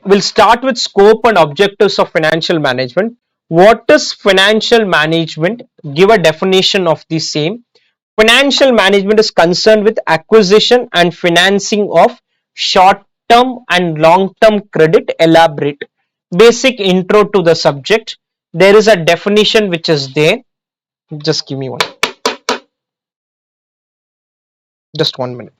We'll start with scope and objectives of financial management. What is financial management? Give a definition of the same. Financial management is concerned with acquisition and financing of short-term and long-term credit. Elaborate. Basic intro to the subject. There is a definition which is there. Just give me one. Just 1 minute.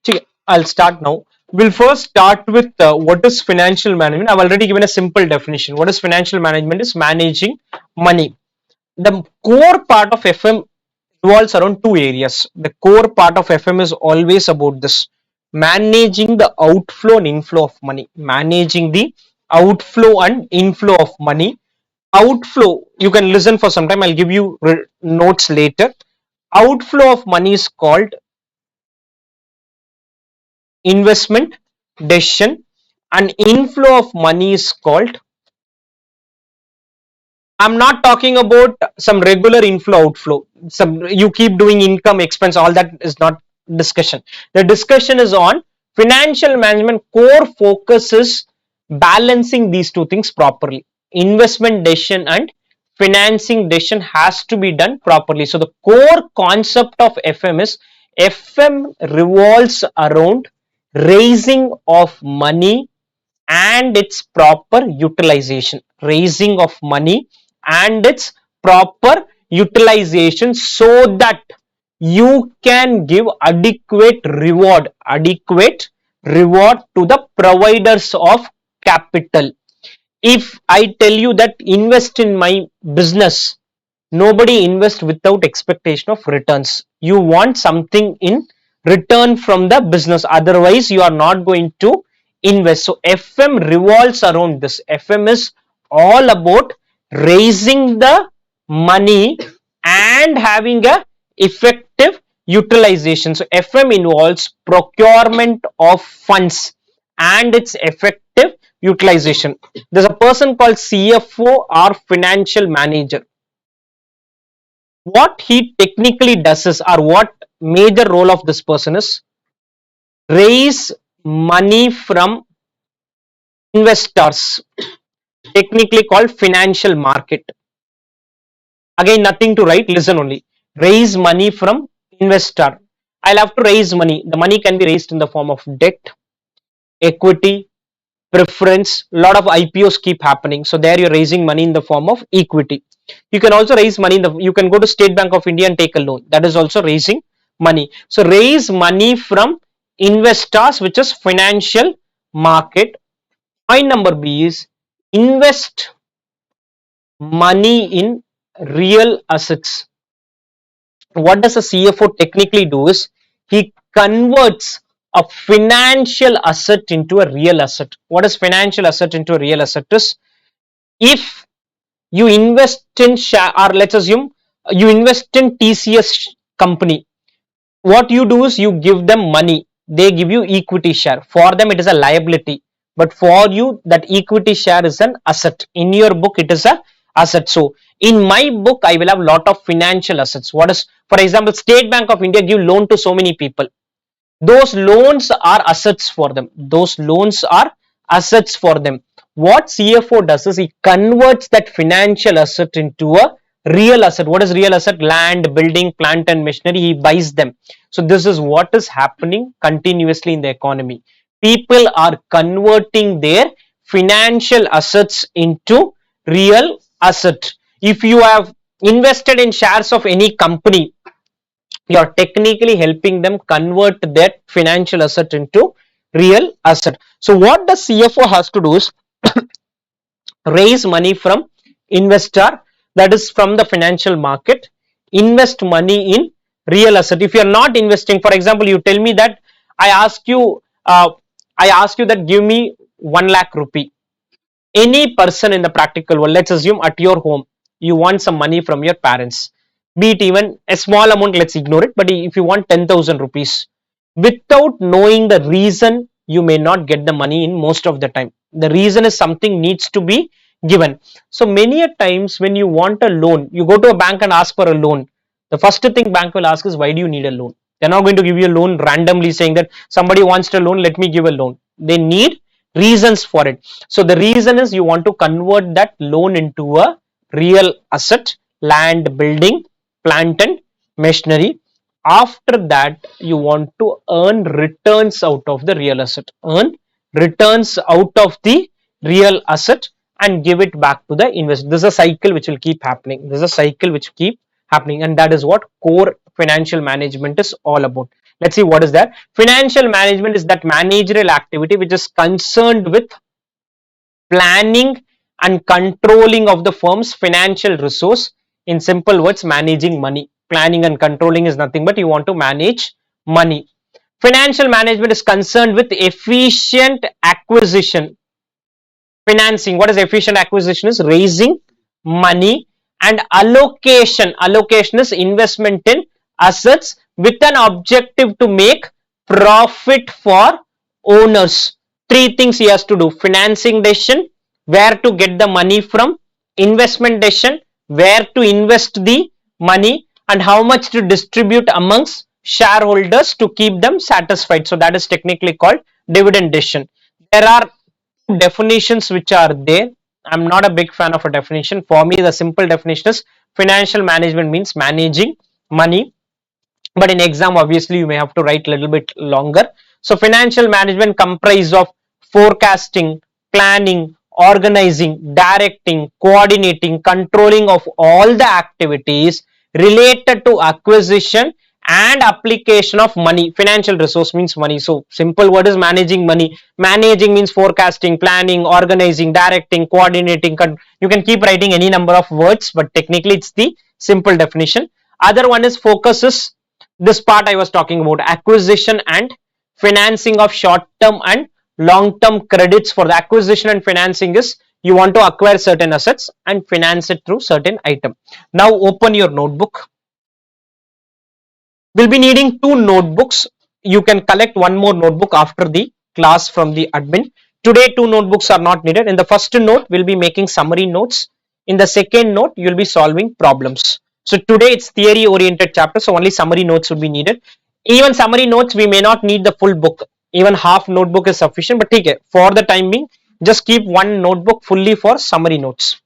Okay, I'll start now. We'll first start with what is financial management. I've already given a simple definition. What is financial management? Is managing money. The core part of FM revolves around two areas. The core part of FM is always about this: managing the outflow and inflow of money. Managing the outflow and inflow of money. Outflow, you can listen for some time. I'll give you notes later. Outflow of money is called investment decision, and inflow of money is called, I'm not talking about some regular inflow outflow, some you keep doing income expense, all that is not discussion. The discussion is on financial management. Core focus is balancing these two things properly. Investment decision and financing decision has to be done properly. So the core concept of FM is FM revolves around raising of money and its proper utilization. Raising of money and its proper utilization so that you can give adequate reward to the providers of capital. If I tell you that invest in my business, nobody invests without expectation of returns. You want something in return from the business, otherwise you are not going to invest. So FM revolves around this. FM is all about raising the money and having a effective utilization. So FM involves procurement of funds and its effective utilization. There's a person called CFO or financial manager. What he technically does is, or what major role of this person is, raise money from investors, technically called financial market. Again, nothing to write, listen only. Raise money from investor. I'll have to raise money. The money can be raised in the form of debt, equity, preference. A lot of IPOs keep happening, so there you're raising money in the form of equity. You can also raise money you can go to State Bank of India and take a loan. That is also raising money. So raise money from investors, which is financial market. Point number B is invest money in real assets. What does a CFO technically do is, he converts a financial asset into a real asset. What is financial asset into a real asset is, if you invest in share, or let's assume you invest in TCS company, what you do is you give them money, they give you equity share. For them it is a liability, but for you that equity share is an asset. In your book it is a asset. So in my book I will have lot of financial assets. What is, for example, State Bank of India give loan to so many people. Those loans are assets for them. Those loans are assets for them. What CFO does is, he converts that financial asset into a real asset. What is real asset? Land, building, plant and machinery. He buys them. So this is what is happening continuously in the economy. People are converting their financial assets into real asset. If you have invested in shares of any company, you are technically helping them convert that financial asset into real asset. So what the CFO has to do is raise money from investor, that is from the financial market, invest money in real asset. If you are not investing, for example, you tell me that I ask you, that give me 1 lakh rupee. Any person in the practical world, let's assume at your home, you want some money from your parents, be it even a small amount, let's ignore it, but if you want 10,000 rupees, without knowing the reason, you may not get the money in most of the time. The reason is something needs to be given. So many a times when you want a loan, you go to a bank and ask for a loan. The first thing bank will ask is, why do you need a loan? They're not going to give you a loan randomly saying that somebody wants a loan, let me give a loan. They need reasons for it. So the reason is you want to convert that loan into a real asset, land, building, plant and machinery. After that, you want to earn returns out of the real asset, earn returns out of the real asset and give it back to the investor. This is a cycle which will keep happening. This is a cycle which keep happening, and that is what core financial management is all about. Let's see what is that. Financial management is that managerial activity which is concerned with planning and controlling of the firm's financial resource. In simple words, managing money. Planning and controlling is nothing but you want to manage money. Financial management is concerned with efficient acquisition, financing. What is efficient acquisition? Is raising money, and allocation is investment in assets with an objective to make profit for owners. Three things he has to do: financing decision, where to get the money from; investment decision, where to invest the money, and how much to distribute amongst shareholders to keep them satisfied. So that is technically called dividend decision. There are definitions which are there. I'm not a big fan of a definition. For me, the simple definition is financial management means managing money, but in exam obviously you may have to write a little bit longer. So financial management comprise of forecasting, planning, organizing, directing, coordinating, controlling of all the activities related to acquisition and application of money. Financial resource means money, so simple word is managing money. Managing means forecasting, planning, organizing, directing, coordinating. You can keep writing any number of words, but technically it's the simple definition. Other one is focuses, this part I was talking about, acquisition and financing of short term and long term credits. For the acquisition and financing is you want to acquire certain assets and finance it through certain item. Now open your notebook. We'll be needing 2 notebooks. You can collect one more notebook after the class from the admin. Today 2 notebooks are not needed. In the first note we'll be making summary notes. In the second note you'll be solving problems. So today it's theory oriented chapter, so only summary notes would be needed. Even summary notes we may not need the full book, even half notebook is sufficient, but okay, for the time being just keep one notebook fully for summary notes.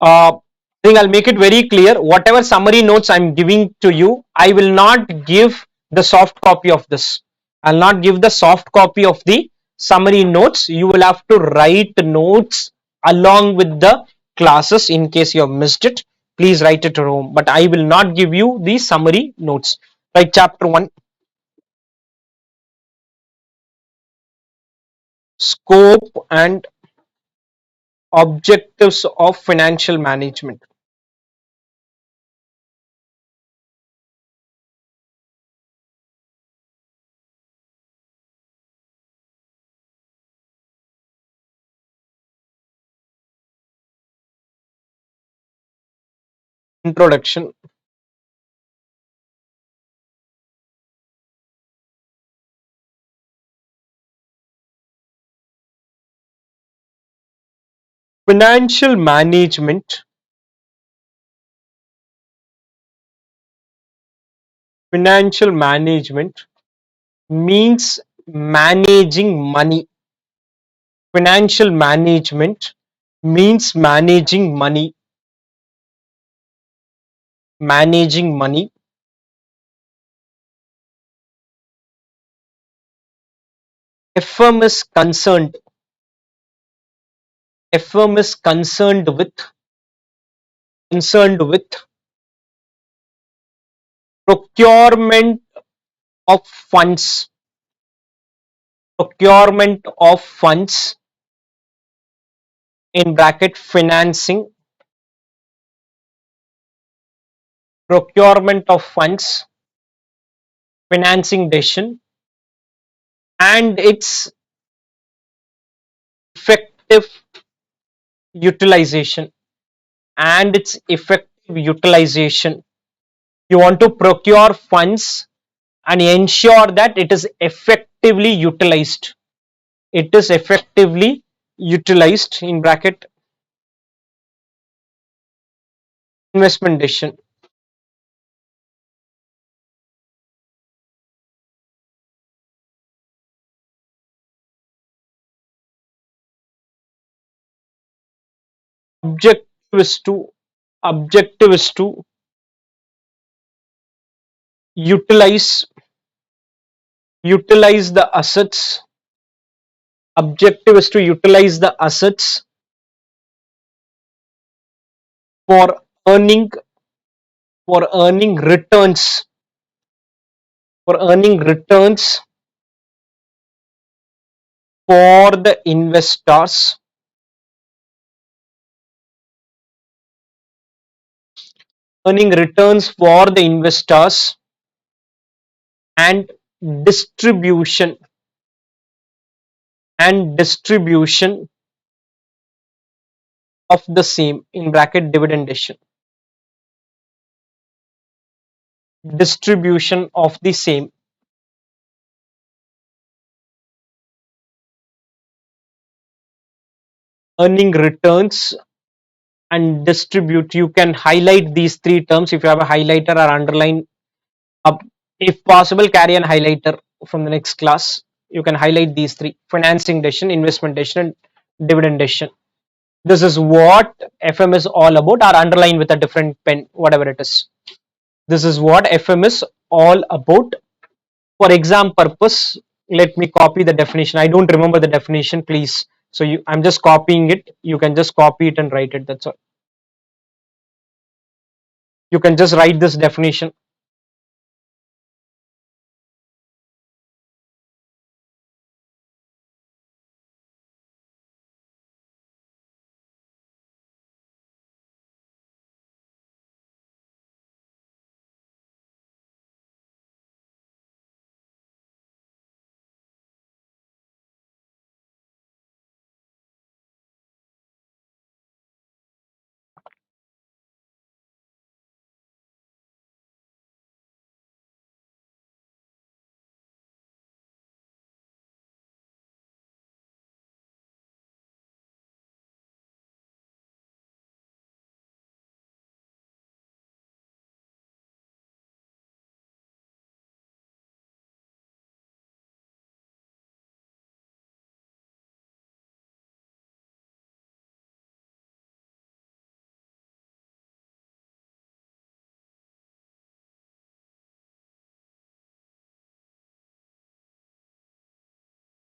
I think I'll make it very clear. Whatever summary notes I'm giving to you, I will not give the soft copy of this. I'll not give the soft copy of the summary notes. You will have to write notes along with the classes. In case you have missed it, please write it at home. But I will not give you the summary notes. Right, chapter 1. Scope and objectives of financial management. Introduction. Financial management. Financial management means managing money. Financial management means managing money. Managing money. FM is concerned. FM is concerned with procurement of funds. Procurement of funds in bracket financing, procurement of funds, financing decision, and its effective utilization. And its effective utilization. You want to procure funds and ensure that it is effectively utilized. It is effectively utilized in bracket investment decision. Objective is to objective is to utilize the assets. Objective is to utilize the assets for earning returns, for earning returns for the investors, earning returns for the investors, and distribution distribution of the same in bracket dividend decision. Distribution of the same. Earning returns and distribute. You can highlight these three terms if you have a highlighter or underline. If possible, carry an highlighter from the next class. You can highlight these three: financing decision, investment decision, and dividend decision. This is what FM is all about, or underline with a different pen, whatever it is. This is what FM is all about. For exam purpose, let me copy the definition. I don't remember the definition, please. So I'm just copying it. You can just copy it and write it. That's all. You can just write this definition.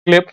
Clear?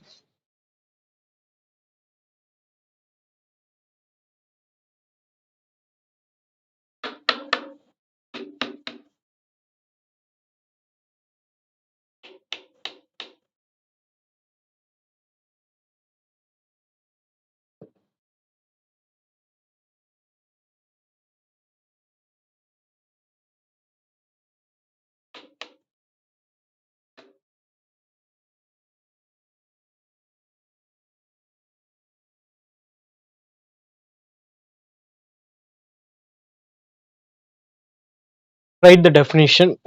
Write the definition.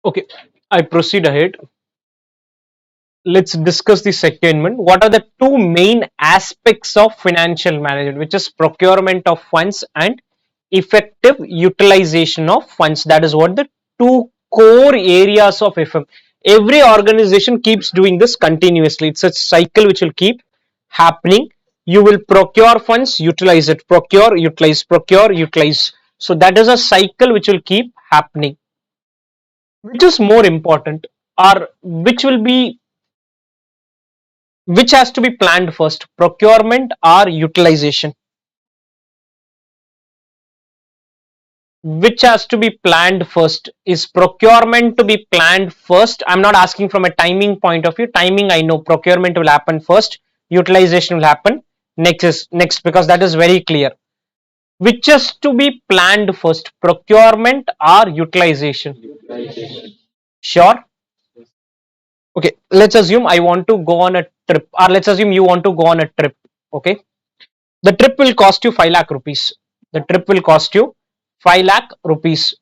Okay, I proceed ahead. Let's discuss the secondment. What are the two main aspects of financial management, which is procurement of funds and effective utilization of funds? That is what the two core areas of FM. Every organization keeps doing this continuously. It's a cycle which will keep happening. You will procure funds, utilize it, procure, utilize, procure, utilize. So that is a cycle which will keep happening. Which is more important, or which has to be planned first, procurement or utilization? Which has to be planned first? Is procurement to be planned first? I'm not asking from a timing point of view. Timing, I know procurement will happen first, utilization will happen next, because that is very clear. Which is to be planned first, procurement or utilization? Sure. Okay, let's assume I want to go on a trip, or let's assume you want to go on a trip. Okay, the trip will cost you 5 lakh rupees. The trip will cost you 5 lakh rupees.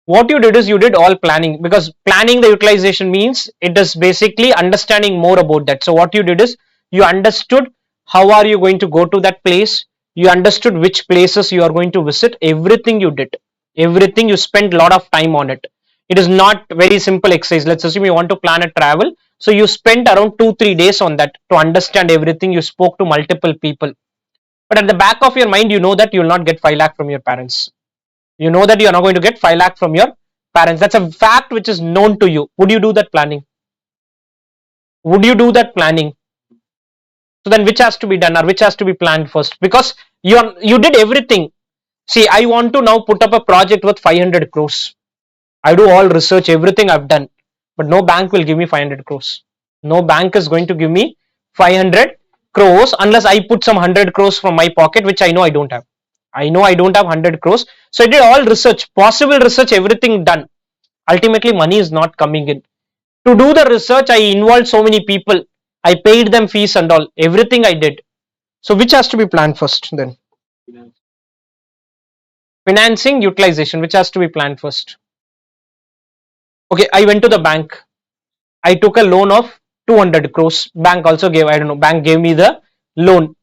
What you did is you did all planning, because planning the utilization means it is basically understanding more about that. So what you did is you understood how are you going to go to that place, you understood which places you are going to visit, everything you did, everything you spent a lot of time on it. It is not very simple exercise. Let's assume you want to plan a travel, so you spent around 2-3 days on that to understand everything. You spoke to multiple people, but at the back of your mind you know that you will not get 5 lakh from your parents. You know that you are not going to get 5 lakh from your parents. That's a fact which is known to you. Would you do that planning? Would you do that planning? So then which has to be done, or which has to be planned first? Because you did everything. See, I want to now put up a project worth 500 crores. I do all research, everything I've done, but no bank will give me 500 crores. No bank is going to give me 500 crores unless I put some 100 crores from my pocket, which I know I don't have. I know I don't have 100 crores. So I did all research, possible research, everything done. Ultimately, money is not coming in. To do the research, I involved so many people. I paid them fees and all. Everything I did. So which has to be planned first then? Financing, utilization, which has to be planned first? Okay, I went to the bank. I took a loan of 200 crores. Bank also gave, I don't know, bank gave me the loan.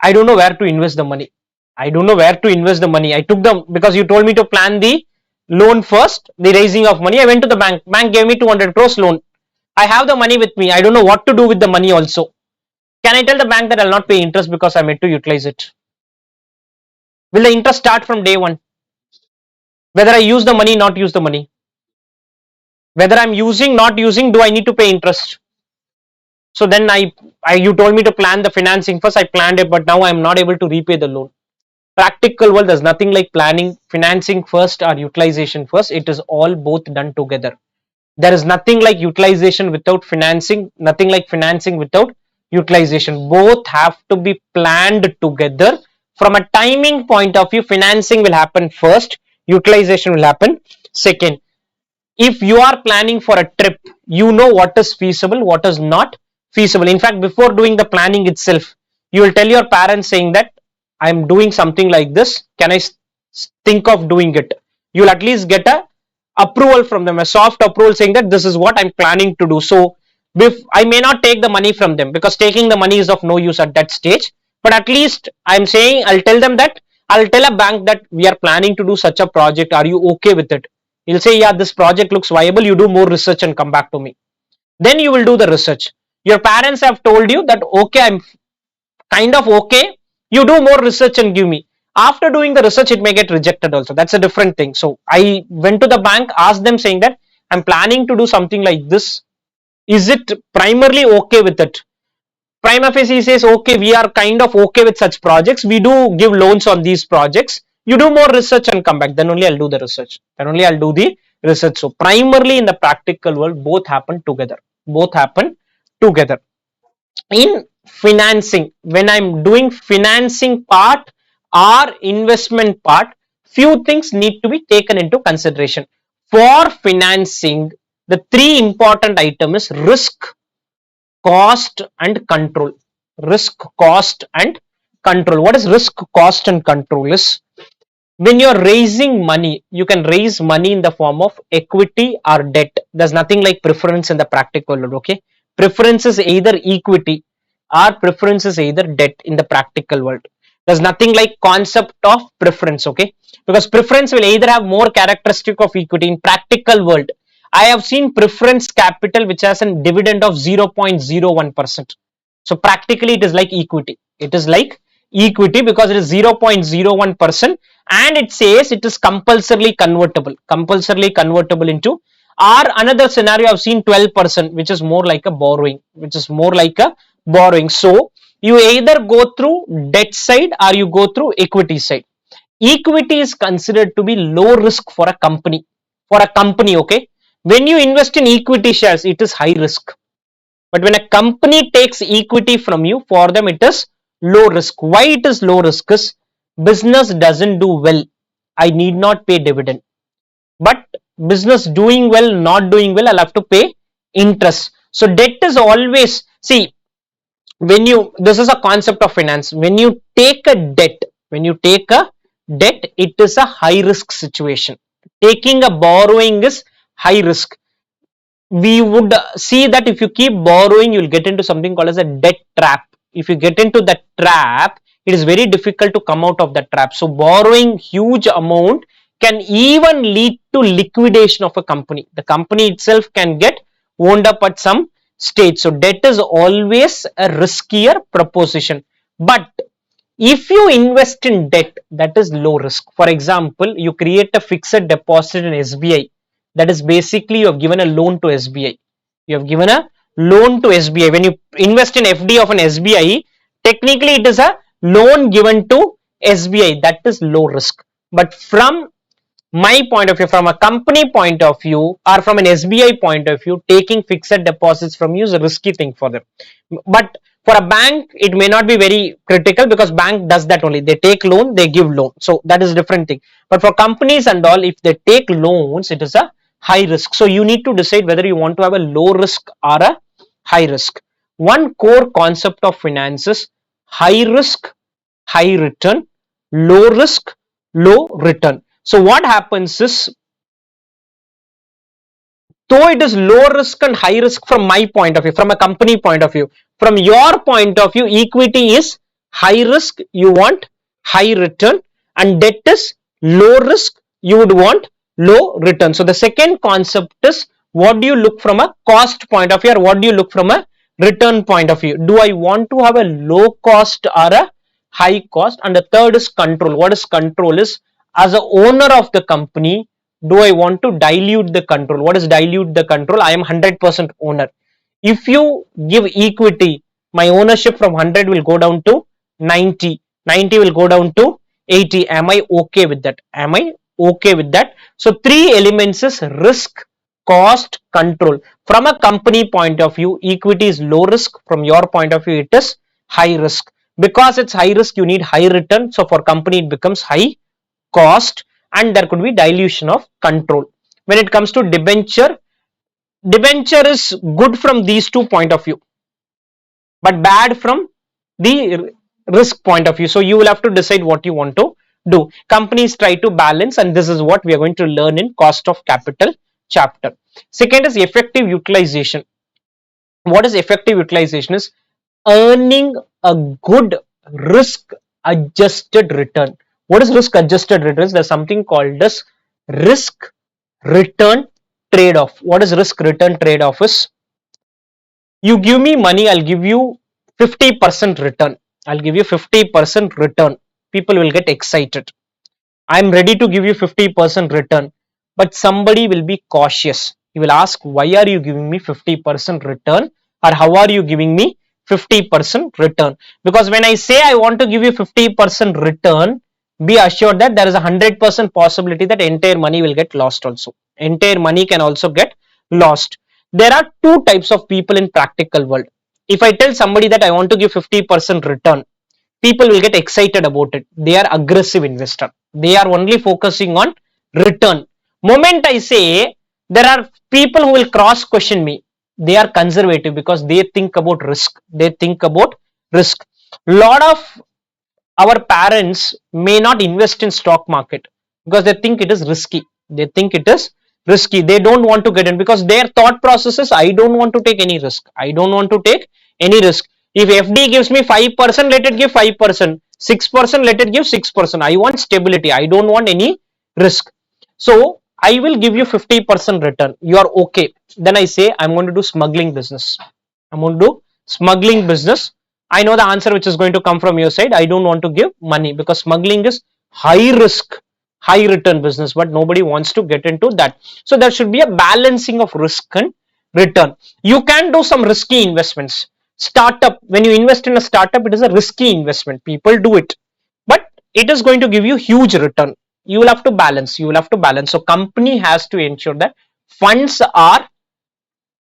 I don't know where to invest the money. I don't know where to invest the money. I took them because you told me to plan the loan first, the raising of money. I went to the bank. Bank gave me 200 crores loan. I have the money with me. I don't know what to do with the money also. Can I tell the bank that I'll not pay interest because I'm yet to utilize it? Will the interest start from day one? Whether I use the money, not use the money. Whether I'm using, not using, do I need to pay interest? So then you told me to plan the financing first. I planned it, but now I'm not able to repay the loan. Practical world, there's nothing like planning financing first or utilization first. It is all both done together. There is nothing like utilization without financing, nothing like financing without utilization. Both have to be planned together. From a timing point of view, financing will happen first, utilization will happen second. If you are planning for a trip, you know what is feasible, what is not feasible. In fact, before doing the planning itself, you will tell your parents saying that I'm doing something like this, can I think of doing it? You'll at least get a approval from them, a soft approval saying that this is what I'm planning to do. So I may not take the money from them, because taking the money is of no use at that stage, but at least I'm saying, I'll tell them that, I'll tell a bank that we are planning to do such a project, are you okay with it? He'll say, yeah, this project looks viable, you do more research and come back to me. Then you will do the research. Your parents have told you that, okay, I'm kind of okay, you do more research and give me. After doing the research, it may get rejected also. That's a different thing. So I went to the bank, asked them saying that I'm planning to do something like this. Is it primarily okay with it? Prima facie says, okay, we are kind of okay with such projects. We do give loans on these projects. You do more research and come back. Then only I'll do the research. Then only I'll do the research. So primarily in the practical world, both happen together. Both happen together. In financing, when I'm doing financing part or investment part, few things need to be taken into consideration. For financing, the three important items is risk, cost and control. Risk, cost and control. What is risk, cost and control? Is when you're raising money, you can raise money in the form of equity or debt. There's nothing like preference in the practical world. Okay, preference is either equity or preference is either debt in the practical world. There's nothing like concept of preference. Okay, because preference will either have more characteristic of equity. In practical world, I have seen preference capital which has a dividend of 0.01%. So practically it is like equity. It is like equity because it is 0.01% and it says it is compulsorily convertible into, or another scenario I've seen 12%, which is more like a borrowing. So you either go through debt side or you go through equity side. Equity is considered to be low risk for a company. Okay. When you invest in equity shares, it is high risk. But when a company takes equity from you, for them it is low risk. Why it is low risk? Is business doesn't do well, I need not pay dividend. But business doing well, not doing well, I'll have to pay interest. So debt is always, see, when you, this is a concept of finance, when you take a debt, it is a high risk situation. Taking a borrowing is high risk. We would see that if you keep borrowing, you'll get into something called as a debt trap. If you get into that trap, it is very difficult to come out of that trap. So borrowing huge amount can even lead to liquidation of a company. The company itself can get wound up at some stage. So debt is always a riskier proposition. But if you invest in debt, that is low risk. For example, you create a fixed deposit in SBI. That is basically you have given a loan to SBI. You have given a loan to SBI. When you invest in FD of an SBI, technically it is a loan given to SBI. That is low risk. But from my point of view, from a company point of view, or from an SBI point of view, taking fixed deposits from you is a risky thing for them. But for a bank, it may not be very critical because bank does that only. They take loan, they give loan. So that is a different thing. But for companies and all, if they take loans, it is a high risk. So you need to decide whether you want to have a low risk or a high risk. One core concept of finance is high risk, high return, low risk, low return. So what happens is, though it is low risk and high risk from my point of view, from a company point of view, from your point of view, equity is high risk, you want high return, and debt is low risk, you would want low return. So the second concept is, what do you look from a cost point of view, or what do you look from a return point of view? Do I want to have a low cost or a high cost? And the third is control. What is control? Is, as a owner of the company, do I want to dilute the control? What is dilute the control? I am 100% owner. If you give equity, my ownership from 100 will go down to 90, 90 will go down to 80. Am I okay with that? Am I okay with that? So three elements is risk, cost, control. From a company point of view, equity is low risk. From your point of view, it is high risk. Because it's high risk, you need high return. So for company, it becomes high cost, and there could be dilution of control. When it comes to debenture is good from these two point of view, but bad from the risk point of view. So you will have to decide what you want to do. Companies try to balance, and this is what we are going to learn in cost of capital chapter. Second is effective utilization. What is effective utilization? Is earning a good risk adjusted return. What is risk adjusted returns? There's something called as risk return trade-off. What is risk return trade-off? Is, you give me money, I'll give you 50% return. I'll give you 50% return. People will get excited. I'm ready to give you 50% return, but somebody will be cautious. He will ask, why are you giving me 50% return, or how are you giving me 50% return? Because when I say I want to give you 50% return, be assured that there is a 100% possibility that entire money will get lost also. Entire money can also get lost. There are two types of people in practical world. If I tell somebody that I want to give 50% return, people will get excited about it. They are aggressive investor. They are only focusing on return. Moment I say, there are people who will cross question me. They are conservative because they think about risk. They think about risk. Lot of our parents may not invest in stock market because they think it is risky. They think it is risky. They don't want to get in because their thought process is, I don't want to take any risk. I don't want to take any risk. If FD gives me 5%, let it give 5%. 6%, let it give 6%. I want stability. I don't want any risk. So I will give you 50% return. You are okay. Then I say I'm going to do smuggling business. I'm going to do smuggling business. I know the answer which is going to come from your side. I don't want to give money because smuggling is high risk, high return business, but nobody wants to get into that. So there should be a balancing of risk and return. You can do some risky investments. Startup, when you invest in a startup, it is a risky investment. People do it, but it is going to give you huge return. You will have to balance. You will have to balance. So company has to ensure that funds are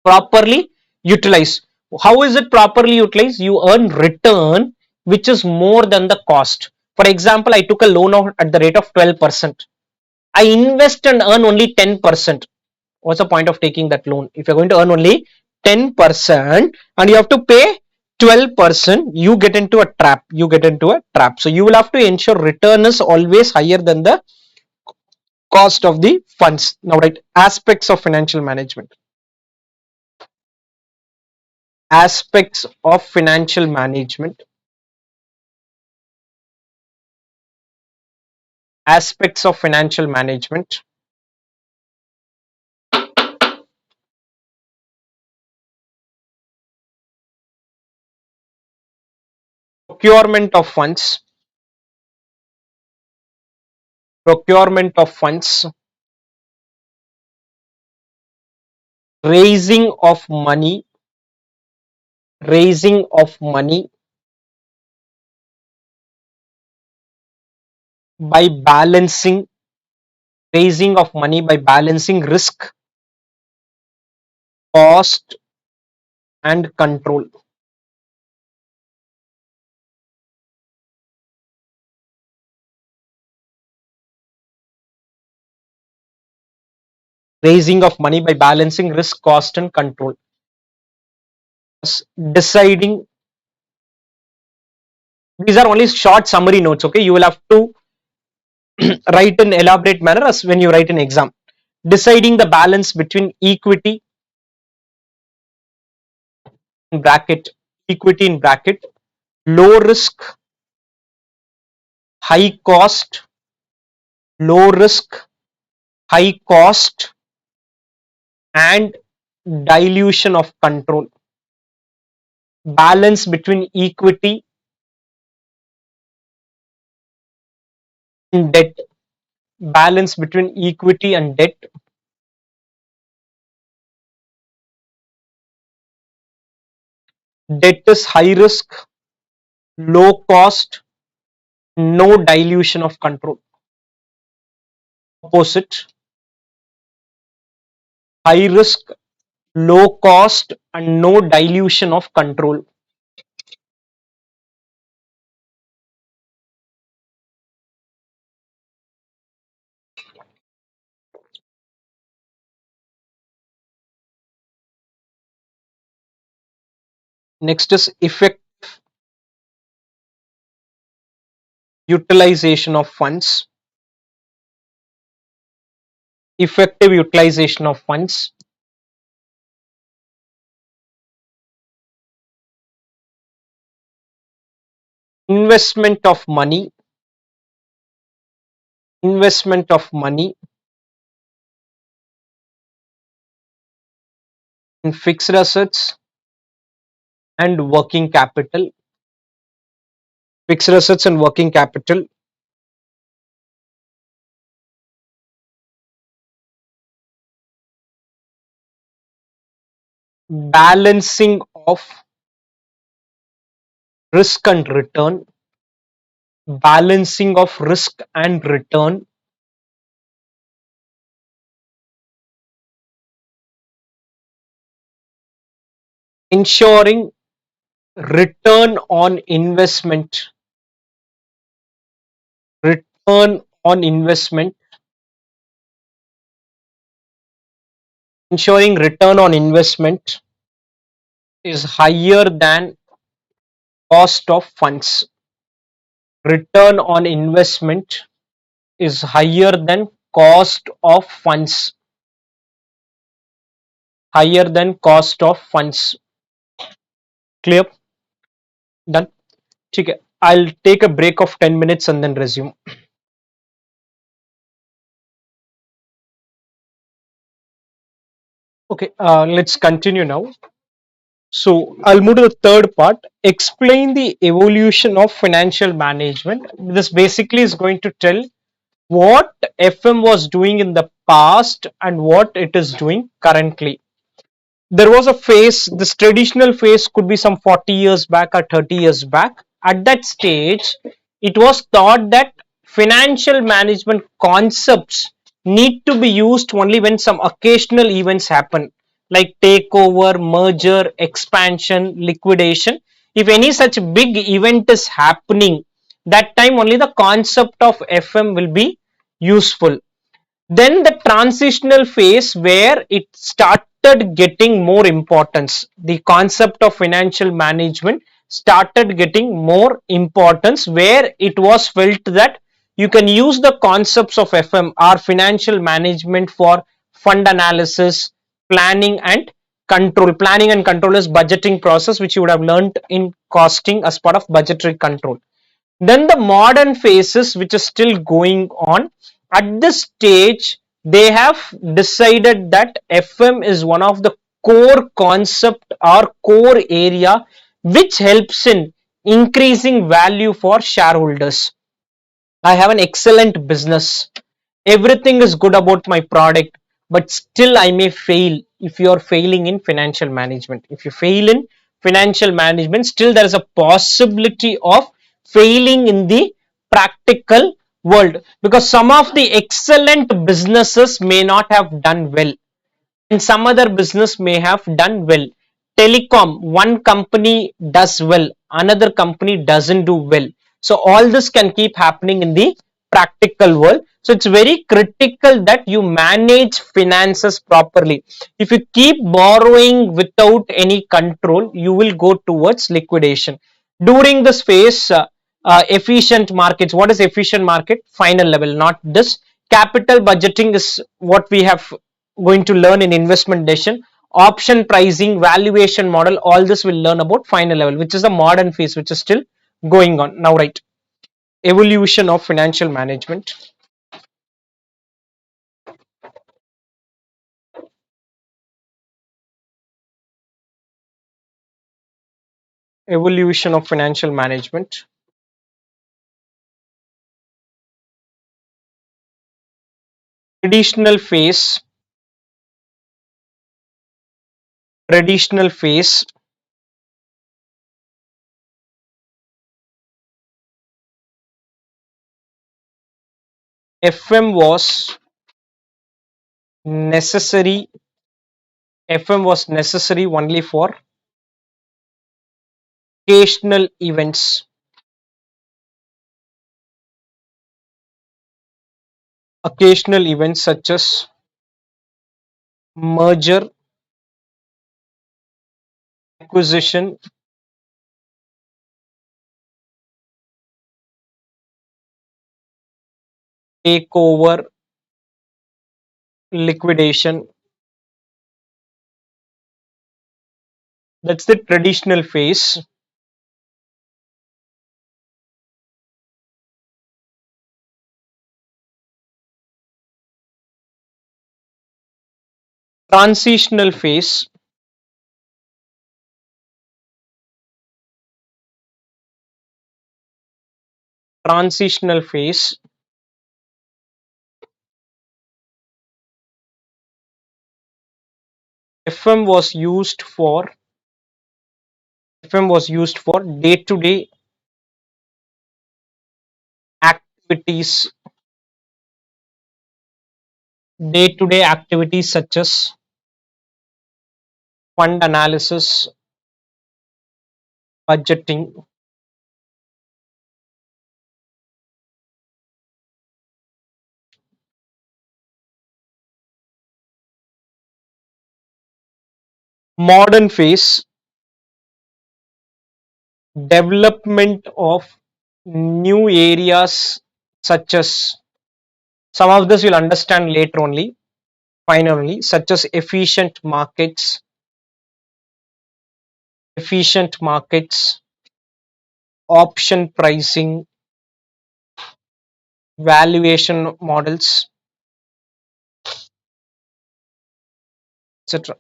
properly utilized. How is it properly utilized? You earn return which is more than the cost. For example, I took a loan at the rate of 12%. I invest and earn only 10%. What's the point of taking that loan? If you're going to earn only 10% and you have to pay 12%, you get into a trap. You get into a trap. So you will have to ensure return is always higher than the cost of the funds. Now, right, aspects of financial management. Aspects of financial management. Aspects of financial management. Procurement of funds. Procurement of funds. Raising of money. Raising of money by balancing. Raising of money by balancing risk, cost, and control. Raising of money by balancing risk, cost, and control. Deciding. These are only short summary notes. Okay, you will have to write in elaborate manner as when you write an exam. Deciding the balance between equity in bracket, equity in bracket, low risk, high cost, low risk, high cost, and dilution of control. Balance between equity and debt. Balance between equity and debt. Debt is high risk, low cost, no dilution of control. Opposite, high risk, low cost, and no dilution of control. Next is effective utilization of funds. Effective utilization of funds. Investment of money. Investment of money in fixed assets and working capital. Fixed assets and working capital. Balancing of risk and return. Balancing of risk and return. Ensuring return on investment. Return on investment. Ensuring return on investment is higher than cost of funds. Return on investment is higher than cost of funds. Higher than cost of funds. Clear? Done. Okay. I'll take a break of 10 minutes and then resume. Okay, let's continue now. So I'll move to the third part. Explain the evolution of financial management. This basically is going to tell what FM was doing in the past and what it is doing currently. There was a phase, this traditional phase could be some 40 years back or 30 years back. At that stage, it was thought that financial management concepts need to be used only when some occasional events happen, like takeover, merger, expansion, liquidation. If any such big event is happening, that time only the concept of FM will be useful. Then the transitional phase where it started getting more importance, the concept of financial management started getting more importance, where it was felt that you can use the concepts of FM or financial management for fund analysis, planning and control. Planning and control is budgeting process, which you would have learned in costing as part of budgetary control. Then the modern phases, which is still going on. At this stage, they have decided that FM is one of the core concept or core area which helps in increasing value for shareholders. I have an excellent business. Everything is good about my product, but still I may fail if you are failing in financial management. If you fail in financial management, still there is a possibility of failing in the practical world, because some of the excellent businesses may not have done well and some other business may have done well. Telecom, one company does well, another company doesn't do well. So all this can keep happening in the practical world. So it's very critical that you manage finances properly. If you keep borrowing without any control, you will go towards liquidation. During this phase, efficient markets. What is efficient market? Final level, not this. Capital budgeting is what we have going to learn in investment decision. Option pricing, valuation model, all this will learn about final level, which is the modern phase, which is still going on now, right? Evolution of financial management. Evolution of financial management. Traditional phase. Traditional phase. FM was necessary. FM was necessary only for occasional events. Occasional events such as merger, acquisition, takeover, liquidation. That's the traditional phase. Transitional phase. Transitional phase. FM was used for FM was used for day-to-day activities. Day-to-day activities such as fund analysis, budgeting. Modern phase, development of new areas such as, some of this you'll understand later only, finally, such as efficient markets, option pricing, valuation models, etc.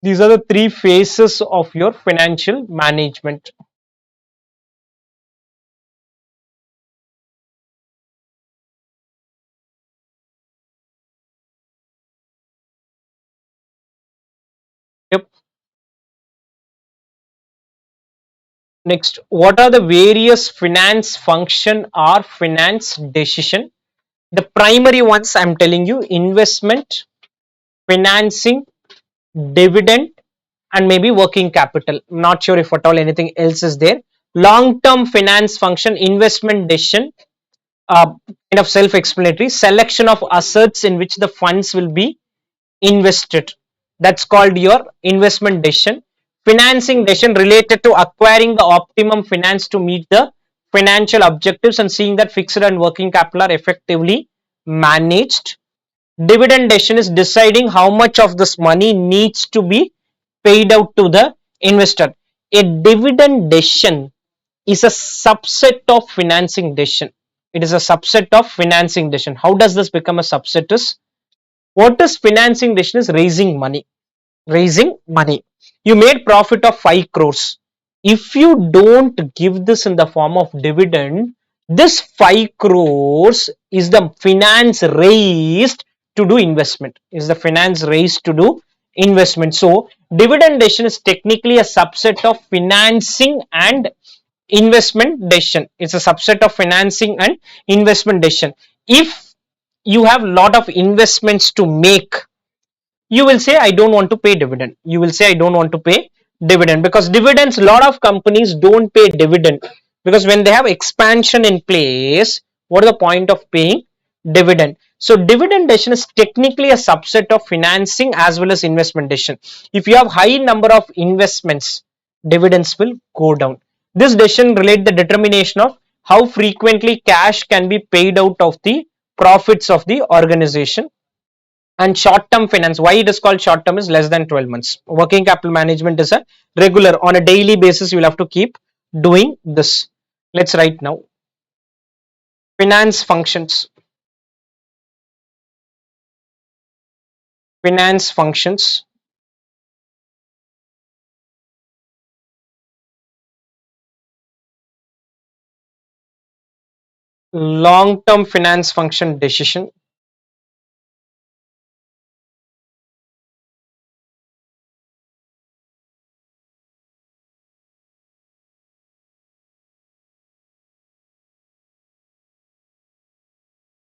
These are the three phases of your financial management. Yep. Next, what are the various finance function or finance decision? The primary ones I'm telling you: investment, financing, dividend, and maybe working capital. I'm not sure if at all anything else is there. Long term finance function: investment decision, kind of self explanatory, selection of assets in which the funds will be invested, that's called your investment decision. Financing decision related to acquiring the optimum finance to meet the financial objectives and seeing that fixed and working capital are effectively managed. Dividend decision is deciding how much of this money needs to be paid out to the investor. A dividend decision is a subset of financing decision. It is a subset of financing decision. How does this become a subset? Is what is financing decision is raising money. Raising money. You made profit of 5 crores. If you don't give this in the form of dividend, this 5 crores is the finance raised to do investment. Is the finance raised to do investment. So, dividend decision is technically a subset of financing and investment decision. It's a subset of financing and investment decision. If you have lot of investments to make, you will say I don't want to pay dividend. You will say I don't want to pay dividend, because dividends, a lot of companies don't pay dividend, because when they have expansion in place, what is the point of paying dividend? So dividend decision is technically a subset of financing as well as investment decision. If you have high number of investments, dividends will go down. This decision relate the determination of how frequently cash can be paid out of the profits of the organization. And short term finance, why it is called short term, is less than 12 months. Working capital management is a regular, on a daily basis you will have to keep doing this. Let's write now. Finance functions. Finance functions. Long term finance function decision.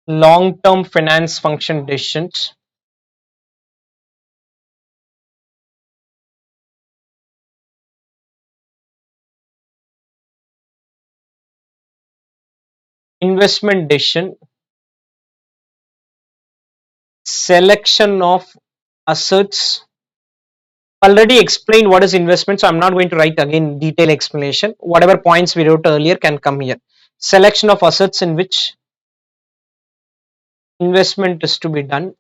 Long term finance function decisions. Investment decision. Selection of assets. Already explained what is investment, so I'm not going to write again detailed explanation. Whatever points we wrote earlier can come here. Selection of assets in which investment is to be done.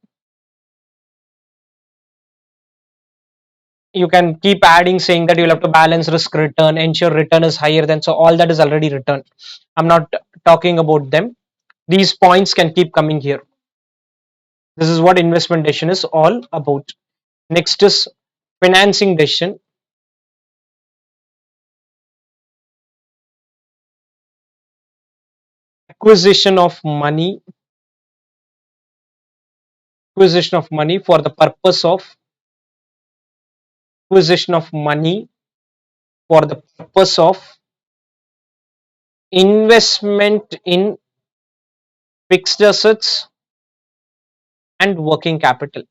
You can keep adding, saying that you'll have to balance risk return, ensure return is higher than, so all that is already written. I'm not talking about them. These points can keep coming here. This is what investment decision is all about. Next is financing decision. Acquisition of money. Acquisition of money for the purpose of acquisition of money for the purpose of investment in fixed assets and working capital.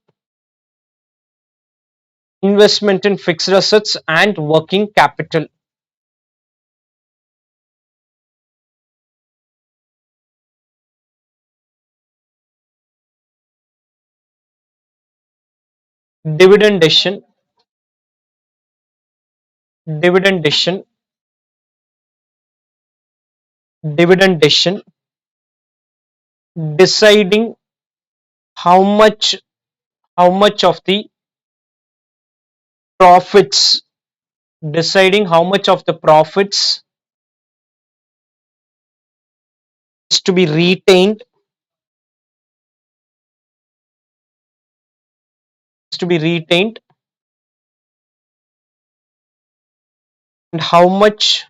Investment in fixed assets and working capital. Dividend decision. Dividend decision. Dividend decision. Deciding how much of the profits, deciding how much of the profits is to be retained to be retained, and how much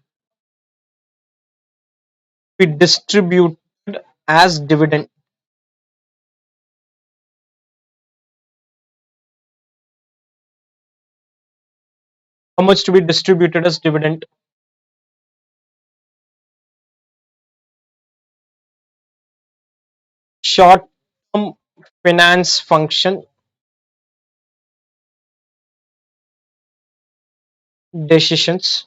be distributed as dividend. How much to be distributed as dividend. Short term finance function decisions.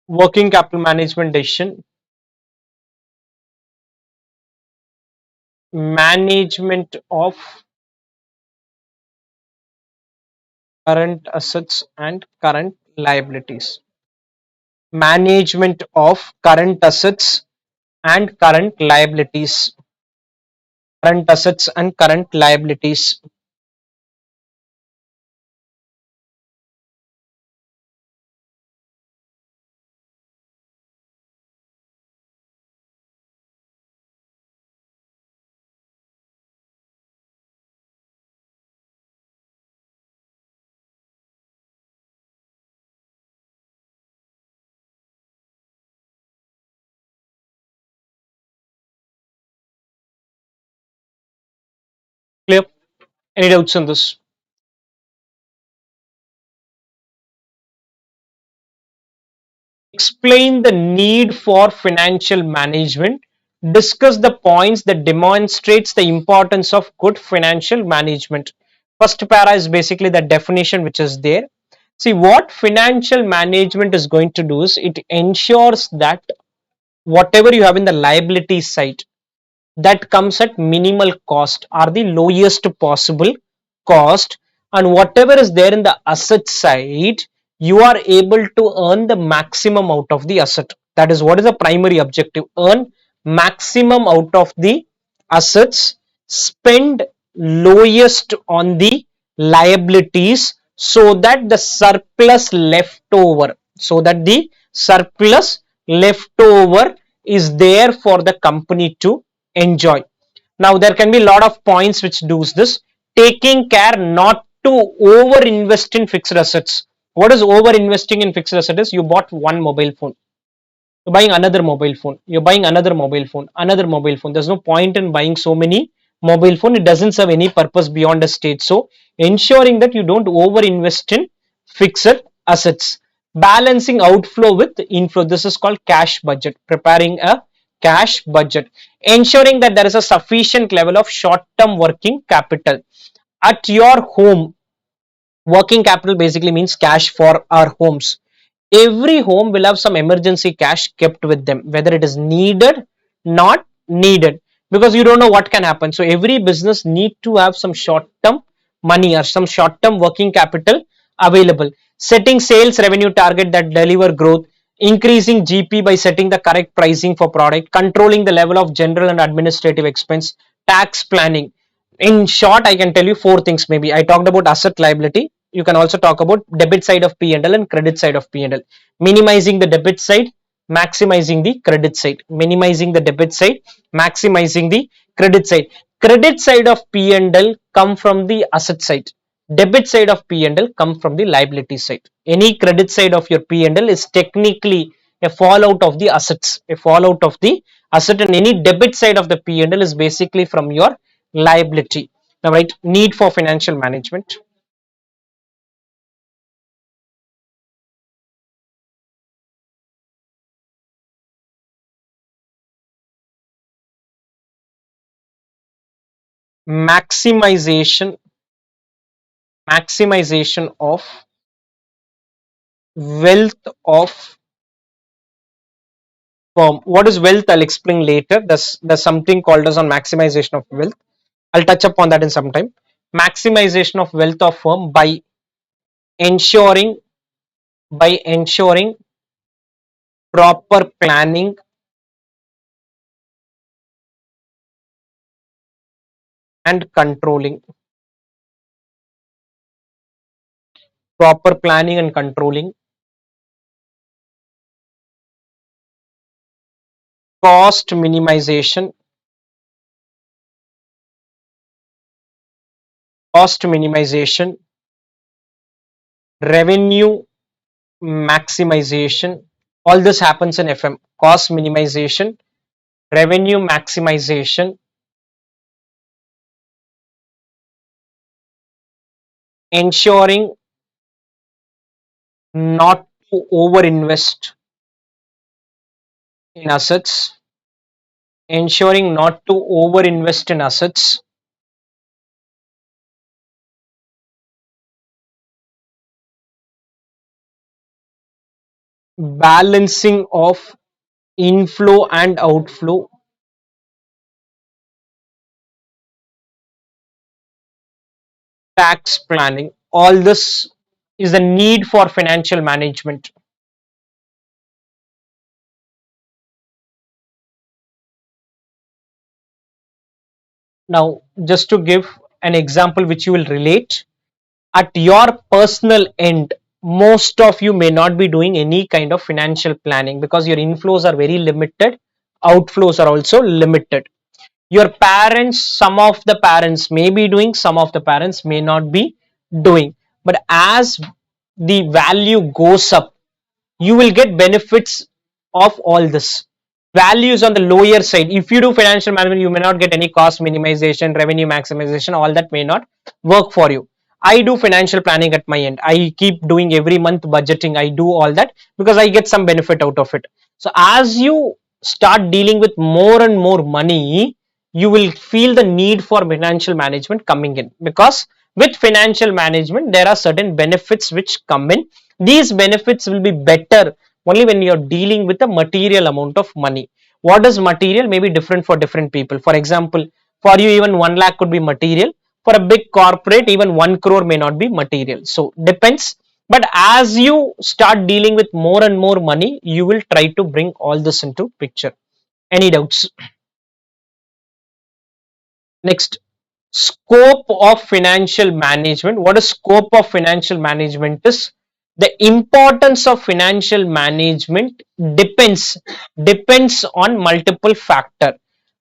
Working capital management decision. Management of current assets and current liabilities. Management of current assets and current liabilities. Current assets and current liabilities. Clear? Any doubts on this? Explain the need for financial management. Discuss the points that demonstrates the importance of good financial management. First para is basically the definition which is there. See, what financial management is going to do is it ensures that whatever you have in the liability side, that comes at minimal cost or the lowest possible cost, and whatever is there in the asset side, you are able to earn the maximum out of the asset. That is what is the primary objective: earn maximum out of the assets, spend lowest on the liabilities, so that the surplus left over, so that the surplus left over is there for the company to enjoy. Now there can be a lot of points which does this. Taking care not to over invest in fixed assets. What is over investing in fixed assets? You bought one mobile phone, you're buying another mobile phone, you're buying another mobile phone, another mobile phone. There's no point in buying so many mobile phone. It doesn't serve any purpose beyond a stage. So ensuring that you don't over invest in fixed assets. Balancing outflow with inflow, this is called cash budget. Preparing a cash budget. Ensuring that there is a sufficient level of short term working capital at your home. Working capital basically means cash for our homes. Every home will have some emergency cash kept with them, whether it is needed, not needed, because you don't know what can happen. So every business need to have some short term money or some short term working capital available. Setting sales revenue target that deliver growth. Increasing GP by setting the correct pricing for product. Controlling the level of general and administrative expense. Tax planning. In short, I can tell you four things. Maybe I talked about asset liability. You can also talk about debit side of P&L and credit side of P&L. Minimizing the debit side, maximizing the credit side. Minimizing the debit side, maximizing the credit side. Credit side of P&L come from the asset side. Debit side of P&L come from the liability side. Any credit side of your P&L is technically a fallout of the assets, a fallout of the asset, and any debit side of the P&L is basically from your liability. Now, right, need for financial management. Maximization, maximization of wealth of firm. What is wealth? I'll explain later. There's something called as on maximization of wealth. I'll touch upon that in some time. Maximization of wealth of firm ensuring by ensuring proper planning and controlling. Proper planning and controlling. cost minimization, cost minimization, revenue maximization. All this happens in FM. Cost minimization, revenue maximization, ensuring not to overinvest in assets, ensuring not to overinvest in assets, balancing of inflow and outflow, tax planning. All this is the need for financial management. Now, just to give an example which you will relate, at your personal end, most of you may not be doing any kind of financial planning because your inflows are very limited, outflows are also limited. Your parents, some of the parents may be doing, some of the parents may not be doing. But as the value goes up, you will get benefits of all this. Value is on the lower side. If you do financial management, you may not get any cost minimization, revenue maximization, all that may not work for you. I do financial planning at my end. I keep doing every month budgeting. I do all that because I get some benefit out of it. So as you start dealing with more and more money, you will feel the need for financial management coming in, because with financial management there are certain benefits which come in. These benefits will be better only when you're dealing with a material amount of money. What is material may be different for different people. For example, for you even 1 lakh could be material. For a big corporate, even 1 crore may not be material. So depends. But as you start dealing with more and more money, you will try to bring all this into picture. Any doubts? Next, scope of financial management. What is scope of financial management is the importance of financial management depends on multiple factor.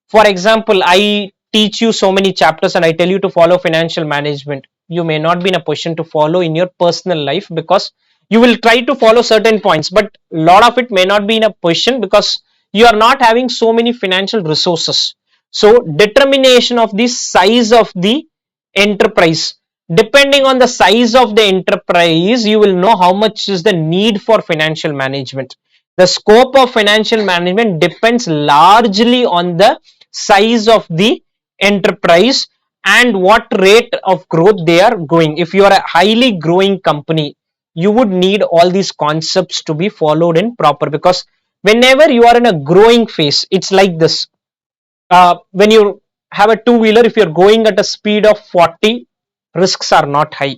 For example, I teach you so many chapters and I tell you to follow financial management. You may not be in a position to follow in your personal life because you will try to follow certain points, but a lot of it may not be in a position because you are not having so many financial resources. So determination of the size of the enterprise, depending on the size of the enterprise, you will know how much is the need for financial management. The scope of financial management depends largely on the size of the enterprise and what rate of growth they are going. If you are a highly growing company, you would need all these concepts to be followed in proper, because whenever you are in a growing phase, it's like this. When you have a two-wheeler, if you're going at a speed of 40, risks are not high.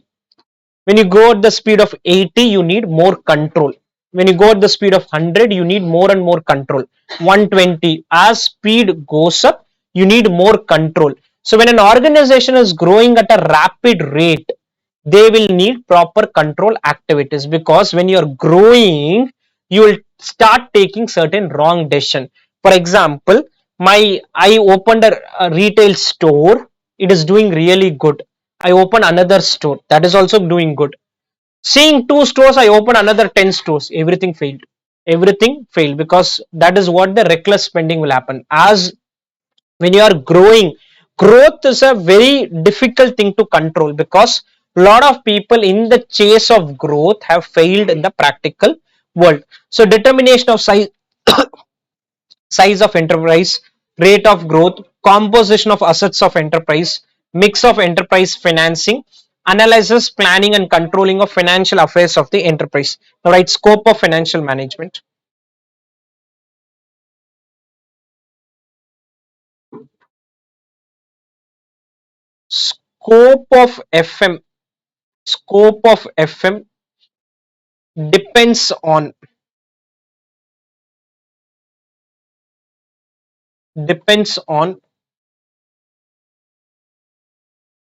When you go at the speed of 80, you need more control. When you go at the speed of 100, you need more and more control. 120, as speed goes up, you need more control. So when an organization is growing at a rapid rate, they will need proper control activities, because when you're growing, you will start taking certain wrong decision. For example, I opened a retail store, it is doing really good. I open another store, that is also doing good. Seeing two stores, I open another 10 stores, everything failed. Everything failed because that is what the reckless spending will happen. As when you are growing, growth is a very difficult thing to control, because a lot of people in the chase of growth have failed in the practical world. So determination of size of enterprise, rate of growth, composition of assets of enterprise, mix of enterprise financing, analysis, planning and controlling of financial affairs of the enterprise. All right, scope of financial management. Scope of FM, scope of FM depends on, depends on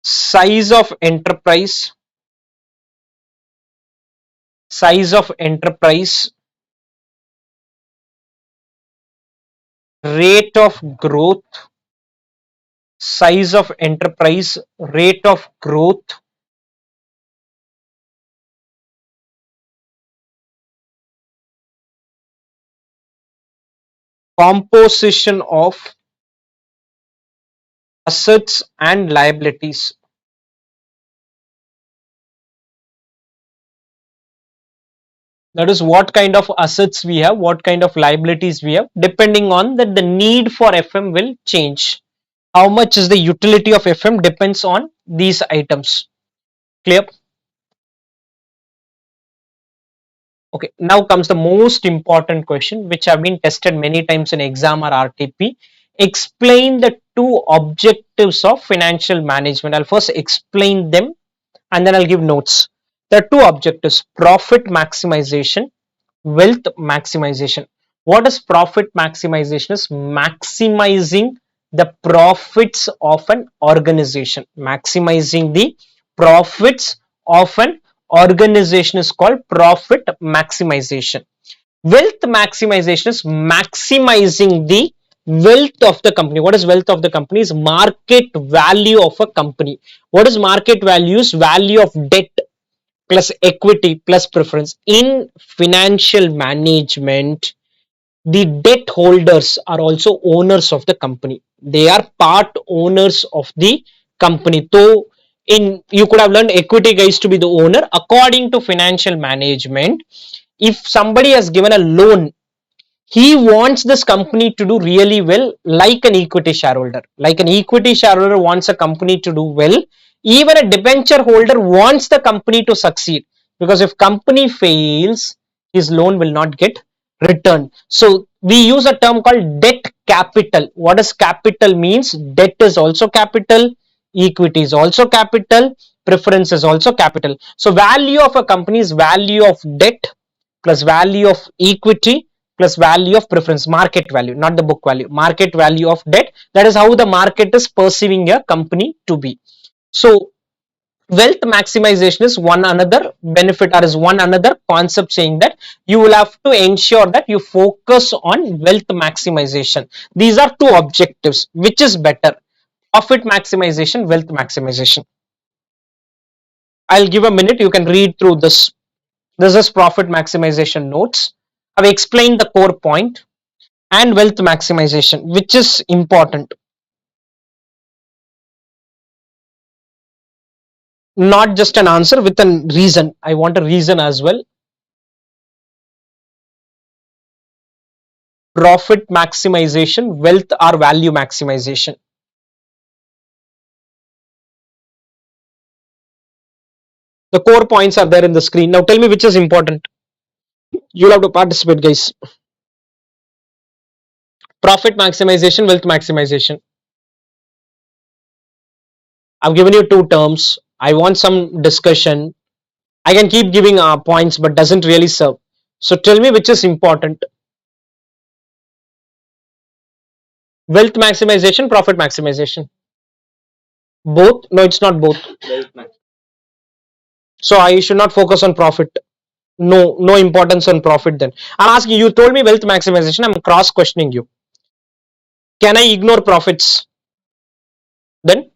size of enterprise, size of enterprise, rate of growth, size of enterprise, rate of growth, composition of assets and liabilities. That is what kind of assets we have, what kind of liabilities we have. Depending on that, the need for FM will change. How much is the utility of FM depends on these items. Clear? Okay, now comes the most important question which have been tested many times in exam or RTP. Explain the two objectives of financial management. I'll first explain them and then I'll give notes. There are two objectives: profit maximization, wealth maximization. What is profit maximization? Is maximizing the profits of an organization. Maximizing the profits of an organization is called profit maximization. Wealth maximization is maximizing the wealth of the company. What is wealth of the company? Is market value of a company. What is market value? Is value of debt plus equity plus preference. In financial management, the debt holders are also owners of the company. They are part owners of the company. So in, you could have learned equity guys to be the owner. According to financial management, if somebody has given a loan, he wants this company to do really well, like an equity shareholder. Like an equity shareholder wants a company to do well, even a debenture holder wants the company to succeed, because if company fails, his loan will not get returned. So we use a term called debt capital. What does capital means? Debt is also capital, equity is also capital, preference is also capital. So value of a company is value of debt plus value of equity plus value of preference. Market value, not the book value, market value of debt. That is how the market is perceiving a company to be. So wealth maximization is one another benefit, or is one another concept, saying that you will have to ensure that you focus on wealth maximization. These are two objectives. Which is better, profit maximization, wealth maximization? I'll give a minute, you can read through this. This is profit maximization notes. I've explained the core point. And wealth maximization, which is important? Not just an answer with a reason. I want a reason as well. Profit maximization, wealth or value maximization? The core points are there in the screen. Now tell me which is important. You'll have to participate, guys. Profit maximization, wealth maximization. I've given you two terms. I want some discussion. I can keep giving points, but doesn't really serve. So tell me which is important. Wealth maximization, profit maximization? Both? No, it's not both. So I should not focus on profit. No, no importance on profit then. I'm asking you, told me wealth maximization. I'm cross questioning you. Can I ignore profits then?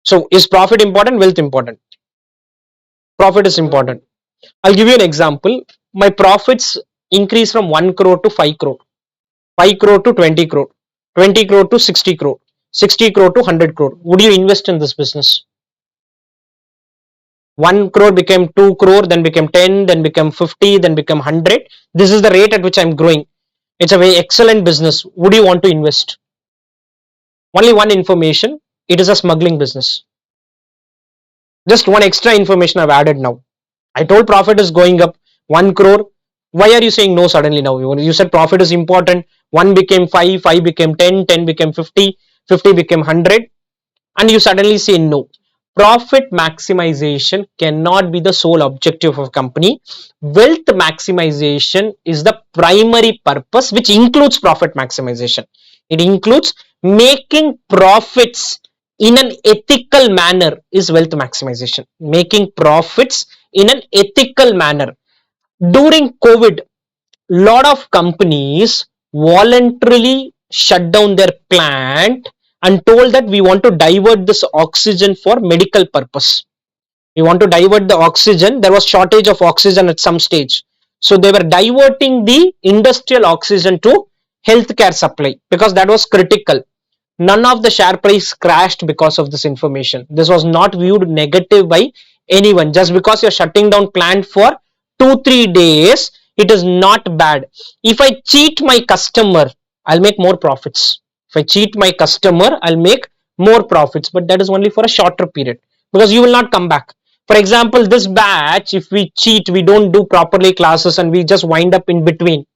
So is profit important? Wealth important? Profit is important. I'll give you an example. My profits increase from 1 crore to 5 crore, 5 crore to 20 crore, 20 crore to 60 crore, 60 crore to 100 crore. Would you invest in this business? 1 crore became 2 crore, then became 10, then became 50, then became 100. This is the rate at which I'm growing. It's a very excellent business. Would you want to invest? Only one information: it is a smuggling business. Just one extra information I've added now. I told profit is going up 1 crore. Why are you saying no suddenly now? You said profit is important. 1 became 5, 5 became 10, 10 became 50, 50 became 100, and you suddenly say no. Profit maximization cannot be the sole objective of a company. Wealth maximization is the primary purpose, which includes profit maximization. It includes making profits in an ethical manner is wealth maximization. Making profits in an ethical manner. During COVID, lot of companies voluntarily shut down their plant and told that we want to divert this oxygen for medical purpose. We want to divert the oxygen. There was shortage of oxygen at some stage, so they were diverting the industrial oxygen to healthcare supply because that was critical. None of the share price crashed because of this information. This was not viewed negative by anyone. Just because you're shutting down plant for 2-3 days, it is not bad. If I cheat my customer, I'll make more profits. If I cheat my customer, I'll make more profits, but that is only for a shorter period because you will not come back. For example, this batch, if we cheat, we don't do properly classes and we just wind up in between,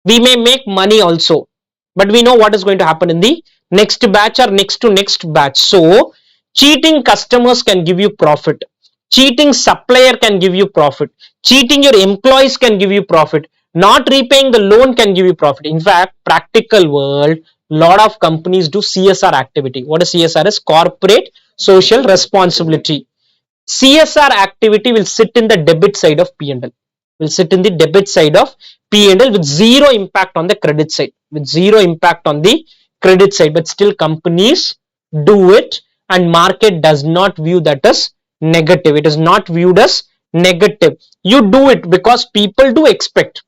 we may make money also, but we know what is going to happen in the next batch or next to next batch. So cheating customers can give you profit, cheating supplier can give you profit, cheating your employees can give you profit, not repaying the loan can give you profit. In fact, practical world, lot of companies do CSR activity. What is CSR? Is corporate social responsibility. CSR activity will sit in the debit side of P&L, will sit in the debit side of P&L with zero impact on the credit side, with zero impact on the credit side, but still companies do it and market does not view that as negative. It is not viewed as negative. You do it because people do expect.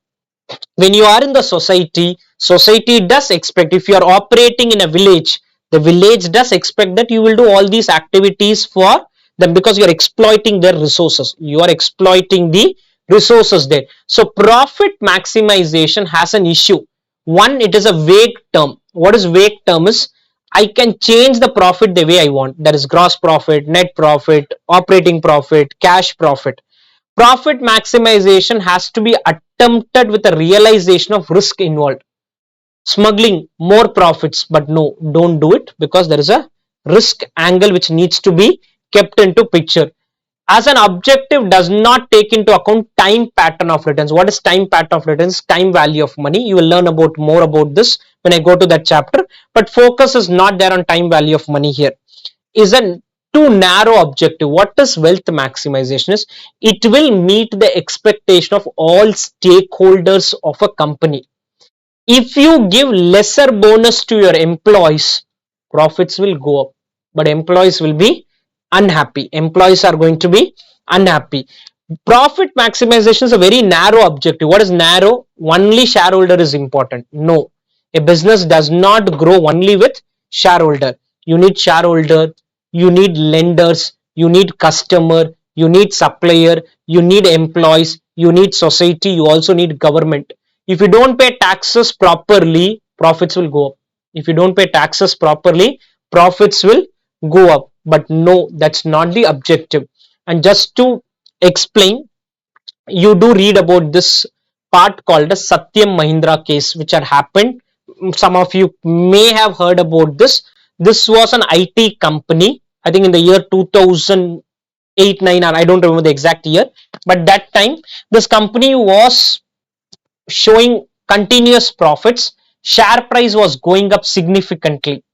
When you are in the society does expect. If you are operating in a village, the village does expect that you will do all these activities for them because you are exploiting their resources. You are exploiting the resources there. So profit maximization has an issue. One, it is a vague term. What is vague term is, I can change the profit the way I want. That is gross profit, net profit, operating profit, cash profit. Profit maximization has to be attempted with a realization of risk involved. Smuggling more profits, but no, don't do it because there is a risk angle which needs to be kept into picture. As an objective does not take into account time pattern of returns. What is time pattern of returns? Time value of money. You will learn about more about this when I go to that chapter, but focus is not there on time value of money here. Is a too narrow objective. What is wealth maximization is? It will meet the expectation of all stakeholders of a company. If you give lesser bonus to your employees, profits will go up, but employees will be unhappy. Employees are going to be unhappy. Profit maximization is a very narrow objective. What is narrow? Only shareholder is important. No, a business does not grow only with shareholder. You need shareholder, you need lenders, you need customer, you need supplier, you need employees, you need society, you also need government. If you don't pay taxes properly, profits will go up. If you don't pay taxes properly, profits will go up. But no, that's not the objective. And just to explain, you do read about this part called the Satyam Mahindra case which had happened. Some of you may have heard about this. This was an IT company, I think in the year 2008-9, or I don't remember the exact year, but that time this company was showing continuous profits. Share price was going up significantly.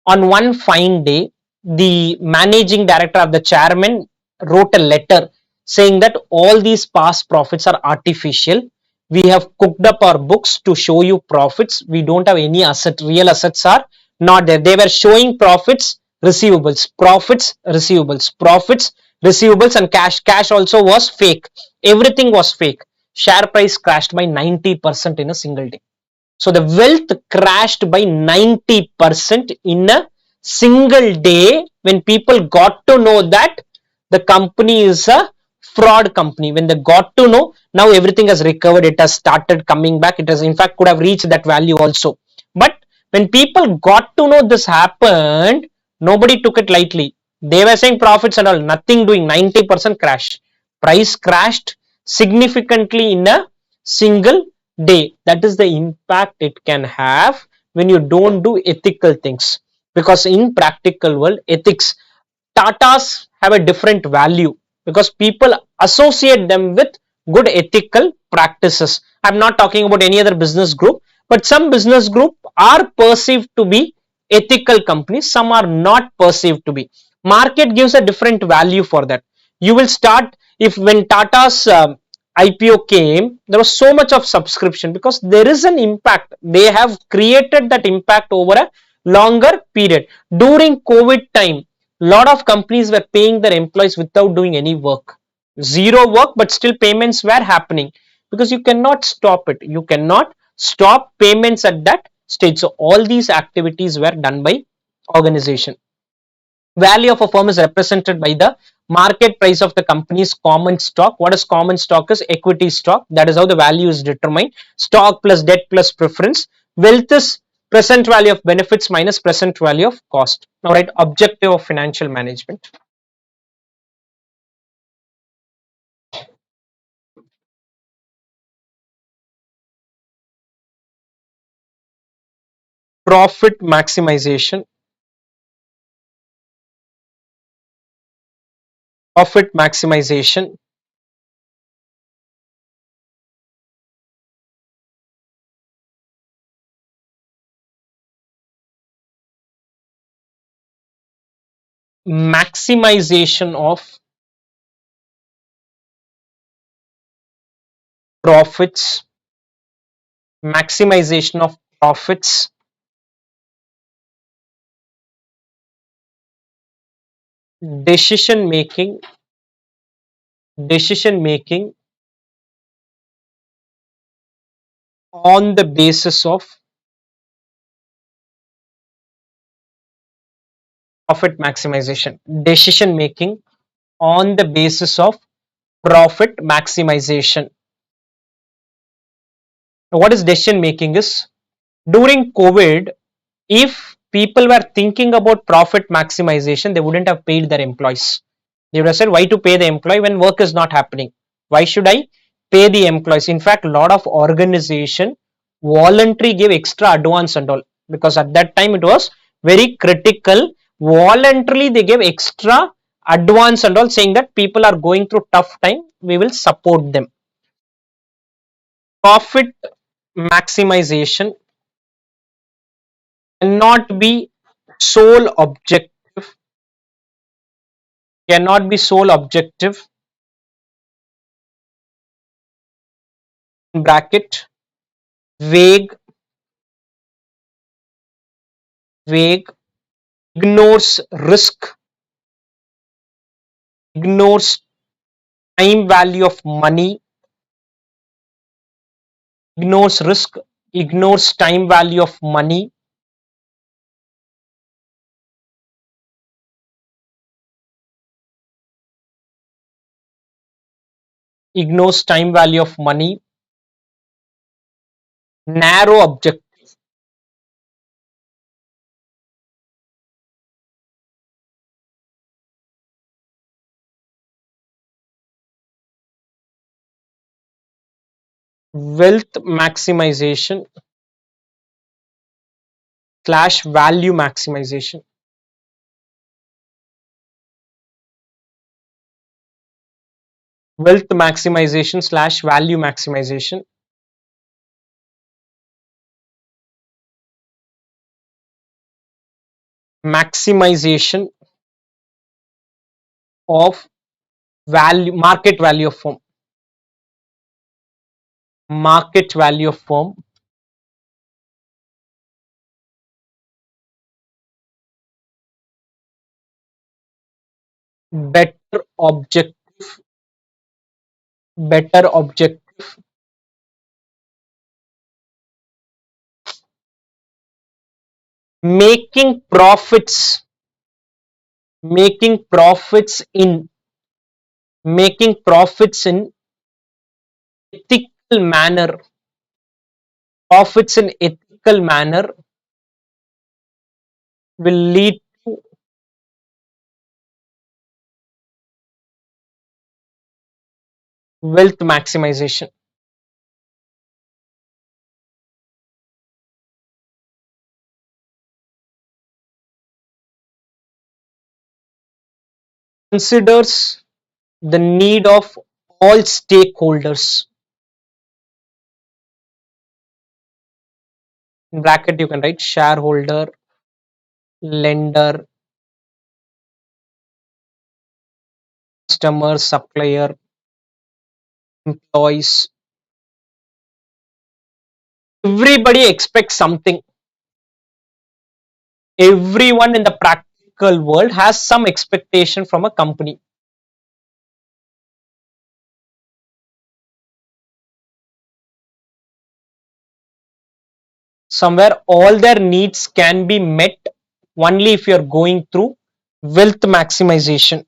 On one fine day, the managing director of the chairman wrote a letter saying that all these past profits are artificial. We have cooked up our books to show you profits. We don't have any asset. Real assets are not there. They were showing profits, receivables, profits, receivables, profits, receivables, and cash. Cash also was fake. Everything was fake. Share price crashed by 90% in a single day. So the wealth crashed by 90% in a single day when people got to know that the company is a fraud company. When they got to know, now everything has recovered. It has started coming back. It has in fact could have reached that value also. But when people got to know this happened, nobody took it lightly. They were saying profits and all, nothing doing, 90% crash. Price crashed significantly in a single day. That is the impact it can have when you don't do ethical things. Because in practical world, ethics, Tatas have a different value because people associate them with good ethical practices. I'm not talking about any other business group, but some business group are perceived to be ethical companies, some are not perceived to be. Market gives a different value for that. You will start, if when Tata's IPO came, there was so much of subscription because there is an impact. They have created that impact over a longer period. During COVID time, lot of companies were paying their employees without doing any work. Zero work, but still payments were happening because you cannot stop it. You cannot stop payments at that stage. So all these activities were done by organization. Value of a firm is represented by the market price of the company's common stock. What is common stock? Is equity stock. That is how the value is determined. Stock plus debt plus preference. Wealth is present value of benefits minus present value of cost. Now write objective of financial management. Profit maximization. Profit maximization. Maximization of profits. Maximization of profits. Decision making. Decision making on the basis of profit maximization. Decision making on the basis of profit maximization. Now, what is decision making is, during COVID, if people were thinking about profit maximization, they wouldn't have paid their employees. They would have said, why to pay the employee when work is not happening? Why should I pay the employees? In fact, a lot of organization voluntary give extra advance and all, because at that time it was very critical. Voluntarily they gave extra advance and all, saying that people are going through tough time, we will support them. Profit maximization cannot be sole objective, cannot be sole objective, in bracket, vague, vague, ignores risk, ignores time value of money, ignores risk, ignores time value of money, ignores time value of money, narrow objective, wealth maximization slash value maximization, wealth maximization slash value maximization, maximization of value, market value of firm, market value of firm, better objective, better objective, making profits, making profits in, making profits in ethical manner, profits in ethical manner will lead to wealth maximization. Considers the need of all stakeholders. In bracket you can write shareholder, lender, customer, supplier, employees. Everybody expects something. Everyone in the practical world has some expectation from a company. Somewhere all their needs can be met only if you're going through wealth maximization.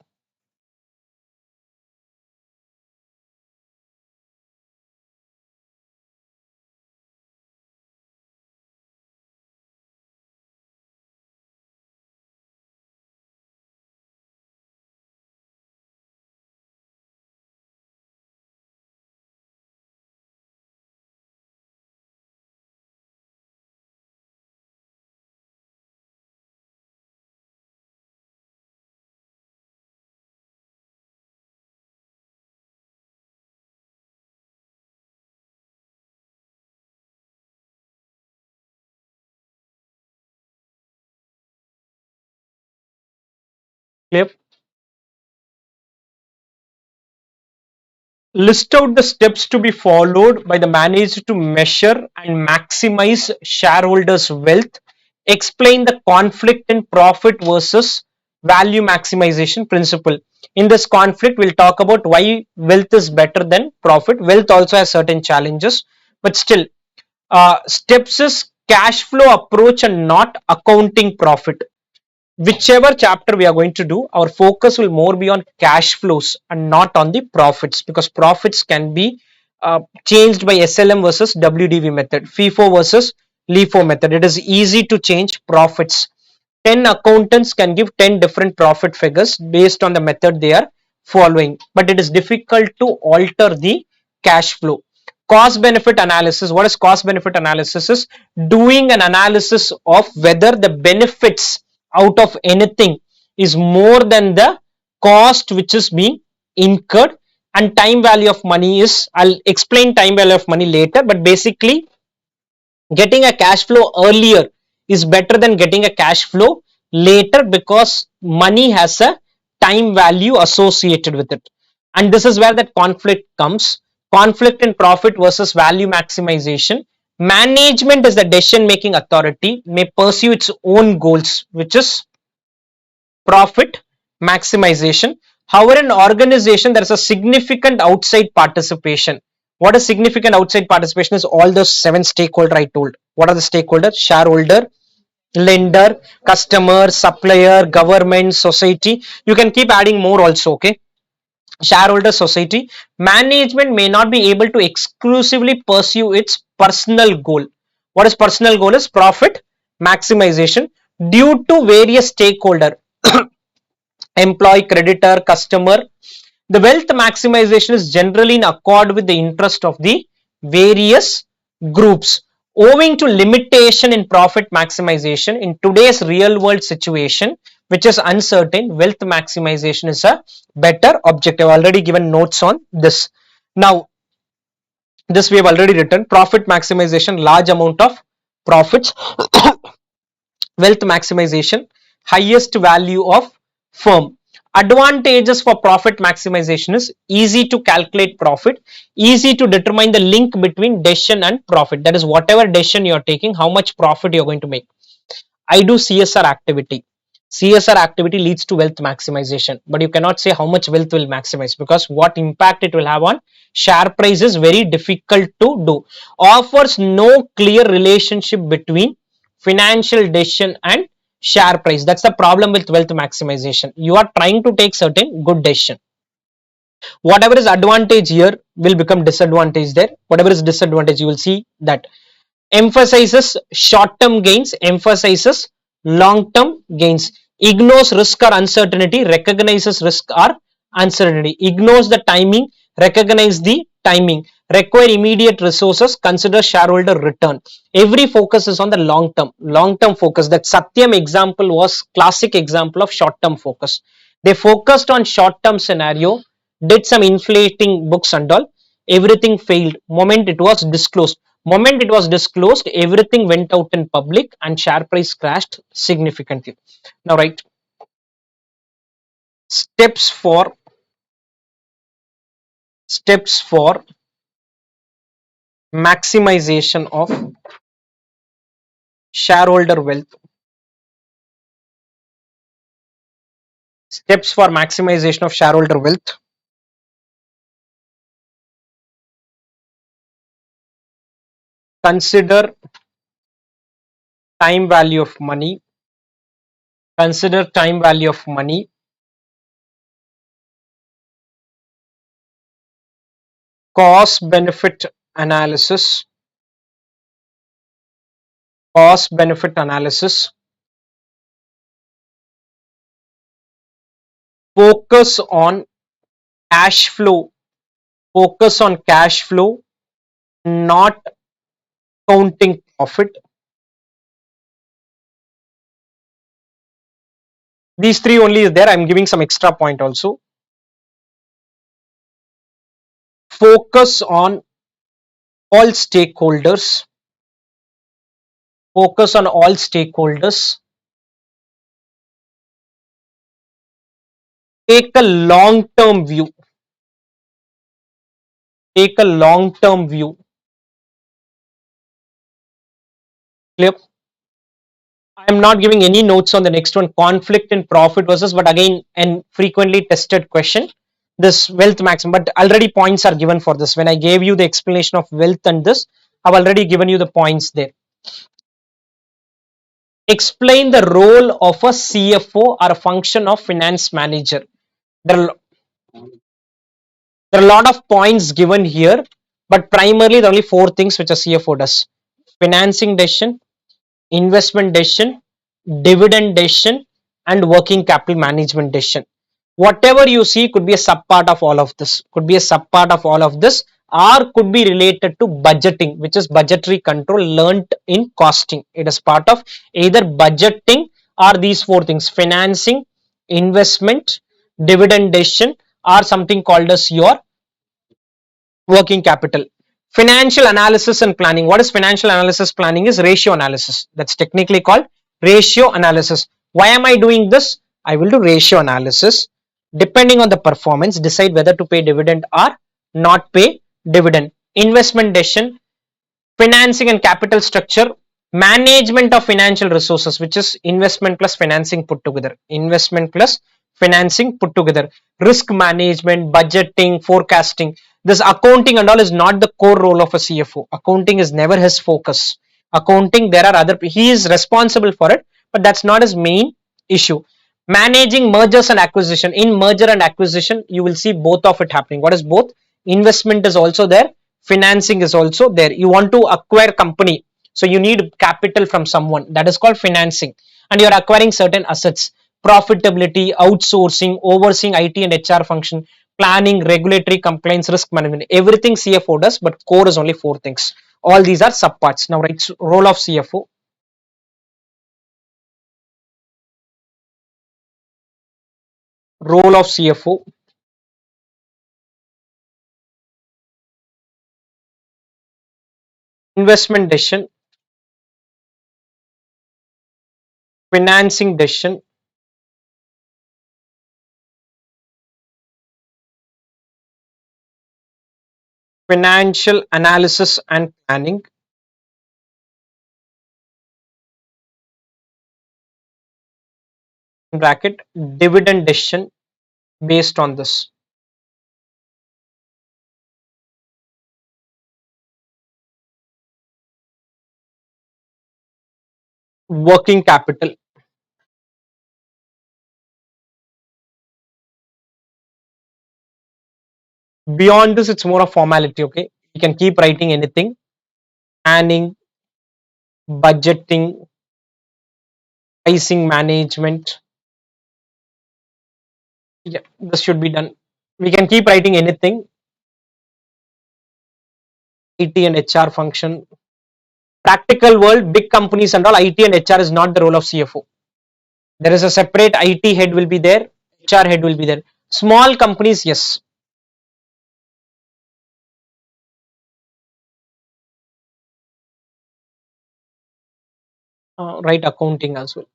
Clear? List out the steps to be followed by the manager to measure and maximize shareholders' wealth. Explain the conflict in profit versus value maximization principle. In this conflict, we'll talk about why wealth is better than profit. Wealth also has certain challenges, but still, steps is cash flow approach and not accounting profit. Whichever chapter we are going to do, our focus will more be on cash flows and not on the profits, because profits can be changed by SLM versus WDV method, FIFO versus LIFO method. It is easy to change profits. 10 accountants can give 10 different profit figures based on the method they are following, but it is difficult to alter the cash flow. Cost benefit analysis. What is cost benefit analysis? Is doing an analysis of whether the benefits out of anything is more than the cost which is being incurred. And time value of money is, I'll explain time value of money later, but basically getting a cash flow earlier is better than getting a cash flow later, because money has a time value associated with it. And this is where that conflict comes. Conflict in profit versus value maximization. Management is the decision making authority, may pursue its own goals, which is profit maximization. However, in organization, there is a significant outside participation. What is significant outside participation? Is all those 7 stakeholder I told. What are the stakeholders? Shareholder, lender, customer, supplier, government, society. You can keep adding more also. Okay. Shareholder, society. Management may not be able to exclusively pursue its personal goal. What is personal goal? Is profit maximization due to various stakeholder. Employee, creditor, customer. The wealth maximization is generally in accord with the interest of the various groups. Owing to limitation in profit maximization in today's real world situation, which is uncertain, wealth maximization is a better objective. I've already given notes on this. Now, this we have already written. Profit maximization, large amount of profits. Wealth maximization, highest value of firm. Advantages for profit maximization is easy to calculate profit, easy to determine the link between decision and profit. That is, whatever decision you are taking, how much profit you are going to make. I do CSR activity. CSR activity leads to wealth maximization, but you cannot say how much wealth will maximize, because what impact it will have on share price is very difficult to do. Offers no clear relationship between financial decision and share price. That's the problem with wealth maximization. You are trying to take certain good decision. Whatever is advantage here will become disadvantage there. Whatever is disadvantage, you will see that. Emphasizes short term gains, emphasizes long term gains. Ignores risk or uncertainty, recognizes risk or uncertainty. Ignores the timing, recognize the timing. Require immediate resources, consider shareholder return. Every focus is on the long term focus. That Satyam example was classic example of short term focus. They focused on short term scenario, did some inflating books and all. Everything failed moment it was disclosed. Moment it was disclosed, everything went out in public and share price crashed significantly. Now, right, steps for Steps for maximization of shareholder wealth. Steps for maximization of shareholder wealth. Consider time value of money. Consider time value of money. Cost benefit analysis. Cost benefit analysis. Focus on cash flow. Focus on cash flow, not counting profit. These three only is there. I'm giving some extra point also. Focus on all stakeholders. Focus on all stakeholders. Take a long term view. Take a long term view. Clear? I am not giving any notes on the next one, conflict in profit versus, but again, an frequently tested question. This wealth maximum, but already points are given for this. When I gave you the explanation of wealth and this, I've already given you the points there. Explain the role of a CFO or a function of finance manager. There are, there are a lot of points given here, but primarily there are only four things which a CFO does: financing decision, investment decision, dividend decision, and working capital management decision. Whatever you see could be a sub part of all of this, could be a sub part of all of this, or could be related to budgeting, which is budgetary control learnt in costing. It is part of either budgeting or these four things: financing, investment, dividend decision, or something called as your working capital. Financial analysis and planning. What is financial analysis planning? Is ratio analysis. That's technically called ratio analysis. Why am I doing this? I will do ratio analysis. Depending on the performance, decide whether to pay dividend or not pay dividend. Investment decision, financing and capital structure, management of financial resources, which is investment plus financing put together. Investment plus financing put together. Risk management, budgeting, forecasting. This accounting and all is not the core role of a CFO. Accounting is never his focus. Accounting, there are other, he is responsible for it, but that's not his main issue. Managing mergers and acquisition. In merger and acquisition, you will see both of it happening. What is both? Investment is also there, financing is also there. You want to acquire company, so you need capital from someone, that is called financing, and you are acquiring certain assets. Profitability, outsourcing, overseeing IT and HR function, planning, regulatory compliance, risk management, everything CFO does, but core is only four things. All these are subparts. Now write role of CFO. Role of CFO: investment decision, financing decision, financial analysis and planning, bracket, dividend decision based on this. Working capital. Beyond this, it's more of formality. Okay, you can keep writing anything: planning, budgeting, pricing management. Yeah, this should be done. We can keep writing anything: IT and HR function. Practical world, big companies and all, IT and HR is not the role of CFO. There is a separate IT head will be there, HR head will be there. Small companies, yes. Write accounting as well.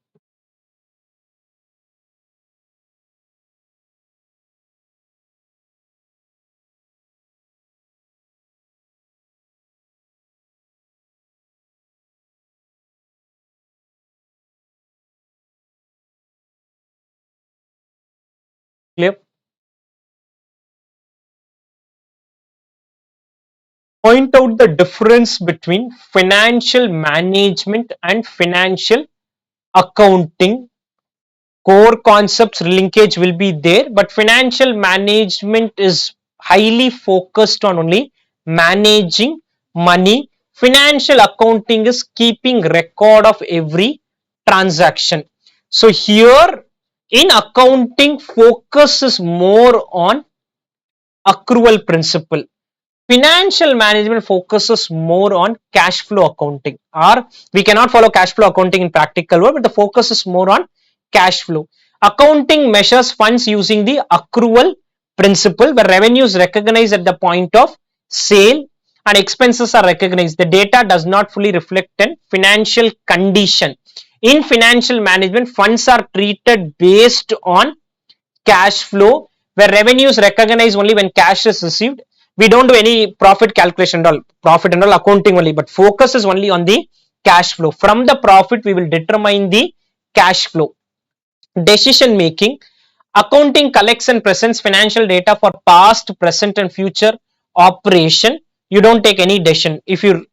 Point out the difference between financial management and financial accounting. Core concepts linkage will be there, but financial management is highly focused on only managing money. Financial accounting is keeping record of every transaction. So here in accounting, focus is more on accrual principle. Financial management focuses more on cash flow accounting, or we cannot follow cash flow accounting in practical world, but the focus is more on cash flow. Accounting measures funds using the accrual principle, where revenue is recognized at the point of sale and expenses are recognized. The data does not fully reflect an financial condition. In financial management, funds are treated based on cash flow, where revenue is recognized only when cash is received. We don't do any profit calculation at all, profit and all accounting only, but focus is only on the cash flow. From the profit we will determine the cash flow. Decision making, accounting collects and presents financial data for past, present and future operation. You don't take any decision. If you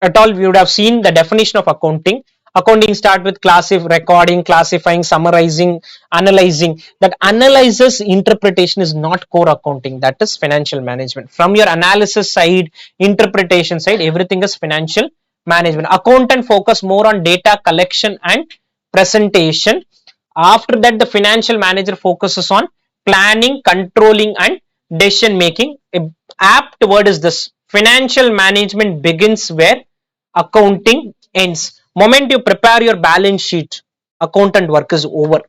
at all, we would have seen the definition of accounting. Accounting start with recording, classifying, summarizing, analyzing. That analysis interpretation is not core accounting. That is financial management. From your analysis side, interpretation side, everything is financial management. Accountant focus more on data collection and presentation. After that, the financial manager focuses on planning, controlling, and decision making. A apt word is this: financial management begins where accounting ends. Moment you prepare your balance sheet, accountant work is over.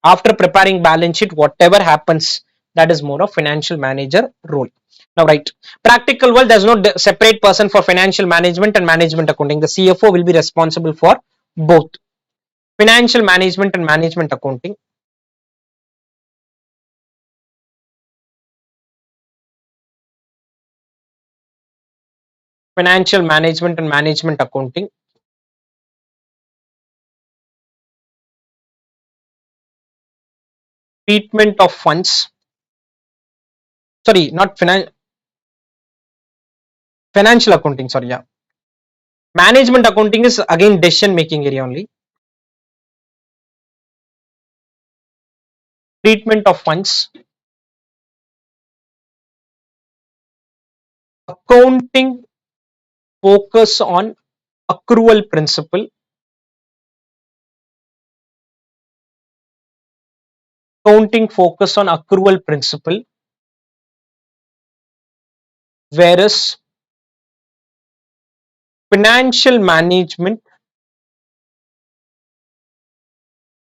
After preparing balance sheet, whatever happens, that is more of financial manager role. Now, right, practical world, there's no separate person for financial management and management accounting. The CFO will be responsible for both financial management and management accounting. Financial management and management accounting. Treatment of funds. Sorry, not financial accounting. Sorry, yeah. Management accounting is again decision making area only. Treatment of funds. Accounting focus on accrual principle. Accounting focus on accrual principle, whereas financial management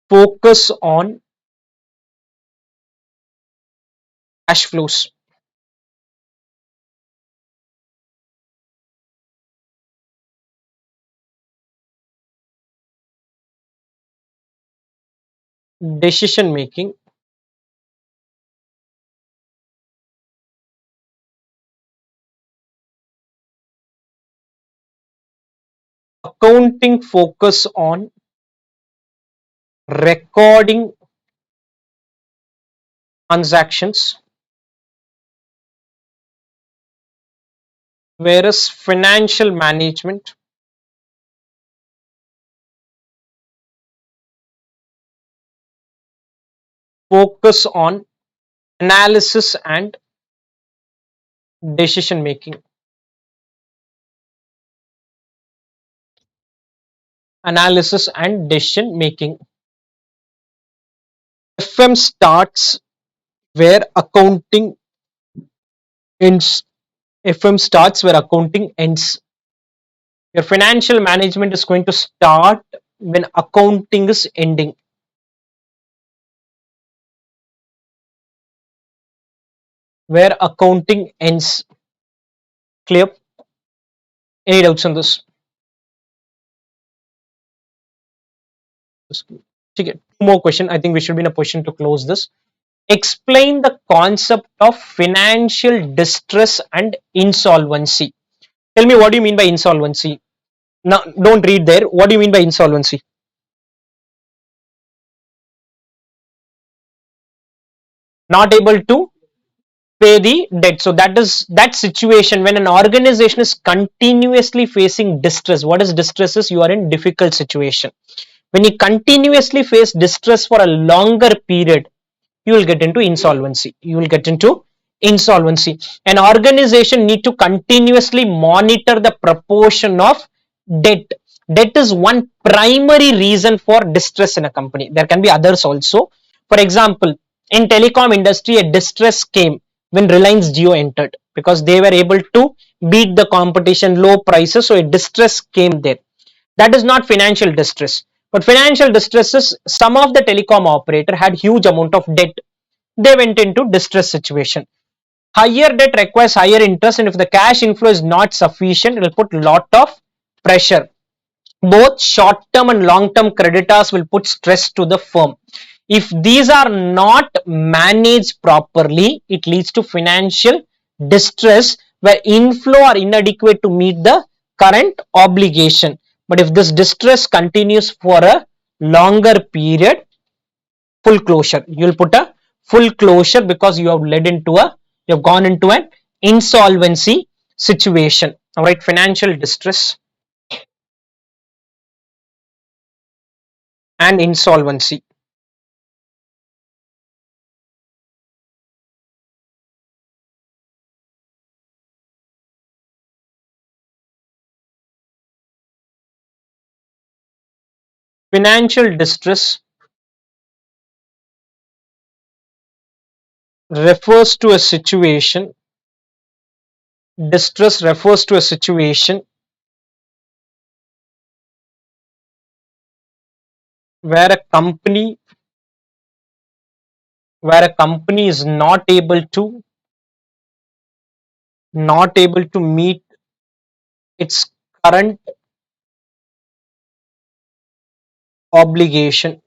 focus on cash flows. Decision making. Accounting focus on recording transactions, whereas financial management focus on analysis and decision making. Analysis and decision making. FM starts where accounting ends. FM starts where accounting ends. Your financial management is going to start when accounting is ending. Where accounting ends. Clear? Any doubts on this? Okay, two more question. I think we should be in a position to close this. Explain the concept of financial distress and insolvency. Tell me, what do you mean by insolvency? Now, don't read there. What do you mean by insolvency? Not able to pay the debt. So that is that situation when an organization is continuously facing distress. What is distress? Is you are in difficult situation. When you continuously face distress for a longer period, you will get into insolvency. You will get into insolvency. An organization need to continuously monitor the proportion of debt. Debt is one primary reason for distress in a company. There can be others also. For example, in telecom industry, a distress came when Reliance Jio entered because they were able to beat the competition, low prices. So a distress came there. That is not financial distress. But financial distress is some of the telecom operator had huge amount of debt. They went into distress situation. Higher debt requires higher interest, and if the cash inflow is not sufficient, it will put lot of pressure. Both short term and long term creditors will put stress to the firm. If these are not managed properly, it leads to financial distress where inflow are inadequate to meet the current obligation. But if this distress continues for a longer period, full closure. You will put a full closure because you have you have gone into an insolvency situation. All right, financial distress and insolvency. Financial distress refers to a situation. Distress refers to a situation where a company is not able to meet its current obligation.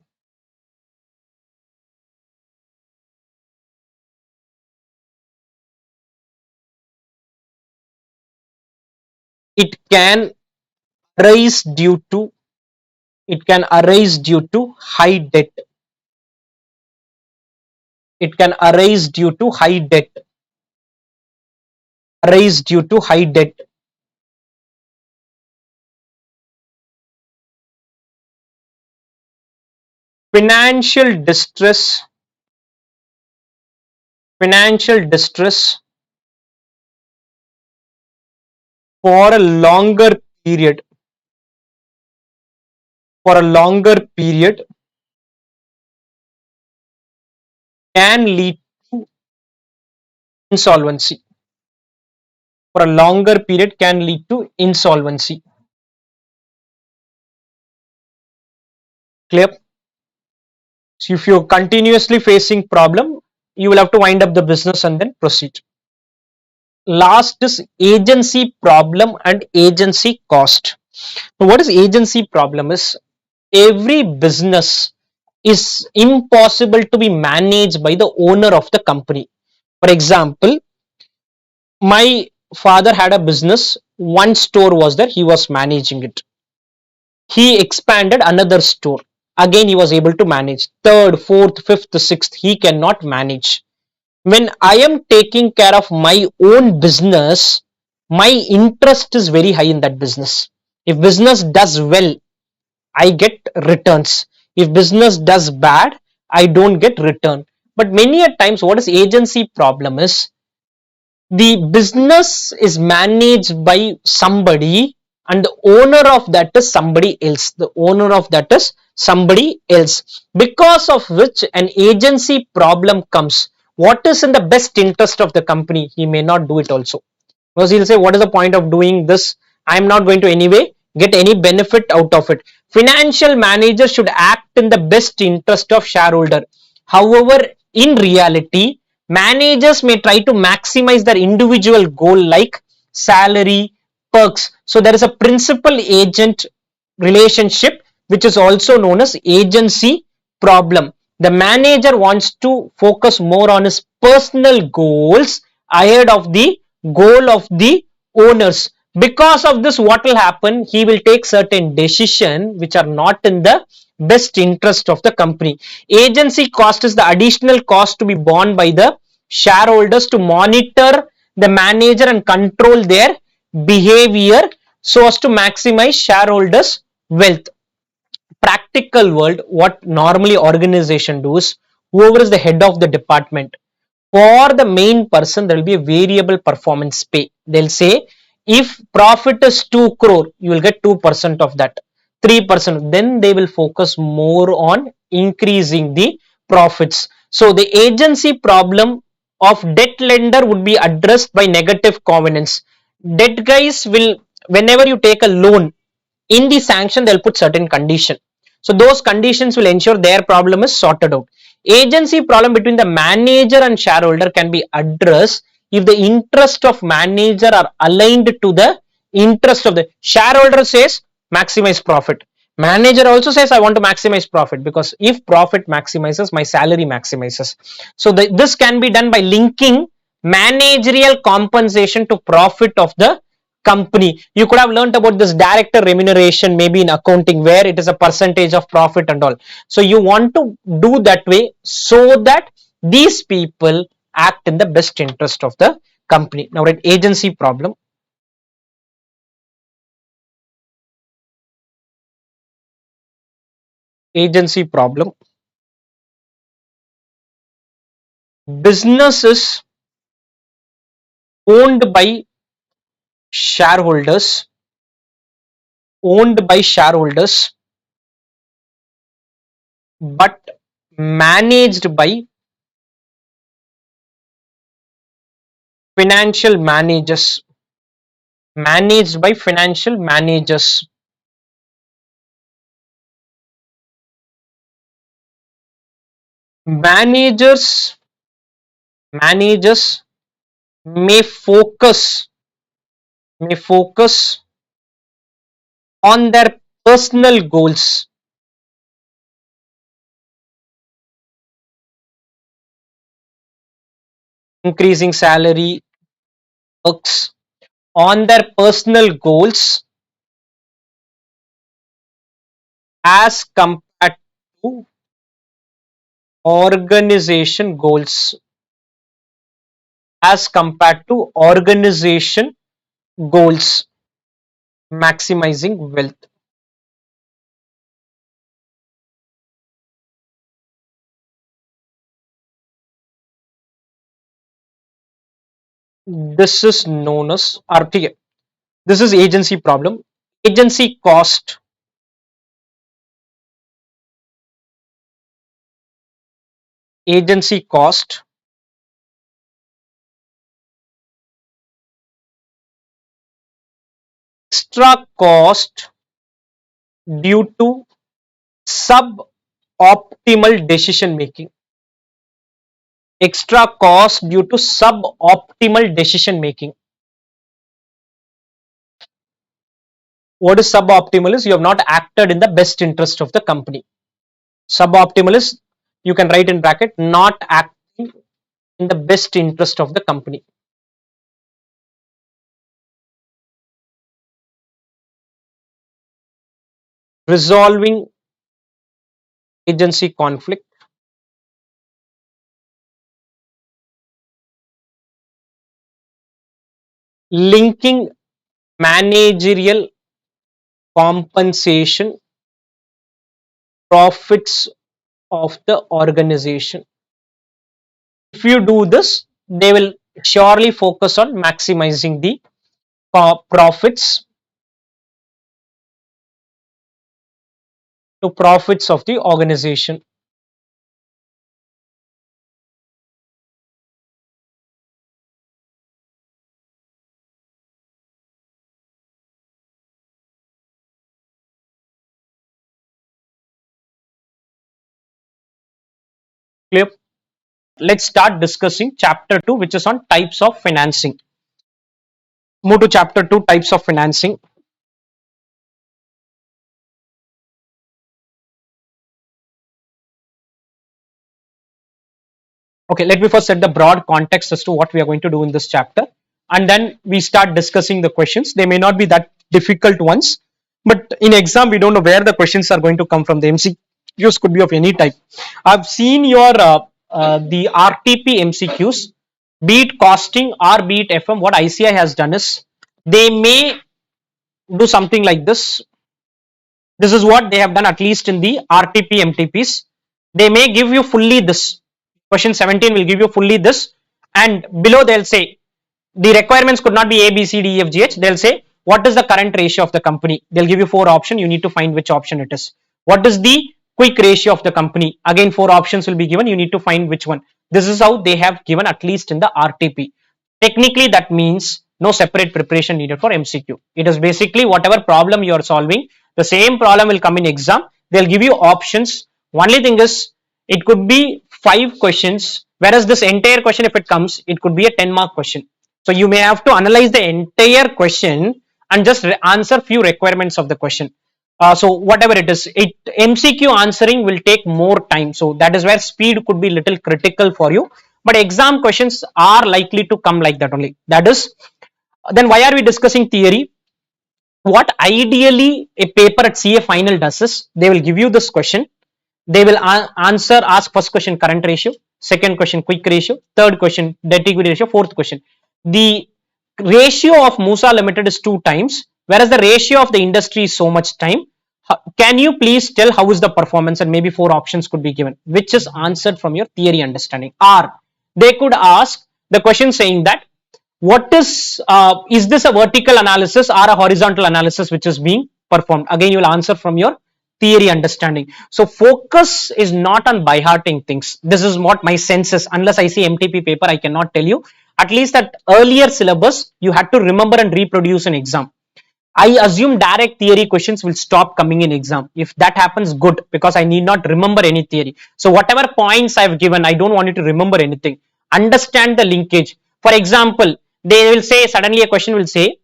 It can arise due to high debt. It can arise due to high debt. Arise due to high debt. Financial distress. Financial distress for a longer period. For a longer period can lead to insolvency. For a longer period can lead to insolvency. Clear? So if you're continuously facing problem, you will have to wind up the business and then proceed. Last is agency problem and agency cost. So what is agency problem is every business is impossible to be managed by the owner of the company. For example, my father had a business, one store was there, he was managing it. He expanded another store. Again, he was able to manage. Third, fourth, fifth, sixth, he cannot manage. When I am taking care of my own business, my interest is very high in that business. If business does well, I get returns. If business does bad, I don't get return. But many a times, what is agency problem is the business is managed by somebody and the owner of that is somebody else. The owner of that is somebody else, because of which an agency problem comes. What is in the best interest of the company, he may not do it also, because he'll say, what is the point of doing this? I am not going to anyway get any benefit out of it. Financial manager should act in the best interest of shareholder. However, in reality, managers may try to maximize their individual goal like salary, perks. So there is a principal agent relationship which is also known as agency problem. The manager wants to focus more on his personal goals ahead of the goal of the owners. Because of this, what will happen? He will take certain decisions which are not in the best interest of the company. Agency cost is the additional cost to be borne by the shareholders to monitor the manager and control their behavior so as to maximize shareholders' wealth. Practical world, what normally organization does, whoever is the head of the department, for the main person there will be a variable performance pay. They'll say if profit is 2 crore, you will get 2% of that, 3%. Then they will focus more on increasing the profits. So the agency problem of debt lender would be addressed by negative covenants. Debt guys will, whenever you take a loan, in the sanction they'll put certain condition, so those conditions will ensure their problem is sorted out. Agency problem between the manager and shareholder can be addressed if the interest of manager are aligned to the interest of the shareholder. Says maximize profit, manager also says I want to maximize profit, because if profit maximizes, my salary maximizes. So this can be done by linking managerial compensation to profit of the company. You could have learnt about this director remuneration maybe in accounting, where it is a percentage of profit and all. So you want to do that way so that these people act in the best interest of the company. Now, right, agency problem. Agency problem. Business is owned by shareholders, owned by shareholders, but managed by financial managers, managed by financial managers. Managers, managers may focus on their personal goals, increasing salary, works on their personal goals as compared to organization goals, as compared to organization goals, maximizing wealth. This is known as RTA. This is agency problem. Agency cost. Agency cost. Extra cost due to suboptimal decision making. Extra cost due to suboptimal decision making. What is suboptimal is you have not acted in the best interest of the company. Suboptimal is, you can write in bracket, not acting in the best interest of the company. Resolving agency conflict. Linking managerial compensation profits of the organization. If you do this, they will surely focus on maximizing the profits to profits of the organization. Clear? Let's start discussing chapter 2, which is on types of financing. Move to chapter 2, types of financing. Okay, let me first set the broad context as to what we are going to do in this chapter, and then we start discussing the questions. They may not be that difficult ones, but in exam we don't know where the questions are going to come from. The MCQs could be of any type. I've seen your the RTP MCQs. be it costing or be it FM, what ICI has done is they may do something like this. This is what they have done, at least in the RTP MTPs. They may give you fully this. Question 17 will give you fully this, and below they'll say the requirements could not be A, B, C, D, E, F, G, H. They'll say what is the current ratio of the company. They'll give you 4 options. You need to find which option it is. What is the quick ratio of the company? Again, 4 options will be given. You need to find which one. This is how they have given, at least in the RTP. Technically, that means no separate preparation needed for MCQ. It is basically whatever problem you are solving, the same problem will come in exam. They'll give you options. Only thing is, it could be 5 questions, whereas this entire question, if it comes, it could be a 10-mark question. So you may have to analyze the entire question and just answer few requirements of the question. So whatever it is, MCQ answering will take more time. So that is where speed could be little critical for you. But exam questions are likely to come like that only. That is, then why are we discussing theory? What ideally a paper at CA final does is, they will give you this question. They will ask first question current ratio, second question quick ratio, third question debt equity ratio, fourth question. The ratio of Musa Limited is 2 times, whereas the ratio of the industry is so much time. Can you please tell how is the performance? And maybe 4 options could be given, which is answered from your theory understanding. Or they could ask the question saying that what is this a vertical analysis or a horizontal analysis which is being performed? Again, you will answer from your theory understanding. So focus is not on by hearting things. This is what my sense is. Unless I see MTP paper, I cannot tell you. At least that earlier syllabus, you had to remember and reproduce an exam. I assume direct theory questions will stop coming in exam. If that happens, good, because I need not remember any theory. So whatever points I've given, I don't want you to remember anything. Understand the linkage. For example, they will say, suddenly a question will say,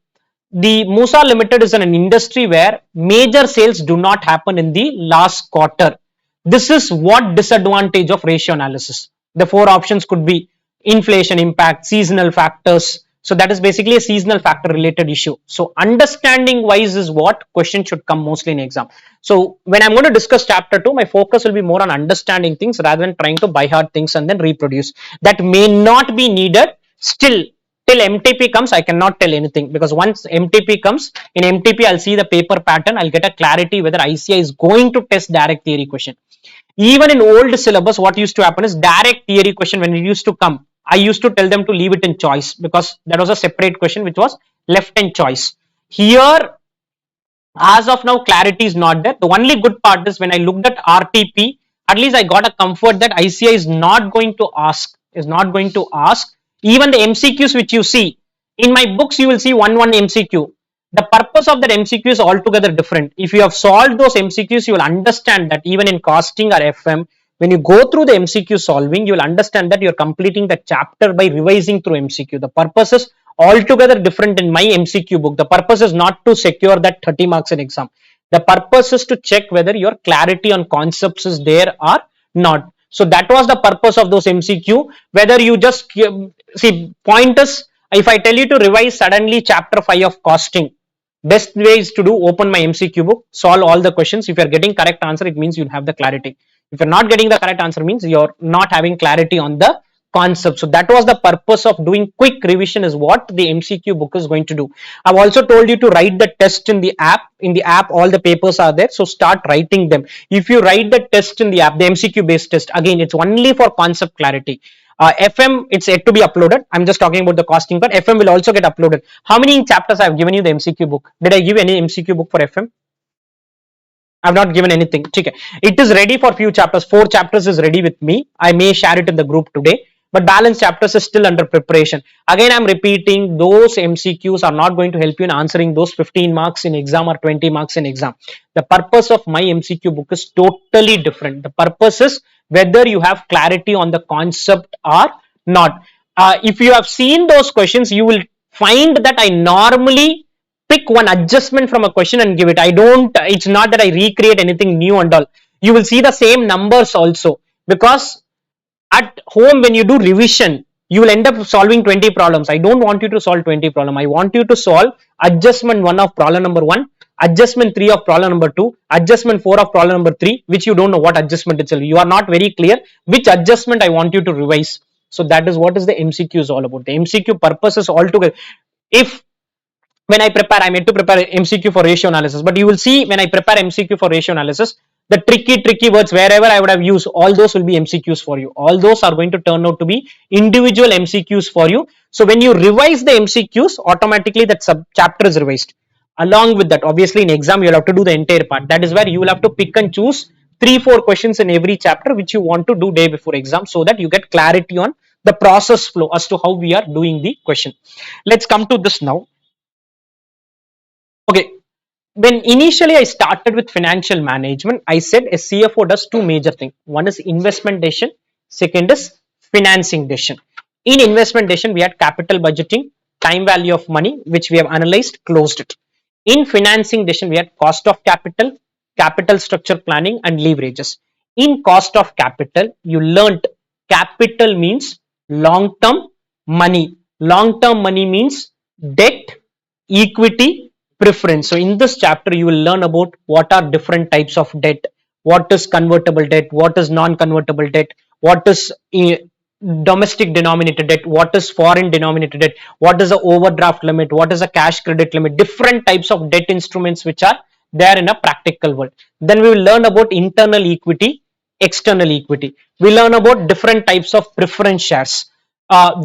the Musa Limited is in an industry where major sales do not happen in the last quarter. This is what disadvantage of ratio analysis. The 4 options could be inflation impact, seasonal factors. So that is basically a seasonal factor related issue. So understanding wise is what question should come mostly in exam. So when I'm going to discuss chapter 2, my focus will be more on understanding things rather than trying to by heart things and then reproduce. That may not be needed. Still, till MTP comes, I cannot tell anything, because once MTP comes, in MTP I'll see the paper pattern, I'll get a clarity whether ICI is going to test direct theory question. Even in old syllabus, what used to happen is direct theory question, when it used to come, I used to tell them to leave it in choice, because that was a separate question which was left in choice. Here, as of now, clarity is not there. The only good part is when I looked at RTP, at least I got a comfort that ICI is not going to ask, even the MCQs which you see. In my books, you will see 1 MCQ. The purpose of that MCQ is altogether different. If you have solved those MCQs, you will understand that even in costing or FM, when you go through the MCQ solving, you will understand that you are completing the chapter by revising through MCQ. The purpose is altogether different in my MCQ book. The purpose is not to secure that 30 marks in exam. The purpose is to check whether your clarity on concepts is there or not. So that was the purpose of those MCQ. Whether you just see, point is, if I tell you to revise suddenly chapter 5 of costing, best way is to do open my MCQ book, solve all the questions. If you are getting correct answer, it means you have the clarity. If you're not getting the correct answer, means you're not having clarity on the concept. So that was the purpose of doing quick revision, is what the MCQ book is going to do. I've also told you to write the test in the app. In the app, all the papers are there. So start writing them. If you write the test in the app, the MCQ based test, again, it's only for concept clarity. FM, it's yet to be uploaded. I'm just talking about the costing part. FM will also get uploaded. How many chapters I have given you the MCQ book? Did I give any MCQ book for FM? I've not given anything. Okay. It is ready for few chapters. 4 chapters is ready with me. I may share it in the group today, but balance chapters is still under preparation. Again, I'm repeating, those MCQs are not going to help you in answering those 15 marks in exam or 20 marks in exam. The purpose of my MCQ book is totally different. The purpose is whether you have clarity on the concept or not. If you have seen those questions, you will find that I normally pick one adjustment from a question and give it. It's not that I recreate anything new and all. You will see the same numbers also, because at home when you do revision, you will end up solving 20 problems. I don't want you to solve 20 problems. I want you to solve adjustment 1 of problem number 1, adjustment 3 of problem number 2, adjustment 4 of problem number 3, which you don't know what adjustment itself. You are not very clear which adjustment I want you to revise. So that is what is the MCQ is all about. The MCQ purpose is altogether. If when I prepare, I meant to prepare MCQ for ratio analysis, but you will see when I prepare MCQ for ratio analysis, the tricky words wherever I would have used, all those will be MCQs for you. All those are going to turn out to be individual MCQs for you. So when you revise the MCQs, automatically that sub chapter is revised. Along with that, obviously in exam you'll have to do the entire part. That is where you will have to pick and choose 3-4 questions in every chapter which you want to do day before exam, so that you get clarity on the process flow as to how we are doing the question. Let's come to this now. Okay, when initially I started with financial management, I said a CFO does two major things. One is investment decision, second is financing decision. In investment decision, we had capital budgeting, time value of money, which we have analyzed, closed it. In financing decision, we had cost of capital, capital structure planning, and leverages. In cost of capital, you learnt capital means long term money. Long term money means debt, equity, preference. So in this chapter you will learn about what are different types of debt, what is convertible debt, what is non-convertible debt, what is domestic denominated debt, what is foreign denominated debt, what is a overdraft limit, what is a cash credit limit, different types of debt instruments which are there in a practical world. Then we will learn about internal equity, external equity. We learn about different types of preference shares.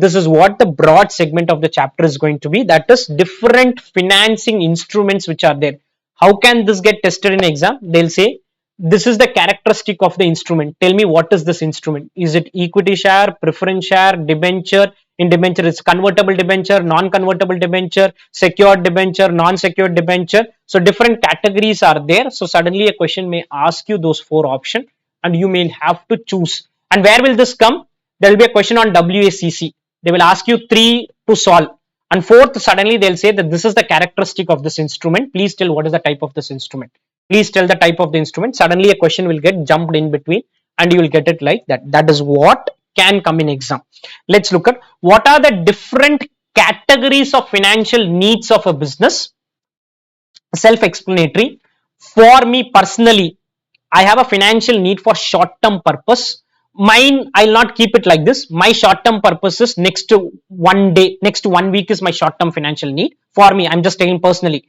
This is what the broad segment of the chapter is going to be, that is different financing instruments which are there. How can this get tested in exam? They'll say this is the characteristic of the instrument, tell me what is this instrument. Is it equity share, preference share, debenture? In debenture it's convertible debenture, non-convertible debenture, secured debenture, non-secured debenture. So different categories are there. So suddenly a question may ask you those 4 options and you may have to choose. And where will this come? There will be a question on WACC. They will ask you 3 to solve, and 4th suddenly they'll say that this is the characteristic of this instrument, please tell what is the type of this instrument, please tell the type of the instrument. Suddenly a question will get jumped in between and you will get it like that. That is what can come in exam. Let's look at what are the different categories of financial needs of a business. Self-explanatory. For me personally, I have a financial need for short-term purpose. Mine, I'll not keep it like this. My short-term purpose is next to 1 day, next to 1 week is my short-term financial need. For me, I'm just taking personally.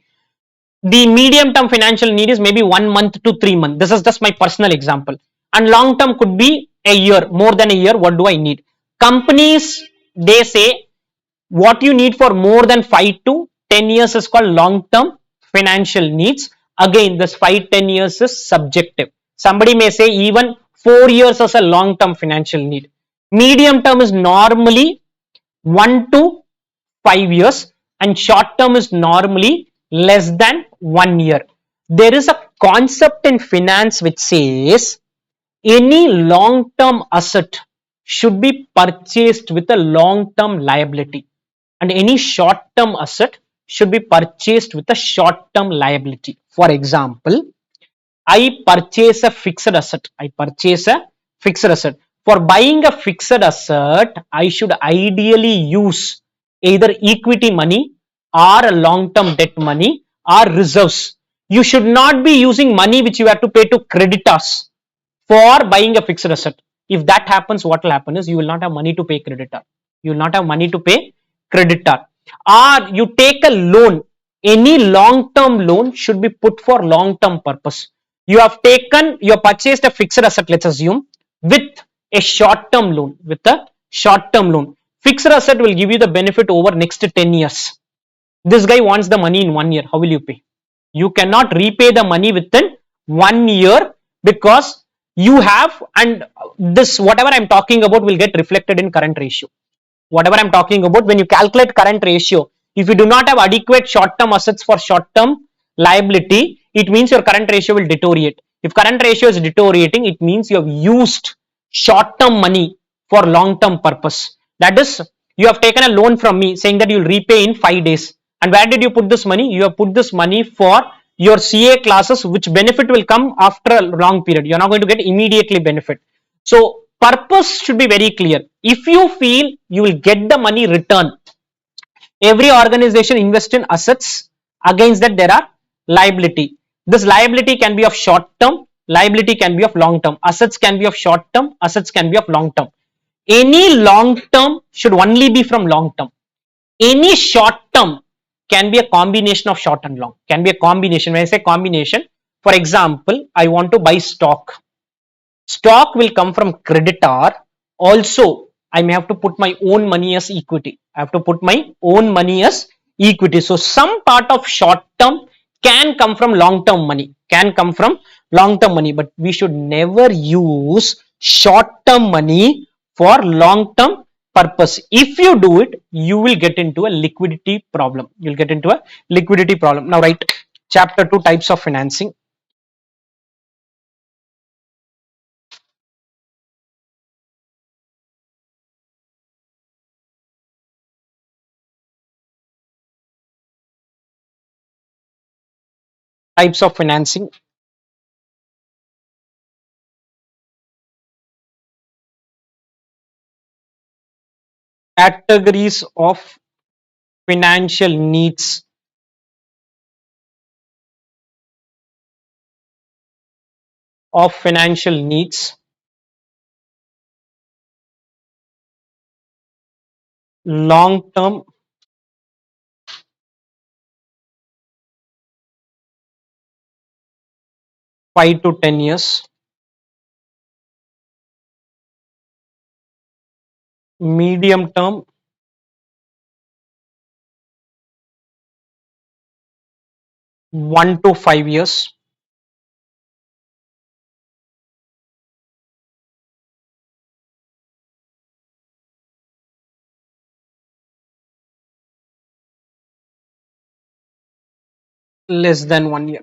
The medium-term financial need is maybe 1 month to 3 months. This is just my personal example. And long-term could be a year, more than a year. What do I need? Companies, they say what you need for more than 5 to 10 years is called long-term financial needs. Again, this 5-10 years is subjective. Somebody may say even 4 years as a long-term financial need. Medium term is normally 1 to 5 years and short term is normally less than 1 year. There is a concept in finance which says any long-term asset should be purchased with a long-term liability, and any short-term asset should be purchased with a short-term liability. For example, I purchase a fixed asset. For buying a fixed asset, I should ideally use either equity money or a long-term debt money or reserves. You should not be using money which you have to pay to creditors for buying a fixed asset. If that happens, what will happen is you will not have money to pay creditor. You will not have money to pay creditor. Or you take a loan. Any long-term loan should be put for long-term purpose. You have purchased a fixed asset, let's assume, with a short-term loan, Fixed asset will give you the benefit over next 10 years. This guy wants the money in 1 year. How will you pay? You cannot repay the money within 1 year because you have, and this whatever I'm talking about will get reflected in current ratio. Whatever I'm talking about, when you calculate current ratio, if you do not have adequate short-term assets for short-term liability, it means your current ratio will deteriorate. If current ratio is deteriorating, it means you have used short-term money for long-term purpose. That is, you have taken a loan from me saying that you will repay in 5 days. And where did you put this money? You have put this money for your CA classes, which benefit will come after a long period. You are not going to get immediately benefit. So purpose should be very clear. If you feel you will get the money return, every organization invests in assets. Against that there are liability. This liability can be of short term, liability can be of long term. Assets can be of short term, assets can be of long term. Any long term should only be from long term. Any short term can be a combination of short and long, can be a combination. When I say combination, for example, I want to buy stock will come from creditor. Also, I may have to put my own money as equity. I have to put my own money as equity. So some part of short term can come from long term money, can come from long term money, but we should never use short term money for long term purpose. If you do it, you will get into a liquidity problem. You'll get into a liquidity problem. Now write chapter 2, types of financing. Types of financing. Categories of financial needs. Of financial needs. Long term, 5 to 10 years. Medium term, 1 to 5 years. Less than 1 year.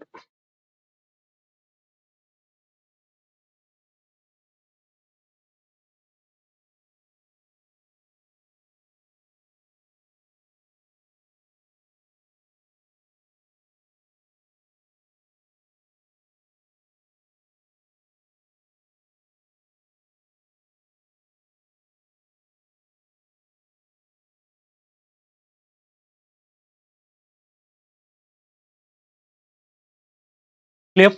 Clear?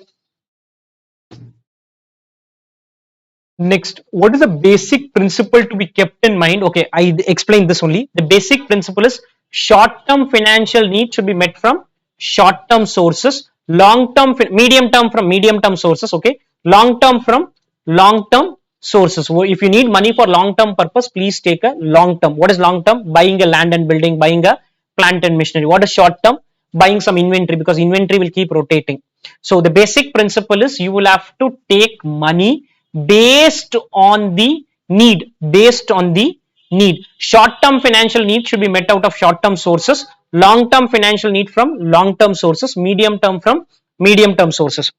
Next, what is the basic principle to be kept in mind? Okay, I explained this only. The basic principle is short term financial needs should be met from short term sources, long term, medium term from medium term sources, okay, long term from long term sources. So if you need money for long term purpose, please take a long term. What is long term? Buying a land and building, buying a plant and machinery. What is short term? Buying some inventory, because inventory will keep rotating. So the basic principle is you will have to take money based on the need. Based on the need. Short term financial need should be met out of short term sources, long term financial need from long term sources, medium term from medium term sources.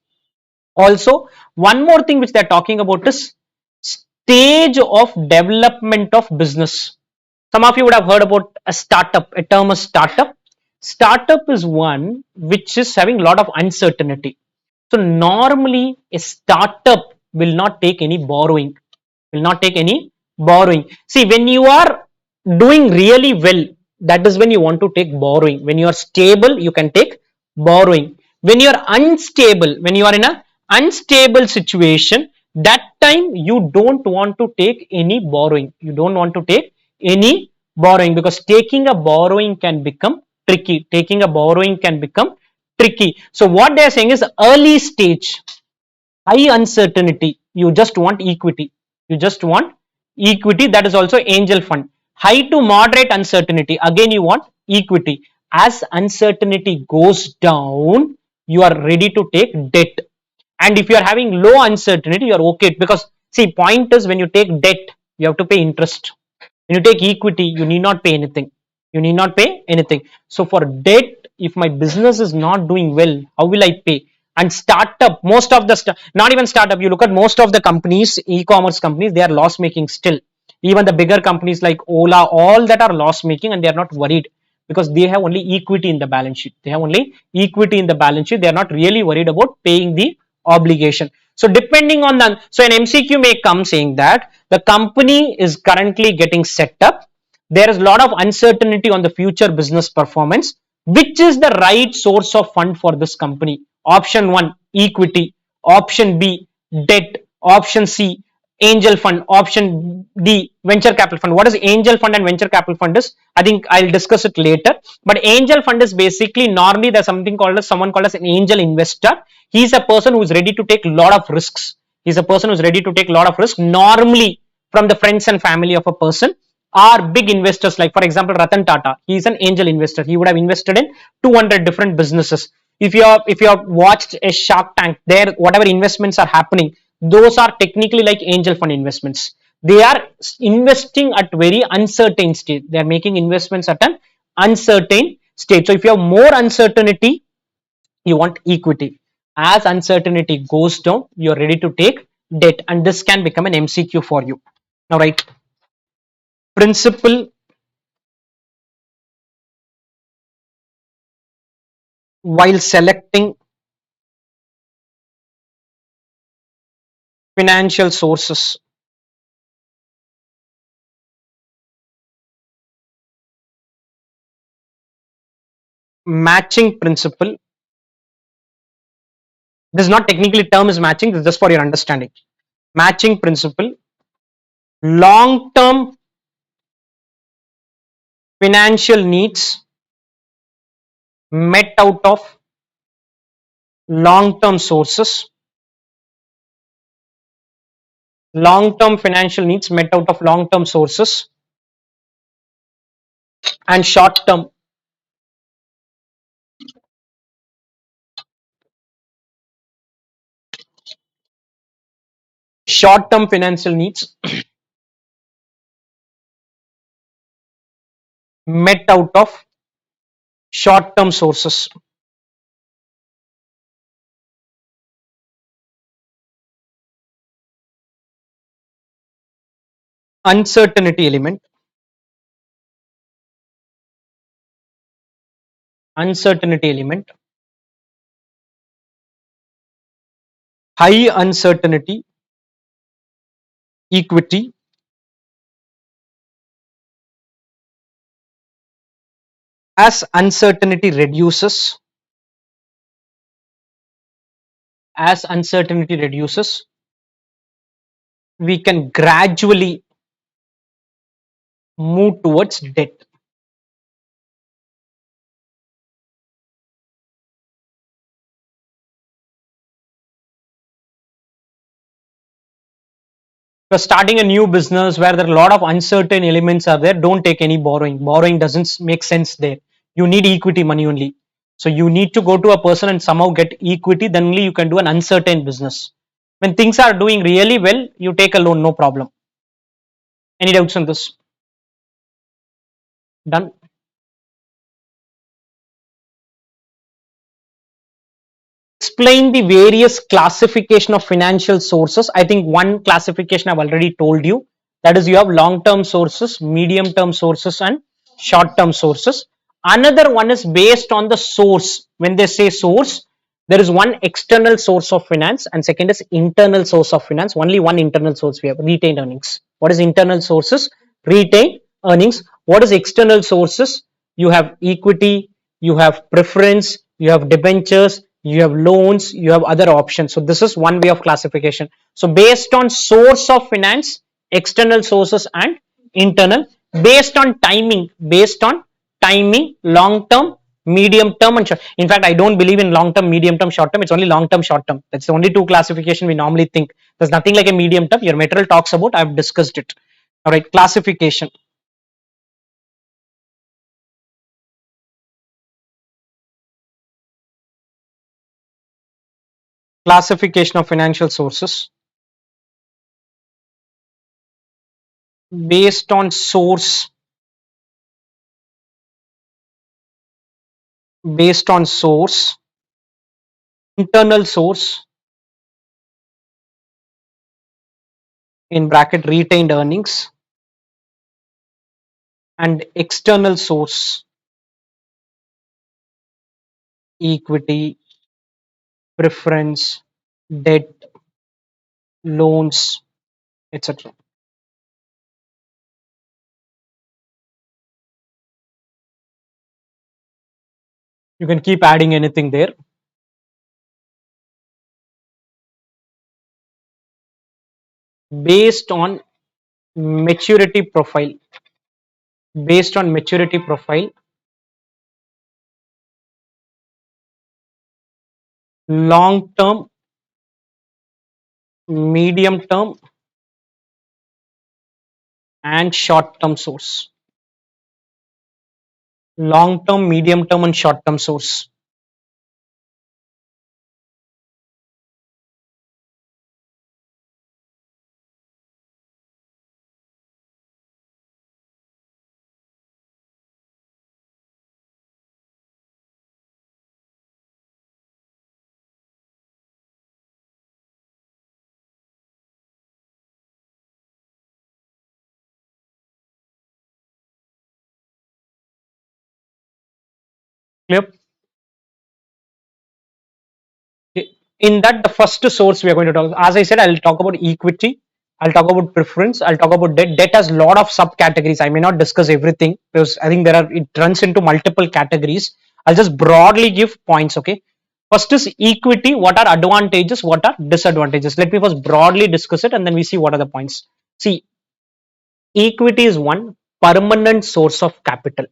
Also, one more thing which they are talking about is stage of development of business. Some of you would have heard about a startup, a term is startup. Startup is one which is having a lot of uncertainty. So normally a startup will not take any borrowing, will not take any borrowing. See, when you are doing really well, that is when you want to take borrowing. When you are stable, you can take borrowing. When you are unstable, when you are in a unstable situation, that time you don't want to take any borrowing. You don't want to take any borrowing, because taking a borrowing can become tricky. Taking a borrowing can become tricky. So what they are saying is early stage, high uncertainty, you just want equity. You just want equity. That is also angel fund. High to moderate uncertainty, again you want equity. As uncertainty goes down, you are ready to take debt. And if you are having low uncertainty, you are okay, because see, point is, when you take debt, you have to pay interest. When you take equity, you need not pay anything. You need not pay anything. So for debt, if my business is not doing well, how will I pay? And startup, most of the not even startup, you look at most of the companies, e-commerce companies, they are loss making still. Even the bigger companies like Ola, all that are loss making, and they are not worried, because they have only equity in the balance sheet. They have only equity in the balance sheet. They are not really worried about paying the obligation. So depending on the, so an MCQ may come saying that the company is currently getting set up, there is a lot of uncertainty on the future business performance. Which is the right source of fund for this company? Option 1, equity. Option B, debt. Option C, Angel fund. Option D, venture capital fund. What is angel fund and venture capital fund is, I think I'll discuss it later. But angel fund is basically, normally there's something called as, someone called as an angel investor. He's a person who's ready to take a lot of risks. He's a person who's ready to take a lot of risk, normally from the friends and family of a person, are big investors. Like for example, Ratan Tata, he's an angel investor. He would have invested in 200 different businesses. If you have watched a Shark Tank, there whatever investments are happening, those are technically like angel fund investments. They are investing at very uncertain state. They are making investments at an uncertain state. So if you have more uncertainty, you want equity. As uncertainty goes down, you're ready to take debt, and this can become an MCQ for you. Now, right, principle while selecting financial sources. Matching principle. This is not technically term is matching. This is just for your understanding. Matching principle. Long term financial needs met out of long term sources. Long term financial needs met out of long term sources, and short term financial needs met out of short term sources. Uncertainty element. Uncertainty element. High uncertainty equity. As uncertainty reduces, as uncertainty reduces, we can gradually move towards debt. You're starting a new business where there are a lot of uncertain elements are there, don't take any borrowing. Borrowing doesn't make sense there. You need equity money only. So you need to go to a person and somehow get equity, then only you can do an uncertain business. When things are doing really well, you take a loan, no problem. Any doubts on this? Done. Explain the various classification of financial sources. I think one classification I've already told you, that is, you have long term sources, medium term sources, and short term sources. Another one is based on the source. When they say source, there is one external source of finance and second is internal source of finance. Only one internal source we have, retained earnings. What is internal sources? Retained earnings. What is external sources? You have equity, you have preference, you have debentures, you have loans, you have other options. So this is one way of classification. So based on source of finance, external sources and internal, based on timing, long term, medium term, and short. In fact, I don't believe in long term, medium term, short term. It's only long term, short term. That's the only two classification we normally think. There's nothing like a medium term. Your material talks about, I've discussed it. All right, classification. Classification of financial sources based on source, based on source, internal source, in bracket retained earnings, and external source, equity, preference, debt, loans, etc. You can keep adding anything there. based on maturity profile, based on maturity profile, long term, medium term, and short term source. Long term, medium term, and short term source. Clear? In that, the first source we are going to talk, as I said, I'll talk about equity, I'll talk about preference, I'll talk about debt. Has a lot of subcategories. I may not discuss everything because I think it runs into multiple categories. I'll just broadly give points. Okay, first is equity. What are advantages, what are disadvantages? Let me first broadly discuss it and then we see what are the points. See, equity is one permanent source of capital.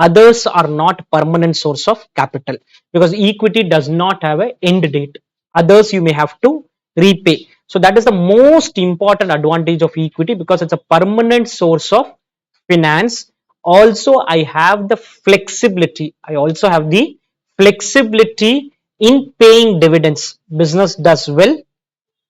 Others are not permanent source of capital because equity does not have an end date. Others you may have to repay. So that is the most important advantage of equity because it's a permanent source of finance. Also, I have the flexibility. I also have the flexibility in paying dividends. Business does well,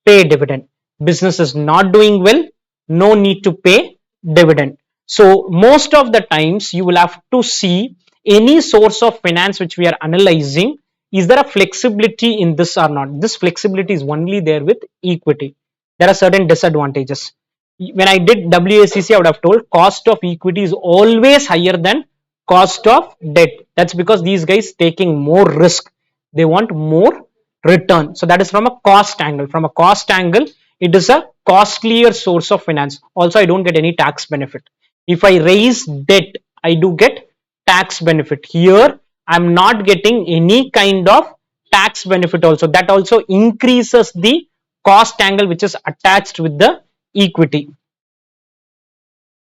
pay dividend. Business is not doing well, no need to pay dividend. So most of the times you will have to see any source of finance which we are analyzing, is there a flexibility in this or not? This flexibility is only there with equity. There are certain disadvantages. When I did WACC, I would have told cost of equity is always higher than cost of debt. That's because these guys taking more risk. They want more return. So that is from a cost angle. From a cost angle, it is a costlier source of finance. Also, I don't get any tax benefit. If I raise debt, I do get tax benefit. Here, I'm not getting any kind of tax benefit also. That also increases the cost angle which is attached with the equity.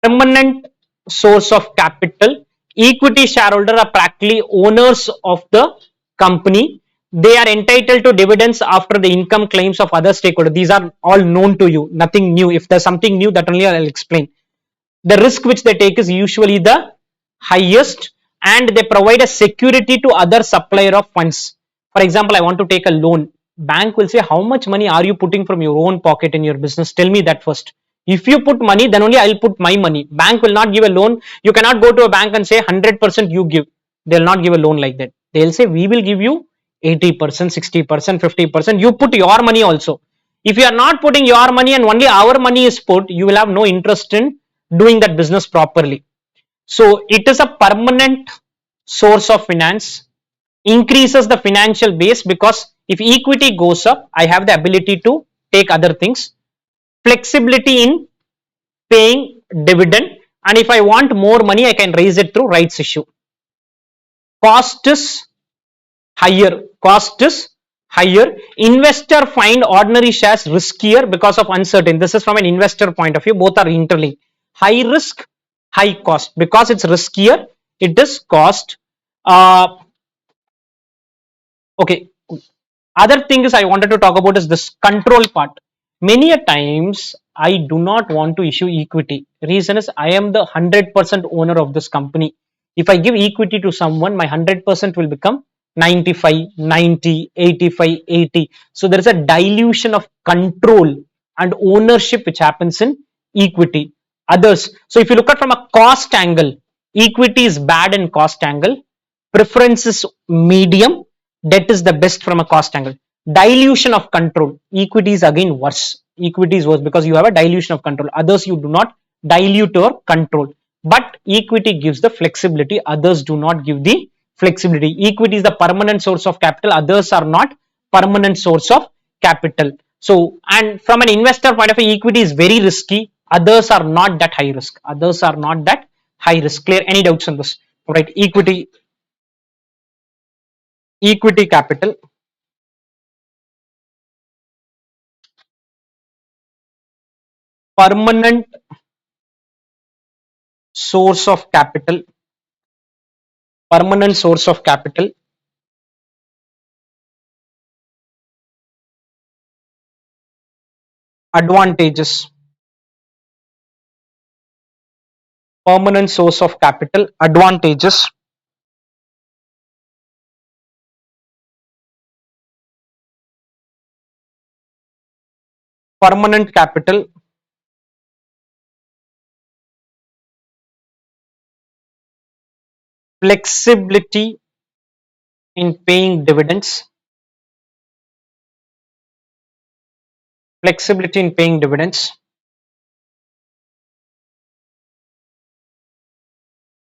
Permanent source of capital. Equity shareholder are practically owners of the company. They are entitled to dividends after the income claims of other stakeholders. These are all known to you, nothing new. If there's something new, that only I'll explain. The risk which they take is usually the highest, and they provide a security to other supplier of funds. For example, I want to take a loan. Bank will say, how much money are you putting from your own pocket in your business? Tell me that first. If you put money, then only I'll put my money. Bank will not give a loan. You cannot go to a bank and say 100% you give. They'll not give a loan like that. They'll say we will give you 80%, 60%, 50%. You put your money also. If you are not putting your money and only our money is put, you will have no interest in doing that business properly. So it is a permanent source of finance, increases the financial base because if equity goes up, I have the ability to take other things. Flexibility in paying dividend, and if I want more money, I can raise it through rights issue. Cost is higher. Cost is higher. Investor find ordinary shares riskier because of uncertainty. This is from an investor point of view. Both are interlinked. High risk, high cost. Because it's riskier, it is cost. Okay. Other things I wanted to talk about is this control part. Many a times I do not want to issue equity. Reason is I am the 100% owner of this company. If I give equity to someone, my 100% will become 95, 90, 85, 80. So there is a dilution of control and ownership which happens in equity. Others. So if you look at from a cost angle, equity is bad in cost angle. Preference is medium. Debt is the best from a cost angle. Dilution of control. Equity is again worse. Equity is worse because you have a dilution of control. Others you do not dilute your control. But equity gives the flexibility. Others do not give the flexibility. Equity is the permanent source of capital. Others are not permanent source of capital. So, and from an investor point of view, equity is very risky. Others are not that high risk. Others are not that high risk. Clear? Any doubts on this? All right. Equity capital. permanent source of capital, permanent source of capital, advantages, permanent source of capital, advantages, permanent capital, flexibility in paying dividends, flexibility in paying dividends,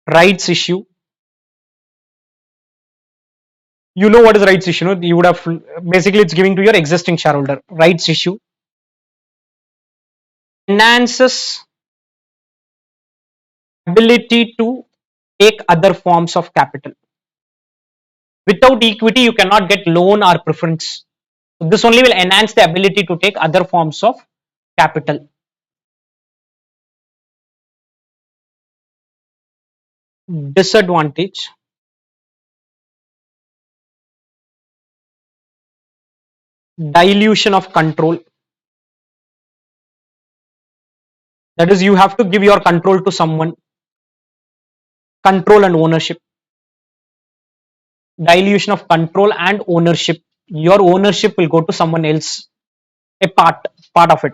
rights issue. You know what is rights issue? No? You would have, basically it's giving to your existing shareholder. Rights issue enhances ability to take other forms of capital. Without equity, you cannot get loan or preference. This only will enhance the ability to take other forms of capital. Disadvantage, dilution of control. That is, you have to give your control to someone. Control and ownership. Dilution of control and ownership. Your ownership will go to someone else. A part of it.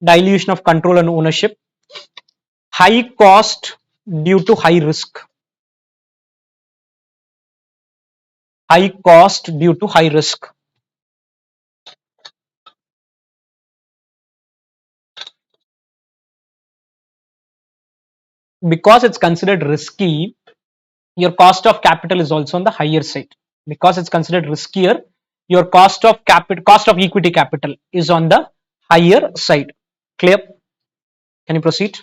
Dilution of control and ownership. High cost due to high risk. High cost due to high risk. Because it's considered risky, your cost of capital is also on the higher side. Because it's considered riskier, your cost of equity capital is on the higher side. Clear? Can you proceed?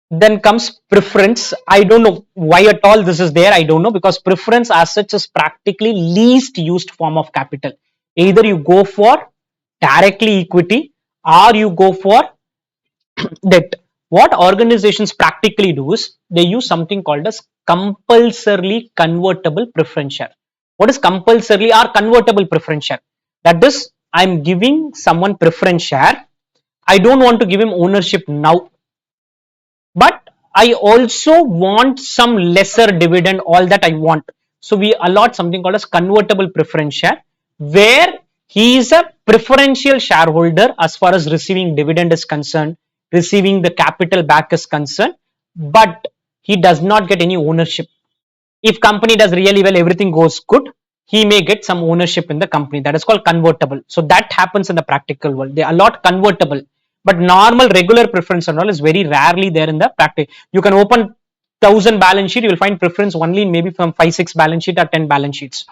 Then comes preference. I don't know why at all this is there. I don't know, because preference as such is practically least used form of capital. Either you go for directly equity or you go for debt. What organizations practically do is they use something called as compulsorily convertible preference share. What is compulsorily or convertible preference share? That is, I'm giving someone preference share. I don't want to give him ownership now, but I also want some lesser dividend, all that I want. So we allot something called as convertible preference share, where he is a preferential shareholder as far as receiving dividend is concerned, receiving the capital back is concerned, but he does not get any ownership. If company does really well, everything goes good, he may get some ownership in the company. That is called convertible. So that happens in the practical world. They allot convertible, but normal regular preference and all is very rarely there in the practice. You can open 1,000 balance sheet, you will find preference only maybe from 5-6 balance sheet or 10 balance sheets.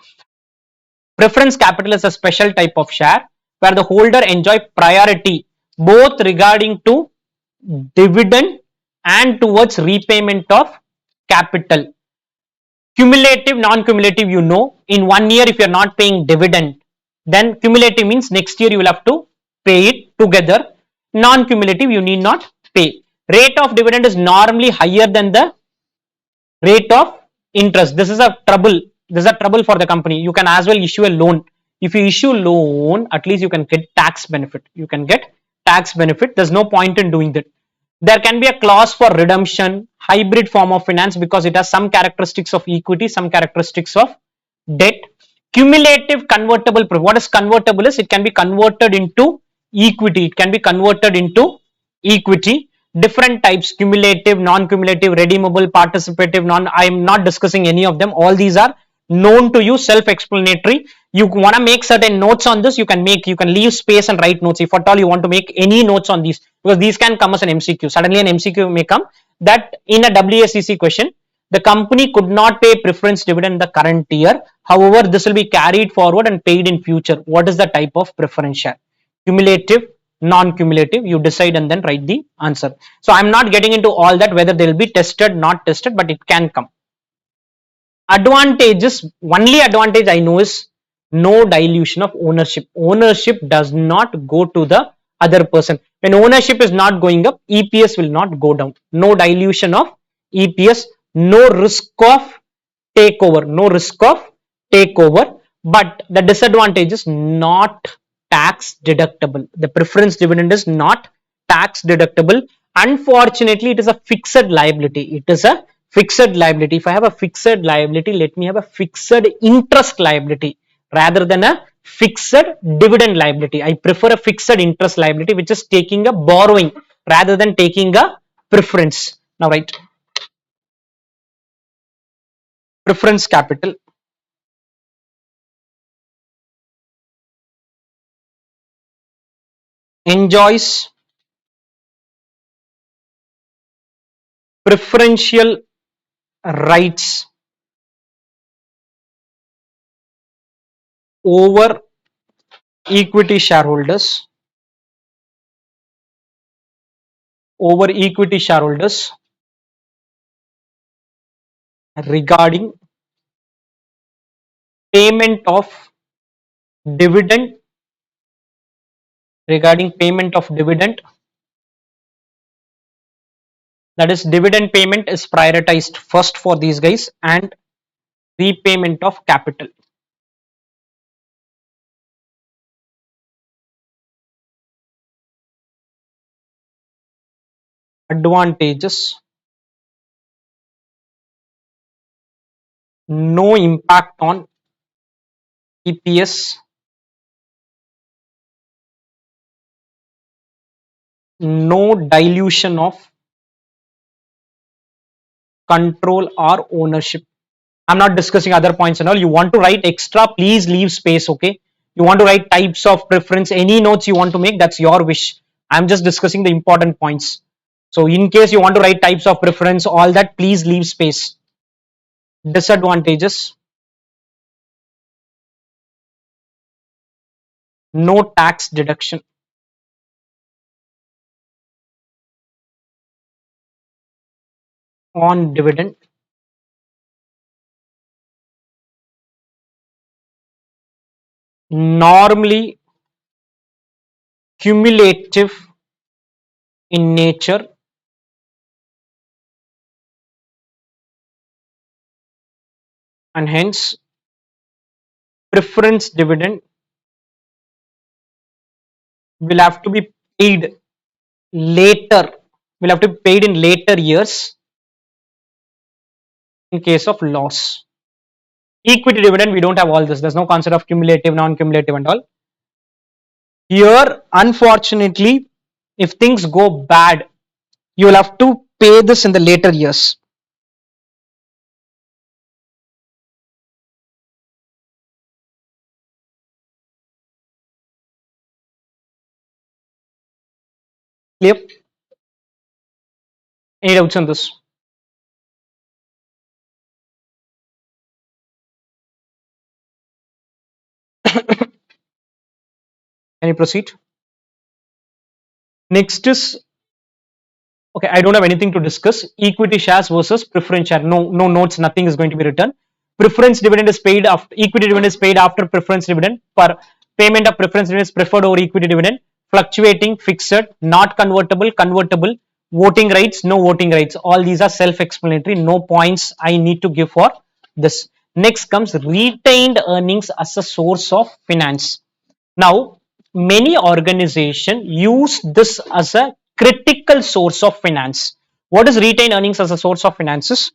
Preference capital is a special type of share where the holder enjoy priority both regarding to dividend and towards repayment of capital. Cumulative, non-cumulative, you know, in 1 year if you are not paying dividend, then cumulative means next year you will have to pay it together. Non-cumulative, you need not pay. Rate of dividend is normally higher than the rate of interest. This is a trouble. This is a trouble for the company. You can as well issue a loan. If you issue loan, at least you can get tax benefit. You can get tax benefit. There's no point in doing that. There can be a clause for redemption, hybrid form of finance, because it has some characteristics of equity, some characteristics of debt. Cumulative convertible. What is convertible is it can be converted into equity. It can be converted into equity. Different types: cumulative, non-cumulative, redeemable, participative. I am not discussing any of them. All these are known to you, self-explanatory. You want to make certain notes on this, you can leave space and write notes if at all you want to make any notes on these, because these can come as an MCQ. Suddenly an MCQ may come that in a WSEC question, the company could not pay preference dividend in the current year. However, this will be carried forward and paid in future. What is the type of preference share? Cumulative, non-cumulative, you decide and then write the answer. So I'm not getting into all that, whether they will be tested, not tested, but it can come. Advantages, only advantage I know is no dilution of ownership. Ownership does not go to the other person. When ownership is not going up, EPS will not go down. No dilution of EPS, no risk of takeover, no risk of takeover. But the disadvantage is not tax deductible. The preference dividend is not tax deductible. Unfortunately, it is a fixed liability. It is a fixed liability. If I have a fixed liability, let me have a fixed interest liability rather than a fixed dividend liability. I prefer a fixed interest liability, which is taking a borrowing rather than taking a preference. Now, right, preference capital enjoys preferential rights over equity shareholders, regarding payment of dividend, that is dividend payment is prioritized first for these guys, and repayment of capital. Advantages, no impact on EPS, no dilution of control or ownership. I'm not discussing other points and all. You want to write extra, please leave space, okay? You want to write types of preference, any notes you want to make, that's your wish. I'm just discussing the important points. So in case you want to write types of preference, all that, please leave space. Disadvantages, no tax deduction on dividend, normally cumulative in nature, and hence preference dividend will have to be paid later, will have to be paid in later years in case of loss. Equity dividend, we don't have all this. There's no concept of cumulative, non-cumulative and all. Here, unfortunately, if things go bad, you will have to pay this in the later years. Clear? Any doubts on this? Can you proceed? Next is, okay, I don't have anything to discuss. Equity shares versus preference share. No notes, nothing is going to be written. Preference dividend is paid after, equity dividend is paid after preference dividend. Per payment of preference dividend is preferred over equity dividend. Fluctuating, fixed, not convertible, convertible. Voting rights, no voting rights. All these are self-explanatory. No points I need to give for this. Next comes retained earnings as a source of finance. Now, many organizations use this as a critical source of finance. What is retained earnings as a source of finances?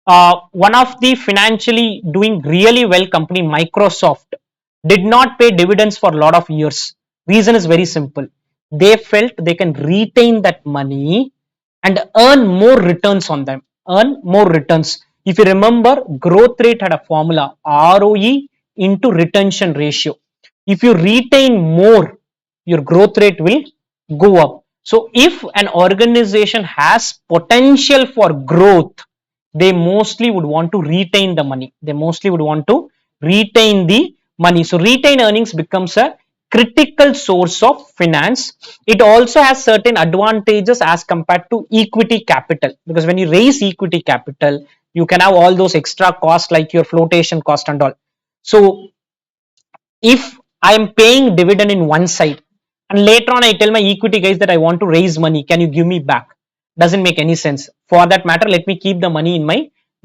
One of the financially doing really well company, Microsoft, did not pay dividends for a lot of years. Reason is very simple. They felt they can retain that money and earn more returns on them. Earn more returns. If you remember, growth rate had a formula, ROE into retention ratio. If you retain more, your growth rate will go up. So if an organization has potential for growth, they mostly would want to retain the money. They mostly would want to retain the money. So retained earnings becomes a critical source of finance. It also has certain advantages as compared to equity capital, because when you raise equity capital, You can have all those extra costs like your flotation cost and all. So if I am paying dividend in one side and later on I tell my equity guys that I want to raise money, can you give me back? Doesn't make any sense. For that matter, let me keep the money in my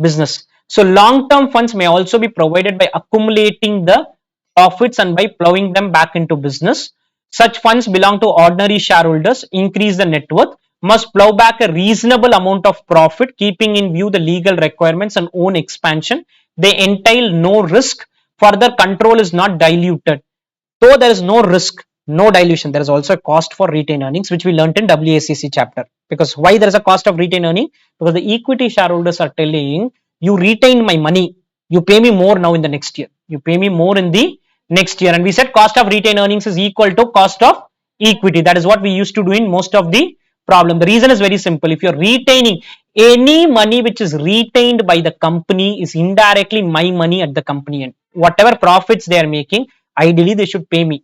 business. So long term funds may also be provided by accumulating the profits and by plowing them back into business. Such funds belong to ordinary shareholders, increase the net worth, must plow back a reasonable amount of profit, keeping in view the legal requirements and own expansion. They entail no risk. Further, control is not diluted. Though there is no risk, no dilution, there is also a cost for retained earnings, which we learnt in WACC chapter. Because why there is a cost of retained earning? Because the equity shareholders are telling you retain my money, you pay me more now in the next year. You pay me more in the next year. And we said cost of retained earnings is equal to cost of equity. That is what we used to do in most of the problem. The reason is very simple. If you're retaining any money which is retained by the company is indirectly my money at the company end. Whatever profits they are making, ideally they should pay me.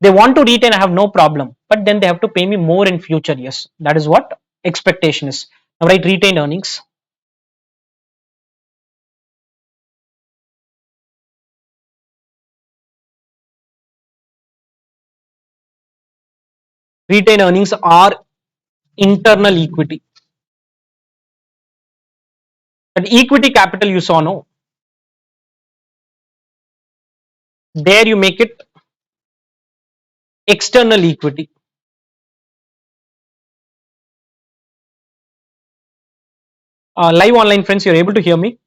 They want to retain, I have no problem, but then they have to pay me more in future years. That is what expectation is. Now write retained earnings. Retained earnings are internal equity. But equity capital you saw, no? There you make it external equity. Live online friends, you're able to hear me?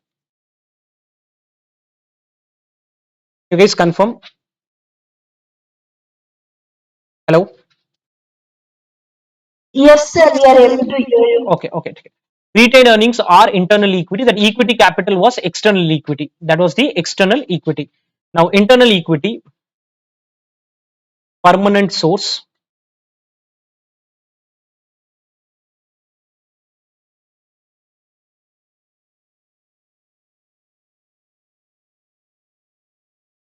You guys confirm? Hello? Yes, sir, we are able to hear you. Okay, okay, okay. Retained earnings are internal equity. That equity capital was external equity. That was the external equity. Now, internal equity, permanent source,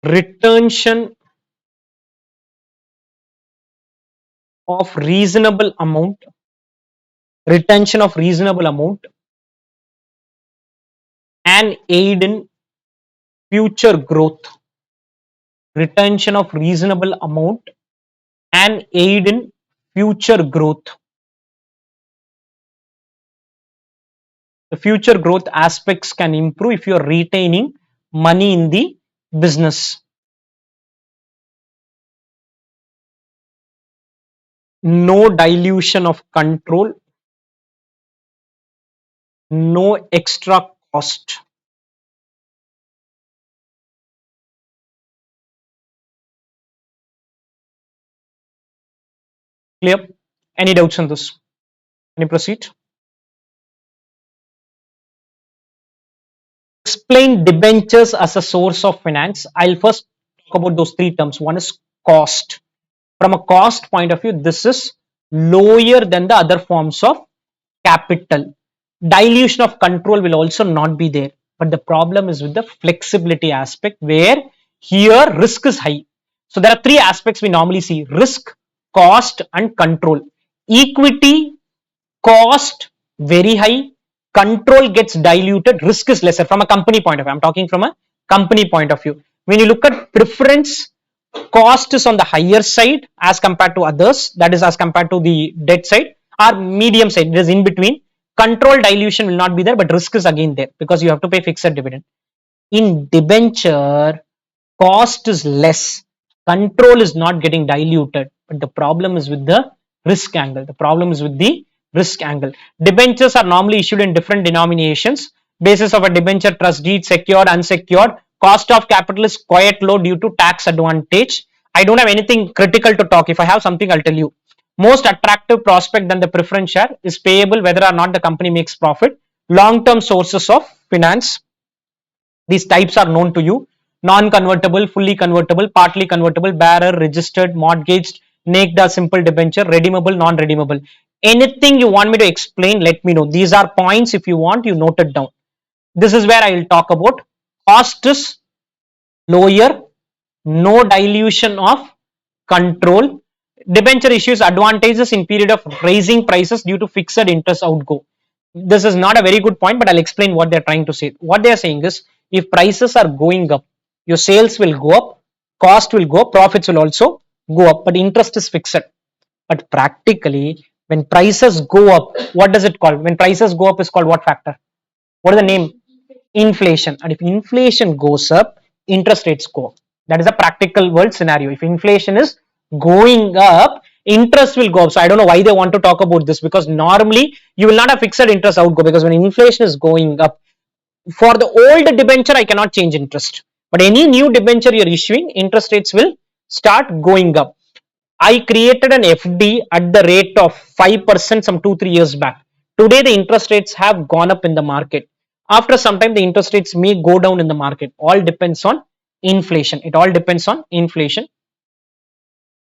retention of reasonable amount, retention of reasonable amount, and aid in future growth. Retention of reasonable amount and aid in future growth. The future growth aspects can improve if you are retaining money in the business. No dilution of control, no extra cost. Clear? Any doubts on this? Can you proceed? Explain debentures as a source of finance. I'll first talk about those three terms. One is cost. From a cost point of view, this is lower than the other forms of capital. Dilution of control will also not be there. But the problem is with the flexibility aspect where here risk is high. So there are three aspects we normally see: risk, cost, and control. Equity, cost very high, control gets diluted, risk is lesser from a company point of view. I'm talking from a company point of view. When you look at preference, cost is on the higher side as compared to others, that is as compared to the debt side, or medium side, it is in between. Control dilution will not be there, but risk is again there because you have to pay fixed dividend. In debenture, cost is less, control is not getting diluted, but the problem is with the risk angle. The problem is with the risk angle. Debentures are normally issued in different denominations. Basis of a debenture: trust deed, secured, unsecured. Cost of capital is quite low due to tax advantage. I don't have anything critical to talk. If I have something, I'll tell you. Most attractive prospect than the preference share is payable whether or not the company makes profit. Long-term sources of finance. These types are known to you: non-convertible, fully convertible, partly convertible, bearer, registered, mortgaged, naked or simple debenture, redeemable, non-redeemable. Anything you want me to explain, let me know. These are points. If you want, you note it down. This is where I will talk about. Cost is lower, no dilution of control. Debenture issues advantages in period of raising prices due to fixed interest outgo. This is not a very good point, but I'll explain what they're trying to say. What they're saying is, if prices are going up, your sales will go up, cost will go up, profits will also go up, but interest is fixed. But practically, when prices go up, what does it call? When prices go up is called what factor? What is the name? Inflation. And if inflation goes up, interest rates go up. That is a practical world scenario. If inflation is going up, interest will go up. So I don't know why they want to talk about this, because normally you will not have fixed interest outgo, because when inflation is going up, for the old debenture I cannot change interest, but any new debenture you're issuing, interest rates will start going up. I created an FD at the rate of 5% some 2-3 years back. Today the interest rates have gone up in the market. After some time the interest rates may go down in the market. All depends on inflation. It all depends on inflation.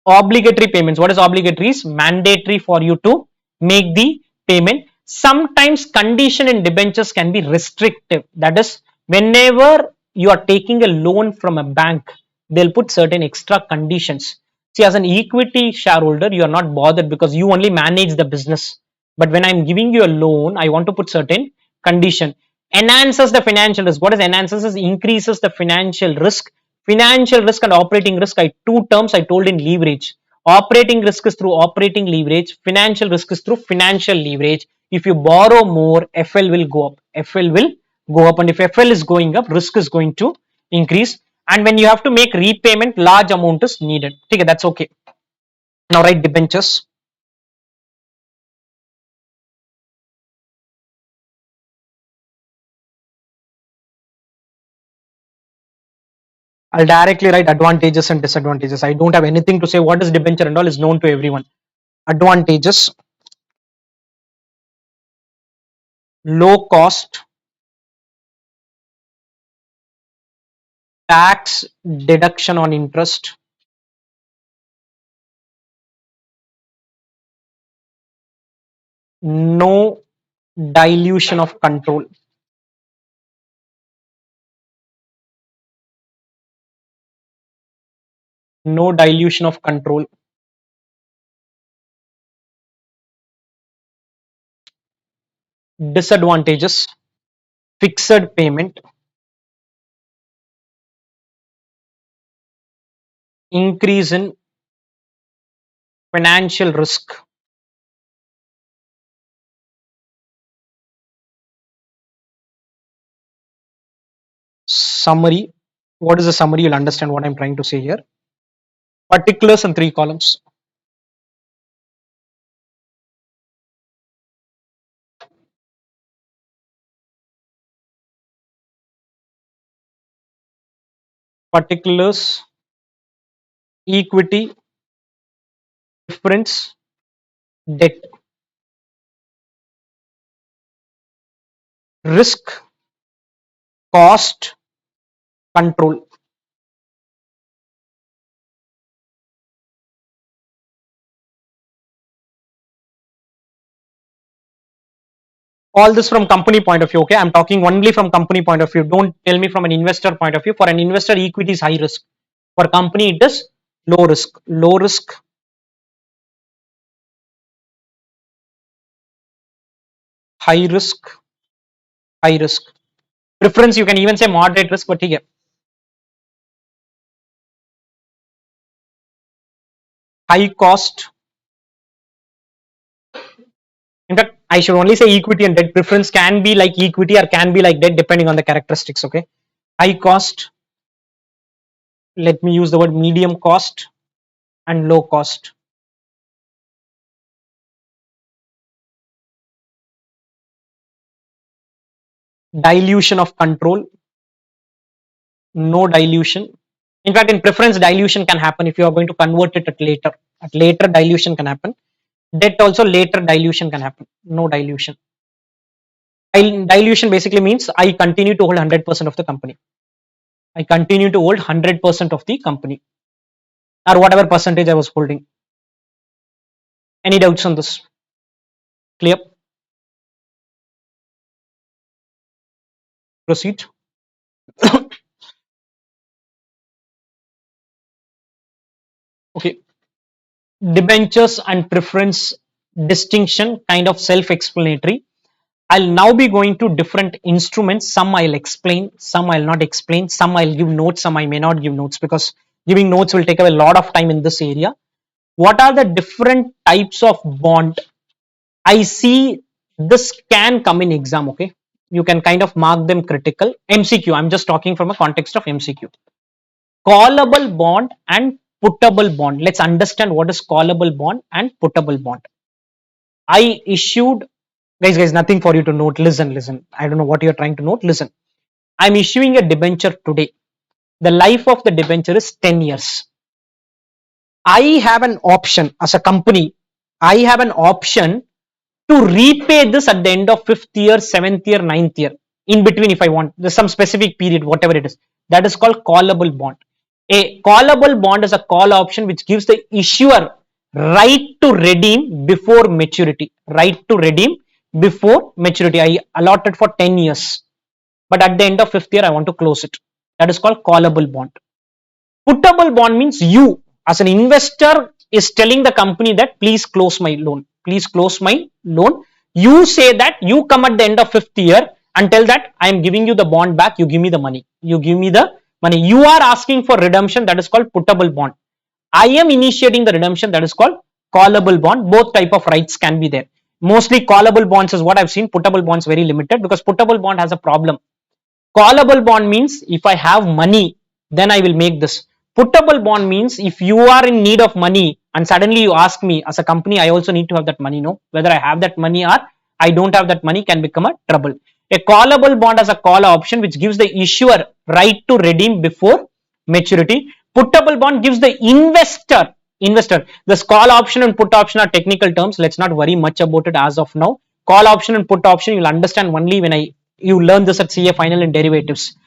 Obligatory payments. What is obligatory? Is mandatory for you to make the payment. Sometimes condition in debentures can be restrictive. That is, whenever you are taking a loan from a bank, they'll put certain extra conditions. See, as an equity shareholder, you are not bothered because you only manage the business. But when I'm giving you a loan, I want to put certain condition. Enhances the financial risk. What is enhances? Is increases the financial risk. Financial risk and operating risk, I two terms I told in leverage. Operating risk is through operating leverage. Financial risk is through financial leverage. If you borrow more, FL will go up. FL will go up, and if FL is going up, risk is going to increase. And when you have to make repayment, large amount is needed. Okay, that's okay. Now write debentures. I'll directly write advantages and disadvantages. I don't have anything to say. What is debenture and all is known to everyone. Advantages: low cost, tax deduction on interest, no dilution of control. No dilution of control. Disadvantages: fixed payment, increase in financial risk, summary. What is the summary? You'll understand what I'm trying to say here. Particulars in 3 columns. Particulars, equity, difference, debt, risk, cost, control. All this from company point of view. Okay, I'm talking only from company point of view. Don't tell me from an investor point of view. For an investor, equity is high risk. For company, it is low risk. Low risk, high risk, high risk. Preference, you can even say moderate risk, but here high cost. In fact, I should only say equity and debt. Preference can be like equity or can be like debt depending on the characteristics. Okay, high cost. Let me use the word medium cost and low cost. Dilution of control. No dilution. In fact, in preference, dilution can happen if you are going to convert it at later. At later, dilution can happen. Debt also later dilution can happen. No dilution. Dilution basically means I continue to hold 100% of the company. I continue to hold 100% of the company, or whatever percentage I was holding. Any doubts on this? Clear? Proceed. Okay. Debentures and preference distinction kind of self-explanatory. I'll now be going to different instruments. Some I'll explain, some I'll not explain, some I'll give notes, some I may not give notes, because giving notes will take away a lot of time in this area. What are the different types of bond? I see this can come in exam, okay? You can kind of mark them critical. MCQ, I'm just talking from a context of MCQ. Callable bond and puttable bond. Let's understand what is callable bond and puttable bond. I issued, guys, nothing for you to note. Listen. I don't know what you're trying to note. Listen. I'm issuing a debenture today. The life of the debenture is 10 years. I have an option as a company. I have an option to repay this at the end of 5th year, 7th year, 9th year. In between, if I want, there's some specific period, whatever it is. That is called callable bond. A callable bond is a call option which gives the issuer right to redeem before maturity. Right to redeem before maturity. I allotted for 10 years. But at the end of 5th year, I want to close it. That is called callable bond. Puttable bond means you as an investor is telling the company that please close my loan. Please close my loan. You say that you come at the end of 5th year and tell that I am giving you the bond back. You give me the money. You give me the money. You are asking for redemption. That is called puttable bond. I am initiating the redemption. That is called callable bond. Both type of rights can be there. Mostly callable bonds is what I've seen. Puttable bonds very limited because puttable bond has a problem. Callable bond means if I have money, then I will make this. Puttable bond means if you are in need of money and suddenly you ask me as a company, I also need to have that money. No, whether I have that money or I don't have that money can become a trouble. A callable bond has a call option which gives the issuer right to redeem before maturity. Puttable bond gives the investor. This call option and put option are technical terms. Let's not worry much about it as of now. Call option and put option you'll understand only when you learn this at CA final in derivatives.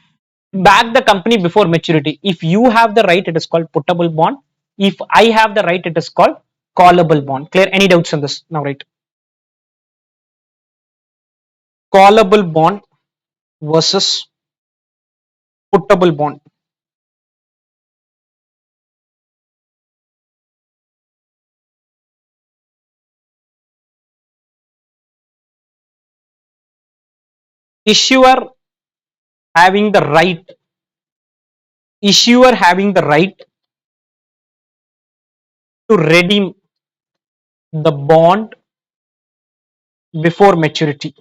Back the company before maturity. If you have the right, it is called puttable bond. If I have the right, it is called callable bond. Clear? Any doubts on this? Now, right. Callable bond versus puttable bond. Issuer having the right. Issuer having the right to redeem the bond before maturity.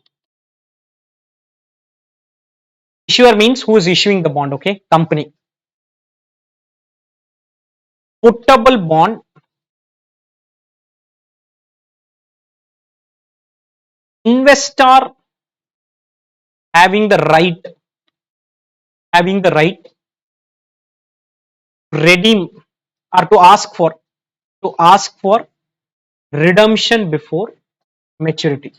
Issuer means who is issuing the bond, okay? Company. Puttable bond investor having the right to redeem or to ask for redemption before maturity.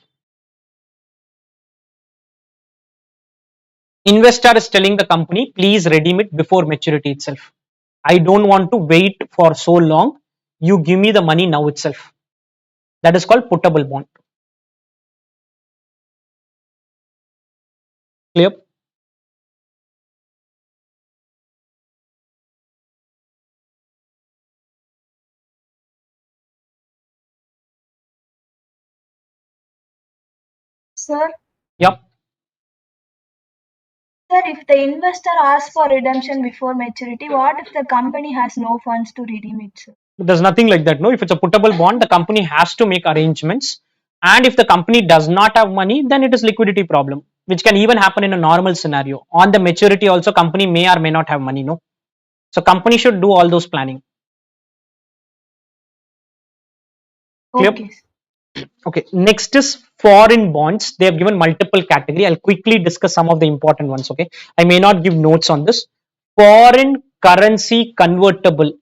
Investor is telling the company, please redeem it before maturity itself. I don't want to wait for so long. You give me the money now itself. That is called puttable bond. Clear? Sir, Yep. sir, if the investor asks for redemption before maturity, what if the company has no funds to redeem it, sir? There's nothing like that. No, if it's a puttable bond, the company has to make arrangements. And if the company does not have money, then it is liquidity problem, which can even happen in a normal scenario. On the maturity also, company may or may not have money. No, so company should do all those planning. Clear? Okay. Okay. Next is foreign bonds. They have given multiple category. I'll quickly discuss some of the important ones. Okay. I may not give notes on this. Foreign currency convertible.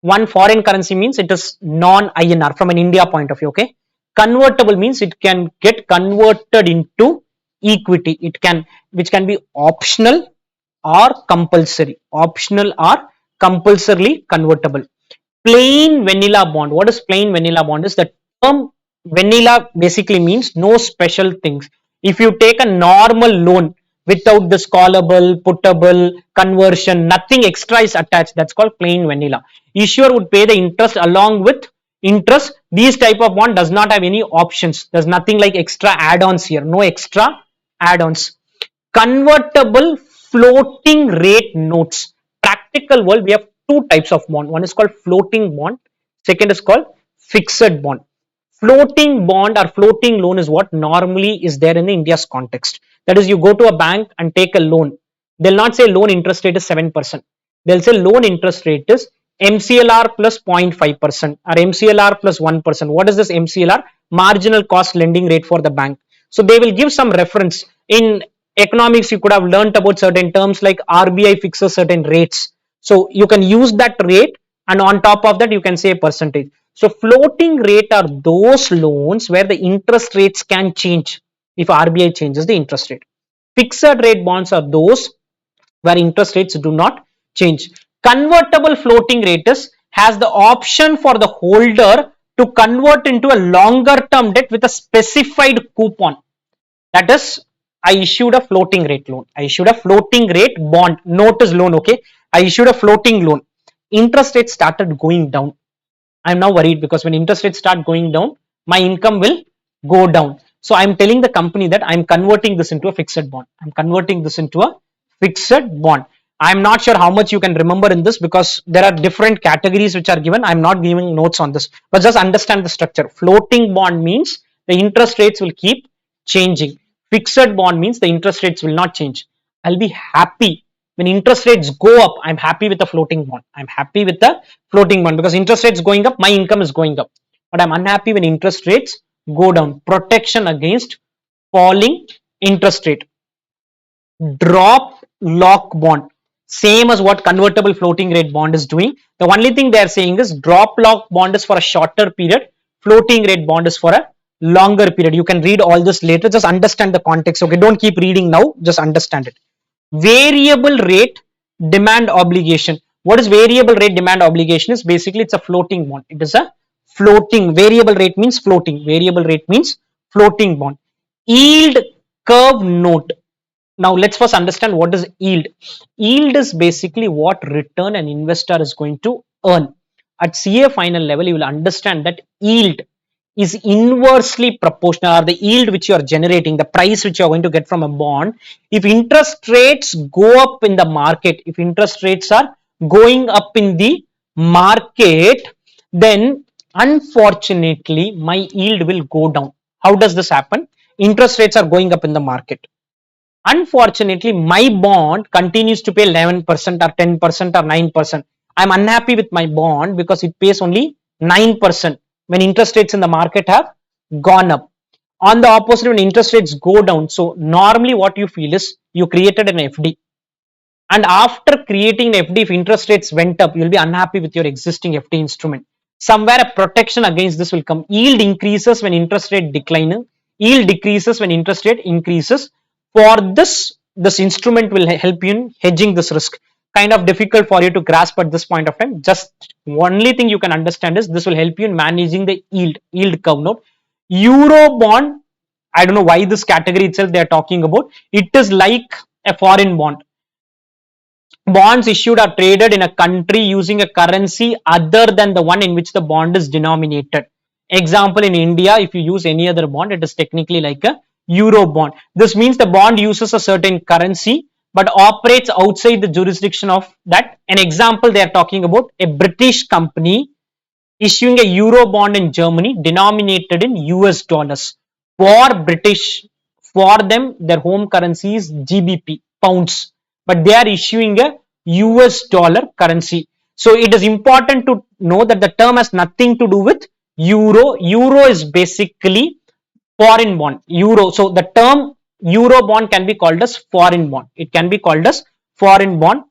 One, foreign currency means it is non-INR from an India point of view. Okay. Convertible means it can get converted into equity. It can, which can be optional or compulsory. Optional or compulsorily convertible. Plain vanilla bond. What is plain vanilla bond? Is the term vanilla basically means no special things. If you take a normal loan without this callable, puttable, conversion, nothing extra is attached. That's called plain vanilla. Issuer would pay the interest along with interest. These type of bond does not have any options. There's nothing like extra add-ons here. No extra add-ons. Convertible floating rate notes. Practical world, we have two types of bond. One is called floating bond. Second is called fixed bond. Floating bond or floating loan is what normally is there in the India's context. That is, you go to a bank and take a loan. They'll not say loan interest rate is 7%. They'll say loan interest rate is MCLR plus 0.5% or MCLR plus 1%. What is this MCLR? Marginal cost lending rate for the bank. So they will give some reference. In economics, you could have learnt about certain terms like RBI fixes certain rates. So you can use that rate, and on top of that, you can say a percentage. So floating rate are those loans where the interest rates can change if RBI changes the interest rate. Fixed rate bonds are those where interest rates do not change. Convertible floating rate has the option for the holder to convert into a longer term debt with a specified coupon. That is, I issued a floating rate loan. I issued a floating rate bond. Note is loan, okay? I issued a floating loan. Interest rate started going down. I'm now worried because when interest rates start going down, my income will go down. So I'm telling the company that I'm converting this into a fixed bond. I'm converting this into a fixed bond. I'm not sure how much you can remember in this because there are different categories which are given. I'm not giving notes on this, but just understand the structure. Floating bond means the interest rates will keep changing. Fixed bond means the interest rates will not change. I'll be happy when interest rates go up. I'm happy with the floating bond. I'm happy with the floating bond because interest rates going up, my income is going up. But I'm unhappy when interest rates go down. Protection against falling interest rate. Drop lock bond, same as what convertible floating rate bond is doing. The only thing they are saying is drop lock bond is for a shorter period, floating rate bond is for a longer period. You can read all this later, just understand the context. Okay, don't keep reading now, just understand it. Variable rate demand obligation. What is variable rate demand obligation? Is basically it's a floating bond. It is a floating. Variable rate means floating. Variable rate means floating bond. Yield curve note. Now let's first understand what is yield. Yield is basically what return an investor is going to earn. At CA final level, you will understand that yield is inversely proportional, or the yield which you are generating, the price which you are going to get from a bond. If interest rates go up in the market, if interest rates are going up in the market, then unfortunately my yield will go down. How does this happen? Interest rates are going up in the market. Unfortunately, my bond continues to pay 11% or 10% or 9%. I'm unhappy with my bond because it pays only 9% when interest rates in the market have gone up. On the opposite, when interest rates go down, so normally what you feel is you created an FD. And after creating an FD, if interest rates went up, you'll be unhappy with your existing FD instrument. Somewhere a protection against this will come. Yield increases when interest rate declines. Yield decreases when interest rate increases. For this instrument will help you in hedging this risk. Kind of difficult for you to grasp at this point of time. Just only thing you can understand is this will help you in managing the yield curve note. Euro bond, I don't know why this category itself they are talking about. It is like a foreign bond. Bonds issued are traded in a country using a currency other than the one in which the bond is denominated. Example, in India, if you use any other bond, it is technically like a euro bond. This means the bond uses a certain currency but operates outside the jurisdiction of that. An example, they are talking about a British company issuing a euro bond in Germany denominated in US dollars. For British, for them, their home currency is GBP, pounds, but they are issuing a US dollar currency. So it is important to know that the term has nothing to do with euro. Euro is basically foreign bond, euro. So the term euro bond can be called as foreign bond. It can be called as foreign bond.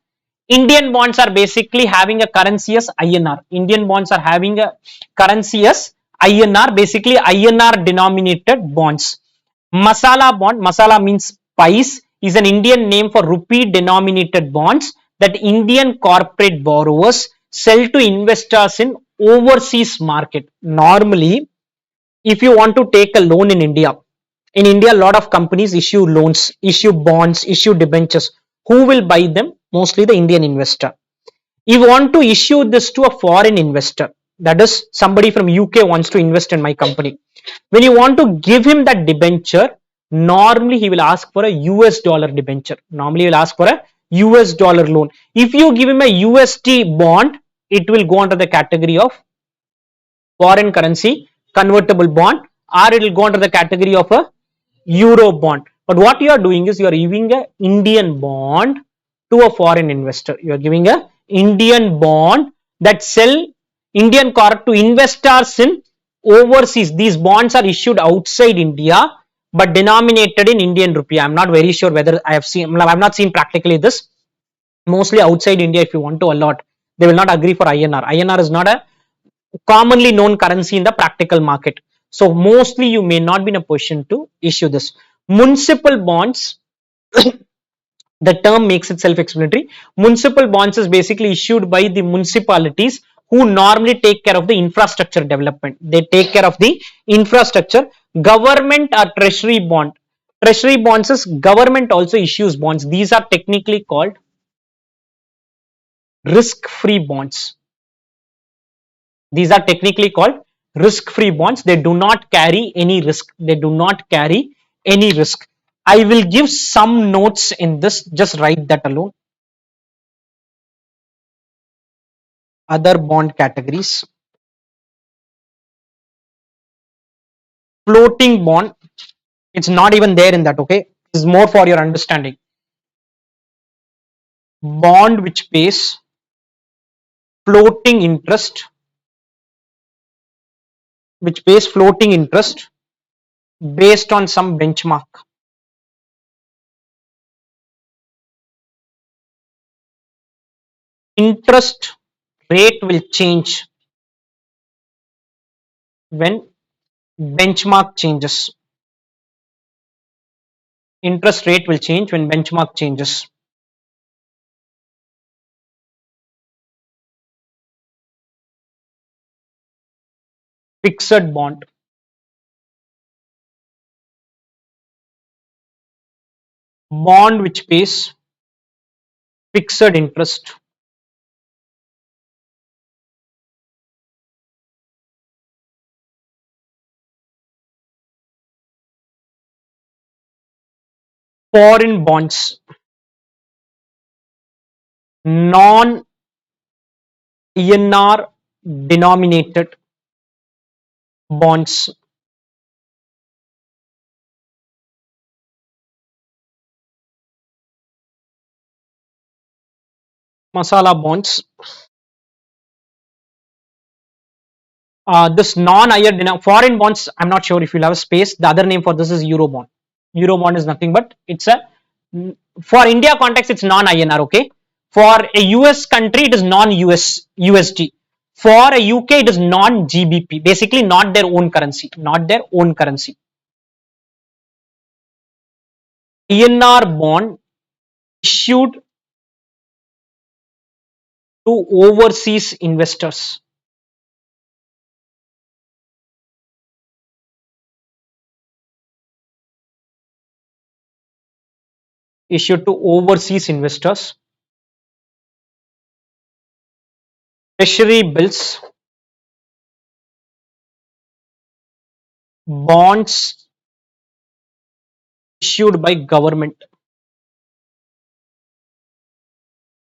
Indian bonds are basically having a currency as INR. Indian bonds are having a currency as INR, basically INR denominated bonds. Masala bond, masala means spice, is an Indian name for rupee denominated bonds that Indian corporate borrowers sell to investors in overseas market. Normally, if you want to take a loan in India, a lot of companies issue loans, issue bonds, issue debentures. Who will buy them? Mostly the Indian investor. If you want to issue this to a foreign investor, that is somebody from UK wants to invest in my company. When you want to give him that debenture, normally he will ask for a US dollar debenture. Normally he will ask for a US dollar loan. If you give him a USD bond, it will go under the category of foreign currency convertible bond, or it will go under the category of a euro bond. But what you are doing is you are giving a Indian bond to a foreign investor. You are giving a Indian bond that sell Indian corp to investors in overseas. These bonds are issued outside India but denominated in Indian rupee. I'm not very sure whether I've not seen practically this. Mostly outside India, if you want to allot, they will not agree for INR. INR is not a commonly known currency in the practical market. So mostly you may not be in a position to issue this. Municipal bonds, the term makes it self-explanatory. Municipal bonds is basically issued by the municipalities who normally take care of the infrastructure development. They take care of the infrastructure. Government or treasury bond. Treasury bonds is government also issues bonds. These are technically called risk-free bonds. These are technically called risk-free bonds. They do not carry any risk. They do not carry any risk. I will give some notes in this. Just write that alone. Other bond categories. Floating bond. It's not even there in that. Okay. This is more for your understanding. Bond which pays floating interest. Which pays floating interest based on some benchmark. Interest rate will change when benchmark changes. Interest rate will change when benchmark changes. Fixed bond. Bond which pays fixed interest. Foreign bonds. Non INR denominated bonds. Masala bonds. This non-INR foreign bonds, I'm not sure if you'll have a space. The other name for this is Euro bond. Euro bond is nothing but it's a, for India context, it's non-INR. Okay. For a US country, it is non-US USD. For a UK, it is non-GBP. Basically, not their own currency. Not their own currency. INR bond issued to overseas investors. Issued to overseas investors. Treasury bills. Bonds issued by government.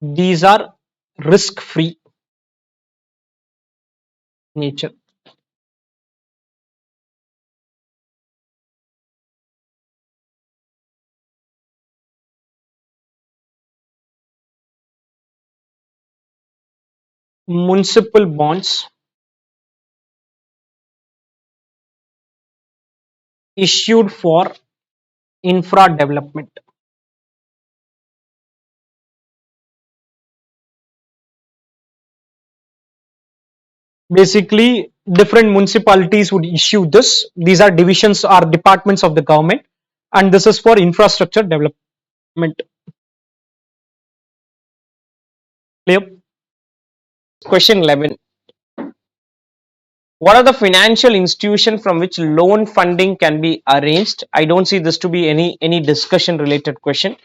These are risk-free nature. Municipal bonds issued for infra development. Basically, different municipalities would issue this. These are divisions or departments of the government, and this is for infrastructure development. Clear? Question 11. What are the financial institutions from which loan funding can be arranged? I don't see this to be any discussion related question.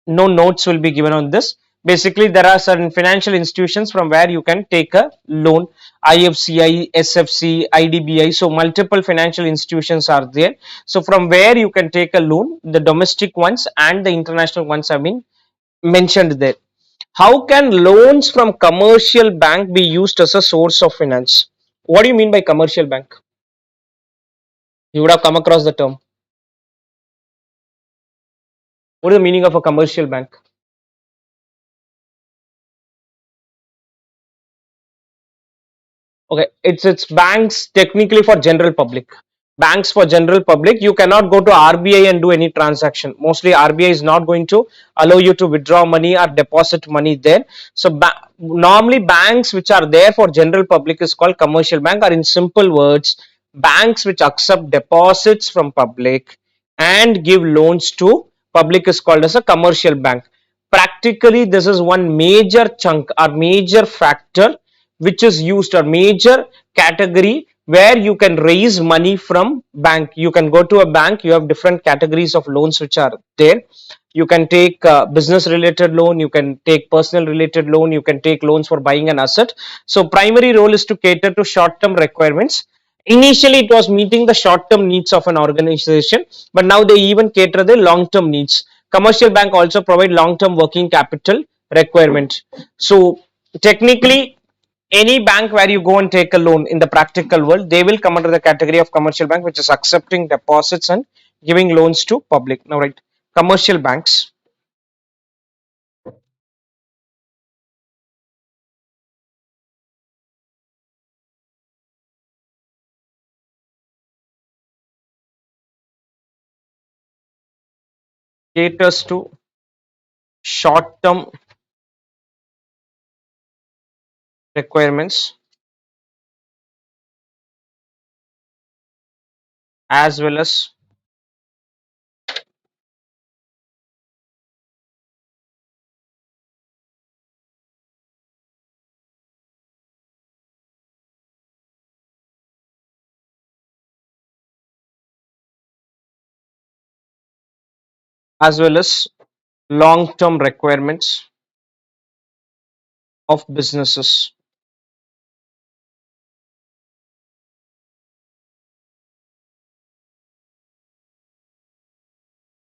No notes will be given on this. Basically, there are certain financial institutions from where you can take a loan. IFCI, SFC, IDBI. So multiple financial institutions are there. So from where you can take a loan, the domestic ones and the international ones have been mentioned there. How can loans from commercial bank be used as a source of finance? What do you mean by commercial bank? You would have come across the term. What is the meaning of a commercial bank? Okay, it's banks technically for general public. Banks for general public, you cannot go to RBI and do any transaction. Mostly RBI is not going to allow you to withdraw money or deposit money there. So normally banks which are there for general public is called commercial bank, or in simple words, banks which accept deposits from public and give loans to public is called as a commercial bank. Practically, this is one major chunk or major factor which is used, or major category where you can raise money from bank. You can go to a bank, you have different categories of loans which are there. You can take business related loan, you can take personal related loan, you can take loans for buying an asset. So primary role is to cater to short term requirements. Initially it was meeting the short term needs of an organization, but now they even cater the long term needs. Commercial bank also provide long term working capital requirement. So technically, any bank where you go and take a loan in the practical world, they will come under the category of commercial bank, which is accepting deposits and giving loans to public. Now, right, commercial banks caters to short term requirements as well as long term requirements of businesses.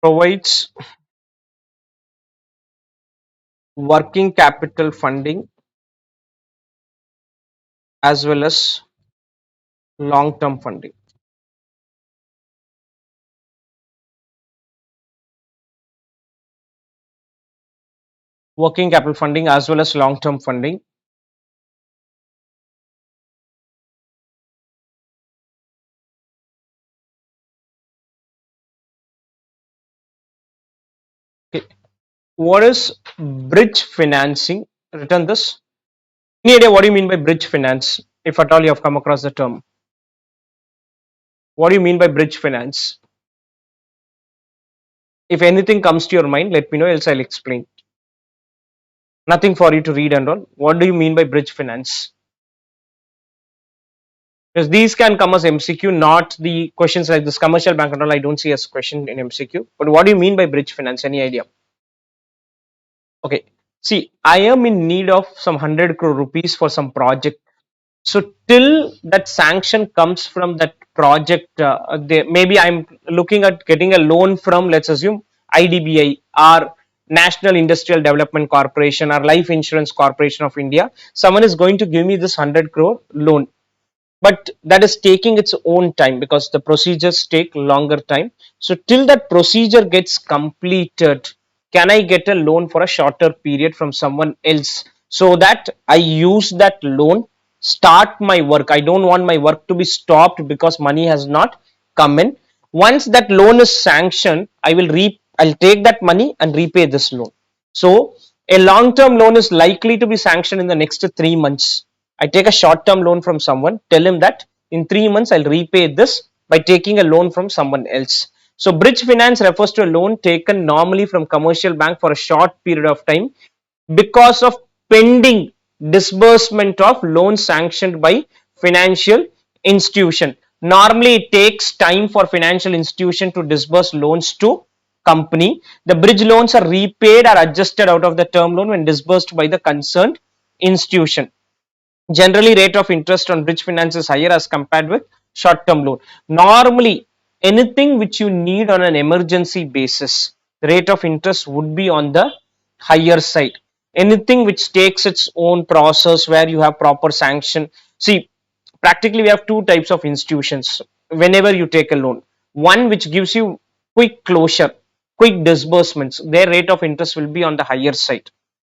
Provides working capital funding as well as long term funding. Working capital funding as well as long term funding. Okay. What is bridge financing? Written this. Any idea what do you mean by bridge finance? If at all you have come across the term. What do you mean by bridge finance? If anything comes to your mind, let me know, else I'll explain. Nothing for you to read and all. What do you mean by bridge finance? Because these can come as MCQ, not the questions like this commercial bank and all. I don't see as question in MCQ. But what do you mean by bridge finance? Any idea? Okay. See, I am in need of some 100 crore rupees for some project. So till that sanction comes from that project, maybe I'm looking at getting a loan from, let's assume, IDBI or National Industrial Development Corporation or Life Insurance Corporation of India. Someone is going to give me this 100 crore loan, but that is taking its own time because the procedures take longer time. So till that procedure gets completed, can I get a loan for a shorter period from someone else so that I use that loan, start my work? I don't want my work to be stopped because money has not come in. Once that loan is sanctioned, I'll take that money and repay this loan. So a long term loan is likely to be sanctioned in the next 3 months. I take a short term loan from someone, tell him that in 3 months I'll repay this by taking a loan from someone else. So bridge finance refers to a loan taken normally from commercial bank for a short period of time because of pending disbursement of loan sanctioned by financial institution. Normally it takes time for financial institution to disburse loans to company. The bridge loans are repaid or adjusted out of the term loan when disbursed by the concerned institution. Generally, rate of interest on bridge finance is higher as compared with short term loan. Normally, anything which you need on an emergency basis, the rate of interest would be on the higher side. Anything which takes its own process where you have proper sanction. See, practically we have two types of institutions whenever you take a loan. One which gives you quick closure, quick disbursements, their rate of interest will be on the higher side.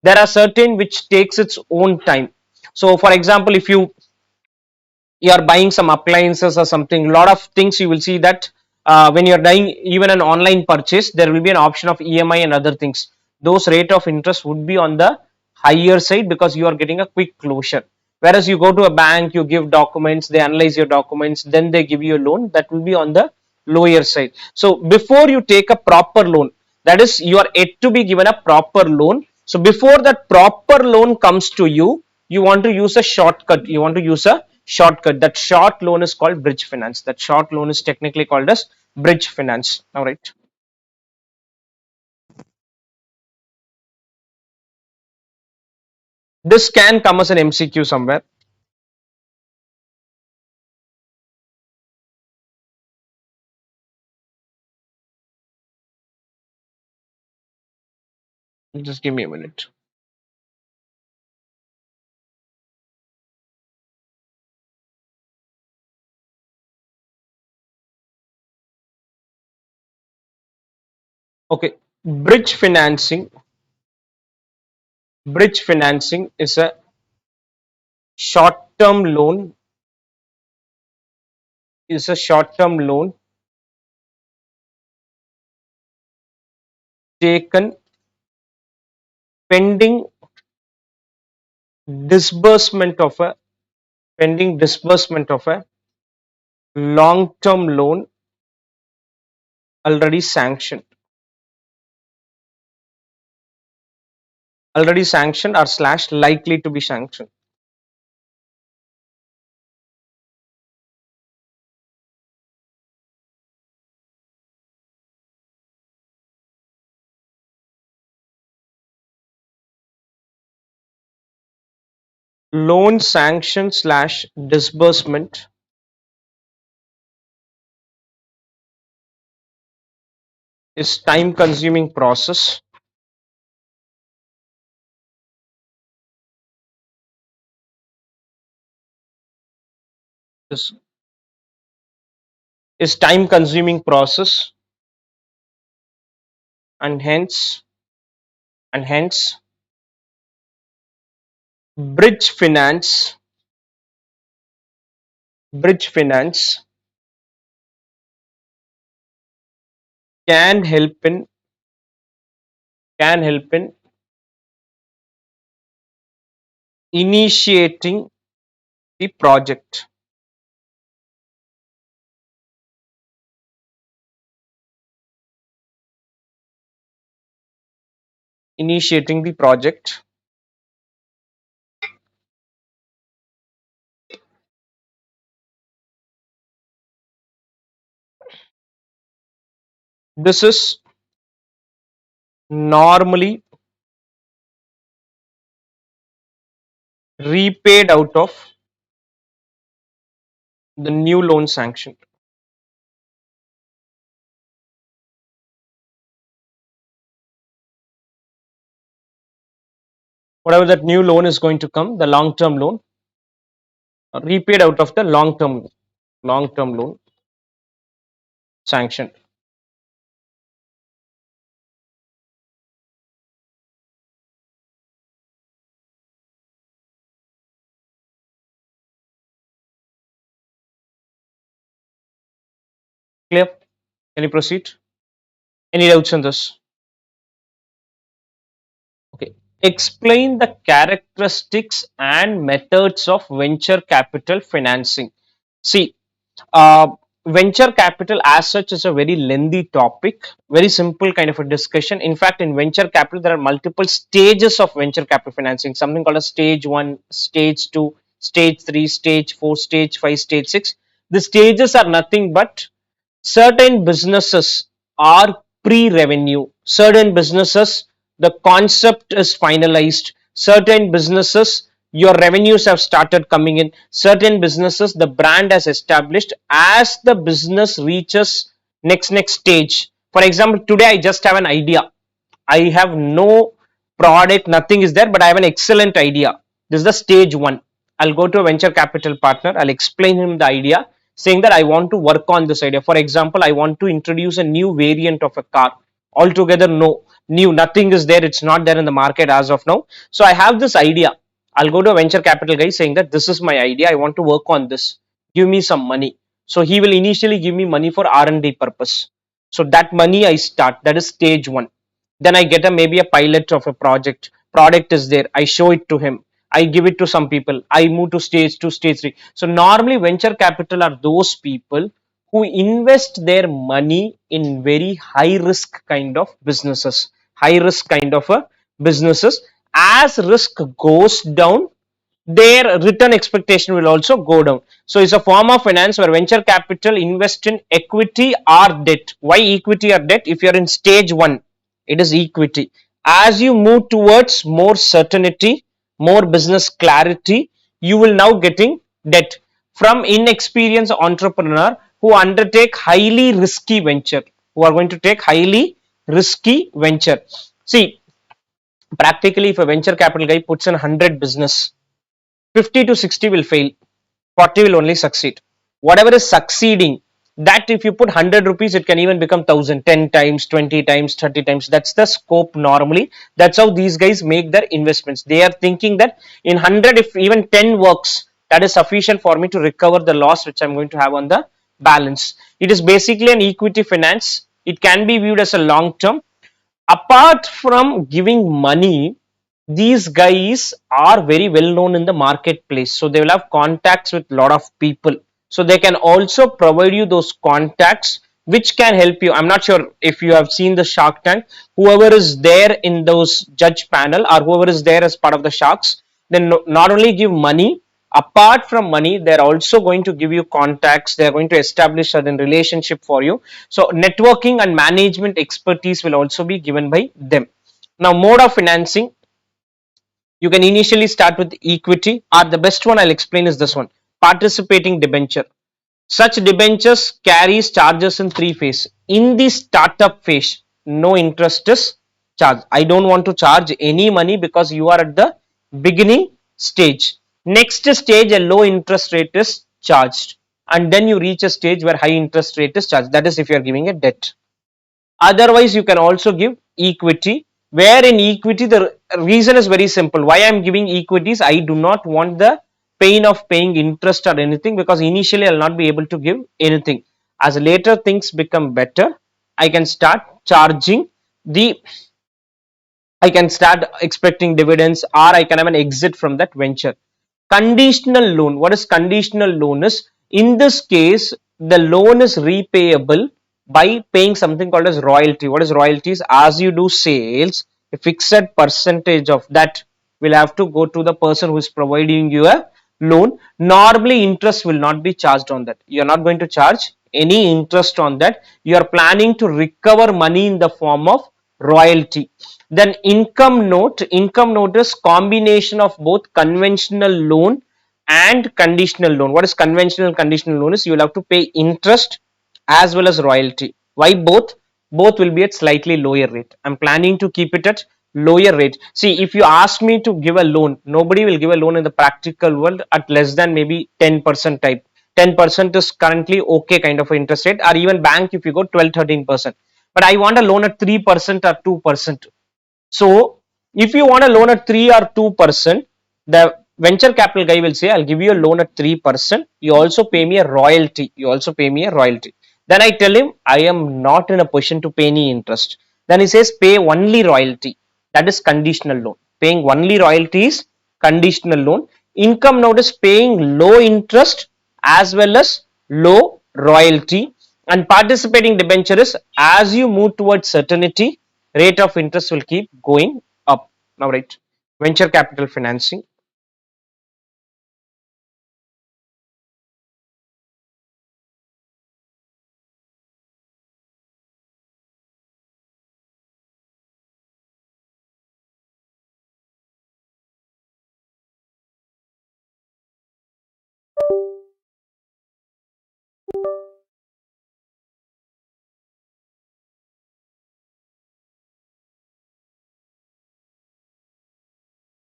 There are certain which takes its own time. So for example, if you are buying some appliances or something, lot of things you will see that when you are buying even an online purchase, there will be an option of EMI and other things. Those rate of interest would be on the higher side because you are getting a quick closure. Whereas you go to a bank, you give documents, they analyze your documents, then they give you a loan, that will be on the lower side. So before you take a proper loan, that is, you are yet to be given a proper loan. So before that proper loan comes to you, you want to use a shortcut. You want to use a shortcut. That short loan is called bridge finance. That short loan is technically called as bridge finance. All right. This can come as an MCQ somewhere. Just give me a minute. Okay. Bridge financing. Bridge financing is a short-term loan. Is a short-term loan taken pending disbursement of a long-term loan already sanctioned. Already sanctioned or slash likely to be sanctioned. Loan sanction slash disbursement is time consuming process. This is time consuming process, and hence bridge finance bridge finance can help in initiating the project. Initiating the project. This is normally repaid out of the new loan sanction. Whatever that new loan is going to come, the long term loan, repaid out of the long term loan sanction. Clear? Can you proceed? Any doubts on this? Okay. Explain the characteristics and methods of venture capital financing. See, uh, venture capital as such is a very lengthy topic, very simple kind of a discussion. In fact, in venture capital, there are multiple stages of venture capital financing, something called a stage 1, stage 2, stage 3, stage 4, stage 5, stage 6. The stages are nothing but certain businesses are pre-revenue. Certain businesses, the concept is finalized. Certain businesses, your revenues have started coming in. Certain businesses, the brand has established. As the business reaches next stage, for example, today I just have an idea. I have no product, nothing is there, but I have an excellent idea. This is the stage one. I'll go to a venture capital partner. I'll explain him the idea, saying that I want to work on this idea. For example, I want to introduce a new variant of a car. Altogether, no, new, nothing is there. It's not there in the market as of now. So I have this idea. I'll go to a venture capital guy saying that this is my idea. I want to work on this. Give me some money. So he will initially give me money for R&D purpose. So that money I start. That is stage one. Then I get a maybe a pilot of a product is there, I show it to him, I give it to some people, I move to stage 2, stage 3. So normally venture capital are those people who invest their money in very high risk kind of businesses, high risk kind of a businesses. As risk goes down, their return expectation will also go down. So it's a form of finance where venture capital invest in equity or debt. Why equity or debt? If you're in stage 1, it is equity. As you move towards more certainty, more business clarity, you will now getting debt from inexperienced entrepreneur who undertake highly risky venture, who are going to take highly risky venture. See, practically if a venture capital guy puts in 100 business, 50 to 60 will fail, 40 will only succeed. Whatever is succeeding, that if you put 100 rupees, it can even become 1000, 10 times, 20 times, 30 times. That's the scope normally. That's how these guys make their investments. They are thinking that in 100, if even 10 works, that is sufficient for me to recover the loss which I'm going to have on the balance. It is basically an equity finance. It can be viewed as a long term. Apart from giving money, these guys are very well known in the marketplace, so they will have contacts with a lot of people, so they can also provide you those contacts which can help you. I'm not sure if you have seen the Shark Tank. Whoever is there in those judge panel or whoever is there as part of the sharks, then not only give money, apart from money they're also going to give you contacts, they're going to establish certain relationship for you. So networking and management expertise will also be given by them. Now, mode of financing, you can initially start with equity, or the best one I'll explain is this one, participating debenture. Such debentures carries charges in three phases. In the startup phase, no interest is charged. I don't want to charge any money because you are at the beginning stage. Next stage, a low interest rate is charged, and then you reach a stage where high interest rate is charged. That is if you are giving a debt. Otherwise, you can also give equity, where in equity the reason is very simple. Why I am giving equities? I do not want the pain of paying interest or anything, because initially I will not be able to give anything. As later things become better, I can start charging the, I can start expecting dividends, or I can have an exit from that venture. Conditional loan. What is conditional loan is, in this case, the loan is repayable by paying something called as royalty. What is royalties? As you do sales, a fixed percentage of that will have to go to the person who is providing you a loan. Normally, interest will not be charged on that. You are not going to charge any interest on that. You are planning to recover money in the form of royalty. Then income note is combination of both conventional loan and conditional loan. What is conventional and conditional loan is, you will have to pay interest as well as royalty. Why both? Both will be at slightly lower rate. I'm planning to keep it at lower rate. See, if you ask me to give a loan, nobody will give a loan in the practical world at less than maybe 10% type. 10% is currently okay kind of interest rate, or even bank if you go 12-13%. But I want a loan at 3% or 2%. So if you want a loan at 3 or 2%, the venture capital guy will say, I'll give you a loan at 3%. You also pay me a royalty. You also pay me a royalty. Then I tell him, I am not in a position to pay any interest. Then he says, pay only royalty. That is conditional loan. Paying only royalty is conditional loan. Income note is paying low interest as well as low royalty. And participating debenture is, as you move towards certainty, rate of interest will keep going up. Now, right, venture capital financing.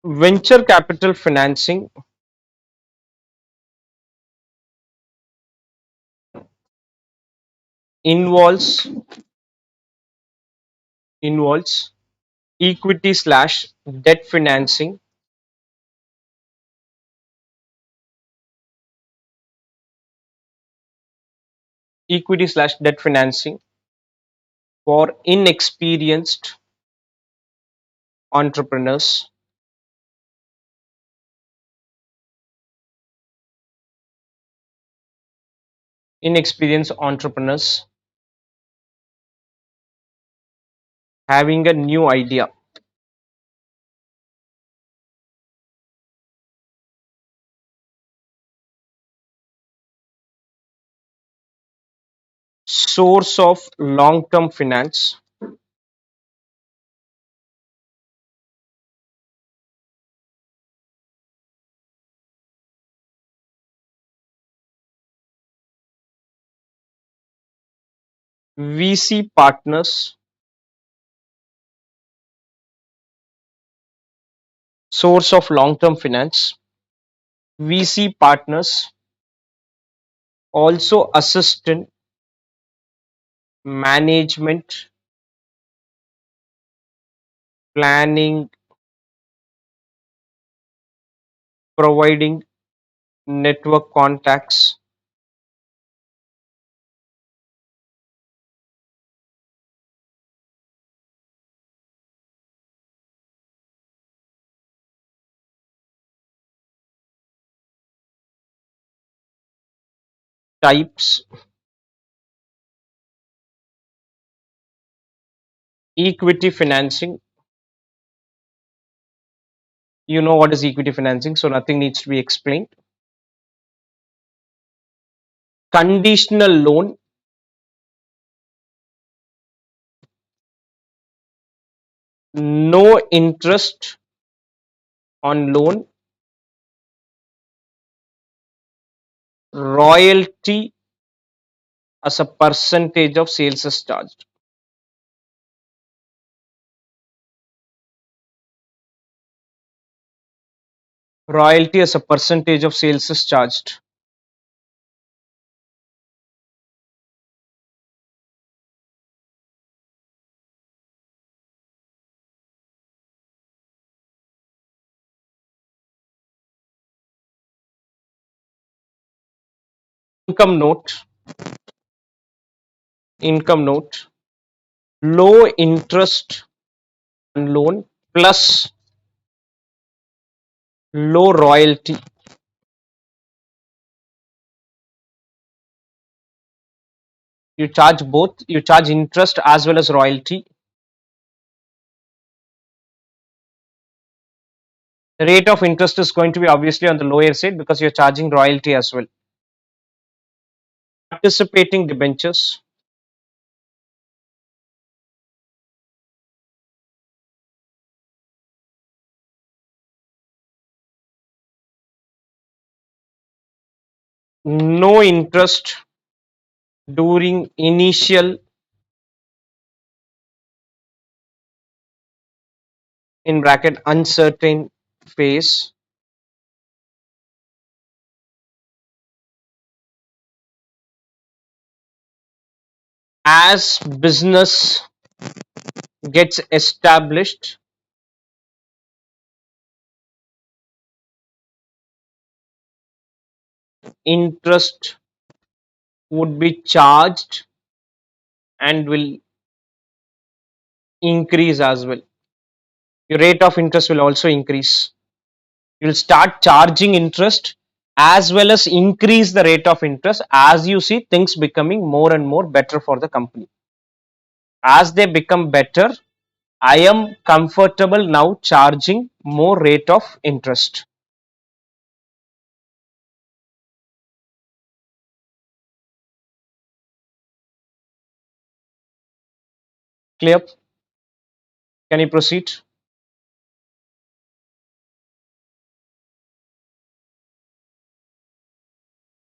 Venture capital financing involves involves equity slash debt financing, equity slash debt financing for entrepreneurs, inexperienced entrepreneurs having a new idea. Source of long-term finance, VC partners, source of long-term finance, VC partners also assist in management, planning, providing network contacts, types, equity financing. You know what is equity financing, so nothing needs to be explained. Conditional loan, no interest on loan, royalty as a percentage of sales is charged. Royalty as a percentage of sales is charged. Income note, income note, low interest on loan plus low royalty. You charge both, you charge interest as well as royalty. The rate of interest is going to be obviously on the lower side because you're charging royalty as well. Participating debentures, no interest during initial in bracket uncertain phase. As business gets established, interest would be charged and will increase as well. Your rate of interest will also increase. You'll start charging interest as well as increase the rate of interest as you see things becoming more and more better for the company. As they become better, I am comfortable now charging more rate of interest. Clear? Can you proceed?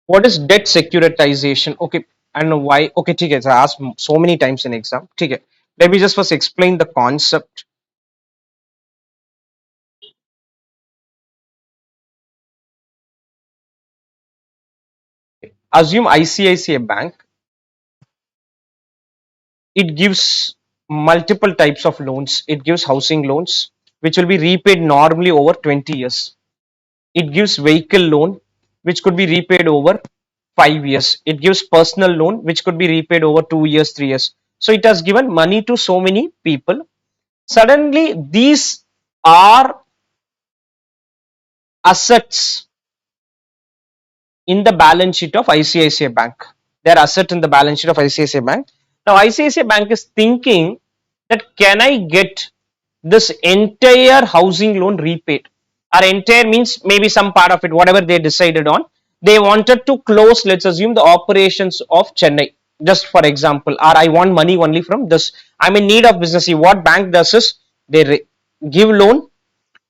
What is debt securitization? Okay, I don't know why. Okay, ठीक है, I asked so many times in exam. ठीक है. Let me just first explain the concept. Assume ICICI Bank, it gives multiple types of loans. It gives housing loans, which will be repaid normally over 20 years. It gives vehicle loan, which could be repaid over 5 years. It gives personal loan, which could be repaid over 2 years, 3 years. So it has given money to so many people. Suddenly, these are assets in the balance sheet of ICICI Bank. They are asset in the balance sheet of ICICI Bank. Now, ICICI Bank is thinking that can I get this entire housing loan repaid? Or entire means maybe some part of it, whatever they decided on. They wanted to close, let's assume, the operations of Chennai, just for example, or I want money only from this. I'm in need of business. See, what bank does is they give loan,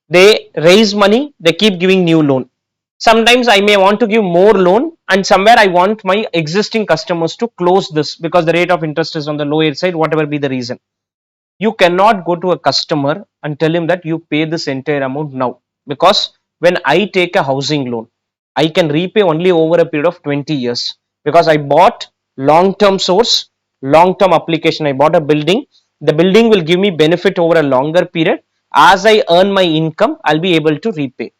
they raise money, they keep giving new loan. Sometimes I may want to give more loan, and somewhere I want my existing customers to close this because the rate of interest is on the lower side, whatever be the reason. You cannot go to a customer and tell him that you pay this entire amount now, because when I take a housing loan, I can repay only over a period of 20 years because I bought long term source, long term application. I bought a building. The building will give me benefit over a longer period. As I earn my income, I'll be able to repay.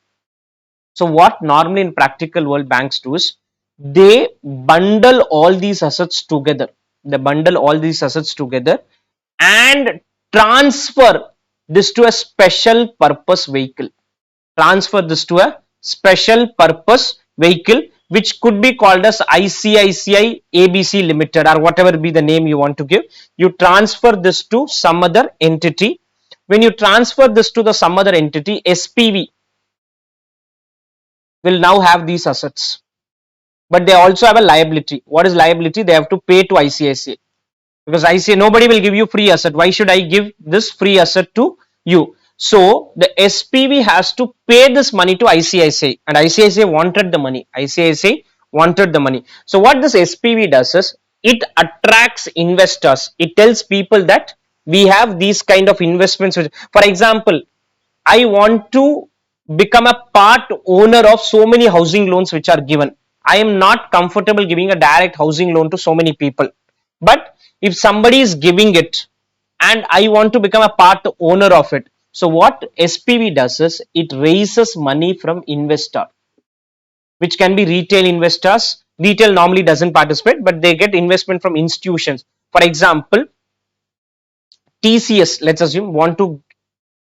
So what normally in practical world banks do is they bundle all these assets together. They bundle all these assets together and transfer this to a special purpose vehicle. Transfer this to a special purpose vehicle, which could be called as ICICI ABC Limited or whatever be the name you want to give. You transfer this to some other entity. When you transfer this to the some other entity, SPV will now have these assets, but they also have a liability. What is liability? They have to pay to ICICI, because ICICI, nobody will give you free asset. Why should I give this free asset to you? So the SPV has to pay this money to ICICI, and ICICI wanted the money. ICICI wanted the money. So what this SPV does is it attracts investors. It tells people that we have these kind of investments. For example, I want to become a part owner of so many housing loans which are given. I am not comfortable giving a direct housing loan to so many people. But if somebody is giving it and I want to become a part owner of it, so what SPV does is it raises money from investor, which can be retail investors. Retail normally doesn't participate, but they get investment from institutions. For example, TCS, let's assume, want to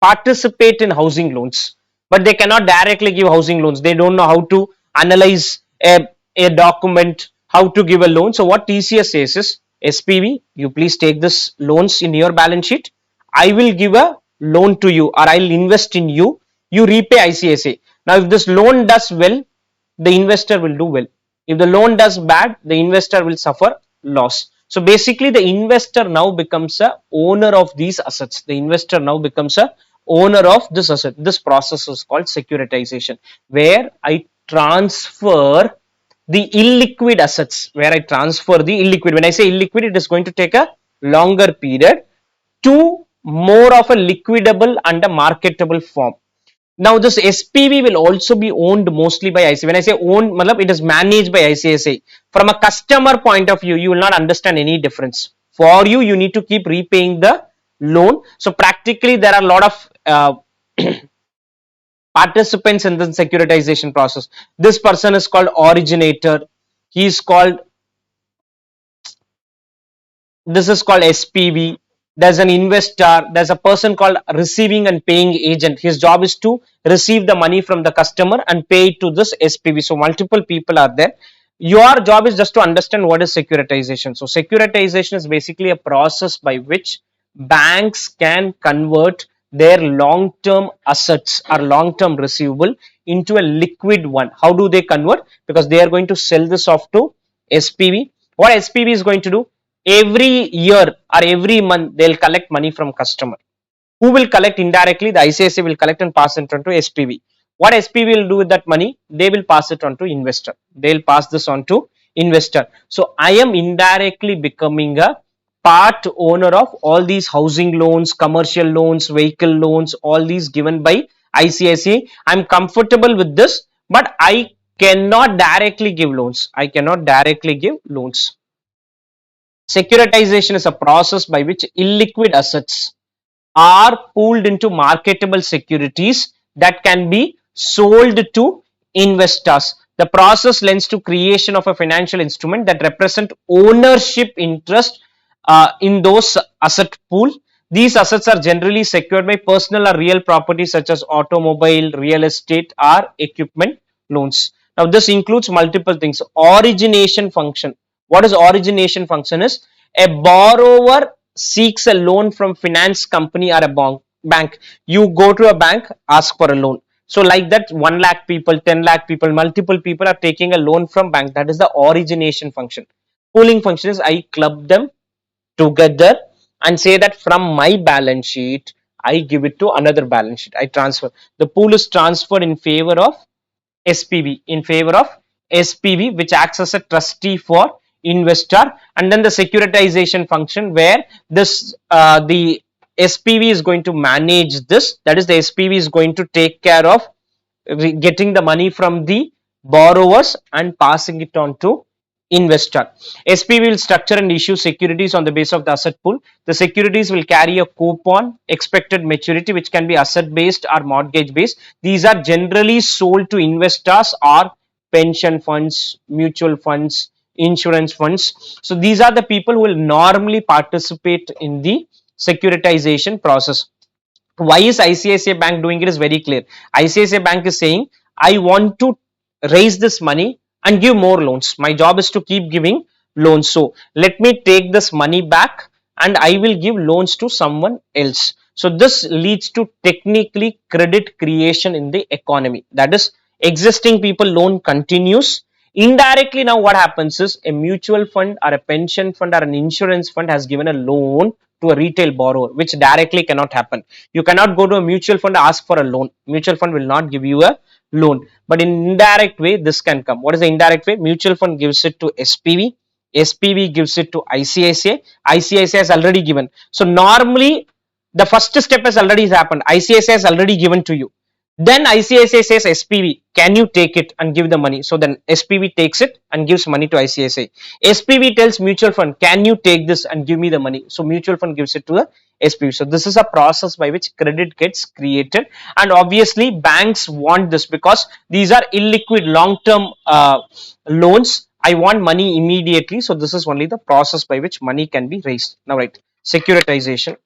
participate in housing loans, but they cannot directly give housing loans. They don't know how to analyze a document, how to give a loan. So what TCS says is, SPV, you please take this loans in your balance sheet. I will give a loan to you, or I'll invest in you. You repay ICICI. Now, if this loan does well, the investor will do well. If the loan does bad, the investor will suffer loss. So basically, the investor now becomes a owner of these assets. The investor now becomes a owner of this asset. This process is called securitization, where I transfer the illiquid assets, where I transfer the illiquid. When I say illiquid, it is going to take a longer period to more of a liquidable and a marketable form. Now this SPV will also be owned mostly by ICICI. When I say owned, it is managed by ICICI. From a customer point of view, you will not understand any difference. For you, you need to keep repaying the loan. So practically, there are a lot of participants in the securitization process. This person is called originator. He is called, this is called SPV. There's an investor. There's a person called receiving and paying agent. His job is to receive the money from the customer and pay it to this SPV. So multiple people are there. Your job is just to understand what is securitization. So securitization is basically a process by which banks can convert their long-term assets or long-term receivable into a liquid one. How do they convert? Because they are going to sell this off to SPV. What SPV is going to do? Every year or every month, they'll collect money from customer. Who will collect indirectly? The ICICI will collect and pass it on to SPV. What SPV will do with that money? They will pass it on to investor. They'll pass this on to investor. So I am indirectly becoming a part owner of all these housing loans, commercial loans, vehicle loans, all these given by ICICI. I'm comfortable with this, but I cannot directly give loans. I cannot directly give loans. Securitization is a process by which illiquid assets are pooled into marketable securities that can be sold to investors. The process lends to creation of a financial instrument that represent ownership interest in those asset pool. These assets are generally secured by personal or real property such as automobile, real estate or equipment loans. Now this includes multiple things. Origination function. What is origination function is a borrower seeks a loan from finance company or a bank. You go to a bank, ask for a loan. So like that 1 lakh people, 10 lakh people, multiple people are taking a loan from bank. That is the origination function. Pooling function is I club them together and say that from my balance sheet I give it to another balance sheet. I transfer. The pool is transferred in favor of SPV, in favor of SPV, which acts as a trustee for investor. And then the securitization function where this the SPV is going to manage this. That is, the SPV is going to take care of getting the money from the borrowers and passing it on to investor. SPV will structure and issue securities on the base of the asset pool. The securities will carry a coupon, expected maturity, which can be asset based or mortgage based. These are generally sold to investors or pension funds, mutual funds, insurance funds. So these are the people who will normally participate in the securitization process. Why is ICICI Bank doing it is very clear. ICICI Bank is saying, I want to raise this money and give more loans. My job is to keep giving loans. So let me take this money back and I will give loans to someone else. So this leads to technically credit creation in the economy. That is, existing people loan continues. Indirectly, now what happens is a mutual fund or a pension fund or an insurance fund has given a loan to a retail borrower, which directly cannot happen. You cannot go to a mutual fund and ask for a loan. Mutual fund will not give you a loan. But in indirect way, this can come. What is the indirect way? Mutual fund gives it to SPV. SPV gives it to ICICI. ICICI has already given. So normally the first step has already happened. ICICI has already given to you. Then ICICI says SPV, can you take it and give the money? So then SPV takes it and gives money to ICICI. SPV tells mutual fund, can you take this and give me the money? So mutual fund gives it to the SPV. So this is a process by which credit gets created, and obviously banks want this because these are illiquid long-term loans. I want money immediately. So this is only the process by which money can be raised. Now, right, securitization.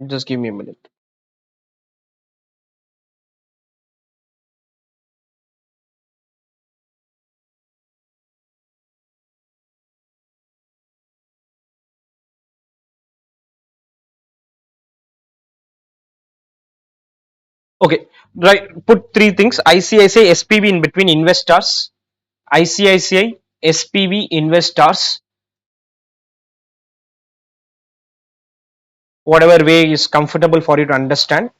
Just give me a minute. Okay, right. Put three things: ICICI SPV in between investors, ICICI SPV investors, whatever way is comfortable for you to understand.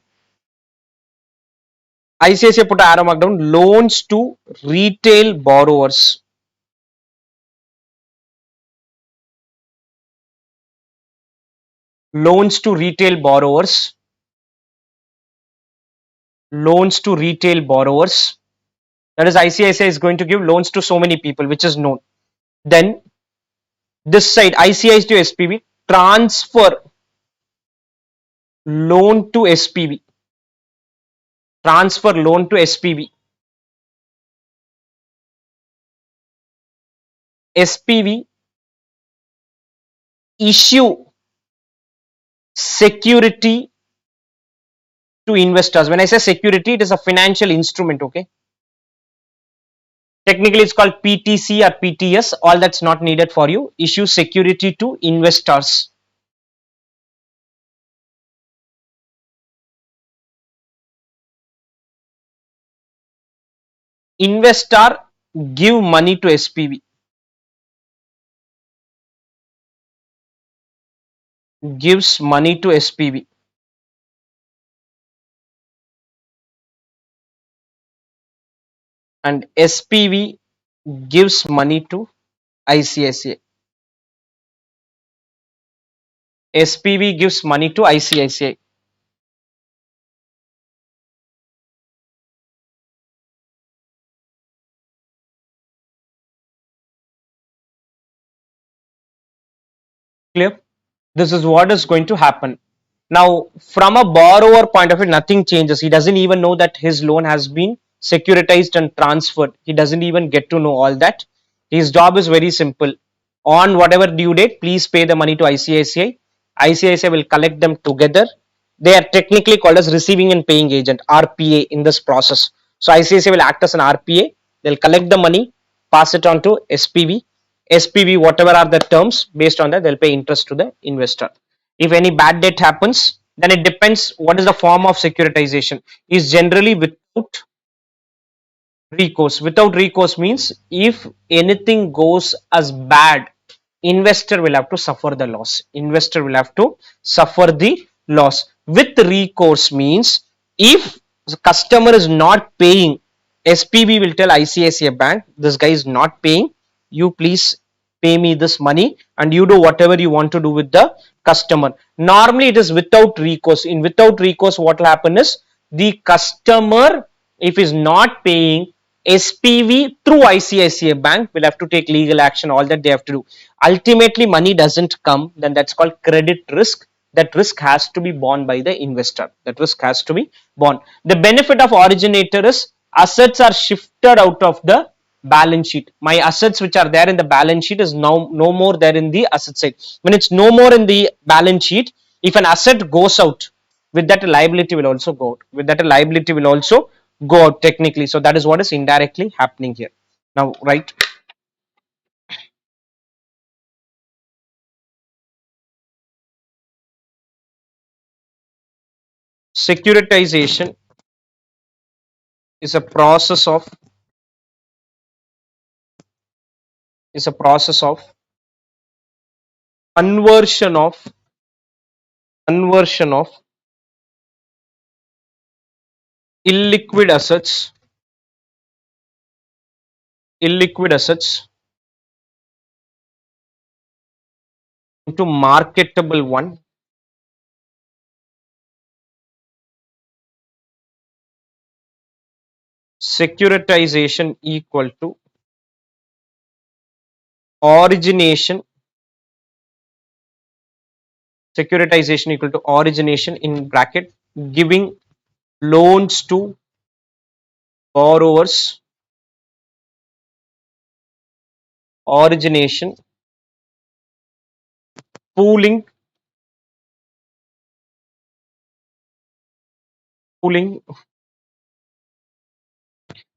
ICICI put a arrow mark down, loans to retail borrowers. Loans to retail borrowers. Loans to retail borrowers. That is, ICICI is going to give loans to so many people, which is known. Then this side, ICICI to SPV, transfer loan to SPV. Transfer loan to SPV. SPV issue security to investors. When I say security, it is a financial instrument. Okay, technically it's called PTC or PTS. All that's not needed for you. Issue security to investors. Investor give money to SPV. Gives money to SPV, and SPV gives money to ICICI. SPV gives money to ICICI. Clear? This is what is going to happen. Now, from a borrower point of view, nothing changes. He doesn't even know that his loan has been securitized and transferred. He doesn't even get to know all that. His job is very simple. On whatever due date, please pay the money to ICICI. ICICI will collect them together. They are technically called as receiving and paying agent, RPA, in this process. So ICICI will act as an RPA. They'll collect the money, pass it on to SPV. SPV, whatever are the terms, based on that, they'll pay interest to the investor. If any bad debt happens, then it depends what is the form of securitization. Is generally without recourse. Without recourse means if anything goes as bad, investor will have to suffer the loss. Investor will have to suffer the loss. With recourse means if the customer is not paying, SPB will tell ICICI Bank, this guy is not paying, you please pay me this money and you do whatever you want to do with the customer. Normally it is without recourse. In without recourse, what will happen is the customer, if is not paying, SPV through ICICI Bank will have to take legal action, all that they have to do. Ultimately, money doesn't come, then that's called credit risk. That risk has to be borne by the investor. That risk has to be borne. The benefit of originator is assets are shifted out of the balance sheet. My assets which are there in the balance sheet is now no more there in the asset side. When it's no more in the balance sheet, if an asset goes out, with that liability will also go out. With that liability will also go out technically. So that is what is indirectly happening here. Now, right? Securitization is a process of conversion of conversion of illiquid assets illiquid assets into marketable one. Securitization equal to origination. Securitization equal to origination in bracket giving loans to borrowers. Origination pooling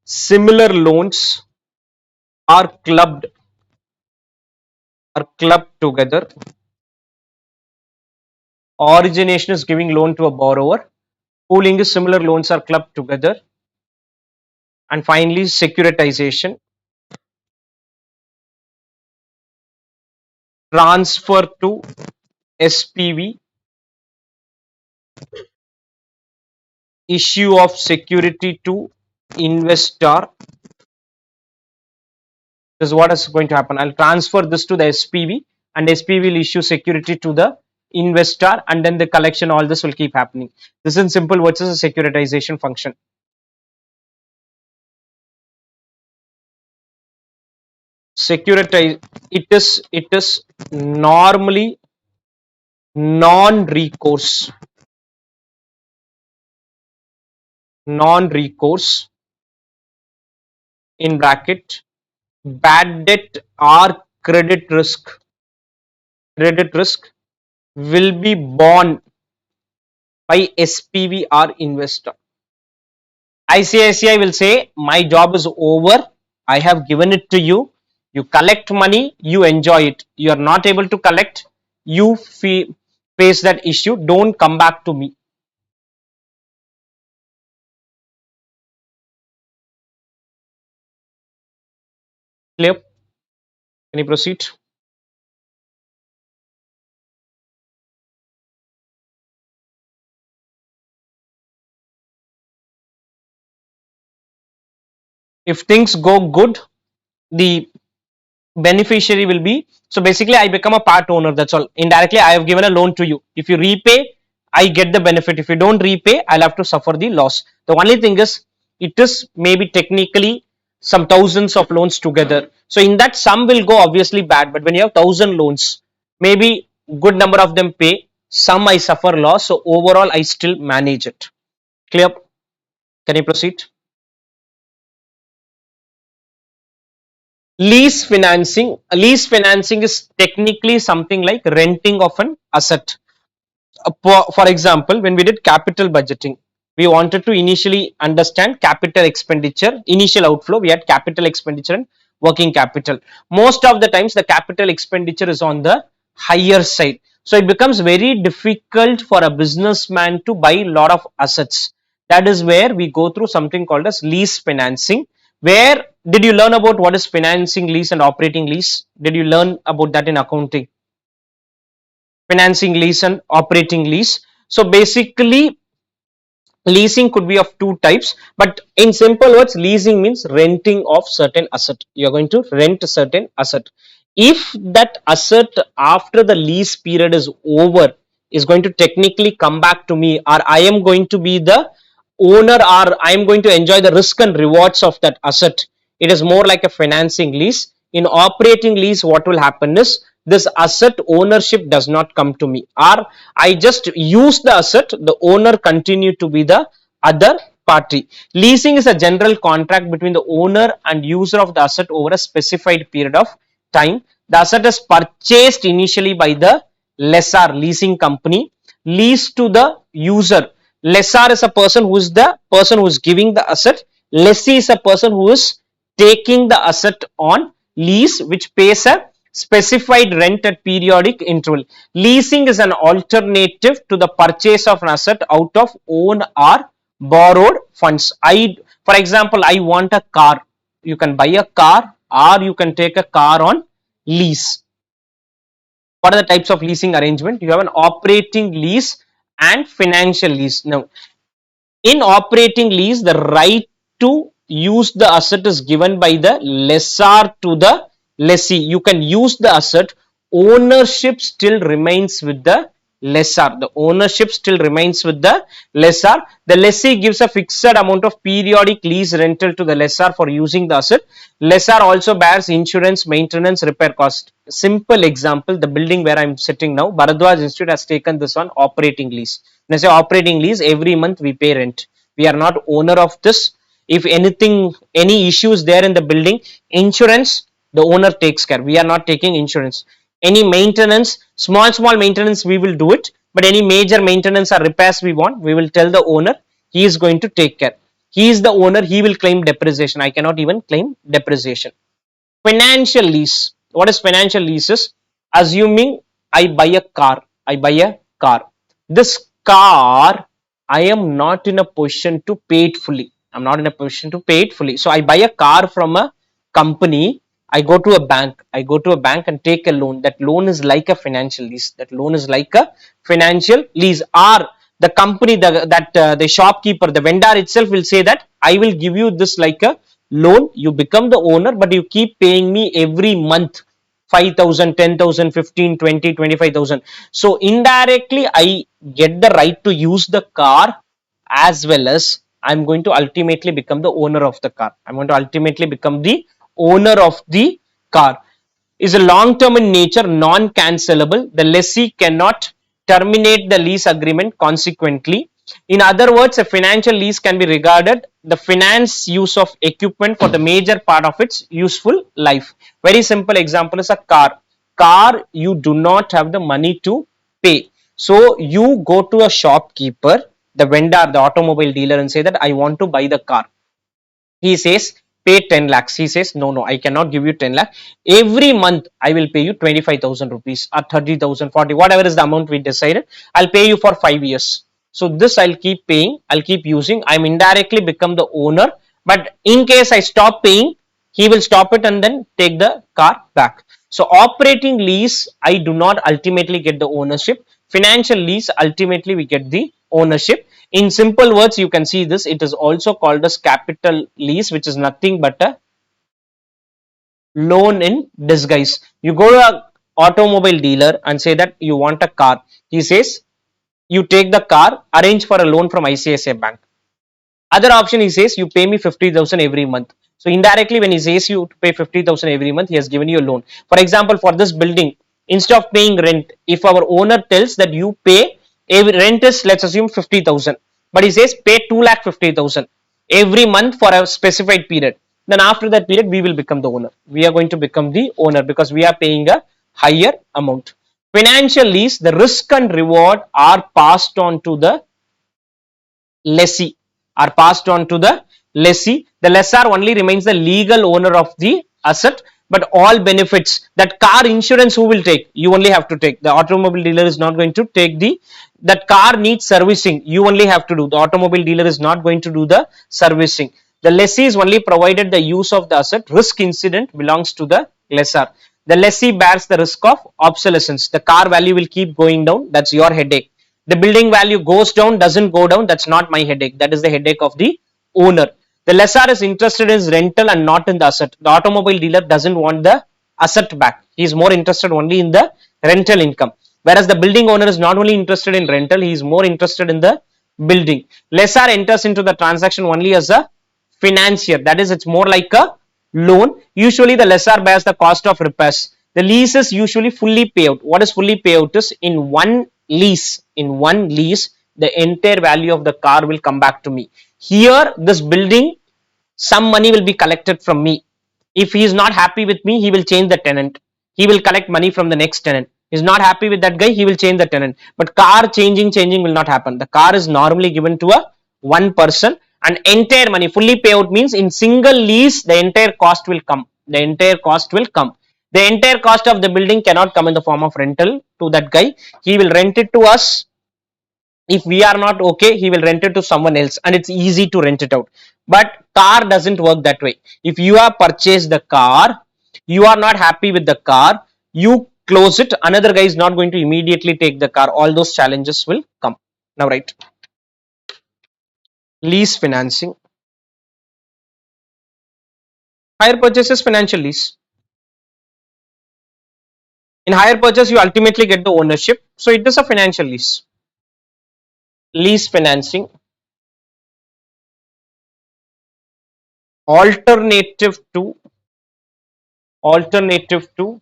similar loans are clubbed together. Origination is giving loan to a borrower. Pooling is similar loans are clubbed together. And finally, securitization, transfer to SPV, issue of security to investor. This is what is going to happen. I'll transfer this to the SPV and SPV will issue security to the investor, and then the collection, all this will keep happening. This is in simple words is a securitization function. Securitize, it is normally non-recourse in bracket bad debt or credit risk will be borne by SPV or investor. ICICI will say, my job is over, I have given it to you, you collect money, you enjoy it. You are not able to collect, you face that issue, don't come back to me. Clear? Can you proceed? If things go good, the beneficiary will be, so basically I become a part owner, that's all. Indirectly I have given a loan to you. If you repay, I get the benefit. If you don't repay, I'll have to suffer the loss. The only thing is, it is maybe technically some thousands of loans together, so in that some will go obviously bad. But when you have 1,000 loans, maybe good number of them pay, some I suffer loss, so overall I still manage it. Clear? Can you proceed? Lease financing is technically something like renting of an asset. For example, when we did capital budgeting, we wanted to initially understand capital expenditure, initial outflow. We had capital expenditure and working capital. Most of the times the capital expenditure is on the higher side, so it becomes very difficult for a businessman to buy a lot of assets. That is where we go through something called as lease financing. Where did you learn about what is financing lease and operating lease? Did you learn about that in accounting? Financing lease and operating lease. So basically, leasing could be of two types, but in simple words, leasing means renting of certain asset. You are going to rent a certain asset. If that asset after the lease period is over is going to technically come back to me, or I am going to be the owner, or I am going to enjoy the risk and rewards of that asset, it is more like a financing lease. In operating lease, what will happen is, this asset ownership does not come to me, or I just use the asset, the owner continue to be the other party. Leasing is a general contract between the owner and user of the asset over a specified period of time. The asset is purchased initially by the lessor, leasing company, leased to the user. Lessor is a person who is the person who is giving the asset. Lessee is a person who is taking the asset on lease, which pays a specified rent at periodic interval. Leasing is an alternative to the purchase of an asset out of own or borrowed funds. For example, I want a car. You can buy a car, or you can take a car on lease. What are the types of leasing arrangement? You have an operating lease and financial lease. Now, in operating lease, the right to use the asset is given by the lessor to the lessee. You can use the asset, ownership still remains with the lessor. The ownership still remains with the lessor. The lessee gives a fixed amount of periodic lease rental to the lessor for using the asset. Lessor also bears insurance, maintenance, repair cost. Simple example, the building where I am sitting now, Bharadwaj Institute has taken this on operating lease. When I say operating lease, every month we pay rent. We are not owner of this. If anything, any issues there in the building, insurance, the owner takes care. We are not taking insurance. Any maintenance, small maintenance, we will do it. But any major maintenance or repairs we want, we will tell the owner. He is going to take care. He is the owner. He will claim depreciation. I cannot even claim depreciation. Financial lease. What is financial leases? Assuming I buy a car. I buy a car. This car, I am not in a position to pay it fully. I'm not in a position to pay it fully. So I buy a car from a company. I go to a bank. I go to a bank and take a loan. That loan is like a financial lease. That loan is like a financial lease. Or the company, the shopkeeper, the vendor itself will say that I will give you this like a loan. You become the owner, but you keep paying me every month 5,000, 10,000, 15, 20, 25,000. So indirectly, I get the right to use the car, as well as I'm going to ultimately become the owner of the car. I'm going to ultimately become the owner of the car. Is a long term in nature, non cancelable. The lessee cannot terminate the lease agreement consequently. In other words, a financial lease can be regarded the finance use of equipment for the major part of its useful life. Very simple example is a car. Car, you do not have the money to pay. So you go to a shopkeeper, the vendor, the automobile dealer, and say that I want to buy the car. He says pay 10 lakhs. He says no, I cannot give you 10 lakh. Every month I will pay you 25,000 rupees or 30,000, 40, whatever is the amount we decided. I'll pay you for 5 years. So this I'll keep paying, I'll keep using. I'm indirectly become the owner, but in case I stop paying, he will stop it and then take the car back. So operating lease, I do not ultimately get the ownership. Financial lease, ultimately we get the ownership. In simple words, you can see this. It is also called as capital lease, which is nothing but a Loan in disguise. You go to a automobile dealer and say that you want a car. He says you take the car, arrange for a loan from ICICI Bank. Other option, he says you pay me 50,000 every month. So indirectly, when he says you to pay 50,000 every month, he has given you a loan. For example, for this building, instead of paying rent, if our owner tells that you pay, every rent is, let's assume, 50,000, but he says pay 2,50,000 every month for a specified period. Then after that period, we will become the owner. We are going to become the owner because we are paying a higher amount. Financial lease, the risk and reward are passed on to the lessee, are passed on to the lessee. The lessor only remains the legal owner of the asset, but all benefits, that car insurance who will take? You only have to take. The automobile dealer is not going to take the, that car needs servicing, you only have to do. The automobile dealer is not going to do the servicing. The lessee is only provided the use of the asset. Risk incident belongs to the lessor. The lessee bears the risk of obsolescence. The car value will keep going down. That's your headache. The building value goes down, doesn't go down. That's not my headache. That is the headache of the owner. The lessor is interested in his rental and not in the asset. The automobile dealer doesn't want the asset back. He is more interested only in the rental income. Whereas the building owner is not only interested in rental, he is more interested in the building. Lessor enters into the transaction only as a financier. That is, it's more like a loan. Usually the lessor bears the cost of repairs. The lease is usually fully paid out. What is fully paid out is in one lease, the entire value of the car will come back to me. Here, this building, some money will be collected from me. If he is not happy with me, he will change the tenant. He will collect money from the next tenant. He is not happy with that guy, he will change the tenant. But car changing will not happen. The car is normally given to a one person, and entire money fully pay out means in single lease the entire cost will come. The entire cost will come. The entire cost of the building cannot come in the form of rental to that guy. He will rent it to us. If we are not okay, he will rent it to someone else, and it's easy to rent it out. But car doesn't work that way. If you have purchased the car, you are not happy with the car, you close it, another guy is not going to immediately take the car. All those challenges will come. Now, right, lease financing. Hire purchases, financial lease. In hire purchase, you ultimately get the ownership, so it is a financial lease. Lease financing. alternative to alternative to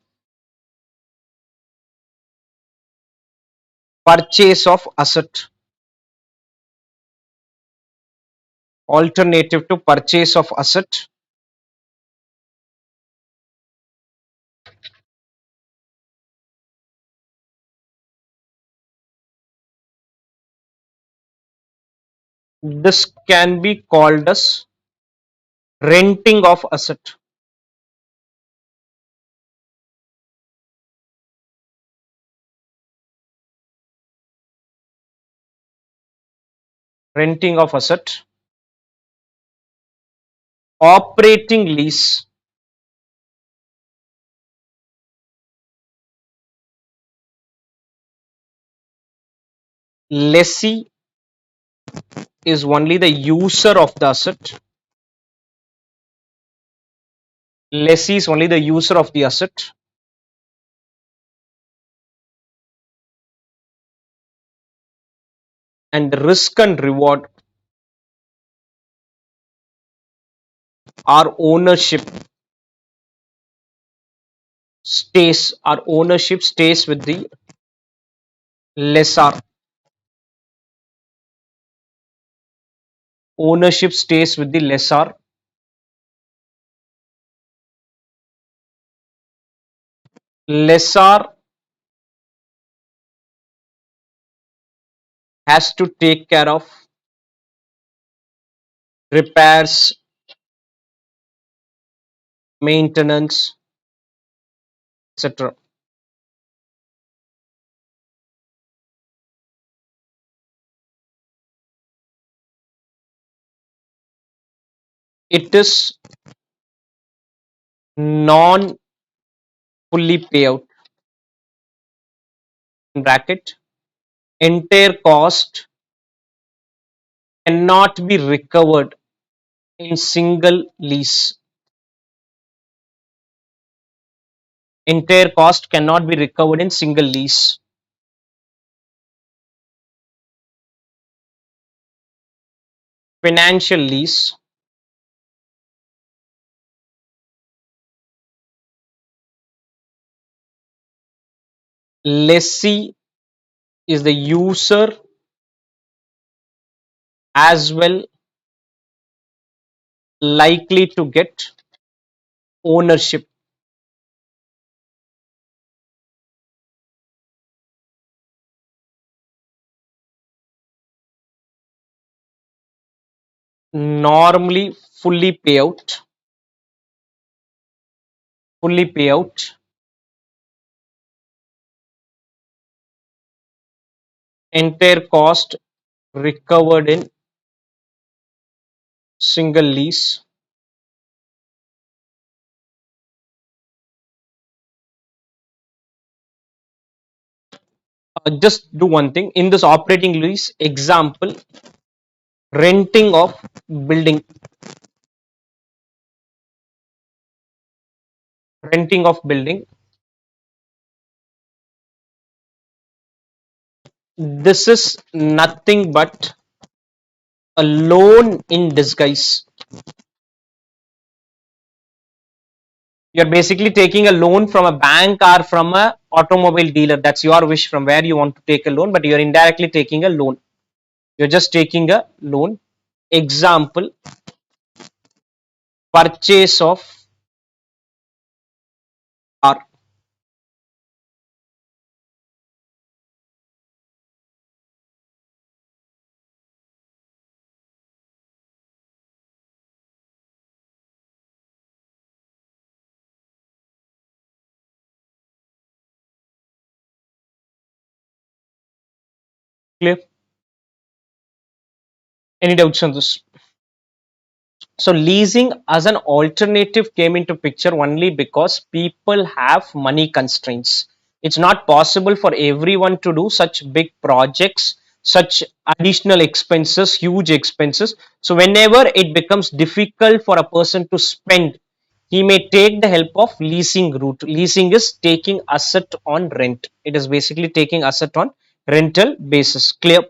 purchase of asset. Alternative to purchase of asset. This can be called as renting of asset. Renting of asset. Operating lease. Lessee is only the user of the asset. Lessee is only the user of the asset. And risk and reward our ownership stays with the lessor. Ownership stays with the lessor. Lessor has to take care of repairs, maintenance, etc. It is non fully payout. In bracket, entire cost cannot be recovered in single lease. Entire cost cannot be recovered in single lease. Financial lease, lessee is the user as well likely to get ownership. Normally fully pay out, entire cost recovered in single lease. Just do one thing in this operating lease example, renting of building, renting of building. This is nothing but a loan in disguise. You're basically taking a loan from a bank or from a automobile dealer. That's your wish from where you want to take a loan, but you're indirectly taking a loan. You're just taking a loan. Example, purchase of car. Clear? Any doubts on this? So leasing as an alternative came into picture only because people have money constraints. It's not possible for everyone to do such big projects, such additional expenses, huge expenses. So whenever it becomes difficult for a person to spend, he may take the help of leasing route. Leasing is taking asset on rent. It is basically taking asset on rental basis. Clear?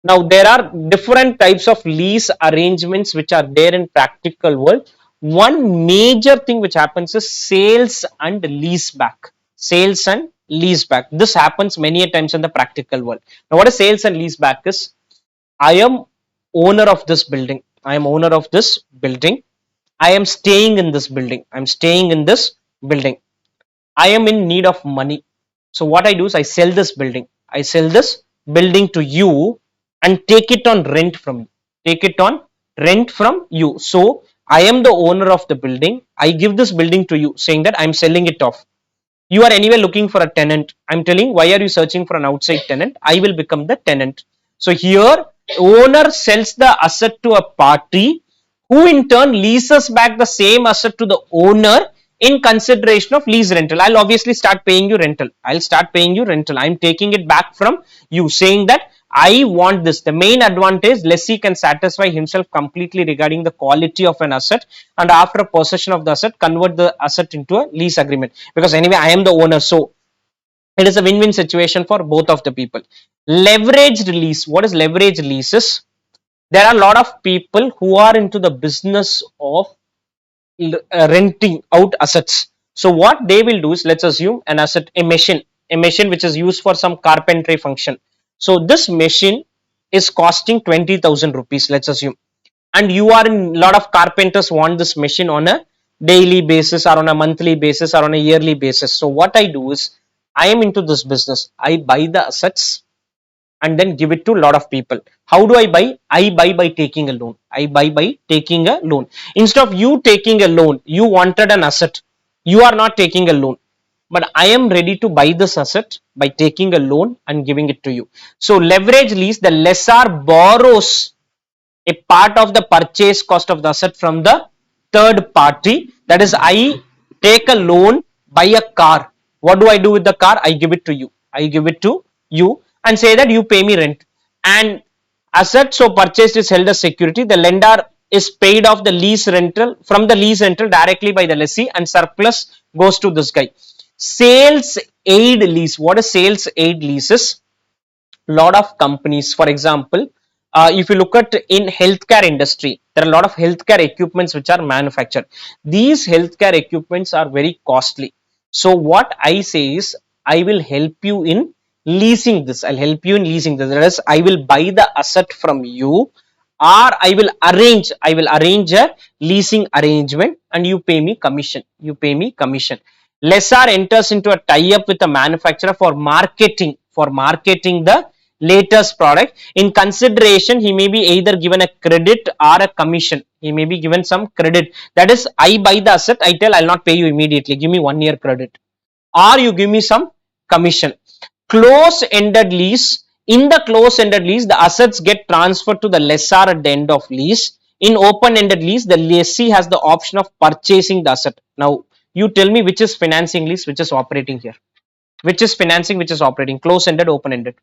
Now there are different types of lease arrangements which are there in practical world. One major thing which happens is sales and lease back. Sales and lease back. This happens many a times in the practical world. Now what is sales and lease back is, I am owner of this building. I am owner of this building. I am staying in this building. I am staying in this building. I am in need of money. So what I do is I sell this building. I sell this building to you and take it on rent from you. Take it on rent from you. So I am the owner of the building. I give this building to you saying that I am selling it off. You are anyway looking for a tenant. I'm telling, why are you searching for an outside tenant? I will become the tenant. So here owner sells the asset to a party who in turn leases back the same asset to the owner in consideration of lease rental. I'll obviously start paying you rental. I'll start paying you rental. I'm taking it back from you saying that I want this. The main advantage, lessee can satisfy himself completely regarding the quality of an asset, and after possession of the asset, convert the asset into a lease agreement, because anyway I am the owner. So it is a win-win situation for both of the people. Leveraged lease. What is leveraged leases? There are a lot of people who are into the business of renting out assets. So what they will do is, let's assume an asset, a machine which is used for some carpentry function. So this machine is costing 20,000 rupees, let's assume, and you are in, lot of carpenters want this machine on a daily basis or on a monthly basis or on a yearly basis. So what I do is, I am into this business. I buy the assets and then give it to a lot of people. How do I buy? I buy by taking a loan. I buy by taking a loan. Instead of you taking a loan, you wanted an asset. You are not taking a loan. But I am ready to buy this asset by taking a loan and giving it to you. So leverage lease, the lessor borrows a part of the purchase cost of the asset from the third party. That is, I take a loan, buy a car. What do I do with the car? I give it to you. I give it to you and say that you pay me rent. And asset so purchased is held as security. The lender is paid off the lease rental from the lease rental directly by the lessee, and surplus goes to this guy. Sales aid lease. What is sales aid leases? Lot of companies, for example, if you look at in healthcare industry, there are a lot of healthcare equipments which are manufactured. These healthcare equipments are very costly. So what I say is, I will help you in leasing this. I'll help you in leasing this. That is, I will buy the asset from you, or I will arrange a leasing arrangement, and you pay me commission. Lessor enters into a tie-up with a manufacturer for marketing the latest product. In consideration, he may be either given a credit or a commission. He may be given some credit. That is, I buy the asset, I tell I'll not pay you immediately, give me 1 year credit, or you give me some commission. Close ended lease. In the close ended lease, the assets get transferred to the lessor at the end of lease. In open ended lease, the lessee has the option of purchasing the asset. Now you tell me, which is financing lease, which is operating here? Which is financing, which is operating? Close ended, open ended?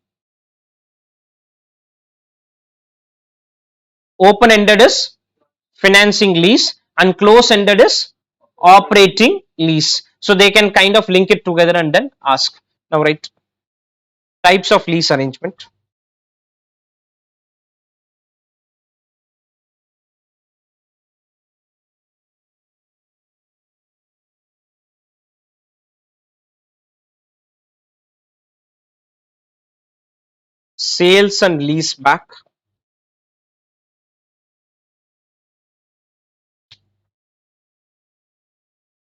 Open ended is financing lease, and close ended is operating lease. So they can kind of link it together and then ask. Now, right, types of lease arrangement. Sales and lease back.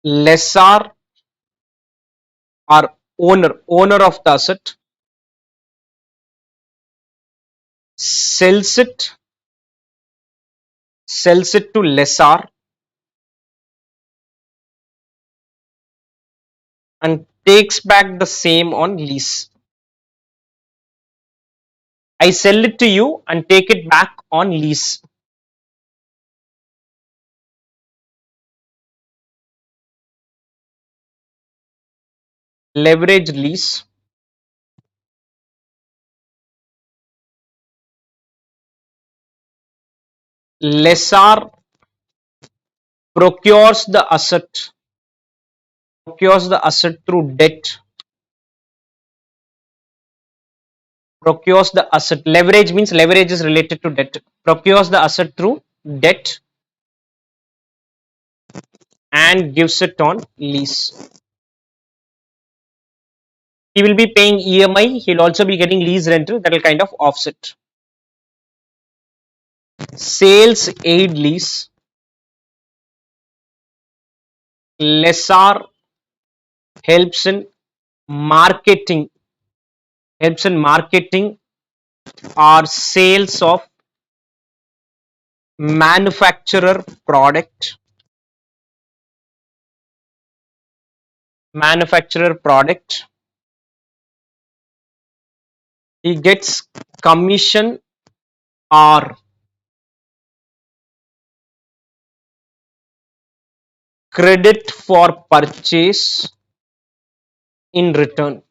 Lessor or owner of the asset sells it to lessor and takes back the same on lease. I sell it to you and take it back on lease. Leverage lease. Lessor procures the asset through debt. Procures the asset. Leverage means leverage is related to debt. Procures the asset through debt and gives it on lease. He will be paying EMI. He'll also be getting lease rental. That will kind of offset. Sales aid lease. Lessor helps in marketing or sales of manufacturer product. He gets commission or credit for purchase in return.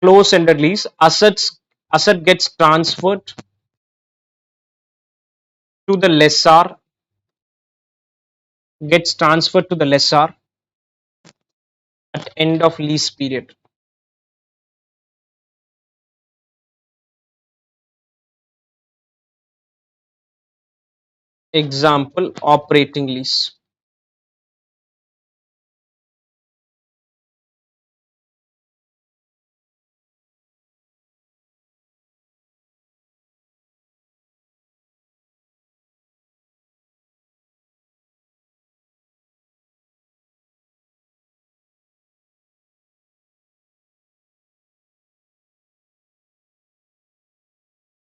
Close ended lease. Asset gets transferred to the lessor at end of lease period. Example, operating lease.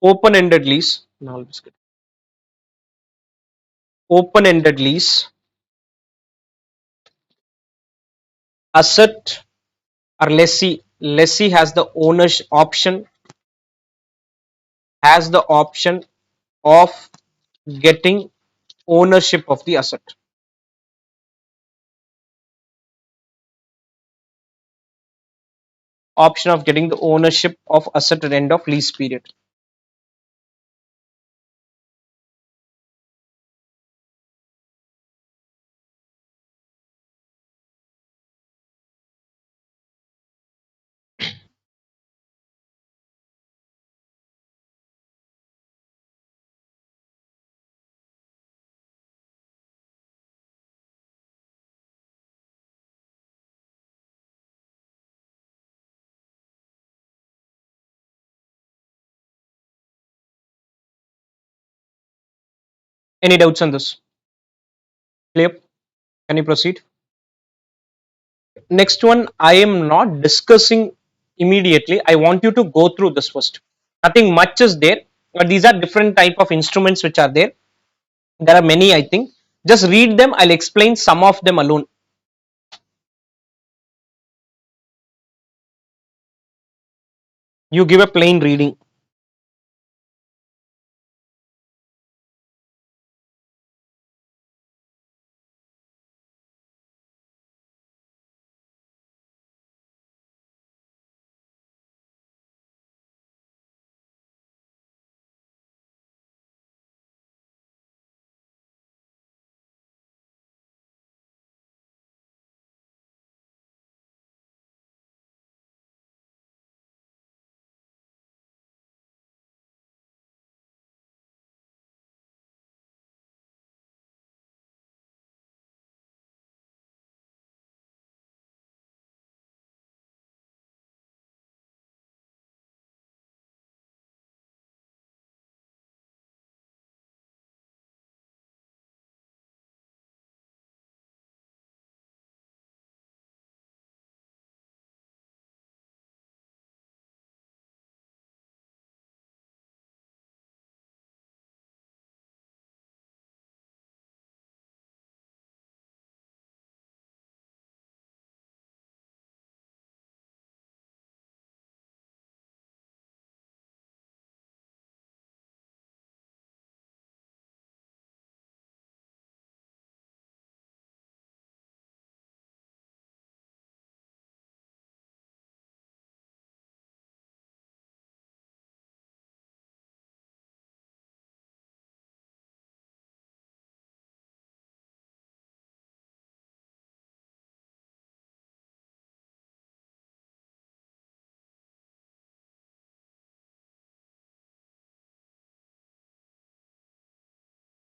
Open ended lease. Open ended lease. Asset or lessee has the ownership option, has the option of getting ownership of the asset. Option of getting the ownership of asset at end of lease period. Any doubts on this? Clear? Can you proceed? Next one, I am not discussing immediately. I want you to go through this first. Nothing much is there, but these are different type of instruments which are there. There are many, I think. Just read them. I'll explain some of them alone. You give a plain reading.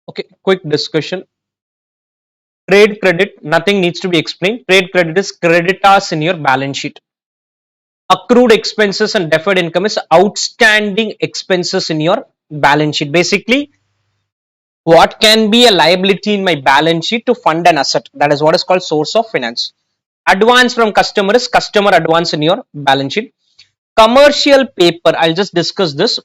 Okay, quick discussion. Trade credit, nothing needs to be explained. Trade credit is creditors in your balance sheet. Accrued expenses and deferred income is outstanding expenses in your balance sheet. Basically, what can be a liability in my balance sheet to fund an asset? That is what is called source of finance. Advance from customer is customer advance in your balance sheet. Commercial paper, I'll just discuss this.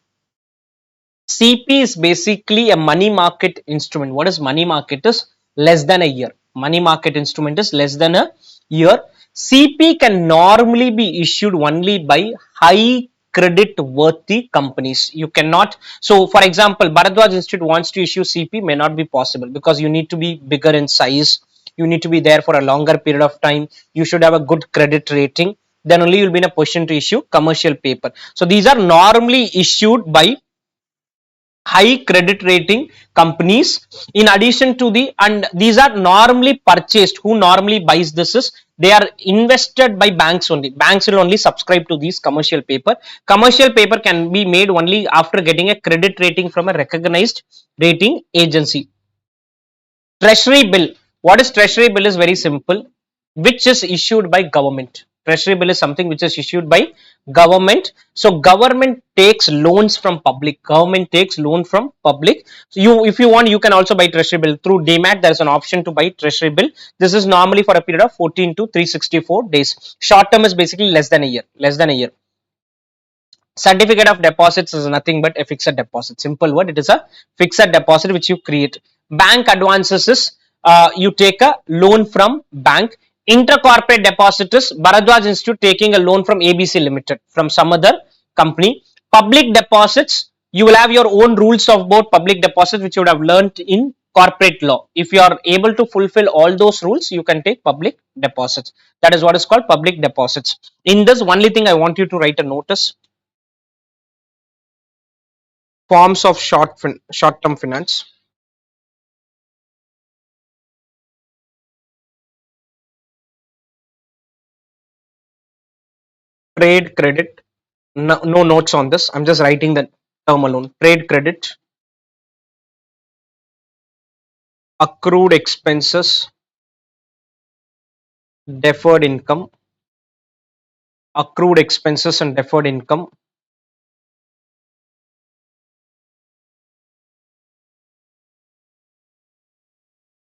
CP is basically a money market instrument. What is money market is? Less than a year. Money market instrument is less than a year. CP can normally be issued only by high credit worthy companies. You cannot. So, for example, Bharadwaj Institute wants to issue CP, may not be possible because you need to be bigger in size. You need to be there for a longer period of time. You should have a good credit rating. Then only you'll be in a position to issue commercial paper. So, these are normally issued by high credit rating companies. In addition to the, and these are normally purchased, who normally buys this is, they are invested by banks only. Banks will only subscribe to these commercial paper. Commercial paper can be made only after getting a credit rating from a recognized rating agency. Treasury bill, what is treasury bill is very simple, which is issued by government. Treasury bill is something which is issued by government. So government takes loans from public. Government takes loan from public. So you, if you want, you can also buy treasury bill through demat. There is an option to buy treasury bill. This is normally for a period of 14 to 364 days. Short term is basically less than a year. Less than a year. Certificate of deposits is nothing but a fixed deposit. Simple word, it is a fixed deposit which you create. Bank advances is you take a loan from bank. Intercorporate deposit is Bharadwaj Institute taking a loan from ABC Limited, from some other company. Public deposits, You will have your own rules of both public deposits, which you would have learned in corporate law. If you are able to fulfill all those rules, you can take public deposits. That is what is called public deposits. In this, only thing I want you to write a notice: forms of short-term finance. Trade credit. No, no notes on this. I'm just writing the term alone. Trade credit, accrued expenses, deferred income, accrued expenses and deferred income,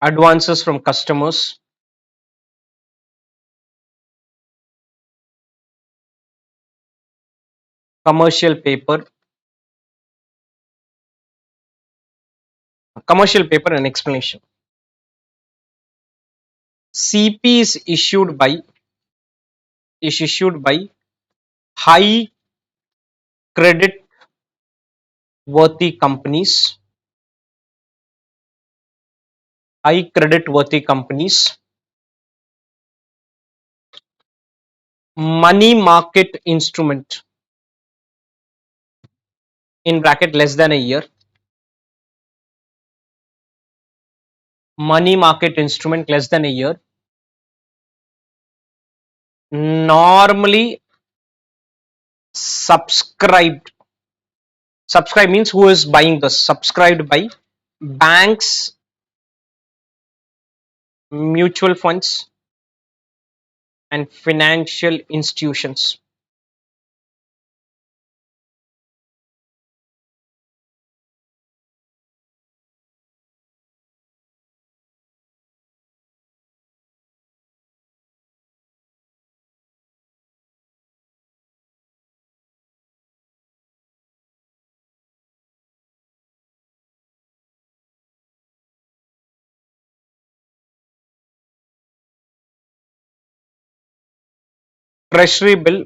advances from customers, commercial paper and explanation. CP is issued by high credit worthy companies, money market instrument in bracket less than a year, money market instrument less than a year, normally subscribed. Subscribe means who is buying this? Subscribed by banks, mutual funds, and financial institutions. Treasury bill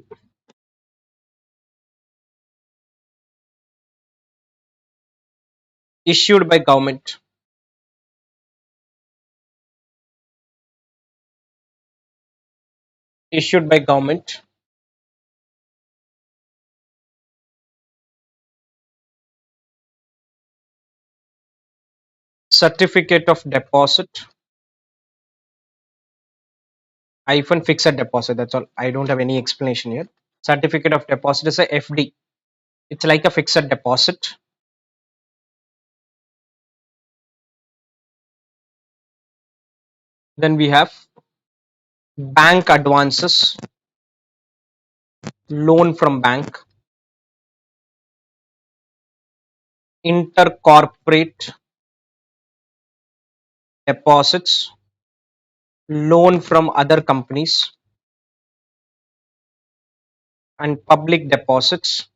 issued by government. Issued by government. Certificate of deposit hyphen fixed deposit. That's all. I don't have any explanation here. Certificate of deposit is a FD. It's like a fixed deposit. Then we have bank advances, loan from bank, intercorporate deposits, loan from other companies, and public deposits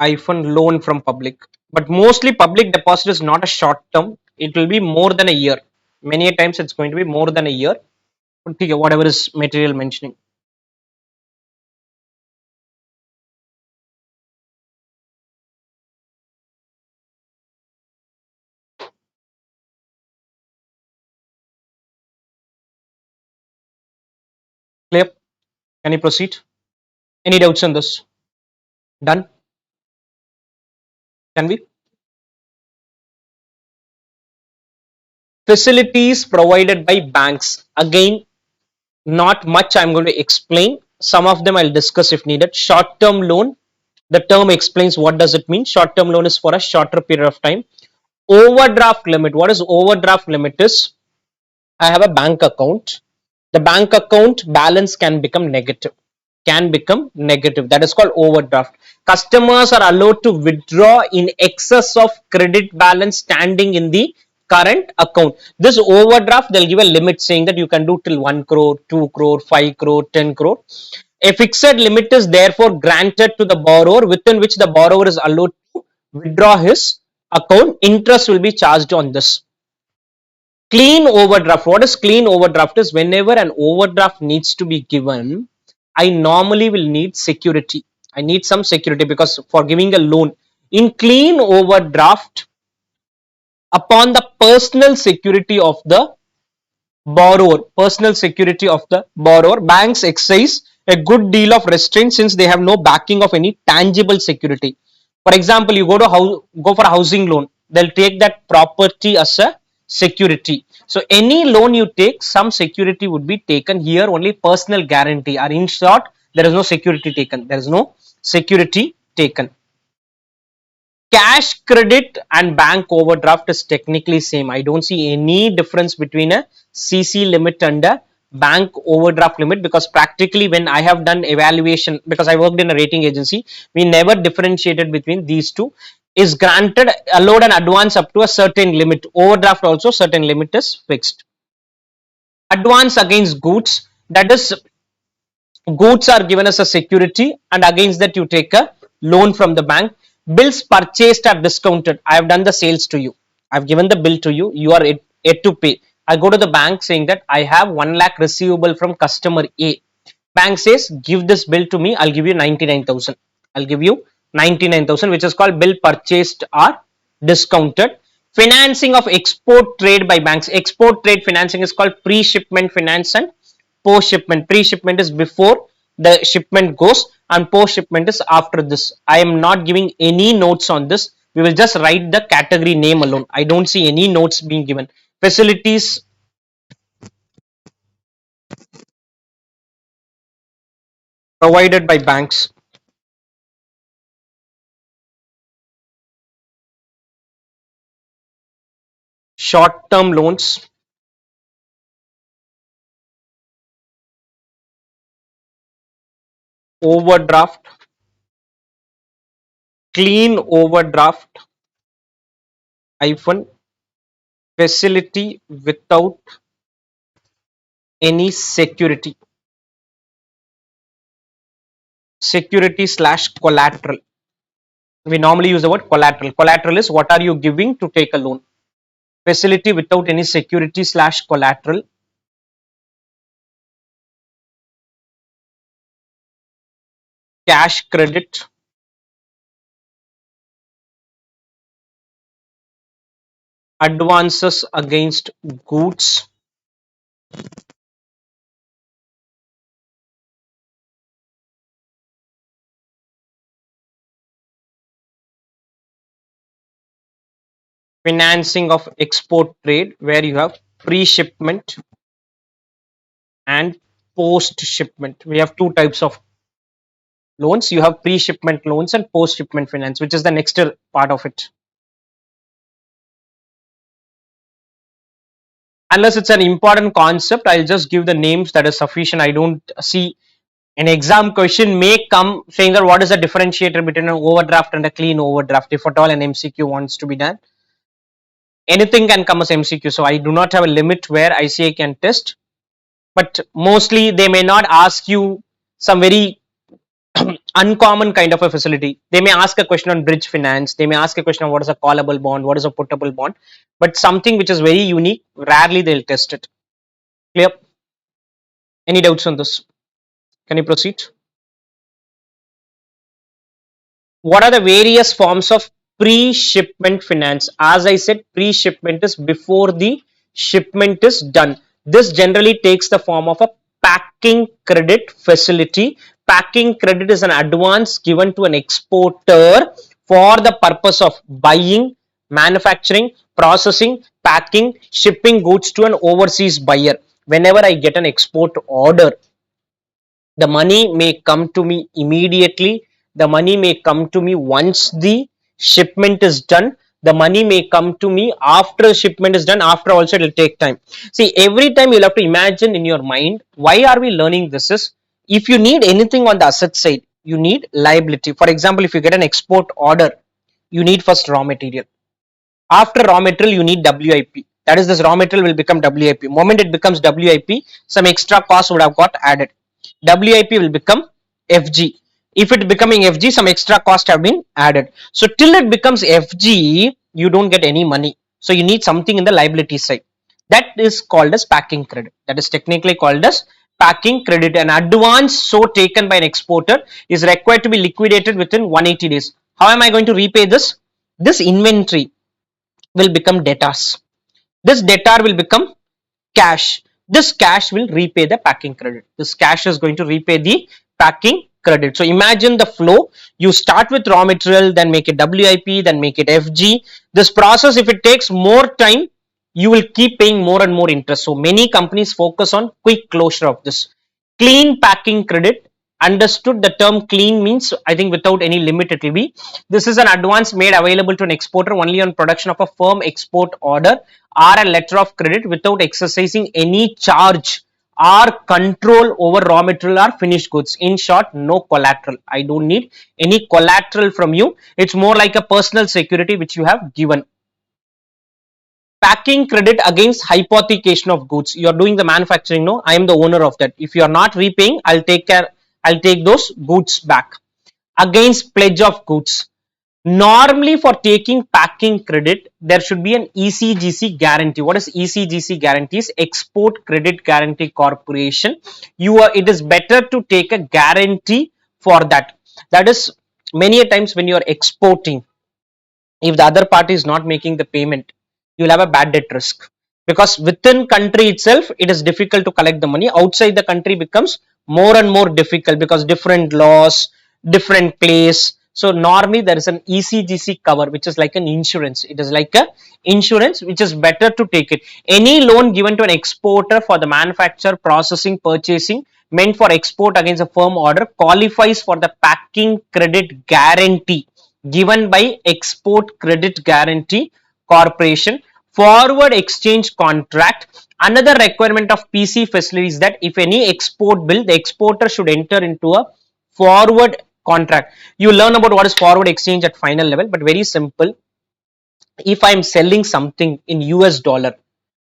hyphen loan from public. But mostly public deposit is not a short term. It will be more than a year. Many times it's going to be more than a year. Okay, whatever is material mentioning. Clear? Can you proceed? Any doubts on this? Done? Can we? Facilities provided by banks. Again, not much I'm going to explain. Some of them I'll discuss if needed. Short term loan. The term explains what does it mean. Short term loan is for a shorter period of time. Overdraft limit. What is overdraft limit is, I have a bank account. The bank account balance can become negative. That is called overdraft. Customers are allowed to withdraw in excess of credit balance standing in the current account. This overdraft, they'll give a limit saying that you can do till 1 crore, 2 crore, 5 crore, 10 crore. A fixed limit is therefore granted to the borrower, within which the borrower is allowed to withdraw his account. Interest will be charged on this. Clean overdraft. What is clean overdraft is, whenever an overdraft needs to be given, I normally will need security. I need some security because for giving a loan in clean overdraft upon the personal security of the borrower, personal security of the borrower, banks exercise a good deal of restraint since they have no backing of any tangible security. For example, you go for a housing loan, they'll take that property as a security. So any loan you take, some security would be taken. Here only personal guarantee, or in short, there is no security taken. There is no security taken. Cash credit and bank overdraft is technically same. I don't see any difference between a CC limit and a bank overdraft limit, because practically when I have done evaluation, because I worked in a rating agency, we never differentiated between these two. Is granted, allowed an advance up to a certain limit. Overdraft also certain limit is fixed. Advance against goods, that is, goods are given as a security and against that you take a loan from the bank. Bills purchased are discounted. I have done the sales to you, I've given the bill to you, you are yet to pay. I go to the bank saying that I have 1 lakh receivable from customer A. Bank says give this bill to me, I'll give you 99,000. I'll give you 99,000, which is called bill purchased or discounted. Financing of export trade by banks. Export trade financing is called pre-shipment finance and post shipment. Pre shipment is before the shipment goes, and post shipment is after this. I am not giving any notes on this. We will just write the category name alone. I don't see any notes being given. Facilities provided by banks. Short term loans. Overdraft. Clean overdraft hyphen facility without any security. Security slash collateral. We normally use the word collateral. Collateral is what are you giving to take a loan. Facility without any security slash collateral. Cash credit. Advances against goods. Financing of export trade, where you have pre-shipment and post-shipment. We have two types of loans. You have pre-shipment loans and post-shipment finance, which is the next part of it. Unless it's an important concept, I'll just give the names, that is sufficient. I don't see an exam question may come saying that what is the differentiator between an overdraft and a clean overdraft, if at all an MCQ wants to be done. Anything can come as MCQ, so I do not have a limit where ICA can test, but mostly they may not ask you some very uncommon kind of a facility. They may ask a question on bridge finance, they may ask a question on what is a callable bond, what is a puttable bond, but something which is very unique, rarely they'll test it. Clear? Any doubts on this? Can you proceed? What are the various forms of pre-shipment finance? As I said, pre-shipment is before the shipment is done. This generally takes the form of a packing credit facility. Packing credit is an advance given to an exporter for the purpose of buying, manufacturing, processing, packing, shipping goods to an overseas buyer. Whenever I get an export order, the money may come to me immediately, the money may come to me once the shipment is done, the money may come to me after shipment is done, after also it will take time. See, every time you'll have to imagine in your mind, why are we learning this is, if you need anything on the asset side, you need liability. For example, if you get an export order, you need first raw material. After raw material, you need WIP. That is, this raw material will become WIP. Moment it becomes WIP, some extra cost would have got added. WIP will become FG. If it becoming FG, some extra cost have been added. So till it becomes FG, you don't get any money. So you need something in the liability side. That is called as packing credit. That is technically called as packing credit. An advance so taken by an exporter is required to be liquidated within 180 days. How am I going to repay this? This inventory will become debtors. This debtor will become cash. This cash will repay the packing credit. This cash is going to repay the packing credit. So imagine the flow. You start with raw material, then make it WIP, then make it FG. This process, if it takes more time, you will keep paying more and more interest. So many companies focus on quick closure of this. Clean packing credit. Understood, the term clean means, I think, without any limit it will be. This is an advance made available to an exporter only on production of a firm export order or a letter of credit without exercising any charge or control over raw material or finished goods. In short, no collateral. I don't need any collateral from you. It's more like a personal security which you have given. Packing credit against hypothecation of goods. You are doing the manufacturing. No, I am the owner of that. If you are not repaying, I'll take those goods back. Against pledge of goods. Normally, for taking packing credit, there should be an ECGC guarantee. What is ECGC guarantee? Is Export Credit Guarantee Corporation. It is better to take a guarantee for that. That is, many a times when you are exporting, if the other party is not making the payment, you will have a bad debt risk, because within country itself it is difficult to collect the money. Outside the country becomes more and more difficult because different laws, different place. So normally there is an ECGC cover, which is like an insurance. It is like a insurance which is better to take it. Any loan given to an exporter for the manufacture, processing, purchasing meant for export against a firm order qualifies for the packing credit guarantee given by Export Credit Guarantee Corporation. Forward exchange contract. Another requirement of PC facility is that if any export bill, the exporter should enter into a forward contract. You learn about what is forward exchange at final level, but very simple. If I am selling something in US dollar,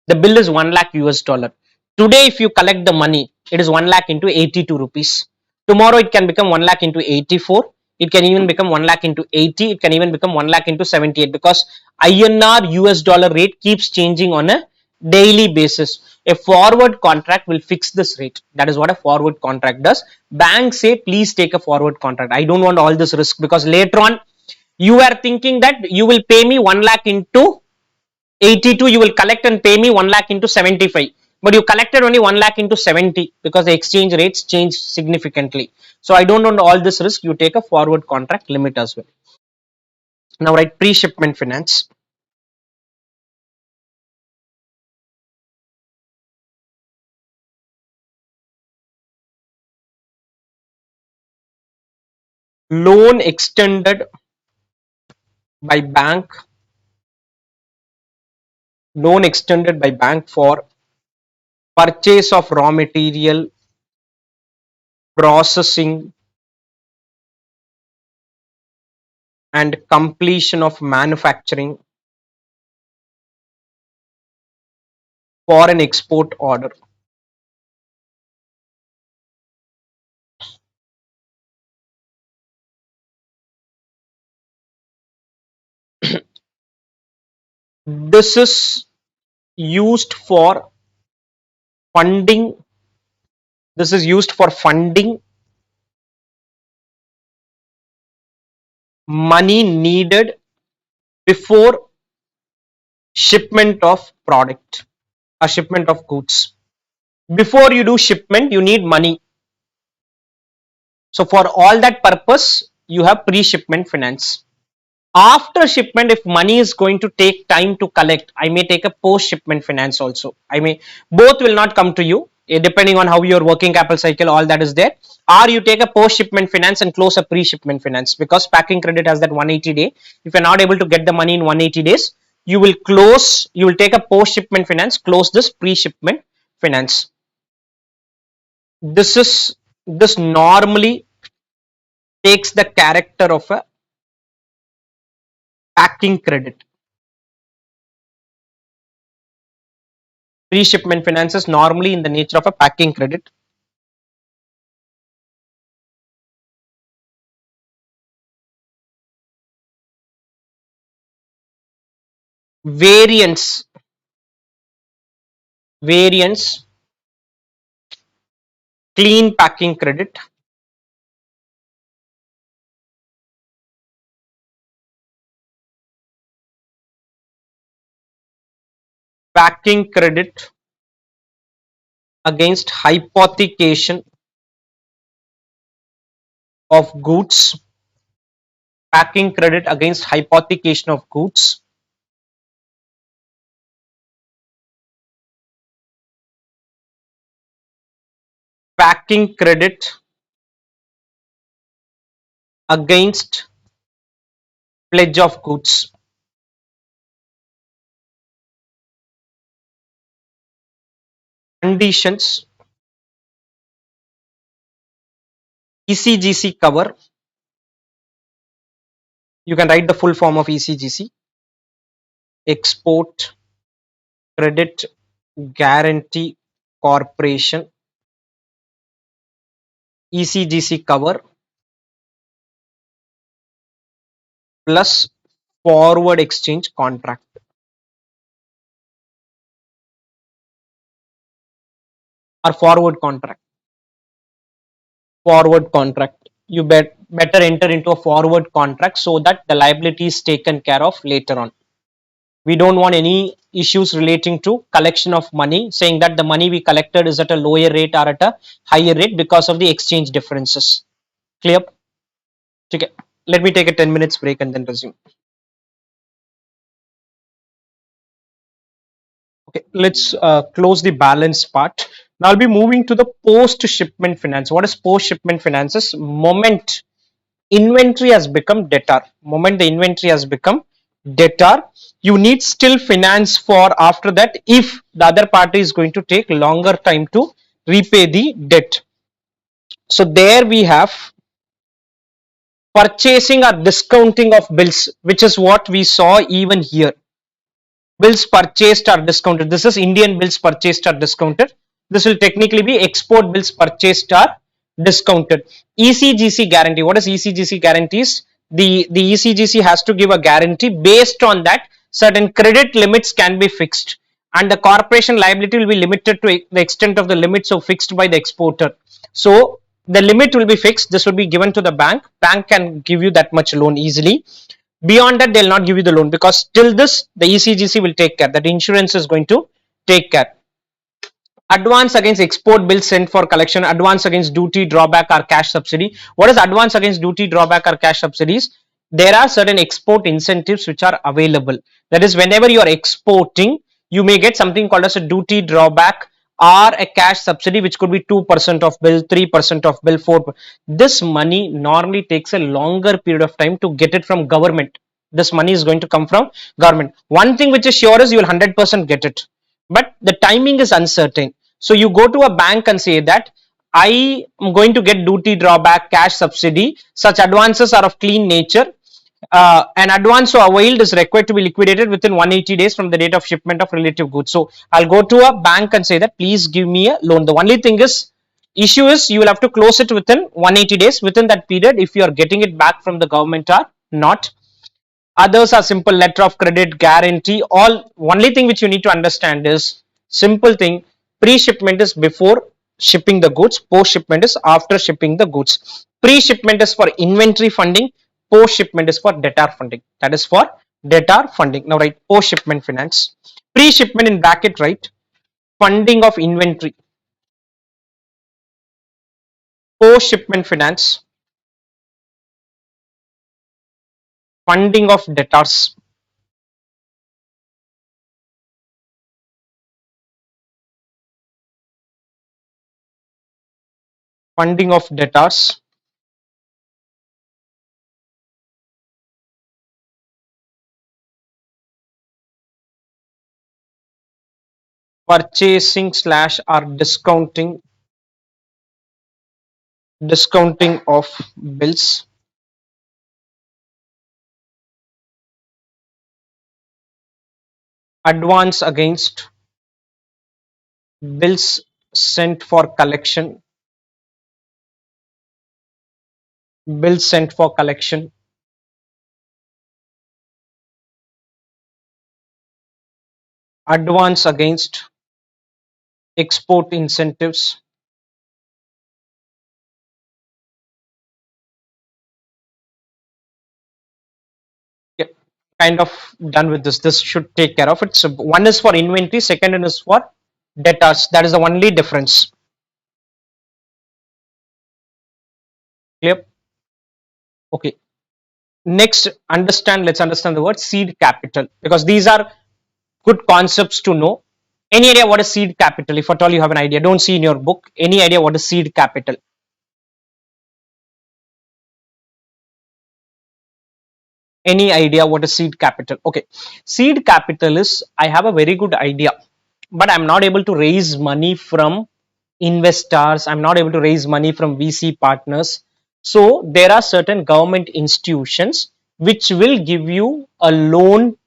the bill is 1 lakh US dollar. Today, if you collect the money, it is 1 lakh into 82 rupees. Tomorrow, it can become 1 lakh into 84. It can even become 1 lakh into 80. It can even become 1 lakh into 78, because INR US dollar rate keeps changing on a daily basis. A forward contract will fix this rate. That is what a forward contract does. Banks say, please take a forward contract. I don't want all this risk, because later on, you are thinking that you will pay me 1 lakh into 82, you will collect and pay me 1 lakh into 75, but you collected only 1 lakh into 70 because the exchange rates change significantly. So I don't want all this risk. You take a forward contract limit as well. Now write pre-shipment finance. Loan extended by bank. Loan extended by bank for purchase of raw material, processing, and completion of manufacturing for an export order. This is used for funding. This is used for funding money needed before shipment of product or shipment of goods. Before you do shipment, you need money. So for all that purpose, you have pre-shipment finance. After shipment, if money is going to take time to collect, I may take a post shipment finance also. I may, both will not come to you, depending on how your working capital cycle, all that is there. Or you take a post shipment finance and close a pre shipment finance, because packing credit has that 180 day. If you're not able to get the money in 180 days, you will take a post shipment finance, close this pre shipment finance. This normally takes the character of a packing credit. Pre-shipment finance is normally in the nature of a packing credit. Variance clean packing credit, packing credit against hypothecation of goods, packing credit against hypothecation of goods, packing credit against pledge of goods, conditions, ECGC cover. You can write the full form of ECGC: Export Credit Guarantee Corporation, ECGC cover plus forward exchange contract or forward contract. Forward contract. You better enter into a forward contract so that the liability is taken care of later on. We don't want any issues relating to collection of money, saying that the money we collected is at a lower rate or at a higher rate because of the exchange differences. Clear? Okay. Let me take a 10 minutes break and then resume. Okay, let's close the balance part. Now I'll be moving to the post shipment finance. What is post shipment finances? Moment inventory has become debtor, moment the inventory has become debtor, you need still finance for after that if the other party is going to take longer time to repay the debt. So there we have purchasing or discounting of bills, which is what we saw even here. Bills purchased are discounted. This is Indian bills purchased are discounted. This will technically be export bills purchased are discounted. ECGC guarantee. What is ECGC guarantees? The ECGC has to give a guarantee. Based on that, certain credit limits can be fixed, and the corporation liability will be limited to the extent of the limits so fixed by the exporter. So the limit will be fixed. This will be given to the bank. Bank can give you that much loan easily. Beyond that, they'll not give you the loan because till this, the ECGC will take care. That insurance is going to take care. Advance against export bills sent for collection, advance against duty drawback or cash subsidy. What is advance against duty drawback or cash subsidies? There are certain export incentives which are available. That is, whenever you are exporting, you may get something called as a duty drawback or a cash subsidy, which could be 2% of bill, 3% of bill, 4%. This money normally takes a longer period of time to get it from government. This money is going to come from government. One thing which is sure is you will 100% get it, but the timing is uncertain. So you go to a bank and say that I am going to get duty drawback, cash subsidy. Such advances are of clean nature. An advance so availed is required to be liquidated within 180 days from the date of shipment of relative goods. So I'll go to a bank and say that please give me a loan. The only thing is, issue is you will have to close it within 180 days. Within that period, if you are getting it back from the government or not. Others are simple letter of credit, guarantee. All only thing which you need to understand is simple thing. Pre-shipment is before shipping the goods. Post-shipment is after shipping the goods. Pre-shipment is for inventory funding. Post-shipment is for debtor funding. That is for debtor funding. Now write post-shipment finance. Pre-shipment in bracket write funding of inventory. Post-shipment finance funding of debtors. Funding of debtors. Purchasing slash or discounting of bills, advance against bills sent for collection, bills sent for collection, advance against export incentives, kind of done with this. This should take care of it. So one is for inventory, second one is for debtors. That is the only difference. Clear? Okay. Next, let's understand the word seed capital, because these are good concepts to know. Any idea what is seed capital? If at all you have an idea, don't see in your book. Any idea what is seed capital? Any idea what is seed capital? Okay, seed capital is, I have a very good idea, but I'm not able to raise money from investors, I'm not able to raise money from VC partners. So there are certain government institutions which will give you a loan,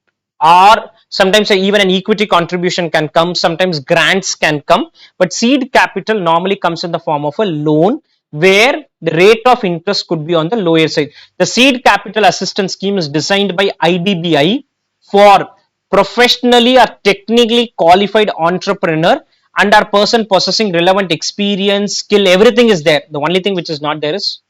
or sometimes even an equity contribution can come, sometimes grants can come, but seed capital normally comes in the form of a loan where the rate of interest could be on the lower side. The seed capital assistance scheme is designed by IDBI for professionally or technically qualified entrepreneur and our person possessing relevant experience, skill, everything is there. The only thing which is not there is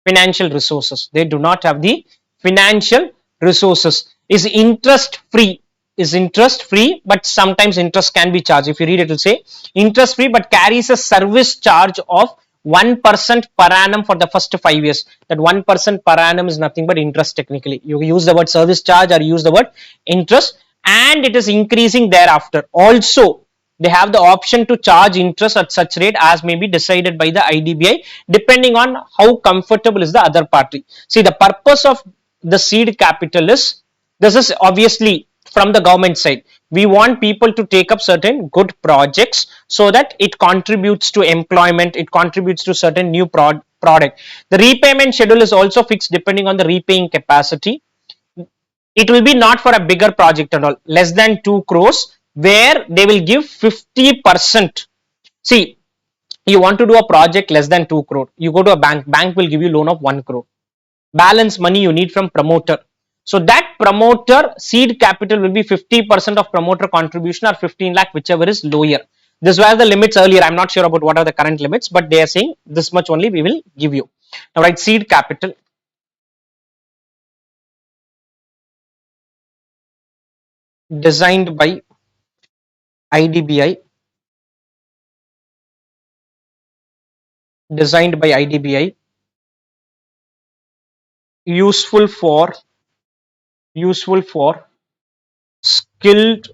financial resources. They do not have the financial resources. Is interest free, but sometimes interest can be charged. If you read it, will say interest free but carries a service charge of 1% per annum for the first 5 years. That 1% per annum is nothing but interest. Technically, you use the word service charge or use the word interest, and it is increasing thereafter. Also, they have the option to charge interest at such rate as may be decided by the IDBI depending on how comfortable is the other party. See, the purpose of the seed capital is, this is obviously from the government side. We want people to take up certain good projects so that it contributes to employment, it contributes to certain new product. The repayment schedule is also fixed depending on the repaying capacity. It will be not for a bigger project at all, less than 2 crores, where they will give 50%. See, you want to do a project less than 2 crore, you go to a bank will give you loan of 1 crore. Balance money you need from promoter. So that promoter seed capital will be 50% of promoter contribution or 15 lakh, whichever is lower. This was the limits earlier. I'm not sure about what are the current limits, but they are saying this much only we will give you. Now, right, seed capital designed by IDBI, designed by IDBI, useful for skilled,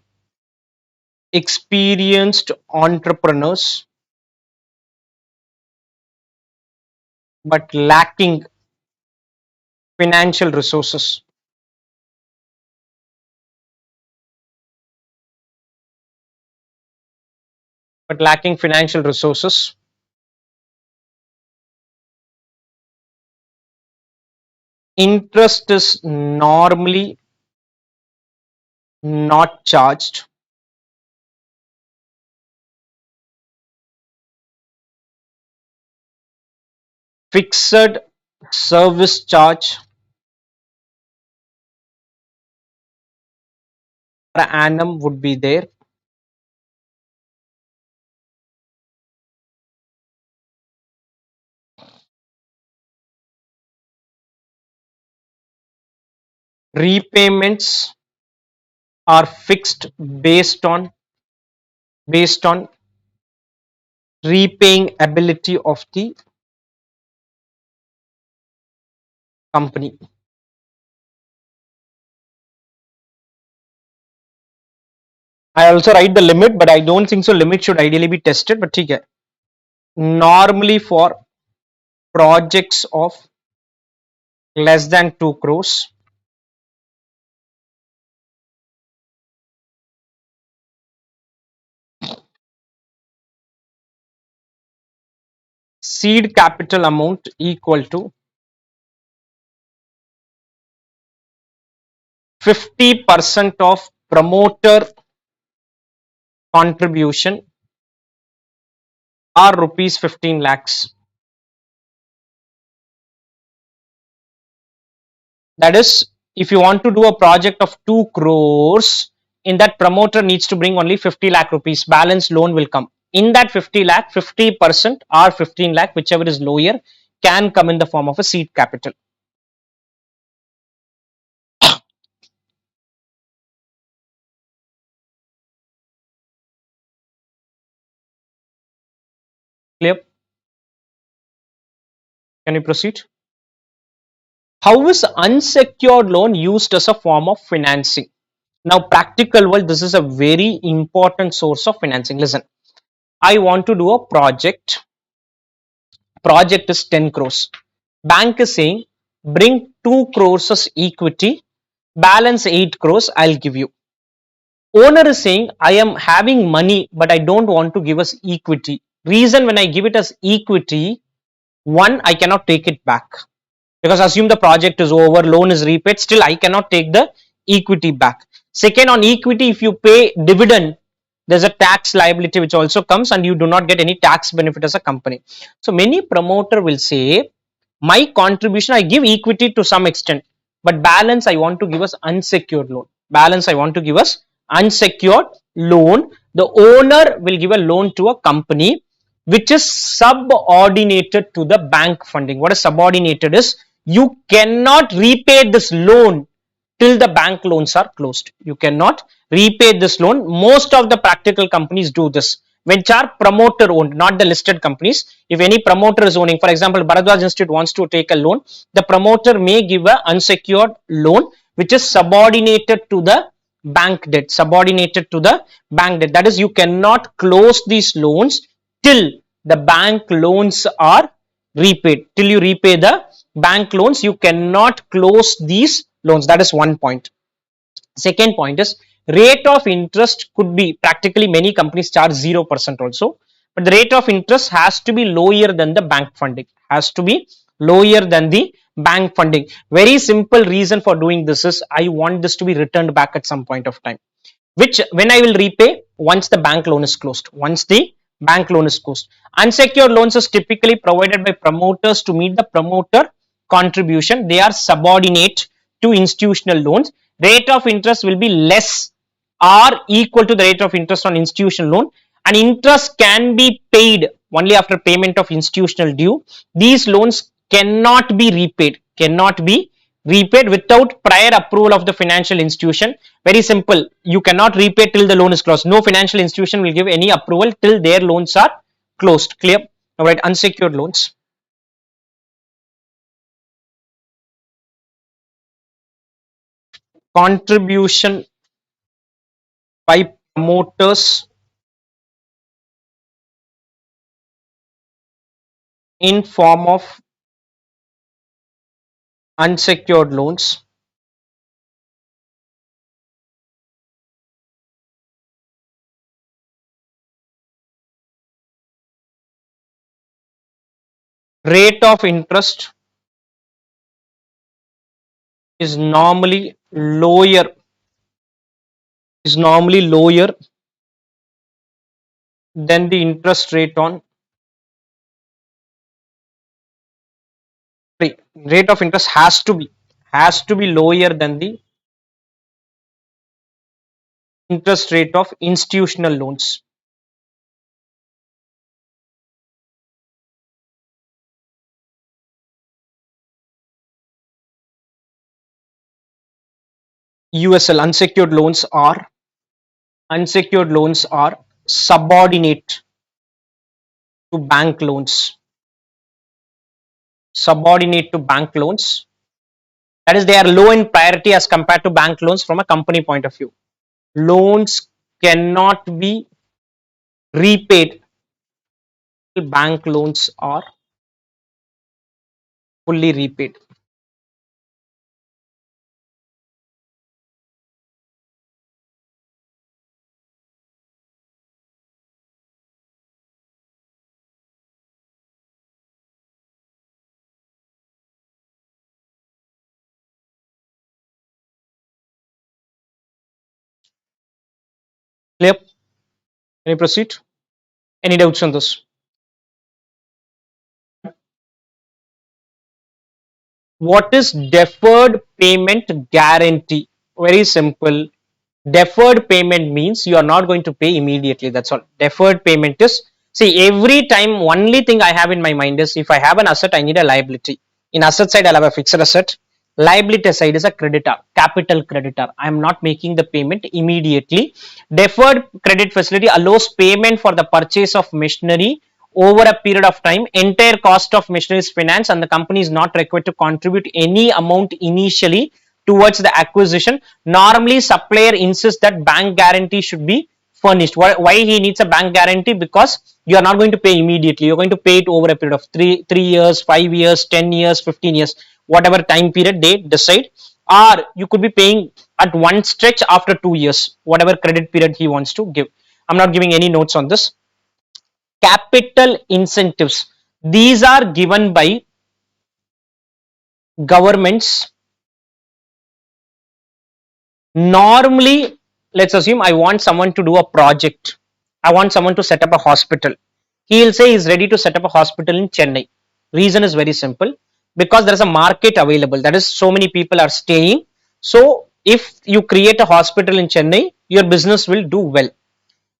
experienced entrepreneurs, but lacking financial resources. But lacking financial resources. Interest is normally not charged. Fixed service charge per annum would be there. Repayments are fixed based on repaying ability of the company. I also write the limit, but I don't think so. Limit should ideally be tested, but okay. Normally for projects of less than 2 crores, seed capital amount equal to 50% of promoter contribution or rupees 15 lakhs. That is, if you want to do a project of 2 crores, in that promoter needs to bring only 50 lakh rupees, balance loan will come. In that 50 lakh, 50% or 15 lakh, whichever is lower, can come in the form of a seed capital. Clear? Can we proceed? How is unsecured loan used as a form of financing? Now, practical world, this is a very important source of financing. Listen, I want to do a project. Project is 10 crores. Bank is saying, bring 2 crores as equity, balance 8 crores, I'll give you. Owner is saying, I am having money, but I don't want to give us equity. Reason, when I give it as equity, one, I cannot take it back, because assume the project is over, loan is repaid, still I cannot take the equity back. Second, on equity, if you pay dividend, there's a tax liability which also comes, and you do not get any tax benefit as a company. So many promoter will say, my contribution, I give equity to some extent, but balance I want to give us unsecured loan. Balance I want to give us unsecured loan. The owner will give a loan to a company which is subordinated to the bank funding. What is subordinated is, you cannot repay this loan till the bank loans are closed. You cannot repay this loan. Most of the practical companies do this, which are promoter owned, not the listed companies. If any promoter is owning, for example, Bharadwaj Institute wants to take a loan, the promoter may give a unsecured loan which is subordinated to the bank debt. Subordinated to the bank debt. That is, you cannot close these loans till the bank loans are repaid. Till you repay the bank loans, you cannot close these loans. That is one point. Second point is, rate of interest could be, practically many companies charge 0% also, but the rate of interest has to be lower than the bank funding. Has to be lower than the bank funding. Very simple reason for doing this is, I want this to be returned back at some point of time, which when I will repay, once the bank loan is closed. Once the bank loan is closed. Unsecured loans is typically provided by promoters to meet the promoter contribution. They are subordinate to institutional loans. Rate of interest will be less or equal to the rate of interest on institutional loan, and interest can be paid only after payment of institutional due. These loans cannot be repaid. Cannot be repaid without prior approval of the financial institution. Very simple. You cannot repay till the loan is closed. No financial institution will give any approval till their loans are closed. Clear? All right. Unsecured loans. Contribution by promoters in form of unsecured loans. Rate of interest is normally lower than the interest rate on rate of interest has to be lower than the interest rate of institutional loans. USL, unsecured loans are subordinate to bank loans. Subordinate to bank loans. That is, they are low in priority as compared to bank loans from a company point of view. Loans cannot be repaid till bank loans are fully repaid. Clear? Can you proceed? Any doubts on this? What is deferred payment guarantee? Very simple. Deferred payment means you are not going to pay immediately. That's all. Deferred payment is, see, every time only thing I have in my mind is, if I have an asset, I need a liability. In asset side, I'll have a fixed asset. Liability side is a creditor, capital creditor. I am not making the payment immediately. Deferred credit facility allows payment for the purchase of machinery over a period of time. Entire cost of machinery is financed and the company is not required to contribute any amount initially towards the acquisition. Normally supplier insists that bank guarantee should be furnished. Why he needs a bank guarantee? Because you are not going to pay immediately, you're going to pay it over a period of 3 years, 5 years, 10 years, 15 years, whatever time period they decide. Or you could be paying at one stretch after 2 years, whatever credit period he wants to give. I'm not giving any notes on this. Capital incentives, these are given by governments. Normally, let's assume I want someone to do a project, I want someone to set up a hospital. He'll say he's ready to set up a hospital in Chennai. Reason is very simple, because there is a market available, that is, so many people are staying. So if you create a hospital in Chennai, your business will do well.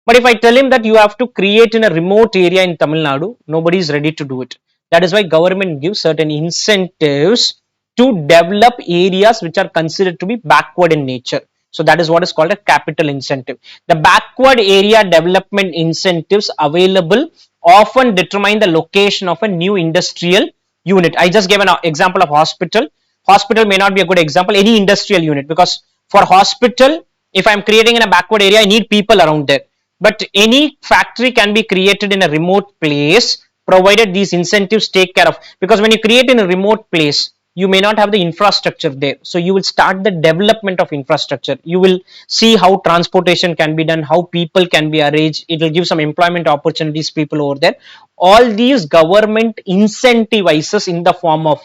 But if I tell him that you have to create in a remote area in Tamil Nadu, nobody is ready to do it. That is why government gives certain incentives to develop areas which are considered to be backward in nature. So that is what is called a capital incentive. The backward area development incentives available often determine the location of a new industrial unit. I just gave an example of hospital. Hospital may not be a good example, any industrial unit, because for hospital, if I'm creating in a backward area, I need people around there. But any factory can be created in a remote place, provided these incentives take care of. Because when you create in a remote place, you may not have the infrastructure there, so you will start the development of infrastructure. You will see how transportation can be done, how people can be arranged. It will give some employment opportunities people over there. All these government incentivizes in the form of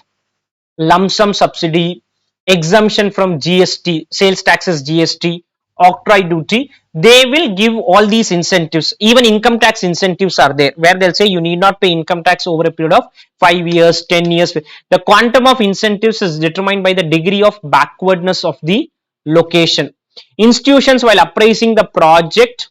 lump sum subsidy, exemption from GST, sales taxes, GST, octroi duty. They will give all these incentives. Even income tax incentives are there, where they'll say you need not pay income tax over a period of 5 years, 10 years. The quantum of incentives is determined by the degree of backwardness of the location. Institutions, while appraising the project,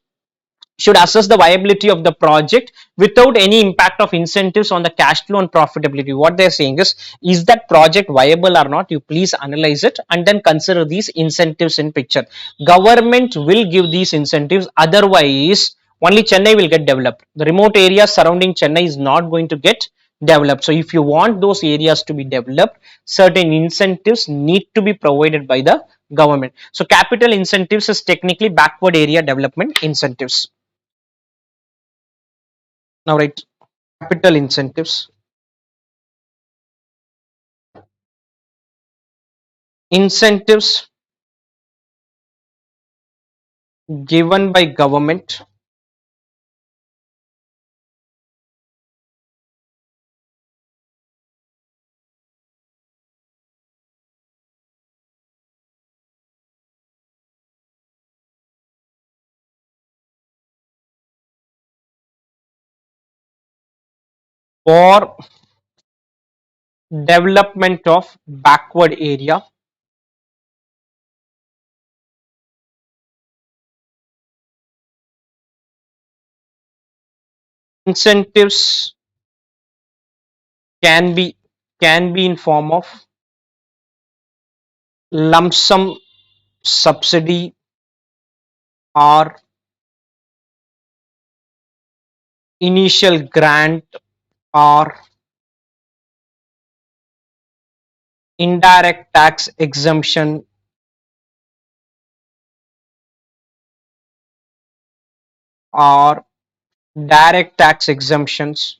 should assess the viability of the project without any impact of incentives on the cash flow and profitability. What they're saying is that project viable or not? You please analyze it and then consider these incentives in picture. Government will give these incentives, otherwise only Chennai will get developed. The remote areas surrounding Chennai is not going to get developed. So if you want those areas to be developed, certain incentives need to be provided by the government. So capital incentives is technically backward area development incentives. Now write capital incentives. Incentives given by government for development of backward area. Incentives can be in form of lump sum subsidy or initial grant or indirect tax exemption or direct tax exemptions.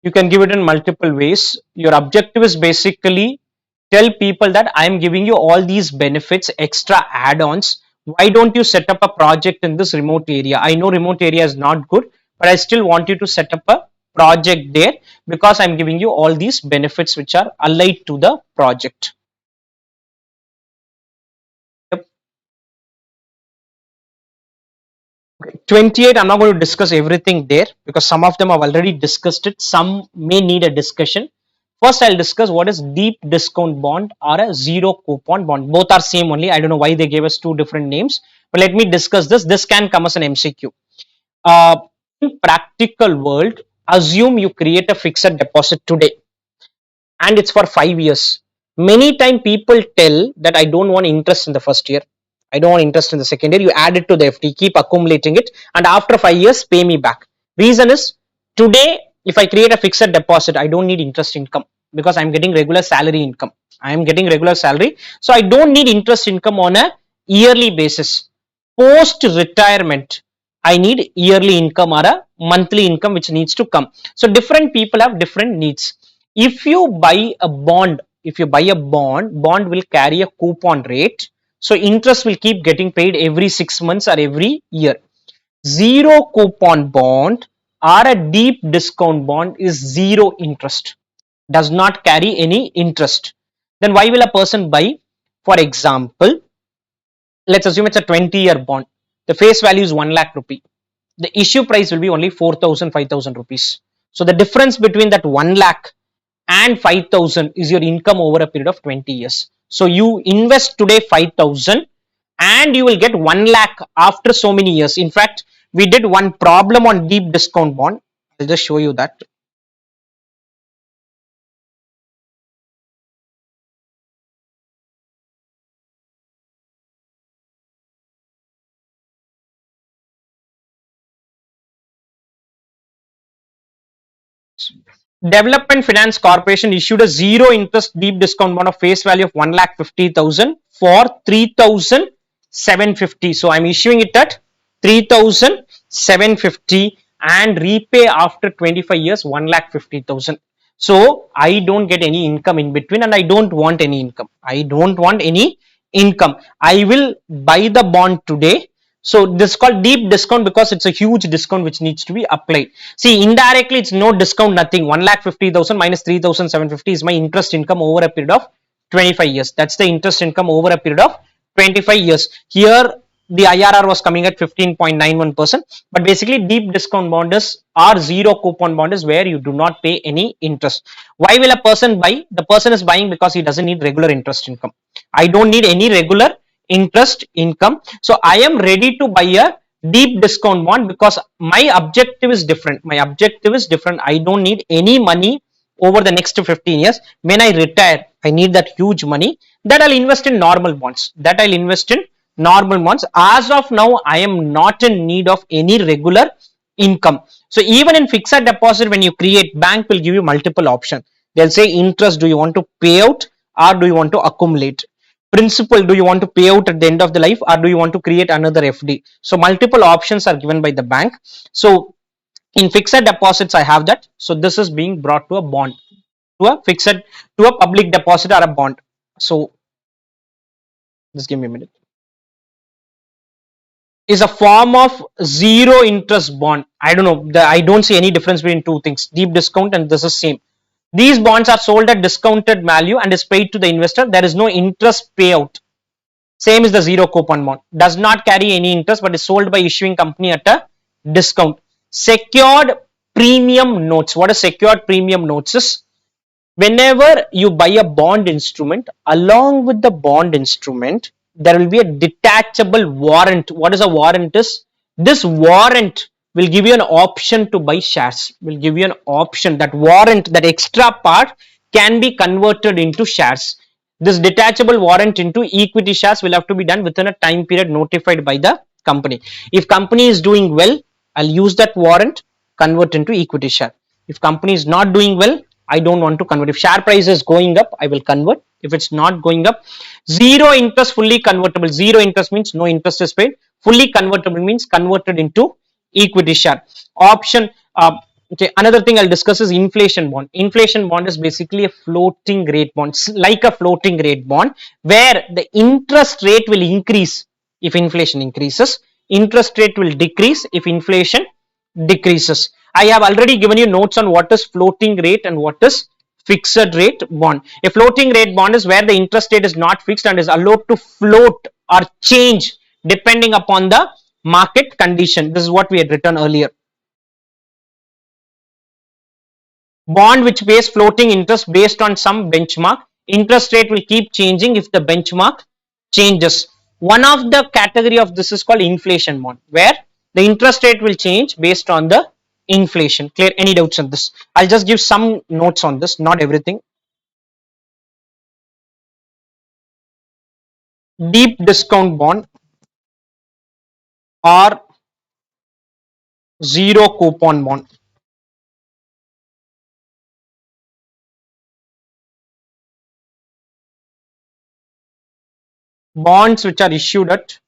You can give it in multiple ways. Your objective is basically tell people that I am giving you all these benefits, extra add-ons. Why don't you set up a project in this remote area? I know remote area is not good, but I still want you to set up a project there, because I'm giving you all these benefits which are allied to the project. Yep. Okay. 28, I'm not going to discuss everything there, because some of them I've already discussed it. Some may need a discussion. First, I'll discuss what is deep discount bond or a zero coupon bond. Both are same only. I don't know why they gave us two different names, but let me discuss this. This can come as an MCQ. In practical world, assume you create a fixed deposit today and it's for 5 years. Many time people tell that I don't want interest in the first year. I don't want interest in the second year. You add it to the FD, keep accumulating it, and after 5 years, pay me back. Reason is, today, if I create a fixed deposit, I don't need interest income because I'm getting regular salary income. I am getting regular salary, so I don't need interest income on a yearly basis. Post retirement, I need yearly income or a monthly income which needs to come. So different people have different needs. If you buy a bond, bond will carry a coupon rate. So interest will keep getting paid every 6 months or every year. Zero coupon bond or a deep discount bond is zero interest, does not carry any interest. Then why will a person buy? For example, let's assume it's a 20-year bond. The face value is 1 lakh rupee. The issue price will be only 4,000, 5,000 rupees. So the difference between that 1 lakh and 5,000 is your income over a period of 20 years. So you invest today 5,000 and you will get 1 lakh after so many years. In fact, we did one problem on deep discount bond. I'll just show you that. Development Finance Corporation issued a zero interest deep discount bond of face value of 1,50,000 for 3,750. So I'm issuing it at 3,750 and repay after 25 years 1,50,000. So I don't get any income in between, and I don't want any income. I don't want any income. I will buy the bond today. So this is called deep discount because it's a huge discount which needs to be applied. See, indirectly it's no discount, nothing. 1,50,000 minus 3,750 is my interest income over a period of 25 years. That's the interest income over a period of 25 years. Here the IRR was coming at 15.91%, but basically deep discount bond is or zero coupon bond is where you do not pay any interest. Why will a person buy? The person is buying because he doesn't need regular interest income. I don't need any regular interest income. So I am ready to buy a deep discount bond because my objective is different. I don't need any money over the next 15 years. When I retire, I need that huge money that I'll invest in normal bonds. As of now, I am not in need of any regular income. So even in fixed deposit, when you create, bank will give you multiple options. They'll say interest, do you want to pay out or do you want to accumulate? Principal, do you want to pay out at the end of the life or do you want to create another FD? So multiple options are given by the bank. So in fixed deposits, I have that. So this is being brought to a bond, to a public deposit or a bond. So just give me a minute. Is a form of zero interest bond. I don't know. I don't see any difference between two things. Deep discount and this is same. These bonds are sold at discounted value and is paid to the investor. There is no interest payout. Same is the zero coupon bond. Does not carry any interest but is sold by issuing company at a discount. Secured premium notes. What is secured premium notes is? Whenever you buy a bond instrument, along with the bond instrument, there will be a detachable warrant. What is a warrant is? This warrant will give you an option to buy shares. Will give you an option. That warrant, that extra part can be converted into shares. This detachable warrant into equity shares will have to be done within a time period notified by the company. If company is doing well, I'll use that warrant, convert into equity share. If company is not doing well, I don't want to convert. If share price is going up, I will convert. If it's not going up, zero interest, fully convertible. Zero interest means no interest is paid. Fully convertible means converted into equity share. Option. Okay, another thing I'll discuss is inflation bond. Inflation bond is basically a floating rate bond, like a floating rate bond, where the interest rate will increase if inflation increases. Interest rate will decrease if inflation decreases. I have already given you notes on what is floating rate and what is fixed rate bond. A floating rate bond is where the interest rate is not fixed and is allowed to float or change depending upon the market condition. This is what we had written earlier. Bond which pays floating interest based on some benchmark. Interest rate will keep changing if the benchmark changes. One of the category of this is called inflation bond, where the interest rate will change based on the inflation. Clear? Any doubts on this? I'll just give some notes on this, not everything. Deep discount bond. or zero coupon bond. Bonds which are issued at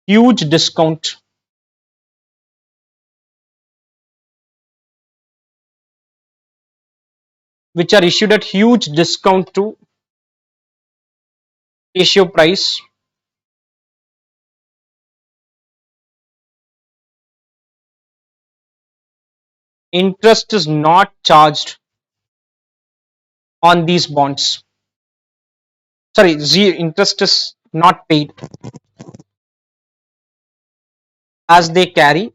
huge discount, which are issued at huge discount to issue price, interest is not charged on these bonds. Sorry, interest is not paid as they carry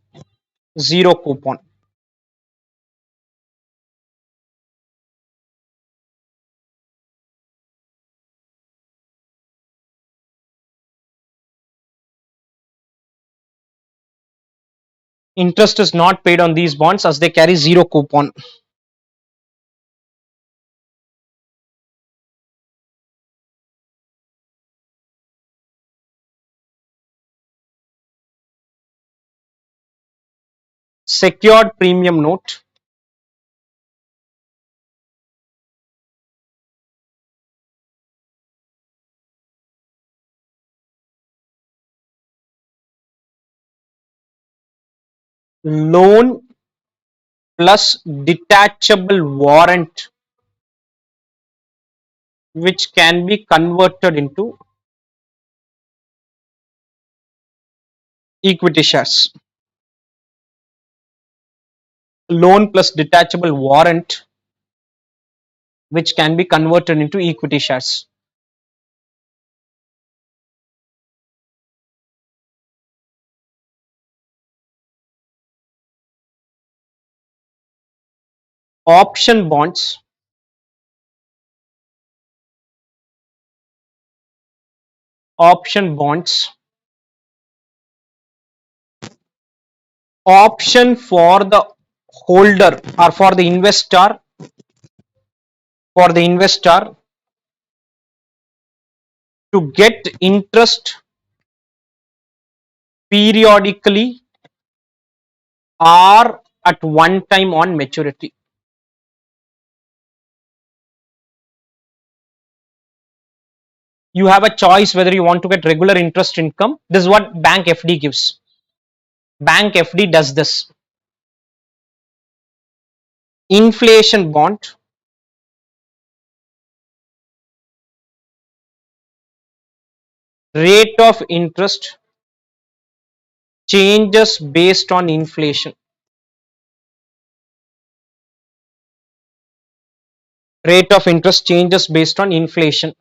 zero coupon. Interest is not paid on these bonds as they carry zero coupon. Secured premium note, loan plus detachable warrant which can be converted into equity shares. Loan plus detachable warrant which can be converted into equity shares. Option bonds, option bonds, option for the holder or for the investor to get interest periodically or at one time on maturity. You have a choice whether you want to get regular interest income. This is what bank FD gives. Bank FD does this. Inflation bond, rate of interest changes based on inflation. Rate of interest changes based on inflation.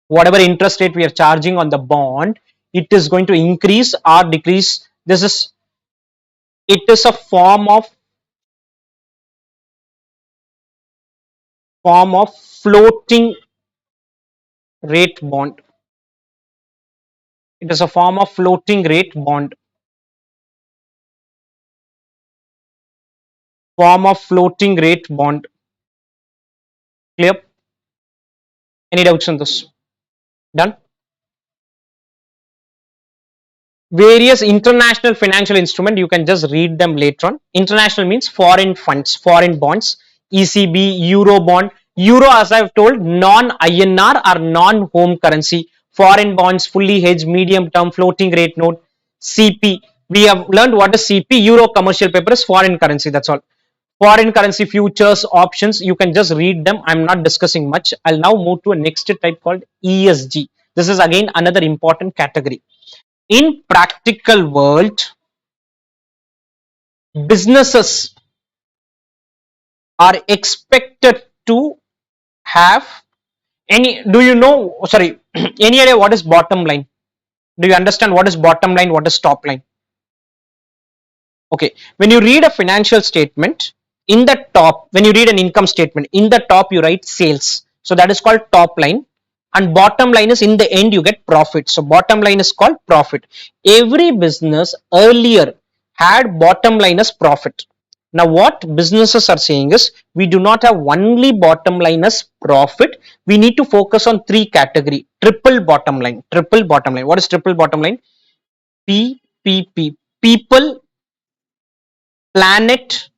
Whatever interest rate we are charging on the bond, it is going to increase or decrease. It is a form of floating rate bond. It is a form of floating rate bond. Form of floating rate bond. Clear? Any doubts on this? Done? Various international financial instrument, you can just read them later on. International means foreign funds, foreign bonds, ECB, Euro bond. Euro, as I've told, non-INR or non-home currency. Foreign bonds, fully hedged, medium term, floating rate note. CP, we have learned what is CP. Euro commercial paper is foreign currency, that's all. Foreign currency futures, options, you can just read them. I'm not discussing much. I'll now move to a next type called ESG. This is again another important category. In practical world, businesses are expected to have do you know, sorry, any idea what is bottom line? Do you understand what is bottom line, what is top line? Okay, when you read a financial statement, in the top, when you read an income statement, in the top you write sales, so that is called top line, and bottom line is in the end you get profit, so bottom line is called profit. Every business earlier had bottom line as profit. Now what businesses are saying is, we do not have only bottom line as profit, we need to focus on three category: triple bottom line. Triple bottom line, what is triple bottom line? PPP, people, planet,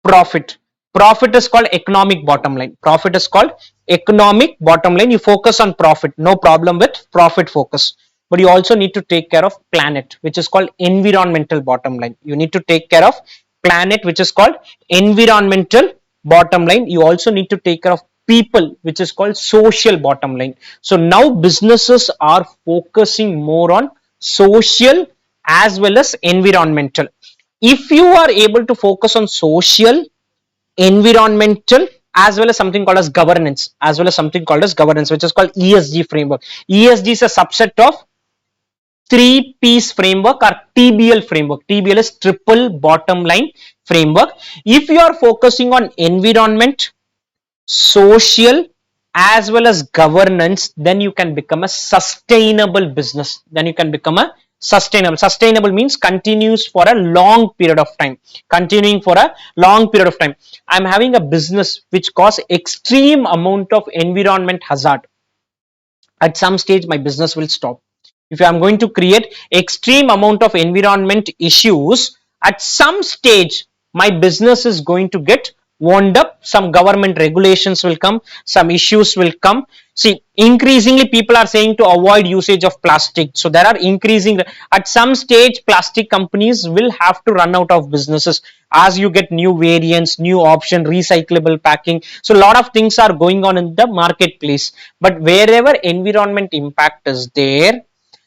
profit. Profit is called economic bottom line. Profit is called economic bottom line. You focus on profit, no problem with profit focus, but you also need to take care of planet, which is called environmental bottom line. You need to take care of planet, which is called environmental bottom line. You also need to take care of people, which is called social bottom line. So now businesses are focusing more on social as well as environmental. If you are able to focus on social, environmental, as well as something called as governance, which is called ESG framework. ESG is a subset of three P's framework or TBL framework. TBL is triple bottom line framework. If you are focusing on environment, social, as well as governance, then you can become a sustainable business. Then you can become a sustainable means continues for a long period of time. Continuing for a long period of time. I'm having a business which cause extreme amount of environment hazard. At some stage my business will stop. If I'm going to create extreme amount of environment issues, at some stage my business is going to get wound up. Some government regulations will come, some issues will come. See, increasingly people are saying to avoid usage of plastic, so there are increasing. At some stage plastic companies will have to run out of businesses as you get new variants, new option, recyclable packing. So a lot of things are going on in the marketplace. But wherever environment impact is there,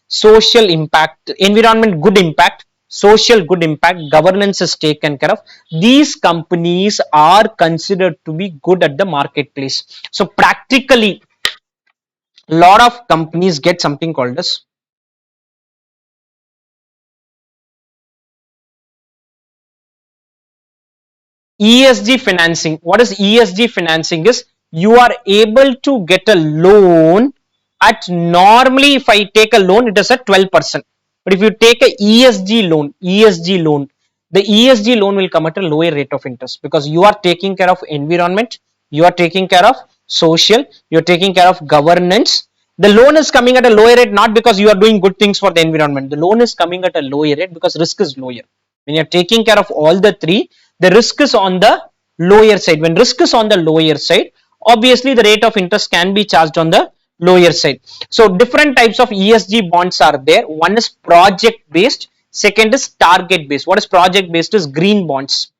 social impact, environment good impact, social good impact, governance is taken care of, these companies are considered to be good at the marketplace. So practically a lot of companies get something called as ESG financing. What is ESG financing is, you are able to get a loan at, normally if I take a loan it is at 12%, but if you take a ESG loan, the ESG loan will come at a lower rate of interest, because you are taking care of environment, you are taking care of social, you are taking care of governance. The loan is coming at a lower rate not because you are doing good things for the environment. The loan is coming at a lower rate because risk is lower. When you're taking care of all the three, the risk is on the lower side. When risk is on the lower side, obviously the rate of interest can be charged on the lower side. So different types of ESG bonds are there. One is project based, second is target based. What is project based is green bonds.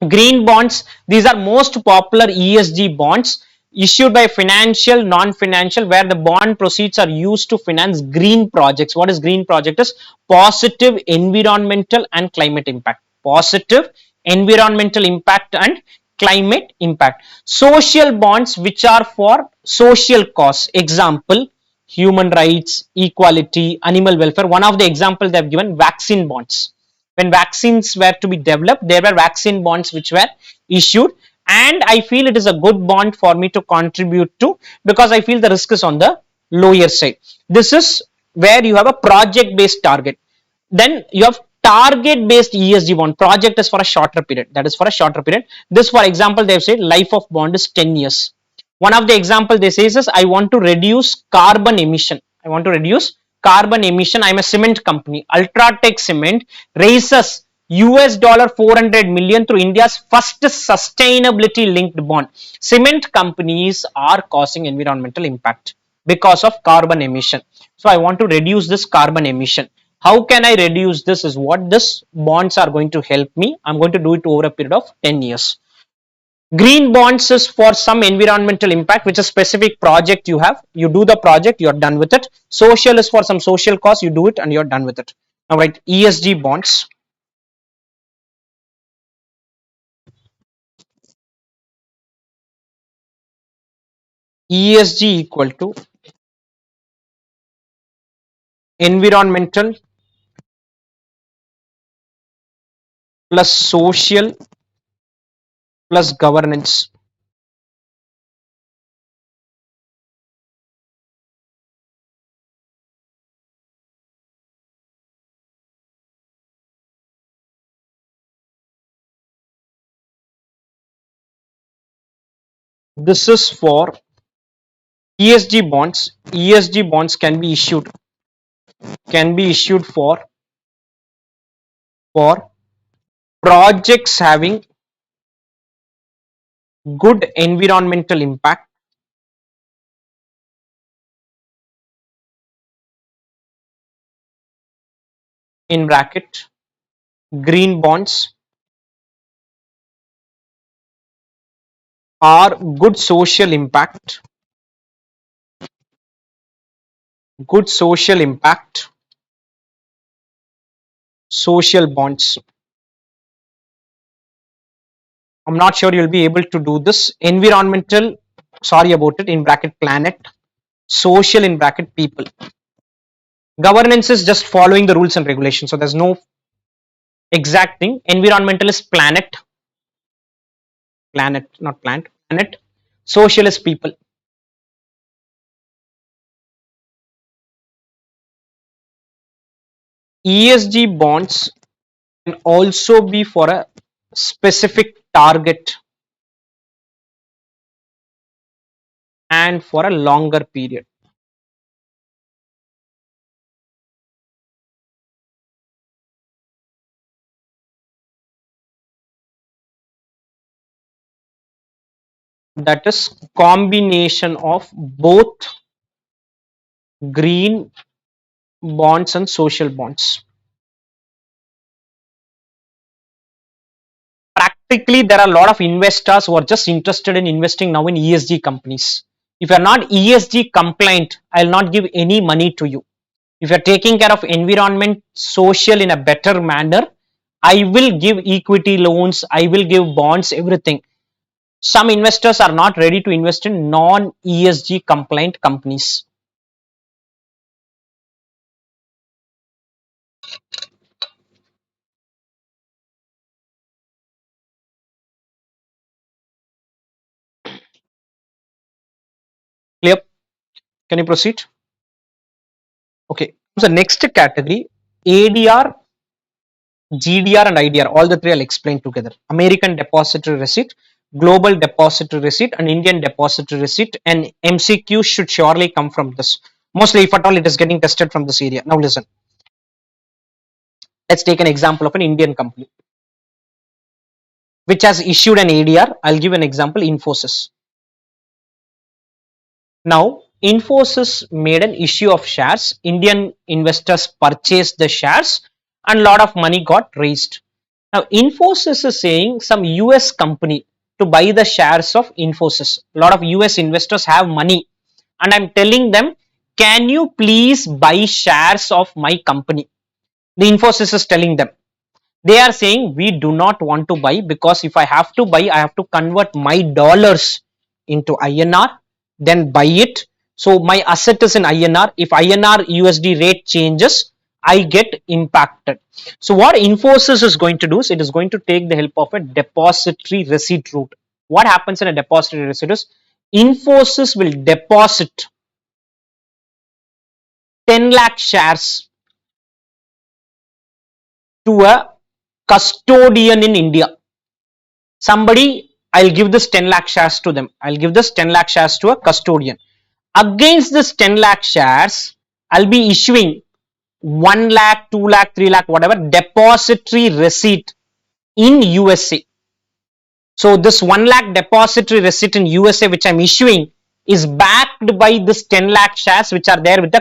Green bonds, these are most popular ESG bonds issued by financial, non-financial, where the bond proceeds are used to finance green projects. What is green project is? Positive environmental and climate impact. Positive environmental impact and climate impact. Social bonds, which are for social cause. Example, human rights, equality, animal welfare. One of the examples they have given, vaccine bonds. When vaccines were to be developed, there were vaccine bonds which were issued, and I feel it is a good bond for me to contribute to, because I feel the risk is on the lower side. This is where you have a project based target. Then you have target based ESG bond. Project is for a shorter period, that is for a shorter period. This, for example, they have said life of bond is 10 years. One of the example they say is, I want to reduce carbon emission. I want to reduce carbon emission. I'm a cement company. Ultratech Cement raises US dollar 400 million through India's first sustainability linked bond. Cement companies are causing environmental impact because of carbon emission. So I want to reduce this carbon emission. How can I reduce this is what this bonds are going to help me. I'm going to do it over a period of 10 years. Green bonds is for some environmental impact, which is specific project you have. You do the project, you're done with it. Social is for some social cause, you do it and you're done with it. All right, ESG bonds. ESG equal to environmental plus social plus governance. This is for ESG bonds. ESG bonds can be issued for projects having good environmental impact, in bracket green bonds, or good social impact social bonds. I'm not sure you'll be able to do this. Environmental, sorry about it, in bracket planet, social in bracket people. Governance is just following the rules and regulations, so there's no exact thing. Environmental is planet, not plant, planet. Social is people. ESG bonds can also be for a specific target and for a longer period. That is combination of both green bonds and social bonds. Practically, there are a lot of investors who are just interested in investing now in ESG companies. If you are not ESG compliant, I will not give any money to you. If you are taking care of environment, social in a better manner, I will give equity loans, I will give bonds, everything. Some investors are not ready to invest in non ESG compliant companies. Clear? Can you proceed? Okay. So next category, ADR, GDR and IDR, all the three I'll explain together. American Depository Receipt, Global Depository Receipt and Indian Depository Receipt, and MCQ should surely come from this. Mostly if at all it is getting tested from this area. Now listen, let's take an example of an Indian company which has issued an ADR. I'll give an example, Infosys. Now Infosys made an issue of shares, Indian investors purchased the shares and a lot of money got raised. Now Infosys is saying some US company to buy the shares of Infosys. A lot of US investors have money and I'm telling them, can you please buy shares of my company? The Infosys is telling them. They are saying we do not want to buy because if I have to buy, I have to convert my dollars into INR, then buy it. So my asset is in INR. If INR USD rate changes, I get impacted. So what Infosys is going to do is it is going to take the help of a depository receipt route. What happens in a depository receipt is Infosys will deposit 10 lakh shares to a custodian in India. Somebody, I'll give this 10 lakh shares to them. I'll give this 10 lakh shares to a custodian. Against this 10 lakh shares, I'll be issuing 1 lakh, 2 lakh, 3 lakh, whatever depository receipt in USA. So this 1 lakh depository receipt in USA which I'm issuing is backed by this 10 lakh shares which are there with the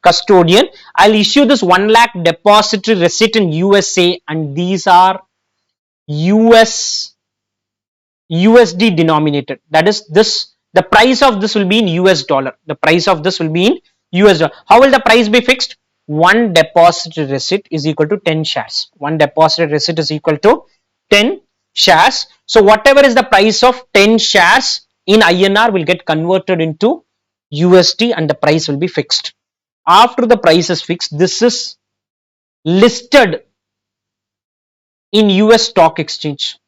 custodian. I'll issue this 1 lakh depository receipt in USA and these are USD denominated. That is this, the price of this will be in US dollar. The price of this will be in US dollar. How will the price be fixed? One depository receipt is equal to 10 shares. One depository receipt is equal to 10 shares. So whatever is the price of 10 shares in INR will get converted into USD and the price will be fixed. After the price is fixed, this is listed in US stock exchange.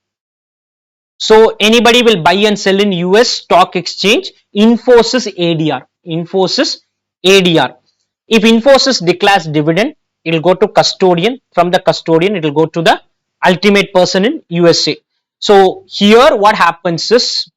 So anybody will buy and sell in US stock exchange. Infosys ADR. If Infosys declares dividend, it will go to custodian. From the custodian, it will go to the ultimate person in USA. So here what happens is,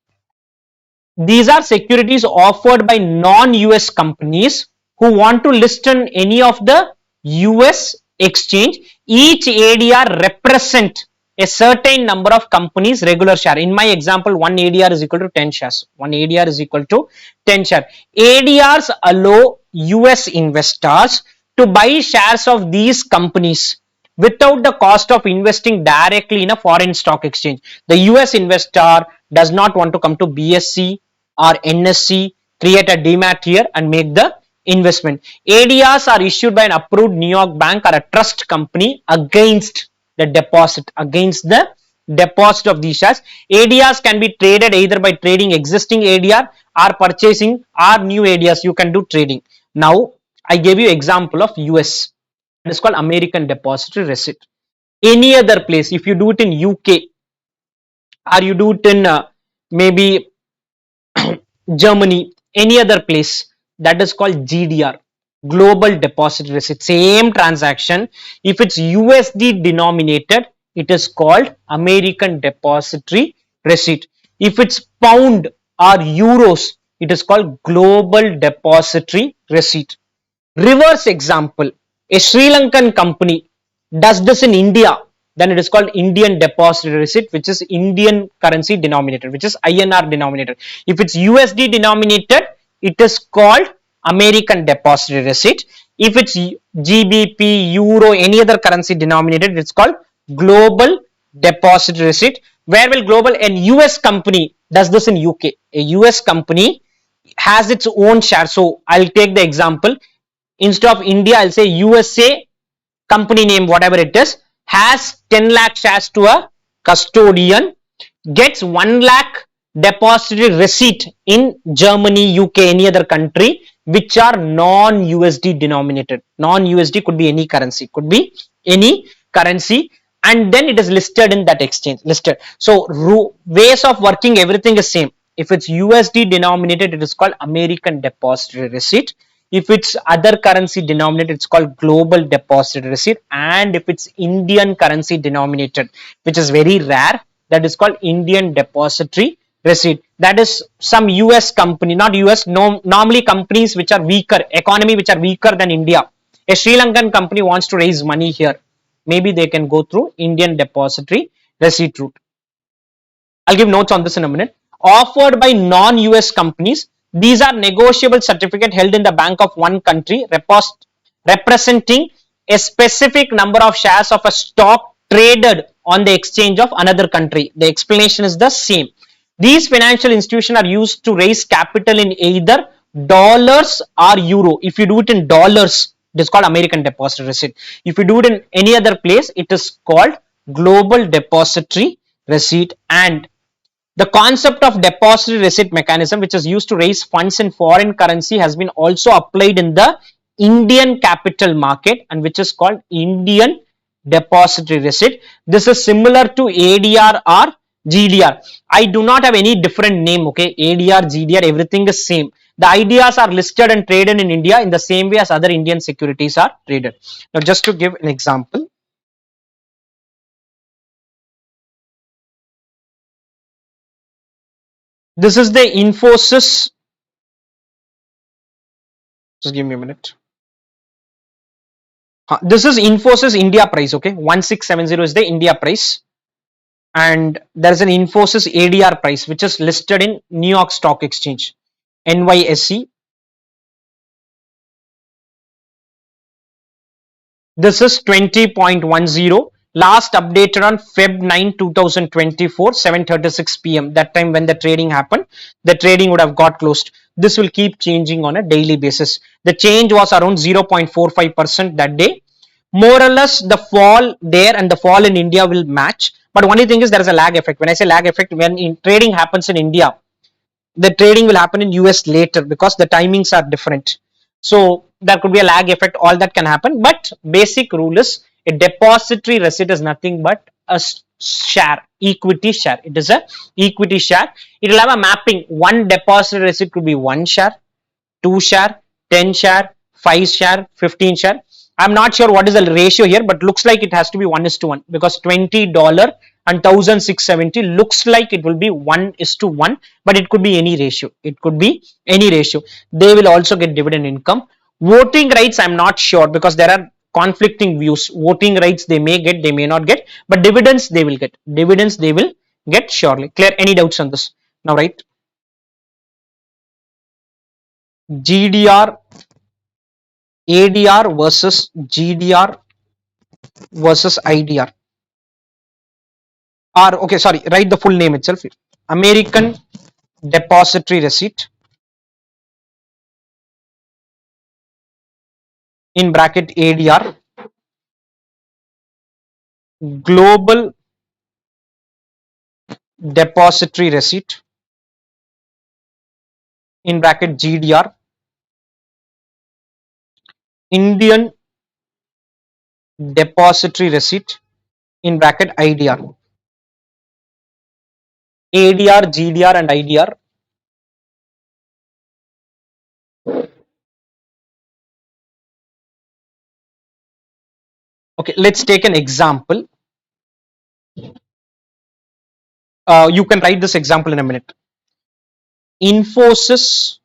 these are securities offered by non-US companies who want to list on any of the US exchange. Each ADR represent a certain number of companies regular share. In my example, one ADR is equal to 10 shares. One ADR is equal to 10 shares. ADRs allow US investors to buy shares of these companies without the cost of investing directly in a foreign stock exchange. The US investor does not want to come to BSC or NSC, create a demat here and make the investment. ADRs are issued by an approved New York bank or a trust company against the deposit, of these shares. ADRs can be traded either by trading existing ADR or purchasing or new ADRs. You can do trading. Now I gave you example of US. It is called American Depository Receipt. Any other place, if you do it in UK or you do it in maybe Germany, any other place, that is called GDR, Global Depository Receipt. Same transaction. If it's USD denominated, it is called American Depository Receipt. If it's pound or euros, it is called Global Depository Receipt. Reverse example, a Sri Lankan company does this in India, then it is called Indian Depository Receipt, which is Indian currency denominated, which is INR denominated. If it's USD denominated, it is called American Depository Receipt. If it's GBP, Euro, any other currency denominated, it's called Global Depository Receipt. Where will global, an US company does this in UK. A US company has its own share. So I'll take the example. Instead of India, I'll say USA, company name, whatever it is, has 10 lakh shares to a custodian, gets 1 lakh depository receipt in Germany, UK, any other country, which are non-USD denominated. Non-USD could be any currency, and then it is listed in that exchange, listed. So ways of working, everything is same. If it's USD denominated, it is called American Depository Receipt. If it's other currency denominated, it's called Global Depository Receipt. And if it's Indian currency denominated, which is very rare, that is called Indian Depository Receipt. That is some US company, not US, no, normally companies which are weaker, economy which are weaker than India. A Sri Lankan company wants to raise money here. Maybe they can go through Indian Depository Receipt route. I'll give notes on this in a minute. Offered by non-US companies, these are negotiable certificate held in the bank of one country, representing a specific number of shares of a stock traded on the exchange of another country. The explanation is the same. These financial institutions are used to raise capital in either dollars or euro. If you do it in dollars, it is called American Depository Receipt. If you do it in any other place, it is called Global Depository Receipt. And the concept of depository receipt mechanism, which is used to raise funds in foreign currency, has been also applied in the Indian capital market, and which is called Indian Depository Receipt. This is similar to ADR or GDR. I do not have any different name, okay? ADR, GDR, everything is same. The ideas are listed and traded in India in the same way as other Indian securities are traded. Now, just to give an example, this is the Infosys. Just give me a minute. This is Infosys India price, okay? 1670 is the India price. And there is an Infosys ADR price, which is listed in New York Stock Exchange, NYSE. This is 20.10. Last updated on Feb 9, 2024, 7:36 p.m. That time when the trading happened, the trading would have got closed. This will keep changing on a daily basis. The change was around 0.45% that day. More or less, the fall there and the fall in India will match. But only thing is there is a lag effect. When I say lag effect, when trading happens in India, the trading will happen in US later because the timings are different. So there could be a lag effect, all that can happen. But basic rule is a depository receipt is nothing but a share, equity share. It is a equity share. It will have a mapping. One depository receipt could be 1 share, 2 share, 10 share, 5 share, 15 share. I'm not sure what is the ratio here, but looks like it has to be 1:1 because $20 and 1670 looks like it will be 1:1, but it could be any ratio. It could be any ratio. They will also get dividend income. Voting rights, I'm not sure because there are conflicting views. Voting rights they may get, they may not get, but dividends they will get. Dividends they will get surely. Clear? Any doubts on this? Now, right? GDR, ADR versus GDR versus IDR. Or okay, sorry, write the full name itself. American Depository Receipt in bracket ADR, Global Depository Receipt in bracket GDR, Indian Depository Receipt in bracket IDR. ADR, GDR and IDR. Okay, let's take an example. You can write this example in a minute. Infosys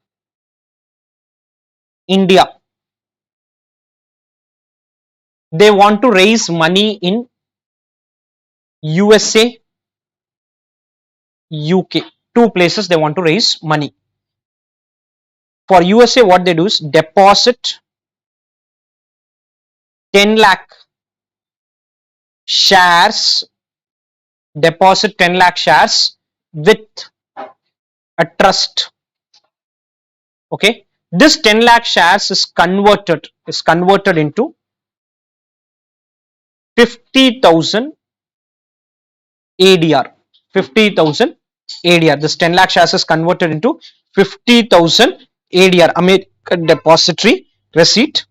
India. They want to raise money in USA, UK. Two places they want to raise money. For USA, what they do is deposit 10 lakh shares, deposit 10 lakh shares with a trust. Okay, this 10 lakh shares is converted into 50,000 ADR. 50,000 ADR. This 10 lakh shares is converted into 50,000 ADR, American Depository Receipt,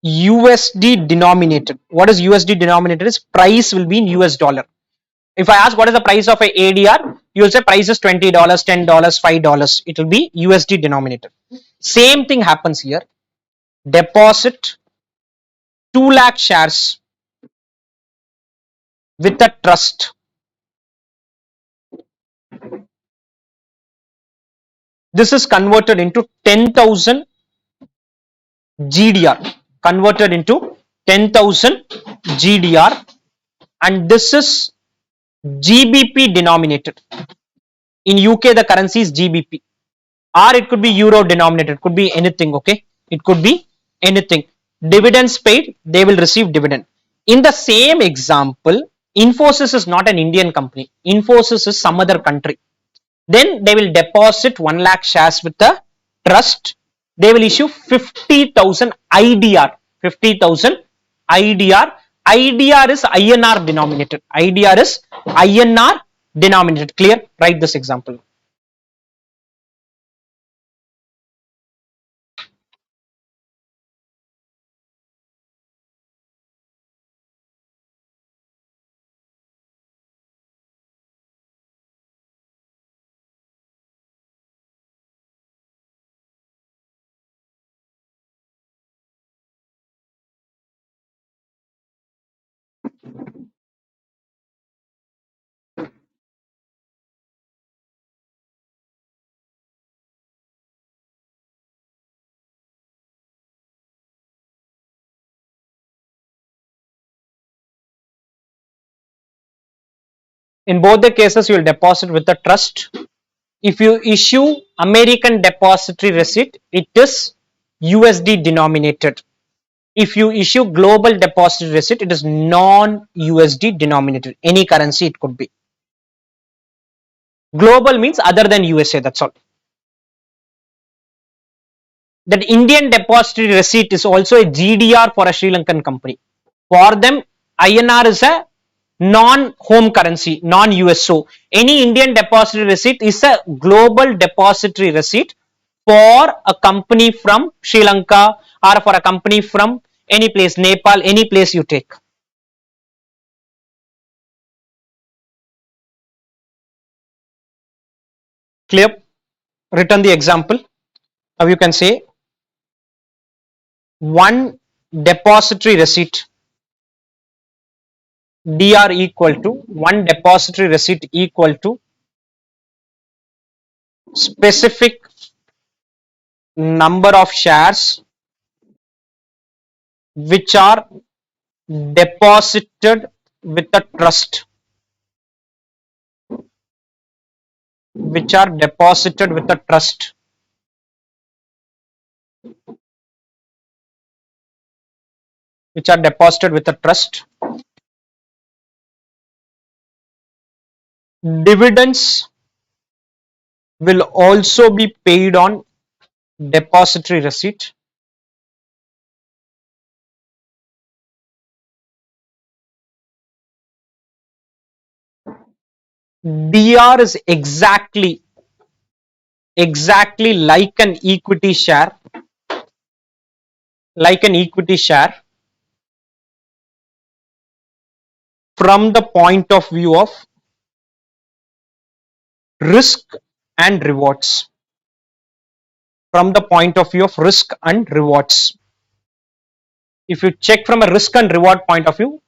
USD denominated. What is USD denominated? Is price will be in US dollar. If I ask what is the price of a ADR, you will say price is $20, $10, $5. It will be USD denominated. Same thing happens here. Deposit 2 lakh shares with a trust. This is converted into 10,000 GDR. Converted into 10,000 GDR, and this is GBP denominated. In UK, the currency is GBP, or it could be euro denominated. Could be anything. Okay, it could be anything. Dividends paid, they will receive dividend. In the same example, Infosys is not an Indian company. Infosys is some other country. Then they will deposit 1 lakh shares with the trust. They will issue 50,000 IDR. 50,000 IDR. IDR is INR denominated. IDR is INR denominated. Clear? Write this example. In both the cases, you will deposit with the trust. If you issue American Depository Receipt, it is USD denominated. If you issue Global Depository Receipt, it is non-USD denominated. Any currency it could be. Global means other than USA, that's all. That Indian Depository Receipt is also a GDR for a Sri Lankan company. For them, INR is a non-home currency, non-USO. Any Indian Depository Receipt is a global depository receipt for a company from Sri Lanka or for a company from any place, Nepal, any place you take. Clear? Return the example. Now you can say one depository receipt DR equal to one depository receipt equal to specific number of shares which are deposited with a trust, which are deposited with a trust, which are deposited with a trust. Dividends will also be paid on depository receipt. DR is exactly like an equity share from the point of view of risk and rewards. From the point of view of risk and rewards. If you check from a risk and reward point of view,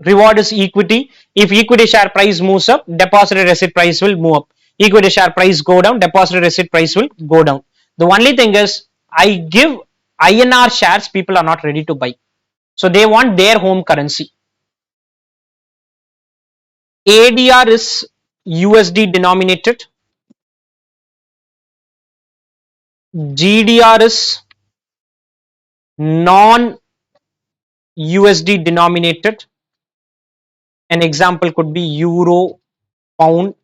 reward is equity. If equity share price moves up, deposit receipt price will move up. Equity share price go down, deposit receipt price will go down. The only thing is, I give INR shares, people are not ready to buy. So they want their home currency. ADR is USD denominated. GDR is non USD denominated. An example could be euro, pound.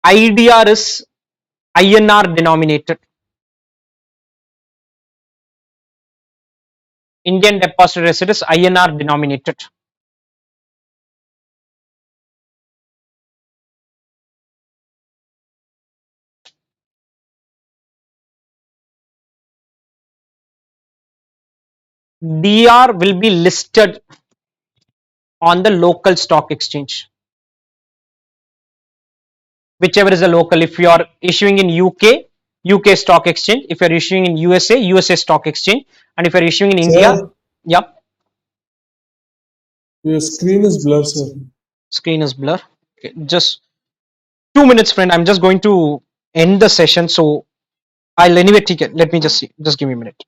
IDR is INR denominated. Indian deposit receipt is INR denominated. DR will be listed on the local stock exchange, whichever is the local. If you are issuing in UK stock exchange. If you are issuing in USA stock exchange. And if you are issuing in India, Sir, yep, your screen is blurred, sir. screen is blur. Okay, just 2 minutes, friend. I'm just going to end the session. So I'll anyway take it. Let me just see. Just give me a minute.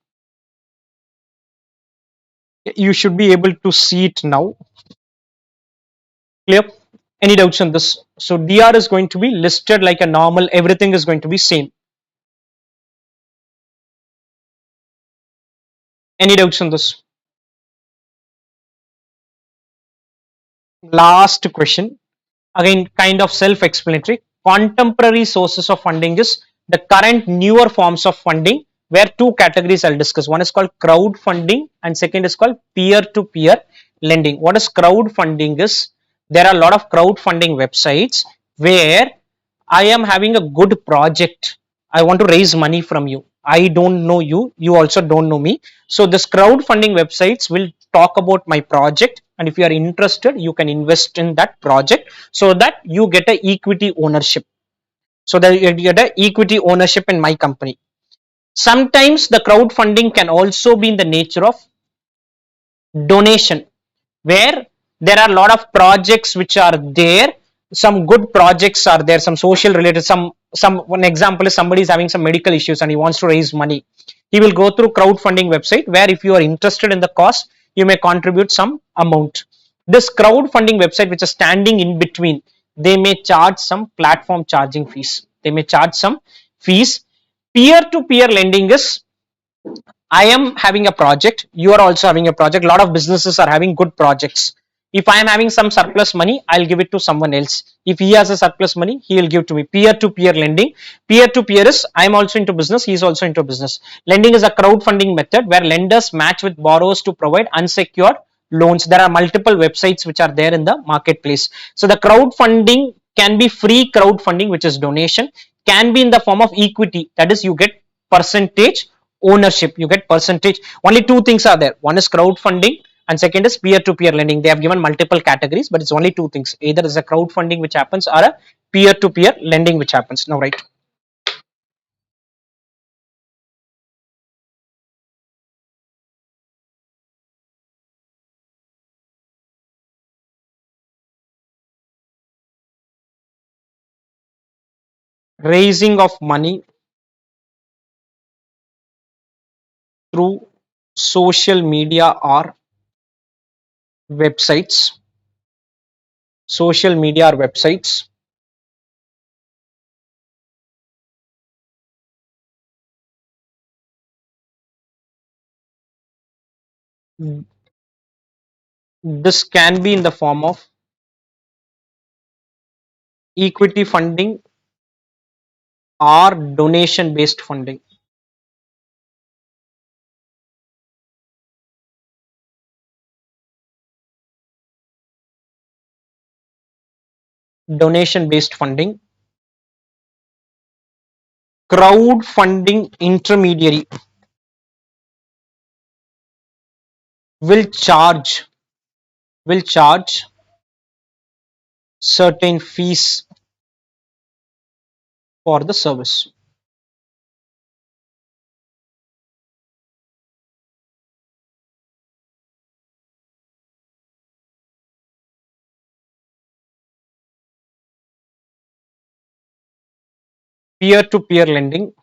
You should be able to see it now. Clear? Any doubts on this? So DR is going to be listed like a normal. Everything is going to be same. Any doubts on this? Last question. Again, kind of self-explanatory. Contemporary sources of funding is the current newer forms of funding, where two categories I'll discuss. One is called crowdfunding and second is called peer-to-peer lending. What is crowdfunding is, there are a lot of crowdfunding websites where I am having a good project. I want to raise money from you. I don't know you. You also don't know me. So this crowdfunding websites will talk about my project, and if you are interested, you can invest in that project so that you get a equity ownership. So that you get a equity ownership in my company. Sometimes the crowdfunding can also be in the nature of donation, where there are a lot of projects which are there. Some good projects are there, some social related, some one example is somebody is having some medical issues and he wants to raise money. He will go through crowdfunding website, where if you are interested in the cause, you may contribute some amount. This crowdfunding website which is standing in between, they may charge some platform charging fees, they may charge some fees. Peer to peer lending is, I am having a project, you are also having a project. A lot of businesses are having good projects. If I am having some surplus money, I'll give it to someone else. If he has a surplus money, he will give to me. Peer to peer lending. Peer to peer is, I am also into business, he is also into business. Lending is a crowdfunding method where lenders match with borrowers to provide unsecured loans. There are multiple websites which are there in the marketplace. So the crowdfunding can be free crowdfunding, which is donation, can be in the form of equity, that is you get percentage ownership, you get percentage. Only two things are there, one is crowdfunding and second is peer to peer lending. They have given multiple categories, but it's only two things, either is a crowdfunding which happens or a peer to peer lending which happens. Now, right? raising of money through social media or websites. Social media or websites. This can be in the form of equity funding or donation based funding. Donation based funding. Crowdfunding intermediary will charge will charge certain fees for the service. Peer to peer lending,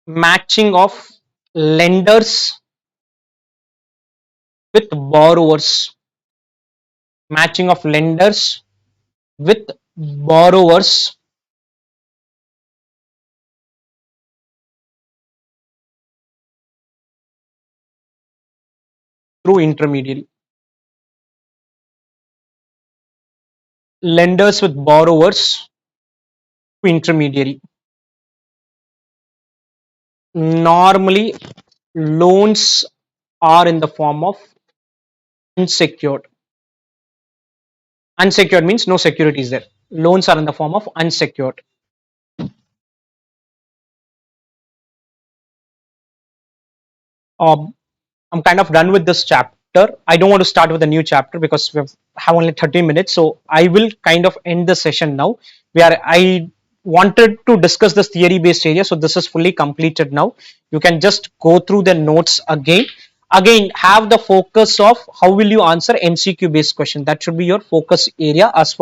matching of lenders with borrowers, matching of lenders with borrowers through intermediary. Lenders with borrowers through intermediary. Normally, loans are in the form of unsecured. Unsecured means no security is there. Loans are in the form of unsecured. Um, I'm kind of done with this chapter. I don't want to start with a new chapter because have only 30 minutes. So I will kind of end the session now. Where I wanted to discuss this theory based area. So this is fully completed now. You can just go through the notes again. Again, have the focus of how will you answer MCQ based question. That should be your focus area as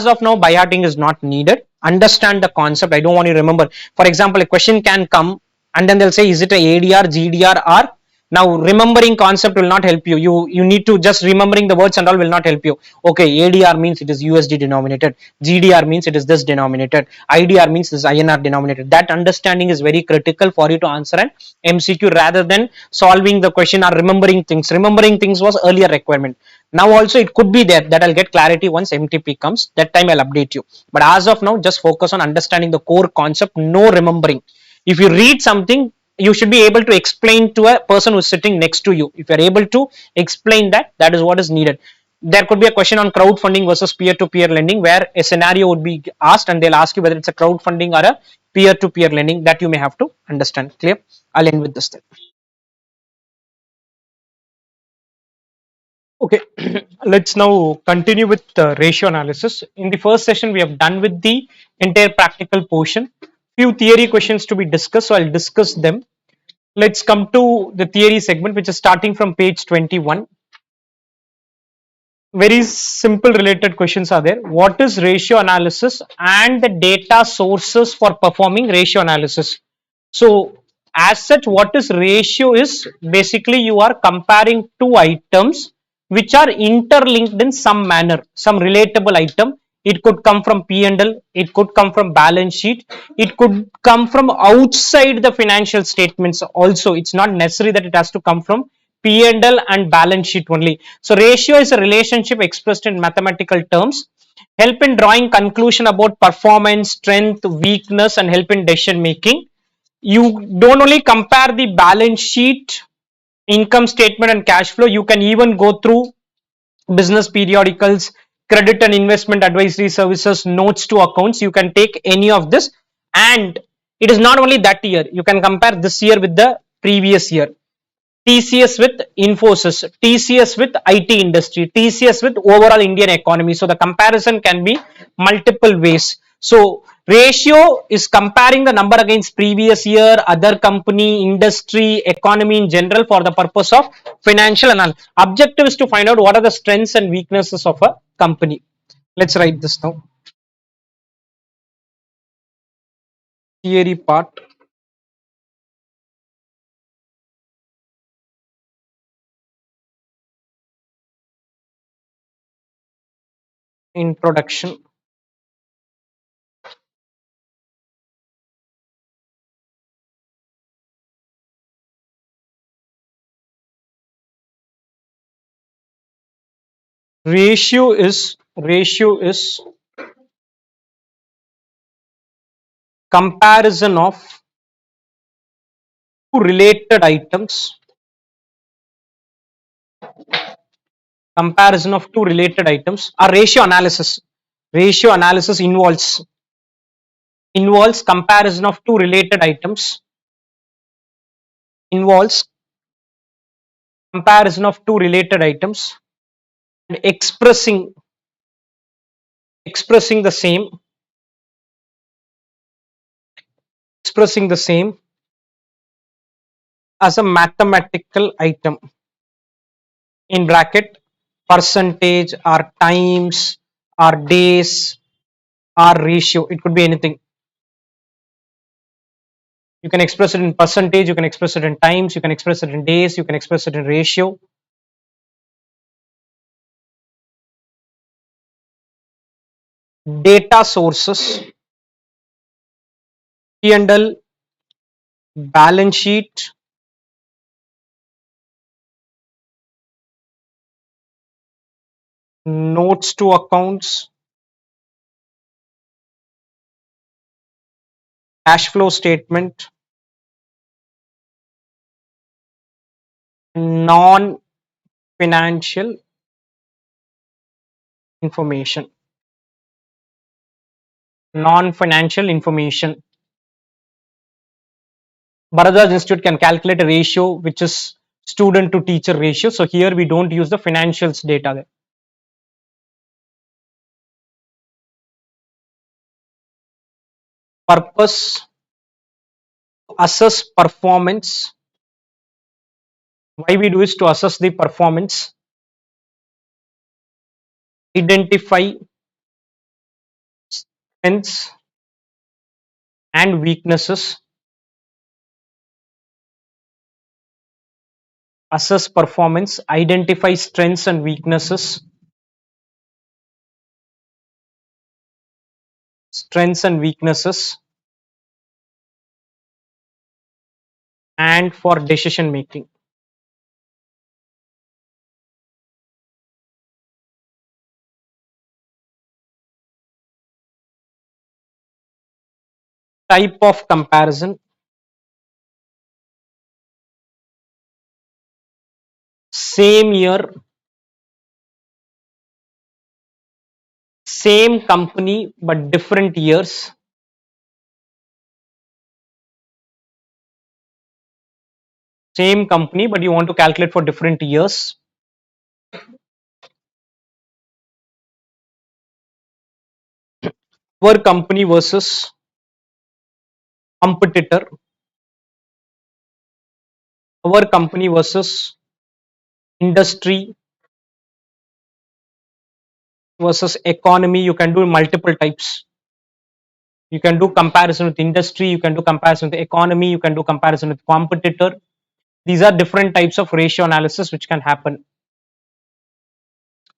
of now, by hearting is not needed. Understand the concept. I don't want you to remember. For example, a question can come and then they'll say, is it a ADR, GDR, or now remembering concept will not help you. You need to just remembering the words and all will not help you. Okay, ADR means it is USD denominated. GDR means it is this denominated. IDR means this INR denominated. That understanding is very critical for you to answer an MCQ rather than solving the question or remembering things. Remembering things was earlier requirement. Now also it could be there that I'll get clarity once MTP comes. That time I'll update you. But as of now, just focus on understanding the core concept. No remembering. If you read something, you should be able to explain to a person who's sitting next to you. If you're able to explain that, that is what is needed. There could be a question on crowdfunding versus peer-to-peer lending where a scenario would be asked and they'll ask you whether it's a crowdfunding or a peer-to-peer lending. That you may have to understand. Clear? I'll end with this then. Okay, let's now continue with ratio analysis. In the first session, we have done with the entire practical portion. Few theory questions to be discussed, so I'll discuss them. Let's come to the theory segment, which is starting from page 21. Very simple related questions are there. What is ratio analysis and the data sources for performing ratio analysis? So, as such, what is ratio is basically you are comparing two items which are interlinked in some manner, some relatable item. It could come from P&L, it could come from balance sheet, it could come from outside the financial statements also. It's not necessary that it has to come from P&L and balance sheet only. So ratio is a relationship expressed in mathematical terms, help in drawing conclusion about performance, strength, weakness, and help in decision making. You don't only compare the balance sheet, income statement, and cash flow. You can even go through business periodicals, credit and investment advisory services, notes to accounts. You can take any of this, and it is not only that year. You can compare this year with the previous year. TCS with Infosys, TCS with IT industry, TCS with overall Indian economy. So the comparison can be multiple ways. So Ratio is comparing the number against previous year, other company, industry, economy in general for the purpose of financial analysis. Objective is to find out what are the strengths and weaknesses of a company. Let's write this now. Theory part. Introduction. Ratio is comparison of two related items. Comparison of two related items or ratio analysis. Ratio analysis involves comparison of two related items. Involves comparison of two related items and expressing the same as a mathematical item, in bracket percentage or times or days or ratio. It could be anything. You can express it in percentage, you can express it in times, you can express it in days, you can express it in ratio. Data sources, P&L, balance sheet, notes to accounts, cash flow statement, non-financial information. Non-financial information. Bharadwaj Institute can calculate a ratio which is student to teacher ratio. So here we don't use the financials data there. Purpose, assess performance. Why we do is to assess the performance, identify strengths and weaknesses, assess performance, identify strengths and weaknesses, and for decision making. Type of comparison, same year, same company but different years. Same company but you want to calculate for different years. Our company versus competitor. Our company versus industry versus economy. You can do multiple types. You can do comparison with industry, you can do comparison with economy, you can do comparison with competitor. These are different types of ratio analysis which can happen.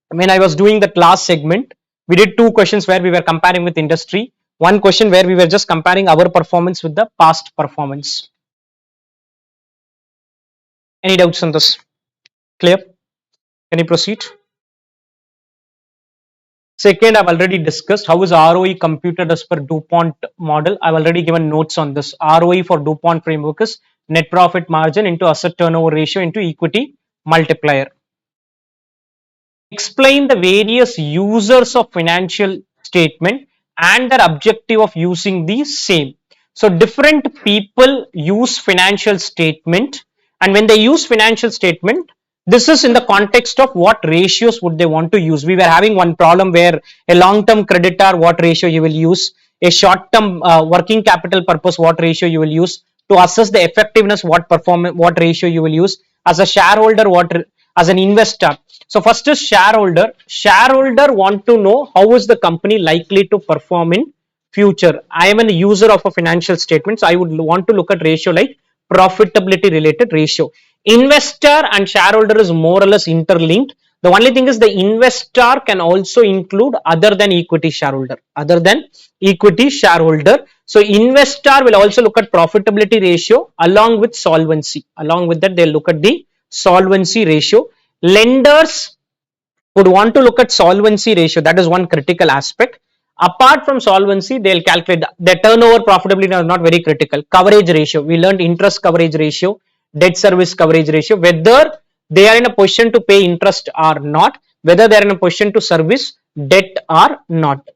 When I was doing that last segment, we did two questions where we were comparing with industry, one question where we were just comparing our performance with the past performance. Any doubts on this? Clear? Can you proceed? Second, I've already discussed how is ROE computed as per DuPont model. I've already given notes on this. ROE for DuPont framework is net profit margin into asset turnover ratio into equity multiplier. Explain the various users of financial statement and their objective of using the same. So different people use financial statement, and when they use financial statement, this is in the context of what ratios would they want to use. We were having one problem where a long term creditor, what ratio you will use, A short-term working capital purpose, what ratio you will use. To assess the effectiveness, what ratio you will use. As a shareholder, as an investor. So first is shareholder. Shareholder want to know how is the company likely to perform in future. I am a user of a financial statement, so I would want to look at ratio like profitability related ratio. Investor and shareholder is more or less interlinked. The only thing is the investor can also include other than equity shareholder. Other than equity shareholder. So investor will also look at profitability ratio along with solvency. Along with that, they'll look at the solvency ratio. Lenders would want to look at solvency ratio. That is one critical aspect. Apart from solvency, they'll calculate the turnover profitability is not very critical. Coverage ratio. We learned interest coverage ratio, debt service coverage ratio, whether they are in a position to pay interest or not, whether they are in a position to service debt or not.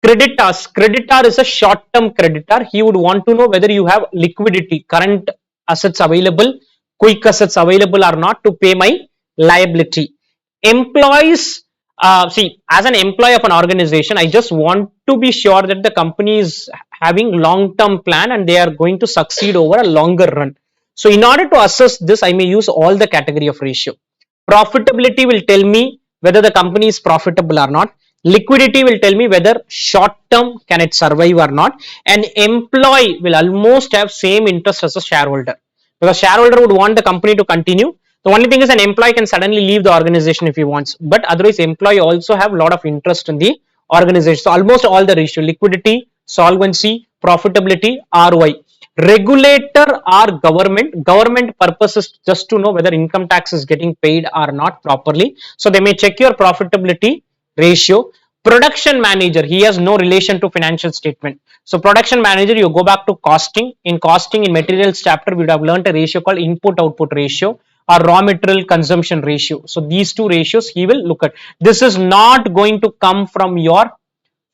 Creditors. Creditor is a short-term creditor. He would want to know whether you have liquidity, current assets available, quick assets available or not to pay my liability. Employees. See, as an employee of an organization, I just want to be sure that the company is having long-term plan and they are going to succeed over a longer run. So, in order to assess this, I may use all the category of ratio. Profitability will tell me whether the company is profitable or not. Liquidity will tell me whether short term can it survive or not. And employee will almost have same interest as a shareholder, because shareholder would want the company to continue. The only thing is an employee can suddenly leave the organization if he wants, but otherwise employee also have a lot of interest in the organization. So almost all the ratio: liquidity, solvency, profitability, ROI. Regulator or government purpose is just to know whether income tax is getting paid or not properly, so they may check your profitability ratio. Production manager, he has no relation to financial statement. So production manager, you go back to costing. In costing, in materials chapter, we would have learned a ratio called input output ratio or raw material consumption ratio. So these two ratios he will look at. This is not going to come from your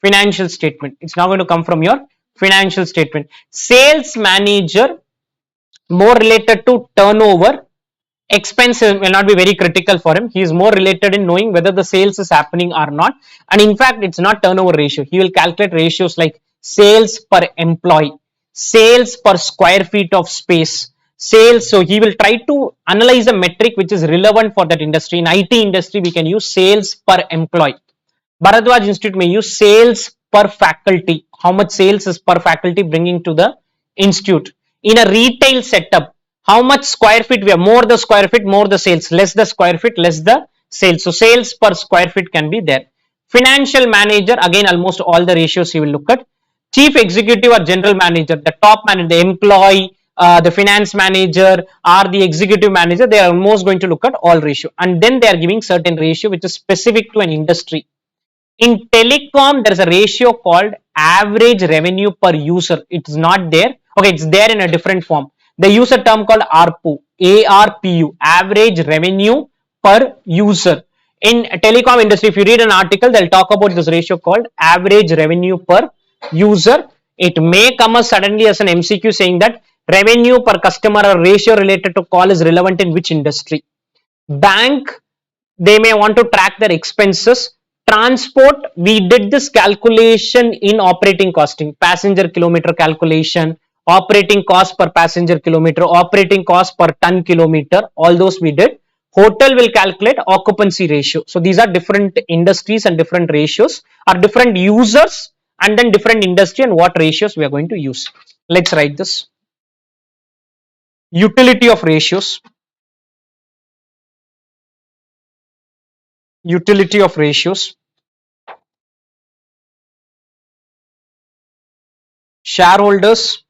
financial statement. It's not going to come from your financial statement. Sales manager, more related to turnover. Expenses will not be very critical for him. He is more related in knowing whether the sales is happening or not. And in fact, it's not turnover ratio. He will calculate ratios like sales per employee, sales per square feet of space, sales. So he will try to analyze a metric which is relevant for that industry. In IT industry, we can use sales per employee. Bharadwaj Institute may use sales per faculty. How much sales is per faculty bringing to the institute? In a retail setup, how much square feet we have? More the square feet, more the sales. Less the square feet, less the sales. So sales per square feet can be there. Financial manager, again almost all the ratios he will look at. Chief executive or general manager, the top manager, the employee, the finance manager or the executive manager, they are almost going to look at all ratio, and then they are giving certain ratio which is specific to an industry. In telecom, there is a ratio called average revenue per user. It's not there. Okay, it's there in a different form. They use a term called ARPU, ARPU, average revenue per user. In telecom industry, if you read an article, they'll talk about this ratio called average revenue per user. It may come as suddenly as an MCQ saying that revenue per customer or ratio related to call is relevant in which industry. Bank, they may want to track their expenses. Transport, we did this calculation in operating costing, passenger kilometer calculation, operating cost per passenger kilometer, operating cost per ton kilometer, all those we did. Hotel will calculate occupancy ratio. So these are different industries and different ratios, are different users and then different industry and what ratios we are going to use. Let's write this. Utility of ratios. Utility of ratios. Shareholders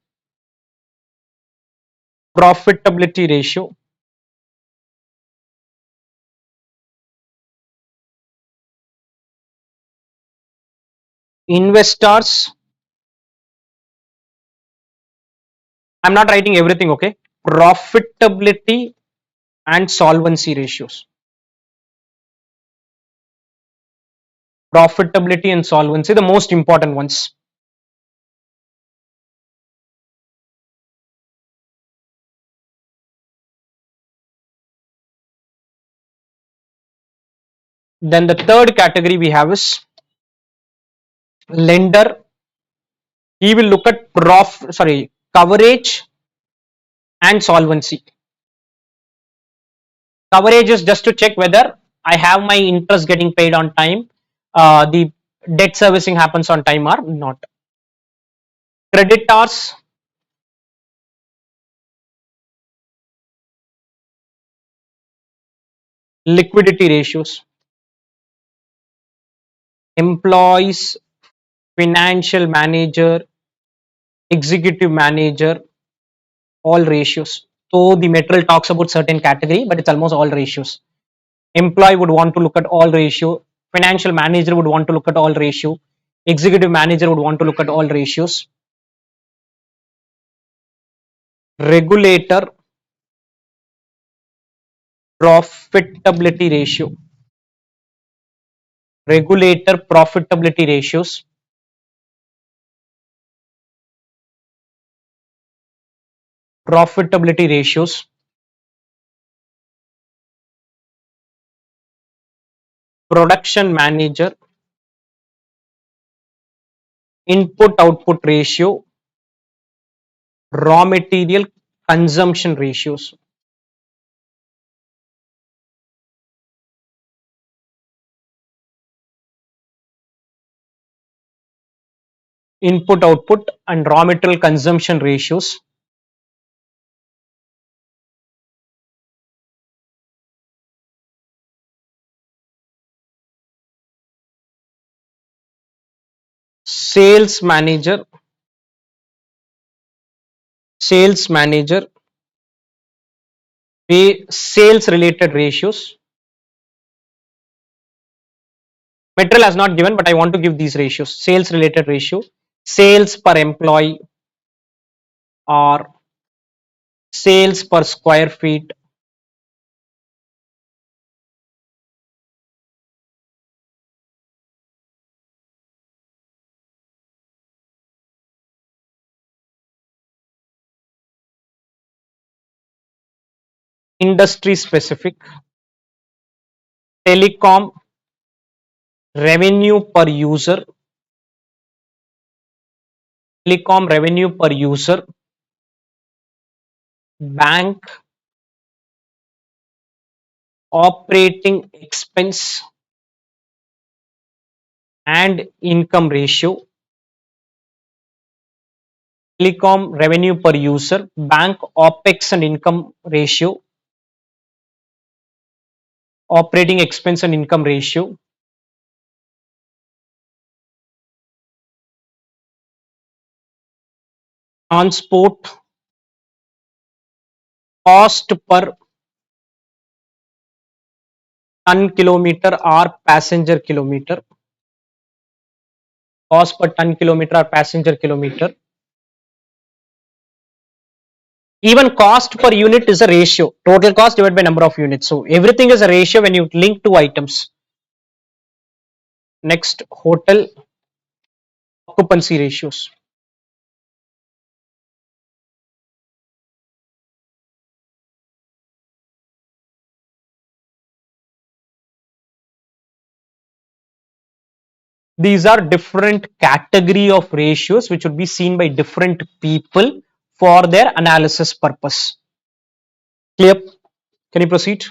profitability ratio. Investors, I'm not writing everything, okay? Profitability and solvency ratios. Profitability and solvency, the most important ones. Then the third category we have is lender He will look at coverage and solvency. Coverage is just to check whether I have my interest getting paid on time, the debt servicing happens on time or not. Creditors, liquidity ratios. Employees, financial manager, executive manager, all ratios. So the material talks about certain category, but it's almost all ratios. Employee would want to look at all ratio. Financial manager would want to look at all ratio. Executive manager would want to look at all ratios. Regulator, profitability ratio. Regulator profitability ratios. Profitability ratios. Production manager, input output ratio, raw material consumption ratios. Input output and raw material consumption ratios. Sales manager, sales manager, sales related ratios. Material has not given, but I want to give these ratios. Sales related ratio, sales per employee or sales per square feet, industry specific, telecom, revenue per user, telecom revenue per user, bank, operating expense and income ratio, telecom revenue per user, bank opex and income ratio, operating expense and income ratio, transport cost per ton kilometer or passenger kilometer, cost per ton kilometer or passenger kilometer. Even cost per unit is a ratio, total cost divided by number of units. So everything is a ratio when you link two items. Next, hotel occupancy ratios. These are different category of ratios which would be seen by different people for their analysis purpose. Clear? Can you proceed?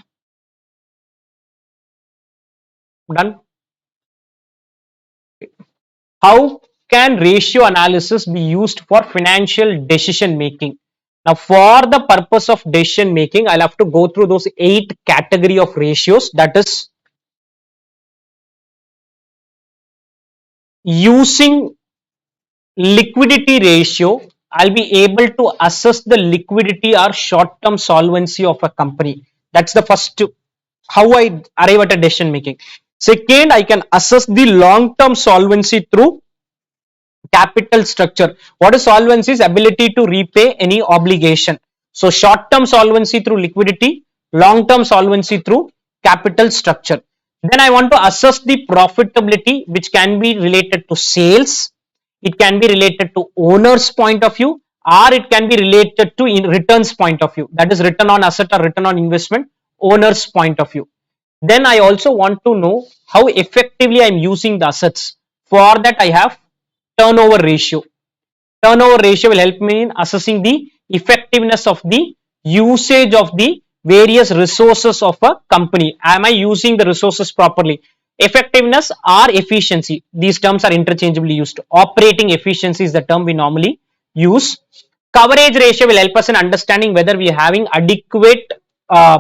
Done? How can ratio analysis be used for financial decision making? Now, for the purpose of decision making, I'll have to go through those 8 category of ratios. That is, using liquidity ratio, I'll be able to assess the liquidity or short-term solvency of a company. That's the first how I arrive at a decision making. Second, I can assess the long-term solvency through capital structure. What is solvency? Is ability to repay any obligation. So short-term solvency through liquidity, long-term solvency through capital structure. Then I want to assess the profitability, which can be related to sales, it can be related to owner's point of view, or it can be related to in returns point of view. That is return on asset or return on investment, owner's point of view. Then I also want to know how effectively I am using the assets. For that I have turnover ratio. Turnover ratio will help me in assessing the effectiveness of the usage of the various resources of a company. Am I using the resources properly? Effectiveness or efficiency, these terms are interchangeably used. Operating efficiency is the term we normally use. Coverage ratio will help us in understanding whether we are having adequate uh,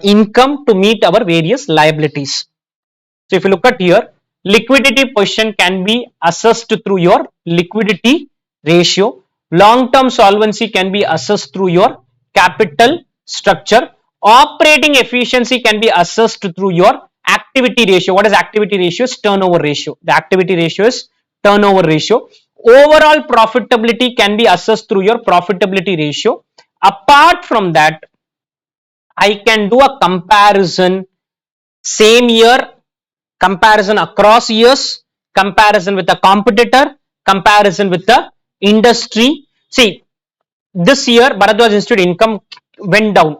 income to meet our various liabilities. So if you look at here, liquidity position can be assessed through your liquidity ratio. Long-term solvency can be assessed through your capital structure. Operating efficiency can be assessed through your activity ratio. What is activity ratio? Is turnover ratio. The activity ratio is turnover ratio. Overall profitability can be assessed through your profitability ratio. Apart from that, I can do a comparison, same year, comparison across years, comparison with a competitor, comparison with the industry. See, this year Bharadwaj Institute income went down.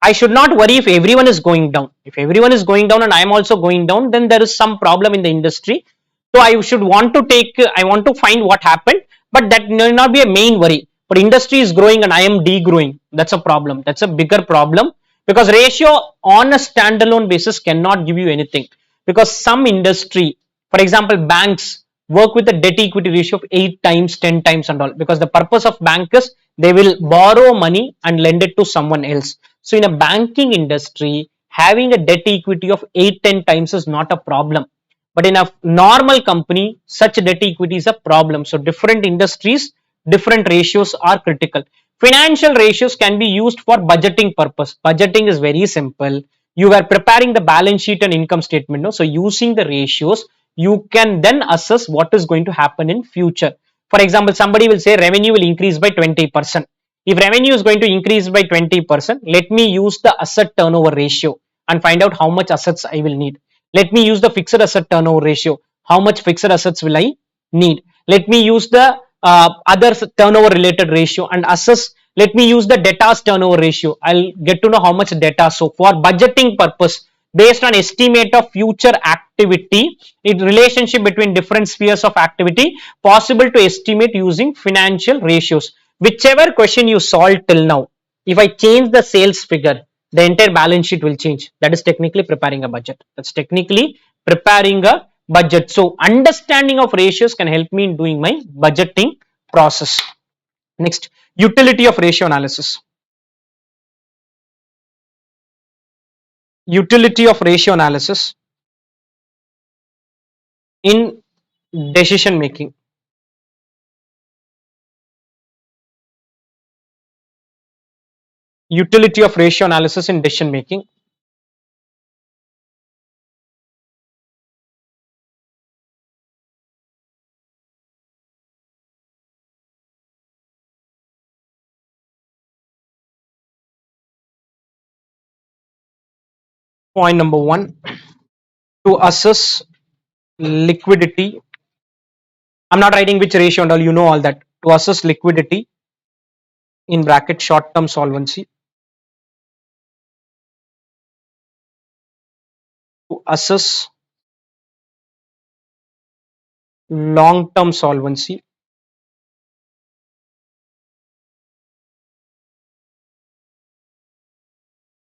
I should not worry if everyone is going down. If everyone is going down and I am also going down, then there is some problem in the industry. So I should want to I want to find what happened, but that may not be a main worry. But industry is growing and I am degrowing. That's a problem. That's a bigger problem, because ratio on a standalone basis cannot give you anything. Because some industry, for example, banks work with a debt equity ratio of 8 times, 10 times and all, because the purpose of bank is they will borrow money and lend it to someone else. So in a banking industry, having a debt equity of 8, 10 times is not a problem. But in a normal company, such debt equity is a problem. So different industries, different ratios are critical. Financial ratios can be used for budgeting purpose. Budgeting is very simple. You are preparing the balance sheet and income statement. No? So using the ratios, you can then assess what is going to happen in future. For example, somebody will say revenue will increase by 20%. If revenue is going to increase by 20%, let me use the asset turnover ratio and find out how much assets I will need. Let me use the fixed asset turnover ratio. How much fixed assets will I need? Let me use the other turnover related ratio and assess. Let me use the debtors turnover ratio. I'll get to know how much data. So for budgeting purpose, based on estimate of future activity, in relationship between different spheres of activity, possible to estimate using financial ratios. Whichever question you solved till now, if I change the sales figure, the entire balance sheet will change. That is technically preparing a budget. That's technically preparing a budget. So understanding of ratios can help me in doing my budgeting process. Next, utility of ratio analysis. Utility of ratio analysis in decision making. Utility of ratio analysis in decision making. Point number one, to assess liquidity. I'm not writing which ratio and all, you know all that. To assess liquidity in bracket short term solvency. To assess long term solvency.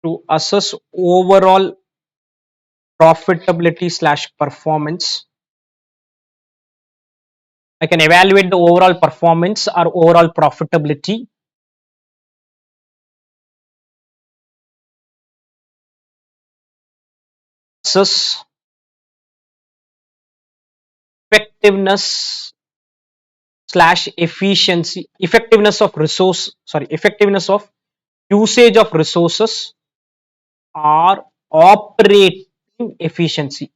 To assess overall profitability slash performance. I can evaluate the overall performance or overall profitability. Assess effectiveness slash efficiency, effectiveness of usage of resources or operating efficiency.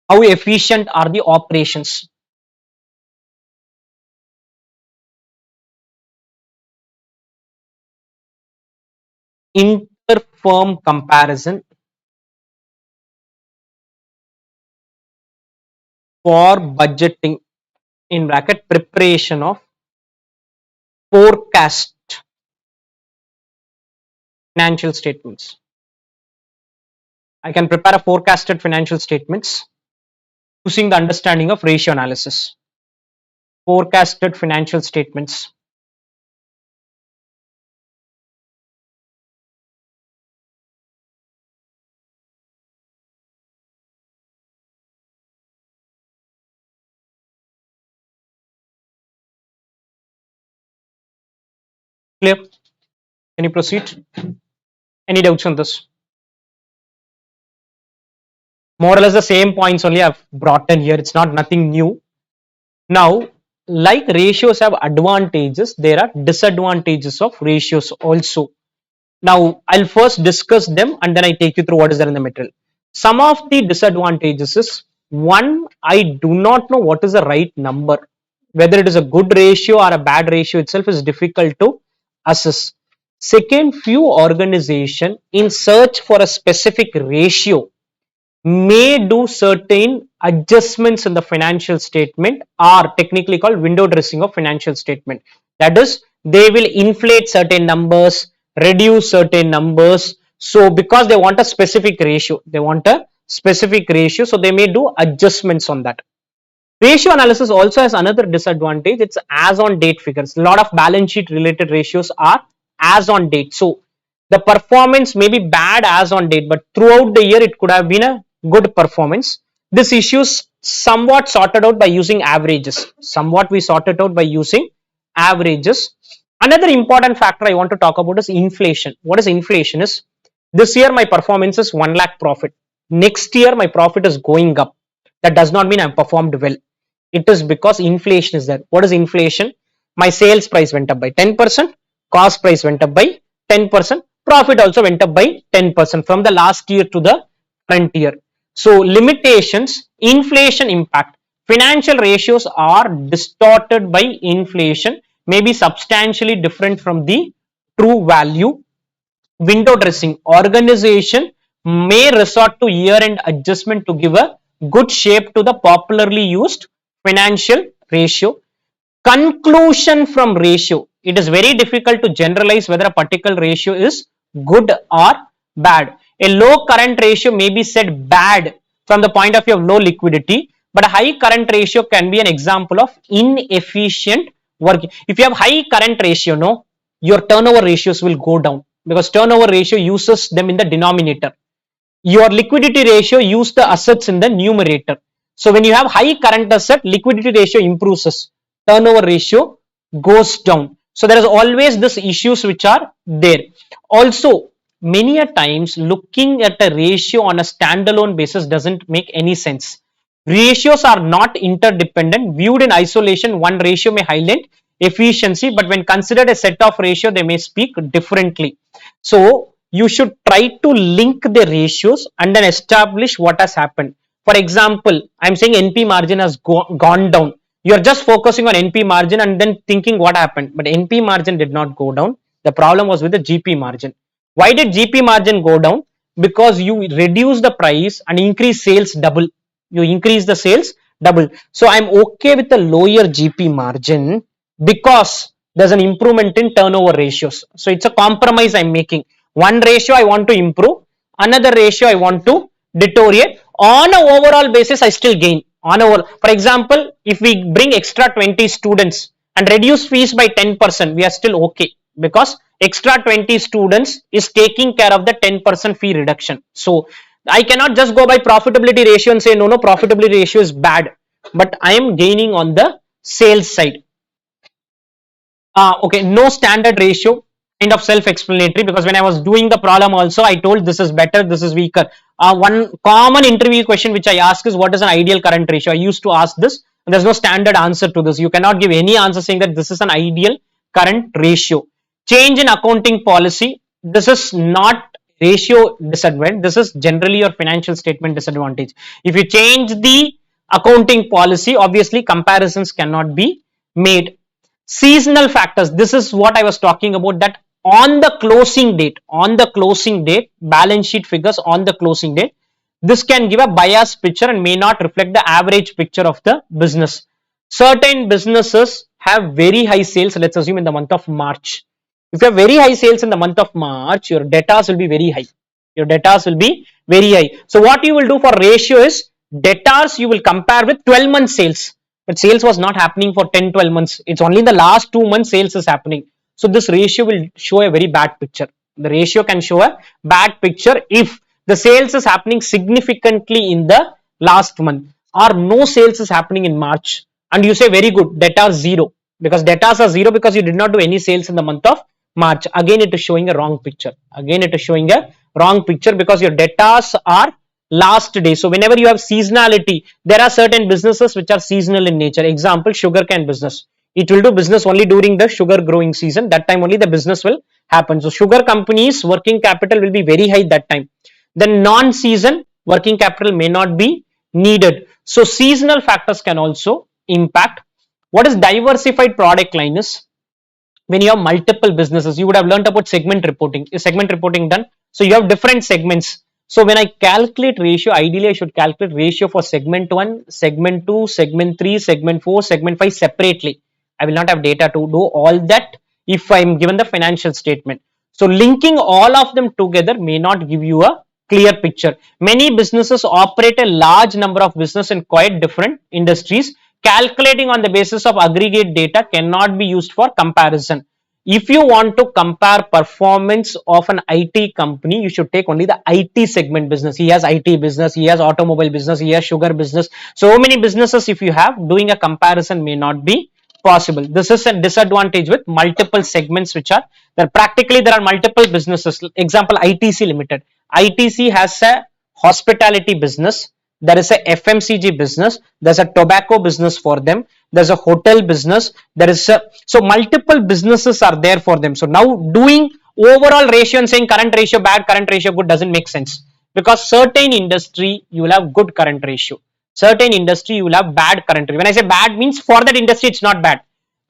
How efficient are the operations? Inter-firm comparison for budgeting in bracket preparation of forecast financial statements. I can prepare a forecasted financial statements using the understanding of ratio analysis. Forecasted financial statements. Clear? Can you proceed? Any doubts on this? More or less the same points only I've brought in here. It's not nothing new. Now, like ratios have advantages, there are disadvantages of ratios also. Now, I'll first discuss them and then I take you through what is there in the material. Some of the disadvantages is one, I do not know what is the right number. Whether it is a good ratio or a bad ratio itself is difficult to assess. Second, few organization in search for a specific ratio may do certain adjustments in the financial statement, are technically called window dressing of financial statement. That is, they will inflate certain numbers, reduce certain numbers. So because they want a specific ratio, so they may do adjustments on that. Ratio analysis also has another disadvantage. It's as on date figures. A lot of balance sheet related ratios are as on date. So the performance may be bad as on date, but throughout the year it could have been a good performance. This issue is somewhat sorted out by using averages. We sorted out by using averages. Another important factor I want to talk about is inflation. What is inflation is, this year my performance is 1 lakh profit. Next year my profit is going up. That does not mean I performed well. It is because inflation is there. What is inflation? My sales price went up by 10%, cost price went up by 10%, profit also went up by 10% from the last year to the current year. So limitations, inflation impact. Financial ratios are distorted by inflation, may be substantially different from the true value. Window dressing, organization may resort to year-end adjustment to give a good shape to the popularly used financial ratio. Conclusion from ratio, it is very difficult to generalize whether a particular ratio is good or bad. A low current ratio may be said bad from the point of view of low liquidity, but a high current ratio can be an example of inefficient work. If you have high current ratio, no, your turnover ratios will go down, because turnover ratio uses them in the denominator. Your liquidity ratio use the assets in the numerator. So when you have high current asset, liquidity ratio improves, turnover ratio goes down. So there is always this issues which are there. Also, many a times looking at a ratio on a standalone basis doesn't make any sense. Ratios are not interdependent. Viewed in isolation, one ratio may highlight efficiency, but when considered a set of ratio, they may speak differently. So you should try to link the ratios and then establish what has happened. For example, I'm saying NP margin has gone down. You're just focusing on NP margin and then thinking what happened, but NP margin did not go down. The problem was with the GP margin. Why did GP margin go down? Because you reduce the price and increase sales double. You increase the sales double. So I'm okay with the lower GP margin because there's an improvement in turnover ratios. So it's a compromise I'm making. One ratio I want to improve, another ratio I want to deteriorate. On an overall basis, I still gain. For example, if we bring extra 20 students and reduce fees by 10%, we are still okay, because extra 20 students is taking care of the 10% fee reduction. So I cannot just go by profitability ratio and say no, profitability ratio is bad, but I am gaining on the sales side. Okay, no standard ratio, kind of self-explanatory, because when I was doing the problem also, I told this is better, this is weaker. One common interview question which I ask is, what is an ideal current ratio? I used to ask this, and there's no standard answer to this. You cannot give any answer saying that this is an ideal current ratio. Change in accounting policy, this is not ratio disadvantage, this is generally your financial statement disadvantage. If you change the accounting policy, obviously comparisons cannot be made. Seasonal factors, this is what I was talking about, that on the closing date, balance sheet figures on the closing date, this can give a biased picture and may not reflect the average picture of the business. Certain businesses have very high sales, let's assume in the month of March. If you have very high sales in the month of March, your debtors will be very high. So what you will do for ratio is, debtors you will compare with 12 month sales. but sales was not happening for 10-12 months. It's only in the last 2 months sales is happening. So this ratio will show a very bad picture. The ratio can show a bad picture if the sales is happening significantly in the last month, or no sales is happening in March, and you say very good, data zero, because data are zero because you did not do any sales in the month of March. Again it is showing a wrong picture. Again it is showing a wrong picture because your data are last day. So whenever you have seasonality, there are certain businesses which are seasonal in nature. Example, sugarcane business. It will do business only during the sugar growing season. That time only the business will happen. So sugar companies working capital will be very high that time. Then non-season working capital may not be needed. So seasonal factors can also impact. What is diversified product line is when you have multiple businesses. You would have learned about segment reporting. Is segment reporting done? So you have different segments. So when I calculate ratio, ideally I should calculate ratio for segment 1, segment 2, segment 3, segment 4, segment 5 separately. I will not have data to do all that if I am given the financial statement. So linking all of them together may not give you a clear picture. Many businesses operate a large number of business in quite different industries. Calculating on the basis of aggregate data cannot be used for comparison. If you want to compare performance of an IT company, you should take only the IT segment business. He has IT business, he has automobile business, he has sugar business. So many businesses, if you have, doing a comparison may not be possible. This is a disadvantage with multiple segments which are there. Practically, there are multiple businesses. Example, ITC Limited. ITC has a hospitality business. There is a FMCG business. There's a tobacco business for them. There's a hotel business. There is a, so multiple businesses are there for them. So now doing overall ratio and saying current ratio bad, current ratio good doesn't make sense, because certain industry you will have good current ratio, certain industry you will have bad current ratio. When I say bad means for that industry it's not bad.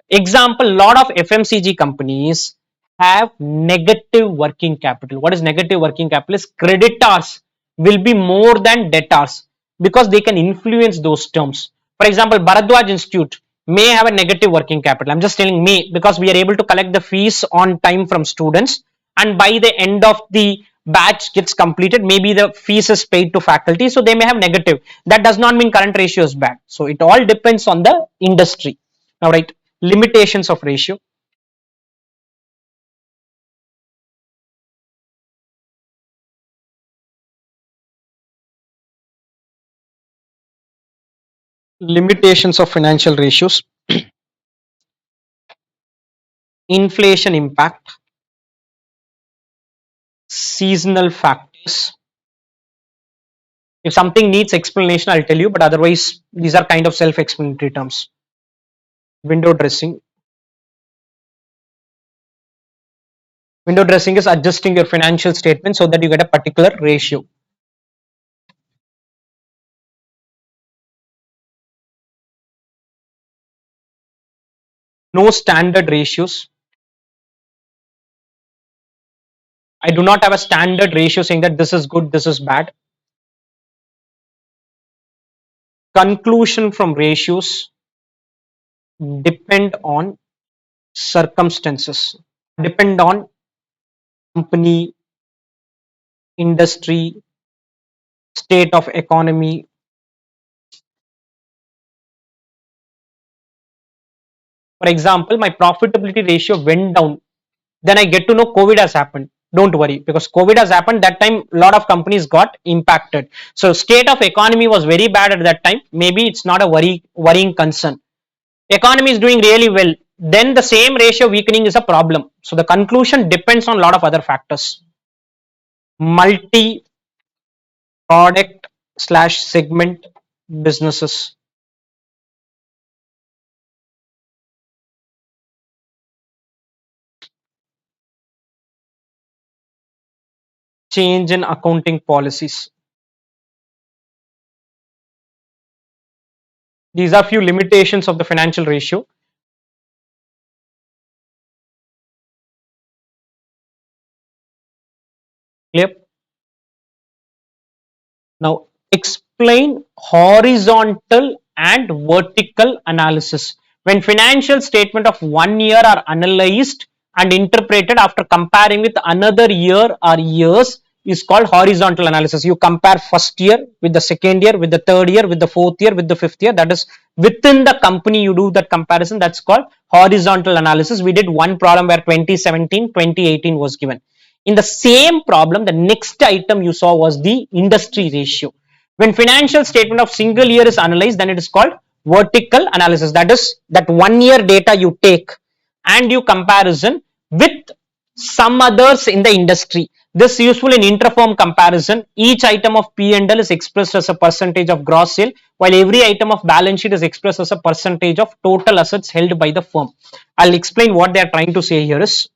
Example, lot of FMCG companies have negative working capital. What is negative working capital? Is creditors will be more than debtors because they can influence those terms. For example, Bharadwaj Institute may have a negative working capital. I'm just telling may, because we are able to collect the fees on time from students, and by the end of the batch gets completed, maybe the fees is paid to faculty, so they may have negative. That does not mean current ratio is bad. So it all depends on the industry. Now, right, limitations of ratio. Limitations of financial ratios. Inflation impact, seasonal factors. If something needs explanation, I'll tell you, but otherwise these are kind of self-explanatory terms. Window dressing. Window dressing is adjusting your financial statement so that you get a particular ratio. No standard ratios. I do not have a standard ratio saying that this is good, this is bad. Conclusion from ratios depend on circumstances, depend on company, industry, state of economy. For example, my profitability ratio went down. Then I get to know COVID has happened. Don't worry, because COVID has happened. That time, a lot of companies got impacted. So state of economy was very bad at that time. Maybe it's not a worrying concern. Economy is doing really well. Then the same ratio weakening is a problem. So the conclusion depends on a lot of other factors. Multi product slash segment businesses. Change in accounting policies. These are few limitations of the financial ratio. Clear? Now explain horizontal and vertical analysis. When financial statement of 1 year are analyzed and interpreted after comparing with another year or years, is called horizontal analysis. You compare first year with the second year, with the third year, with the fourth year, with the fifth year. That is within the company you do that comparison. That's called horizontal analysis. We did one problem where 2017, 2018 was given. In the same problem, the next item you saw was the industry ratio. When financial statement of single year is analyzed, then it is called vertical analysis. That is that 1 year data you take and you comparison with some others in the industry. This useful in inter-firm comparison. Each item of P&L is expressed as a percentage of gross sale, while every item of balance sheet is expressed as a percentage of total assets held by the firm. I'll explain what they are trying to say here is,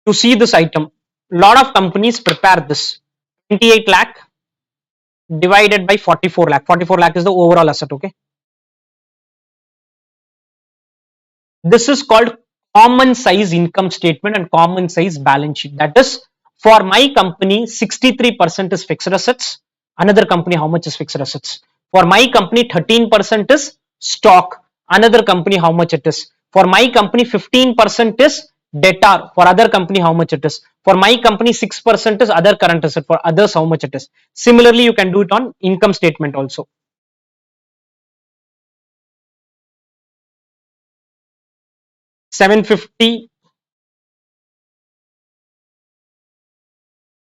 to see this item, lot of companies prepare this 28 lakh divided by 44 lakh. 44 lakh is the overall asset. Okay, this is called common size income statement and common size balance sheet. That is, for my company 63% is fixed assets. Another company, how much is fixed assets? For my company 13% is stock. Another company, how much it is? For my company 15% is debtor. For other company, how much it is? For my company 6% is other current asset. For others, how much it is? Similarly, you can do it on income statement also. 750.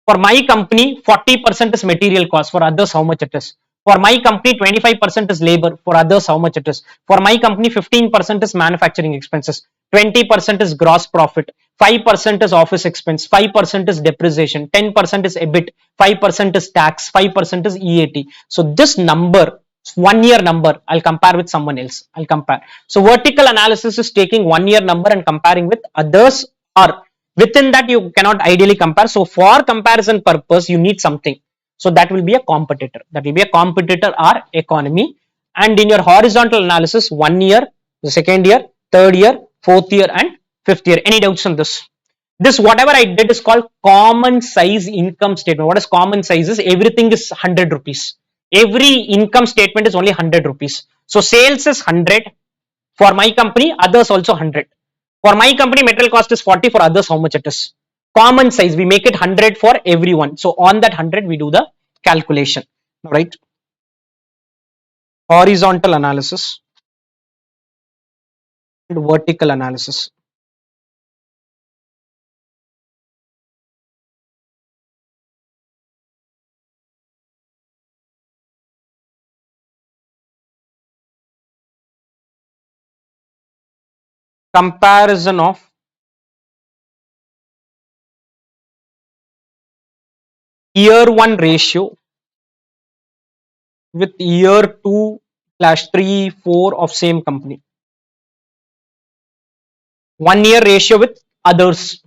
For my company, 40% is material cost. For others, how much it is? For my company, 25% is labor. For others, how much it is? For my company, 15% is manufacturing expenses. 20% is gross profit. 5% is office expense. 5% is depreciation. 10% is EBIT. 5% is tax. 5% is EAT. So this number, 1 year number, I'll compare with someone else. I'll compare. So vertical analysis is taking 1 year number and comparing with others, or within that you cannot ideally compare. So for comparison purpose, you need something. So that will be a competitor. That will be a competitor or economy. And in your horizontal analysis, 1 year, the second year, third year, fourth year, and fifth year. Any doubts on this? This whatever I did is called common size income statement. What is common size? Is everything is 100 rupees. Every income statement is only 100 rupees. So sales is 100 for my company, others also 100. For my company, material cost is 40. For others, how much it is? Common size, we make it 100 for everyone. So on that 100, we do the calculation. Right? Horizontal analysis and vertical analysis. Comparison of year 1 ratio with year 2/3, 4 of same company. 1 year ratio with others.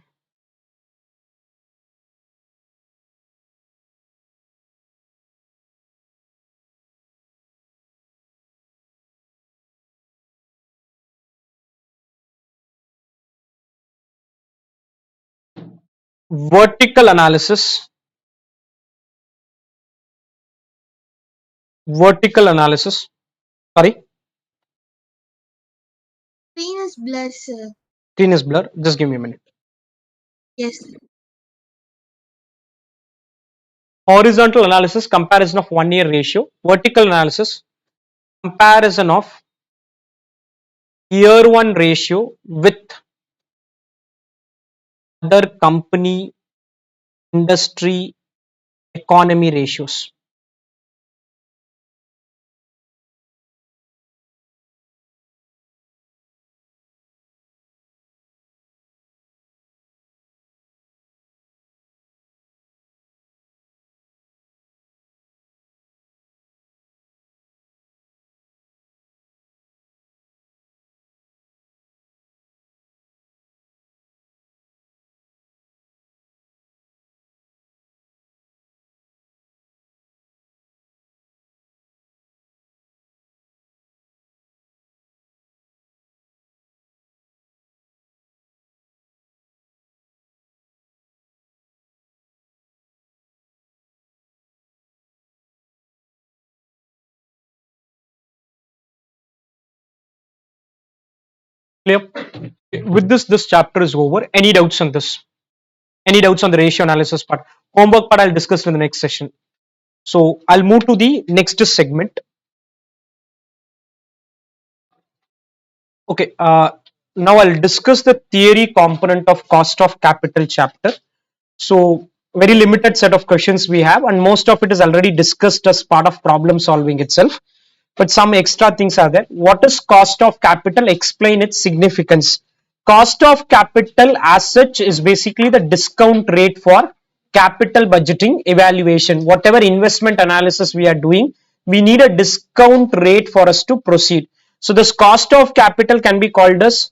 Vertical analysis. Vertical analysis. Sorry, Screen is blurred, sir. screen is blur. Just give me a minute. Yes. Horizontal analysis, comparison of 1 year ratio. Vertical analysis, comparison of year 1 ratio with other company, industry, economy ratios. Clear? With this chapter is over. Any doubts on this? Any doubts on the ratio analysis part? Homework part I'll discuss in the next session. So I'll move to the next segment. Okay, now I'll discuss the theory component of cost of capital chapter. So very limited set of questions we have, and most of it is already discussed as part of problem solving itself. But some extra things are there. What is cost of capital? Explain its significance. Cost of capital as such is basically the discount rate for capital budgeting evaluation. Whatever investment analysis we are doing, we need a discount rate for us to proceed. So this cost of capital can be called as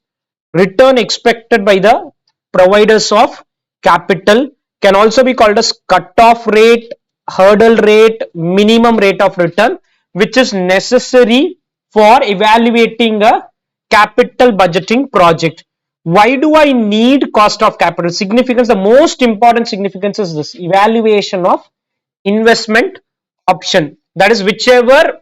return expected by the providers of capital, can also be called as cut-off rate, hurdle rate, minimum rate of return, which is necessary for evaluating a capital budgeting project. Why do I need cost of capital? Significance, the most important significance is this: evaluation of investment option. That is, whichever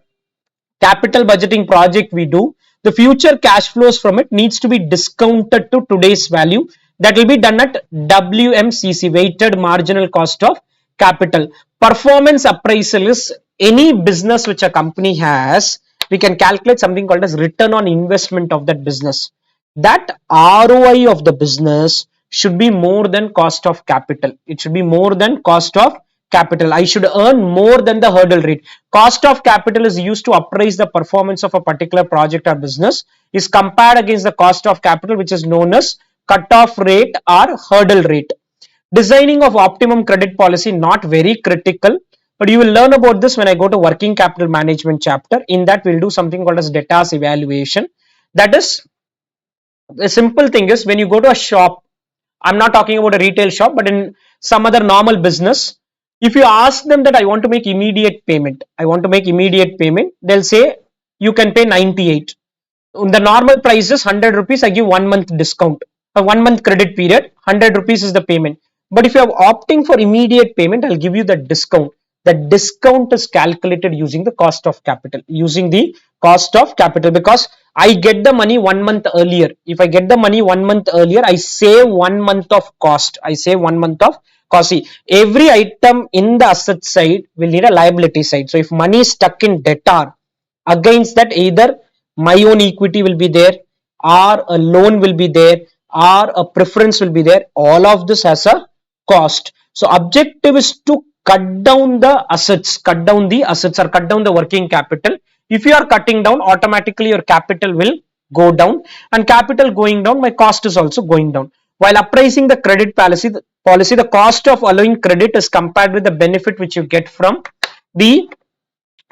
capital budgeting project we do, the future cash flows from it needs to be discounted to today's value. That will be done at WMCC, weighted marginal cost of capital. Performance appraisal is any business which a company has, we can calculate something called as return on investment of that business. That ROI of the business should be more than cost of capital. It should be more than cost of capital. I should earn more than the hurdle rate. Cost of capital is used to appraise the performance of a particular project or business, is compared against the cost of capital, which is known as cut-off rate or hurdle rate. Designing of optimum credit policy, not very critical, but you will learn about this when I go to working capital management chapter. In that, we'll do something called as debtors evaluation. That is, the simple thing is, when you go to a shop, I'm not talking about a retail shop, but in some other normal business, if you ask them that I want to make immediate payment, they'll say you can pay 98. The normal price is 100 rupees. I give 1 month discount, a 1 month credit period, 100 rupees is the payment. But if you are opting for immediate payment, I'll give you the discount. The discount is calculated using the cost of capital, because I get the money 1 month earlier. If I get the money 1 month earlier, I save 1 month of cost. See, every item in the asset side will need a liability side. So if money is stuck in debtor, against that either my own equity will be there, or a loan will be there, or a preference will be there. All of this has a cost. So objective is to cut down the assets, or cut down the working capital. If you are cutting down, automatically your capital will go down, and capital going down, my cost is also going down. While appraising the credit policy, the cost of allowing credit is compared with the benefit which you get from the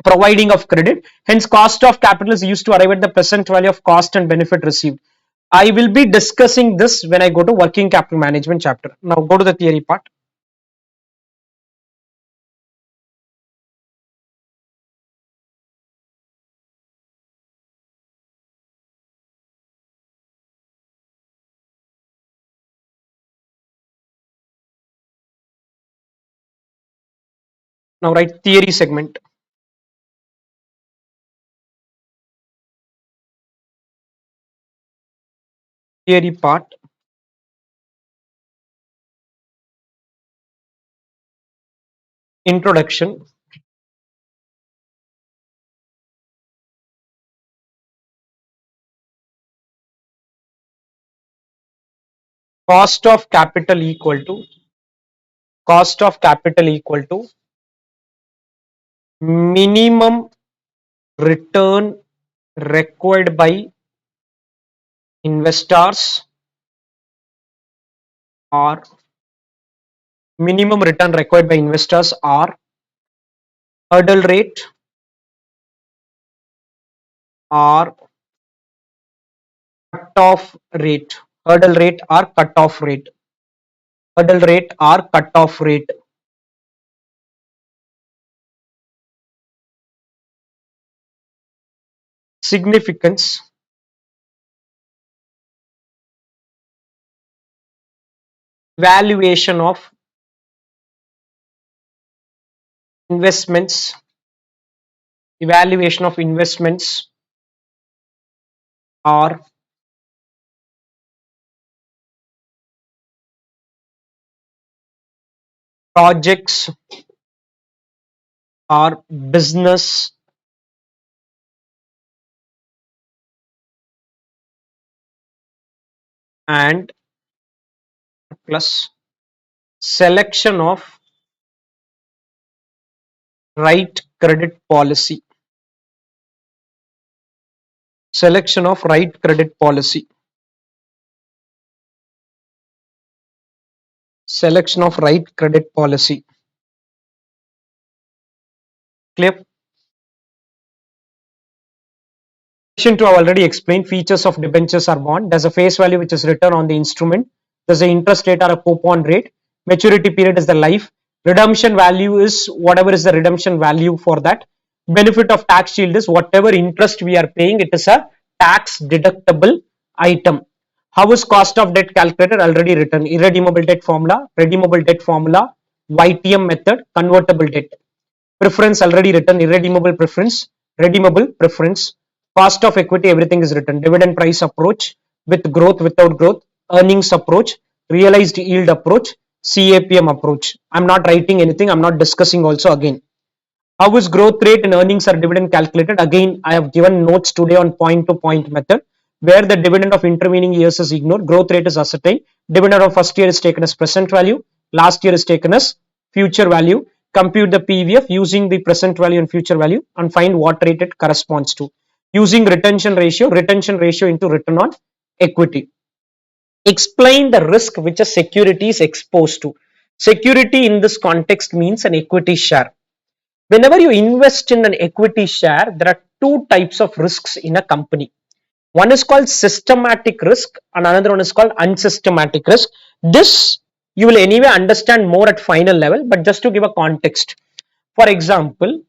providing of credit. Hence, cost of capital is used to arrive at the present value of cost and benefit received. I will be discussing this when I go to working capital management chapter. Now go to the theory part. Now write theory segment. Theory part. Introduction. Cost of capital equal to minimum return required by investors, or hurdle rate, or cut-off rate. Significance: valuation of investments, are projects or business and plus selection of right credit policy. Selection of right credit policy. Selection of right credit policy. Clear? To have already explained, features of debentures are bond. There's a face value which is written on the instrument. There's an interest rate or a coupon rate. Maturity period is the life. Redemption value is whatever is the redemption value for that. Benefit of tax shield is whatever interest we are paying, it is a tax deductible item. How is cost of debt calculated? Already written. Irredeemable debt formula, redeemable debt formula, YTM method, convertible debt. Preference already written. Irredeemable preference, redeemable preference. Cost of equity, everything is written. Dividend price approach, with growth, without growth, earnings approach, realized yield approach, CAPM approach. I'm not writing anything, I'm not discussing also again. How is growth rate and earnings or dividend calculated? Again, I have given notes today on point to point method, where the dividend of intervening years is ignored, growth rate is ascertained, dividend of first year is taken as present value, last year is taken as future value, compute the PVF using the present value and future value and find what rate it corresponds to. Using retention ratio into return on equity. Explain the risk which a security is exposed to. Security in this context means an equity share. Whenever you invest in an equity share, there are two types of risks in a company. One is called systematic risk and another one is called unsystematic risk. This you will anyway understand more at final level, but just to give a context. For example,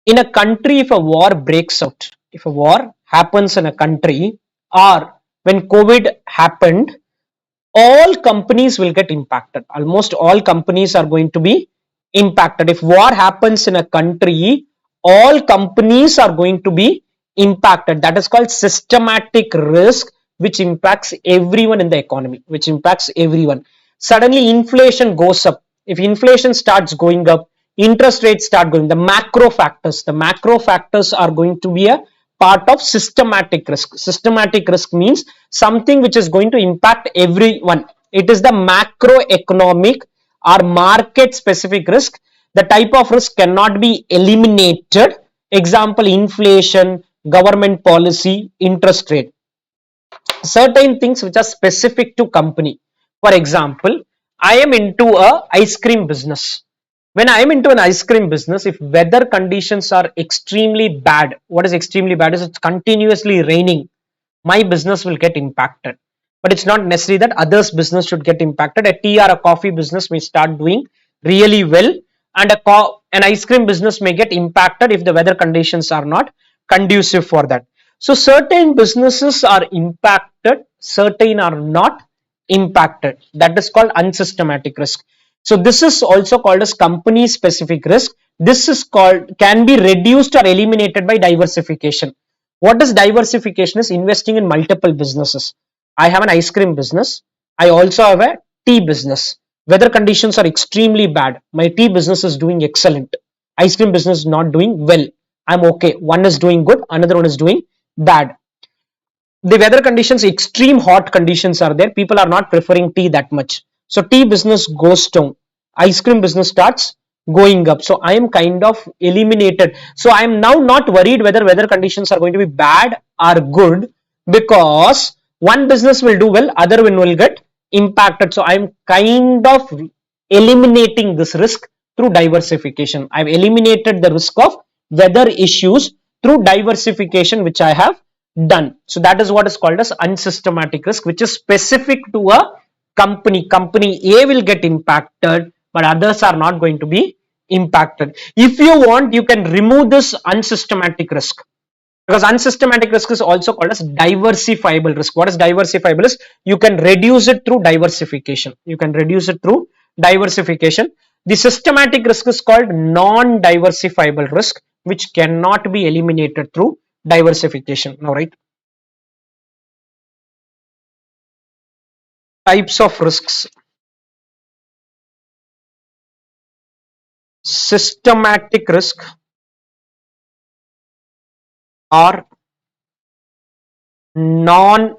in a country, if a war breaks out, if a war happens in a country, or when COVID happened, all companies will get impacted. Almost all companies are going to be impacted. If war happens in a country, all companies are going to be impacted. That is called systematic risk, which impacts everyone in the economy, which impacts everyone. Suddenly inflation goes up. If inflation starts going up, interest rates start going, the macro factors are going to be a part of systematic risk. Systematic risk means something which is going to impact everyone. It is the macroeconomic or market specific risk. The type of risk cannot be eliminated. Example, inflation, government policy, interest rate. Certain things which are specific to company. For example, I am into a ice cream business. When I am into an ice cream business, if weather conditions are extremely bad, what is extremely bad is it's continuously raining, my business will get impacted. But it's not necessary that others' business should get impacted. A tea or a coffee business may start doing really well, and an ice cream business may get impacted if the weather conditions are not conducive for that. So certain businesses are impacted, certain are not impacted. That is called unsystematic risk. So this is also called as company specific risk. This is called, can be reduced or eliminated by diversification. What is diversification? Is investing in multiple businesses. I have an ice cream business. I also have a tea business. Weather conditions are extremely bad. My tea business is doing excellent. Ice cream business is not doing well. I'm okay. One is doing good, another one is doing bad. The weather conditions, extreme hot conditions are there. People are not preferring tea that much. So tea business goes down. Ice cream business starts going up. So I am kind of eliminated. So I am now not worried whether weather conditions are going to be bad or good, because one business will do well, other one will get impacted. So I am kind of eliminating this risk through diversification. I've eliminated the risk of weather issues through diversification, which I have done. So that is what is called as unsystematic risk, which is specific to a company. Company A will get impacted, but others are not going to be impacted. If you want, you can remove this unsystematic risk, because unsystematic risk is also called as diversifiable risk. What is diversifiable is you can reduce it through diversification. You can reduce it through diversification. The systematic risk is called non-diversifiable risk, which cannot be eliminated through diversification. Now, right? Types of risks. systematic risk or non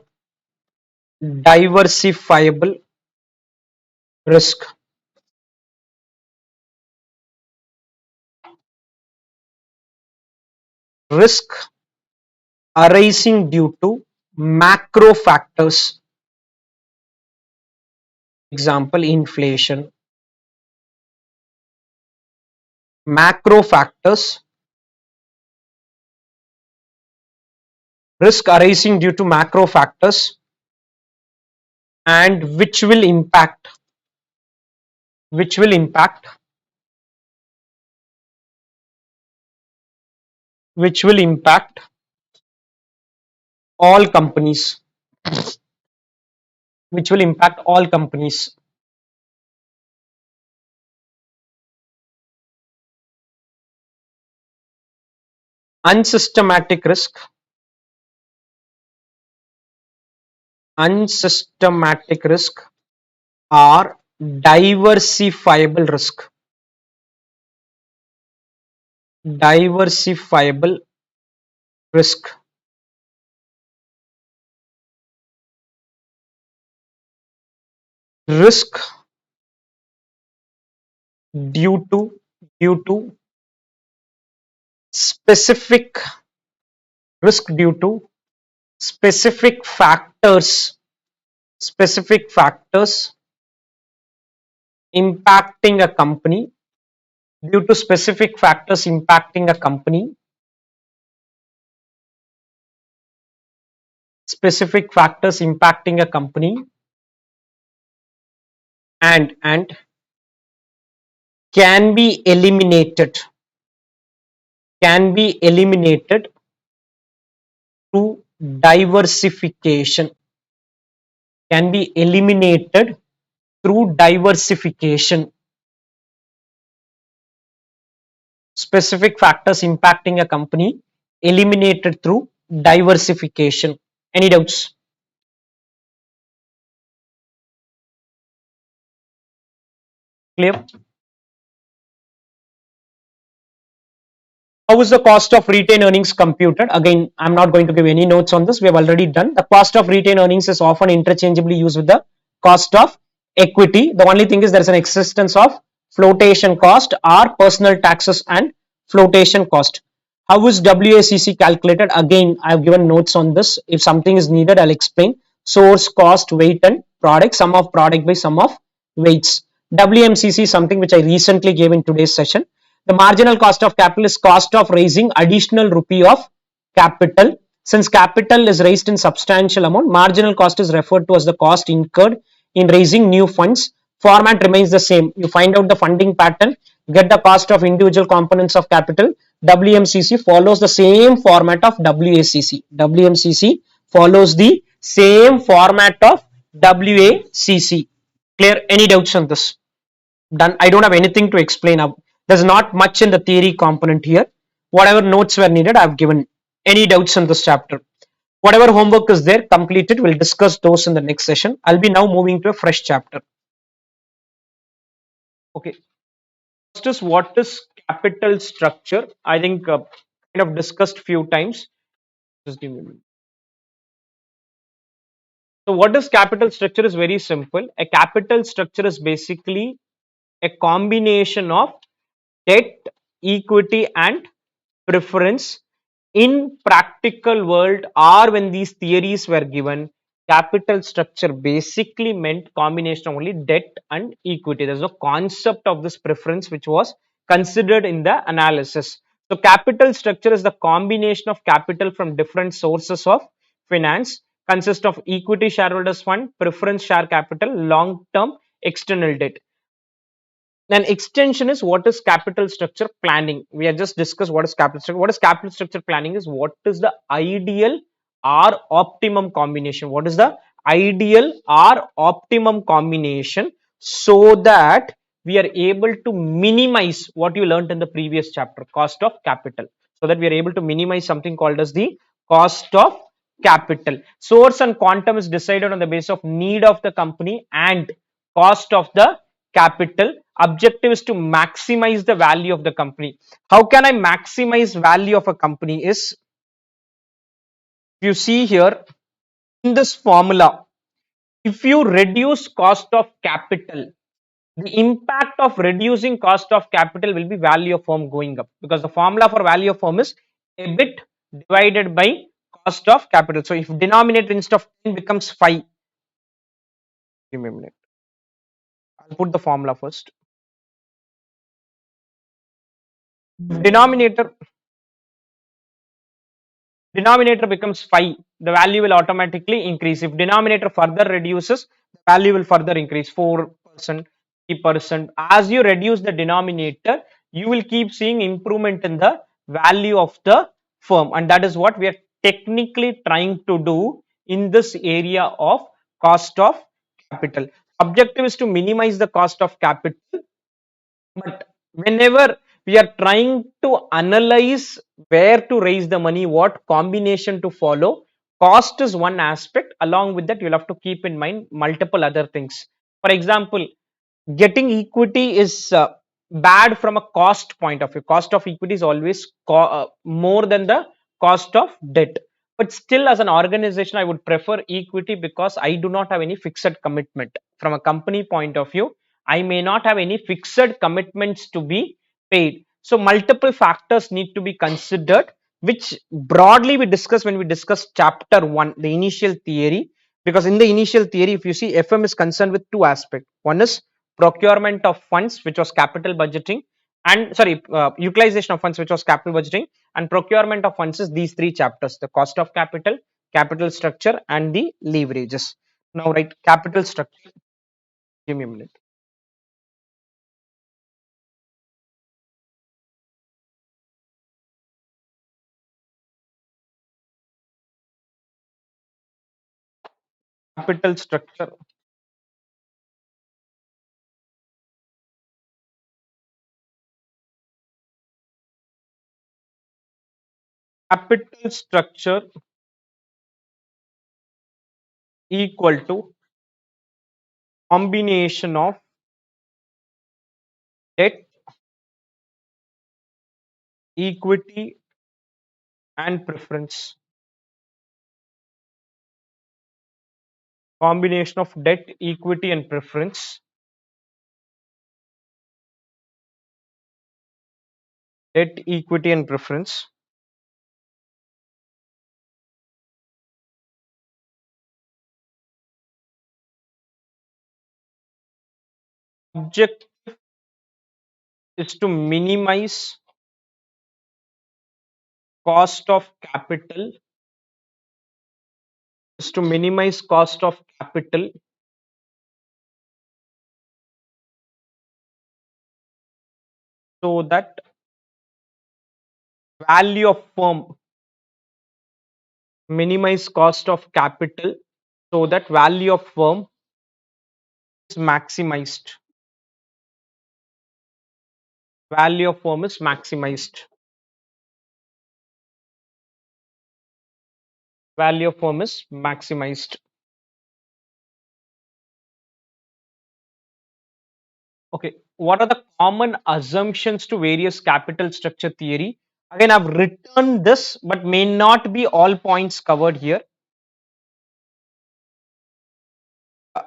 diversifiable risk. Risk arising due to macro factors, example inflation. Macro factors, risk arising due to macro factors, and which will impact which will impact all companies, which will impact all companies. Unsystematic risk, unsystematic risk or diversifiable risk. Diversifiable risk. Risk due to specific risk due to specific factors impacting a company, due to specific factors impacting a company, specific factors impacting a company, and can be eliminated, can be eliminated through diversification, can be eliminated through diversification. Specific factors impacting a company eliminated through diversification. Any doubts? Clear? How is the cost of retained earnings computed? Again, I'm not going to give any notes on this. We have already done. The cost of retained earnings is often interchangeably used with the cost of equity. The only thing is there is an existence of flotation cost or personal taxes and flotation cost. How is WACC calculated? Again, I have given notes on this. If something is needed, I'll explain. Source, cost, weight, and product. Sum of product by sum of weights. WMCC is something which I recently gave in today's session. The marginal cost of capital is cost of raising additional rupee of capital. Since capital is raised in substantial amount, marginal cost is referred to as the cost incurred in raising new funds. Format remains the same. You find out the funding pattern, get the cost of individual components of capital. WMCC follows the same format of WACC. WMCC follows the same format of WACC. Clear? Any doubts on this? Done. I don't have anything to explain. There's not much in the theory component here. Whatever notes were needed, I've given. Any doubts in this chapter? Whatever homework is there, complete it. We'll discuss those in the next session. I'll be now moving to a fresh chapter. Okay. First is what is capital structure? I think kind of discussed few times. Just give me a minute. So what is capital structure is very simple. A capital structure is basically a combination of debt, equity, and preference. In practical world, or when these theories were given, capital structure basically meant combination of only debt and equity. There's no concept of this preference which was considered in the analysis. So capital structure is the combination of capital from different sources of finance, consist of equity shareholders fund, preference share capital, long term external debt. Then extension is what is capital structure planning. We have just discussed what is capital structure. What is capital structure planning is what is the ideal or optimum combination. What is the ideal or optimum combination so that we are able to minimize what you learned in the previous chapter, cost of capital. So that we are able to minimize something called as the cost of capital. Source and quantum is decided on the basis of need of the company and cost of the capital. Objective is to maximize the value of the company. How can I maximize value of a company is, if you see here in this formula, if you reduce cost of capital, the impact of reducing cost of capital will be value of firm going up, because the formula for value of firm is EBIT divided by cost of capital. So if denominator instead of 10 becomes 5, give me a minute, I'll put the formula first. If denominator becomes 5, the value will automatically increase. If denominator further reduces, the value will further increase 4%, 3%. As you reduce the denominator, you will keep seeing improvement in the value of the firm, and that is what we are technically trying to do in this area of cost of capital. Objective is to minimize the cost of capital, but whenever we are trying to analyze where to raise the money, what combination to follow, cost is one aspect. Along with that, you'll have to keep in mind multiple other things. For example, getting equity is bad from a cost point of view. Cost of equity is always more than the cost of debt. But still, as an organization, I would prefer equity because I do not have any fixed commitment. From a company point of view, I may not have any fixed commitments to be paid. So multiple factors need to be considered, which broadly we discuss when we discuss chapter 1, the initial theory. Because in the initial theory, if you see, FM is concerned with two aspects. One is procurement of funds, which was capital budgeting, and utilization of funds, which was capital budgeting, and procurement of funds is these three chapters: the cost of capital, capital structure, and the leverages. Now, right, capital structure. Give me a minute. Capital structure. Capital structure equal to combination of debt, equity, and preference. Combination of debt, equity, and preference. Debt, equity, and preference. Object is to minimize cost of capital, is to minimize cost of capital so that value of firm, minimize cost of capital so that value of firm is maximized. Value of firm is maximized. Value of firm is maximized. Okay, what are the common assumptions to various capital structure theory? Again, I've written this, but may not be all points covered here.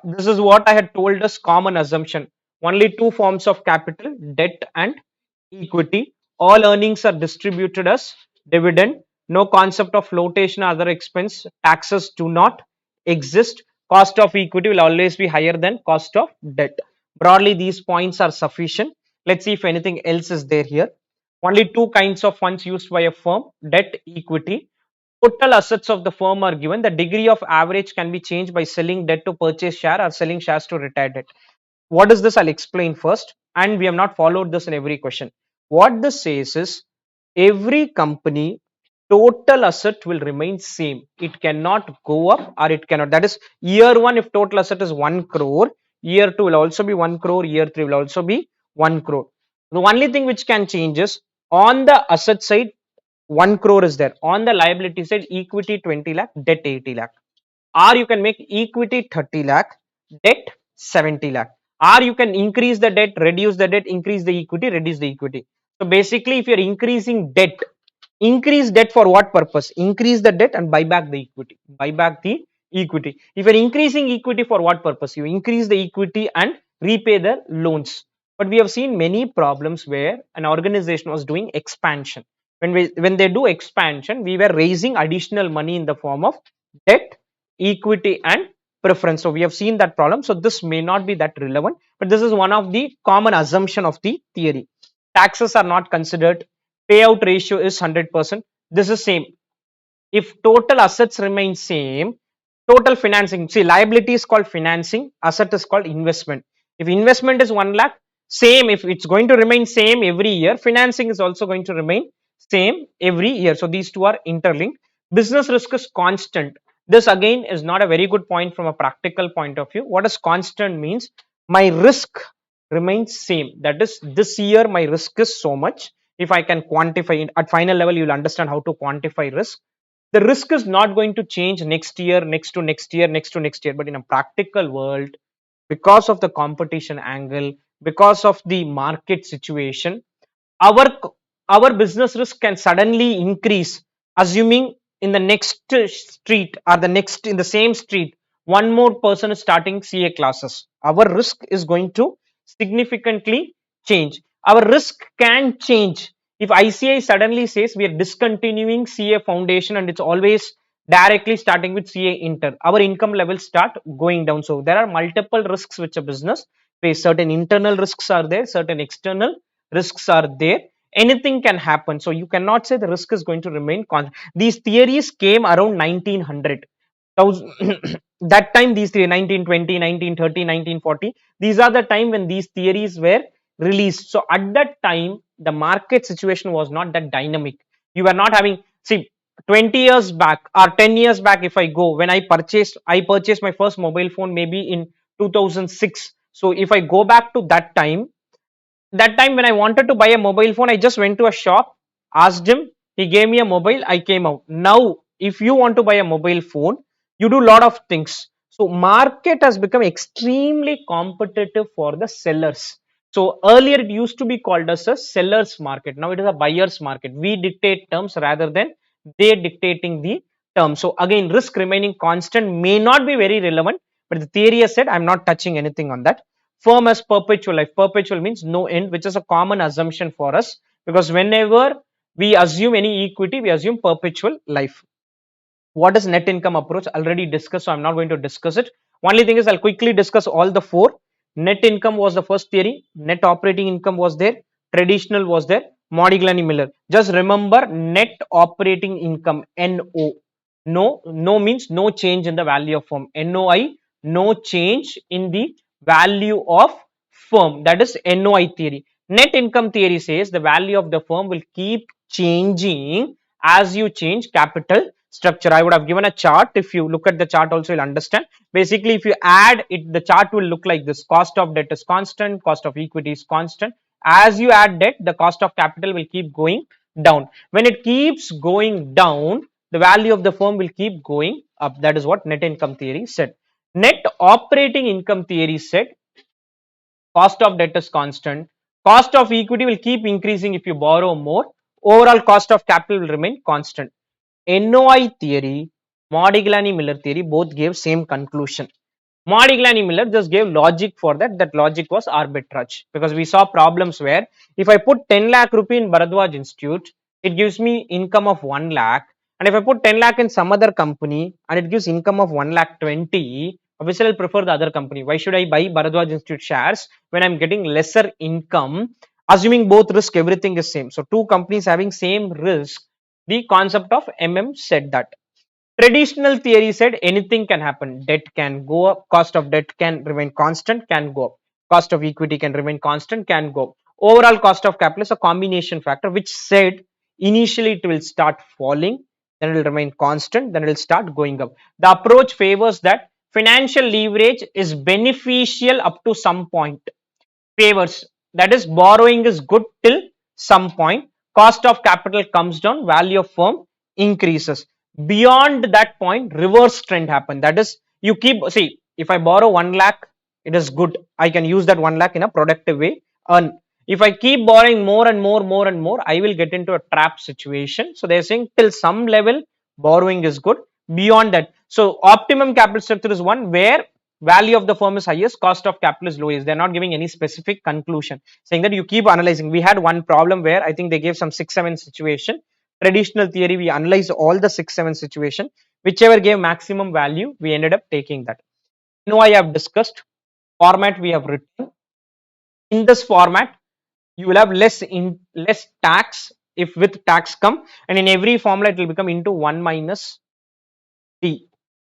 This is what I had told us common assumption. Only two forms of capital, debt and equity. All earnings are distributed as dividend. No concept of flotation or other expense. Taxes do not exist. Cost of equity will always be higher than cost of debt. Broadly, these points are sufficient. Let's see if anything else is there here. Only two kinds of funds used by a firm: debt, equity. Total assets of the firm are given. The degree of average can be changed by selling debt to purchase share or selling shares to retire debt. What is this? I'll explain first. And we have not followed this in every question. What this says is, every company total asset will remain same. It cannot go up or it cannot. That is, year 1, if total asset is 1 crore, year 2 will also be 1 crore, year 3 will also be 1 crore. The only thing which can change is, on the asset side 1 crore is there, on the liability side equity 20 lakh, debt 80 lakh, or you can make equity 30 lakh, debt 70 lakh. or you can increase the debt, reduce the debt, increase the equity, reduce the equity. So basically, if you're increasing debt, increase debt for what purpose? Increase the debt and buy back the equity. Buy back the equity. If you're increasing equity for what purpose? You increase the equity and repay the loans. But we have seen many problems where an organization was doing expansion. When they do expansion, we were raising additional money in the form of debt, equity, and preference. So we have seen that problem. So this may not be that relevant, but this is one of the common assumption of the theory. Taxes are not considered, payout ratio is 100%. This is same. If total assets remain same, total financing, see, liability is called financing, asset is called investment. If investment is 1 lakh, same, if it's going to remain same every year, financing is also going to remain same every year. So these two are interlinked. Business risk is constant. This again is not a very good point from a practical point of view. What does constant means? My risk remains same. That is, this year my risk is so much. If I can quantify it at final level, you will understand how to quantify risk. The risk is not going to change next year, next to next year, next to next year. But in a practical world, because of the competition angle, because of the market situation, our our business risk can suddenly increase, assuming in the next street or the next in the same street one more person is starting CA classes. Our risk is going to significantly change. Our risk can change if ICI suddenly says we are discontinuing CA foundation and it's always directly starting with CA inter. Our income levels start going down. So there are multiple risks which a business face. Certain internal risks are there, certain external risks are there. Anything can happen. So you cannot say the risk is going to remain constant. These theories came around 1900. That time these three 1920, 1930, 1940, these are the time when these theories were released. So at that time the market situation was not that dynamic. You were not having, see, 20 years back or 10 years back, if I go, when I purchased my first mobile phone maybe in 2006. So if I go back to that time when I wanted to buy a mobile phone, I just went to a shop, asked him, he gave me a mobile, I came out. Now if you want to buy a mobile phone, you do a lot of things. So market has become extremely competitive for the sellers. So earlier it used to be called as a seller's market. Now it is a buyer's market. We dictate terms rather than they dictating the terms. So again, risk remaining constant may not be very relevant, but the theory has said I'm not touching anything on that. Firm as perpetual life. Perpetual means no end, which is a common assumption for us, because whenever we assume any equity, we assume perpetual life. What is net income approach? Already discussed, so I'm not going to discuss it. Only thing is I'll quickly discuss all the four. Net income was the first theory. Net operating income was there. Traditional was there. Modigliani Miller. Just remember net operating income, NO. No means no change in the value of firm. NOI, no change in the value of firm. That is NOI theory. Net income theory says the value of the firm will keep changing as you change capital structure. I would have given a chart. If you look at the chart also, you'll understand. Basically, if you add it, the chart will look like this. Cost of debt is constant, cost of equity is constant. As you add debt, the cost of capital will keep going down. When it keeps going down, the value of the firm will keep going up. That is what net income theory said. Net operating income theory said cost of debt is constant, cost of equity will keep increasing if you borrow more, overall cost of capital will remain constant. NOI theory, Modigliani Miller theory both gave same conclusion. Modigliani Miller just gave logic for that. That logic was arbitrage, because we saw problems where if I put 10 lakh rupee in Bharadwaj Institute, it gives me income of 1 lakh. And if I put 10 lakh in some other company and it gives income of 1 lakh 20, obviously I'll prefer the other company. Why should I buy Bharadwaj Institute shares when I'm getting lesser income? Assuming both risk, everything is same. So two companies having same risk, the concept of said that. Traditional theory said anything can happen. Debt can go up, cost of debt can remain constant, can go up. Cost of equity can remain constant, can go up. Overall cost of capital is a combination factor, which said initially it will start falling, then it will remain constant, then it will start going up. The approach favors that financial leverage is beneficial up to some point. Favors, that is, borrowing is good till some point. Cost of capital comes down, value of firm increases. Beyond that point, reverse trend happen. That is, you keep, see, if I borrow 1 lakh, It is good. I can use that 1 lakh in a productive way, earn. If I keep borrowing more and more and more, I will get into a trap situation. So they're saying till some level, borrowing is good. Beyond that, so optimum capital structure is one where value of the firm is highest, cost of capital is lowest. They're not giving any specific conclusion, saying that you keep analyzing. We had one problem where I think they gave some 6-7 situation. Traditional theory, we analyze all the 6-7 situation, whichever gave maximum value, we ended up taking that. Now I have discussed format we have written. In this format, you will have less tax if with tax come, and in every formula it will become into 1 minus t.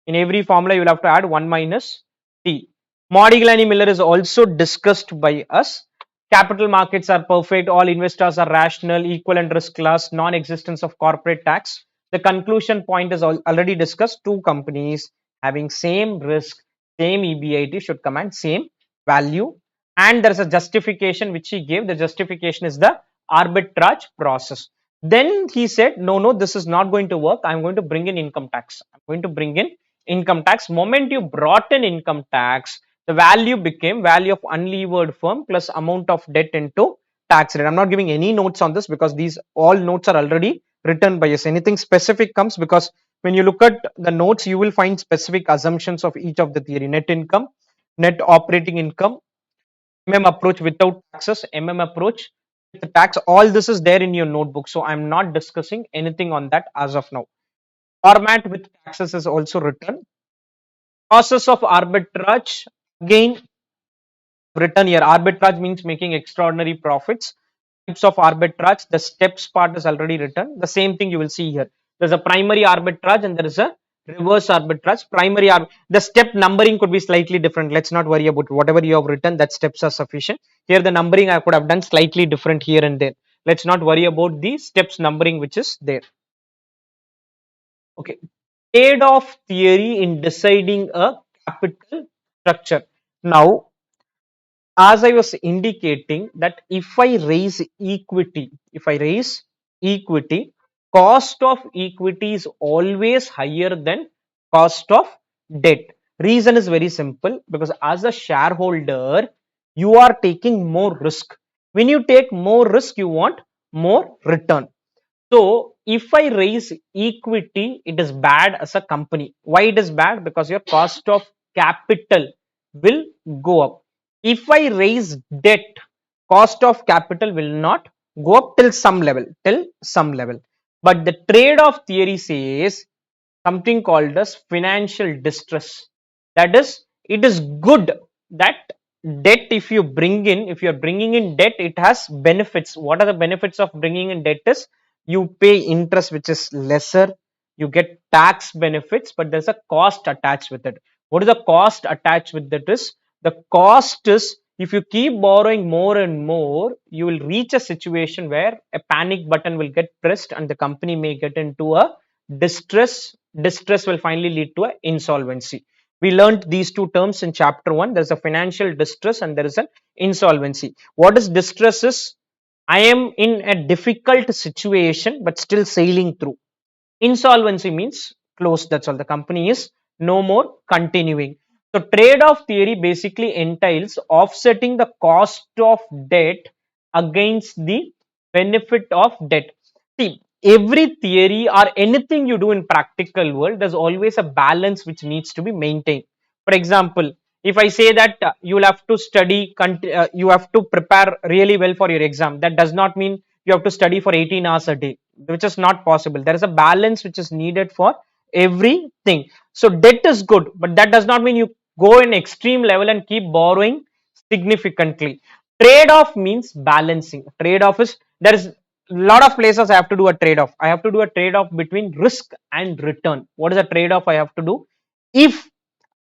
In every formula you will have to add 1 minus t. Modigliani Miller is also discussed by us. Capital markets are perfect, all investors are rational, equivalent risk class, non-existence of corporate tax. The conclusion point is already discussed. Two companies having same risk, same EBIT should command same value, and there is a justification which he gave. The justification is the arbitrage process. Then he said, no, this is not going to work. I'm going to bring in income tax. I'm going to bring in income tax. Moment you brought in income tax, the value became value of unlevered firm plus amount of debt into tax rate. I'm not giving any notes on this because these all notes are already written by us. Anything specific comes, because when you look at the notes, you will find specific assumptions of each of the theory. Net income, net operating income, approach without taxes, approach with tax. All this is there in your notebook. So I'm not discussing anything on that as of now. Format with taxes is also written. Process of arbitrage, again written here. Arbitrage means making extraordinary profits. Types of arbitrage, the steps part is already written. The same thing you will see here. There's a primary arbitrage and there is a reverse arbitrage. The step numbering could be slightly different. Let's not worry about it. Whatever you have written, that steps are sufficient. Here the numbering I could have done slightly different here and there. Let's not worry about the steps numbering which is there. Okay. Trade-off theory in deciding a capital structure. Now, as I was indicating that if I raise equity, cost of equity is always higher than cost of debt. Reason is very simple, because as a shareholder, you are taking more risk. When you take more risk, you want more return. So if I raise equity, it is bad as a company. Why it is bad? Because your cost of capital will go up. If I raise debt, cost of capital will not go up till some level, But the trade-off theory says something called as financial distress. That is, it is good that debt, if you're bringing in debt, it has benefits. What are the benefits of bringing in debt? Is you pay interest which is lesser, you get tax benefits, but there's a cost attached with it. What is the cost attached with it? Is the cost is, if you keep borrowing more and more, you will reach a situation where a panic button will get pressed and the company may get into a distress will finally lead to an insolvency. We learned these two terms in chapter 1. There's a financial distress and there is an insolvency. What is distress? Is I am in a difficult situation but still sailing through. Insolvency means closed, that's all. The company is no more continuing. So trade-off theory basically entails offsetting the cost of debt against the benefit of debt. See, every theory or anything you do in practical world, there's always a balance which needs to be maintained. For example, if I say that you will have to study, you have to prepare really well for your exam, that does not mean you have to study for 18 hours a day, which is not possible. There is a balance which is needed for everything. So debt is good, but that does not mean you go in extreme level and keep borrowing significantly. Trade-off means balancing. Trade-off is, there is a lot of places I have to do a trade-off. I have to do a trade-off between risk and return. What is the trade-off I have to do? If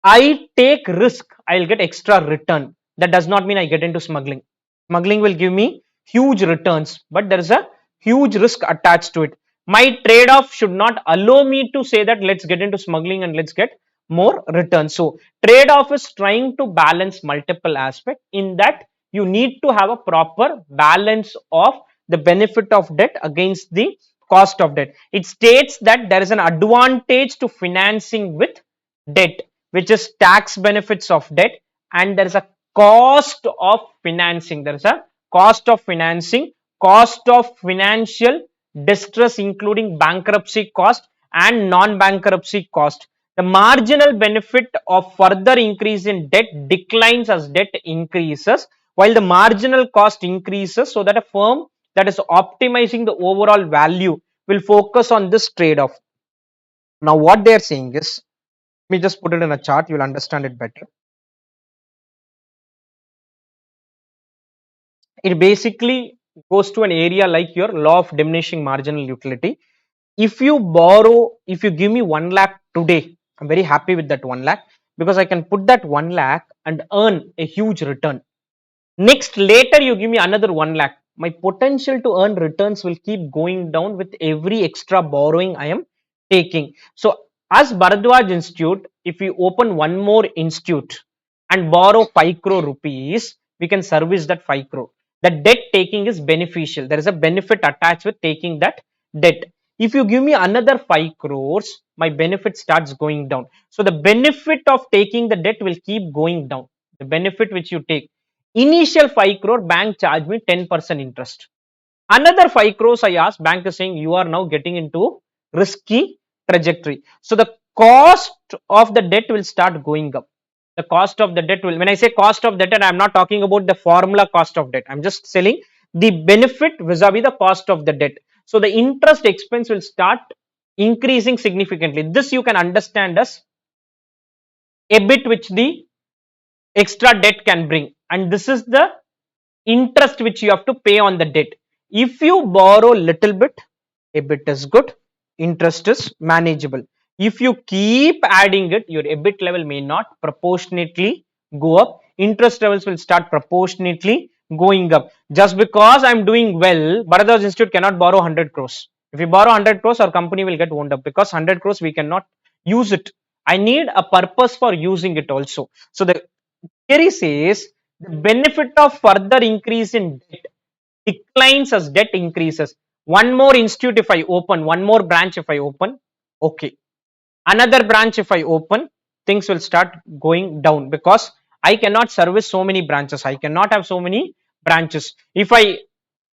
I take risk, I'll get extra return. That does not mean I get into smuggling. Smuggling will give me huge returns, but there is a huge risk attached to it. My trade-off should not allow me to say that let's get into smuggling and let's get more return. So trade-off is trying to balance multiple aspects. In that, you need to have a proper balance of the benefit of debt against the cost of debt. It states that there is an advantage to financing with debt, which is tax benefits of debt, and there is a cost of financing. There is a cost of financing, cost of financial distress, including bankruptcy cost and non-bankruptcy cost. The marginal benefit of further increase in debt declines as debt increases, while the marginal cost increases, so that a firm that is optimizing the overall value will focus on this trade-off. Now, what they are saying is, let me just put it in a chart, you will understand it better. It basically goes to an area like your law of diminishing marginal utility. If you borrow, if you give me 1 lakh today, I'm very happy with that 1 lakh, because I can put that 1 lakh and earn a huge return. Next, later you give me another 1 lakh. My potential to earn returns will keep going down with every extra borrowing I am taking. So, as Bharadwaj Institute, if we open one more institute and borrow 5 crore rupees, we can service that 5 crore. The debt taking is beneficial. There is a benefit attached with taking that debt. If you give me another 5 crores, my benefit starts going down. So, the benefit of taking the debt will keep going down. The benefit which you take. Initial 5 crore, bank charge me 10% interest. Another 5 crores I asked, bank is saying you are now getting into risky trajectory. So the cost of the debt will start going up. The cost of the debt will, when I say cost of debt, I am not talking about the formula cost of debt. I am just selling the benefit vis-a-vis the cost of the debt. So the interest expense will start increasing significantly. This you can understand as a bit which the extra debt can bring, and this is the interest which you have to pay on the debt. If you borrow little bit, EBIT is good, interest is manageable. If you keep adding it, your EBIT level may not proportionately go up. Interest levels will start proportionately going up. Just because I am doing well, Bharadwaj Institute cannot borrow 100 crores. If we borrow 100 crores, our company will get wound up, because 100 crores we cannot use it. I need a purpose for using it also. So the theory says the benefit of further increase in debt declines as debt increases. One more institute if I open, one more branch if I open, okay. Another branch if I open, things will start going down, because I cannot service so many branches. I cannot have so many branches. If I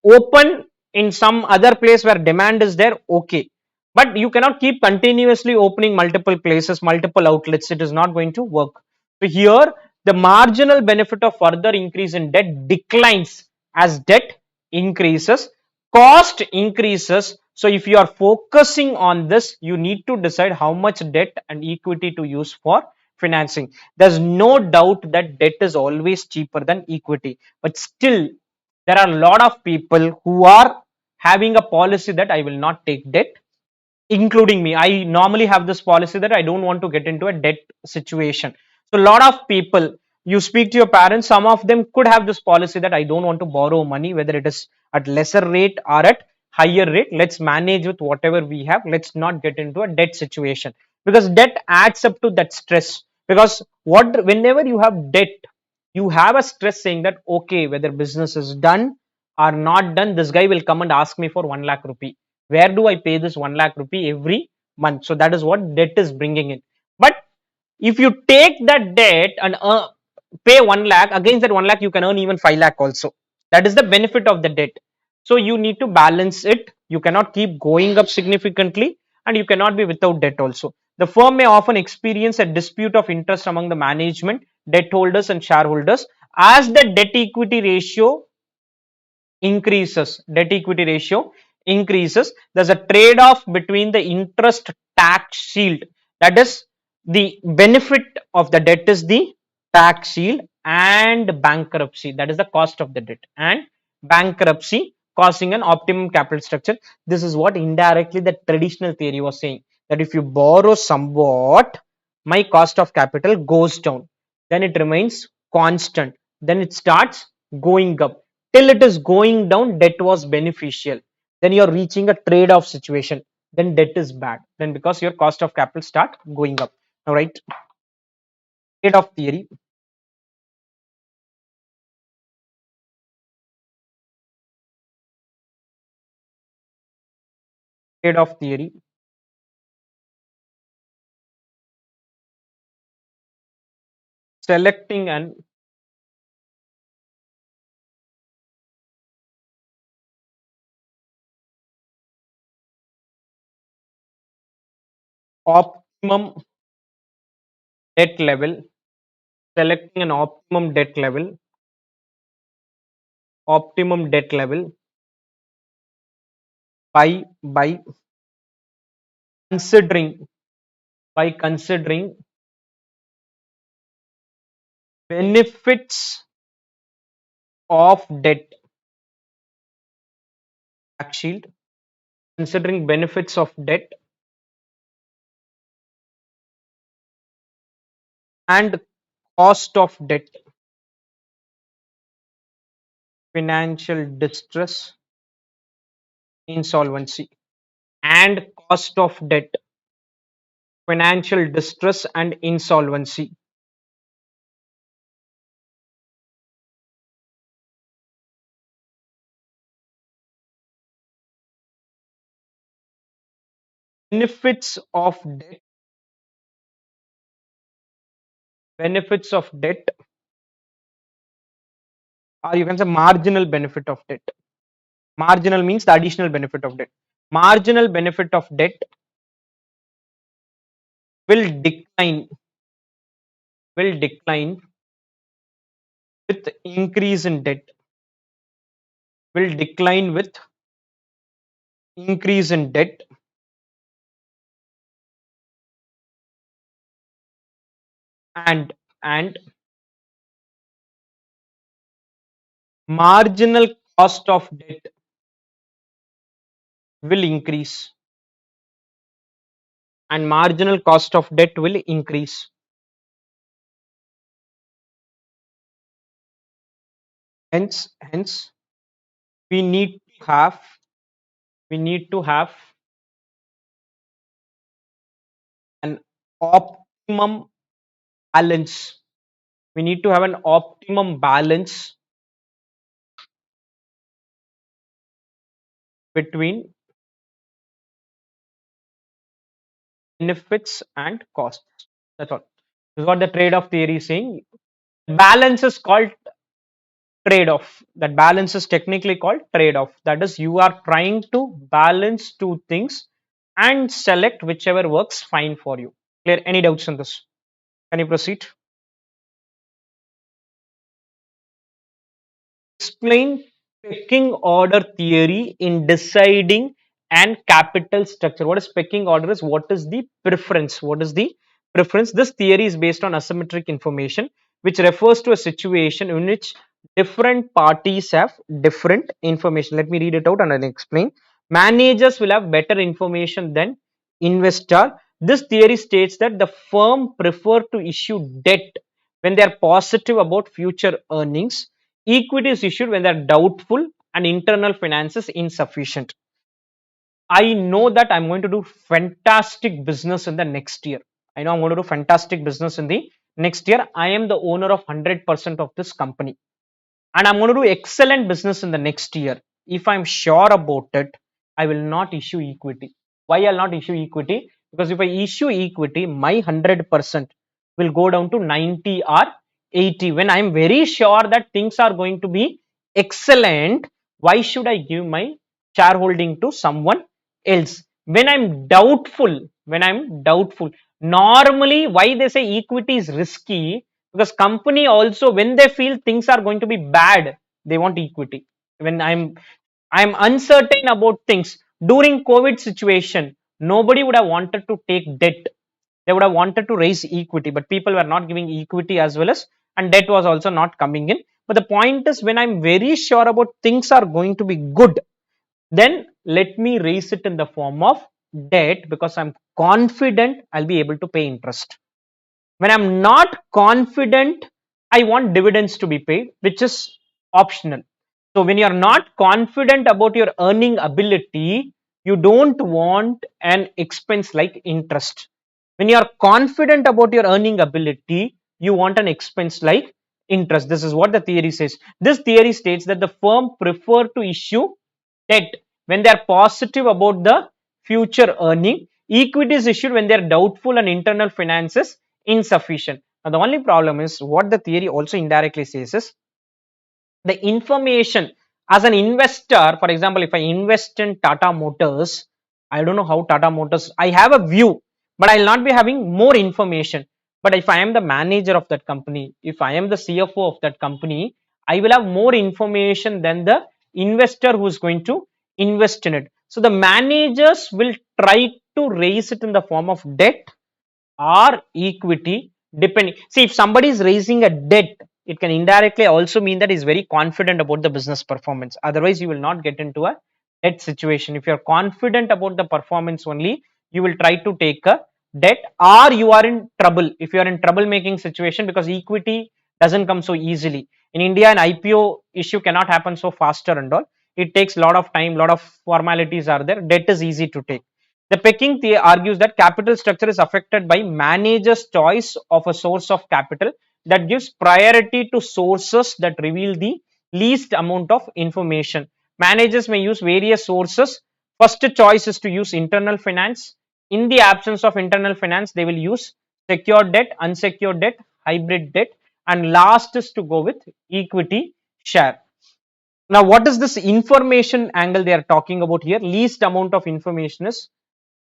open in some other place where demand is there, okay. But you cannot keep continuously opening multiple places, multiple outlets. It is not going to work. So here, the marginal benefit of further increase in debt declines as debt increases, cost increases. So if you are focusing on this, you need to decide how much debt and equity to use for financing. There's no doubt that debt is always cheaper than equity, but still there are a lot of people who are having a policy that I will not take debt, including me. I normally have this policy that I don't want to get into a debt situation. So a lot of people, you speak to your parents, some of them could have this policy that I don't want to borrow money, whether it is at lesser rate or at higher rate. Let's manage with whatever we have. Let's not get into a debt situation, because debt adds up to that stress. Because what, whenever you have debt, you have a stress saying that okay, whether business is done or not done, this guy will come and ask me for 1 lakh rupee. Where do I pay this 1 lakh rupee every month? So that is what debt is bringing in. But if you take that debt and pay 1 lakh, against that 1 lakh you can earn even 5 lakh also. That is the benefit of the debt. So you need to balance it. You cannot keep going up significantly, and you cannot be without debt also. The firm may often experience a dispute of interest among the management, debt holders and shareholders. As the debt equity ratio increases, debt equity ratio increases, there's a trade off between the interest tax shield, that is, the benefit of the debt is the tax shield, and bankruptcy, that is the cost of the debt, and bankruptcy causing an optimum capital structure. This is what indirectly the traditional theory was saying, that if you borrow somewhat, my cost of capital goes down, then it remains constant, then it starts going up. Till it is going down, debt was beneficial. Then you are reaching a trade-off situation. Then debt is bad. Then because your cost of capital start going up. All right. Trade-off theory. Trade-off theory. Selecting an optimum debt level, selecting an optimum debt level by considering considering benefits of debt, tax shield, considering benefits of debt and cost of debt, financial distress, insolvency, and cost of debt, financial distress and insolvency. Benefits of debt, benefits of debt, or you can say marginal benefit of debt. Marginal means the additional benefit of debt. Marginal benefit of debt will decline with increase in debt, will decline with increase in debt, and marginal cost of debt will increase, and marginal cost of debt will increase. Hence we need to have we need to have an optimum balance. We need to have an optimum balance between benefits and costs. That's all. This is what the trade-off theory is saying. Balance is called trade-off. That balance is technically called trade-off. That is, you are trying to balance two things and select whichever works fine for you. Clear? Any doubts on this? Can you proceed? Explain pecking order theory in deciding and capital structure. What is pecking order is what is the preference? What is the preference? This theory is based on asymmetric information, which refers to a situation in which different parties have different information. Let me read it out and I'll explain. Managers will have better information than investor. This theory states that the firm prefer to issue debt when they are positive about future earnings. Equity is issued when they are doubtful and internal finances insufficient. I know that I'm going to do fantastic business in the next year. I know I'm going to do fantastic business in the next year. I am the owner of 100% of this company and I'm going to do excellent business in the next year. If I'm sure about it, I will not issue equity. Why I'll not issue equity? Because if I issue equity, my 100% will go down to 90 or 80. When I'm very sure that things are going to be excellent, why should I give my shareholding to someone else? When I'm doubtful, normally why they say equity is risky, because company also when they feel things are going to be bad, they want equity. When I'm uncertain about things during COVID situation, nobody would have wanted to take debt. They would have wanted to raise equity, but people were not giving equity as well as, and debt was also not coming in. But the point is, when I'm very sure about things are going to be good, then let me raise it in the form of debt, because I'm confident I'll be able to pay interest. When I'm not confident, I want dividends to be paid, which is optional. So when you're not confident about your earning ability, you don't want an expense like interest. When you're confident about your earning ability, you want an expense like interest. This is what the theory says. This theory states that the firm prefer to issue debt when they are positive about the future earning. Equity is issued when they are doubtful and internal finances insufficient. Now, the only problem is what the theory also indirectly says is the information as an investor. For example, if I invest in Tata Motors, I don't know how Tata Motors, I have a view, but I'll not be having more information. But if I am the manager of that company, if I am the CFO of that company, I will have more information than the investor who's going to invest in it. So the managers will try to raise it in the form of debt or equity, depending. See, if somebody is raising a debt, it can indirectly also mean that he's very confident about the business performance. Otherwise you will not get into a debt situation. If you're confident about the performance only, you will try to take a debt, or you are in trouble, if you are in troublemaking situation, because equity doesn't come so easily in India. An IPO issue cannot happen so faster and all. It takes a lot of time, lot of formalities are there. Debt is easy to take. The Peking theory argues that capital structure is affected by managers' choice of a source of capital that gives priority to sources that reveal the least amount of information. Managers may use various sources. First choice is to use internal finance. In the absence of internal finance, they will use secured debt, unsecured debt, hybrid debt, and last is to go with equity share. Now, what is this information angle they are talking about here? Least amount of information is,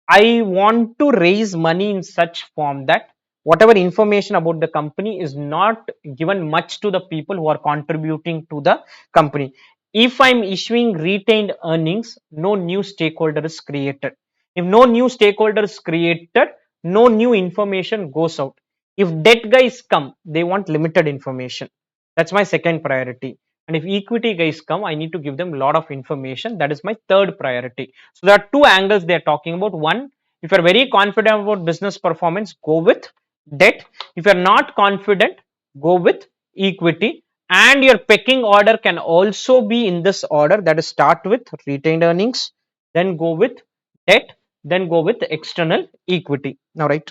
I want to raise money in such form that whatever information about the company is not given much to the people who are contributing to the company. If I'm issuing retained earnings, no new stakeholder is created. If no new stakeholder is created, no new information goes out. If debt guys come, they want limited information. That's my second priority. And if equity guys come, I need to give them a lot of information. That is my third priority. So there are two angles they are talking about. One, if you are very confident about business performance, go with debt. If you are not confident, go with equity. And your pecking order can also be in this order, that is, start with retained earnings, then go with debt, then go with external equity. Now, right,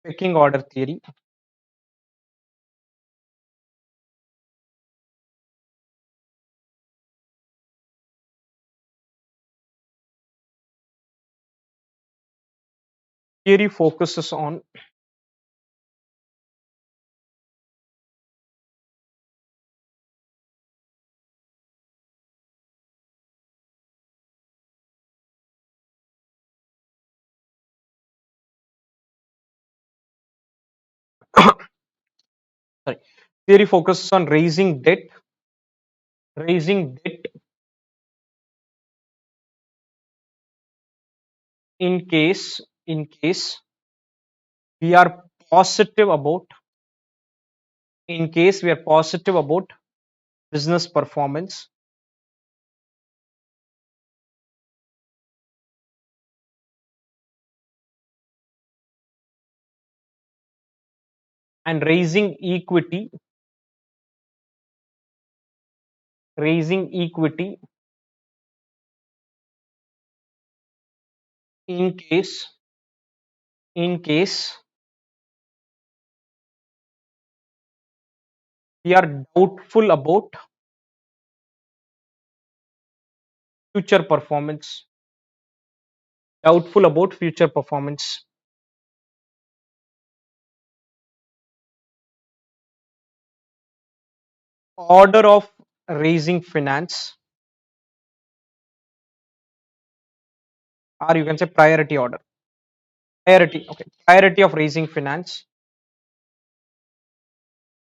pecking order theory. Theory focuses on sorry, theory focuses on raising debt in case we are positive about in case we are positive about business performance, and raising equity in case we are future performance doubtful about future performance. Order of raising finance, or you can say priority order. Priority of raising finance.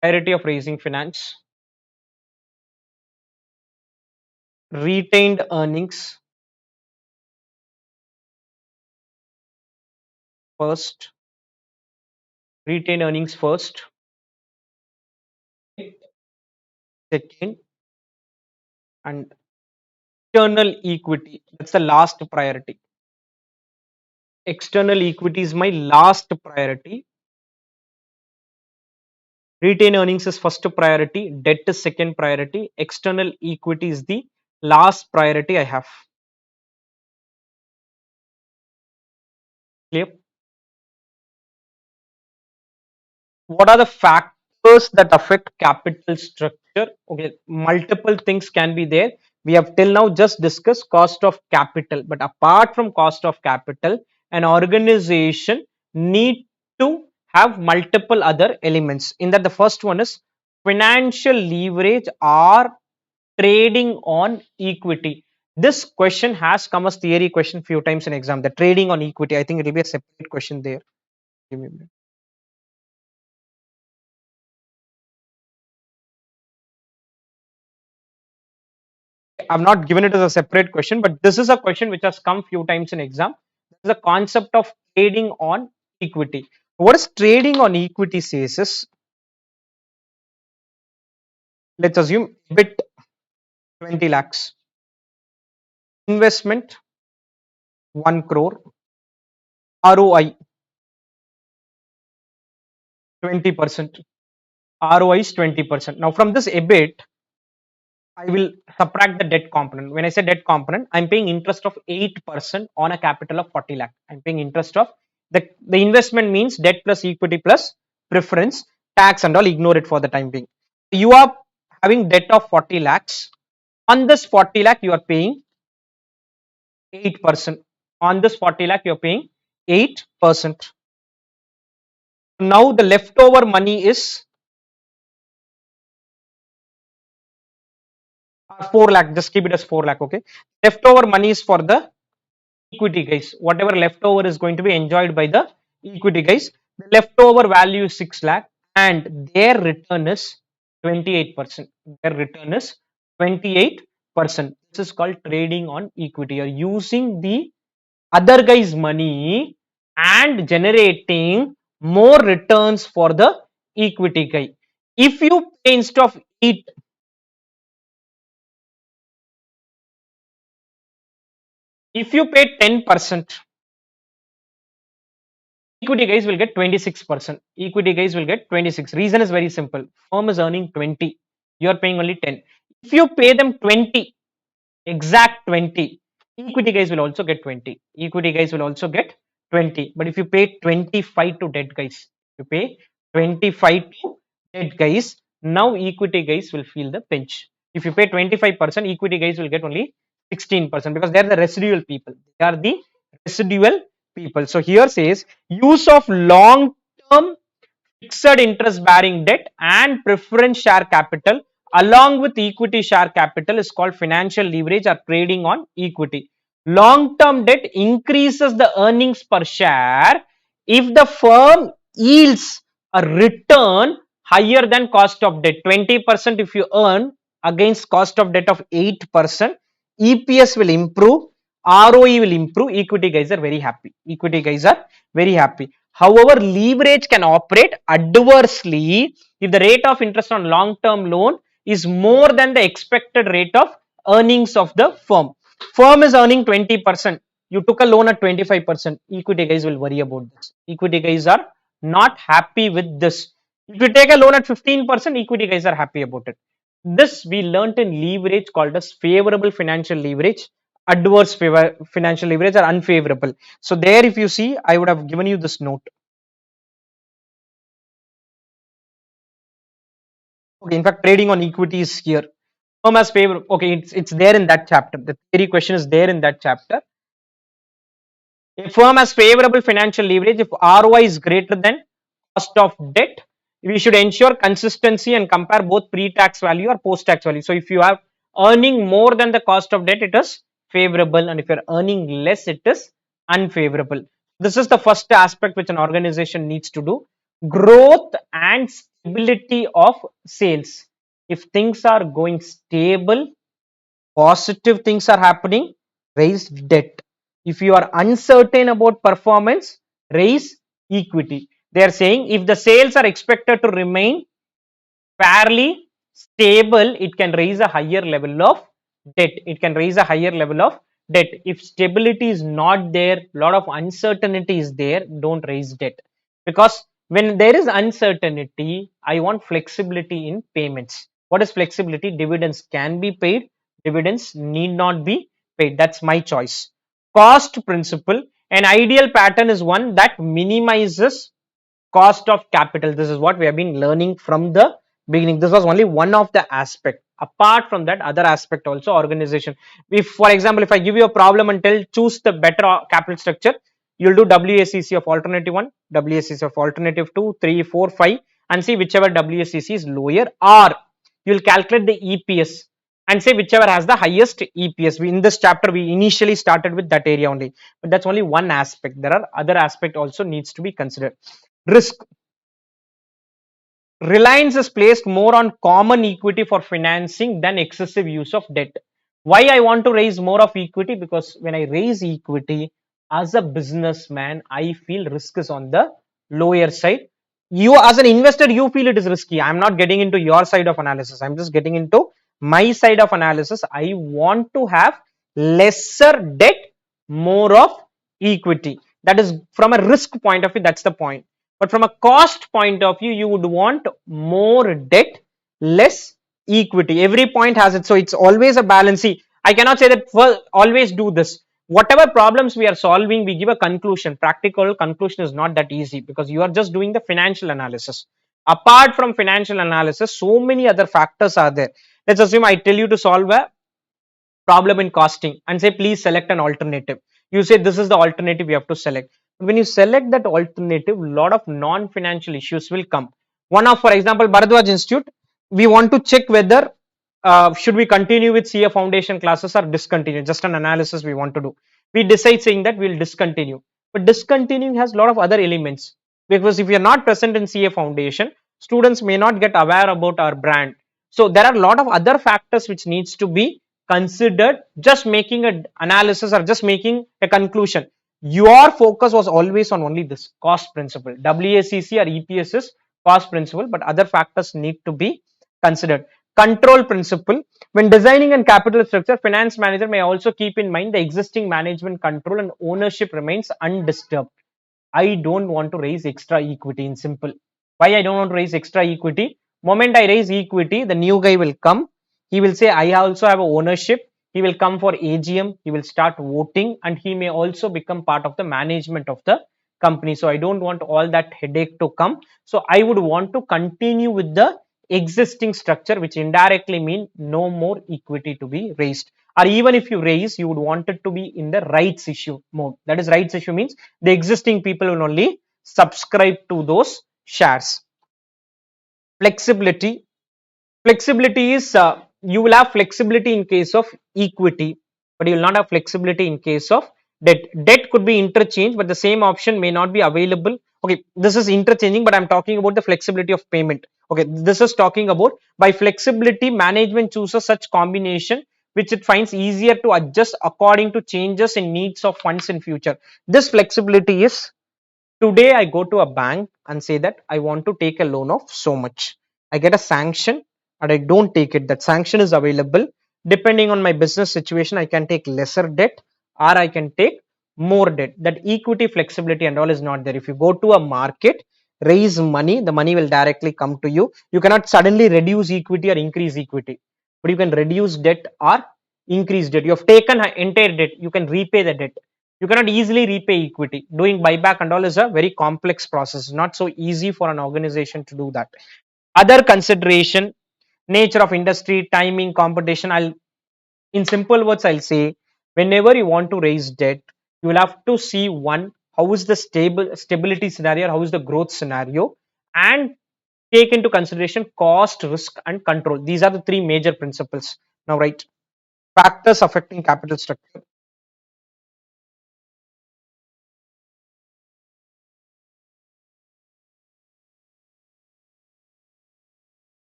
Priority of raising finance. Retained earnings first. Retained earnings first. Second, and external equity. That's the last priority. External equity is my last priority. Retained earnings is first priority. Debt is second priority. External equity is the last priority I have. Clear? What are the factors that affect capital structure? Okay, multiple things can be there. We have till now just discussed cost of capital, but apart from cost of capital, an organization need to have multiple other elements. In that, the first one is financial leverage or trading on equity. This question has come as theory question few times in exam. The trading on equity. I think it will be a separate question there. Give me a minute. I've not given it as a separate question, but this is a question which has come few times in exam. The concept of trading on equity. What is trading on equity says is, let's assume bit 20 lakhs, investment 1 crore, ROI 20%, ROI is 20%. Now from this EBIT, I will subtract the debt component. When I say debt component, I'm paying interest of 8% on a capital of 40 lakh. I'm paying interest of the investment means debt plus equity plus preference, tax and all, ignore it for the time being. You are having debt of 40 lakhs. On this 40 lakh, you are paying 8%. On this 40 lakh, you're paying 8%. Now the leftover money is 4 lakh. Just keep it as 4 lakh. Okay. Leftover money is for the equity, guys. Whatever leftover is going to be enjoyed by the equity, guys. The leftover value is 6 lakh and their return is 28%. Their return is 28%. This is called trading on equity. You're using the other guy's money and generating more returns for the equity guy. If you pay instead of it, if you pay 10%, equity guys will get 26%. Equity guys will get 26. Reason is very simple. Firm is earning 20. You are paying only 10. If you pay them 20, exact 20, equity guys will also get 20. Equity guys will also get 20. But if you pay 25 to debt guys, you pay 25 to debt guys, now equity guys will feel the pinch. If you pay 25%, equity guys will get only 16% because they are the residual people. They are the residual people. So here says use of long term fixed interest bearing debt and preference share capital along with equity share capital is called financial leverage or trading on equity. Long term debt increases the earnings per share if the firm yields a return higher than cost of debt. 20% if you earn against cost of debt of 8%, EPS will improve, ROE will improve, equity guys are very happy. Equity guys are very happy. However, leverage can operate adversely if the rate of interest on long-term loan is more than the expected rate of earnings of the firm. Firm is earning 20%. You took a loan at 25%. Equity guys will worry about this. Equity guys are not happy with this. If you take a loan at 15%, equity guys are happy about it. This we learnt in leverage called as favorable financial leverage, adverse financial leverage or unfavorable. So there if you see, I would have given you this note. Okay, in fact trading on equity is here. Firm as favorable. Okay, it's there in that chapter. The theory question is there in that chapter. A firm has favorable financial leverage if ROI is greater than cost of debt. We should ensure consistency and compare both pre-tax value or post-tax value. So if you are earning more than the cost of debt, it is favorable, and if you are earning less, it is unfavorable. This is the first aspect which an organization needs to do. Growth and stability of sales. If things are going stable, positive things are happening, raise debt. If you are uncertain about performance, raise equity. They are saying if the sales are expected to remain fairly stable, it can raise a higher level of debt. It can raise a higher level of debt. If stability is not there, lot of uncertainty is there, don't raise debt. Because when there is uncertainty, I want flexibility in payments. What is flexibility? Dividends can be paid, dividends need not be paid. That's my choice. Cost principle. An ideal pattern is one that minimizes cost of capital. This is what we have been learning from the beginning. This was only one of the aspect. Apart from that, other aspect also organization. If for example, if I give you a problem and tell choose the better capital structure, you'll do WACC of alternative 1, WACC of alternative 2, 3, 4, 5 and see whichever WACC is lower, or you'll calculate the EPS. and say whichever has the highest EPS. In this chapter, we initially started with that area only, but that's only one aspect. There are other aspect also needs to be considered. Risk. Reliance is placed more on common equity for financing than excessive use of debt. Why I want to raise more of equity? Because when I raise equity as a businessman, I feel risk is on the lower side. You as an investor, you feel it is risky. I'm not getting into your side of analysis. I'm just getting into my side of analysis. I want to have lesser debt, more of equity. That is from a risk point of view. That's the point. But from a cost point of view, you would want more debt, less equity. Every point has it. So it's always a balance. See, I cannot say that always do this. Whatever problems we are solving, we give a conclusion. Practical conclusion is not that easy because you are just doing the financial analysis. Apart from financial analysis, so many other factors are there. Let's assume I tell you to solve a problem in costing and say please select an alternative. You say this is the alternative you have to select. When you select that alternative, lot of non-financial issues will come. One of, for example, Bharadwaj Institute, we want to check whether should we continue with CA foundation classes or discontinue. Just an analysis we want to do. We decide saying that we'll discontinue, but discontinuing has a lot of other elements, because if we are not present in CA foundation, students may not get aware about our brand. So there are a lot of other factors which needs to be considered. Just making an analysis or just making a conclusion, your focus was always on only this cost principle. WACC or EPS is cost principle, but other factors need to be considered. Control principle. When designing a capital structure, finance manager may also keep in mind the existing management control and ownership remains undisturbed. I don't want to raise extra equity in simple. Why I don't want to raise extra equity? Moment I raise equity, the new guy will come. He will say, I also have a ownership. He will come for AGM. He will start voting and he may also become part of the management of the company. So I don't want all that headache to come. So I would want to continue with the existing structure, which indirectly mean no more equity to be raised. Or even if you raise, you would want it to be in the rights issue mode. That is, rights issue means the existing people will only subscribe to those shares. Flexibility. Flexibility is you will have flexibility in case of equity, but you will not have flexibility in case of debt. Debt could be interchanged, but the same option may not be available. Okay, this is interchanging, but I'm talking about the flexibility of payment. Okay, this is talking about by flexibility, management chooses such combination which it finds easier to adjust according to changes in needs of funds in future. This flexibility is, today I go to a bank and say that I want to take a loan of so much. I get a sanction and I don't take it. That sanction is available. Depending on my business situation, I can take lesser debt or I can take more debt. That equity flexibility and all is not there. If you go to a market, raise money, the money will directly come to you. You cannot suddenly reduce equity or increase equity, but you can reduce debt or increase debt. You have taken entire debt, you can repay the debt. You cannot easily repay equity. Doing buyback and all is a very complex process. Not so easy for an organization to do that. Other consideration, nature of industry, timing, competition. In simple words, I'll say, whenever you want to raise debt, you will have to see one, how is the stability scenario, how is the growth scenario, and take into consideration cost, risk, and control. These are the three major principles. Now, right, factors affecting capital structure.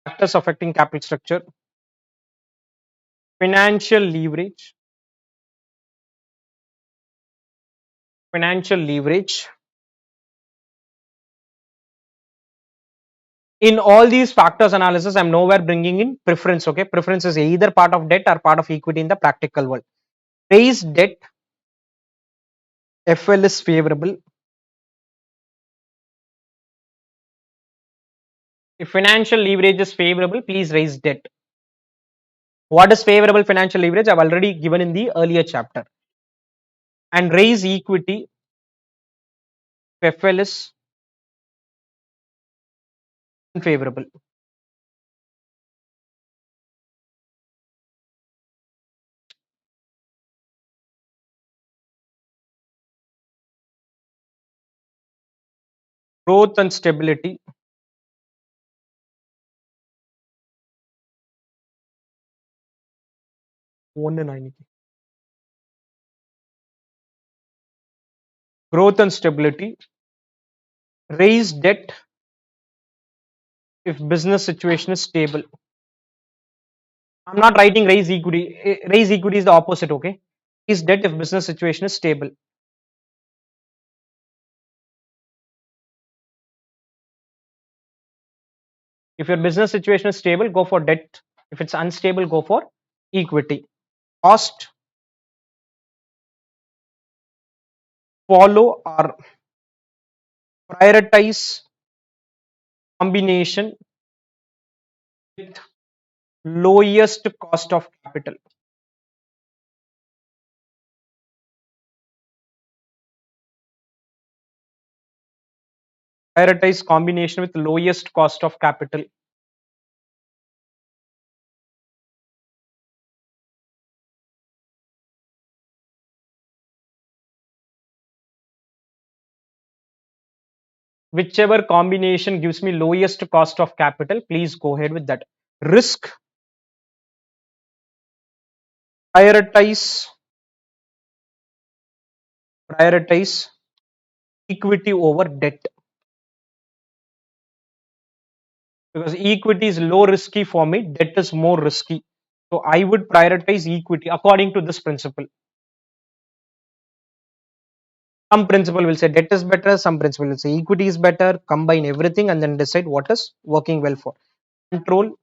Factors affecting capital structure. Financial leverage. Financial leverage. In all these factors analysis, I'm nowhere bringing in preference. Okay, preference is either part of debt or part of equity in the practical world. Raise debt, FL is favorable. If financial leverage is favorable, please raise debt. What is favorable financial leverage? I've already given in the earlier chapter. And raise equity, FL is unfavorable. growth and stability, growth and stability, raise debt if business situation is stable. I'm not writing raise equity. Raise equity is the opposite, okay? Raise debt if business situation is stable. If your business situation is stable, go for debt. If it's unstable, go for equity. Cost, follow or prioritize combination with lowest cost of capital. Prioritize combination with lowest cost of capital. Whichever combination gives me lowest cost of capital, please go ahead with that. Risk, prioritize equity over debt, because equity is low risky for me, debt is more risky. So I would prioritize equity according to this principle. Some principle will say debt is better, some principle will say equity is better. Combine everything and then decide what is working well for. Control,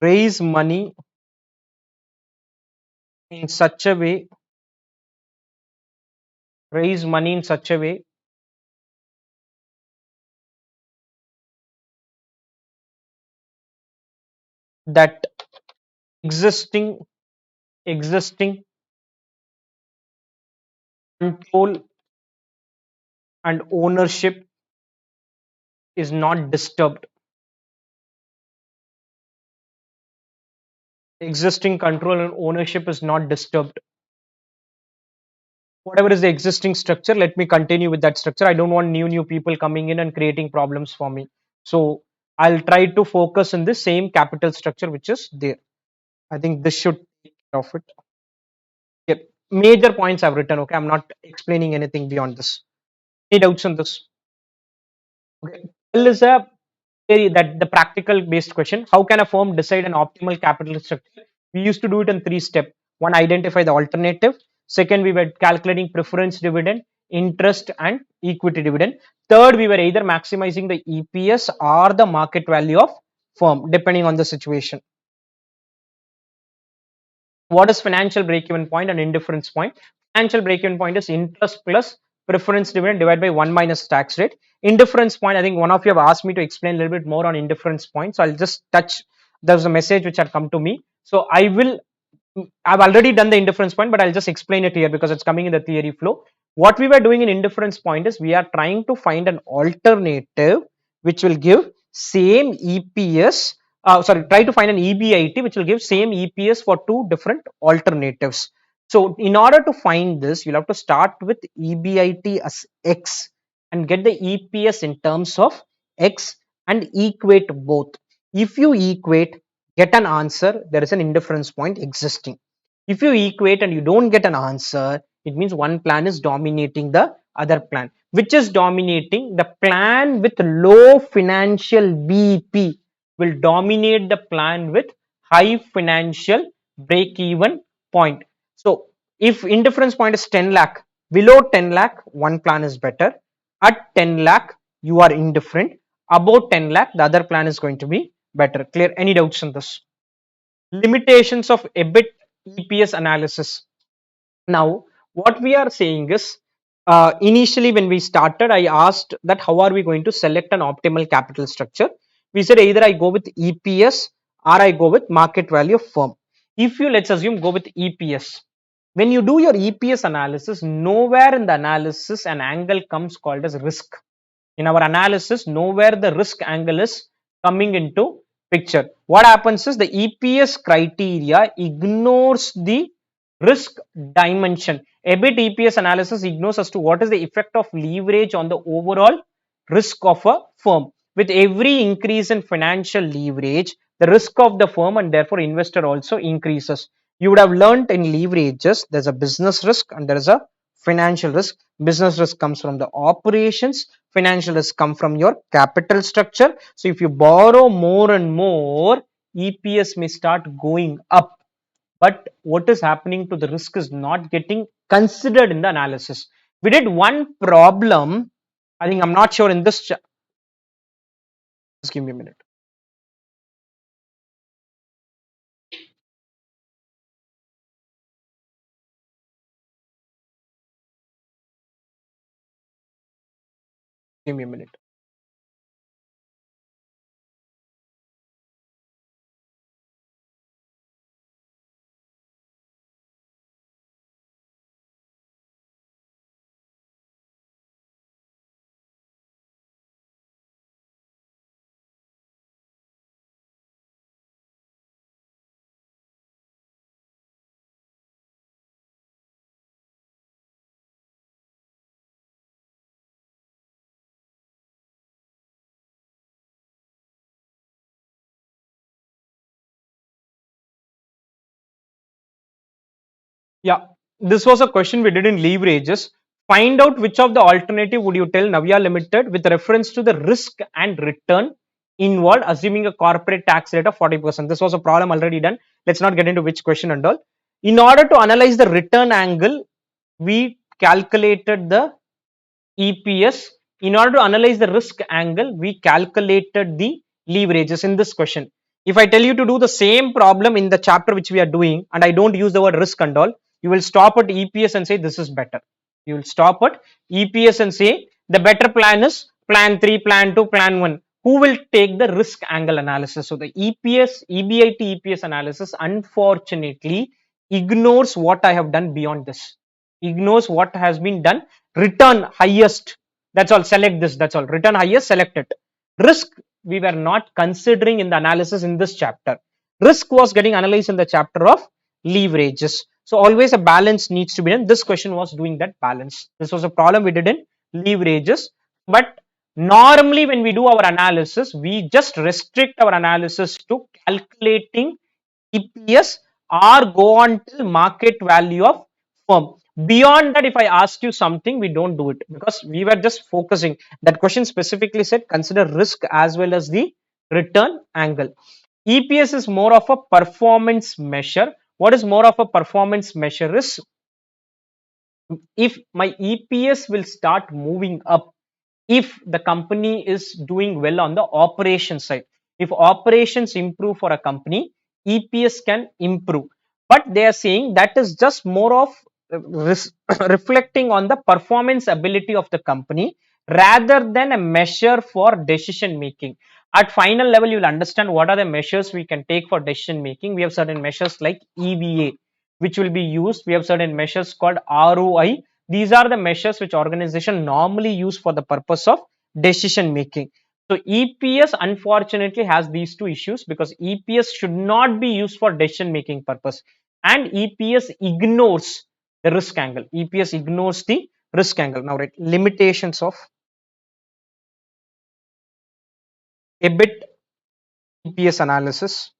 raise money in such a way, raise money in such a way that existing control and ownership is not disturbed. Existing control and ownership is not disturbed. Whatever is the existing structure, let me continue with that structure. I don't want new people coming in and creating problems for me. So I'll try to focus in the same capital structure which is there. I think this should take care of it. Yep. Major points I've written. Okay, I'm not explaining anything beyond this. Any doubts on this? Okay. L is a theory, that the practical based question. How can a firm decide an optimal capital structure? We used to do it in 3 steps. One, identify the alternative. Second, we were calculating preference dividend, interest, and equity dividend. Third, we were either maximizing the EPS or the market value of firm, depending on the situation. What is financial break-even point and indifference point? Financial break-even point is interest plus preference dividend divided by 1 minus tax rate. Indifference point, I think one of you have asked me to explain a little bit more on indifference point. So I'll just touch, there's a message which had come to me. So I've already done the indifference point, but I'll just explain it here because it's coming in the theory flow. What we were doing in indifference point is we are trying to find an alternative which will give same EPS. Try to find an EBIT which will give same EPS for two different alternatives. So in order to find this, you'll have to start with EBIT as X and get the EPS in terms of X and equate both. If you equate, get an answer, there is an indifference point existing. If you equate and you don't get an answer, it means one plan is dominating the other plan. Which is dominating? The plan with low financial BP will dominate the plan with high financial break even point. So if indifference point is 10 lakh, below 10 lakh, one plan is better. At 10 lakh, you are indifferent. Above 10 lakh, the other plan is going to be better. Clear? Any doubts on this? Limitations of EBIT EPS analysis. Now, what we are saying is, initially when we started, I asked that how are we going to select an optimal capital structure? We said either I go with EPS or I go with market value of firm. If you, let's assume, go with EPS, when you do your EPS analysis, nowhere in the analysis an angle comes called as risk. In our analysis, nowhere the risk angle is coming into picture. What happens is the EPS criteria ignores the Risk dimension. EBIT EPS analysis ignores as to what is the effect of leverage on the overall risk of a firm. With every increase in financial leverage, the risk of the firm and therefore investor also increases. You would have learnt in leverages there's a business risk and there is a financial risk. Business risk comes from the operations, financial risk come from your capital structure. So if you borrow more and more, EPS may start going up, but what is happening to the risk is not getting considered in the analysis. We did one problem. I think I'm not sure in this. Just give me a minute. Give me a minute. Yeah, this was a question we did in leverages. Find out which of the alternative would you tell Navya Limited with reference to the risk and return involved, assuming a corporate tax rate of 40%. This was a problem already done. Let's not get into which question and all. In order to analyze the return angle, we calculated the EPS. In order to analyze the risk angle, we calculated the leverages in this question. If I tell you to do the same problem in the chapter which we are doing and I don't use the word risk and all, you will stop at EPS and say this is better. You will stop at EPS and say the better plan is plan 3, plan 2, plan 1. Who will take the risk angle analysis? So the EPS, EBIT EPS analysis unfortunately ignores what I have done beyond this. Ignores what has been done. Return highest, that's all, select this, that's all. Return highest, select it. Risk we were not considering in the analysis in this chapter. Risk was getting analyzed in the chapter of leverages. So always a balance needs to be done. This question was doing that balance. This was a problem we did in leverages. But normally when we do our analysis, we just restrict our analysis to calculating EPS or go on till market value of firm. Beyond that, if I ask you something, we don't do it because we were just focusing. That question specifically said consider risk as well as the return angle. EPS is more of a performance measure. What is more of a performance measure is if my EPS will start moving up if the company is doing well on the operation side. If operations improve for a company, EPS can improve. But they are saying that is just more of reflecting on the performance ability of the company rather than a measure for decision making. At final level, you will understand what are the measures we can take for decision making. We have certain measures like EVA, which will be used. We have certain measures called ROI. These are the measures which organization normally use for the purpose of decision making. So EPS unfortunately has these two issues because EPS should not be used for decision making purpose and EPS ignores the risk angle. EPS ignores the risk angle. Now, right, limitations of EBIT EPS analysis.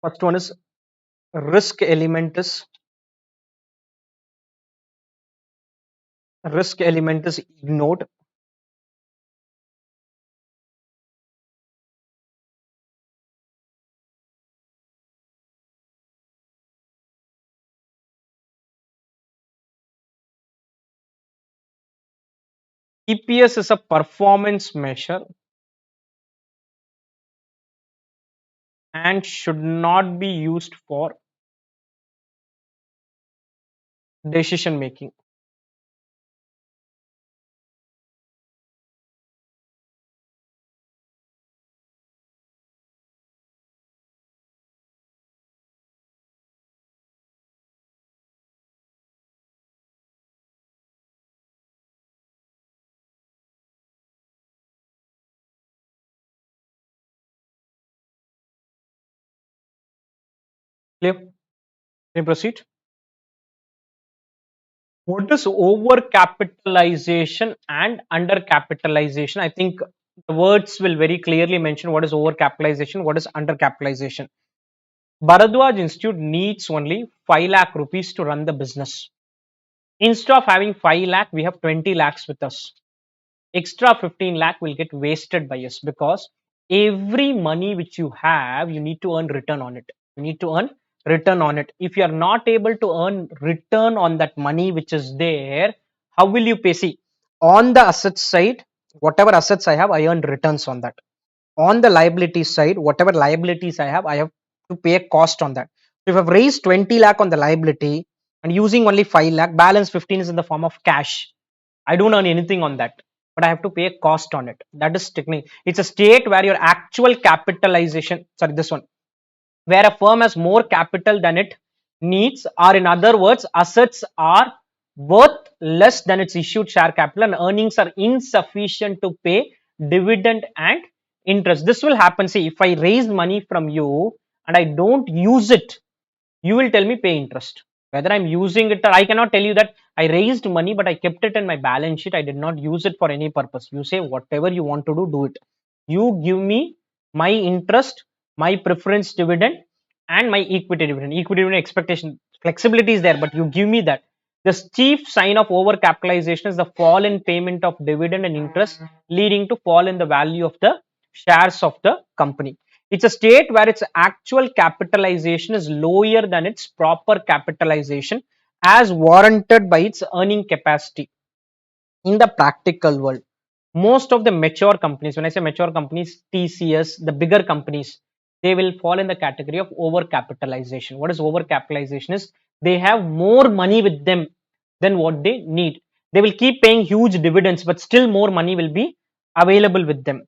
First one is risk element is ignored. EPS is a performance measure and should not be used for decision making. Clear? Can you proceed? What is overcapitalization and undercapitalization? I think the words will very clearly mention what is overcapitalization, what is undercapitalization. Bharadwaj Institute needs only 5 lakh rupees to run the business. Instead of having 5 lakh, we have 20 lakhs with us. Extra 15 lakh will get wasted by us because every money which you have, you need to earn return on it. You need to earn return on it. If you are not able to earn return on that money which is there, how will you pay? See, on the asset side, whatever assets I have, I earn returns on that. On the liability side, whatever liabilities I have to pay a cost on that. So if I've raised 20 lakh on the liability and using only 5 lakh, balance 15 is in the form of cash. I don't earn anything on that, but I have to pay a cost on it. That is technique. It's a state where your actual capitalization, sorry, this one, where a firm has more capital than it needs, or in other words, assets are worth less than its issued share capital and earnings are insufficient to pay dividend and interest. This will happen. See, if I raise money from you and I don't use it, you will tell me pay interest. Whether I'm using it or I cannot tell you that I raised money but I kept it in my balance sheet. I did not use it for any purpose. You say whatever you want to do it. You give me my interest, my preference dividend, and my equity dividend. Equity dividend expectation flexibility is there, but you give me that. The chief sign of overcapitalization is the fall in payment of dividend and interest, leading to fall in the value of the shares of the company. It's a state where its actual capitalization is lower than its proper capitalization as warranted by its earning capacity. In the practical world, most of the mature companies, when I say mature companies, TCS, the bigger companies, they will fall in the category of overcapitalization. What is overcapitalization? Is they have more money with them than what they need. They will keep paying huge dividends, but still more money will be available with them.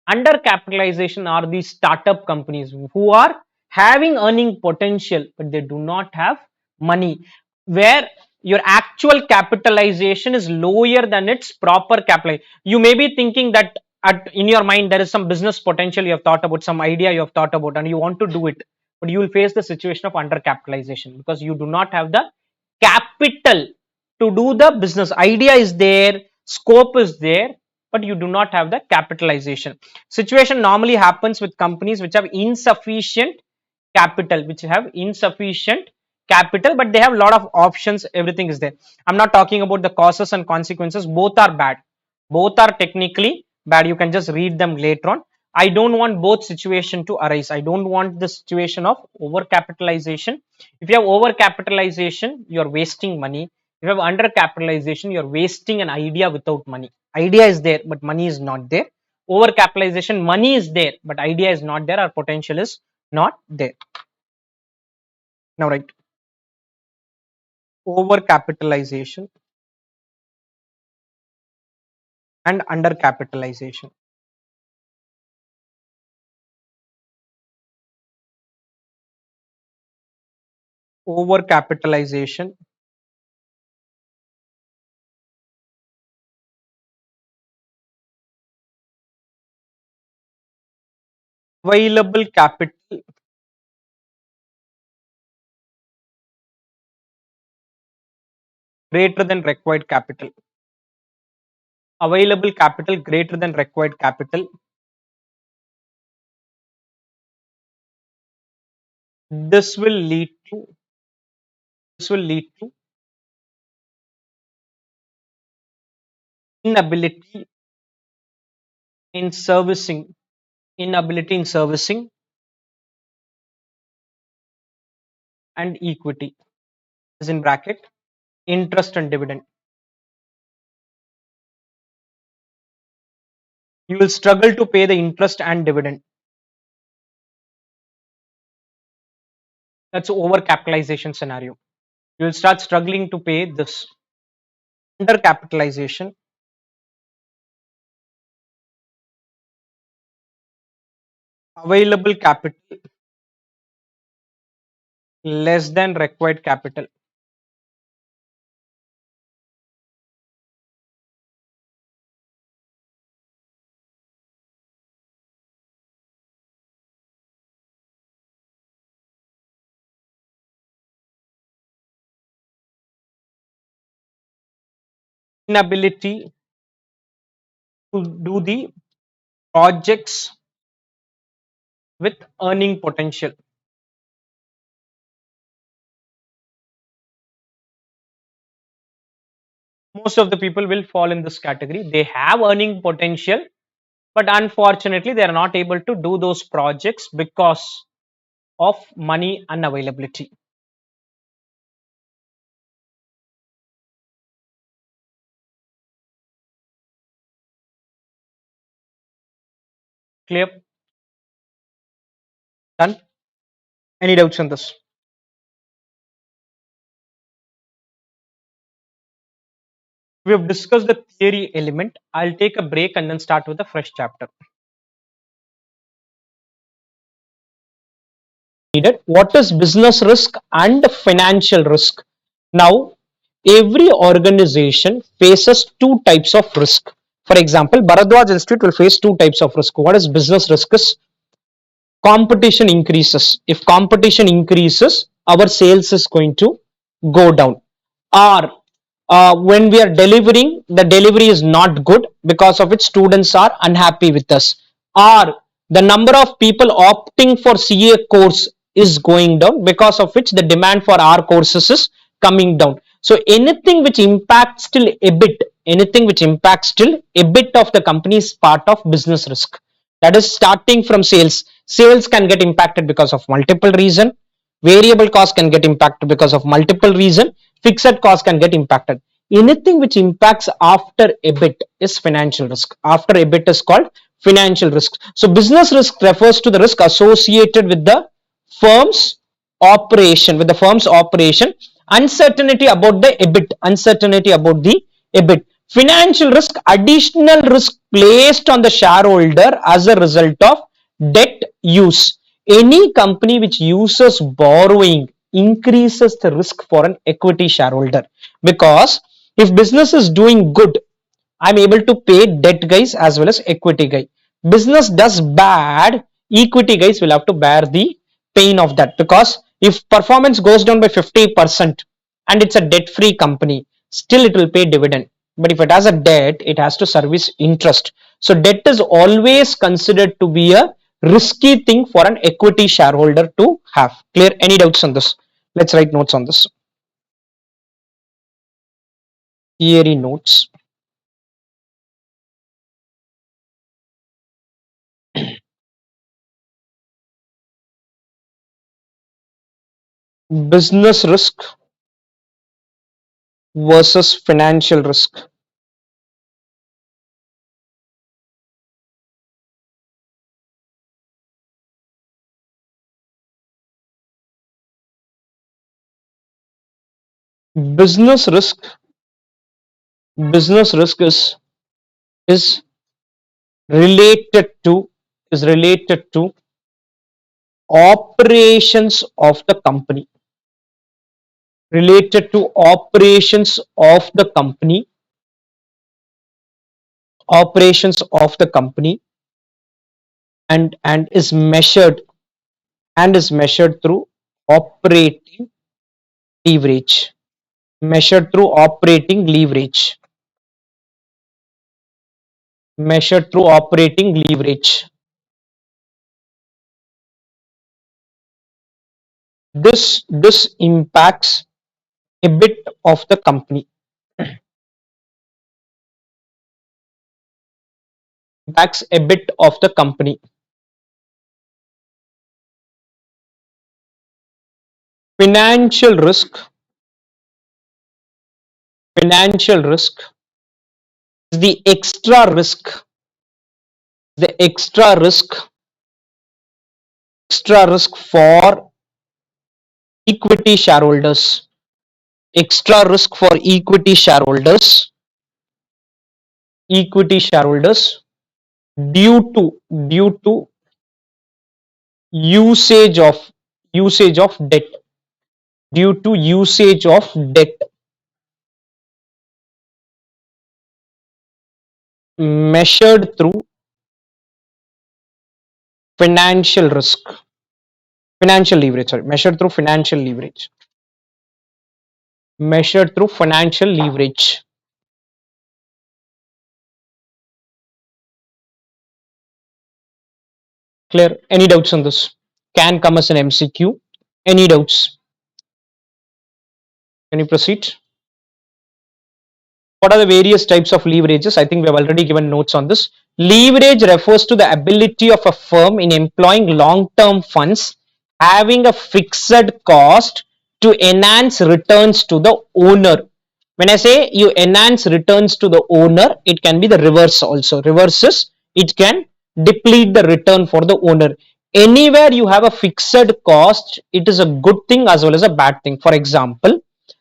Undercapitalization are these startup companies who are having earning potential, but they do not have money, where your actual capitalization is lower than its proper capital. You may be thinking that in your mind there is some business potential you have thought about, some idea you have thought about, and you want to do it, but you will face the situation of undercapitalization because you do not have the capital to do the business. Idea is there, scope is there, but you do not have the capitalization. Situation normally happens with companies which have insufficient capital, but they have a lot of options. Everything is there. I'm not talking about the causes and consequences. Both are bad. Both are technically bad. You can just read them later on. I don't want both situation to arise. I don't want the situation of overcapitalization. If you have overcapitalization, you're wasting money. If you have undercapitalization, you're wasting an idea without money. Idea is there, but money is not there. Overcapitalization, money is there, but idea is not there. Our potential is not there. Now, right, overcapitalization and undercapitalization. Overcapitalization, available capital greater than required capital. Available capital greater than required capital. This will lead to this will lead to inability in servicing, inability in servicing and equity, is in bracket interest and dividend. You will struggle to pay the interest and dividend. That's overcapitalization scenario. You will start struggling to pay this. Undercapitalization, available capital less than required capital. inability to do the projects with earning potential. Most of the people will fall in this category. They have earning potential, but unfortunately, they are not able to do those projects because of money unavailability. Clear? Done? Any doubts on this? We have discussed the theory element. I'll take a break and then start with a fresh chapter. Needed. What is business risk and financial risk? Now, every organization faces two types of risk. For example, Bharadwaj Institute will face two types of risk. What is business risk? Is competition increases. If competition increases, our sales is going to go down. Or when we are delivering, the delivery is not good, because of which students are unhappy with us. Or the number of people opting for CA course is going down, because of which the demand for our courses is coming down. So anything which impacts till EBIT, anything which impacts till EBIT of the company is part of business risk. That is starting from sales. Sales can get impacted because of multiple reason. Variable cost can get impacted because of multiple reason. Fixed cost can get impacted. Anything which impacts after EBIT is financial risk. After EBIT is called financial risk. So business risk refers to the risk associated with the firm's operation, uncertainty about the EBIT, financial risk, additional risk placed on the shareholder as a result of debt use. Any company which uses borrowing increases the risk for an equity shareholder, because if business is doing good, I'm able to pay debt guys as well as equity guy. Business does bad, equity guys will have to bear the pain of that, because if performance goes down by 50% and it's a debt free company, still it will pay dividend. But if it has a debt, it has to service interest. So debt is always considered to be a risky thing for an equity shareholder to have. Clear? Any doubts on this? Let's write notes on this. Theory notes. Business risk versus financial risk. Business risk, business risk is related to operations of the company, related to operations of the company, operations of the company, and is measured through operating leverage, measured through operating leverage, measured through operating leverage. This impacts EBIT of the company, impacts EBIT of the company. Financial risk, financial risk is the extra risk, the extra risk for equity shareholders, extra risk for equity shareholders due to usage of debt, due to usage of debt, measured through financial risk, financial leverage, sorry, measured through financial leverage, measured through financial leverage. Clear? Any doubts on this? Can come as an MCQ. Any doubts? Can you proceed? What are the various types of leverages? I think we have already given notes on this. Leverage refers to the ability of a firm in employing long-term funds having a fixed cost to enhance returns to the owner. When I say you enhance returns to the owner, it can be the reverse also. Reverse is it can deplete the return for the owner. Anywhere you have a fixed cost, it is a good thing as well as a bad thing. For example,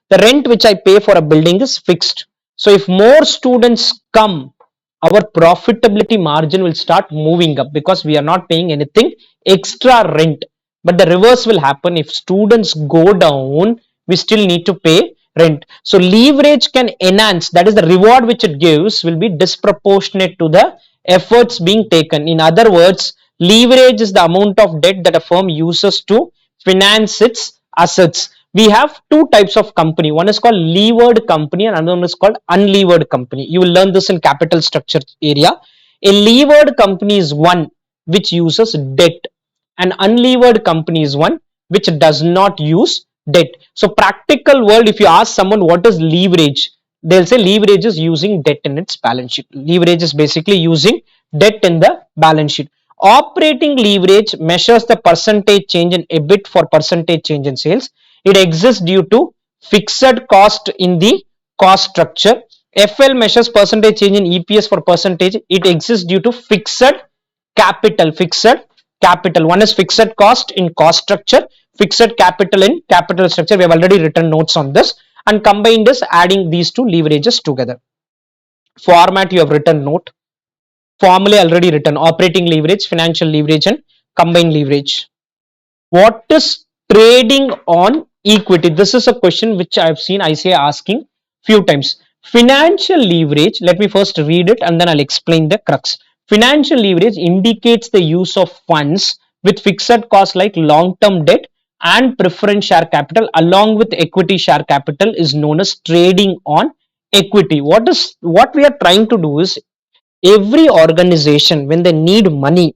the rent which I pay for a building is fixed. So if more students come, our profitability margin will start moving up because we are not paying anything extra rent. But the reverse will happen if students go down, we still need to pay rent. So leverage can enhance, that is the reward which it gives will be disproportionate to the efforts being taken. In other words, leverage is the amount of debt that a firm uses to finance its assets. We have two types of company. One is called levered company and another one is called unlevered company. You will learn this in capital structure area. A levered company is one which uses debt. An unlevered company is one which does not use debt. So practical world, if you ask someone what is leverage, they'll say leverage is using debt in its balance sheet. Leverage is basically using debt in the balance sheet. Operating leverage measures the percentage change in EBIT for percentage change in sales. It exists due to fixed cost in the cost structure. FL measures percentage change in EPS for percentage. It exists due to fixed capital. One is fixed cost in cost structure, fixed capital in capital structure. We have already written notes on this, and combined is adding these two leverages together. Format you have written note. Formula already written: operating leverage, financial leverage, and combined leverage. What is trading on equity? This is a question which I have seen ICA asking few times. Financial leverage, let me first read it and then I'll explain the crux. Financial leverage indicates the use of funds with fixed costs like long-term debt and preference share capital along with equity share capital is known as trading on equity. What we are trying to do is, every organization when they need money,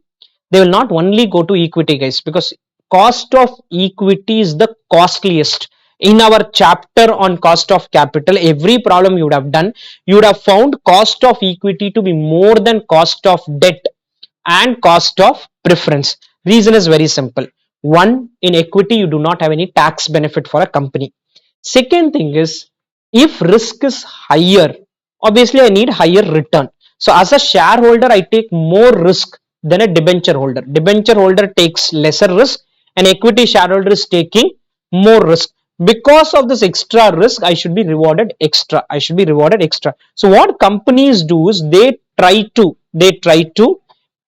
they will not only go to equity, guys, because cost of equity is the costliest. In our chapter on cost of capital, every problem you would have done, you would have found cost of equity to be more than cost of debt and cost of preference. Reason is very simple. One, in equity you do not have any tax benefit for a company. Second thing is, if risk is higher, obviously I need higher return. So as a shareholder, I take more risk than a debenture holder. Debenture holder takes lesser risk, and equity shareholder is taking more risk. Because of this extra risk, I should be rewarded extra. So what companies do is they try to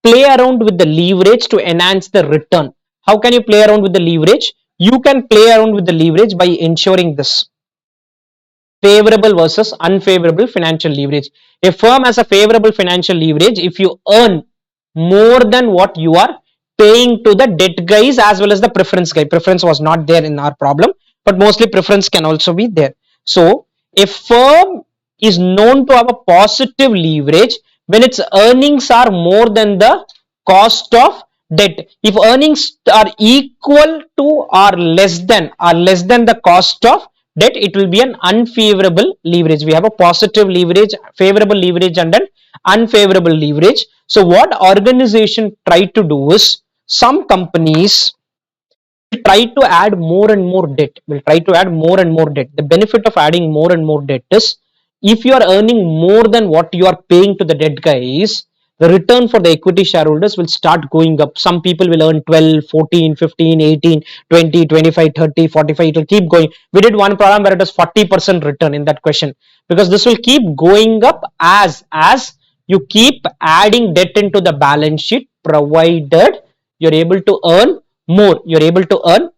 play around with the leverage to enhance the return. How can you play around with the leverage? You can play around with the leverage by ensuring this: favorable versus unfavorable financial leverage. A firm has a favorable financial leverage if you earn more than what you are paying to the debt guys as well as the preference guy. Preference was not there in our problem, but mostly preference can also be there. So a firm is known to have a positive leverage when its earnings are more than the cost of debt. If earnings are equal to or less than the cost of debt, it will be an unfavorable leverage. We have a positive leverage, favorable leverage, and an unfavorable leverage. So what organization try to do is, some companies will try to add more and more debt. The benefit of adding more and more debt is, if you are earning more than what you are paying to the debt guys, the return for the equity shareholders will start going up. Some people will earn 12, 14, 15, 18, 20, 25, 30, 45. It will keep going. We did one problem where it was 40% return in that question, because this will keep going up as you keep adding debt into the balance sheet, provided you're able to earn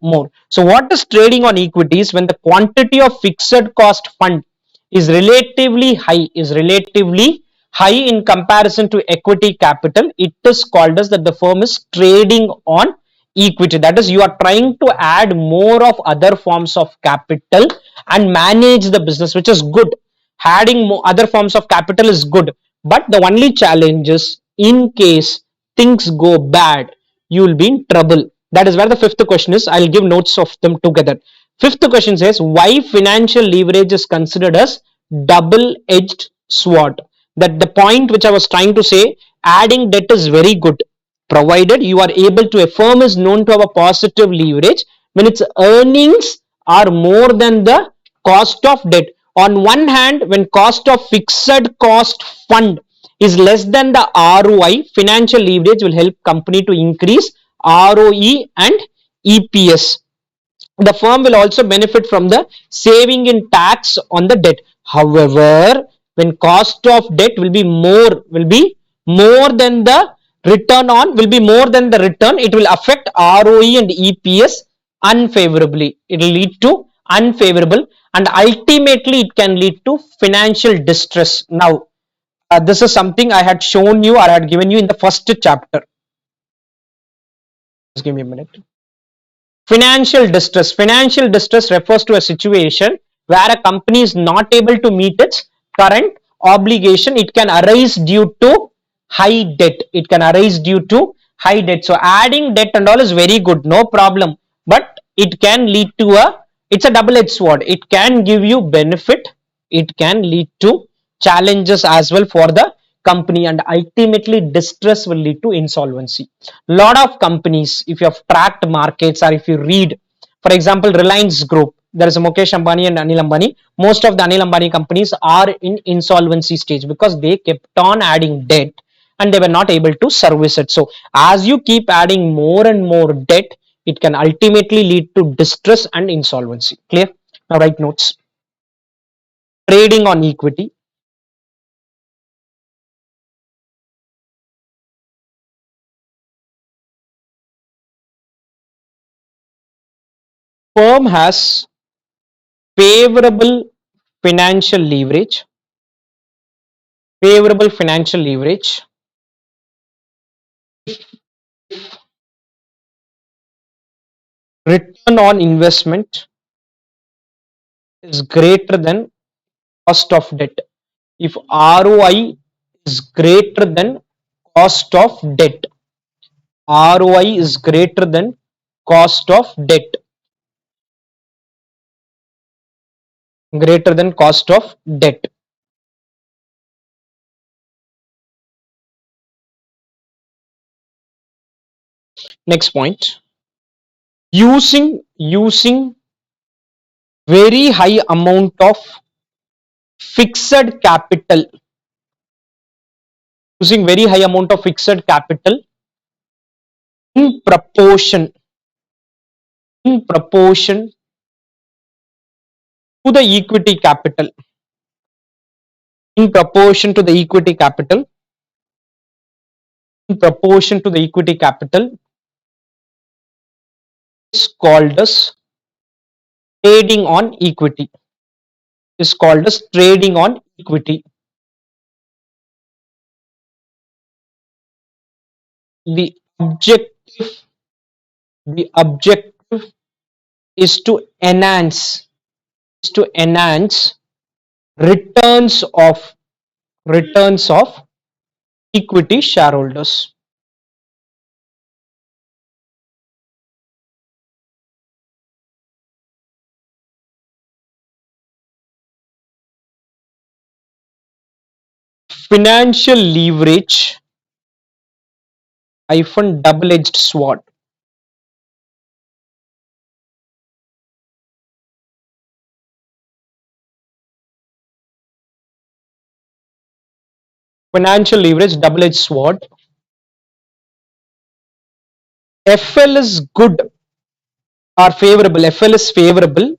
more. So what is trading on equities? When the quantity of fixed cost fund is relatively high in comparison to equity capital, it is called as that the firm is trading on equity. That is, you are trying to add more of other forms of capital and manage the business, which is good. Adding more other forms of capital is good, but the only challenge is, in case things go bad, you will be in trouble. That is where the fifth question is. I'll give notes of them together. Fifth question says, why financial leverage is considered as double-edged sword? That the point which I was trying to say, adding debt is very good, provided you are able to, a firm is known to have a positive leverage when its earnings are more than the cost of debt. On one hand, when cost of fixed cost fund is less than the ROI, financial leverage will help company to increase ROE and EPS. The firm will also benefit from the saving in tax on the debt. However, when cost of debt will be more than the return on will be more than the return, it will affect ROE and EPS unfavorably. It will lead to unfavorable, and ultimately it can lead to financial distress. Now, this is something I had shown you or I had given you in the first chapter. Just give me a minute. Financial distress. Financial distress refers to a situation where a company is not able to meet its current obligation. It can arise due to high debt. It can arise due to high debt. So adding debt and all is very good, no problem. But it can lead to it's a double-edged sword. It can give you benefit. It can lead to challenges as well for the company, and ultimately distress will lead to insolvency. Lot of companies, if you have tracked markets or if you read, for example, Reliance Group, there is a Mukesh Ambani and Anil Ambani. Most of the Anil Ambani companies are in insolvency stage because they kept on adding debt and they were not able to service it. So as you keep adding more and more debt, it can ultimately lead to distress and insolvency. Clear? Now write notes. Trading on equity. Firm has favorable financial leverage. Favorable financial leverage. Return on investment is greater than cost of debt. If ROI is greater than cost of debt, ROI is greater than cost of debt, greater than cost of debt. Next point, using very high amount of fixed capital, using very high amount of fixed capital in proportion to the equity capital, in proportion to the equity capital, in proportion to the equity capital is called as trading on equity, is called as trading on equity. The objective, the objective is to enhance, returns of equity shareholders. Financial leverage hyphen double-edged sword. Financial leverage double-edged sword. FL is good or favorable. FL is favorable.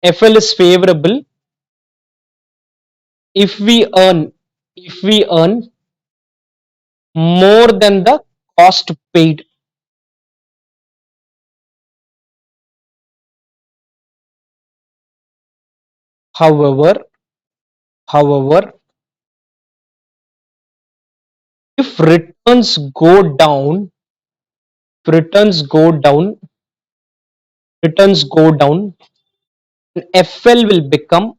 FL is favorable if we earn more than the cost paid. However, if returns go down, FL will become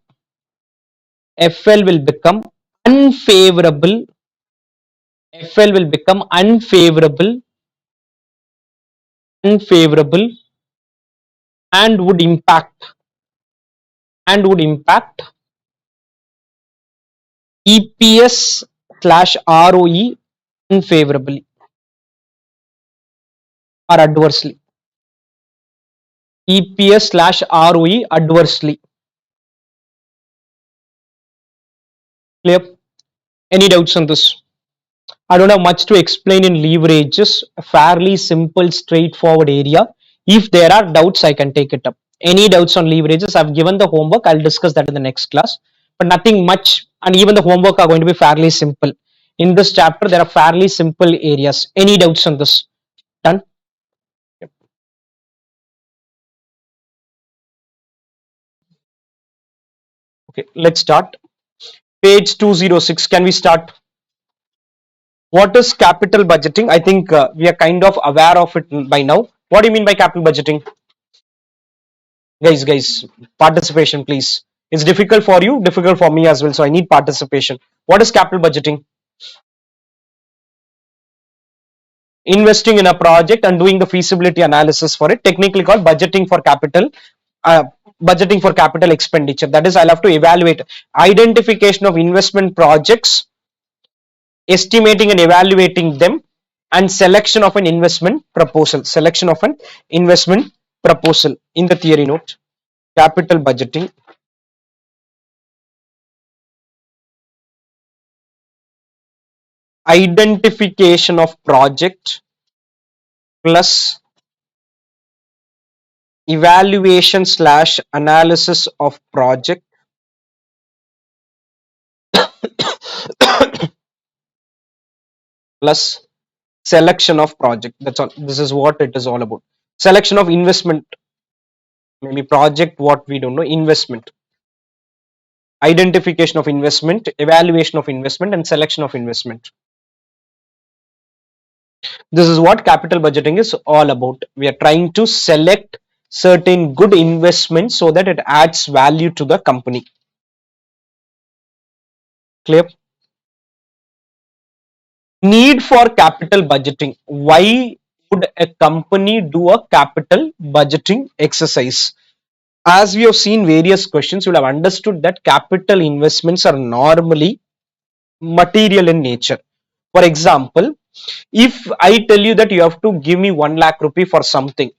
unfavorable. FL will become unfavorable unfavorable and would impact EPS slash ROE unfavorably or adversely. EPS slash ROE adversely. Clear? Any doubts on this? I don't have much to explain in leverages, a fairly simple, straightforward area. If there are doubts, I can take it up. Any doubts on leverages? I've given the homework. I'll discuss that in the next class. But nothing much, and even the homework are going to be fairly simple. In this chapter, there are fairly simple areas. Any doubts on this? Done? Yep. Okay, let's start. Page 206. Can we start? What is capital budgeting? I think we are kind of aware of it by now. What do you mean by capital budgeting? Guys, participation, please. It's difficult for you, difficult for me as well. So I need participation. What is capital budgeting? Investing in a project and doing the feasibility analysis for it, technically called budgeting for capital. Uh, Budgeting for capital expenditure. That is, I'll have to evaluate identification of investment projects, estimating and evaluating them, and selection of an investment proposal. Selection of an investment proposal in the theory note. Capital budgeting. Identification of project plus evaluation slash analysis of project plus selection of project. That's all. This is what it is all about. Selection of investment, maybe project, what we don't know. Investment, identification of investment, evaluation of investment, and selection of investment. This is what capital budgeting is all about. We are trying to select certain good investments so that it adds value to the company. Clear? Need for capital budgeting. Why would a company do a capital budgeting exercise? As we have seen various questions, you will have understood that capital investments are normally material in nature. For example, if I tell you that you have to give me 1 lakh rupee for something,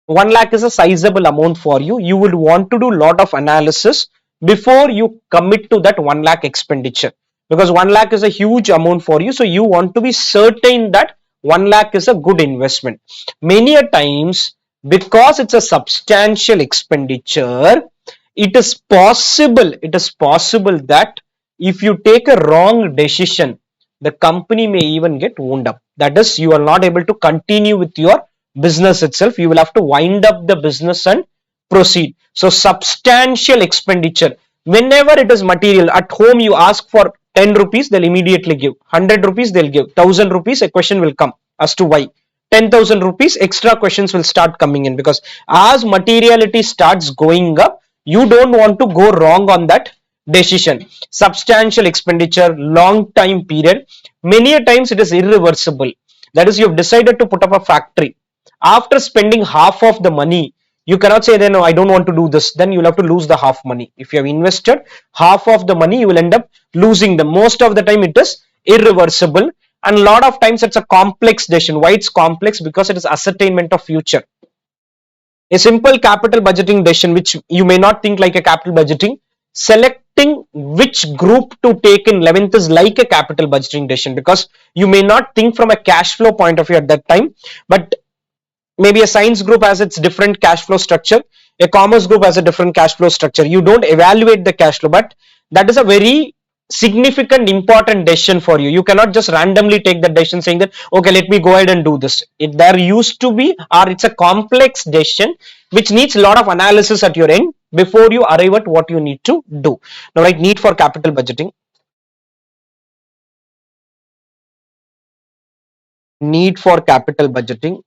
1 lakh is a sizable amount for you. You would want to do a lot of analysis before you commit to that 1 lakh expenditure, because 1 lakh is a huge amount for you. So you want to be certain that 1 lakh is a good investment. Many a times, because it's a substantial expenditure, it is possible that if you take a wrong decision, the company may even get wound up. That is, you are not able to continue with your business itself. You will have to wind up the business and proceed. So substantial expenditure, whenever it is material, at home you ask for 10 rupees, they'll immediately give. 100 rupees, they'll give. 1000 rupees, a question will come as to why. 10,000 rupees, extra questions will start coming in, because as materiality starts going up, you don't want to go wrong on that decision. Substantial expenditure, long time period, many a times it is irreversible. That is, you have decided to put up a factory. After spending half of the money, you cannot say, then no, I don't want to do this. Then you'll have to lose the half money. If you have invested half of the money, you will end up losing them. Most of the time it is irreversible, and a lot of times it's a complex decision. Why it's complex? Because it is ascertainment of future. A simple capital budgeting decision, which you may not think like a capital budgeting, selecting which group to take in 11th is like a capital budgeting decision, because you may not think from a cash flow point of view at that time, but maybe a science group has its different cash flow structure, a commerce group has a different cash flow structure. You don't evaluate the cash flow, but that is a very significant important decision for you. You cannot just randomly take the decision saying that, okay, let me go ahead and do this. There used to be, or it's a complex decision which needs a lot of analysis at your end before you arrive at what you need to do. Now, right, need for capital budgeting. Need for capital budgeting.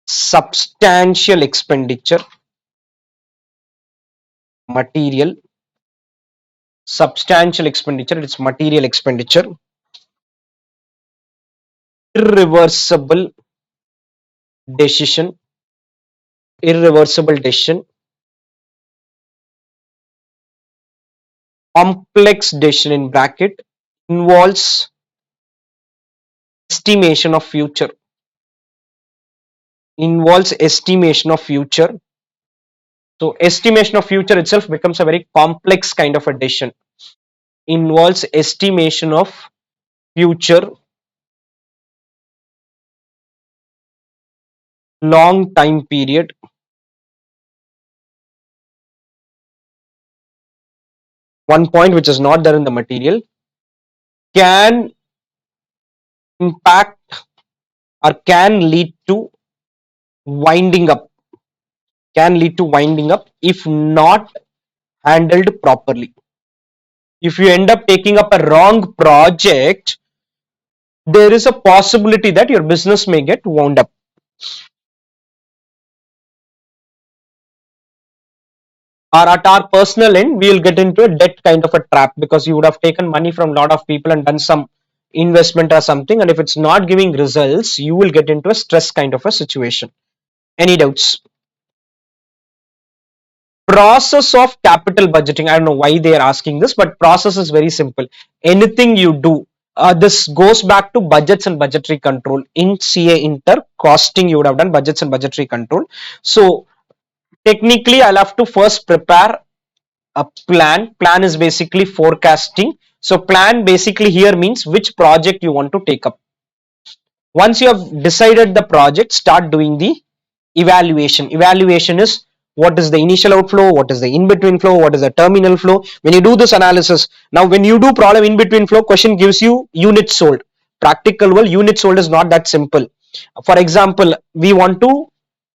Substantial expenditure. Material. Substantial expenditure, it's material expenditure. irreversible decision, irreversible decision, complex decision in bracket, involves estimation of future, involves estimation of future. So estimation of future itself becomes a very complex kind of a decision. Involves estimation of future, long time period. One point which is not there in the material, can impact or can lead to winding up, can lead to winding up if not handled properly. If you end up taking up a wrong project, there is a possibility that your business may get wound up. Or at our personal end, we will get into a debt kind of a trap, because you would have taken money from a lot of people and done some investment or something, and if it's not giving results, you will get into a stress kind of a situation. Any doubts? Process of capital budgeting, I don't know why they are asking this, but process is very simple. Anything you do, this goes back to budgets and budgetary control. In CA Inter costing, you would have done budgets and budgetary control. So technically I'll have to first prepare a plan is basically forecasting. So plan basically here means which project you want to take up. Once you have decided the project, start doing the evaluation. Evaluation is what is the initial outflow, what is the in between flow, what is the terminal flow. When you do this analysis, now when you do problem in between flow, question gives you units sold. Practical world, units sold is not that simple. For example, we want to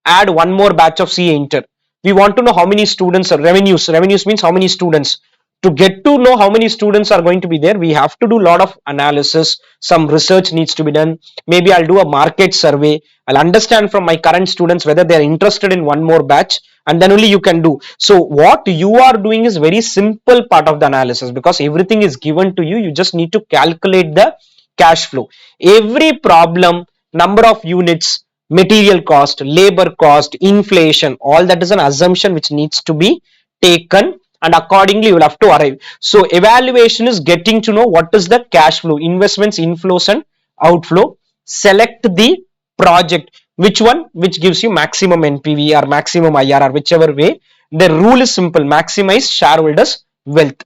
add one more batch of CA Inter. We want to know how many students are revenues. Revenues means how many students. To get to know how many students are going to be there, we have to do a lot of analysis. Some research needs to be done. Maybe I'll do a market survey. I'll understand from my current students whether they are interested in one more batch, and then only you can do. So what you are doing is very simple part of the analysis, because everything is given to you. You just need to calculate the cash flow. Every problem, number of units, material cost, labor cost, inflation, all that is an assumption which needs to be taken, and accordingly you will have to arrive. So evaluation is getting to know what is the cash flow, investments, inflows and outflow. Select the project, which one which gives you maximum NPV or maximum IRR, whichever way. The rule is simple: maximize shareholders wealth.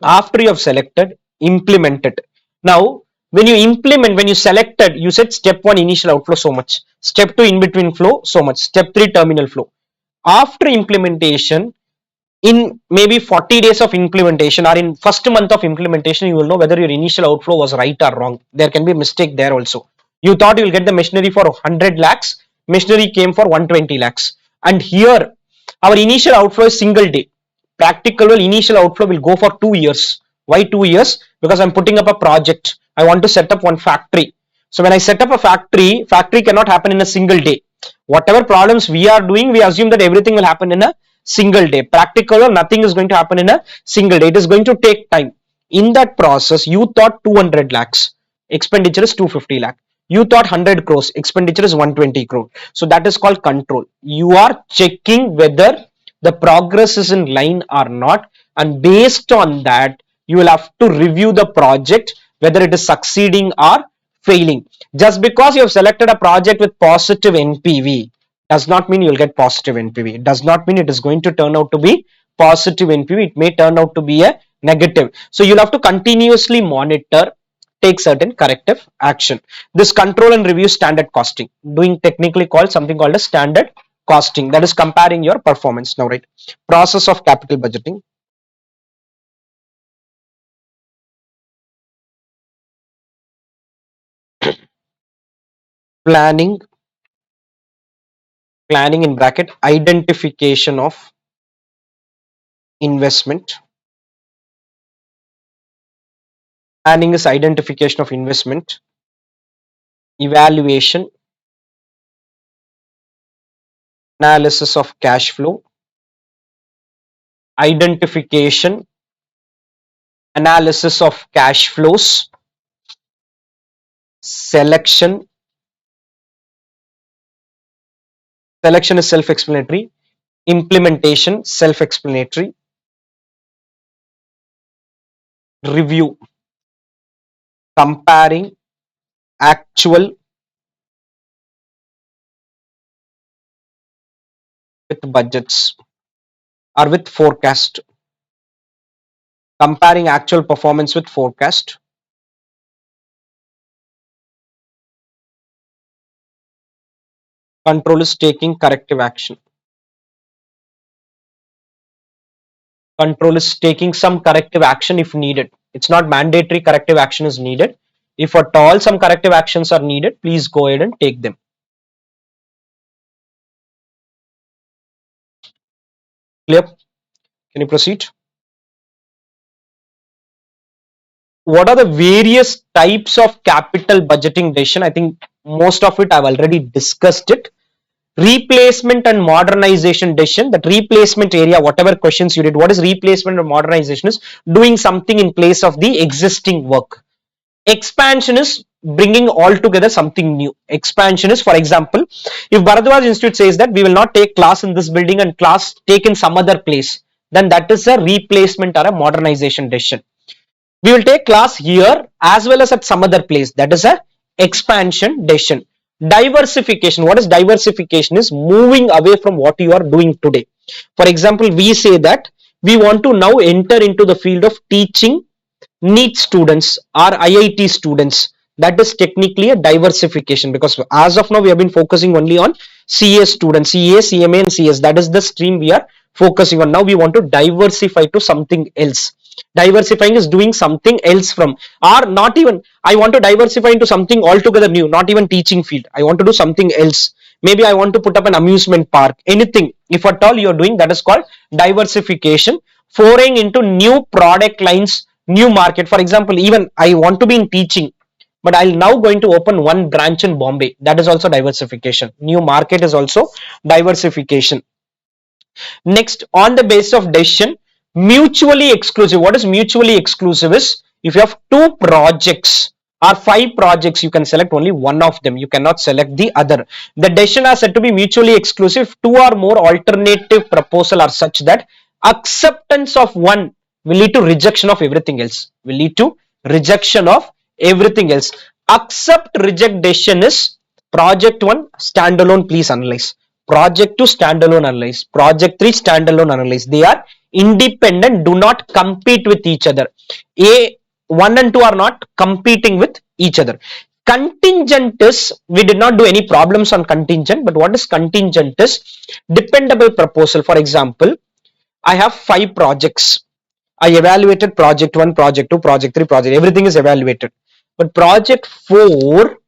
After you have selected, implement it. Now when you implement, when you selected, you said step 1 initial outflow so much, step 2 in between flow so much, step 3 terminal flow. After implementation, in maybe 40 days of implementation or in first month of implementation, you will know whether your initial outflow was right or wrong. There can be a mistake there also. You thought you will get the machinery for 100 lakhs, machinery came for 120 lakhs. And here our initial outflow is single day. Practical initial outflow will go for 2 years. Why 2 years? Because I'm putting up a project. I want to set up one factory. So when I set up a factory cannot happen in a single day. Whatever problems we are doing, we assume that everything will happen in a single day. Practical, nothing is going to happen in a single day. It is going to take time. In that process, you thought 200 lakhs, expenditure is 250 lakh. You thought 100 crores, expenditure is 120 crore. So that is called control. You are checking whether the progress is in line or not, and based on that you will have to review the project whether it is succeeding or failing. Just because you have selected a project with positive NPV does not mean you'll get positive NPV. It does not mean it is going to turn out to be positive NPV. It may turn out to be a negative. So you'll have to continuously monitor, take certain corrective action. This control and review standard costing, doing technically called something called a standard costing, that is comparing your performance. Now, right, process of capital budgeting. Planning, planning in bracket, identification of investment. Planning is identification of investment, evaluation, analysis of cash flow, identification, analysis of cash flows, Selection. Selection is self-explanatory. Implementation, self-explanatory. Review, comparing actual with budgets or with forecast. Comparing actual performance with forecast. Control is taking corrective action. Control is taking some corrective action if needed. It's not mandatory corrective action is needed. If at all some corrective actions are needed, please go ahead and take them. Clear? Can you proceed? What are the various types of capital budgeting decision? I think most of it I've already discussed it. Replacement and modernization decision. That replacement area, whatever questions you did, what is replacement or modernization is doing something in place of the existing work. Expansion is bringing all together something new. Expansion is, for example, if Bharadwaj Institute says that we will not take class in this building and class take in some other place, then that is a replacement or a modernization decision. We will take class here as well as at some other place, that is a expansion decision. Diversification, what is diversification is moving away from what you are doing today. For example, we say that we want to now enter into the field of teaching NEET students or IIT students. That is technically a diversification, because as of now we have been focusing only on CA students, CA, CMA and CS. That is the stream we are focusing on. Now we want to diversify to something else. Diversifying is doing something else from, or not even, I want to diversify into something altogether new, not even teaching field. I want to do something else. Maybe I want to put up an amusement park, anything. If at all you're doing, that is called diversification. Foraying into new product lines, new market. For example, even I want to be in teaching, but I'll now going to open one branch in Bombay. That is also diversification. New market is also diversification. Next, on the basis of decision, mutually exclusive. What is mutually exclusive is, if you have two projects or five projects, you can select only one of them. You cannot select the other. The decision are said to be mutually exclusive. Two or more alternative proposal are such that acceptance of one will lead to rejection of everything else. Will lead to rejection of everything else. Accept reject decision is project 1 standalone, please analyze. Project 2 standalone, analyze. Project 3 standalone, analyze. They are independent, do not compete with each other. A 1 and 2 are not competing with each other. Contingent is, we did not do any problems on contingent, but what is contingent is dependable proposal. For example, I have 5 projects. I evaluated project 1, project 2, project 3, project, everything is evaluated. But project 4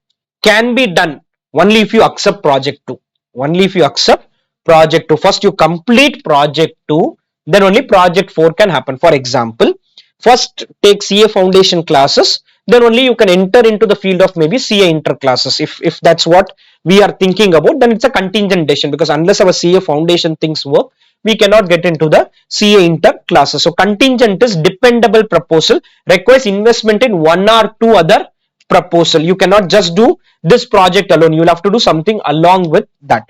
can be done only if you accept project 2. Only if you accept project 2. First you complete project 2, then only project 4 can happen. For example, first take CA foundation classes, then only you can enter into the field of maybe CA inter classes. If that's what we are thinking about, then it's a contingent decision, because unless our CA foundation things work, we cannot get into the CA inter classes. So contingent is dependable proposal, requires investment in one or two other proposal. You cannot just do this project alone. You will have to do something along with that.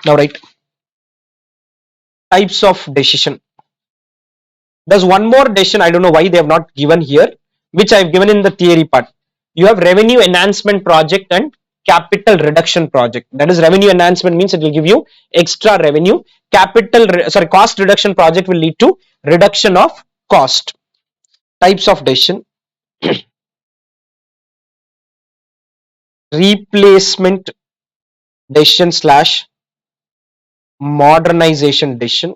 Now, right, types of decision. There's one more decision. I don't know why they have not given here, which I've given in the theory part. You have revenue enhancement project and capital reduction project. That is, revenue enhancement means it will give you extra revenue. Cost reduction project will lead to reduction of cost. Types of decision. Replacement decision slash modernization decision.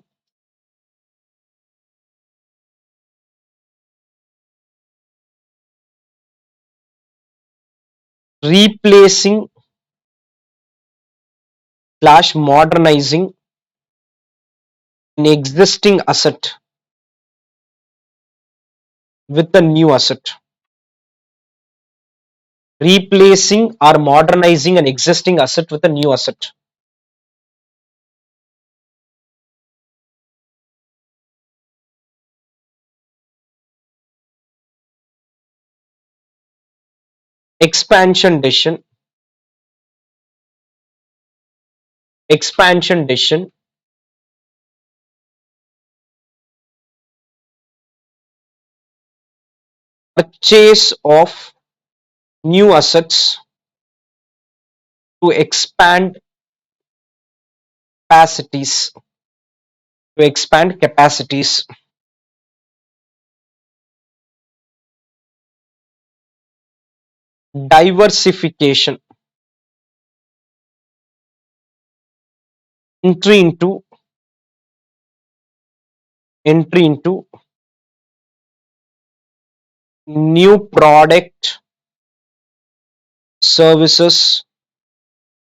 Replacing slash modernizing an existing asset with a new asset. Replacing or modernizing an existing asset with a new asset. expansion decision, expansion decision, purchase of new assets to expand capacities, to expand capacities, diversification, entry into new product services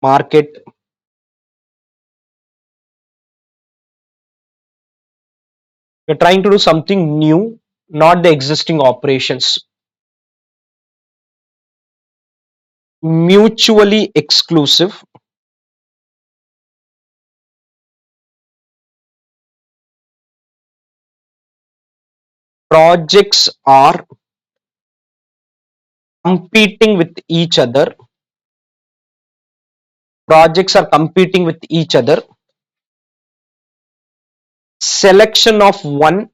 market. We're trying to do something new, not the existing operations. Mutually exclusive, projects are competing with each other, projects are competing with each other, selection of one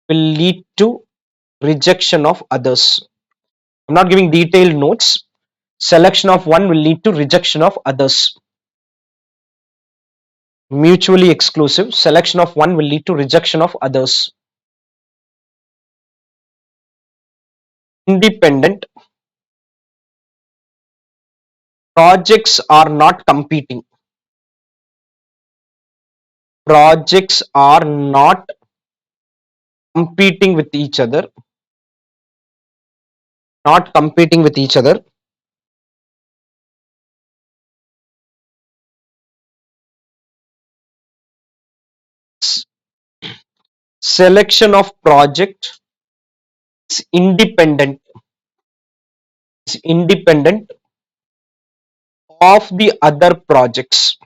will lead to rejection of others. I'm not giving detailed notes. Selection of one will lead to rejection of others. Mutually exclusive, selection of one will lead to rejection of others. Independent, projects are not competing. Projects are not competing with each other, not competing with each other. Selection of project is independent of the other projects,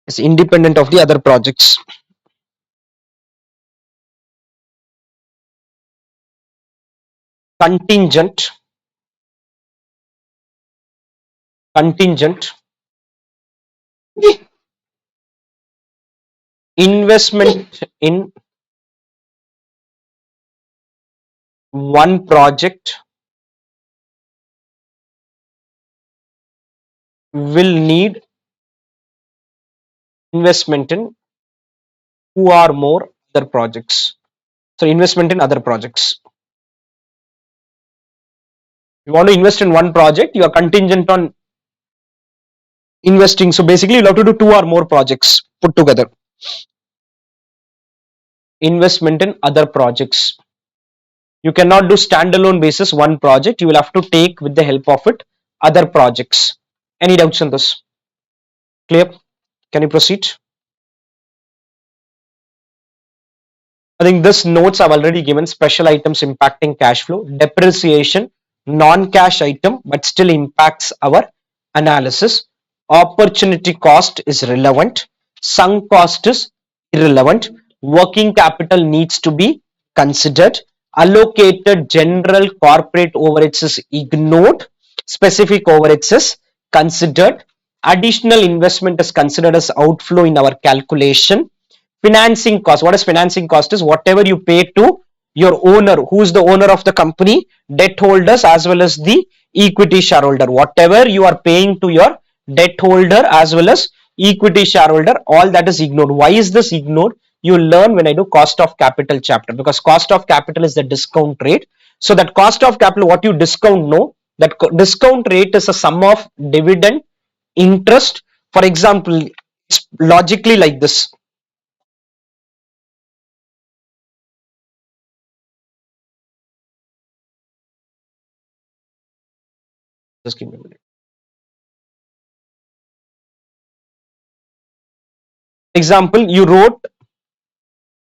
is independent of the other projects. Contingent, investment in one project will need investment in two or more other projects. So investment in other projects. You want to invest in one project, you are contingent on investing. So basically, you'll have to do two or more projects put together. Investment in other projects. You cannot do standalone basis one project. You will have to take with the help of it other projects. Any doubts on this? Clear? Can you proceed? I think this notes I've already given. Special items impacting cash flow, depreciation, non-cash item, but still impacts our analysis. Opportunity cost is relevant. Sunk cost is irrelevant. Working capital needs to be considered. Allocated general corporate overheads is ignored. Specific overheads is considered. Additional investment is considered as outflow in our calculation. Financing cost. What is financing cost? Is whatever you pay to your owner, who is the owner of the company, debt holders as well as the equity shareholder. Whatever you are paying to your debt holder as well as equity shareholder, all that is ignored. Why is this ignored? You learn when I do cost of capital chapter, because cost of capital is the discount rate. So that cost of capital, what you discount, no, that discount rate is a sum of dividend, interest. For example, it's logically like this. Just give me a minute. Example, you wrote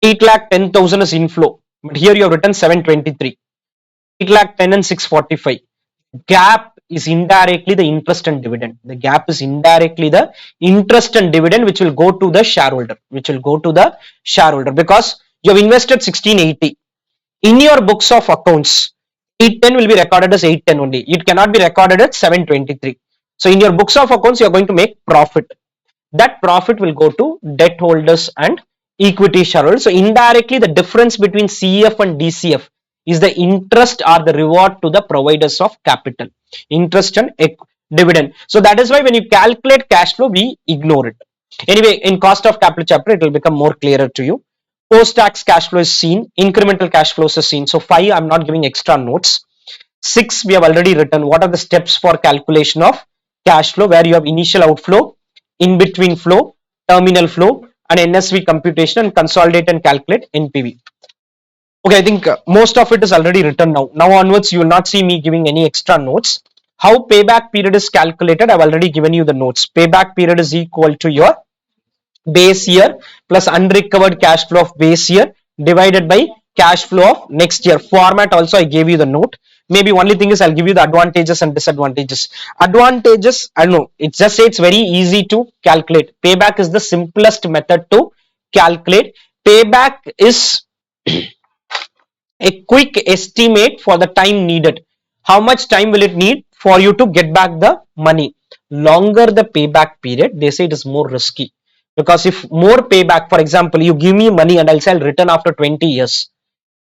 8,10,000 is inflow, but here you have written 723. 8,10,000 and 645. Gap is indirectly the interest and dividend. The gap is indirectly the interest and dividend which will go to the shareholder, because you have invested 1680. In your books of accounts, 810 will be recorded as 810 only. It cannot be recorded as 723. So in your books of accounts, you are going to make profit. That profit will go to debt holders and equity shareholders. So indirectly, the difference between CF and DCF is the interest or the reward to the providers of capital, interest and dividend. So that is why when you calculate cash flow, we ignore it. Anyway, in cost of capital chapter, it will become more clearer to you. Post-tax cash flow is seen, incremental cash flows is seen. So 5, I'm not giving extra notes. 6, we have already written. What are the steps for calculation of cash flow, where you have initial outflow, in between flow, terminal flow, and NSV computation, and consolidate and calculate NPV. Okay, I think most of it is already written now. Now onwards, you will not see me giving any extra notes. How payback period is calculated, I've already given you the notes. Payback period is equal to your base year plus unrecovered cash flow of base year divided by cash flow of next year. Format also I gave you the note. Maybe only thing is I'll give you the advantages and disadvantages. Advantages, I know it just say it's very easy to calculate. Payback is the simplest method to calculate. Payback is a quick estimate for the time needed. How much time will it need for you to get back the money? Longer the payback period, they say it is more risky, because if more payback, for example, you give me money and I'll say I'll return after 20 years,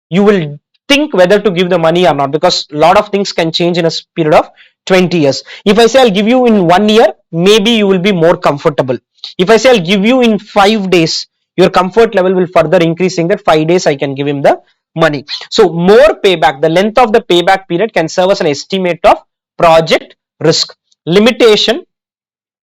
you will think whether to give the money or not, because a lot of things can change in a period of 20 years. If I say I'll give you in 1 year, maybe you will be more comfortable. If I say I'll give you in 5 days, your comfort level will further increase, saying that 5 days I can give him the money. So more payback, the length of the payback period can serve as an estimate of project risk. Limitation,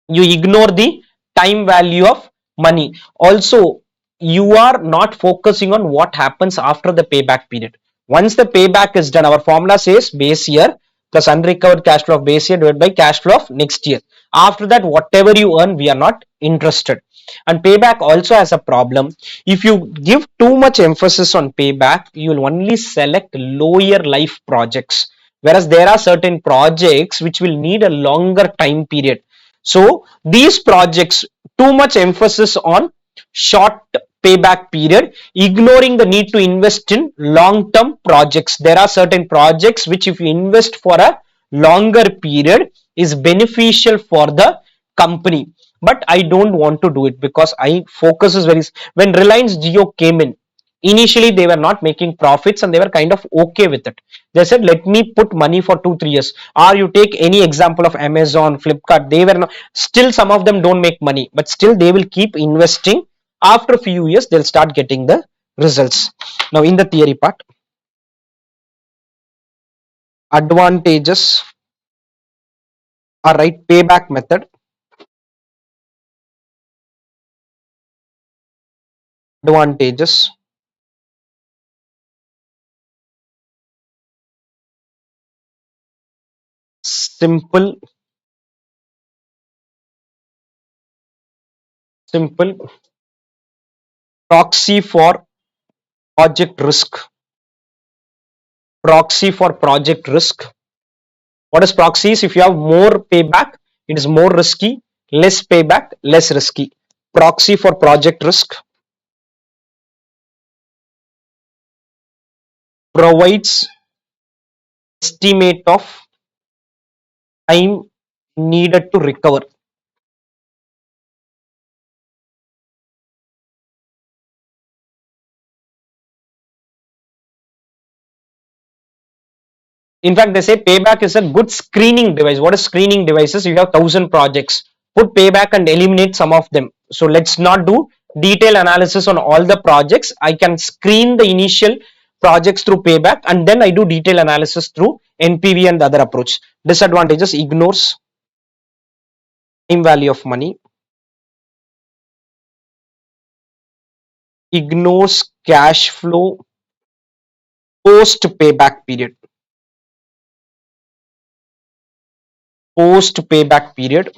you ignore the time value of money. Also, you are not focusing on what happens after the payback period. Once the payback is done, our formula says base year plus unrecovered cash flow of base year divided by cash flow of next year. After that, whatever you earn, we are not interested. And payback also has a problem. If you give too much emphasis on payback, you will only select lower life projects, whereas there are certain projects which will need a longer time period. So these projects, too much emphasis on short payback period, ignoring the need to invest in long term projects. There are certain projects which, if you invest for a longer period, is beneficial for the company. But I don't want to do it, because I focus is very. When Reliance Jio came in, initially they were not making profits and they were kind of okay with it. They said, let me put money for 2-3 years. Or you take any example of Amazon, Flipkart, they were not, still some of them don't make money, but still they will keep investing. After a few years they'll start getting the results. Now in the theory part, advantages are right payback method. Advantages, simple, simple, proxy for project risk, proxy for project risk. What is proxy? Is if you have more payback, it is more risky. Less payback, less risky. Proxy for project risk. Provides estimate of time needed to recover. In fact, they say payback is a good screening device. What is screening devices? You have 1,000 projects. Put payback and eliminate some of them. So let's not do detailed analysis on all the projects. I can screen the initial projects through payback, and then I do detailed analysis through NPV and the other approach. Disadvantages: ignores time value of money, ignores cash flow post payback period. Post payback period,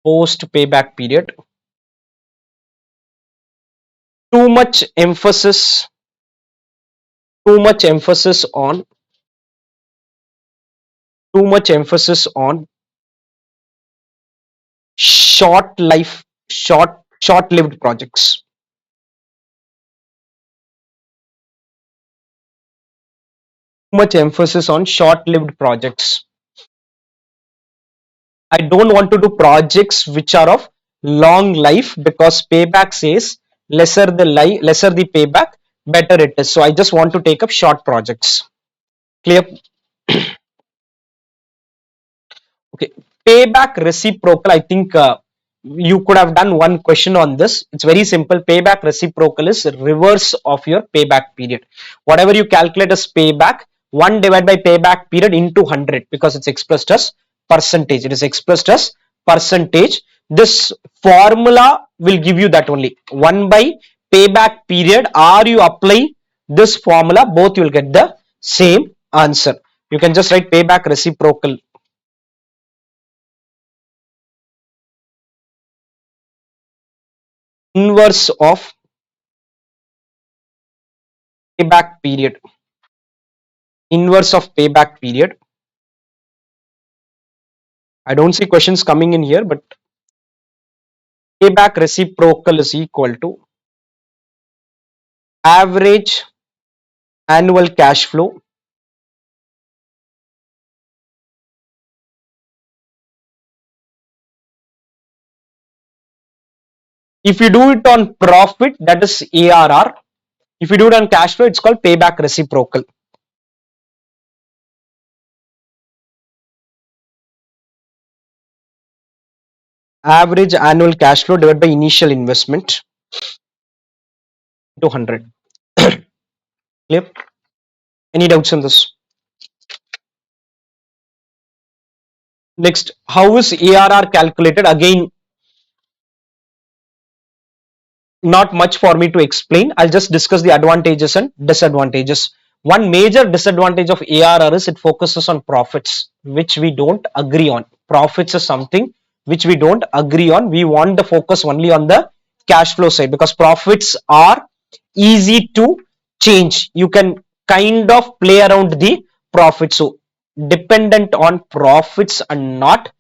post payback period. Too much emphasis, too much emphasis on, too much emphasis on short life, short Short-lived projects. Too much emphasis on short-lived projects. I don't want to do projects which are of long life because payback says lesser the payback, better it is. So I just want to take up short projects. Clear? Okay, payback reciprocal. I think you could have done one question on this. It's very simple. Payback reciprocal is reverse of your payback period. Whatever you calculate as payback, 1 divided by payback period into 100 because it's expressed as percentage. It is expressed as percentage. This formula will give you that only 1 by payback period, or you apply this formula, both you will get the same answer. You can just write payback reciprocal. Inverse of payback period. Inverse of payback period. I don't see questions coming in here, but payback reciprocal is equal to average annual cash flow. If you do it on profit, that is ARR. If you do it on cash flow, it's called payback reciprocal. Average annual cash flow divided by initial investment to 100. Clear? Any doubts on this? Next, how is ARR calculated? Again, not much for me to explain. I'll just discuss the advantages and disadvantages. One major disadvantage of ARR is it focuses on profits, which we don't agree on. Profits is something which we don't agree on. We want the focus only on the cash flow side because profits are easy to change. You can kind of play around the profit. So dependent on profits and not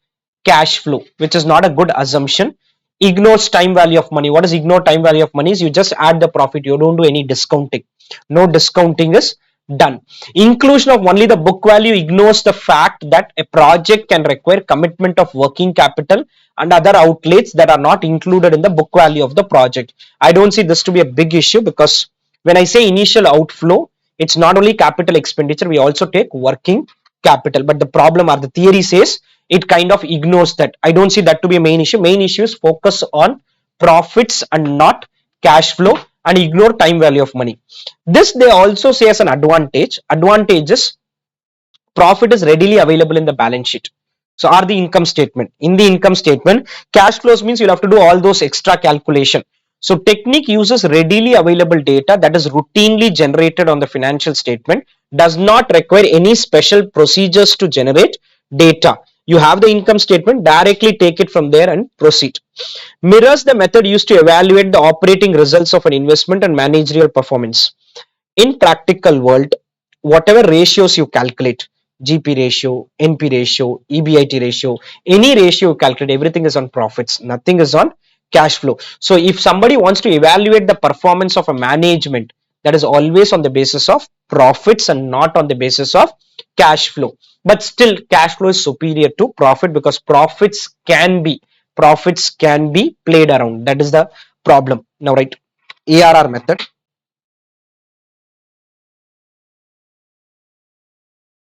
cash flow, which is not a good assumption. Ignores time value of money. What is ignore time value of money? Is you just add the profit, you don't do any discounting. No discounting is done. Inclusion of only the book value ignores the fact that a project can require commitment of working capital and other outlays that are not included in the book value of the project. I don't see this to be a big issue because when I say initial outflow, it's not only capital expenditure, we also take working capital. But the problem or the theory says it kind of ignores that. I don't see that to be a main issue. Main issue is focus on profits and not cash flow and ignore time value of money. This they also say as an advantage. Advantage is profit is readily available in the balance sheet. So are the income statement. In the income statement, cash flows means you'll have to do all those extra calculation. So technique uses readily available data that is routinely generated on the financial statement, does not require any special procedures to generate data. You have the income statement, directly take it from there and proceed. Mirrors the method used to evaluate the operating results of an investment and managerial performance. In practical world, whatever ratios you calculate, GP ratio, NP ratio, EBIT ratio, any ratio you calculate, everything is on profits, nothing is on cash flow. So if somebody wants to evaluate the performance of a management, that is always on the basis of profits and not on the basis of cash flow. But still cash flow is superior to profit because profits can be played around. That is the problem. Now right, ARR method.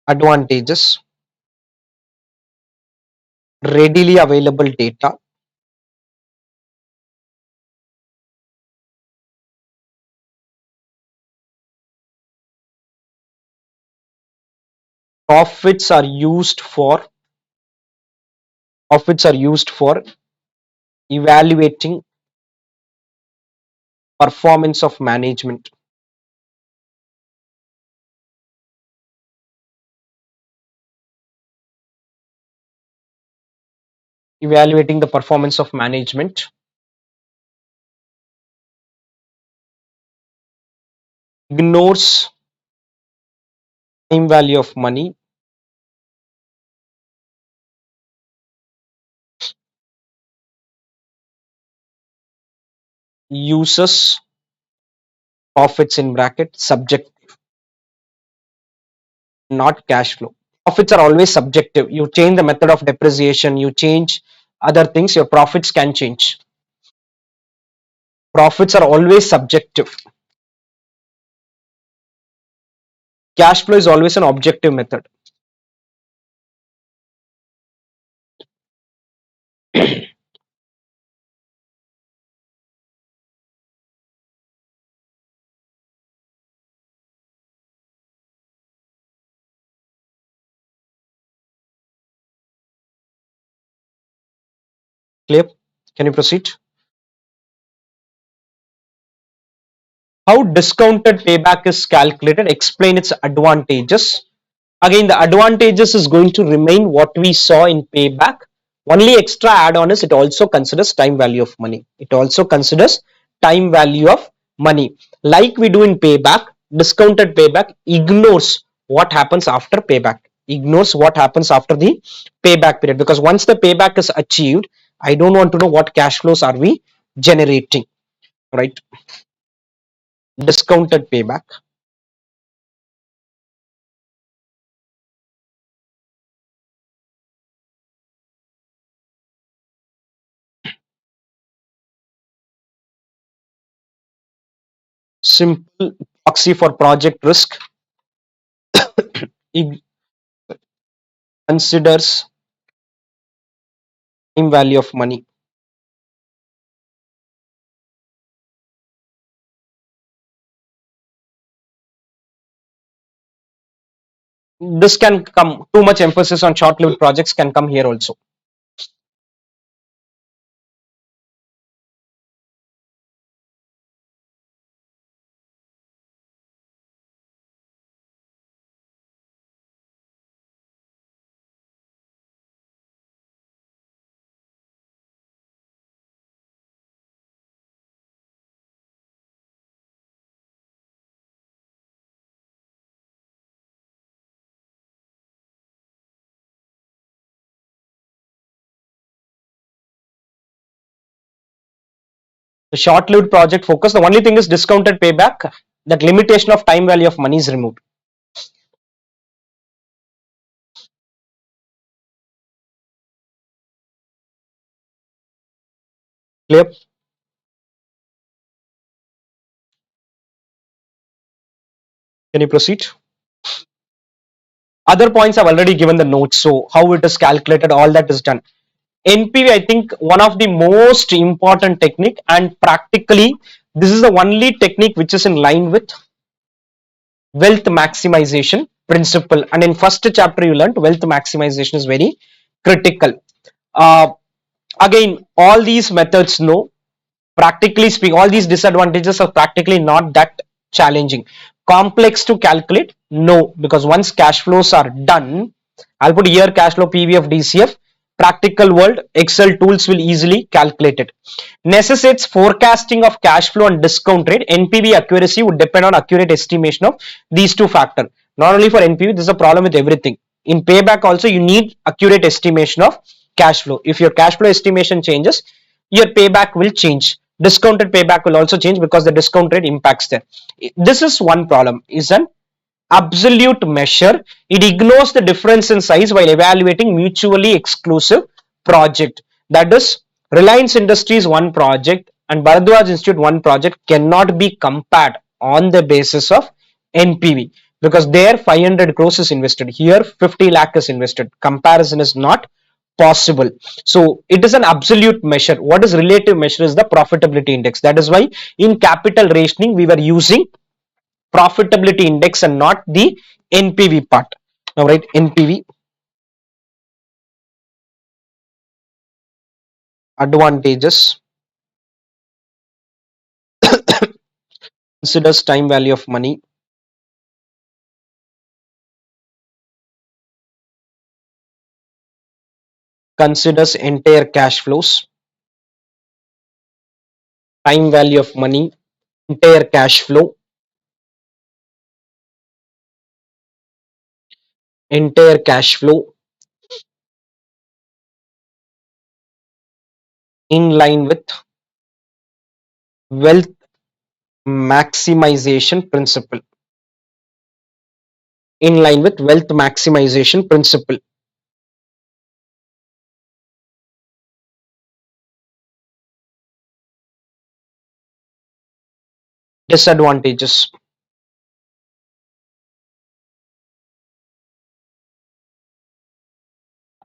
Advantages: readily available data, profits are used for evaluating performance of management. Evaluating the performance of management, ignores time value of money, uses profits in bracket subject, not cash flow. Profits are always subjective. You change the method of depreciation, you change other things, your profits can change. Profits are always subjective. Cash flow is always an objective method. Clear? Can you proceed? How discounted payback is calculated? Explain its advantages. Again, the advantages is going to remain what we saw in payback. Only extra add-on is it also considers time value of money. It also considers time value of money. Like we do in payback, discounted payback ignores what happens after payback. Ignores what happens after the payback period, because once the payback is achieved, I don't want to know what cash flows are we generating, right? Discounted payback. Simple proxy for project risk. It considers time value of money. This can come, too much emphasis on short-lived projects can come here also. The short-lived project focus, the only thing is discounted payback, that limitation of time value of money is removed. Clear? Can you proceed? Other points I've already given the notes, so how it is calculated, all that is done. NPV, I think one of the most important technique, and practically this is the only technique which is in line with wealth maximization principle. And in first chapter you learned wealth maximization is very critical. Uh, Again, all these methods, no, practically speaking, all these disadvantages are practically not that challenging. Complex to calculate? No, because once cash flows are done, I'll put here cash flow PV of DCF. Practical world, Excel tools will easily calculate it. Necessitates forecasting of cash flow and discount rate. NPV accuracy would depend on accurate estimation of these two factors. Not only for NPV, this is a problem with everything. In payback also, you need accurate estimation of cash flow. If your cash flow estimation changes, your payback will change. Discounted payback will also change because the discount rate impacts there. This is one problem, is an absolute measure. It ignores the difference in size while evaluating mutually exclusive project. That is, Reliance Industries one project and Bharadwaj Institute one project cannot be compared on the basis of NPV, because there 500 crores is invested, here 50 lakh is invested. Comparison is not possible. So it is an absolute measure. What is relative measure is the profitability index. That is why in capital rationing we were using profitability index and not the NPV part. Now write NPV advantages, considers time value of money, considers entire cash flows, time value of money, entire cash flow, entire cash flow in line with wealth maximization principle. In line with wealth maximization principle. Disadvantages.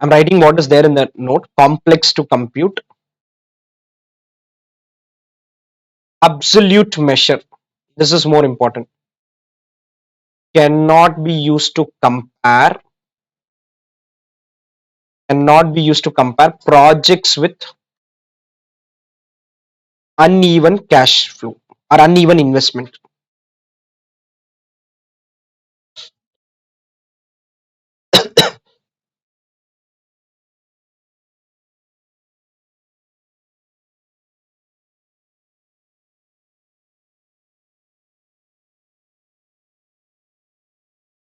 I'm writing what is there in the note. Complex to compute. Absolute measure. This is more important. Cannot be used to compare. Cannot be used to compare projects with uneven cash flow or uneven investment.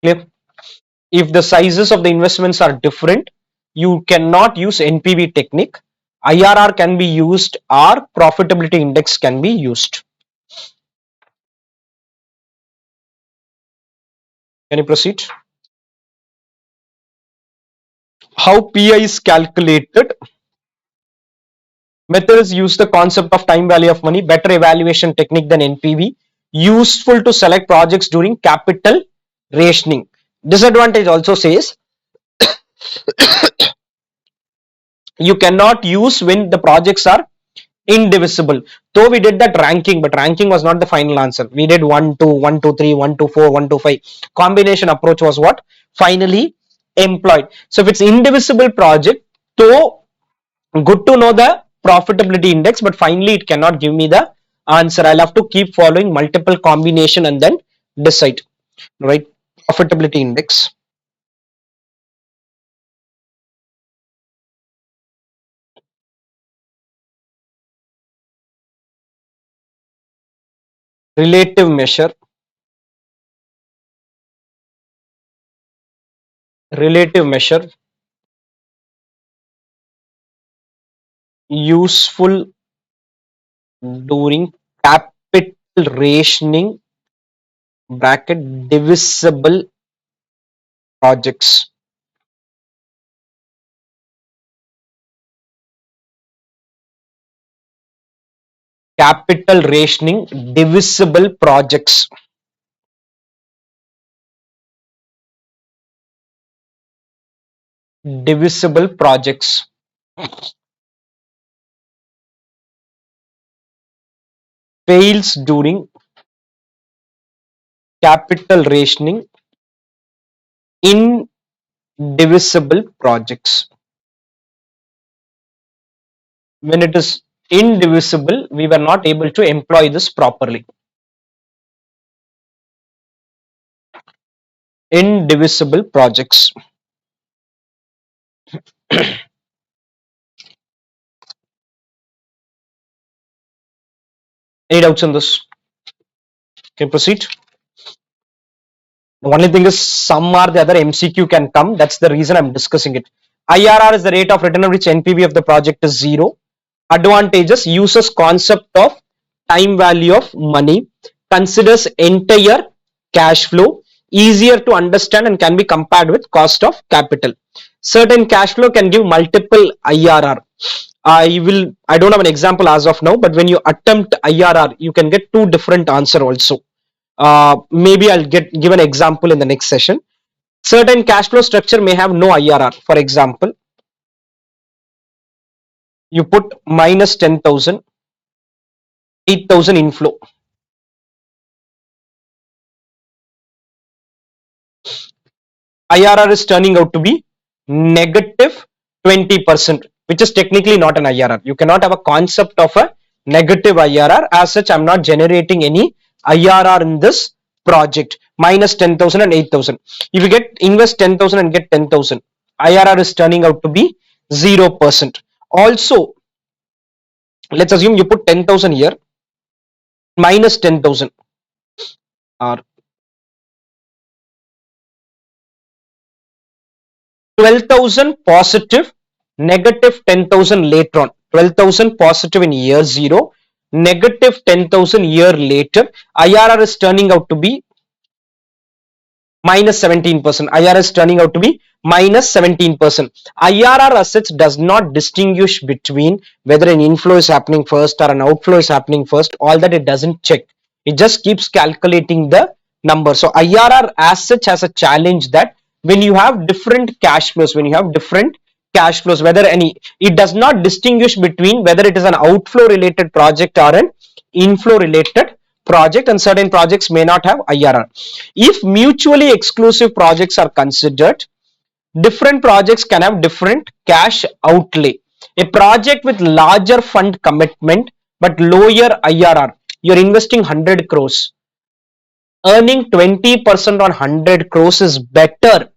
Clear? If the sizes of the investments are different, you cannot use NPV technique. IRR can be used or profitability index can be used. Can you proceed? How PI is calculated? Methods use the concept of time value of money, better evaluation technique than NPV, useful to select projects during capital rationing. Disadvantage also says you cannot use when the projects are indivisible. Though we did that ranking, but ranking was not the final answer. We did 1 2 1 2 3 1 2 4 1 2 5. Combination approach was what finally employed. So if it's indivisible project, though good to know the profitability index, but finally it cannot give me the answer. I'll have to keep following multiple combination and then decide. Right? Profitability index. Relative measure. Relative measure. Useful during capital rationing bracket divisible projects. Capital rationing divisible projects. Divisible projects. Fails during capital rationing indivisible projects. When it is indivisible, we were not able to employ this properly. Indivisible projects. Any doubts on this? Can proceed. The only thing is some or the other MCQ can come. That's the reason I'm discussing it. IRR is the rate of return on which NPV of the project is zero. Advantages: uses concept of time value of money, considers entire cash flow, easier to understand and can be compared with cost of capital. Certain cash flow can give multiple IRR. I don't have an example as of now, but when you attempt IRR, you can get two different answer also. Maybe I'll give an example in the next session. Certain cash flow structure may have no IRR. For example, you put minus 10,000, 8,000 inflow. IRR is turning out to be negative 20%, which is technically not an IRR. You cannot have a concept of a negative IRR. As such, I'm not generating any IRR in this project. Minus 10,000 and 8,000. If you invest 10,000 and get 10,000, IRR is turning out to be 0%. Also, let's assume you put 10,000 here, minus 10,000 or 12,000 positive, negative 10,000 later on. 12,000 positive in year 0, negative 10,000 year later, IRR is turning out to be minus 17%. IRR is turning out to be minus 17%. IRR assets does not distinguish between whether an inflow is happening first or an outflow is happening first. All that it doesn't check. It just keeps calculating the number. So IRR as such has a challenge that when you have different cash flows, whether any, it does not distinguish between whether it is an outflow related project or an inflow related project, and certain projects may not have IRR. If mutually exclusive projects are considered, different projects can have different cash outlay. A project with larger fund commitment but lower IRR, you're investing 100 crores. Earning 20% on 100 crores is better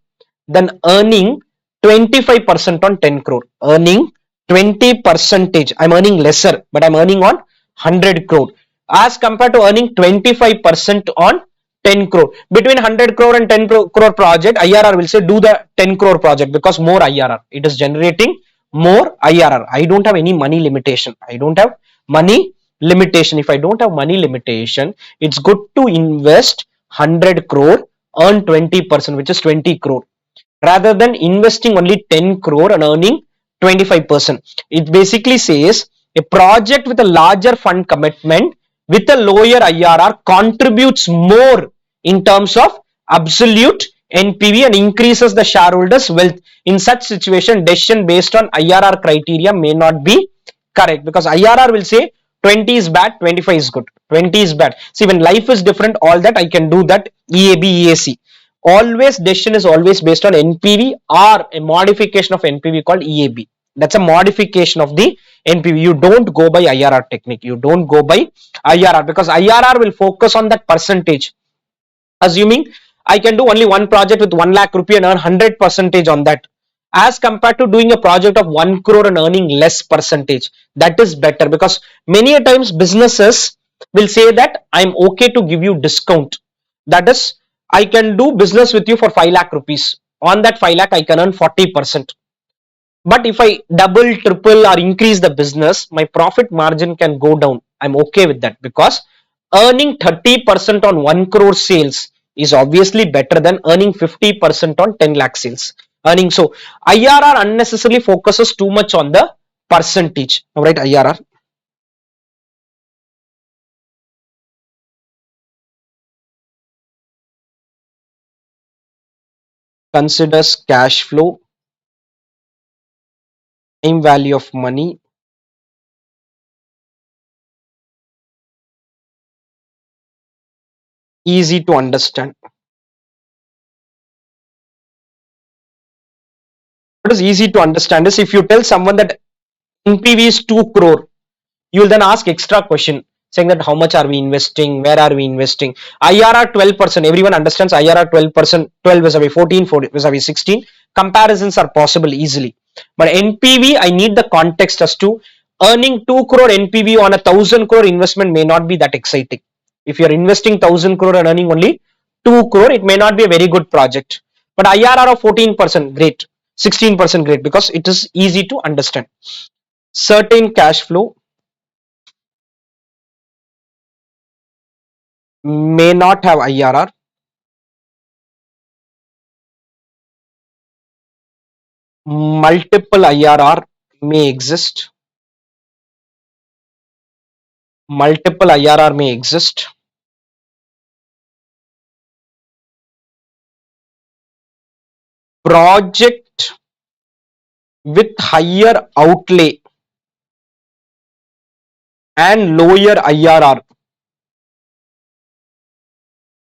than earning 25% on 10 crore. Earning 20 percentage, I'm earning lesser, but I'm earning on 100 crore as compared to earning 25% on 10 crore. Between 100 crore and 10 crore project, IRR will say do the 10 crore project because more IRR. It is generating more IRR. I don't have any money limitation. If I don't have money limitation, it's good to invest 100 crore, earn 20%, which is 20 crore, rather than investing only 10 crore and earning 25%. It basically says a project with a larger fund commitment with a lower IRR contributes more in terms of absolute NPV and increases the shareholders' wealth. In such situation, decision based on IRR criteria may not be correct, because IRR will say 20 is bad, 25 is good, 20 is bad. See, when life is different, all that I can do that EAB, EAC. Always decision is always based on NPV or a modification of NPV called EAB. That's a modification of the NPV. You don't go by IRR technique. You don't go by IRR because IRR will focus on that percentage. Assuming I can do only one project with 1 lakh rupee and earn 100% on that, as compared to doing a project of 1 crore and earning less percentage. That is better, because many a times businesses will say that I'm okay to give you discount. That is, I can do business with you for 5 lakh rupees. On that 5 lakh, I can earn 40%. But if I double, triple, or increase the business, my profit margin can go down. I'm okay with that, because earning 30% on 1 crore sales is obviously better than earning 50% on 10 lakh sales. So IRR unnecessarily focuses too much on the percentage. All right, IRR. Considers cash flow, time value of money, easy to understand. What is easy to understand is, if you tell someone that NPV is 2 crore, you will then ask extra question saying that how much are we investing, where are we investing. IRR 12%, everyone understands IRR 12%, 12 vis-a-vis 14, vis-a-vis 16. Comparisons are possible easily. But NPV, I need the context as to earning 2 crore NPV on a 1,000 crore investment may not be that exciting. If you are investing 1,000 crore and earning only 2 crore, it may not be a very good project. But IRR of 14%, great. 16%, great, because it is easy to understand. Certain cash flow may not have IRR. Multiple IRR may exist. Multiple IRR may exist. Project with higher outlay and lower IRR.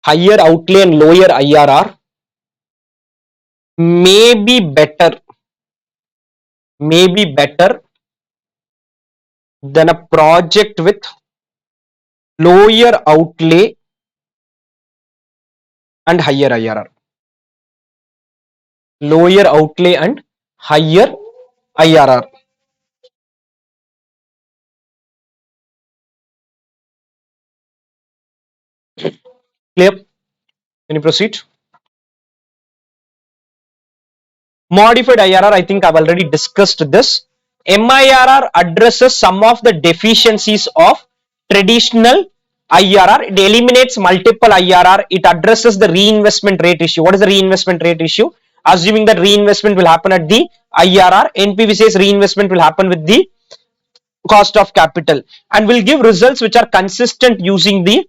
Higher outlay and lower IRR may be better than a project with lower outlay and higher IRR. Lower outlay and higher IRR. Clear? Can you proceed? Modified IRR, I think I've already discussed this. MIRR addresses some of the deficiencies of traditional IRR. It eliminates multiple IRR. It addresses the reinvestment rate issue. What is the reinvestment rate issue? Assuming that reinvestment will happen at the IRR, NPV says reinvestment will happen with the cost of capital and will give results which are consistent using the.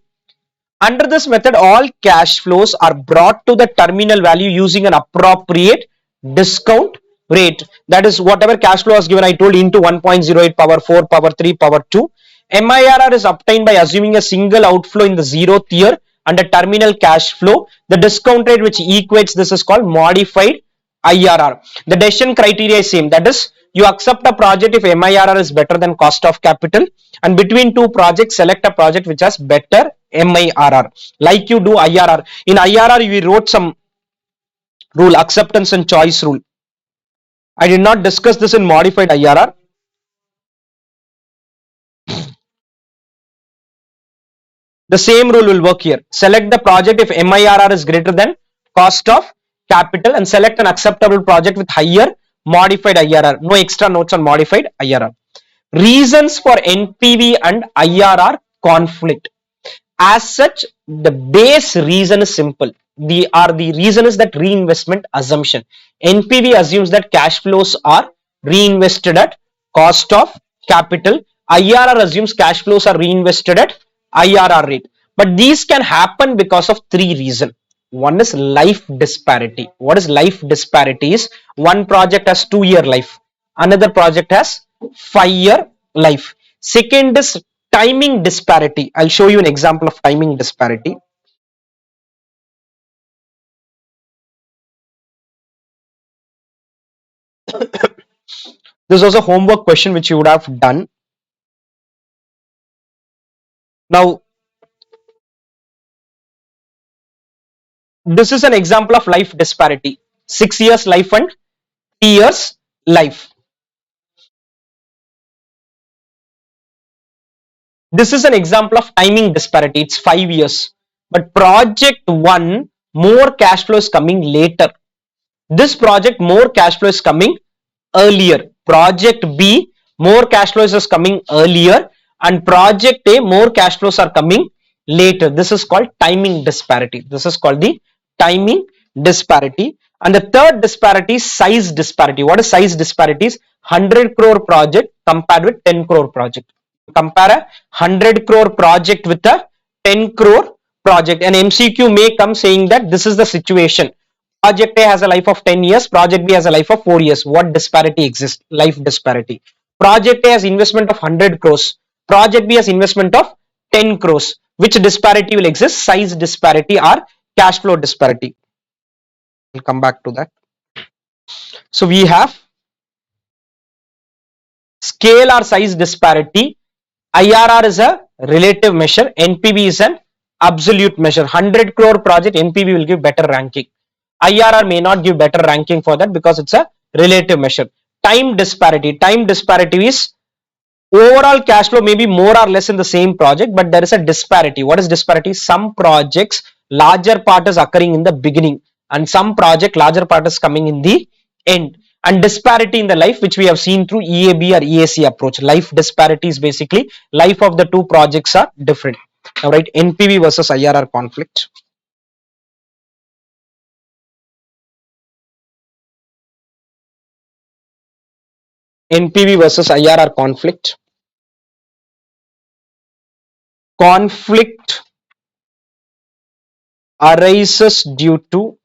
Under this method, all cash flows are brought to the terminal value using an appropriate discount rate. That is, whatever cash flow was given, I told, into 1.08 power 4 power 3 power 2. MIRR is obtained by assuming a single outflow in the zeroth year under terminal cash flow. The discount rate which equates this is called modified IRR. The decision criteria is same. That is, you accept a project if MIRR is better than cost of capital, and between two projects select a project which has better MIRR, like you do IRR. In IRR we wrote some rule, acceptance and choice rule. I did not discuss this in modified IRR. The same rule will work here. Select the project if MIRR is greater than cost of capital and select an acceptable project with higher modified IRR. No extra notes on modified IRR. Reasons for NPV and IRR conflict. As such, the base reason is simple. The reason is that reinvestment assumption. NPV assumes that cash flows are reinvested at cost of capital. IRR assumes cash flows are reinvested at IRR rate. But these can happen because of three reasons. One is life disparity. What is life disparity? Is one project has 2-year life, another project has 5-year life. Second is timing disparity. I'll show you an example of timing disparity. This was a homework question which you would have done. Now, this is an example of life disparity. 6 years life and 3 years life. This is an example of timing disparity. It's 5 years. But project 1, more cash flow is coming later. This project, more cash flow is coming earlier. Project B, more cash flows is coming earlier, and project A, more cash flows are coming later. This is called timing disparity. This is called the timing disparity. And the third disparity is size disparity. What is size disparity? Is 100 crore project compared with 10 crore project. Compare a 100 crore project with a 10 crore project. An MCQ may come saying that this is the situation. Project A has a life of 10 years, project B has a life of 4 years. What disparity exists? Life disparity. Project A has investment of 100 crores, project B has investment of 10 crores. Which disparity will exist? Size disparity or cash flow disparity. We'll come back to that. So we have scale or size disparity. IRR is a relative measure, NPV is an absolute measure. 100 crore project, NPV will give better ranking. IRR may not give better ranking for that because it's a relative measure. Time disparity. Time disparity is overall cash flow may be more or less in the same project, but there is a disparity. What is disparity? Some projects larger part is occurring in the beginning and some project larger part is coming in the end. And disparity in the life, which we have seen through EAB or EAC approach. Life disparity is basically life of the two projects are different. All right, NPV versus IRR conflict. NPV versus IRR conflict. Conflict arises due to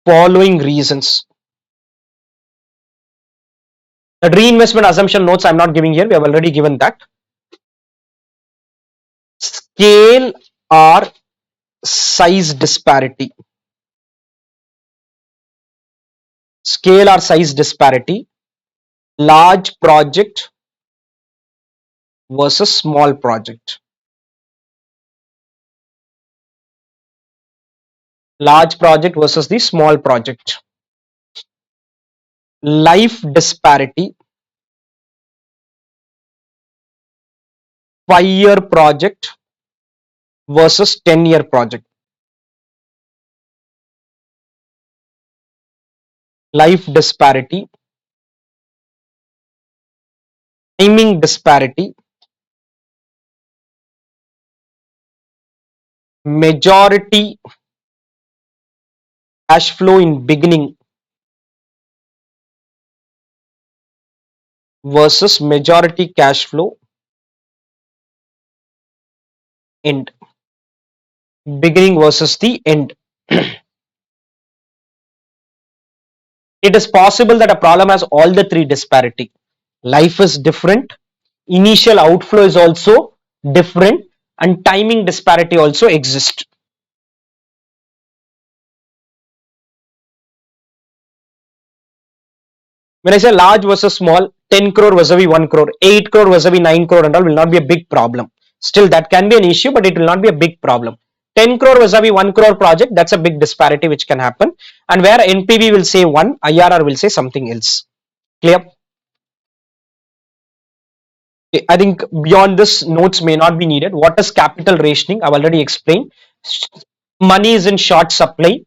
following reasons. The reinvestment assumption notes I'm not giving here, we have already given that. Scale or size disparity. Scale or size disparity. Large project versus small project. Large project versus the small project. Life disparity. 5-year project versus 10-year project. Life disparity. Timing disparity. majority cash flow in beginning versus majority cash flow end. Beginning versus the end. It is possible that a problem has all the three disparity. Life is different, initial outflow is also different, and timing disparity also exists. When I say large versus small, 10 crore vis-a-vis 1 crore, 8 crore vis-a-vis 9 crore and all will not be a big problem. Still, that can be an issue, but it will not be a big problem. 10 crore vis-a-vis 1 crore project, that's a big disparity which can happen. And where NPV will say 1, IRR will say something else. Clear? Okay, I think beyond this, notes may not be needed. What is capital rationing? I've already explained. Money is in short supply.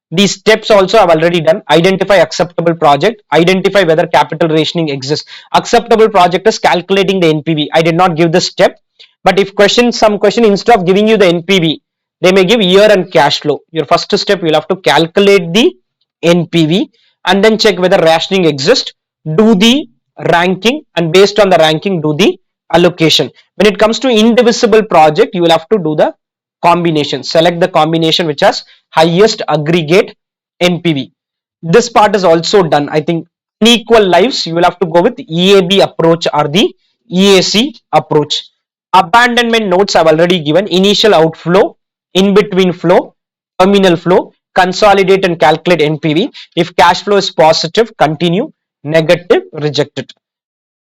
These steps also I've already done. Identify acceptable project. Identify whether capital rationing exists. Acceptable project is calculating the NPV. I did not give this step, but if some question instead of giving you the NPV, they may give year and cash flow. Your first step, you'll have to calculate the NPV and then check whether rationing exists. Do the ranking, and based on the ranking, do the allocation. When it comes to indivisible project, you will have to do the combination. Select the combination which has highest aggregate NPV. This part is also done. I think unequal lives, you will have to go with EAB approach or the EAC approach. Abandonment notes I've already given. Initial outflow, in between flow, terminal flow, consolidate and calculate NPV. If cash flow is positive, continue. Negative, reject it.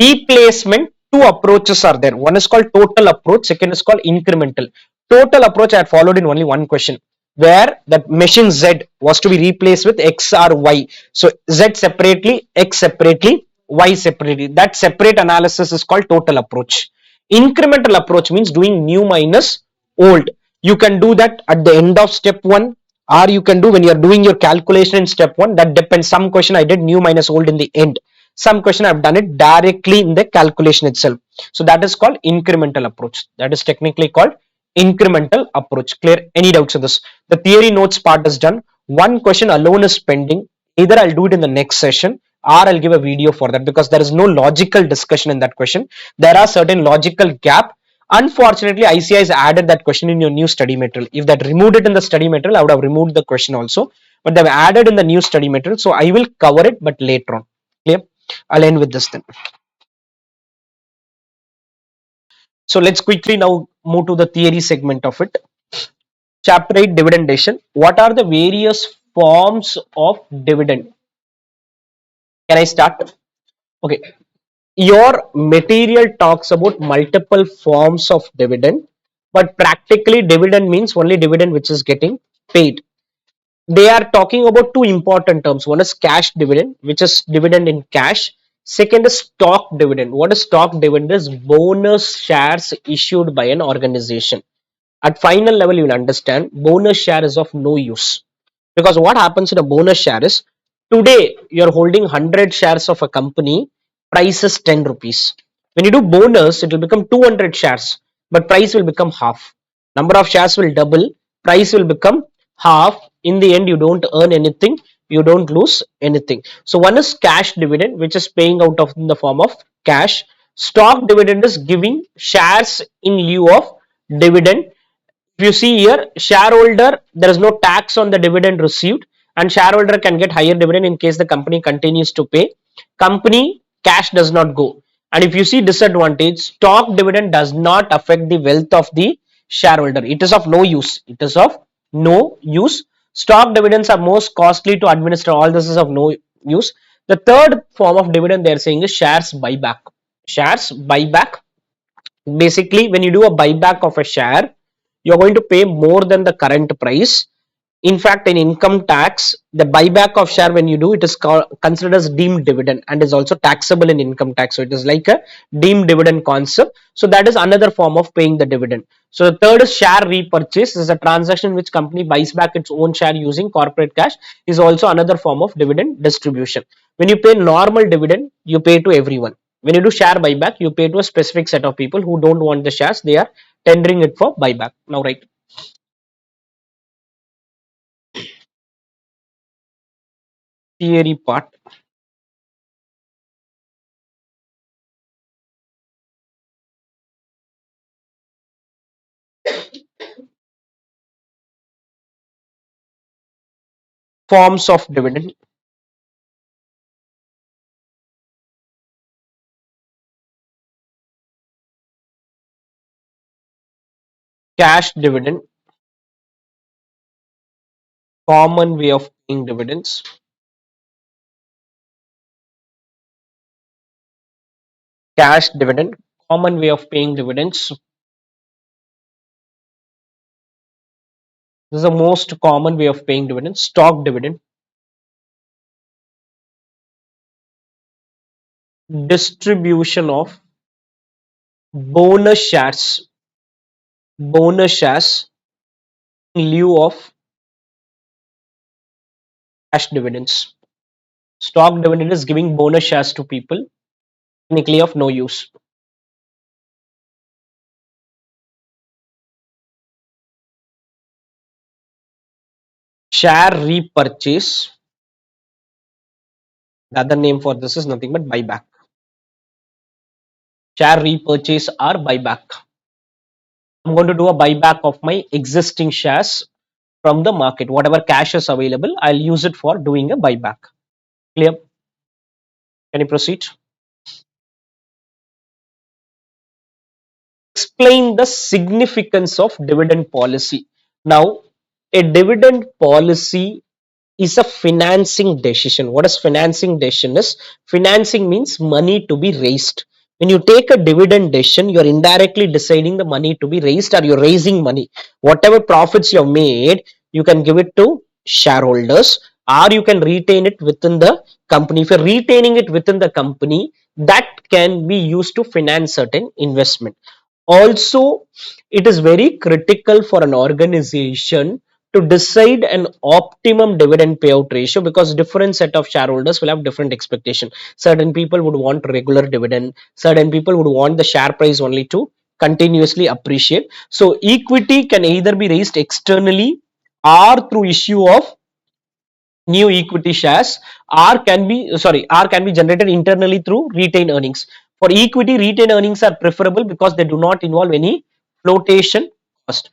Replacement, two approaches are there. One is called total approach, second is called incremental. Total approach I had followed in only one question, where that machine Z was to be replaced with X or Y. So Z separately, X separately, Y separately. That separate analysis is called total approach. Incremental approach means doing new minus old. You can do that at the end of step 1, or you can do when you are doing your calculation in step 1. That depends. Some question I did new minus old in the end. Some question I've done it directly in the calculation itself. So that is called incremental approach. That is technically called incremental approach. Clear? Any doubts on this? The theory notes part is done. One question alone is pending. Either I'll do it in the next session or I'll give a video for that, because there is no logical discussion in that question. There are certain logical gap. Unfortunately, ICI has added that question in your new study material. If that removed it in the study material, I would have removed the question also. But they've added in the new study material. So I will cover it, but later on. Clear? I'll end with this then. So let's quickly now move to the theory segment of it. Chapter 8, dividend decision. What are the various forms of dividend? Can I start? Okay. Your material talks about multiple forms of dividend, but practically dividend means only dividend which is getting paid. They are talking about two important terms. One is cash dividend, which is dividend in cash. Second is stock dividend. What is stock dividend? Is bonus shares issued by an organization. At final level, you will understand bonus share is of no use, because what happens in a bonus share is, today you are holding 100 shares of a company, price is 10 rupees. When you do bonus, it will become 200 shares, but price will become half. Number of shares will double, price will become half. In the end, you don't earn anything, you don't lose anything. So one is cash dividend, which is paying out of in the form of cash. Stock dividend is giving shares in lieu of dividend. If you see here, shareholder, there is no tax on the dividend received, and shareholder can get higher dividend in case the company continues to pay. Company cash does not go. And if you see disadvantage, stock dividend does not affect the wealth of the shareholder. It is of no use. It is of no use. Stock dividends are most costly to administer. All this is of no use. The third form of dividend they are saying is shares buyback. Shares buyback. Basically, when you do a buyback of a share, you're going to pay more than the current price. In fact, in income tax, the buyback of share, when you do, it is considered as deemed dividend and is also taxable in income tax. So it is like a deemed dividend concept. So that is another form of paying the dividend. So the third is share repurchase. This is a transaction in which company buys back its own share using corporate cash, is also another form of dividend distribution. When you pay normal dividend, you pay to everyone. When you do share buyback, you pay to a specific set of people who don't want the shares. They are tendering it for buyback. Now, right. theory part. Forms of dividend. Cash dividend, common way of paying dividends. Cash dividend, common way of paying dividends. This is the most common way of paying dividends. Stock dividend, distribution of bonus shares, bonus shares in lieu of cash dividends. Stock dividend is giving bonus shares to people, technically of no use. Share repurchase, the other name for this is nothing but buyback. Share repurchase or buyback. I'm going to do a buyback of my existing shares from the market. Whatever cash is available, I'll use it for doing a buyback. Clear? Can you proceed? Explain the significance of dividend policy. Now, a dividend policy is a financing decision. What is financing decision is? Financing means money to be raised. When you take a dividend decision, you're indirectly deciding the money to be raised, or you're raising money. Whatever profits you have made, you can give it to shareholders, or you can retain it within the company. If you're retaining it within the company, that can be used to finance certain investment. Also, it is very critical for an organization to decide an optimum dividend payout ratio, because different set of shareholders will have different expectation. Certain people would want regular dividend, certain people would want the share price only to continuously appreciate. So equity can either be raised externally or through issue of new equity shares, or can be generated internally through retained earnings. For equity, retained earnings are preferable because they do not involve any flotation cost.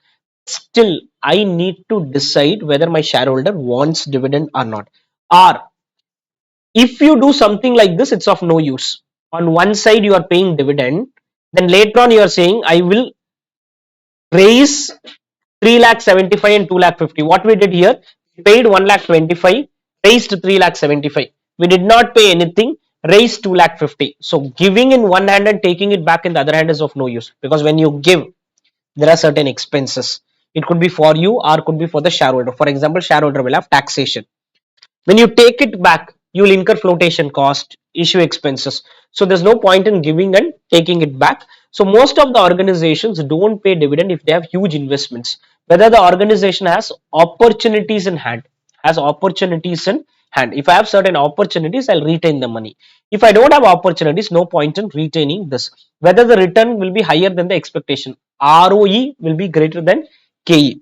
Still, I need to decide whether my shareholder wants dividend or not. Or if you do something like this, it's of no use. On one side you are paying dividend, then later on you are saying I will raise 3 lakh 75 and 2 lakh 50. What we did here, we paid 1 lakh 25, raised 3 lakh 75. We did not pay anything, raised 2 lakh 50. So giving in one hand and taking it back in the other hand is of no use, because when you give, there are certain expenses. It could be for you or could be for the shareholder. For example, shareholder will have taxation. When you take it back, you will incur flotation cost, issue expenses. So there's no point in giving and taking it back. So most of the organizations don't pay dividend if they have huge investments. Whether the organization has opportunities in hand, has opportunities in hand. If I have certain opportunities, I'll retain the money. If I don't have opportunities, no point in retaining this. Whether the return will be higher than the expectation, ROE will be greater than KE.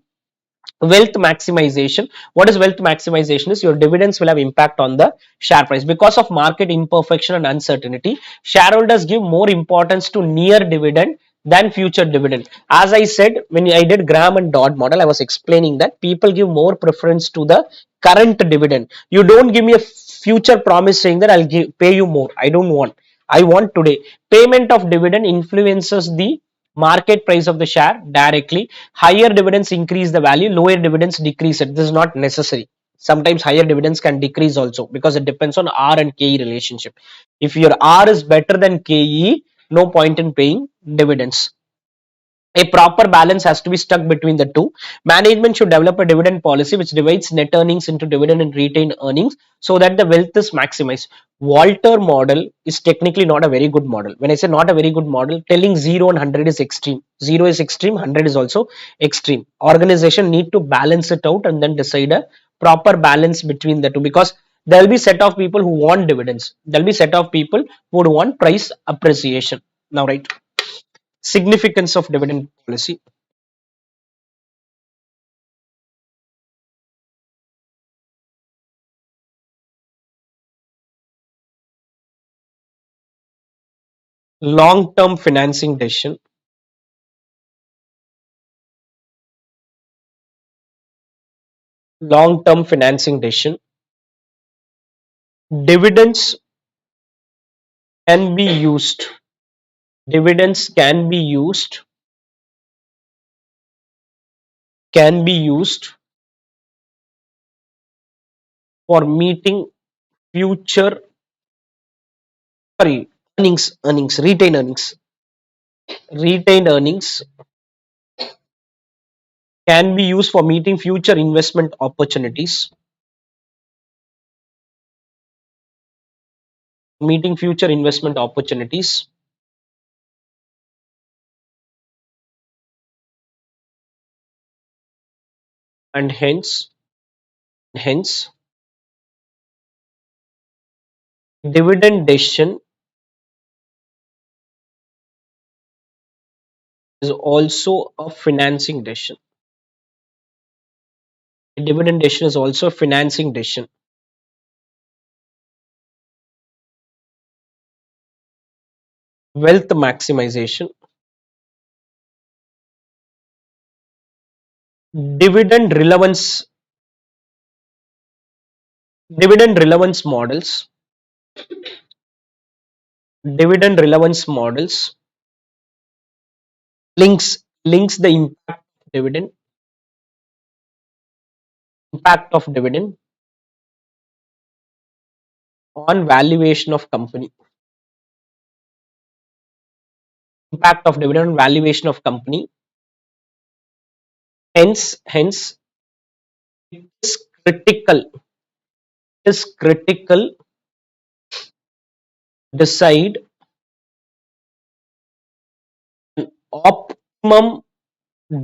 Wealth maximization. What is wealth maximization? Is your dividends will have impact on the share price. Because of market imperfection and uncertainty, shareholders give more importance to near dividend than future dividend. As I said, when I did Graham and Dodd model, I was explaining that people give more preference to the current dividend. You don't give me a future promise saying that I'll pay you more. I don't want. I want today. Payment of dividend influences the market price of the share directly. Higher dividends increase the value, lower dividends decrease it. This is not necessary. Sometimes higher dividends can decrease also, because it depends on R and KE relationship. If your R is better than KE, no point in paying dividends. A proper balance has to be stuck between the two. Management should develop a dividend policy which divides net earnings into dividend and retained earnings, so that the wealth is maximized. Walter model is technically not a very good model. When I say not a very good model, telling 0 and 100 is extreme. 0 is extreme, 100 is also extreme. Organization need to balance it out and then decide a proper balance between the two, because there will be set of people who want dividends. There will be set of people who would want price appreciation. Now, right? Significance of dividend policy. long-term financing decision, long-term financing decision, dividends can be used, dividends can be used for meeting future, sorry, earnings, retained earnings can be used for meeting future investment opportunities, meeting future investment opportunities, and hence dividend decision is also a financing decision. Dividend decision is also a financing decision. Wealth maximization, dividend relevance, dividend relevance models, dividend relevance models links the impact of dividend on valuation of company, impact of dividend on valuation of company. Hence it is critical, it is critical decide optimum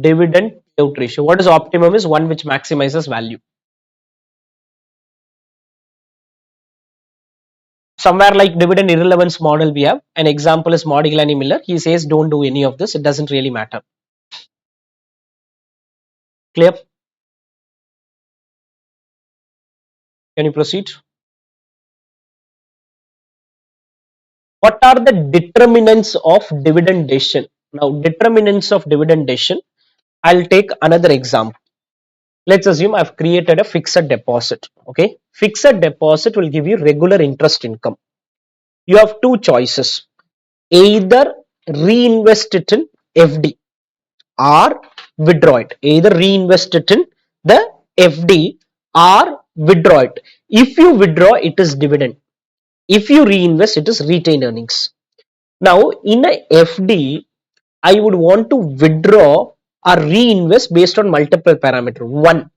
dividend payout ratio. What is optimum is one which maximizes value. Somewhere like dividend irrelevance model, we have an example is Modiglani Miller. He says don't do any of this, it doesn't really matter. Clear? Can you proceed? What are the determinants of dividend decision? Now, determinants of dividend decision, I'll take another example. Let's assume I've created a fixed deposit. Okay, fixed deposit will give you regular interest income. You have two choices: either reinvest it in FD or withdraw it. Either reinvest it in the FD or withdraw it. If you withdraw, it is dividend. If you reinvest, it is retained earnings. Now, in a FD, I would want to withdraw or reinvest based on multiple parameters. One,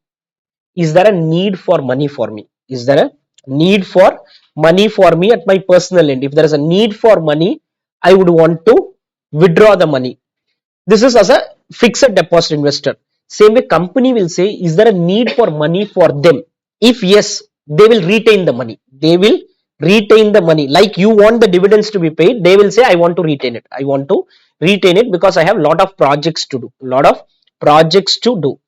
is there a need for money for me? Is there a need for money for me at my personal end? If there is a need for money, I would want to withdraw the money. This is as a fixed deposit investor. Same way, company will say, is there a need for money for them? If yes, they will retain the money. They will retain the money. Like you want the dividends to be paid, they will say, I want to retain it. I want to retain it because I have a lot of projects to do. Lot of projects to do.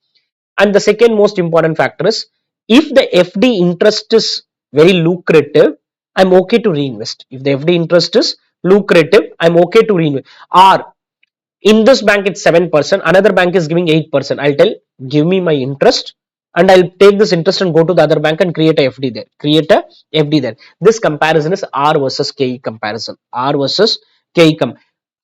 And the second most important factor is, if the FD interest is very lucrative, I'm okay to reinvest. If the FD interest is lucrative, I'm okay to reinvest. Or in this bank it's 7%, another bank is giving 8%. I'll tell, give me my interest and I'll take this interest and go to the other bank and create a FD there. Create a FD there. This comparison is R versus KE comparison. R versus KE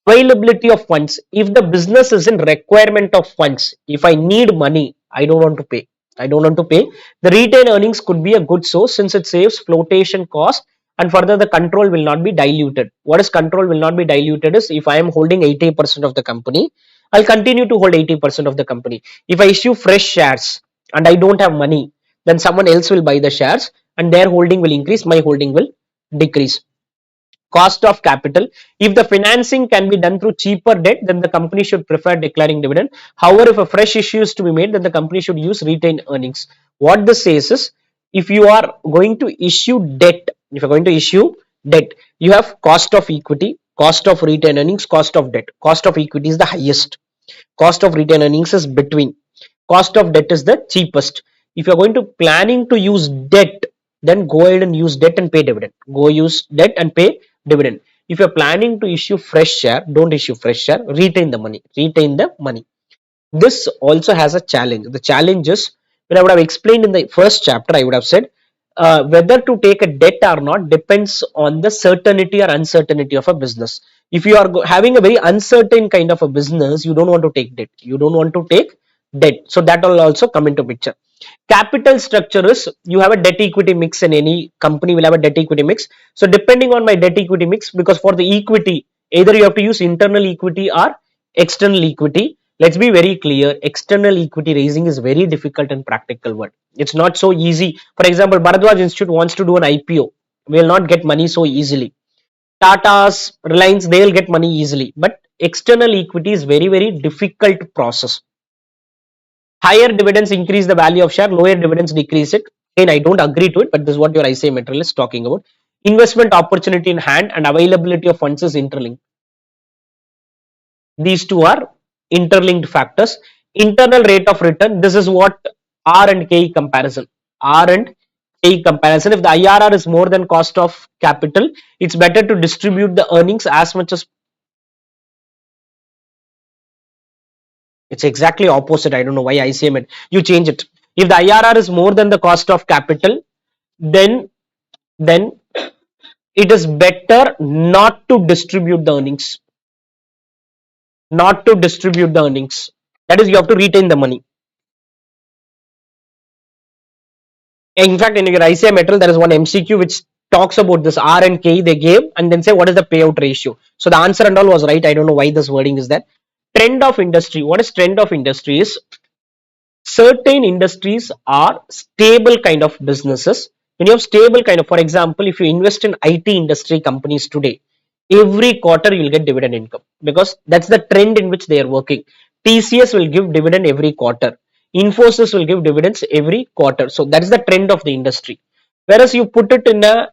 availability of funds. If the business is in requirement of funds, if I need money, I don't want to pay. I don't want to pay. The retained earnings could be a good source since it saves flotation cost, and further the control will not be diluted. What is control will not be diluted is, if I am holding 80% of the company, I'll continue to hold 80% of the company. If I issue fresh shares and I don't have money, then someone else will buy the shares and their holding will increase, my holding will decrease. Cost of capital. If the financing can be done through cheaper debt, then the company should prefer declaring dividend. However, if a fresh issue is to be made, then the company should use retained earnings. What this says is, if you are going to issue debt, you have cost of equity, cost of retained earnings, cost of debt. Cost of equity is the highest. Cost of retained earnings is between. Cost of debt is the cheapest. If you're going to planning to use debt, then go ahead and use debt and pay dividend. Go use debt and pay dividend. If you're planning to issue fresh share, don't issue fresh share, retain the money, retain the money. This also has a challenge. The challenge is, when I would have explained in the first chapter, I would have said whether to take a debt or not depends on the certainty or uncertainty of a business. If you are having a very uncertain kind of a business, you don't want to take debt. You don't want to take debt. So that will also come into picture. Capital structure is, you have a debt equity mix. In any company will have a debt equity mix. So depending on my debt equity mix, because for the equity, either you have to use internal equity or external equity. Let's be very clear, external equity raising is very difficult in practical world. It's not so easy. For example, Bharadwaj Institute wants to do an IPO, will not get money so easily. Tata's, Reliance, they will get money easily, but external equity is very difficult process. Higher dividends increase the value of share, lower dividends decrease it. Again, I don't agree to it, but this is what your ICA material is talking about. Investment opportunity in hand and availability of funds is interlinked. These two are interlinked factors. Internal rate of return, this is what R and K comparison. R and K comparison. If the IRR is more than cost of capital, it's better to distribute the earnings as much as. It's exactly opposite. I don't know why ICM it. You change it. If the IRR is more than the cost of capital, then it is better not to distribute the earnings. Not to distribute the earnings. That is, you have to retain the money. In fact, in your ICI material, there is one MCQ which talks about this R and K they gave, and then say what is the payout ratio. So the answer and all was right. I don't know why this wording is there. Trend of industry. What is trend of industry is, certain industries are stable kind of businesses. When you have stable kind of, for example, if you invest in IT industry companies today, every quarter you will get dividend income, because that's the trend in which they are working. TCS will give dividend every quarter. Infosys will give dividends every quarter. So that is the trend of the industry. Whereas you put it in a,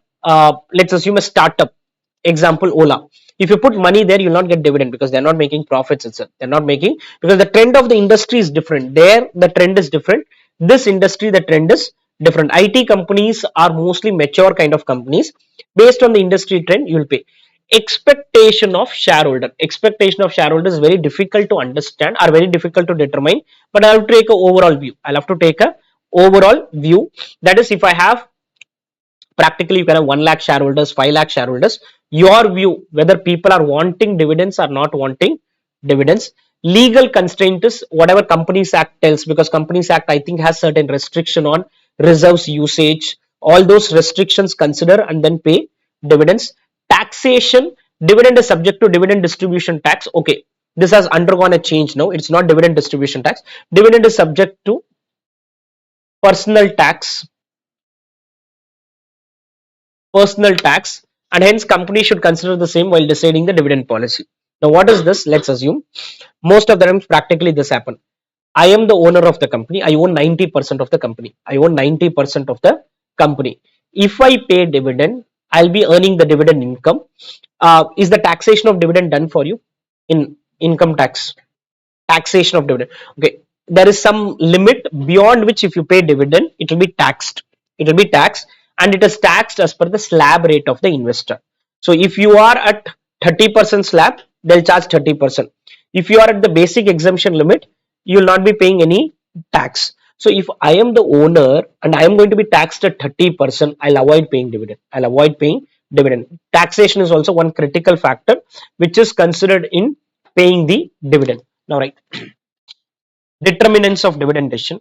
let's assume a startup, example Ola. If you put money there, you will not get dividend because they're not making profits itself. They're not making, because the trend of the industry is different. There, the trend is different. This industry, the trend is different. IT companies are mostly mature kind of companies. Based on the industry trend, you will pay. Expectation of shareholder. Expectation of shareholder is very difficult to understand or very difficult to determine. But I have to take an overall view. I'll have to take a overall view. That is, if I have, practically you can have 1 lakh shareholders, 5 lakh shareholders, your view whether people are wanting dividends or not wanting dividends. Legal constraint is whatever Companies Act tells, because Companies Act I think has certain restriction on reserves usage. All those restrictions consider and then pay dividends. Taxation, dividend is subject to dividend distribution tax. Okay, this has undergone a change now. It's not dividend distribution tax. Dividend is subject to personal tax, and hence company should consider the same while deciding the dividend policy. Now what is this? Let's assume most of the times practically this happen. I am the owner of the company. I own 90% of the company. I own 90% of the company. If I pay dividend, I'll be earning the dividend income. Is the taxation of dividend done for you in income tax? Taxation of dividend. Okay, there is some limit beyond which if you pay dividend, it will be taxed. It will be taxed, and it is taxed as per the slab rate of the investor. So if you are at 30% slab, they'll charge 30%. If you are at the basic exemption limit, you will not be paying any tax. So if I am the owner and I am going to be taxed at 30%, I'll avoid paying dividend. I'll avoid paying dividend. Taxation is also one critical factor which is considered in paying the dividend. Now, right, determinants of dividend decision.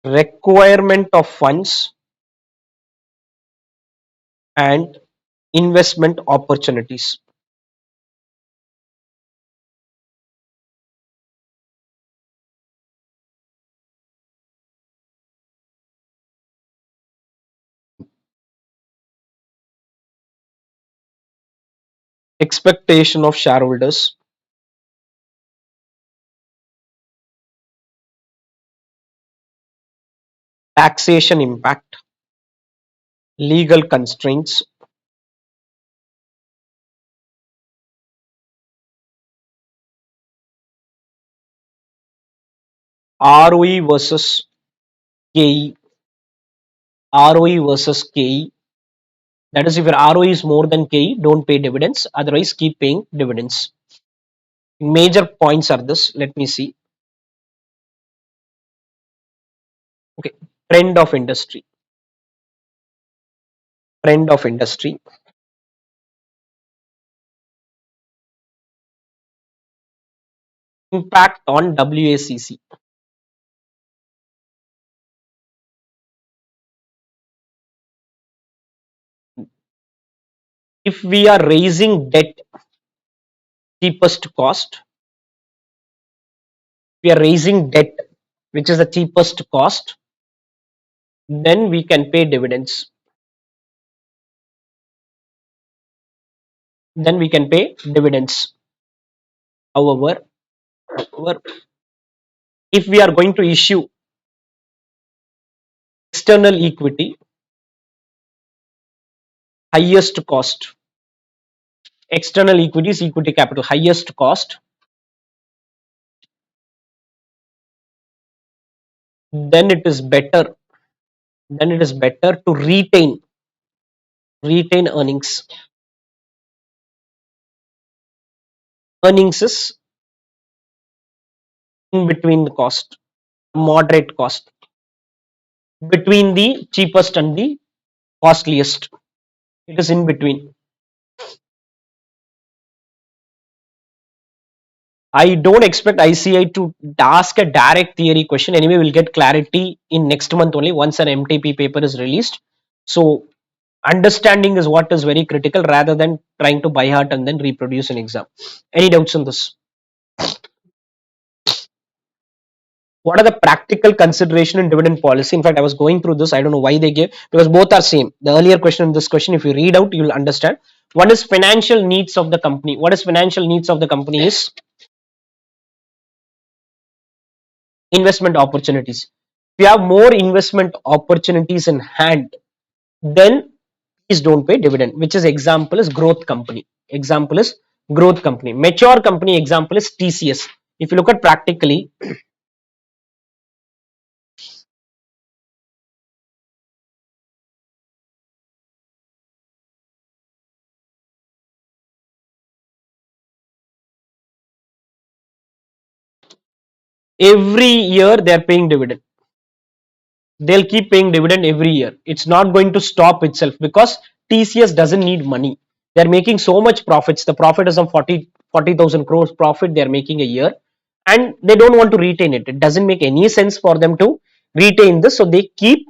Requirement of funds and investment opportunities. Expectation of shareholders. Taxation impact. Legal constraints. ROE versus KE. ROE versus KE. That is, if your ROE is more than KE, don't pay dividends. Otherwise, keep paying dividends. Major points are this. Let me see. Okay. Trend of industry. Trend of industry. Impact on WACC. If we are raising debt cheapest cost, we are raising debt which is the cheapest cost, then we can pay dividends. Then we can pay dividends. However, if we are going to issue external equity, highest cost, external equity is equity capital, highest cost, then it is better. Then it is better to retain earnings. Earnings is in between the cost, moderate cost, between the cheapest and the costliest. It is in between. I don't expect ICI to ask a direct theory question. Anyway, we'll get clarity in next month only once an MTP paper is released. So understanding is what is very critical rather than trying to by heart and then reproduce an exam. Any doubts on this? What are the practical consideration in dividend policy? In fact, I was going through this. I don't know why they gave, because both are same. The earlier question and this question, if you read out, you will understand. What is financial needs of the company? What is financial needs of the company is investment opportunities. If you have more investment opportunities in hand, then please don't pay dividend. Which is example is growth company. Example is growth company. Mature company example is TCS. If you look at practically, every year they are paying dividend. They'll keep paying dividend every year. It's not going to stop itself because TCS doesn't need money. They're making so much profits. The profit is of 40,000 crores profit they're making a year, and they don't want to retain it. It doesn't make any sense for them to retain this. So they keep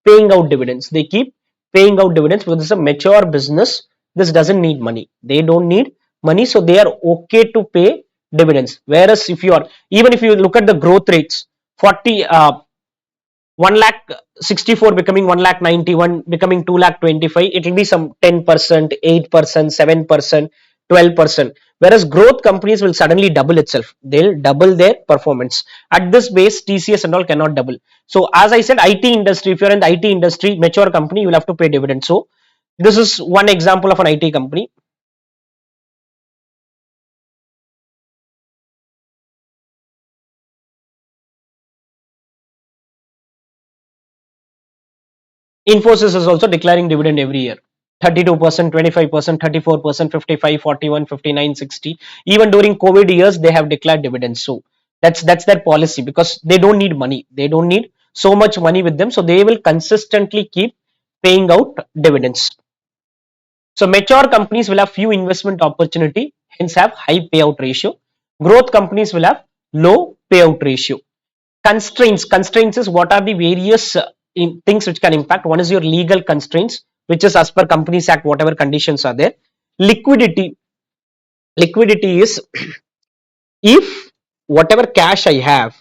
paying out dividends. They keep paying out dividends because this is a mature business. This doesn't need money. They don't need money. So they are okay to pay dividends. Whereas if you are, even if you look at the growth rates, 40, 1 lakh 64 becoming 1 lakh 91 becoming 2 lakh 25, it will be some 10%, 8%, 7%, 12%. Whereas growth companies will suddenly double itself. They'll double their performance. At this base, TCS and all cannot double. So as I said, IT industry, if you're in the IT industry, mature company, you will have to pay dividend. So this is one example of an IT company. Infosys is also declaring dividend every year. 32%, 25%, 34%, 55, 41, 59, 60. Even during COVID years, they have declared dividends. So that's their policy because they don't need money. They don't need so much money with them. So they will consistently keep paying out dividends. So mature companies will have few investment opportunity, hence have high payout ratio. Growth companies will have low payout ratio. Constraints is what are the various things which can impact. One is your legal constraints, which is as per Companies Act, whatever conditions are there. Liquidity is if whatever cash I have,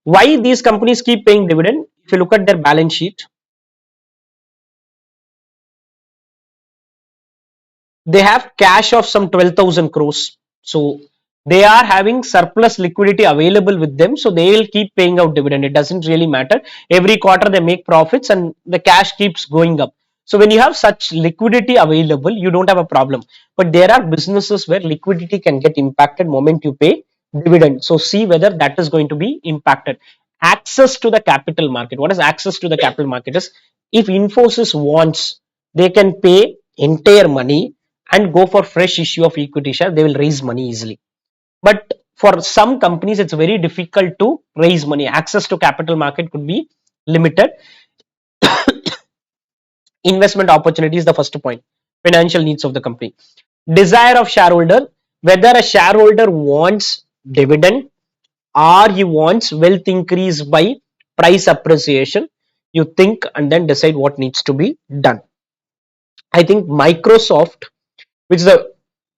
why these companies keep paying dividend. If you look at their balance sheet, they have cash of some 12,000 crores. So they are having surplus liquidity available with them. So they will keep paying out dividend. It doesn't really matter. Every quarter they make profits and the cash keeps going up. So when you have such liquidity available, you don't have a problem. But there are businesses where liquidity can get impacted moment you pay dividend. So see whether that is going to be impacted. Access to the capital market. What is access to the capital market? Is if Infosys wants, they can pay entire money and go for fresh issue of equity share. They will raise money easily. But for some companies, it's very difficult to raise money. Access to capital market could be limited. Investment opportunity is the first point. Financial needs of the company. Desire of shareholder, whether a shareholder wants dividend or he wants wealth increase by price appreciation. You think and then decide what needs to be done. I think Microsoft, which is a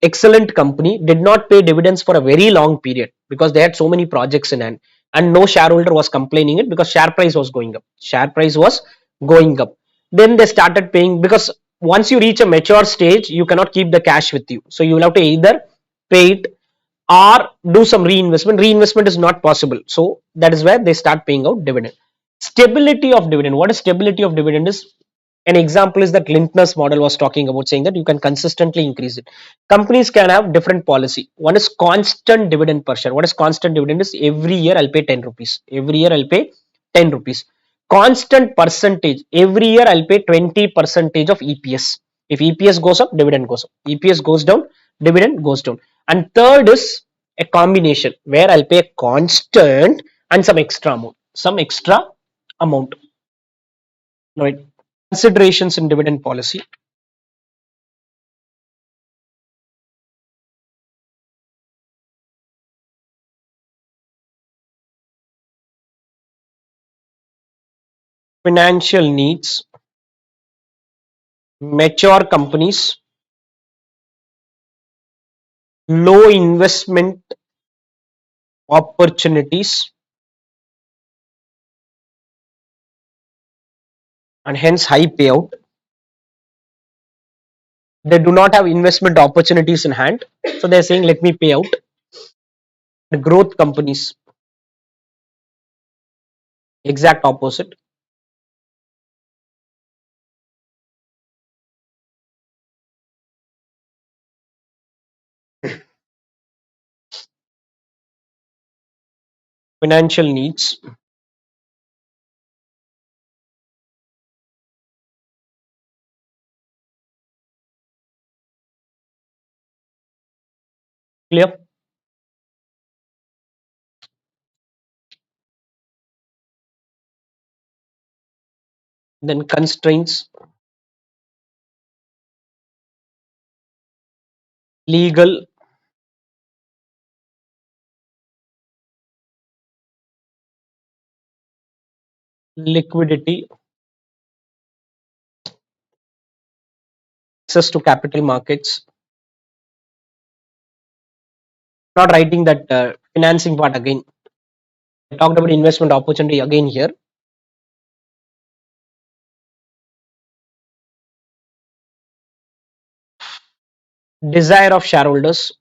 excellent company, did not pay dividends for a very long period because they had so many projects in hand, and no shareholder was complaining it because share price was going up. Share price was going up. Then they started paying, because once you reach a mature stage, you cannot keep the cash with you. So you will have to either pay it or do some reinvestment. Reinvestment is not possible. So that is where they start paying out dividend. Stability of dividend. What is stability of dividend is, an example is that Lintner's model was talking about, saying that you can consistently increase it. Companies can have different policy. One is constant dividend per share. What is constant dividend is, every year I'll pay 10 rupees. Every year I'll pay 10 rupees. Constant percentage. Every year I'll pay 20 percentage of EPS. If EPS goes up, dividend goes up. EPS goes down, dividend goes down. And third is a combination where I'll pay constant and some extra amount. Some extra amount. Right. Considerations in dividend policy. Financial needs, mature companies, low investment opportunities, and hence high payout. They do not have investment opportunities in hand, so they're saying, let me pay out. The growth companies, exact opposite. Financial needs, clear. Then constraints, legal, liquidity, access to capital markets. Not writing that financing part again. I talked about investment opportunity again here. Desire of shareholders,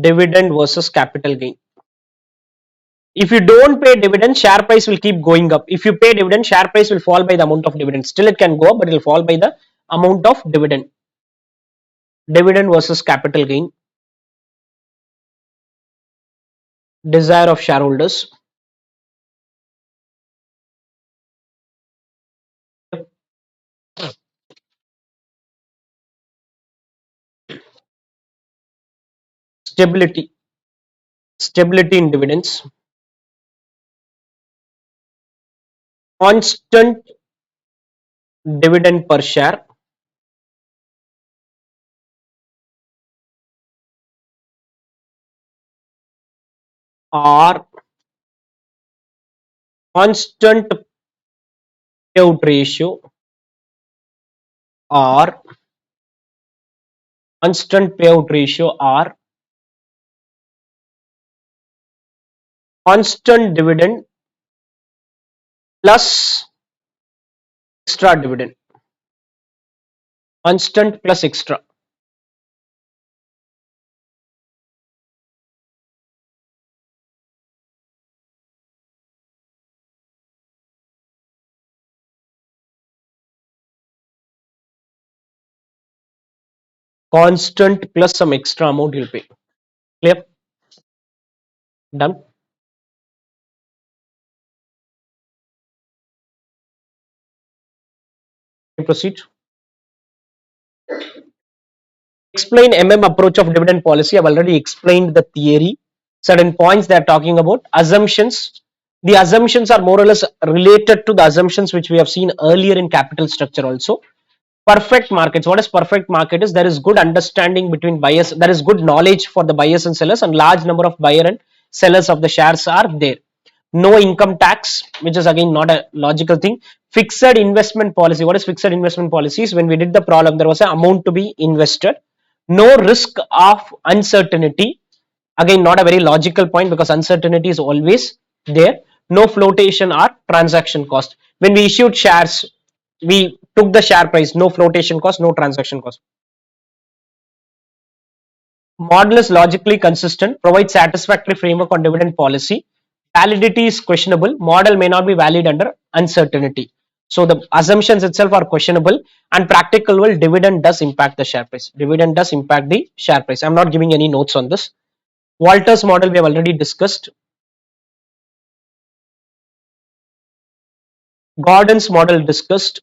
dividend versus capital gain. If you don't pay dividend, share price will keep going up. If you pay dividend, share price will fall by the amount of dividend. Still it can go up, but it will fall by the amount of dividend. Dividend versus capital gain. Desire of shareholders. Stability. Stability in dividends. Constant dividend per share, or constant payout ratio, or constant payout ratio, or constant dividend plus extra dividend. Constant plus extra. Constant plus some extra amount you'll pay. Clear? Done. proceed? Explain approach of dividend policy. I've already explained the theory. Certain points they are talking about. Assumptions. The assumptions are more or less related to the assumptions which we have seen earlier in capital structure also. Perfect markets. What is perfect market is there is good understanding between buyers. There is good knowledge for the buyers and sellers, and large number of buyer and sellers of the shares are there. No income tax, which is again not a logical thing. Fixed investment policy. What is fixed investment policies? When we did the problem, there was an amount to be invested. No risk of uncertainty. Again, not a very logical point because uncertainty is always there. No flotation or transaction cost. When we issued shares, we took the share price, no flotation cost, no transaction cost. Model is logically consistent, provides satisfactory framework on dividend policy. Validity is questionable. Model may not be valid under uncertainty. So the assumptions itself are questionable, and practical well, dividend does impact the share price. Dividend does impact the share price. I'm not giving any notes on this. Walter's model we have already discussed. Gordon's model discussed.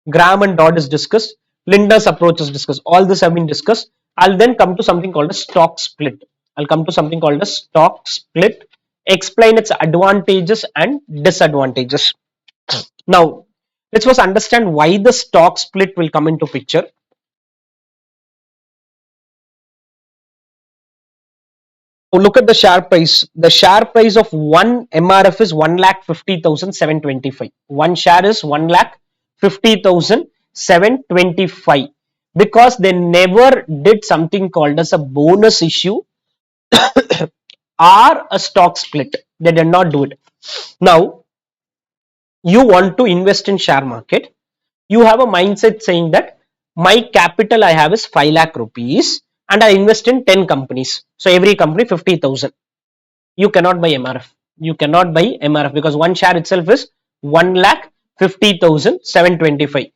Graham and Dodd is discussed. Linda's approach is discussed. All this have been discussed. I'll then come to something called a stock split. I'll come to something called a stock split. Explain its advantages and disadvantages. Now, let's first understand why the stock split will come into picture. So look at the share price. The share price of one MRF is 1,50,725. One share is 1,50,725 because they never did something called as a bonus issue or a stock split. They did not do it. Now, you want to invest in share market. You have a mindset saying that my capital I have is 5 lakh rupees and I invest in 10 companies. So every company 50,000. You cannot buy MRF. You cannot buy MRF because one share itself is 1,50,725.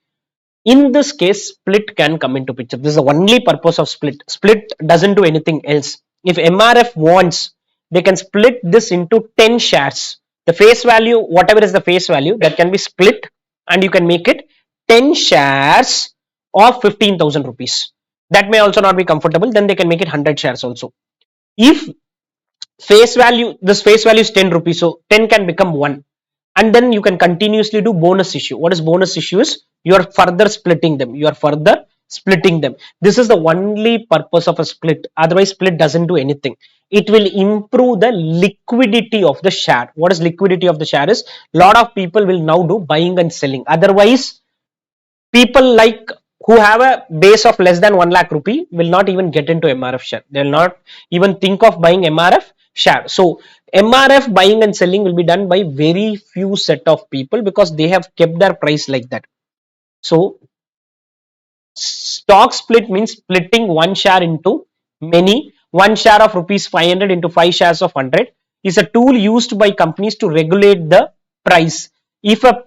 In this case, split can come into picture. This is the only purpose of split. Split doesn't do anything else. If MRF wants, they can split this into 10 shares. The face value, whatever is the face value, that can be split and you can make it 10 shares of 15,000 rupees. That may also not be comfortable. Then they can make it 100 shares also. If face value, this face value is 10 rupees, so 10 can become 1, and then you can continuously do bonus issue. What is bonus issue is you are further splitting them. This is the only purpose of a split. Otherwise split doesn't do anything. It will improve the liquidity of the share. What is liquidity of the share is lot of people will now do buying and selling. Otherwise people like who have a base of less than 1 lakh rupee will not even get into MRF share. They will not even think of buying MRF share. So MRF buying and selling will be done by very few set of people because they have kept their price like that. So stock split means splitting one share into many. One share of rupees 500 into 5 shares of 100 is a tool used by companies to regulate the price. If a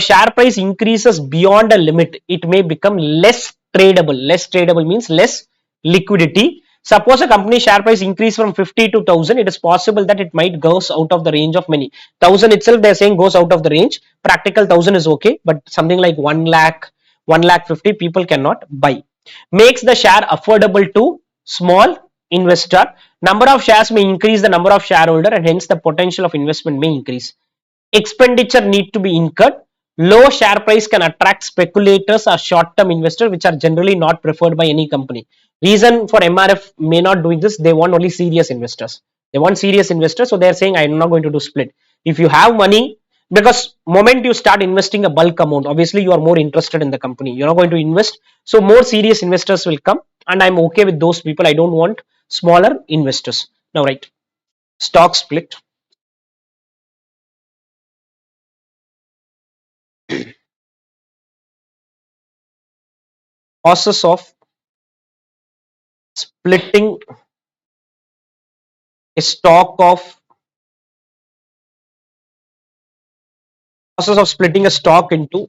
share price increases beyond a limit, it may become less tradable. Less tradable means less liquidity. Suppose a company share price increase from 50 to 1000, it is possible that it might goes out of the range of many. 1000 itself they are saying goes out of the range. Practical 1000 is okay, but something like 1 lakh, 1,50,000 people cannot buy. Makes the share affordable to small investor. Number of shares may increase the number of shareholder and hence the potential of investment may increase. Expenditure need to be incurred. Low share price can attract speculators or short-term investors, which are generally not preferred by any company. Reason for MRF may not doing this, they want only serious investors. They want serious investors, so they are saying, I'm not going to do split. If you have money, because moment you start investing a bulk amount, obviously you are more interested in the company. You're not going to invest, so more serious investors will come, and I'm okay with those people. I don't want smaller investors. Now, right, stock split. Process of splitting a stock of process of splitting a stock into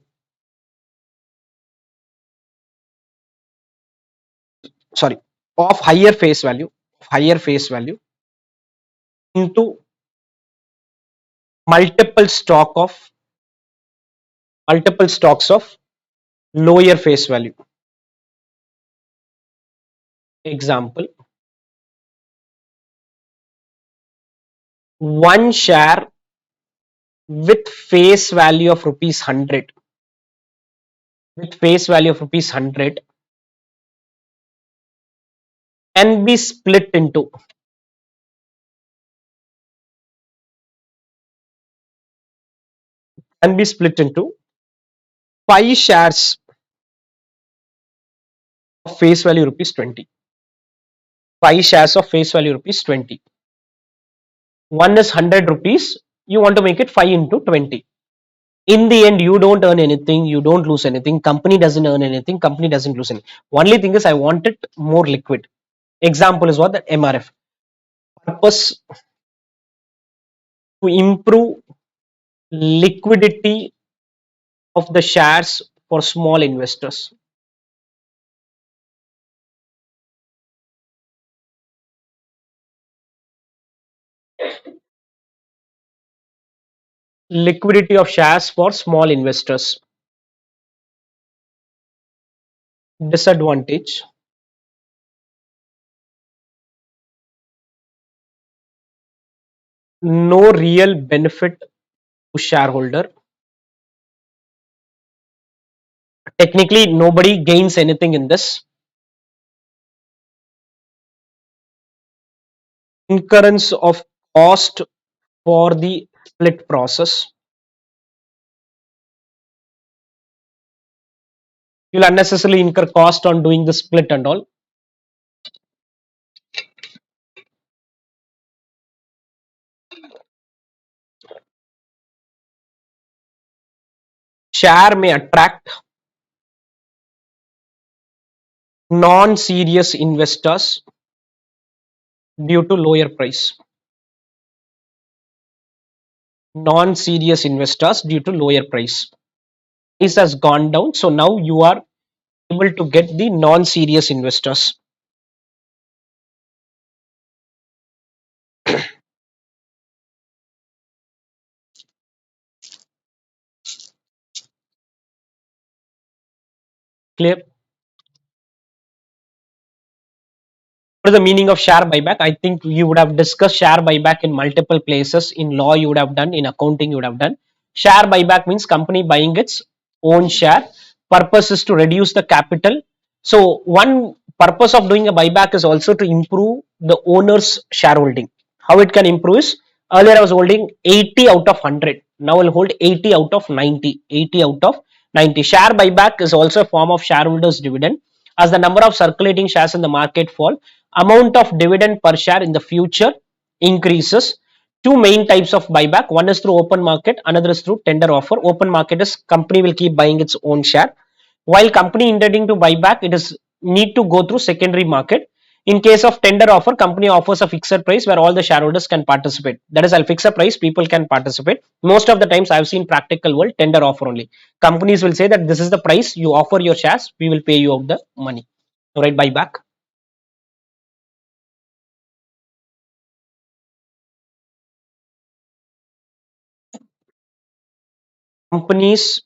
of higher face value into multiple stocks of lower face value. Example, one share with face value of rupees 100, with face value of rupees 100 can be split into, can be split into 5 shares of face value rupees 20. 5 shares of face value rupees 20. One is 100 rupees. You want to make it 5 into 20. In the end, you don't earn anything. You don't lose anything. Company doesn't earn anything. Company doesn't lose anything. Only thing is, I want it more liquid. Example is what? The MRF. Purpose to improve liquidity of the shares for small investors. Liquidity of shares for small investors. Disadvantage, no real benefit to shareholder. Technically, nobody gains anything in this. Incurrence of cost for the split process. You'll unnecessarily incur cost on doing the split and all. Share may attract non-serious investors due to lower price. Non-serious investors due to lower price. Price has gone down, so now you are able to get the non-serious investors. Clear? What is the meaning of share buyback? I think you would have discussed share buyback in multiple places. In law, you would have done. In accounting, you would have done. Share buyback means company buying its own share. Purpose is to reduce the capital. So one purpose of doing a buyback is also to improve the owner's shareholding. How it can improve is, earlier I was holding 80 out of 100. Now I'll hold 80 out of 90. 80 out of 90. Share buyback is also a form of shareholders dividend. As the number of circulating shares in the market fall, amount of dividend per share in the future increases. Two main types of buyback. One is through open market, another is through tender offer. Open market is company will keep buying its own share. While company intending to buy back, it is need to go through secondary market. In case of tender offer, company offers a fixed price where all the shareholders can participate. That is, I'll fix a price, people can participate. Most of the times I've seen practical world tender offer only. Companies will say that this is the price, you offer your shares, we will pay you out the money. Right, buyback. Companies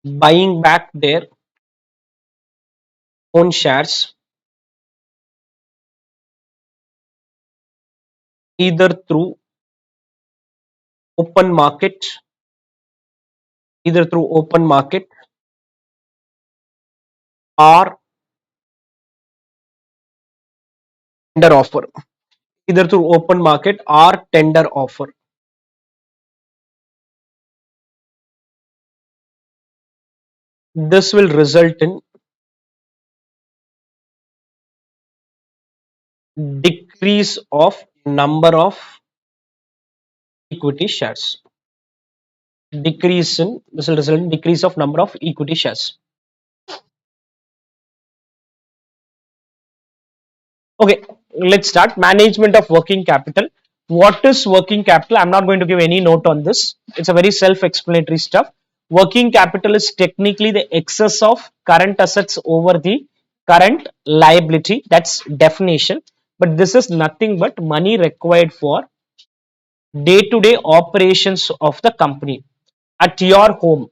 buying back their own shares either through open market, either through open market or tender offer, either through open market or tender offer. This will result in decrease of number of equity shares. This will result in decrease of number of equity shares. Okay, let's start. Management of working capital. What is working capital? I'm not going to give any note on this. It's a very self-explanatory stuff. Working capital is technically the excess of current assets over the current liability. That's definition. But this is nothing but money required for day-to-day operations of the company. At your home,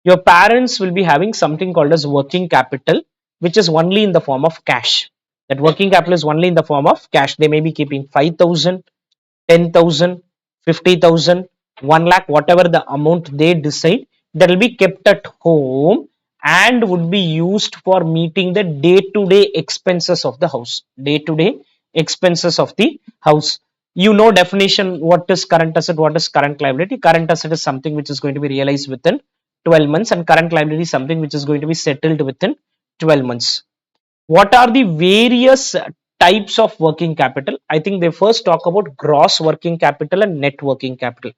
Your parents will be having something called as working capital, which is only in the form of cash. That working capital is only in the form of cash. They may be keeping 5,000, 10,000, 50,000, 1 lakh, whatever the amount they decide, that will be kept at home and would be used for meeting the day to day expenses of the house. Day to day expenses of the house. You know definition, what is current asset, what is current liability. Current asset is something which is going to be realized within 12 months, and current liability is something which is going to be settled within 12 months. What are the various types of working capital? I think they first talk about gross working capital and net working capital.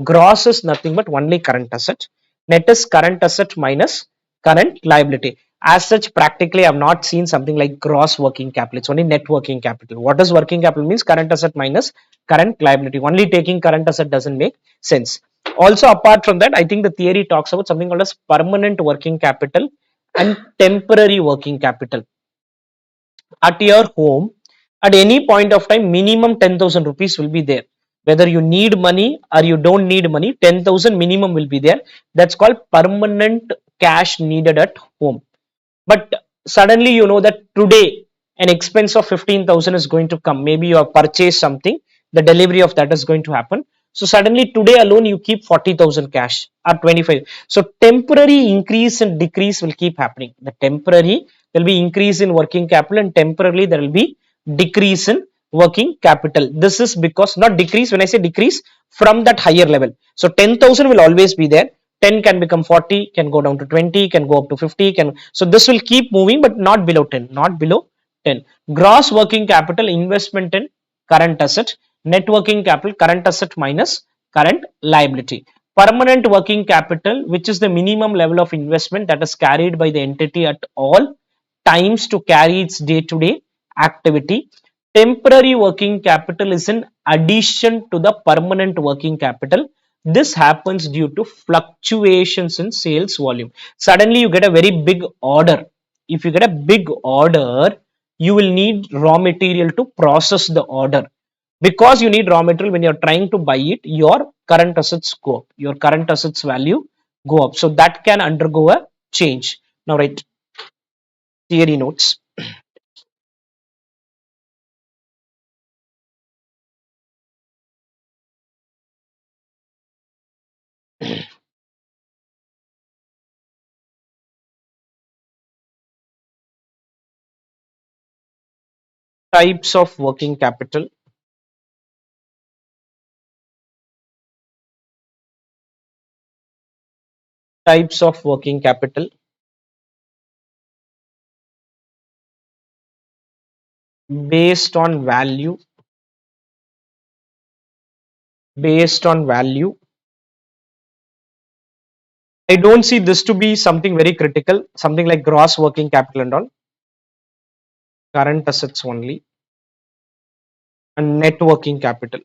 Gross is nothing but only current asset. Net is current asset minus current liability. As such, practically, I have not seen something like gross working capital. It's only net working capital. What does working capital means? Current asset minus current liability. Only taking current asset doesn't make sense. Also, apart from that, I think the theory talks about something called as permanent working capital and temporary working capital. At your home, at any point of time, minimum 10,000 rupees will be there. Whether you need money or you don't need money, 10,000 minimum will be there. That's called permanent cash needed at home. But suddenly you know that today an expense of 15,000 is going to come. Maybe you have purchased something, the delivery of that is going to happen. So suddenly today alone you keep 40,000 cash or 25. So temporary increase and decrease will keep happening. The temporary, there will be increase in working capital, and temporarily there will be decrease in working capital. This is because, not decrease, when I say decrease, from that higher level. So 10,000 will always be there. 10 can become 40, can go down to 20, can go up to 50, can, so this will keep moving, but not below 10, not below 10. Gross working capital, investment in current asset. Net working capital, current asset minus current liability. Permanent working capital, which is the minimum level of investment that is carried by the entity at all times to carry its day to day activity. Temporary working capital is in addition to the permanent working capital. This happens due to fluctuations in sales volume. Suddenly you get a very big order. If you get a big order, you will need raw material to process the order. Because you need raw material, when you're trying to buy it, your current assets go up, your current assets value go up. So that can undergo a change. Now write theory notes. Types of working capital. Types of working capital. Based on value. Based on value. I don't see this to be something very critical, something like gross working capital and all. Current assets only. And net working capital.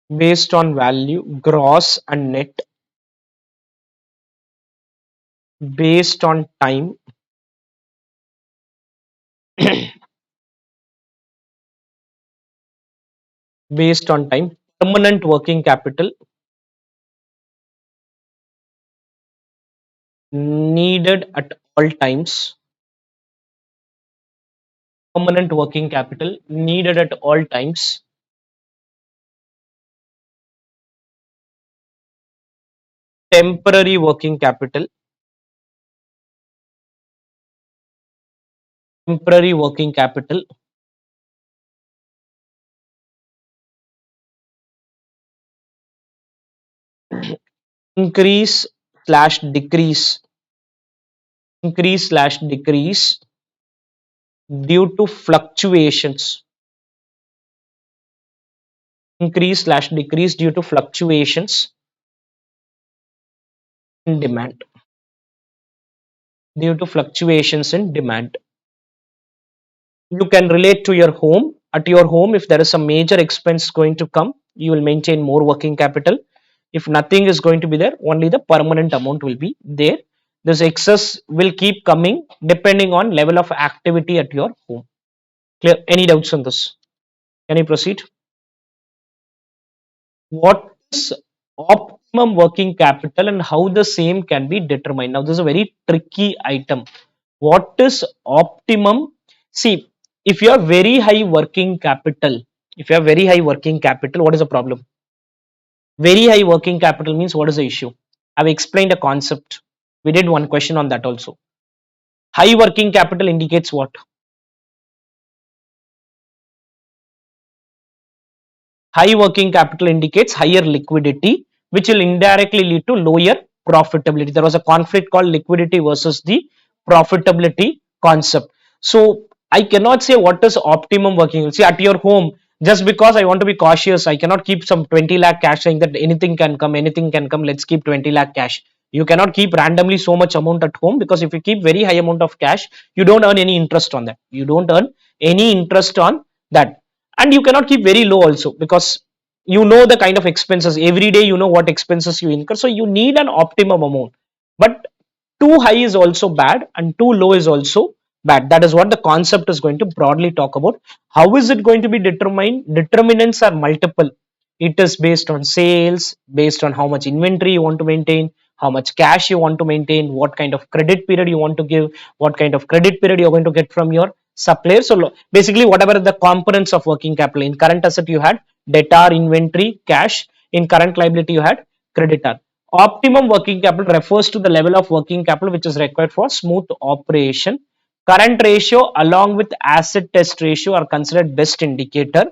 Based on value, gross and net. Based on time. Based on time. Permanent working capital needed at all times. Permanent working capital needed at all times. Temporary working capital. Temporary working capital. Increase slash decrease. Increase slash decrease due to fluctuations. Increase slash decrease due to fluctuations in demand. Due to fluctuations in demand. You can relate to your home. At your home, if there is a major expense going to come, you will maintain more working capital. If nothing is going to be there, only the permanent amount will be there. This excess will keep coming depending on level of activity at your home. Clear? Any doubts on this? Can I proceed? What is optimum working capital and how the same can be determined? Now, this is a very tricky item. What is optimum? See, if you have very high working capital, what is the problem? Very high working capital means what is the issue? I've explained a concept. We did one question on that also. High working capital indicates what? High working capital indicates higher liquidity, which will indirectly lead to lower profitability. There was a conflict called liquidity versus the profitability concept. So I cannot say what is optimum working. See, at your home, just because I want to be cautious, I cannot keep some 20 lakh cash saying that anything can come, let's keep 20 lakh cash. You cannot keep randomly so much amount at home, because if you keep very high amount of cash, you don't earn any interest on that. You don't earn any interest on that. And you cannot keep very low also, because you know the kind of expenses every day, you know what expenses you incur. So you need an optimum amount, but too high is also bad and too low is also bad. That is what the concept is going to broadly talk about. How is it going to be determined? Determinants are multiple. It is based on sales, based on how much inventory you want to maintain, how much cash you want to maintain, what kind of credit period you want to give, what kind of credit period you're going to get from your supplier. So basically, whatever the components of working capital. In current asset you had debtor, inventory, cash. In current liability you had creditor. Optimum working capital refers to the level of working capital which is required for smooth operation. Current ratio along with asset test ratio are considered best indicator.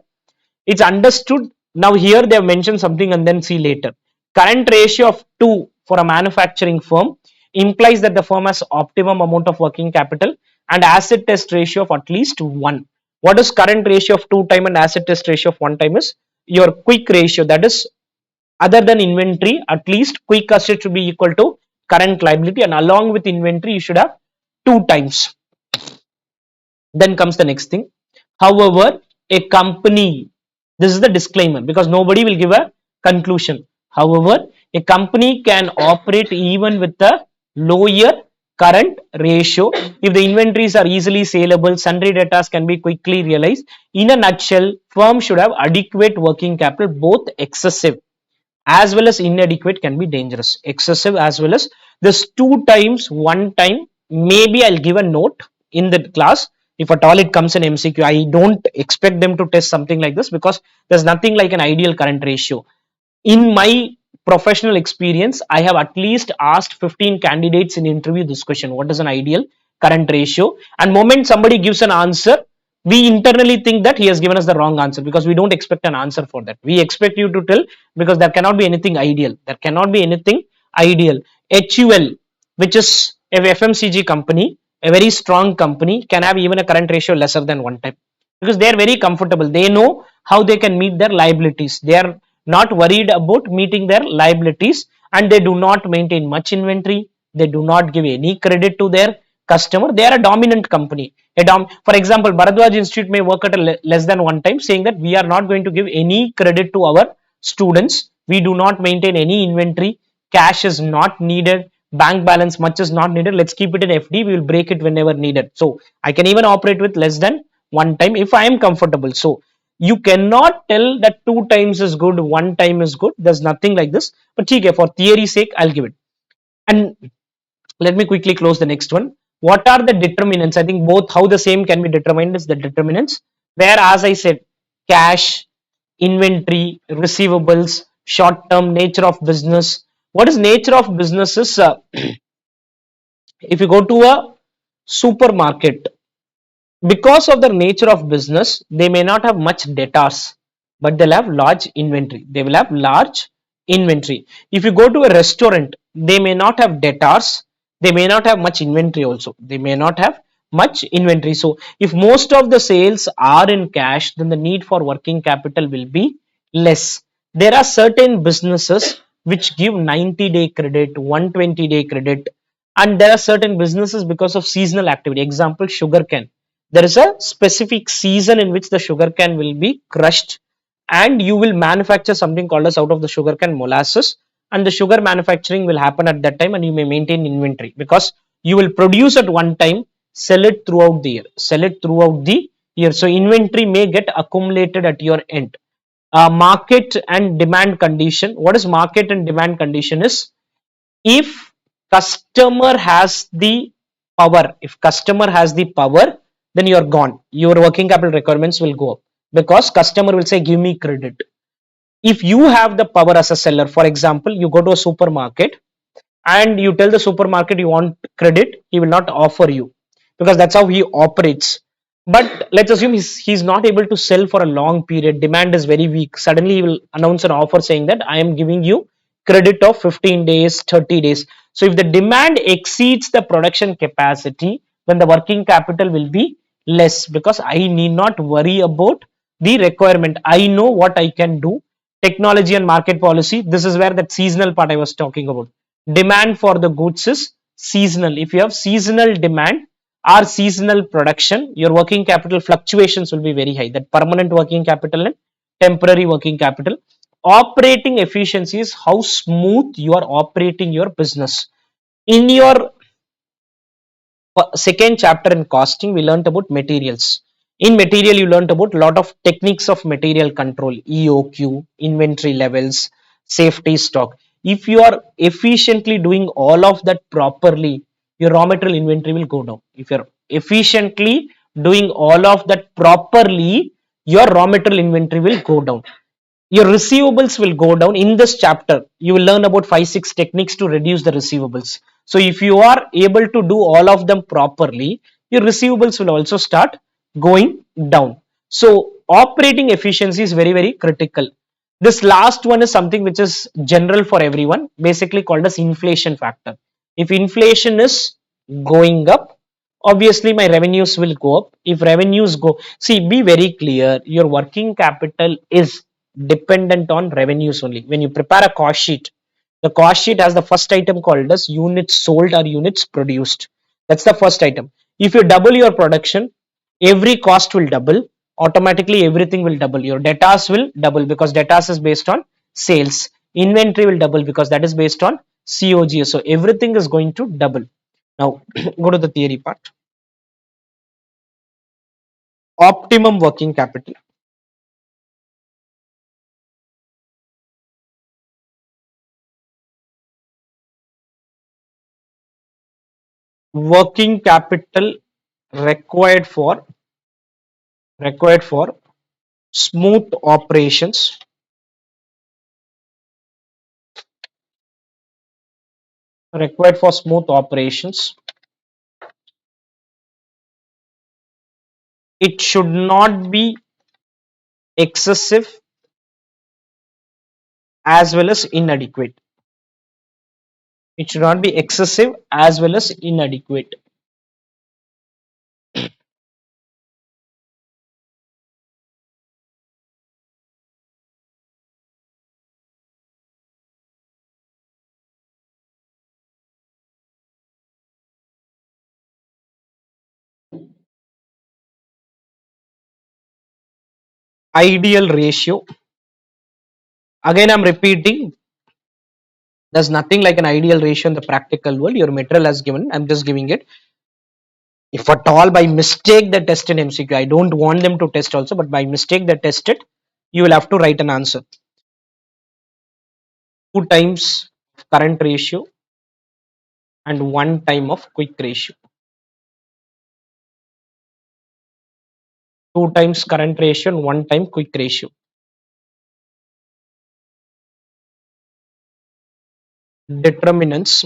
It's understood. Now here they have mentioned something and then see later. Current ratio of 2 for a manufacturing firm implies that the firm has optimum amount of working capital, and asset test ratio of at least 1. What is current ratio of 2 time and asset test ratio of 1 time is your quick ratio, that is other than inventory, at least quick asset should be equal to current liability, and along with inventory you should have 2 times. Then comes the next thing. However, a company, this is the disclaimer because nobody will give a conclusion. However, a company can operate even with a lower current ratio if the inventories are easily saleable, sundry debtors can be quickly realized. In a nutshell, firm should have adequate working capital. Both excessive as well as inadequate can be dangerous. Excessive as well as this 2 times 1 time, maybe I'll give a note in the class if at all it comes in MCQ. I don't expect them to test something like this because there's nothing like an ideal current ratio. In my professional experience, I have at least asked 15 candidates in interview this question: what is an ideal current ratio? And moment somebody gives an answer, we internally think that he has given us the wrong answer, because we don't expect an answer for that. We expect you to tell, because there cannot be anything ideal. There cannot be anything ideal. HUL, which is a FMCG company, a very strong company, can have even a current ratio lesser than 1 time, because they are very comfortable. They know how they can meet their liabilities. They are not worried about meeting their liabilities, and they do not maintain much inventory. They do not give any credit to their customer. They are a dominant company. For example, Bharadwaj Institute may work at a less than 1 time, saying that we are not going to give any credit to our students. We do not maintain any inventory. Cash is not needed. Bank balance much is not needed. Let's keep it in FD. We will break it whenever needed. So I can even operate with less than 1 time if I am comfortable. So you cannot tell that 2 times is good, 1 time is good. There's nothing like this. But for theory sake, I'll give it. And let me quickly close the next one. What are the determinants? I think both how the same can be determined is the determinants, where, as I said, cash, inventory, receivables, short term, nature of business. What is nature of business is if you go to a supermarket, because of the nature of business, they may not have much debtors, but they'll have large inventory. They will have large inventory. If you go to a restaurant, they may not have debtors. They may not have much inventory also. They may not have much inventory. So if most of the sales are in cash, then the need for working capital will be less. There are certain businesses which give 90-day credit, 120-day credit, and there are certain businesses because of seasonal activity. Example, sugarcane. There is a specific season in which the sugarcane will be crushed, and you will manufacture something called as out of the sugarcane molasses, and the sugar manufacturing will happen at that time, and you may maintain inventory because you will produce at one time, sell it throughout the year, so inventory may get accumulated at your end. Market and demand condition. What is market and demand condition is, if customer has the power, then you're gone, your working capital requirements will go up because customer will say give me credit. If you have the power as a seller, for example, you go to a supermarket and you tell the supermarket you want credit, he will not offer you because that's how he operates. But let's assume he's not able to sell for a long period, demand is very weak, suddenly he will announce an offer saying that I am giving you credit of 15 days, 30 days. So if the demand exceeds the production capacity, then the working capital will be less because I need not worry about the requirement, I know what I can do. Technology and market policy, this is where that seasonal part I was talking about. Demand for the goods is seasonal. If you have seasonal demand or seasonal production, your working capital fluctuations will be very high. That permanent working capital and temporary working capital. Operating efficiency is how smooth you are operating your business. In your second chapter in costing, we learned about materials. In material, you learned about a lot of techniques of material control, EOQ, inventory levels, safety stock. If you are efficiently doing all of that properly, your raw material inventory will go down. If you're efficiently doing all of that properly, your raw material inventory will go down. Your receivables will go down. In this chapter you will learn about 5 6 techniques to reduce the receivables. So if you are able to do all of them properly, your receivables will also start going down. So operating efficiency is very very critical. This last one is something which is general for everyone, basically called as inflation factor. If inflation is going up, obviously my revenues will go up. If revenues go, see, be very clear, your working capital is dependent on revenues only. When you prepare a cost sheet, the cost sheet has the first item called as units sold or units produced. That's the first item. If you double your production, every cost will double, automatically everything will double. Your debtors will double because debtors is based on sales. Inventory will double because that is based on COGS. So everything is going to double. Now go to the theory part. Optimum working capital. Working capital required for smooth operations, required for smooth operations. It should not be excessive as well as inadequate. It should not be excessive as well as inadequate. Ideal ratio. Again, I'm repeating, there's nothing like an ideal ratio in the practical world. Your material has given, I'm just giving it. If at all by mistake they test in MCQ, I don't want them to test also, but by mistake they test it, you will have to write an answer. 2 times current ratio and 1 time of quick ratio. 2 times current ratio and 1 time quick ratio. Determinants.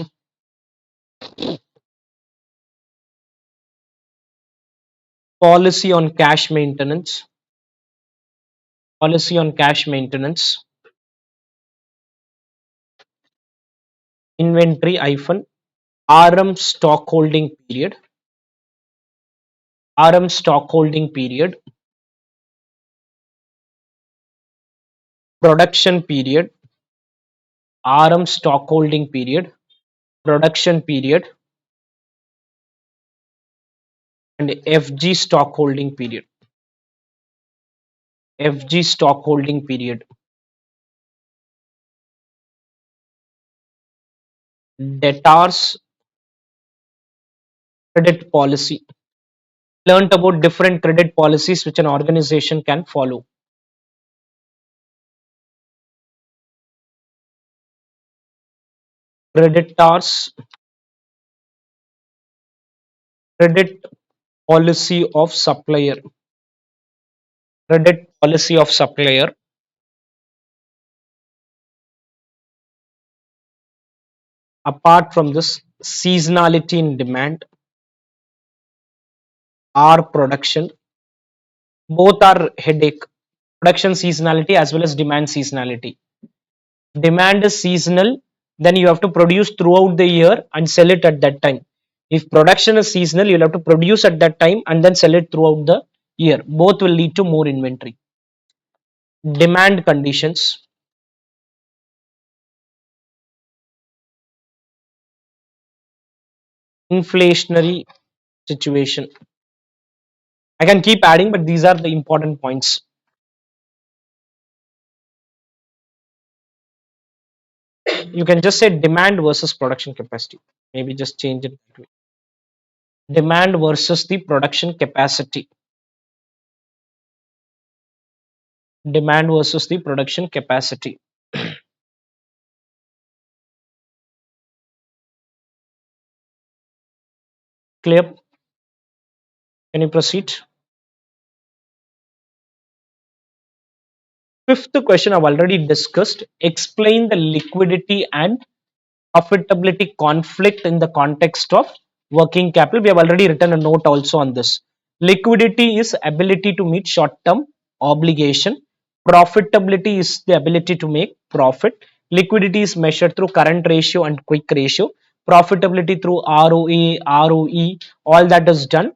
Policy on cash maintenance. Policy on cash maintenance. Inventory hyphen RM stock holding period. RM stock holding period. Production period. RM stock holding period. Production period. And FG stock holding period. FG stock holding period. debtors credit policy. Learned about different credit policies which an organization can follow. Creditors credit policy of supplier. Credit policy of supplier. Apart from this, seasonality in demand or production, both are headache. Production seasonality as well as demand seasonality. Demand is seasonal, then you have to produce throughout the year and sell it at that time. If production is seasonal, you'll have to produce at that time and then sell it throughout the year. Both will lead to more inventory. Demand conditions. Inflationary situation. I can keep adding, but these are the important points. You can just say demand versus production capacity. Maybe just change it that way. Demand versus the production capacity. Demand versus the production capacity. Clear? Can you proceed? Fifth question I've already discussed. Explain the liquidity and profitability conflict in the context of working capital. We have already written a note also on this. Liquidity is ability to meet short-term obligation. Profitability is the ability to make profit. Liquidity is measured through current ratio and quick ratio. Profitability through ROA, ROE, all that is done.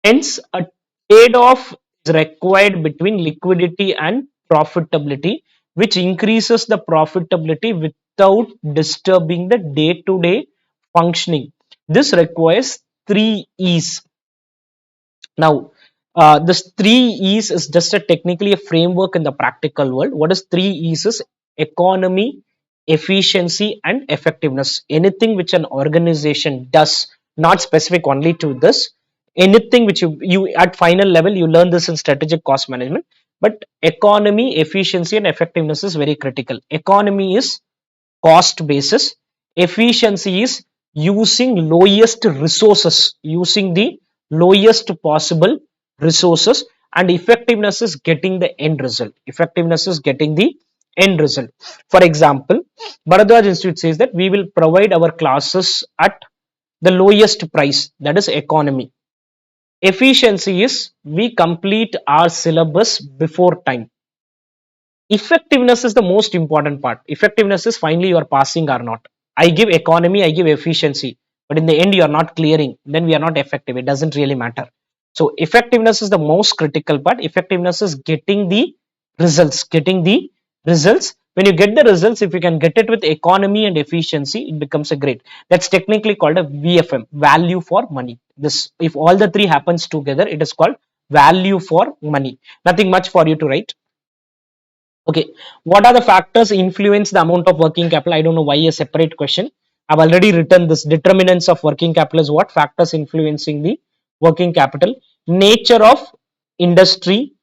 Hence, a trade-off is required between liquidity and profitability, which increases the profitability without disturbing the day-to-day functioning. This requires three E's. Now, this three E's is just a technically a framework in the practical world. What is three E's is economy, efficiency, and effectiveness. Anything which an organization does, not specific only to this, anything which you at final level you learn this in strategic cost management, but economy, efficiency, and effectiveness is very critical. Economy is cost basis. Efficiency is using lowest resources, using the lowest possible resources, and effectiveness is getting the end result. Effectiveness is getting the end result. For example, Bharadwaj Institute says that we will provide our classes at the lowest price, that is economy. Efficiency is we complete our syllabus before time. Effectiveness is the most important part. Effectiveness is finally you are passing or not. I give economy, I give efficiency, but in the end you are not clearing, then we are not effective. It doesn't really matter. So effectiveness is the most critical part. Effectiveness is getting the results, getting the results. When you get the results, if you can get it with economy and efficiency, it becomes a great. That's technically called a VFM, value for money. This, if all the three happens together, it is called value for money. Nothing much for you to write. Okay, what are the factors influence the amount of working capital? I don't know why a separate question. I've already written this. Determinants of working capital is what? Factors influencing the working capital. Nature of industry,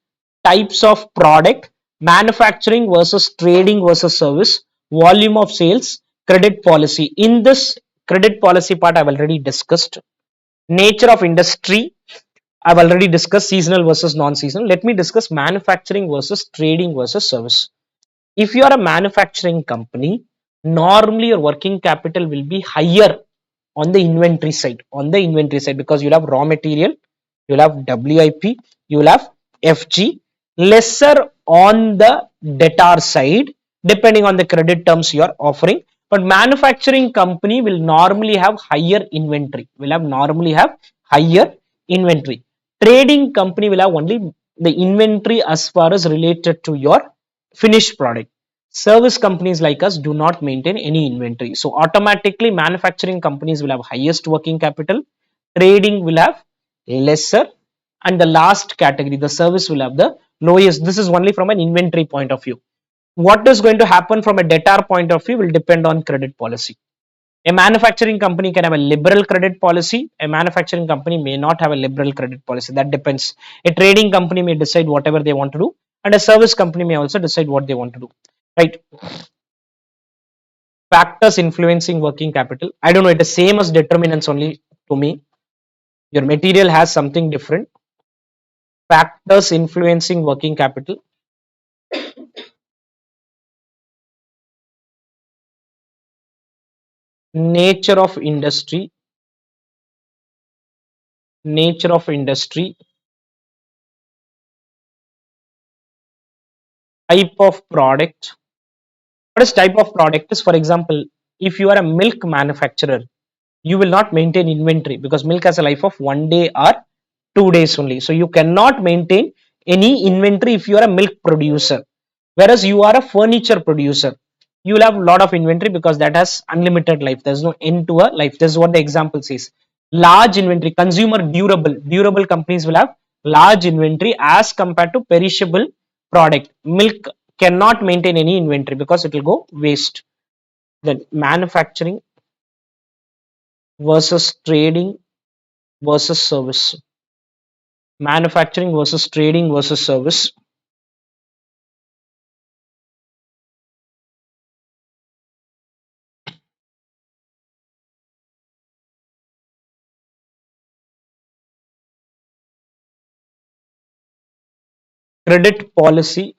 types of product, manufacturing versus trading versus service, volume of sales, credit policy. In this credit policy part, I've already discussed. Nature of industry, I've already discussed seasonal versus non-seasonal. Let me discuss manufacturing versus trading versus service. If you are a manufacturing company, normally your working capital will be higher on the inventory side. On the inventory side, because you'll have raw material, you'll have WIP, you'll have FG, lesser on the debtor side, depending on the credit terms you are offering. But manufacturing company will normally have higher inventory. Will have normally have higher inventory. Trading company will have only the inventory as far as related to your finished product. Service companies like us do not maintain any inventory. So automatically manufacturing companies will have highest working capital, trading will have lesser, and the last category, the service, will have the lowest. This is only from an inventory point of view. What is going to happen from a debtor point of view will depend on credit policy. A manufacturing company can have a liberal credit policy. A manufacturing company may not have a liberal credit policy. That depends. A trading company may decide whatever they want to do, and a service company may also decide what they want to do. Right? Factors influencing working capital. I don't know. It is same as determinants only to me. Your material has something different. Factors influencing working capital. Nature of industry. Nature of industry. Type of product. What is type of product is, for example, if you are a milk manufacturer, you will not maintain inventory because milk has a life of 1 day or 2 days only. So you cannot maintain any inventory if you are a milk producer. Whereas you are a furniture producer, you will have a lot of inventory because that has unlimited life. There's no end to a life. This is what the example says. Large inventory, consumer durable companies will have large inventory as compared to perishable product. Milk cannot maintain any inventory because it will go waste. Then manufacturing versus trading versus service. Manufacturing versus trading versus service. Credit policy,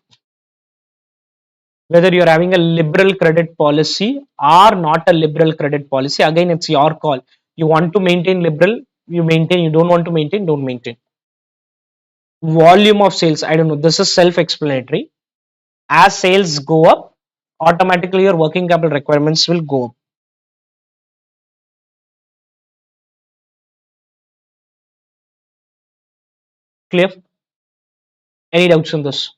whether you're having a liberal credit policy or not a liberal credit policy, again it's your call. You want to maintain liberal, you maintain. You don't want to maintain, don't maintain. Volume of sales, I don't know, this is self-explanatory. As sales go up, automatically your working capital requirements will go up. Clear? Any doubts on this?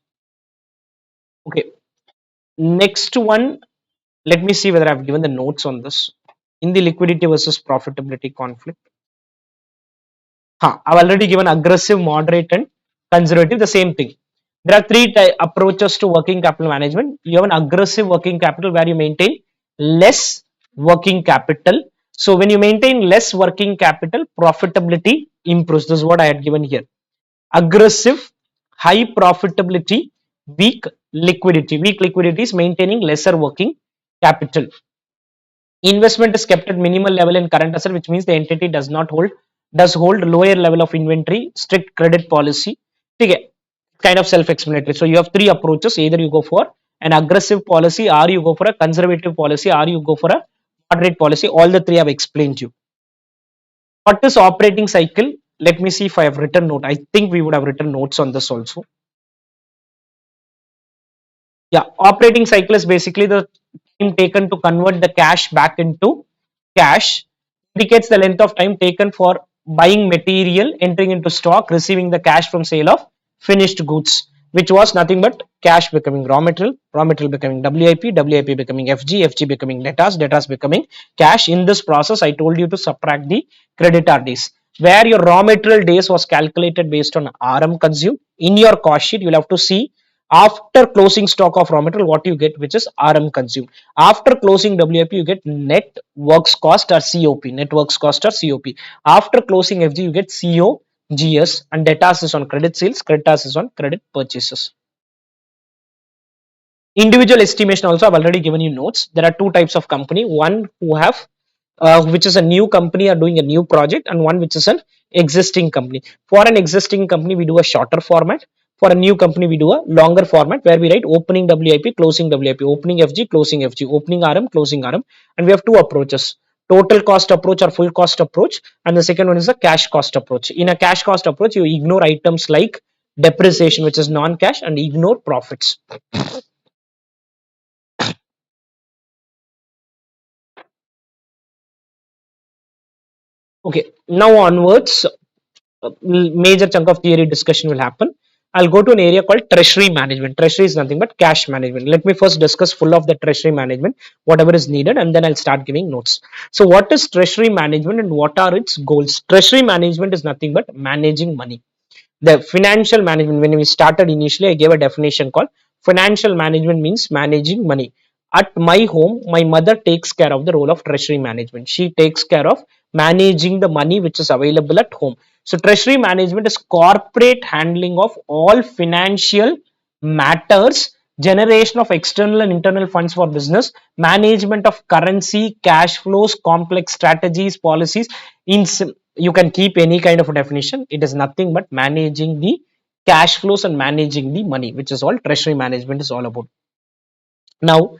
Okay, next one, let me see whether I've given the notes on this. In the liquidity versus profitability conflict, I've already given aggressive, moderate, and conservative. The same thing. There are three approaches to working capital management. You have an aggressive working capital where you maintain less working capital. So when you maintain less working capital, profitability improves. This is what I had given here. Aggressive, high profitability, weak liquidity. Weak liquidity is maintaining lesser working capital. Investment is kept at minimal level in current asset, which means the entity does hold lower level of inventory. Strict credit policy. Okay, kind of self-explanatory. So you have three approaches. Either you go for an aggressive policy, or you go for a conservative policy, or you go for a moderate policy. All the three I have explained to you. What is operating cycle? Let me see if I have written note. I think we would have written notes on this also. Yeah, operating cycle is basically the time taken to convert the cash back into cash. Indicates the length of time taken for buying material, entering into stock, receiving the cash from sale of finished goods, which was nothing but cash becoming raw material becoming WIP becoming FG becoming debtors becoming cash. In this process, I told you to subtract the creditor days, where your raw material days was calculated based on RM consumed. In your cost sheet, you'll have to see after closing stock of raw material what you get, which is RM consumed. After closing WIP, you get net works cost or COP, net works cost or COP. After closing FG, you get COGS, and debtors is on credit sales, creditors is on credit purchases. Individual estimation also, I've already given you notes. There are two types of company. One who have which is a new company or doing a new project, and one which is an existing company. For an existing company, we do a shorter format. For a new company, we do a longer format where we write opening WIP, closing WIP, opening FG, closing FG, opening RM, closing RM. And we have two approaches: total cost approach or full cost approach, and the second one is the cash cost approach. In a cash cost approach, you ignore items like depreciation, which is non-cash, and ignore profits. Okay, now onwards, major chunk of theory discussion will happen. I'll go to an area called treasury management. Treasury is nothing but cash management. Let me first discuss full of the treasury management, whatever is needed, and then I'll start giving notes. So what is treasury management and what are its goals? Treasury management is nothing but managing money. The financial management, when we started initially, I gave a definition called financial management means managing money. At my home, my mother takes care of the role of treasury management. She takes care of managing the money which is available at home. So treasury management is corporate handling of all financial matters, generation of external and internal funds for business, management of currency, cash flows, complex strategies, policies. You can keep any kind of a definition. It is nothing but managing the cash flows and managing the money, which is all treasury management is all about. Now,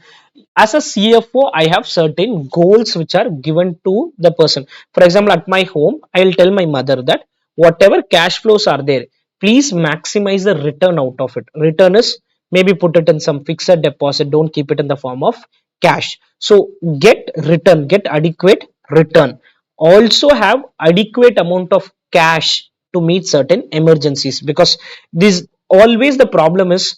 as a CFO, I have certain goals which are given to the person. For example, at my home, I will tell my mother that whatever cash flows are there, please maximize the return out of it. Return is maybe put it in some fixed deposit, don't keep it in the form of cash. So get return, get adequate return. Also have adequate amount of cash to meet certain emergencies, because this always the problem is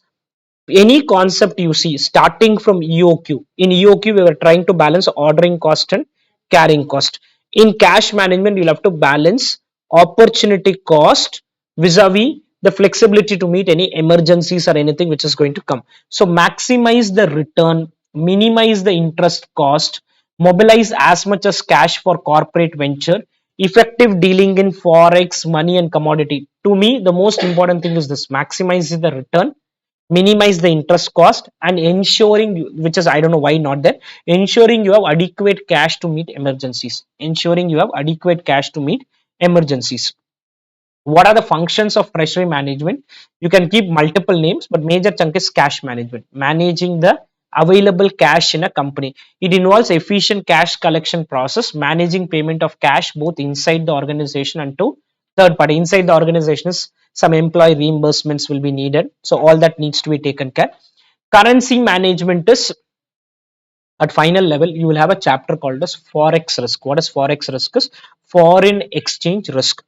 any concept you see starting from EOQ. In EOQ, we were trying to balance ordering cost and carrying cost. In cash management, you'll have to balance opportunity cost vis-a-vis the flexibility to meet any emergencies or anything which is going to come. So maximize the return, minimize the interest cost, mobilize as much as cash for corporate venture, effective dealing in forex, money and commodity. To me, the most important thing is this: maximize the return, minimize the interest cost, and ensuring which is I don't know why not there, ensuring you have adequate cash to meet emergencies, ensuring you have adequate cash to meet emergencies. What are the functions of treasury management? You can keep multiple names, but major chunk is cash management, managing the available cash in a company. It involves efficient cash collection process, managing payment of cash both inside the organization and to third party. Inside the organization is some employee reimbursements will be needed, so all that needs to be taken care. Currency management is at final level. You will have a chapter called as forex risk. What is forex risk? Is foreign exchange risk.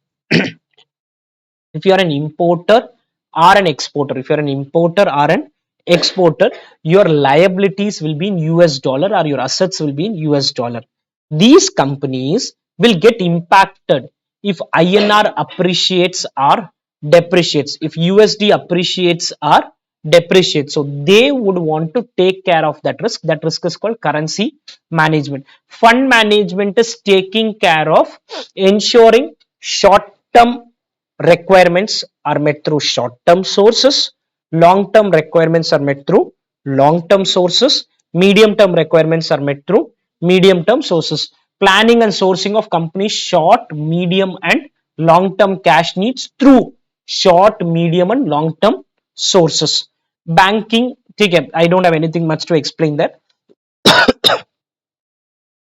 If you are an importer or an exporter, if you are an importer or an exporter, your liabilities will be in US dollar or your assets will be in US dollar. These companies will get impacted if INR appreciates or depreciates, if USD appreciates or depreciates. So they would want to take care of that risk. That risk is called currency management. Fund management is taking care of ensuring short term requirements are met through short-term sources, long-term requirements are met through long-term sources, medium-term requirements are met through medium-term sources. Planning and sourcing of companies short, medium and long-term cash needs through short, medium and long-term sources. Banking, okay, I don't have anything much to explain there.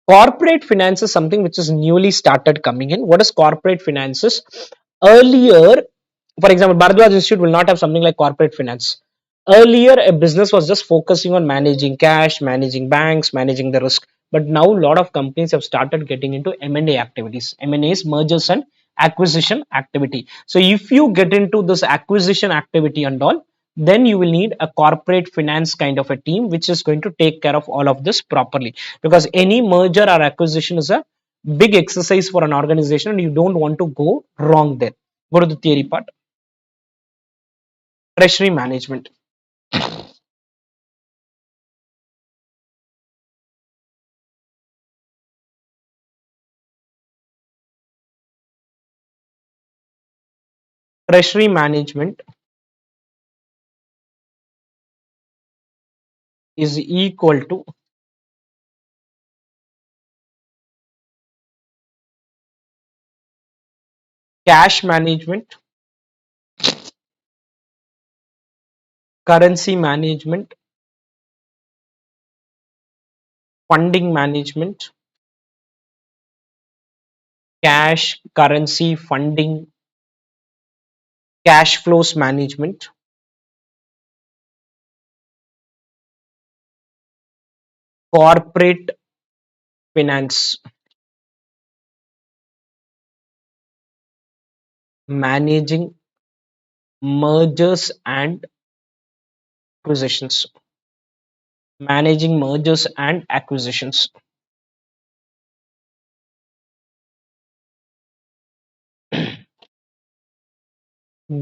Corporate finance is something which is newly started coming in. What is corporate finances? Earlier, for example, Bharadwaj Institute will not have something like corporate finance. Earlier, a business was just focusing on managing cash, managing banks, managing the risk. But now, a lot of companies have started getting into M&A activities. M&A is mergers and acquisition activity. So, if you get into this acquisition activity and all, then you will need a corporate finance kind of a team which is going to take care of all of this properly, because any merger or acquisition is a big exercise for an organization and you don't want to go wrong there. Go to the theory part. Treasury management. Treasury management is equal to cash management, currency management, funding management, cash, currency, funding, cash flows management, corporate finance, managing mergers and acquisitions, managing mergers and acquisitions.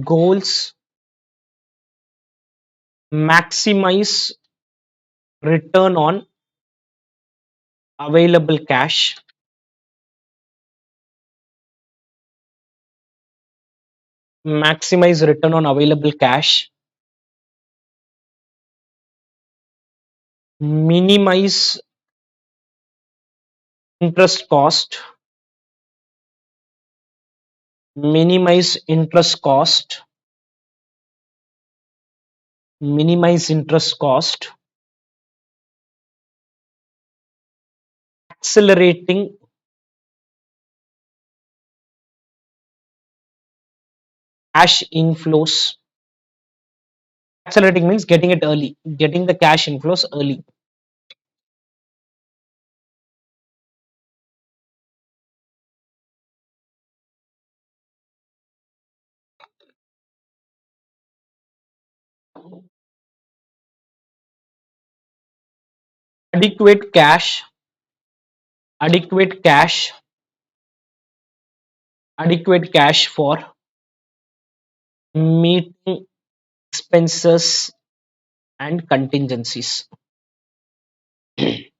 Goals: maximize return on available cash. Maximize return on available cash. Minimize interest cost. Minimize interest cost. Minimize interest cost. Accelerating cash inflows. Accelerating means getting it early, getting the cash inflows early. Adequate cash, adequate cash, adequate cash for meeting expenses and contingencies. You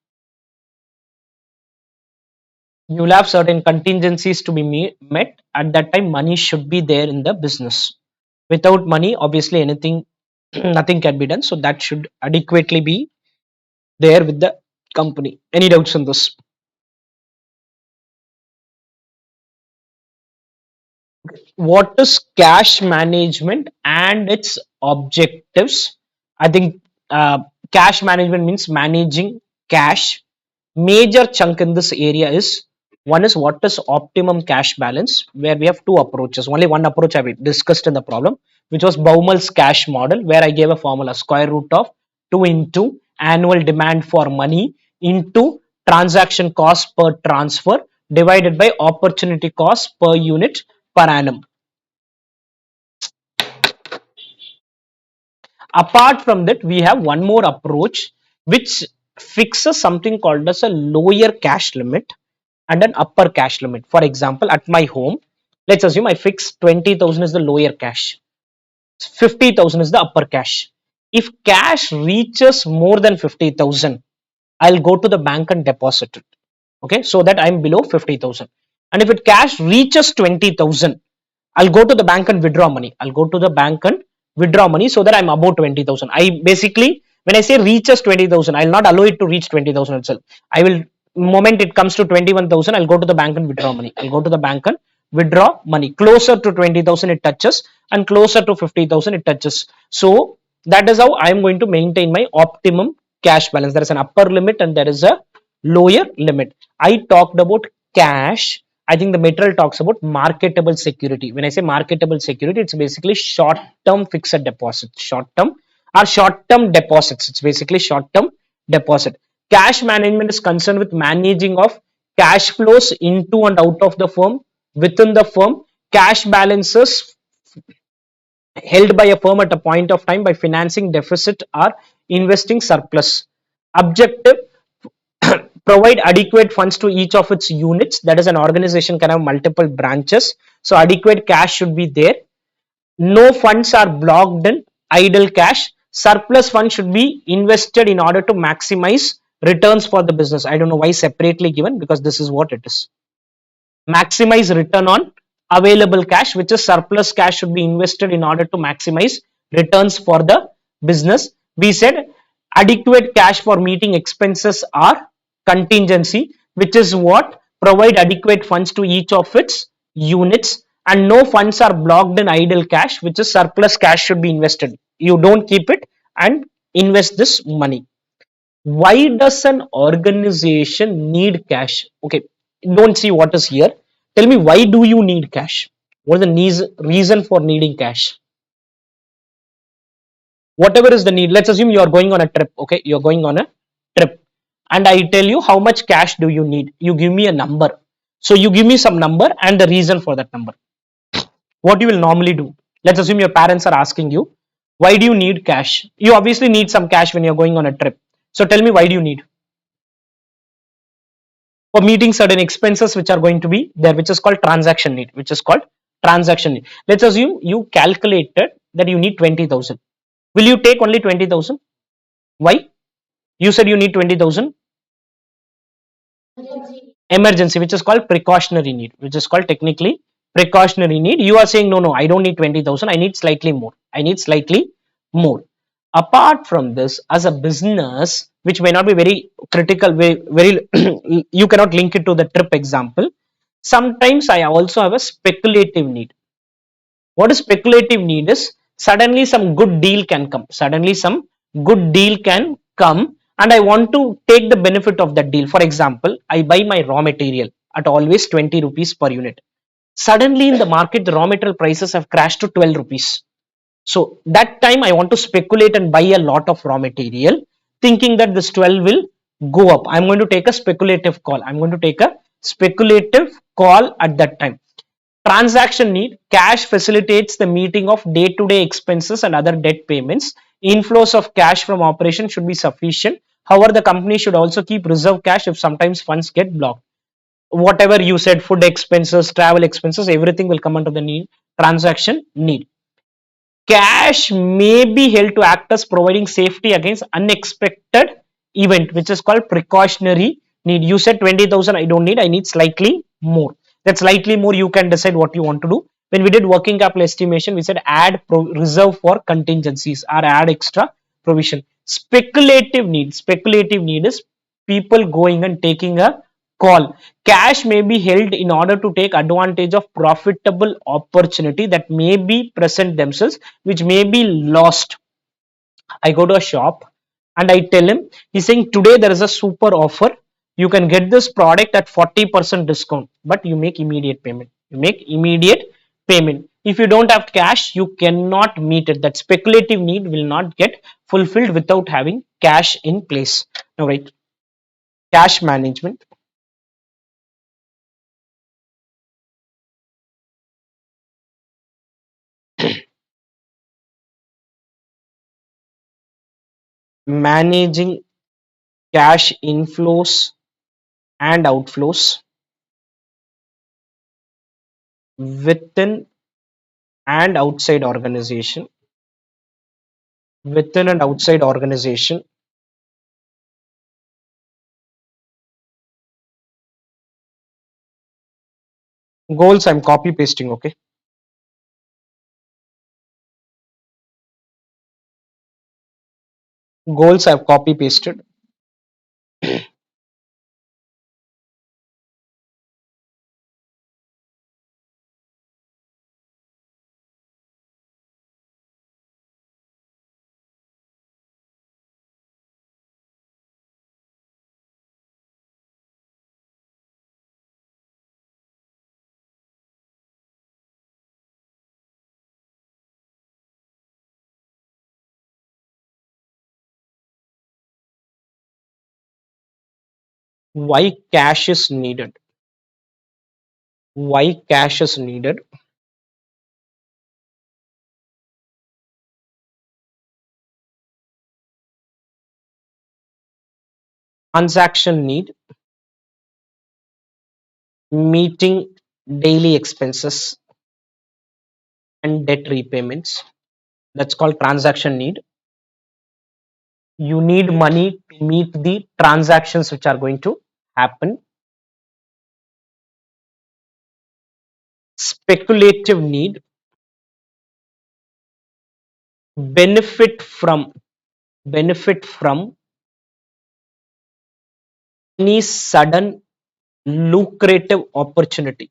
will have certain contingencies to be met. At that time, money should be there in the business. Without money, obviously, anything, nothing can be done. So that should adequately be there with the company. Any doubts on this? What is cash management and its objectives? I think cash management means managing cash. Major chunk in this area is, one is what is optimum cash balance, where we have two approaches. Only one approach I discussed in the problem, which was Baumel's cash model, where I gave a formula, square root of 2 into annual demand for money into transaction cost per transfer divided by opportunity cost per unit per annum. Apart from that, we have one more approach which fixes something called as a lower cash limit and an upper cash limit. For example, at my home, let's assume I fix 20,000 is the lower cash, 50,000 is the upper cash. If cash reaches more than 50,000, I'll go to the bank and deposit it. Okay, so that I'm below 50,000. And if it cash reaches 20,000, I'll go to the bank and withdraw money. I'll go to the bank and withdraw money so that I'm above 20,000. I basically, when I say reaches 20,000, I'll not allow it to reach 20,000 itself. I will, moment it comes to 21,000, I'll go to the bank and withdraw money. I'll go to the bank and withdraw money. Closer to 20,000 it touches, and closer to 50,000 it touches. So that is how I am going to maintain my optimum cash balance. There is an upper limit and there is a lower limit. I talked about cash. I think the material talks about marketable security. When I say marketable security, it's basically short-term fixed deposits, short-term deposits. It's basically short-term deposit. Cash management is concerned with managing of cash flows into and out of the firm, within the firm, cash balances held by a firm at a point of time by financing deficit or investing surplus. Objective: provide adequate funds to each of its units. That is, an organization can have multiple branches, so adequate cash should be there. No funds are blocked in idle cash. Surplus funds should be invested in order to maximize returns for the business. I don't know why separately given, because this is what it is. Maximize return on available cash, which is surplus cash should be invested in order to maximize returns for the business. We said adequate cash for meeting expenses are contingency, which is what provide adequate funds to each of its units, and no funds are blocked in idle cash, which is surplus cash should be invested. You don't keep it and invest this money. Why does an organization need cash? Okay, don't see what is here. Tell me, why do you need cash? What is the reason for needing cash? Whatever is the need, let's assume you are going on a trip. Okay, you're going on a trip, and I tell you how much cash do you need. You give me a number. So you give me some number and the reason for that number. What you will normally do? Let's assume your parents are asking you, why do you need cash? You obviously need some cash when you're going on a trip. So tell me, why do you need? For meeting certain expenses which are going to be there, which is called transaction need, let's assume you calculated that you need 20,000. Will you take only 20,000? Why? You said you need 20,000. Emergency, which is called precautionary need, which is called technically precautionary need. You are saying no, no, I don't need 20,000. I need slightly more. I need slightly more. Apart from this, as a business, which may not be very critical, very you cannot link it to the trip example. Sometimes I also have a speculative need. What is speculative need is suddenly some good deal can come. Suddenly some good deal can come and I want to take the benefit of that deal. For example, I buy my raw material at always 20 rupees per unit. Suddenly in the market, the raw material prices have crashed to 12 rupees. So that time I want to speculate and buy a lot of raw material thinking that this 12 will go up. I'm going to take a speculative call. I'm going to take a speculative call at that time. Transaction need, cash facilitates the meeting of day-to-day expenses and other debt payments. Inflows of cash from operation should be sufficient. However, the company should also keep reserve cash if sometimes funds get blocked. Whatever you said, food expenses, travel expenses, everything will come under the need, transaction need. Cash may be held to act as providing safety against unexpected event, which is called precautionary need. You said 20,000 I don't need, I need slightly more. That slightly more you can decide what you want to do. When we did working capital estimation, we said add reserve for contingencies or add extra provision. Speculative need is people going and taking a call. Cash may be held in order to take advantage of profitable opportunity that may be present themselves, which may be lost. I go to a shop and I tell him, he's saying today there is a super offer. You can get this product at 40% discount, but you make immediate payment. You make immediate payment. If you don't have cash, you cannot meet it. That speculative need will not get fulfilled without having cash in place. Now, right, cash management. Managing cash inflows and outflows within and outside organization, within and outside organization. Goals I'm copy pasting. Okay, goals I've copy pasted. Why cash is needed? Why cash is needed? Transaction need, meeting daily expenses and debt repayments. That's called transaction need. You need money to meet the transactions which are going to happen. Speculative need, benefit from benefit from any sudden lucrative opportunity.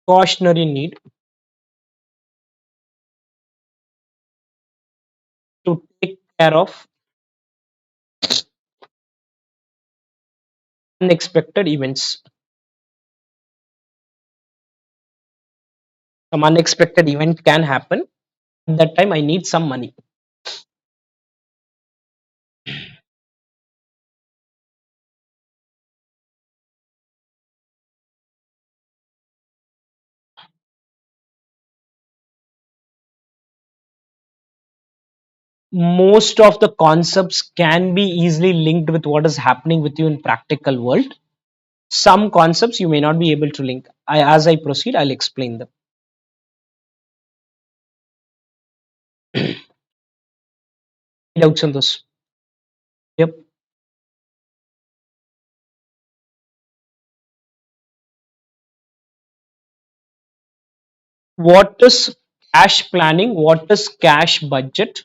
Cautionary need, to take care of unexpected events. Some unexpected event can happen. At that time I need some money. Most of the concepts can be easily linked with what is happening with you in practical world. Some concepts you may not be able to link. As I proceed, I'll explain them. Doubts on this? Yep. What is cash planning? What is cash budget?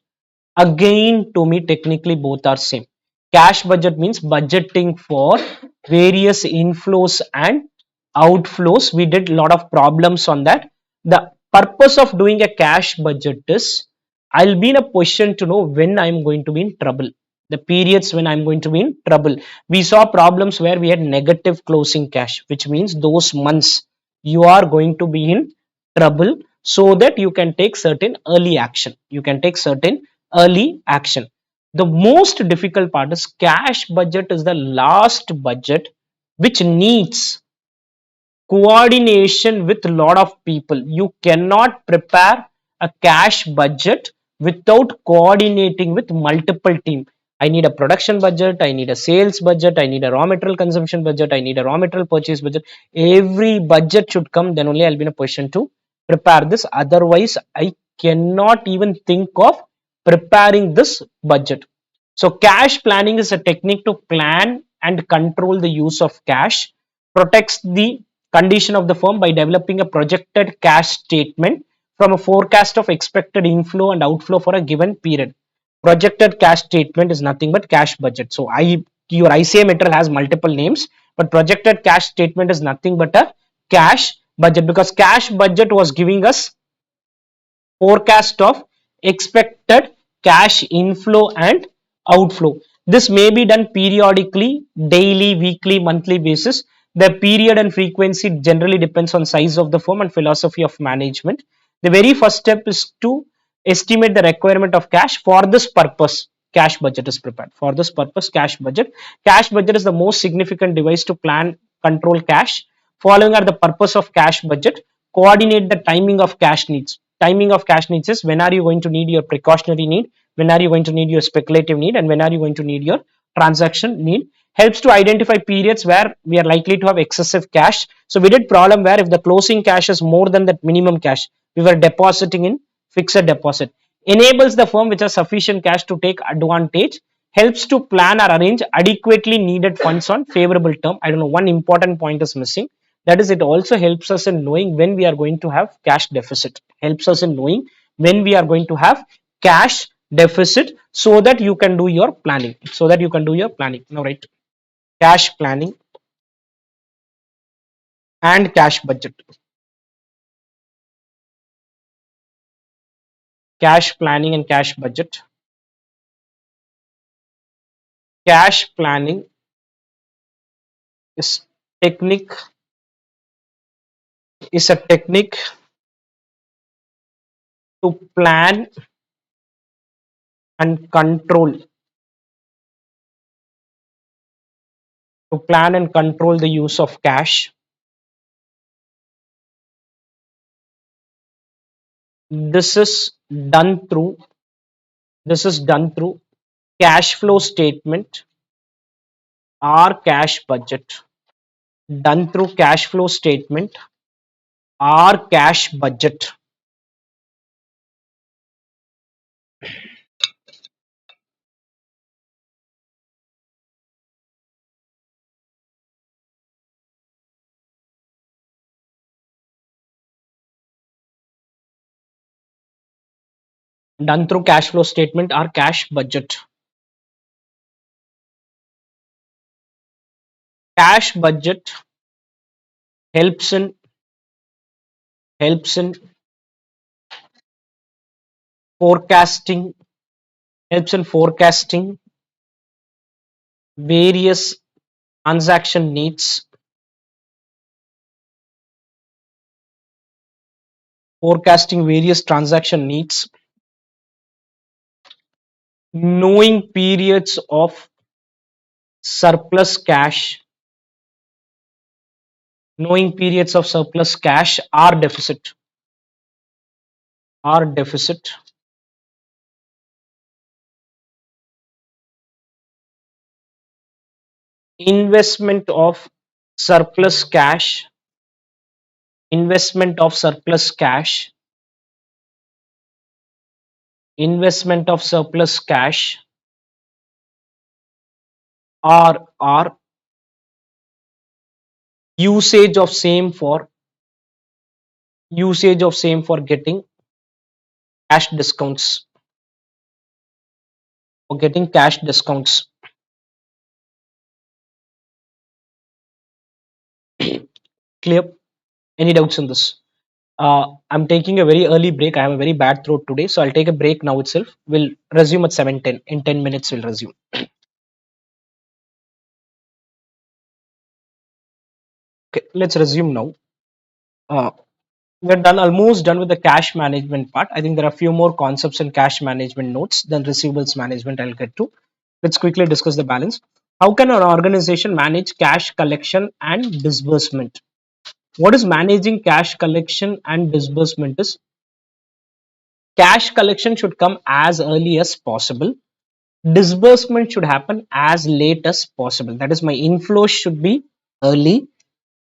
Again, to me, technically both are same. Cash budget means budgeting for various inflows and outflows. We did a lot of problems on that. The purpose of doing a cash budget is I'll be in a position to know when I'm going to be in trouble. The periods when I'm going to be in trouble. We saw problems where we had negative closing cash, which means those months you are going to be in trouble, so that you can take certain early action. You can take certain early action. The most difficult part is cash budget is the last budget which needs coordination with a lot of people. You cannot prepare a cash budget without coordinating with multiple team. I need a production budget, I need a sales budget, I need a raw material consumption budget, I need a raw material purchase budget. Every budget should come, then only I'll be in a position to prepare this. Otherwise I cannot even think of preparing this budget. So cash planning is a technique to plan and control the use of cash, protects the condition of the firm by developing a projected cash statement from a forecast of expected inflow and outflow for a given period. Projected cash statement is nothing but cash budget. So your ICA material has multiple names, but projected cash statement is nothing but a cash budget, because cash budget was giving us forecast of expected cash inflow and outflow. This may be done periodically, daily, weekly, monthly basis. The period and frequency generally depends on size of the firm and philosophy of management. The very first step is to estimate the requirement of cash. For this purpose, cash budget is prepared. For this purpose, cash budget. Cash budget is the most significant device to plan, control cash. Following are the purpose of cash budget. Coordinate the timing of cash needs. Timing of cash needs is when are you going to need your precautionary need, when are you going to need your speculative need, and when are you going to need your transaction need. Helps to identify periods where we are likely to have excessive cash. So we did problem where if the closing cash is more than that minimum cash, we were depositing in fixed deposit. Enables the firm which has sufficient cash to take advantage. Helps to plan or arrange adequately needed funds on favorable term. I don't know, one important point is missing. That is, it also helps us in knowing when we are going to have cash deficit. Helps us in knowing when we are going to have cash deficit, so that you can do your planning. So that you can do your planning. Now, right, cash planning and cash budget. Cash planning and cash budget. Cash planning is technique is a technique to plan and control the use of cash. This is done through cash flow statement or cash budget. Done through cash flow statement or cash budget. Done through cash flow statement or cash budget. Cash budget helps in forecasting various transaction needs, knowing periods of surplus cash, or deficit, investment of surplus cash, investment of surplus cash or usage of same for getting cash discounts or getting cash discounts. Clear? Any doubts in this? I'm taking a very early break. I have a very bad throat today, so I'll take a break now itself. We'll resume at 7:10. In 10 minutes, we'll resume. Okay, let's resume now. Uh, we're done, almost done with the cash management part. I think there are a few more concepts in cash management notes than receivables management I'll get to. Let's quickly discuss the balance. How can an organization manage cash collection and disbursement? What is managing cash collection and disbursement is cash collection should come as early as possible. Disbursement should happen as late as possible. That is, my inflow should be early,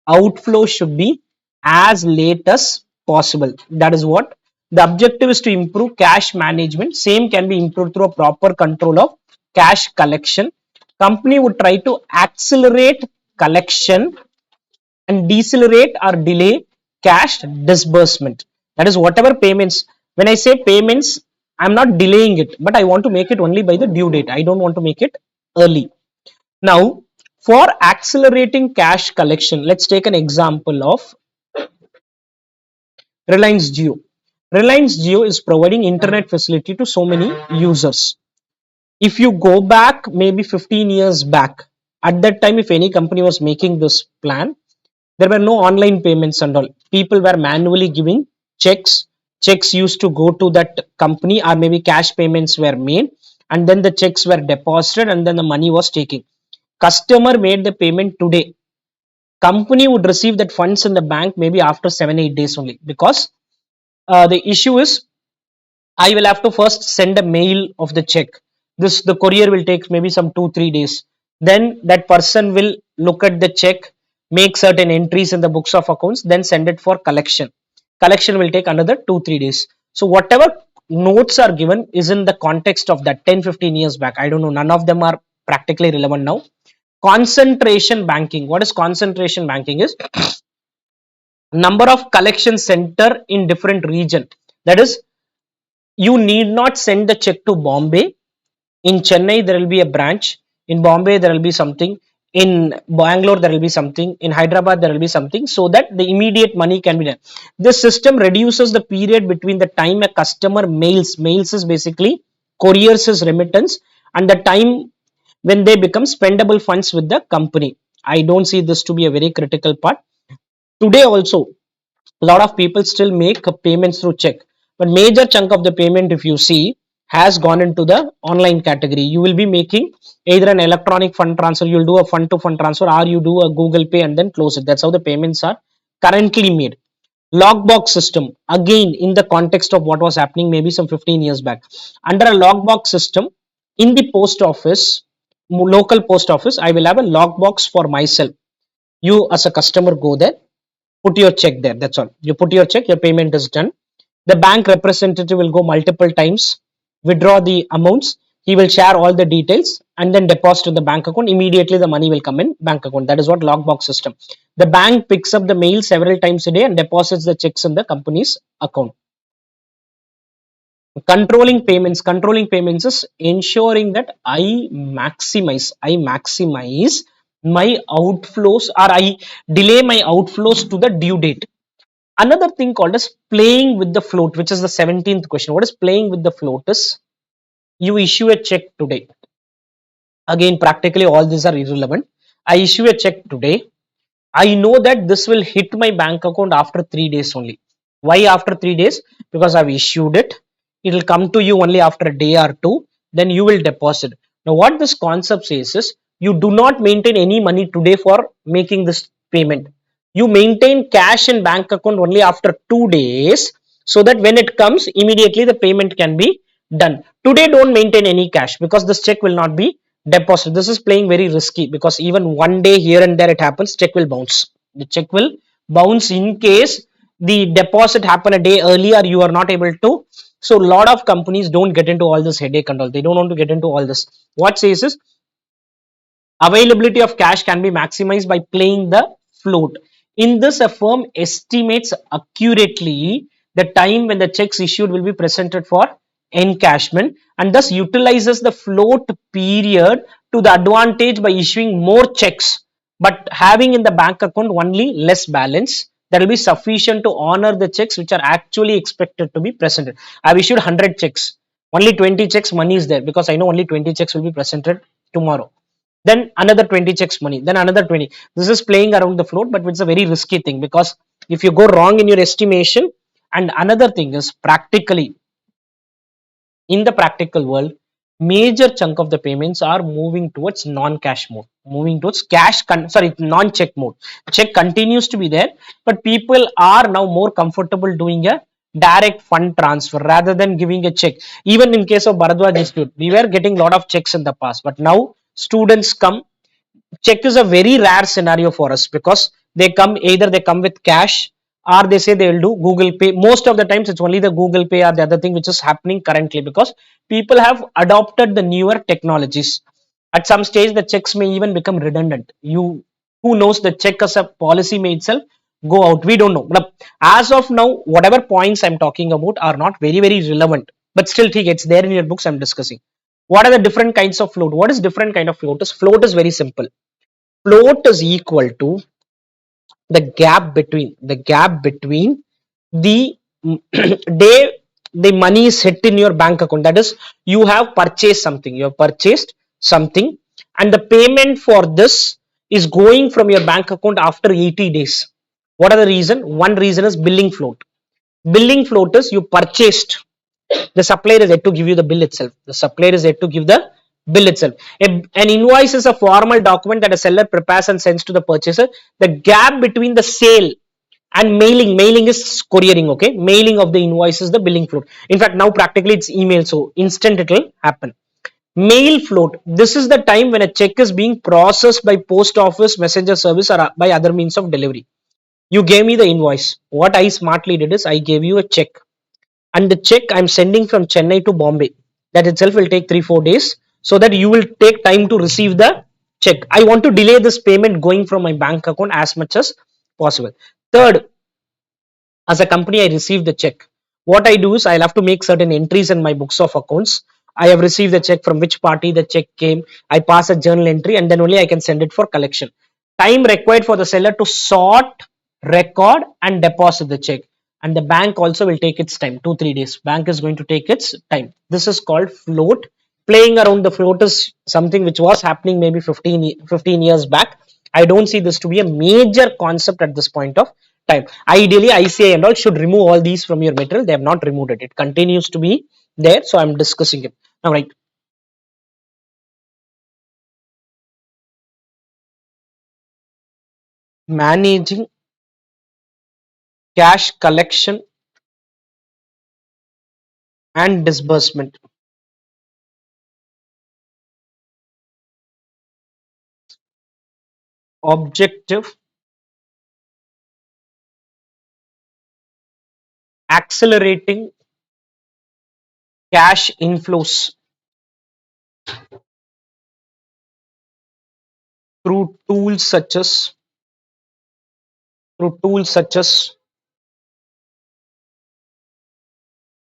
outflow should be as late as possible. That is what the objective is, to improve cash management. Same can be improved through a proper control of cash collection. Company would try to accelerate collection and decelerate or delay cash disbursement. That is, whatever payments, when I say payments, I'm not delaying it, but I want to make it only by the due date. I don't want to make it early. Now, for accelerating cash collection, let's take an example of Reliance Jio. Reliance Jio is providing internet facility to so many users. If you go back maybe 15 years back, at that time, if any company was making this plan, there were no online payments and all. People were manually giving checks. Checks used to go to that company, or maybe cash payments were made, and then the checks were deposited, and then the money was taken. Customer made the payment today. Company would receive that funds in the bank maybe after 7-8 days only, because the issue is, I will have to first send a mail of the check. The courier will take maybe some 2-3 days. Then that person will look at the check, make certain entries in the books of accounts, then send it for collection. Collection will take another 2-3 days. So whatever notes are given is in the context of that 10-15 years back. I don't know, none of them are practically relevant now. Concentration banking. What is concentration banking? Is number of collection center in different region. That is, you need not send the check to Bombay. In Chennai, there will be a branch. In Bombay, there will be something. In Bangalore, there will be something. In Hyderabad, there will be something, so that the immediate money can be done. This system reduces the period between the time a customer mails is basically couriers is remittance, and the time when they become spendable funds with the company. I don't see this to be a very critical part. Today also, a lot of people still make payments through check, but major chunk of the payment, if you see, has gone into the online category. You will be making either an electronic fund transfer, you'll do a fund to fund transfer, or you do a Google Pay and then close it. That's how the payments are currently made. Lockbox system, again in the context of what was happening maybe some 15 years back. Under a lockbox system in the post office, local post office, I will have a lockbox for myself. You as a customer go there, put your check there. That's all. You put your check, your payment is done. The bank representative will go multiple times, withdraw the amounts. He will share all the details and then deposit in the bank account. Immediately, the money will come in bank account. That is what lockbox system. The bank picks up the mail several times a day and deposits the checks in the company's account. Controlling payments is ensuring that I maximize my outflows, or I delay my outflows to the due date. Another thing called as playing with the float, which is the 17th question. What is playing with the float? Is you issue a check today. Again, practically all these are irrelevant. I issue a check today. I know that this will hit my bank account after 3 days only. Why after 3 days? Because I've issued it. It will come to you only after a day or two. Then you will deposit. Now, what this concept says is, you do not maintain any money today for making this payment. You maintain cash in bank account only after 2 days, so that when it comes, immediately the payment can be done. Today, don't maintain any cash, because this check will not be deposited. This is playing very risky, because even one day here and there it happens, check will bounce. The check will bounce in case the deposit happen a day earlier, you are not able to So a lot of companies don't get into all this headache and all. They don't want to get into all this. What says is availability of cash can be maximized by playing the float. In this, a firm estimates accurately the time when the checks issued will be presented for encashment and thus utilizes the float period to the advantage by issuing more checks but having in the bank account only less balance that will be sufficient to honor the checks which are actually expected to be presented. I've issued 100 checks, only 20 checks money is there because I know only 20 checks will be presented tomorrow, then another 20 checks money, then another 20. This is playing around the float, but it's a very risky thing because if you go wrong in your estimation, and another thing is practically in the practical world, major chunk of the payments are moving towards non-cash mode, moving towards non-check mode. Check continues to be there, but people are now more comfortable doing a direct fund transfer rather than giving a check. Even in case of Bharadwaj Institute, we were getting a lot of checks in the past, but now students come. Check is a very rare scenario for us because they come with cash or they say they will do Google Pay. Most of the times it's only the Google Pay or the other thing which is happening currently because people have adopted the newer technologies. At some stage the checks may even become redundant. You who knows, the check as a policy may itself go out, we don't know, but as of now whatever points I'm talking about are not very relevant, but still it's there in your books. I'm discussing what are the different kinds of float. What is different kind of float is? Float is very simple. Float is equal to the gap between the day the money is hit in your bank account, that is you have purchased something and the payment for this is going from your bank account after 80 days. What are the reason? One reason is billing float. Billing float is you purchased, the supplier is yet to give you the bill itself. The supplier is yet to give the bill itself. An invoice is a formal document that a seller prepares and sends to the purchaser. The gap between the sale and mailing is couriering. Okay, mailing of the invoice is the billing float. In fact, now practically it's email, so instant it will happen. Mail float, this is the time when a check is being processed by post office, messenger service, or by other means of delivery. You gave me the invoice. What I smartly did is I gave you a check, and the check I'm sending from Chennai to Bombay, that itself will take 3-4 days, so that you will take time to receive the check. I want to delay this payment going from my bank account as much as possible. Third, as a company I receive the check. What I do is I'll have to make certain entries in my books of accounts. I have received the check, from which party the check came. I pass a journal entry and then only I can send it for collection. Time required for the seller to sort, record and deposit the check, and the bank also will take its time, 2-3 days. Bank is going to take its time. This is called float. Playing around the float is something which was happening maybe 15 years back. I don't see this to be a major concept at this point of time. Ideally ICI and all should remove all these from your material. They have not removed it. It continues to be there, so I'm discussing it now, right? Managing cash collection and disbursement. Objective: accelerating cash inflows through tools such as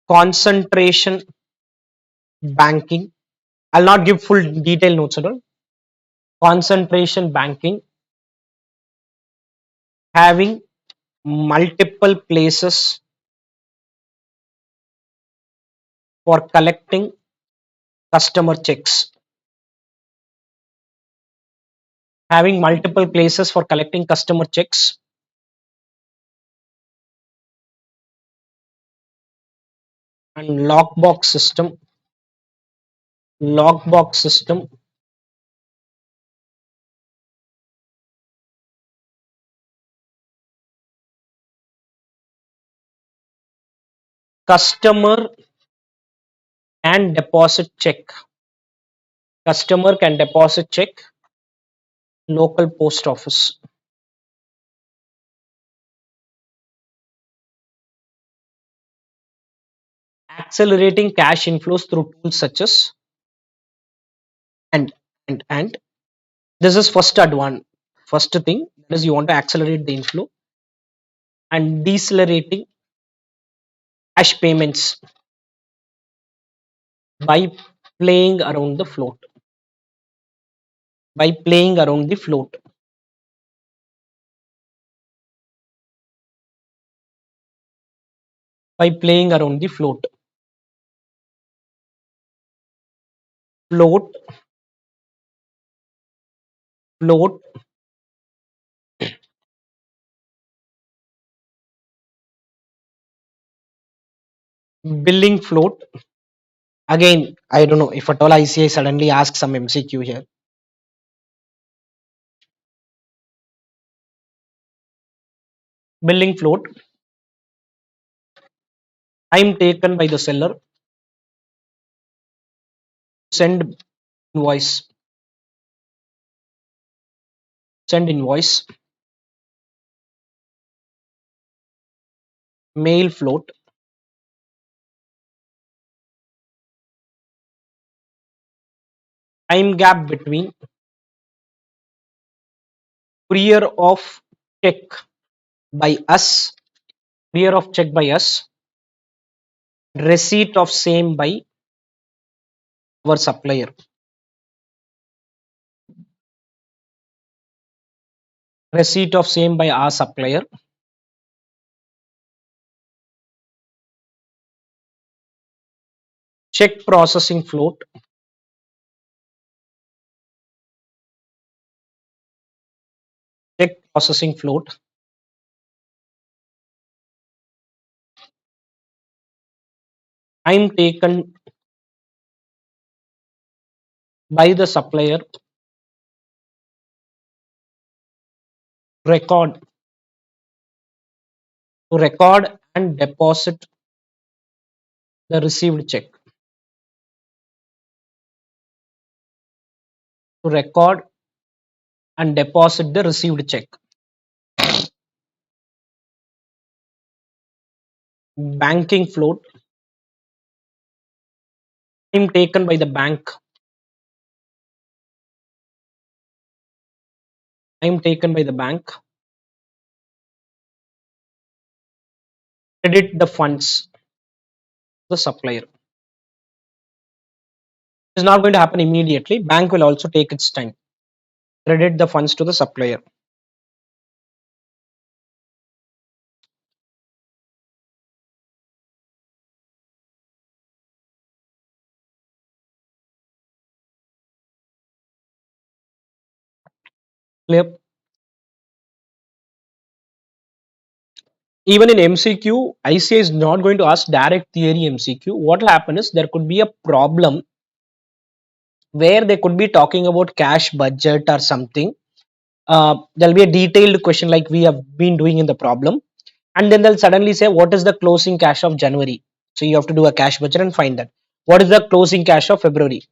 concentration banking. I'll not give full detail notes at all. Concentration banking, having multiple places for collecting customer checks. Having multiple places for collecting customer checks. And lockbox system, customer and deposit check. Customer can deposit check, local post office. accelerating cash inflows through tools such as and and this is first thing, that is you want to accelerate the inflow, and decelerating cash payments by playing around the float by playing around the float by playing around the float float billing float. Again, I don't know if at all ICI suddenly asks some MCQ here. Billing float, time taken by the seller to send invoice send invoice. Mail float, time gap between courier of check by us courier of check by us, receipt of same by our supplier. Receipt of same by our supplier. Check processing float. Check processing float. Time taken by the supplier record to record and deposit the received check. To record and deposit the received check. Banking float. Time taken by the bank. Time taken by the bank. Credit the funds to the supplier. It's not going to happen immediately. Bank will also take its time. Credit the funds to the supplier. Clear? Even in MCQ, ICA is not going to ask direct theory MCQ. What will happen is there could be a problem where they could be talking about cash budget or something. There'll be a detailed question like we have been doing in the problem, and then they'll suddenly say, what is the closing cash of January? So you have to do a cash budget and find that. What is the closing cash of February?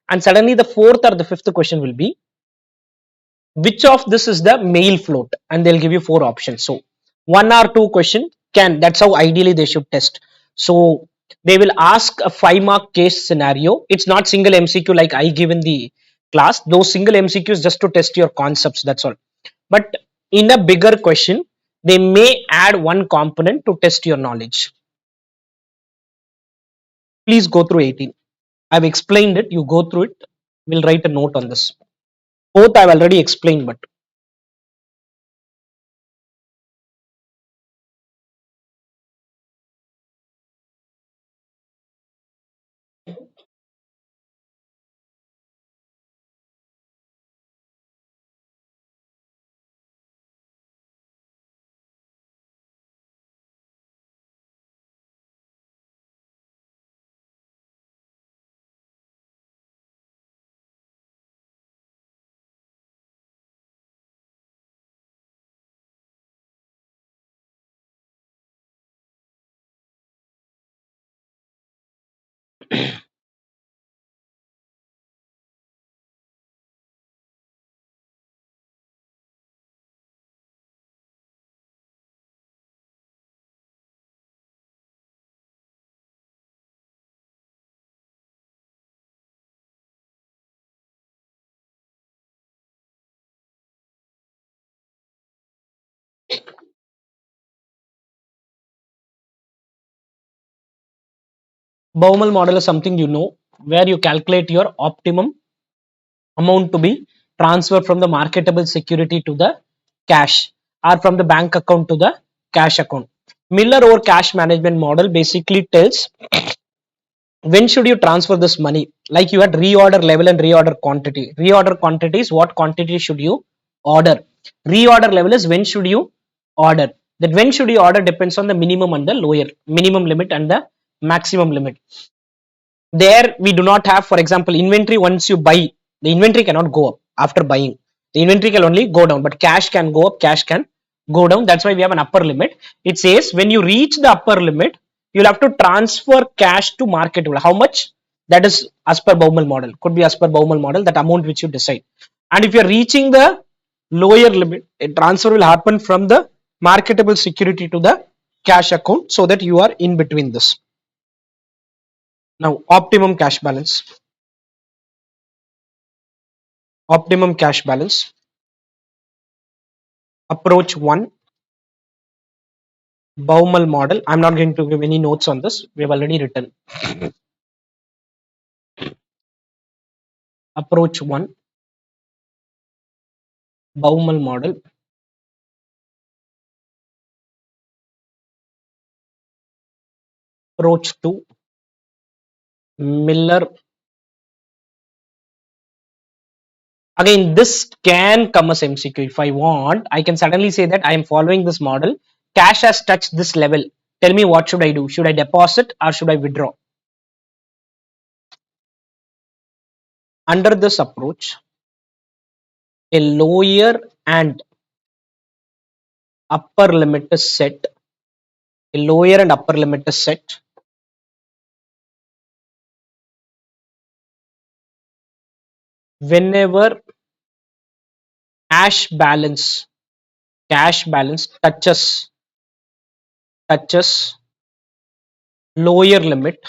And suddenly the fourth or the fifth question will be, which of this is the mail float? And they'll give you four options. So one or two question can, that's how ideally they should test. So they will ask a 5 mark case scenario. It's not single MCQ like I give in the class. Those single MCQs just to test your concepts, that's all. But in a bigger question, they may add one component to test your knowledge. Please go through 18. I've explained it. You go through it. We'll write a note on this. Both I've already explained, but Baumol model is something you know, where you calculate your optimum amount to be transferred from the marketable security to the cash, or from the bank account to the cash account. Miller or cash management model basically tells when should you transfer this money. Like you had reorder level and reorder quantity. Reorder quantity is what quantity should you order. Reorder level is when should you order. That when should you order depends on the minimum and the lower minimum limit and the maximum limit. There we do not have, for example, inventory. Once you buy, the inventory cannot go up after buying. The inventory can only go down, but cash can go up, cash can go down. That's why we have an upper limit. It says when you reach the upper limit, you'll have to transfer cash to marketable. How much? That is as per Baumol model. Could be as per Baumol model, that amount which you decide. And if you're reaching the lower limit, a transfer will happen from the marketable security to the cash account, so that you are in between this. Now, optimum cash balance. Optimum cash balance. Approach 1, Baumol model. I'm not going to give any notes on this. We have already written. Approach 1, Baumol model. Approach 2, Miller. Again, this can come as MCQ. If I want, I can suddenly say that I am following this model. Cash has touched this level. Tell me, what should I do? Should I deposit or should I withdraw? Under this approach, a lower and upper limit is set. A lower and upper limit is set. Whenever cash balance touches lower limit,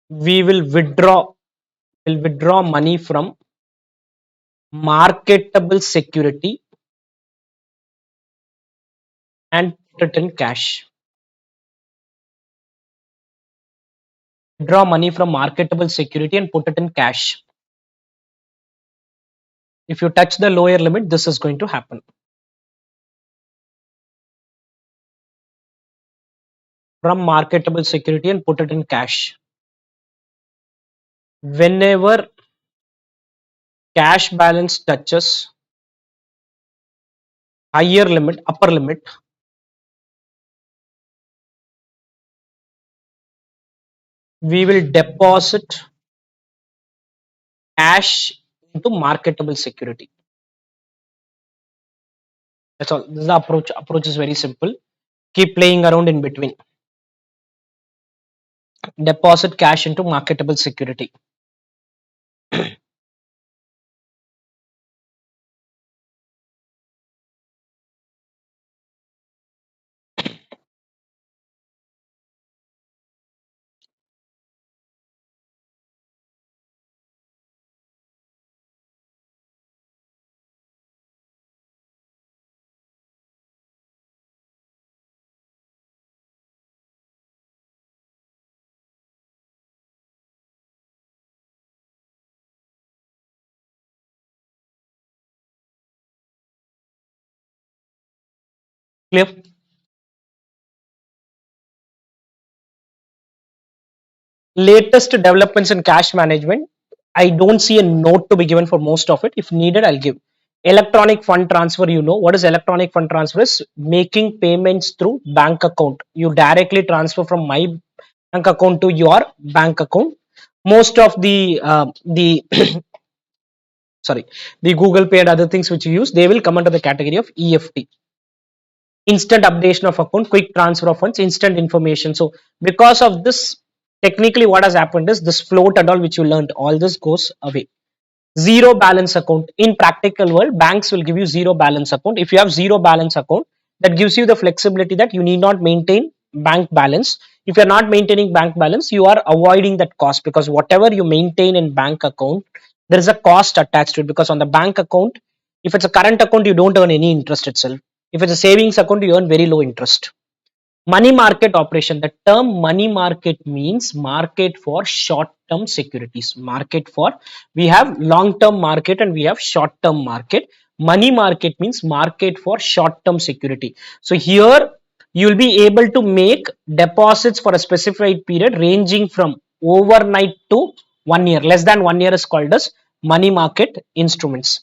we will withdraw money from marketable security and put it in cash. Withdraw money from marketable security and put it in cash. If you touch the lower limit, this is going to happen. From marketable security and put it in cash. Whenever cash balance touches higher limit, upper limit, we will deposit cash into marketable security. That's all. This is the approach. Approach is very simple. Keep playing around in between. Deposit cash into marketable security. Clear? Latest developments in cash management. I don't see a note to be given for most of it. If needed, I'll give. Electronic fund transfer. You know what is electronic fund transfer? Is making payments through bank account. You directly transfer from my bank account to your bank account. Most of the sorry, the Google Pay and other things which you use, they will come under the category of EFT. Instant updation of account, quick transfer of funds, instant information. So because of this, technically what has happened is this float and all which you learned, all this goes away. Zero balance account. In practical world, banks will give you zero balance account. If you have zero balance account, that gives you the flexibility that you need not maintain bank balance. If you're not maintaining bank balance, you are avoiding that cost, because whatever you maintain in bank account, there is a cost attached to it. Because on the bank account, if it's a current account, you don't earn any interest itself. If it's a savings account, you earn very low interest. Money market operation. The term money market means market for short term securities. Market for, we have long term market and we have short term market. Money market means market for short term security. So here you will be able to make deposits for a specified period ranging from overnight to 1 year. Less than 1 year is called as money market instruments.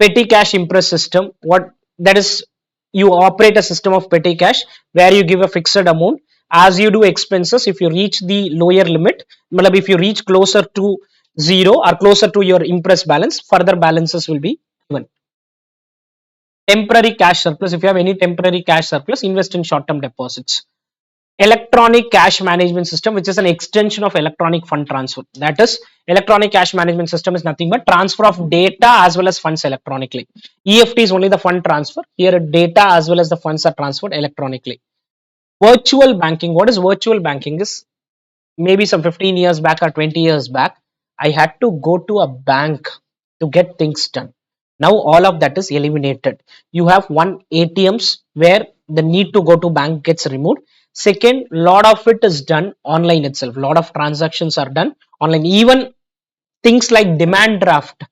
Petty cash impress system, what that is, you operate a system of petty cash where you give a fixed amount. As you do expenses, if you reach the lower limit, if you reach closer to zero or closer to your impress balance, further balances will be given. Temporary cash surplus, if you have any temporary cash surplus, invest in short term deposits. Electronic cash management system, which is an extension of electronic fund transfer. That is, electronic cash management system is nothing but transfer of data as well as funds electronically. EFT is only the fund transfer. Here data as well as the funds are transferred electronically. Virtual banking, what is virtual banking is, maybe some 15 years back or 20 years back, I had to go to a bank to get things done. Now all of that is eliminated. You have one ATMs where the need to go to bank gets removed. Second, lot of it is done online itself. Lot of transactions are done online. Even things like demand draft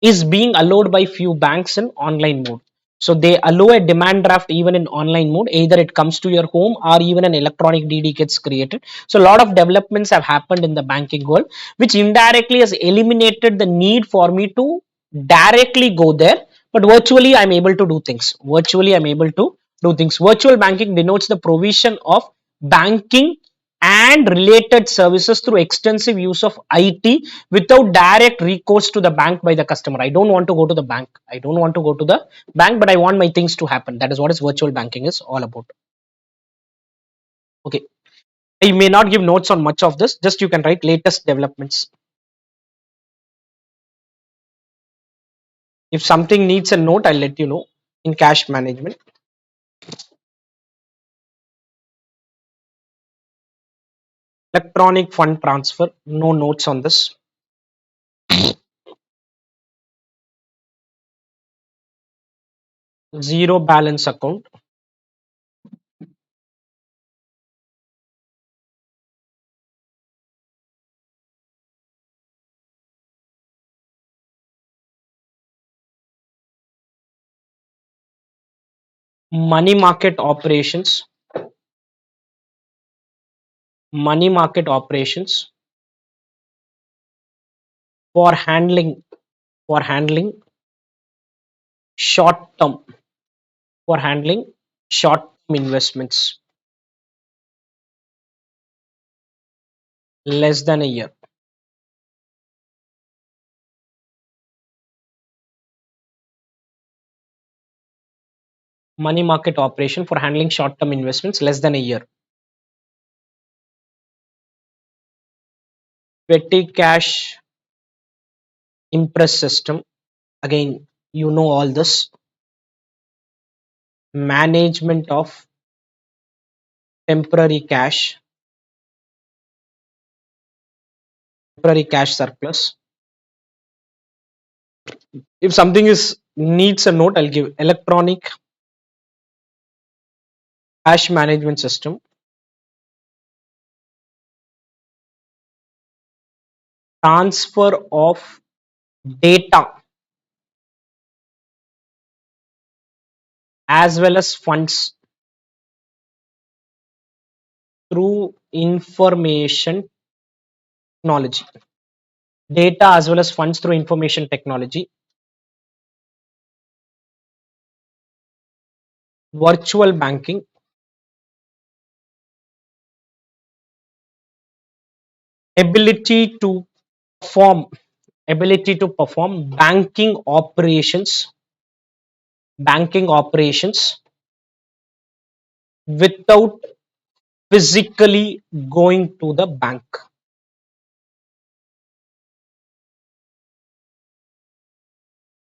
is being allowed by few banks in online mode. So they allow a demand draft even in online mode. Either it comes to your home or even an electronic DD gets created. So a lot of developments have happened in the banking world, which indirectly has eliminated the need for me to directly go there. But virtually, I'm able to do things. Virtually, I'm able to do things. Virtual banking denotes the provision of banking and related services through extensive use of IT without direct recourse to the bank by the customer. I don't want to go to the bank. I don't want to go to the bank, but I want my things to happen. That is what is virtual banking is all about. Okay. I may not give notes on much of this. Just you can write latest developments. If something needs a note, I'll let you know. In cash management, electronic fund transfer, no notes on this. Zero balance account, money market operations, money market operations for handling, for handling short term, for handling short term investments less than a year. Money market operation for handling short term investments less than a year. Petty cash impress system, again you know all this. Management of temporary cash, temporary cash surplus. If something is needs a note, I'll give electronic cash management system, transfer of data as well as funds through information technology. Data as well as funds through information technology. Virtual banking, ability to perform, ability to perform banking operations without physically going to the bank.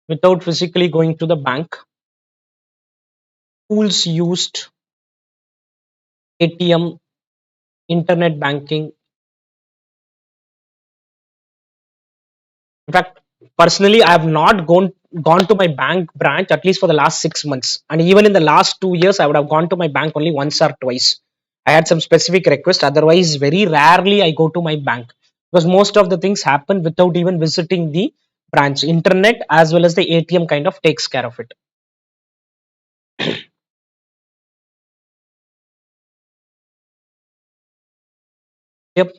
Without physically going to the bank. Tools used, ATM, internet banking. In fact, personally, I have not gone gone to my bank branch at least for the last 6 months, and even in the last 2 years, I would have gone to my bank only once or twice. I had some specific request. Otherwise, very rarely I go to my bank because most of the things happen without even visiting the branch. Internet as well as the ATM kind of takes care of it. Yep.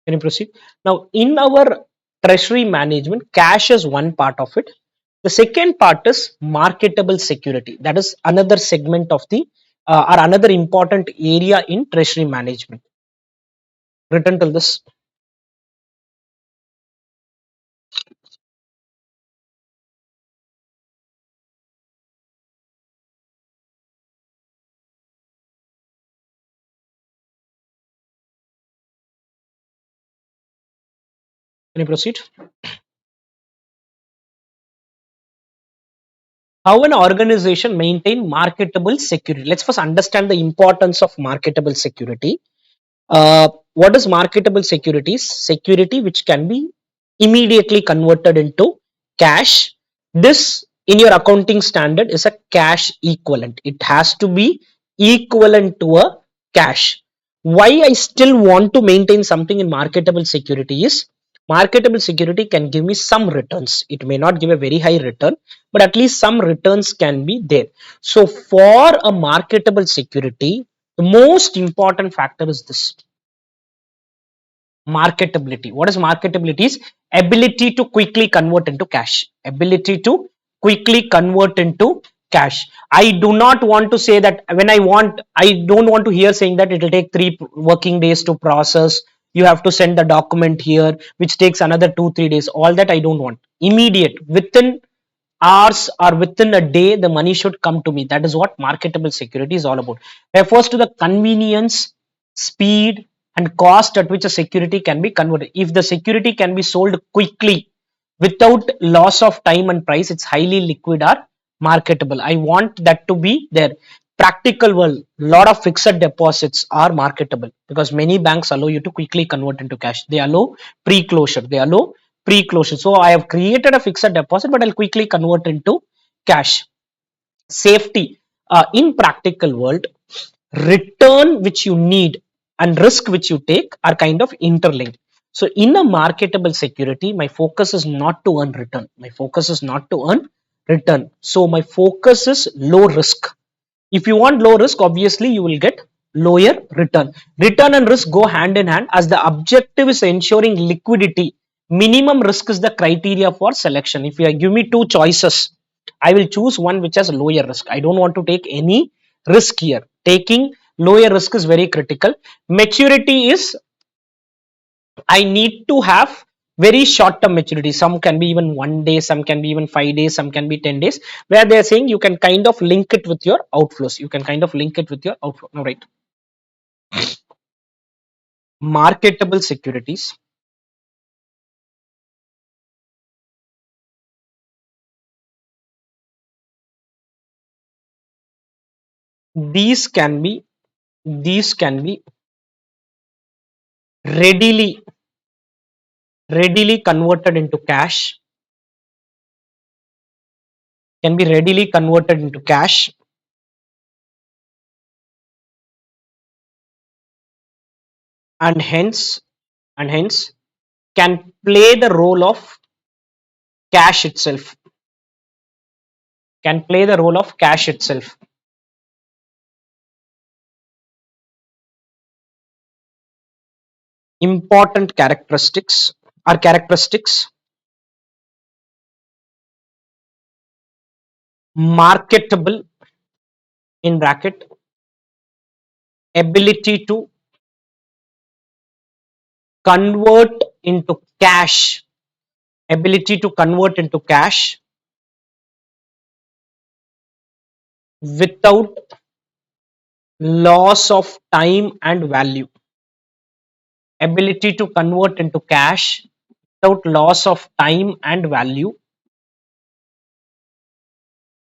Can you proceed? Now, in our treasury management, cash is one part of it. The second part is marketable security. That is another segment of the or another important area in treasury management. Written till this. Can you proceed? How an organization maintain marketable security? Let's first understand the importance of marketable security. What is marketable securities? Security which can be immediately converted into cash. This in your accounting standard is a cash equivalent. It has to be equivalent to a cash. Why I still want to maintain something in marketable security is marketable security can give me some returns. It may not give a very high return, but at least some returns can be there. So for a marketable security, the most important factor is this: marketability. What is marketability? Is ability to quickly convert into cash. Ability to quickly convert into cash. I do not want to say that when I don't want to hear saying that it will take 3 working days to process. You have to send the document here, which takes another 2 3 days. All that I don't want. Immediate, within hours or within a day, the money should come to me. That is what marketable security is all about. Refers to the convenience, speed, and cost at which a security can be converted. If the security can be sold quickly without loss of time and price, it's highly liquid or marketable. I want that to be there. Practical world, lot of fixed deposits are marketable because many banks allow you to quickly convert into cash. They allow pre-closure. They allow pre-closure. So I have created a fixed deposit, but I'll quickly convert into cash. Safety. In practical world, return which you need and risk which you take are kind of interlinked. So in a marketable security, my focus is not to earn return. My focus is not to earn return. So my focus is low risk. If you want low risk, obviously you will get lower return. Return and risk go hand in hand as the objective is ensuring liquidity. Minimum risk is the criteria for selection. If you give me two choices, I will choose one which has lower risk. I don't want to take any risk here. Taking lower risk is very critical. Maturity is I need to have very short term maturity. Some can be even 1 day, some can be even 5 days, some can be 10 days, where they're saying you can kind of link it with your outflows. You can kind of link it with your outflow. All right. Marketable securities. These can be these can be readily readily converted into cash, can be readily converted into cash, and hence can play the role of cash itself. Can play the role of cash itself. Important characteristics are characteristics: marketable in bracket, ability to convert into cash, ability to convert into cash without loss of time and value, ability to convert into cash without loss of time and value,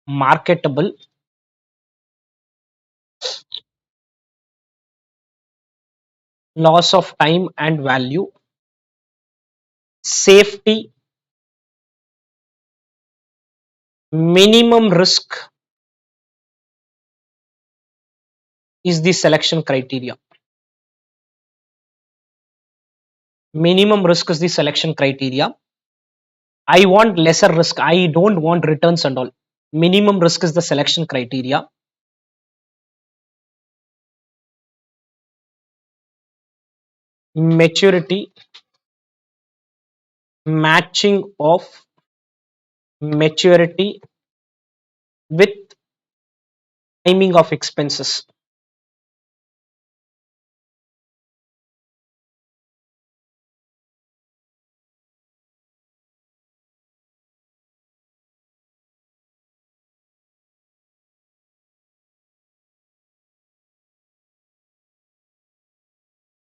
marketable, loss of time and value, safety, minimum risk is the selection criteria. Minimum risk is the selection criteria. I want lesser risk. I don't want returns and all. Minimum risk is the selection criteria. Maturity, matching of maturity with timing of expenses.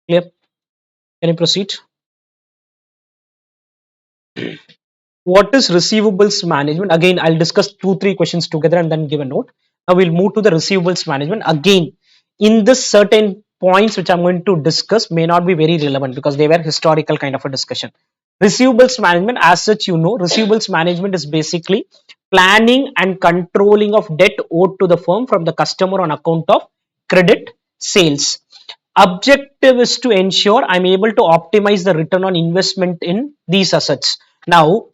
Clear? Can you proceed? What is receivables management? Again, I'll discuss 2-3 questions together and then give a note. Now we'll move to the receivables management. Again, in this certain points which I'm going to discuss may not be very relevant because they were historical kind of a discussion. Receivables management, as such, receivables management is basically planning and controlling of debt owed to the firm from the customer on account of credit sales. Objective is to ensure I'm able to optimize the return on investment in these assets. Now,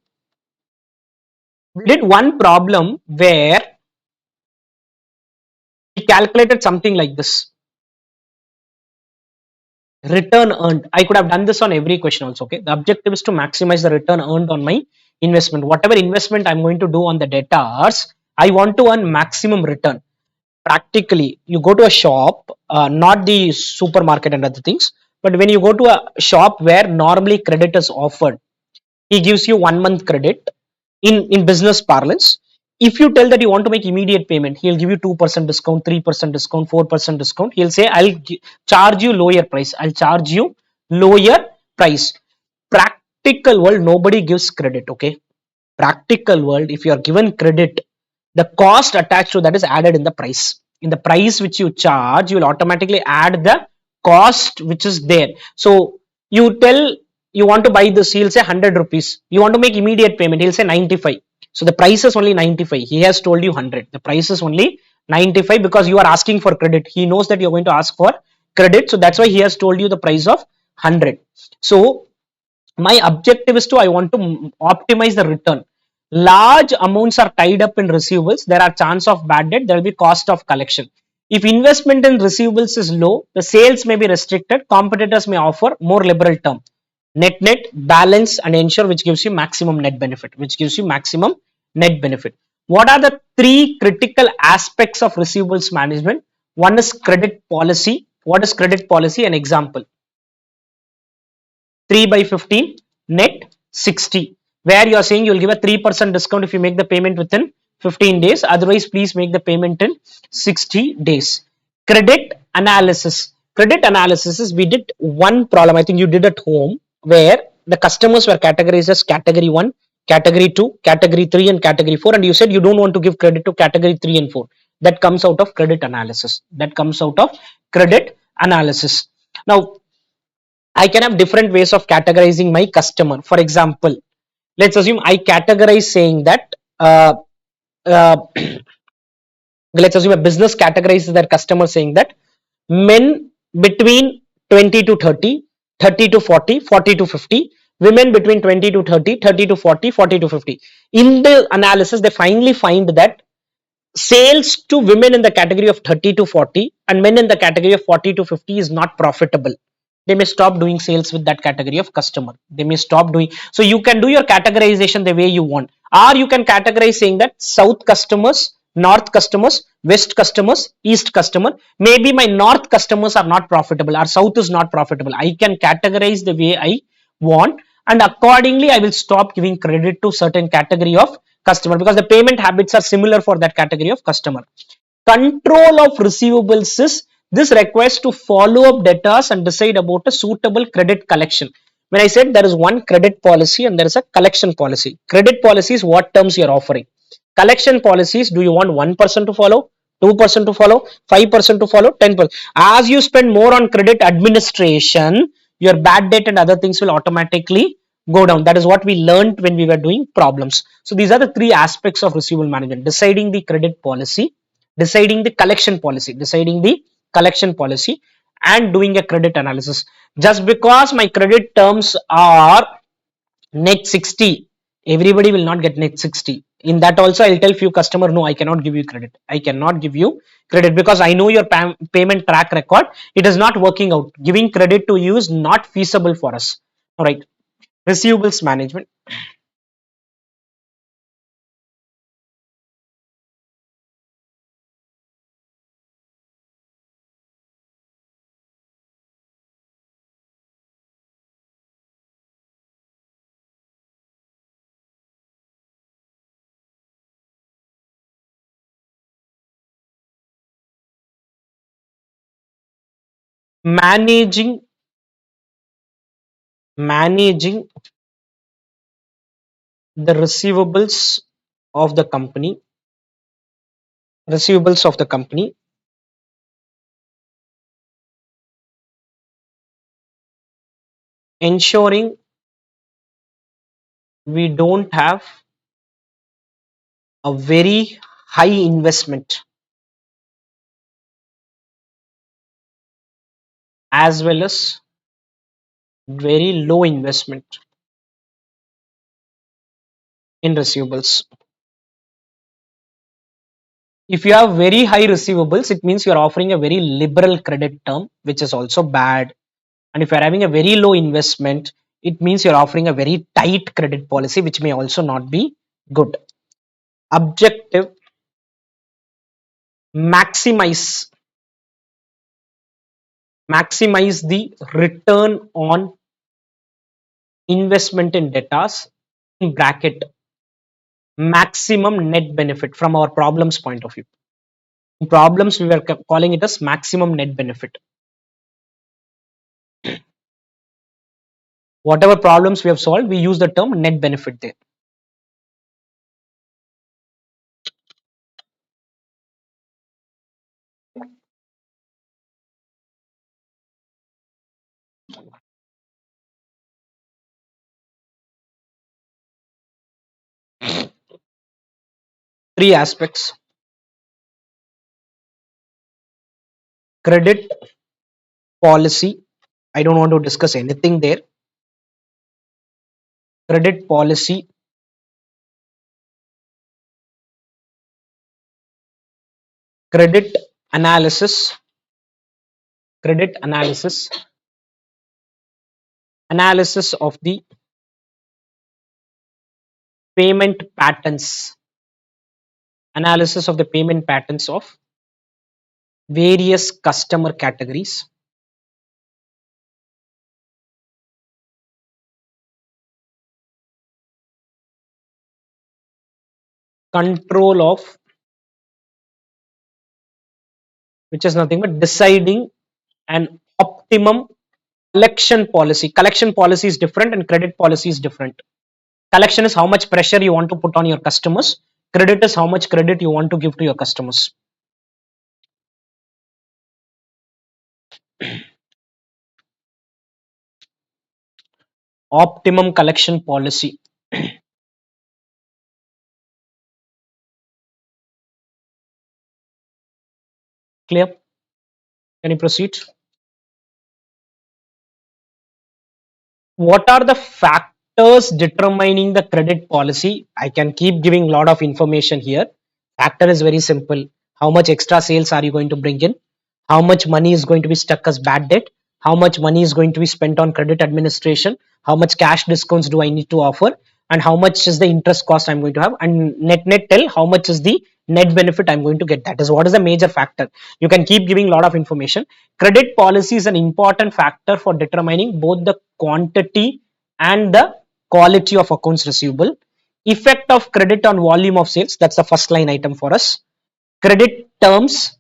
we did one problem where we calculated something like this. Return earned. I could have done this on every question also. Okay. The objective is to maximize the return earned on my investment. Whatever investment I'm going to do on the debtors, I want to earn maximum return. Practically, you go to a shop, not the supermarket and other things, but when you go to a shop where normally credit is offered, he gives you 1 month credit in business parlance. If you tell that you want to make immediate payment, he'll give you 2% discount, 3% discount, 4% discount. He'll say, charge you lower price. I'll charge you lower price. Practical world, nobody gives credit. Okay. Practical world, if you are given credit, the cost attached to that is added in the price. In the price which you charge, you will automatically add the cost which is there. So you tell you want to buy this, he'll say 100 rupees. You want to make immediate payment, he'll say 95. So the price is only 95. He has told you 100. The price is only 95 because you are asking for credit. He knows that you're going to ask for credit. So that's why he has told you the price of 100. So my objective is to, I want to optimize the return. Large amounts are tied up in receivables. There are chance of bad debt. There will be cost of collection. If investment in receivables is low, the sales may be restricted. Competitors may offer more liberal term. Net, balance and ensure, which gives you maximum net benefit. What are the 3 critical aspects of receivables management? One is credit policy. What is credit policy? An example. 3/15 net 60, where you are saying you will give a 3% discount if you make the payment within 15 days. Otherwise, please make the payment in 60 days. Credit analysis. Credit analysis is, we did one problem, I think you did at home, where the customers were categorized as category 1, category 2, category 3 and category 4, and you said you don't want to give credit to category 3 and 4. That comes out of credit analysis. Now, I can have different ways of categorizing my customer. For example, let's assume I categorize saying that uh, let's assume a business categorizes their customer saying that men between 20 to 30, 30 to 40, 40 to 50, women between 20 to 30, 30 to 40, 40 to 50. In the analysis, they finally find that sales to women in the category of 30 to 40 and men in the category of 40 to 50 is not profitable. They may stop doing sales with that category of customer. They may stop doing. So you can do your categorization the way you want, or you can categorize saying that south customers, north customers, west customers, east customer. Maybe my north customers are not profitable, or south is not profitable. I can categorize the way I want, and accordingly I will stop giving credit to certain category of customer because the payment habits are similar for that category of customer. Control of receivables is, this requires to follow up debtors and decide about a suitable credit collection. When I said there is one credit policy and there is a collection policy. Credit policy is what terms you are offering. Collection policies, do you want 1% to follow, 2% to follow, 5% to follow, 10%? As you spend more on credit administration, your bad debt and other things will automatically go down. That is what we learned when we were doing problems. So these are the three aspects of receivable management: deciding the credit policy, deciding the collection policy, deciding the collection policy, and doing a credit analysis. Just because my credit terms are net 60, everybody will not get net 60. In that also, I'll tell few customer, no, I cannot give you credit. I cannot give you credit because I know your payment track record. It is not working out. Giving credit to you is not feasible for us. All right. Receivables management. Managing the of the company receivables of the company, ensuring we don't have a very high investment as well as very low investment in receivables. If you have very high receivables, it means you are offering a very liberal credit term, which is also bad. And if you are having a very low investment, it means you're offering a very tight credit policy, which may also not be good. Objective: maximize the return on investment in debtors, in bracket maximum net benefit from our problems point of view. In problems, we were calling it as maximum net benefit. Whatever problems we have solved, we use the term net benefit there. Three aspects: credit policy. I don't want to discuss anything there. Credit policy, credit analysis, credit analysis of the payment patterns, analysis of the payment patterns of various customer categories, control of, which is nothing but deciding an optimum collection policy. Collection policy is different and credit policy is different. Collection is how much pressure you want to put on your customers. Credit is how much credit you want to give to your customers. Optimum collection policy. Clear? Can you proceed? What are the factors determining the credit policy? I can keep giving a lot of information here. Factor is very simple. How much extra sales are you going to bring in? How much money is going to be stuck as bad debt? How much money is going to be spent on credit administration? How much cash discounts do I need to offer? And how much is the interest cost I'm going to have? And net tell how much is the net benefit I'm going to get. That is what is the major factor. You can keep giving a lot of information. Credit policy is an important factor for determining both the quantity and the quality of accounts receivable. Effect of credit on volume of sales, that's the first line item for us. Credit terms,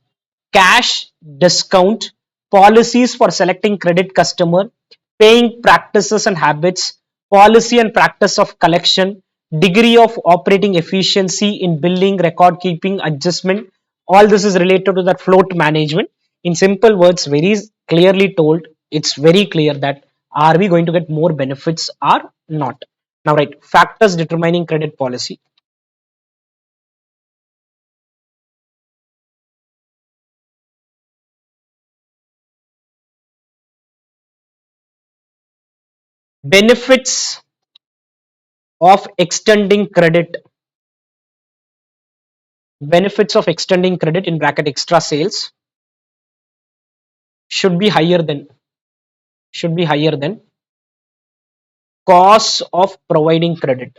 cash discount, policies for selecting credit customer, paying practices and habits, policy and practice of collection, degree of operating efficiency in billing, record keeping, adjustment. All this is related to that float management. In simple words, very clearly told, it's very clear that Are we going to get more benefits or not? Now, right, factors determining credit policy. Benefits of extending credit. Benefits of extending credit in bracket extra sales should be higher than cost of providing credit.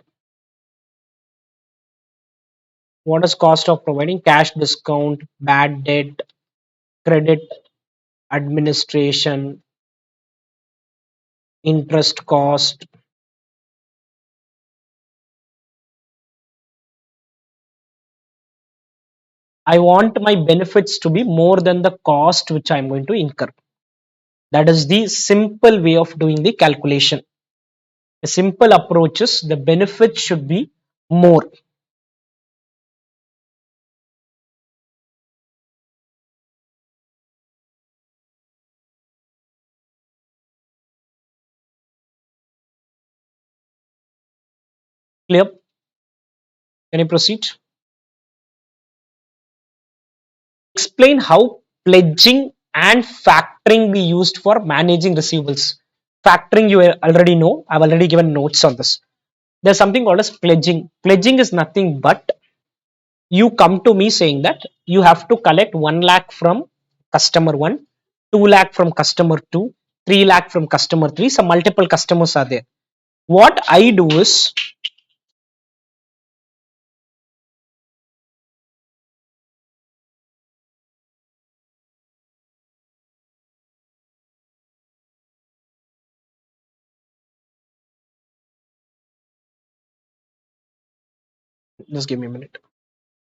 What is cost of providing? Cash discount, bad debt, credit administration, interest cost. I want my benefits to be more than the cost which I am going to incur. That is the simple way of doing the calculation. The simple approach is the benefit should be more. Clear? Can you proceed? Explain how pledging and factoring be used for managing receivables. Factoring you already know. I've already given notes on this. There's something called as pledging. Pledging is nothing but you come to me saying that you have to collect 1 lakh from customer 1, 2 lakh from customer 2, 3 lakh from customer 3. Some multiple customers are there. What I do is just give me a minute.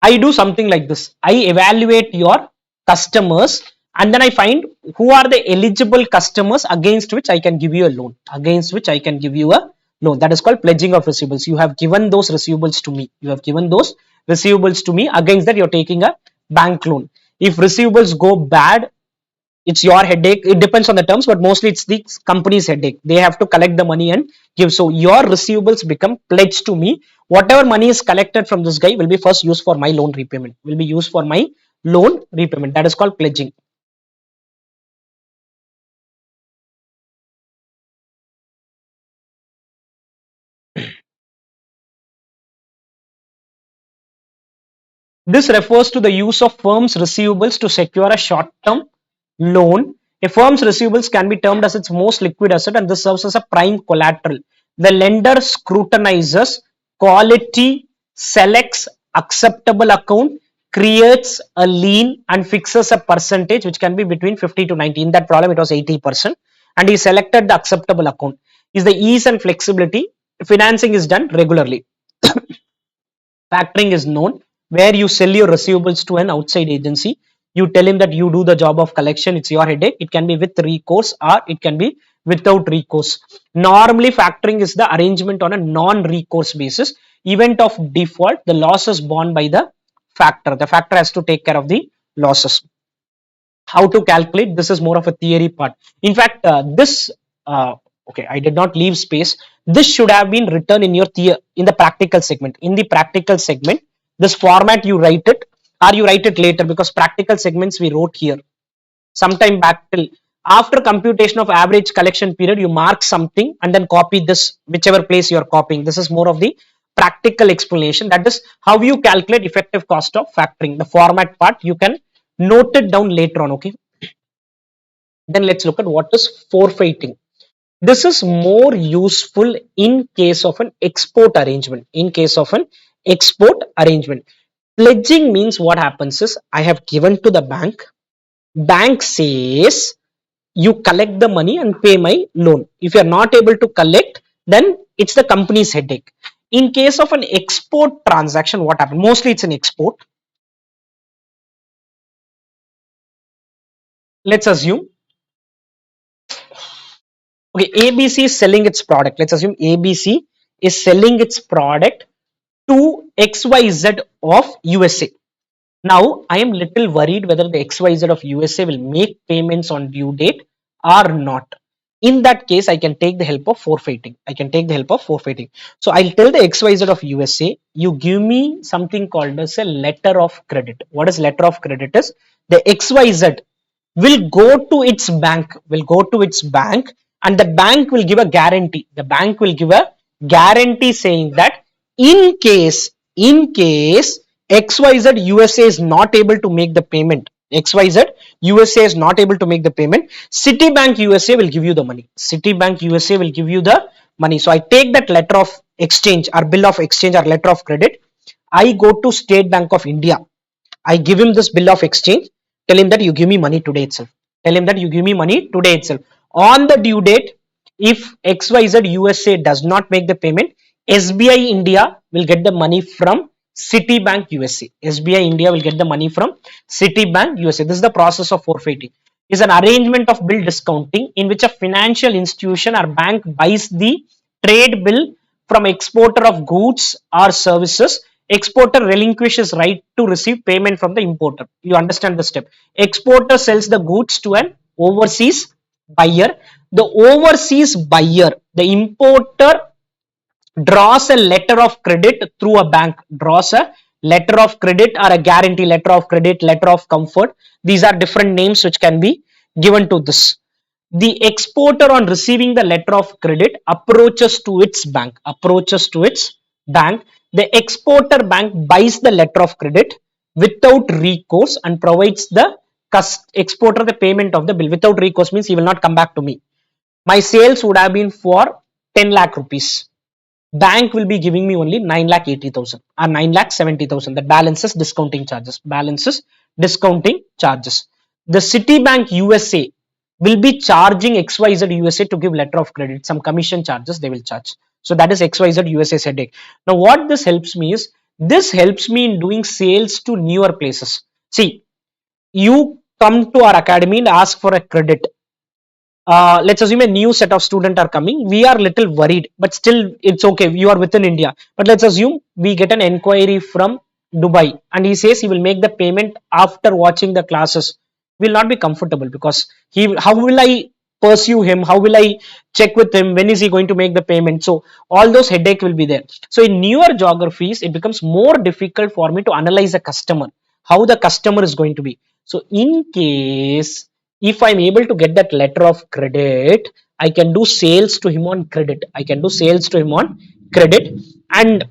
I do something like this. I evaluate your customers and then I find who are the eligible customers against which I can give you a loan. Against which I can give you a loan. That is called pledging of receivables. You have given those receivables to me. You have given those receivables to me. Against that, you're taking a bank loan. If receivables go bad, it's your headache. It depends on the terms, but mostly it's the company's headache. They have to collect the money and give. So your receivables become pledged to me. Whatever money is collected from this guy will be first used for my loan repayment. Will be used for my loan repayment. That is called pledging. This refers to the use of firm's receivables to secure a short-term loan. A firm's receivables can be termed as its most liquid asset and this serves as a prime collateral. The lender scrutinizes quality, selects acceptable account, creates a lien and fixes a percentage which can be between 50 to 90. In that problem it was 80% and he selected the acceptable account. Is the ease and flexibility. Financing is done regularly. Factoring is known where you sell your receivables to an outside agency. You tell him that you do the job of collection. It's your headache. It can be with recourse or it can be without recourse. Normally, factoring is the arrangement on a non-recourse basis. Event of default, the loss is borne by the factor. The factor has to take care of the losses. How to calculate? This is more of a theory part. In fact, okay, I did not leave space. This should have been written in your in the practical segment. In the practical segment, this format you write it or you write it later because practical segments we wrote here. Sometime back till after computation of average collection period, you mark something and then copy this whichever place you are copying. This is more of the practical explanation. That is how you calculate effective cost of factoring. The format part you can note it down later on. Okay. Then let's look at what is forfeiting. This is more useful in case of an export arrangement. In case of an export arrangement. Pledging means what happens is I have given to the bank. Bank says you collect the money and pay my loan. If you are not able to collect, then it's the company's headache. In case of an export transaction, what happens? Mostly it's an export. Let's assume okay, ABC is selling its product. Let's assume ABC is selling its product to XYZ of USA. Now, I am little worried whether the XYZ of USA will make payments on due date or not. In that case, I can take the help of forfeiting. I can take the help of forfeiting. So I'll tell the XYZ of USA, you give me something called as a letter of credit. What is letter of credit is the XYZ will go to its bank, and the bank will give a guarantee. The bank will give a guarantee saying that in case XYZ USA is not able to make the payment, XYZ USA is not able to make the payment, Citibank USA will give you the money. Citibank USA will give you the money. So I take that letter of exchange or bill of exchange or letter of credit. I go to State Bank of India. I give him this bill of exchange. Tell him that you give me money today itself. Tell him that you give me money today itself. On the due date, if XYZ USA does not make the payment, SBI India will get the money from Citibank USA. SBI India will get the money from Citibank USA. This is the process of forfeiting. Is an arrangement of bill discounting in which a financial institution or bank buys the trade bill from exporter of goods or services. Exporter relinquishes right to receive payment from the importer. You understand the step. Exporter sells the goods to an overseas buyer. The overseas buyer, the importer draws a letter of credit through a bank, draws a letter of credit or a guarantee letter of credit, letter of comfort. These are different names which can be given to this. The exporter on receiving the letter of credit approaches to its bank, the exporter bank buys the letter of credit without recourse and provides the exporter the payment of the bill. Without recourse means he will not come back to me. My sales would have been for 10 lakh rupees. Bank will be giving me only 9 lakh 80,000 or 9 lakh 70,000. That balances discounting charges. The Citibank USA will be charging XYZ USA to give letter of credit. Some commission charges they will charge. So that is XYZ USA's headache. Now what this helps me is, this helps me in doing sales to newer places. See, you come to our academy and ask for a credit. Let's assume a new set of students are coming. We are little worried, but still it's okay. You are within India. But let's assume we get an enquiry from Dubai and he says he will make the payment after watching the classes. Will not be comfortable because how will I pursue him? How will I check with him? When is he going to make the payment? So all those headache will be there. So in newer geographies, it becomes more difficult for me to analyze a customer, how the customer is going to be. So in case if I'm able to get that letter of credit, I can do sales to him on credit. And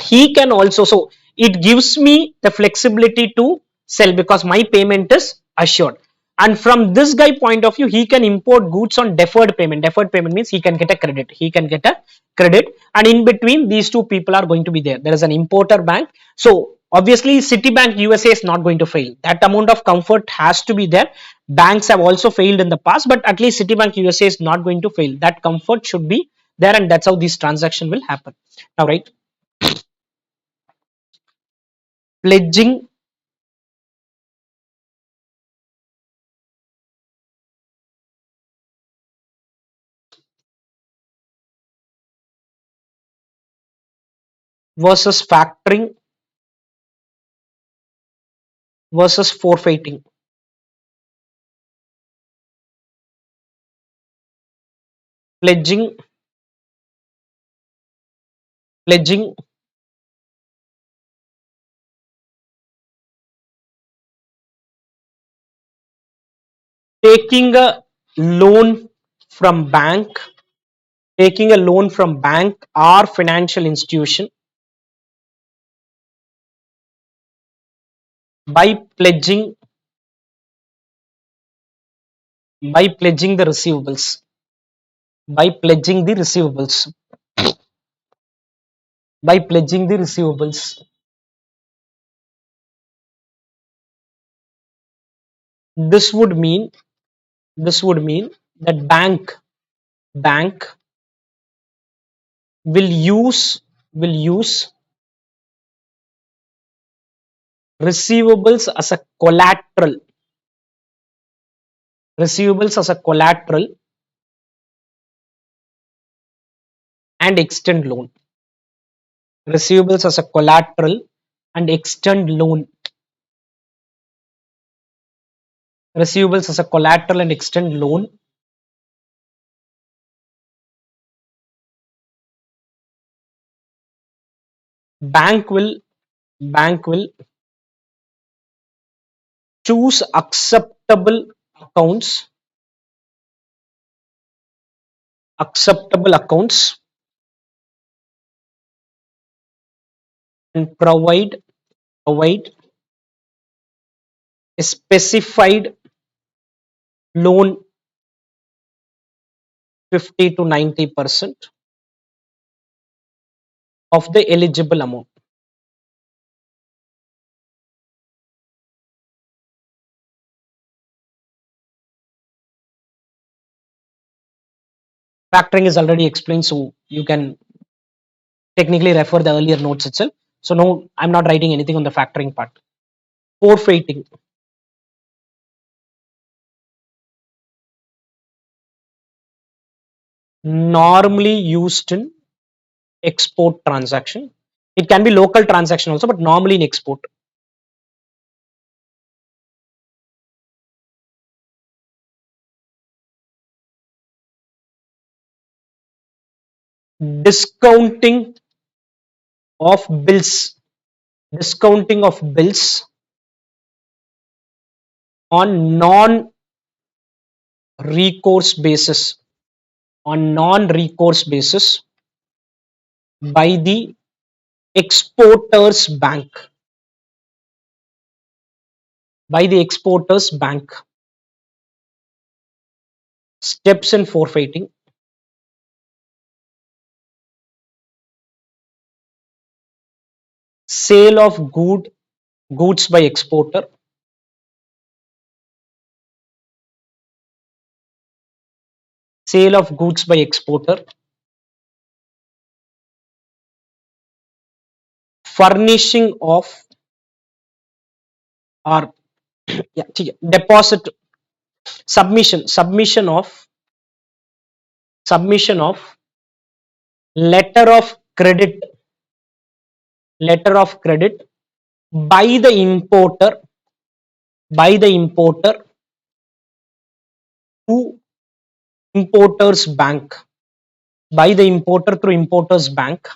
he can also, so it gives me the flexibility to sell because my payment is assured. And from this guy point of view, he can import goods on deferred payment. Deferred payment means he can get a credit. And in between, these two people are going to be there. There is an importer bank. So obviously Citibank USA is not going to fail. That amount of comfort has to be there. Banks have also failed in the past, but at least Citibank USA is not going to fail. That comfort should be there, and that's how this transaction will happen. Now, right? Pledging versus factoring versus forfeiting. Pledging, pledging, taking a loan from bank, or financial institution by pledging the receivables, by pledging the receivables, by pledging the receivables. This would mean that bank will use receivables as a collateral, and extend loan. Receivables as a collateral and extend loan. Receivables as a collateral and extend loan bank will choose acceptable accounts and provide a specified loan 50 to 90% of the eligible amount. Factoring is already explained, so you can technically refer the earlier notes itself. So no, I'm not writing anything on the factoring part. Forfeiting. Normally used in export transaction. It can be local transaction also, but normally in export. Discounting of bills. Discounting of bills on non-recourse basis. On non-recourse basis by the exporters bank. By the exporters bank. Steps in forfeiting. Sale of goods by exporter. Sale of goods by exporter. Furnishing of or yeah, deposit submission of letter of credit by the importer to importers bank. By the importer through importers bank.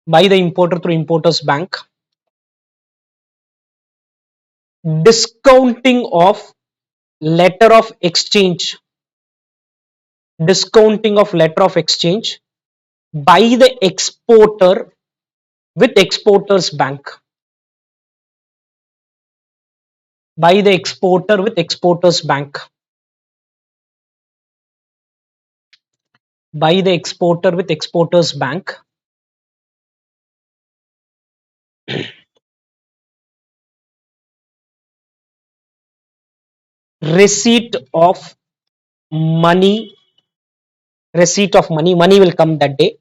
By the importer through importers bank. Discounting of letter of exchange. Discounting of letter of exchange by the exporter with exporters bank. By the exporter with exporters bank. By the exporter with exporters bank. Receipt of money. Money will come that day.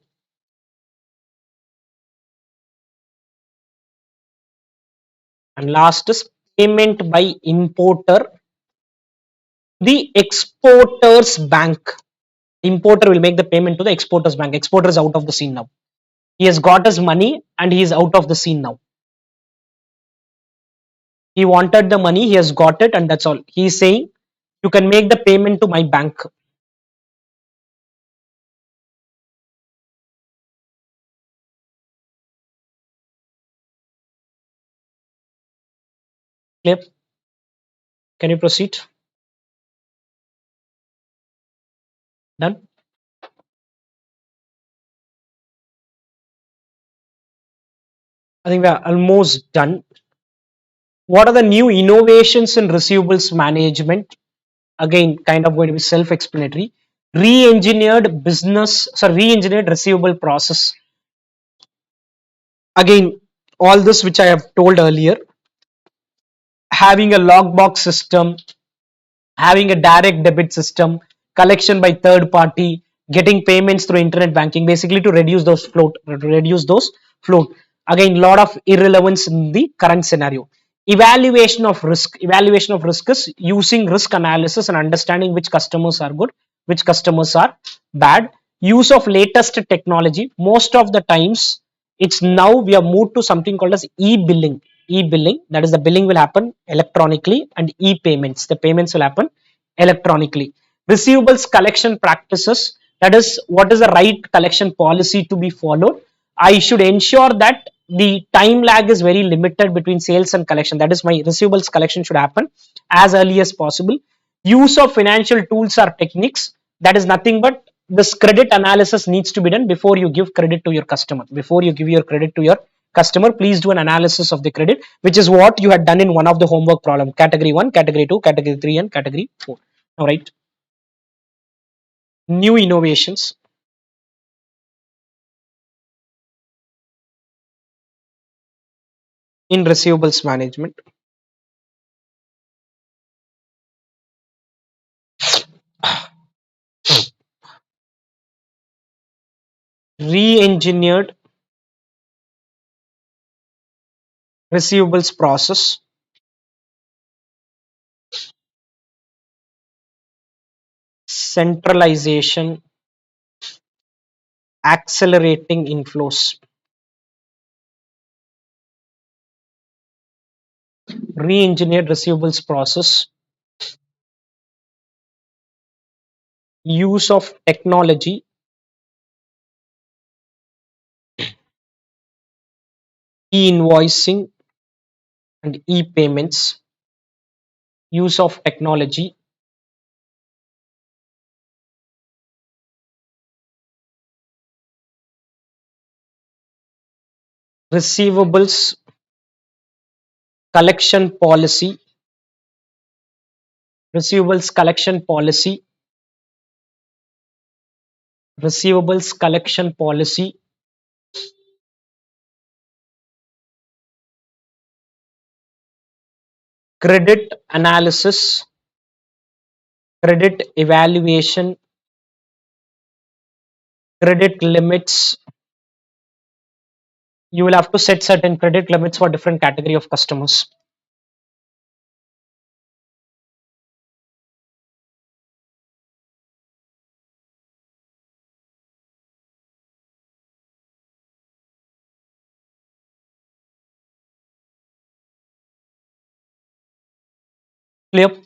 And last is payment by importer the exporters bank. Importer will make the payment to the exporters bank. Exporter is out of the scene now. He has got his money and he is out of the scene now. He wanted the money, he has got it, and that's all. He is saying, you can make the payment to my bank. Clear? Can you proceed? Done? I think we are almost done. What are the new innovations in receivables management? Again, kind of going to be self-explanatory. Re-engineered receivable process. Again, all this which I have told earlier, having a logbox system, having a direct debit system, collection by third party, getting payments through internet banking, basically to reduce those float. Again, lot of irrelevance in the current scenario. Evaluation of risk is using risk analysis and understanding which customers are good, which customers are bad. Use of latest technology. Most of the times, it's now we have moved to something called as e-billing. E-billing, that is, the billing will happen electronically, and e-payments, the payments will happen electronically. receivables collection practices, that is what is the right collection policy to be followed. I should ensure that the time lag is very limited between sales and collection, that is my receivables collection should happen as early as possible. Use of financial tools or techniques, that is nothing but this credit analysis needs to be done before you give credit to your customer. Before you give your credit to your customer, please do an analysis of the credit, which is what you had done in one of the homework problem, category 1, category 2, category 3 and category 4. All right. New innovations. In receivables management. Re-engineered receivables process. Centralization. Accelerating inflows. Re-engineered receivables process. Use of technology. E-invoicing and e-payments. Use of technology. Receivables collection policy. Receivables collection policy. Receivables collection policy. Credit analysis. Credit evaluation. Credit limits. You will have to set certain credit limits for different category of customers. Clear? Can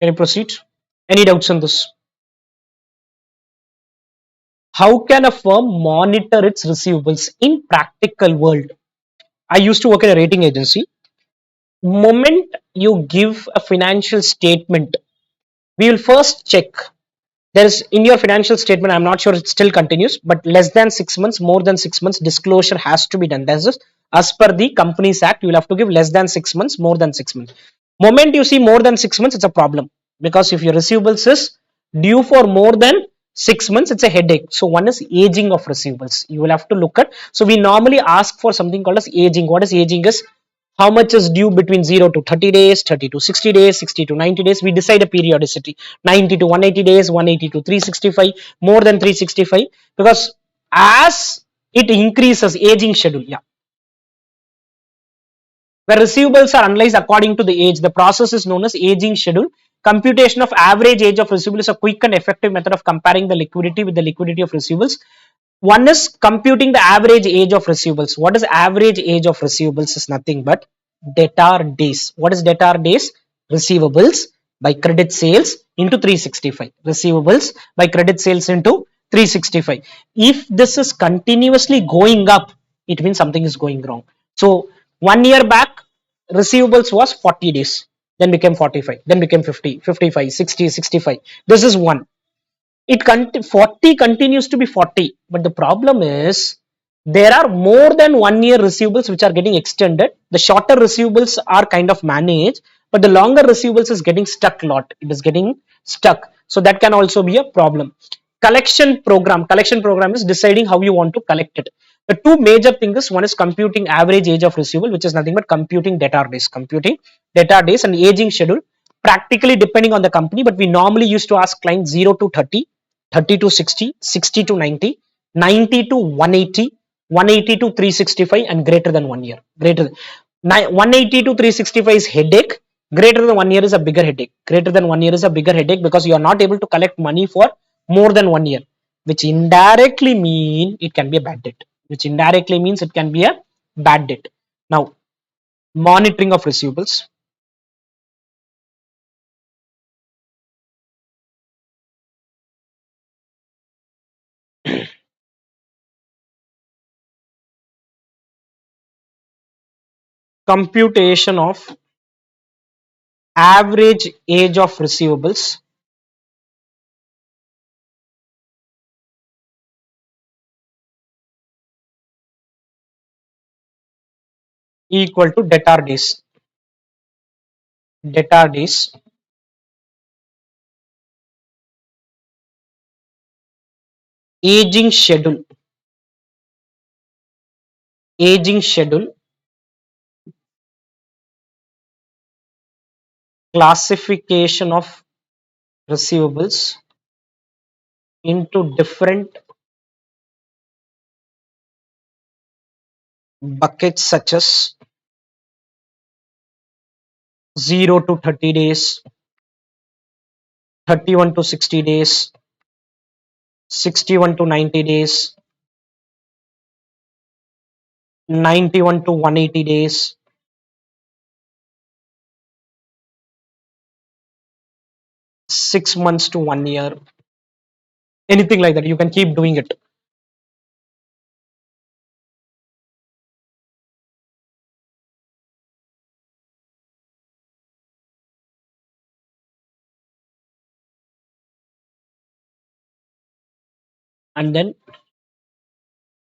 you proceed? Any doubts on this? How can a firm monitor its receivables in practical world? I used to work in a rating agency. Moment you give a financial statement, we will first check. There is in your financial statement, I'm not sure it still continues, but less than 6 months, more than 6 months, disclosure has to be done. That's just as per the Companies Act, you will have to give less than 6 months, more than 6 months. Moment you see more than 6 months, it's a problem, because if your receivables is due for more than 6 months, it's a headache. So one is aging of receivables. You will have to look at. So we normally ask for something called as aging. What is aging is how much is due between 0 to 30 days, 30 to 60 days, 60 to 90 days. We decide a periodicity, 90 to 180 days, 180 to 365, more than 365, because as it increases, aging schedule. Yeah. Where receivables are analyzed according to the age, the process is known as aging schedule. Computation of average age of receivable is a quick and effective method of comparing the liquidity with the liquidity of receivables. One is computing the average age of receivables. What is average age of receivables is nothing but debtor days. What is debtor days? Receivables by credit sales into 365. Receivables by credit sales into 365. If this is continuously going up, it means something is going wrong. So 1 year back, receivables was 40 days, then became 45, then became 50, 55, 60, 65. This is one. 40 continues to be 40, but the problem is there are more than 1 year receivables which are getting extended. The shorter receivables are kind of managed, but the longer receivables is getting stuck a lot. It is getting stuck. So that can also be a problem. Collection program is deciding how you want to collect it. The two major things, one is computing average age of receivable, which is nothing but computing debtor days and aging schedule, practically depending on the company, but we normally used to ask clients 0 to 30, 30 to 60, 60 to 90, 90 to 180, 180 to 365 and greater than 1 year. 180 to 365 is headache. Greater than 1 year is a bigger headache. Greater than 1 year is a bigger headache because you are not able to collect money for more than 1 year, which indirectly mean it can be a bad debt. Which indirectly means it can be a bad debt. Now, monitoring of receivables. computation of average age of receivables equal to debtor days aging schedule aging schedule classification of receivables into different buckets such as 0 to 30 days, 31 to 60 days, 61 to 90 days, 91 to 180 days, 6 months to 1 year, anything like that. You can keep doing it. And then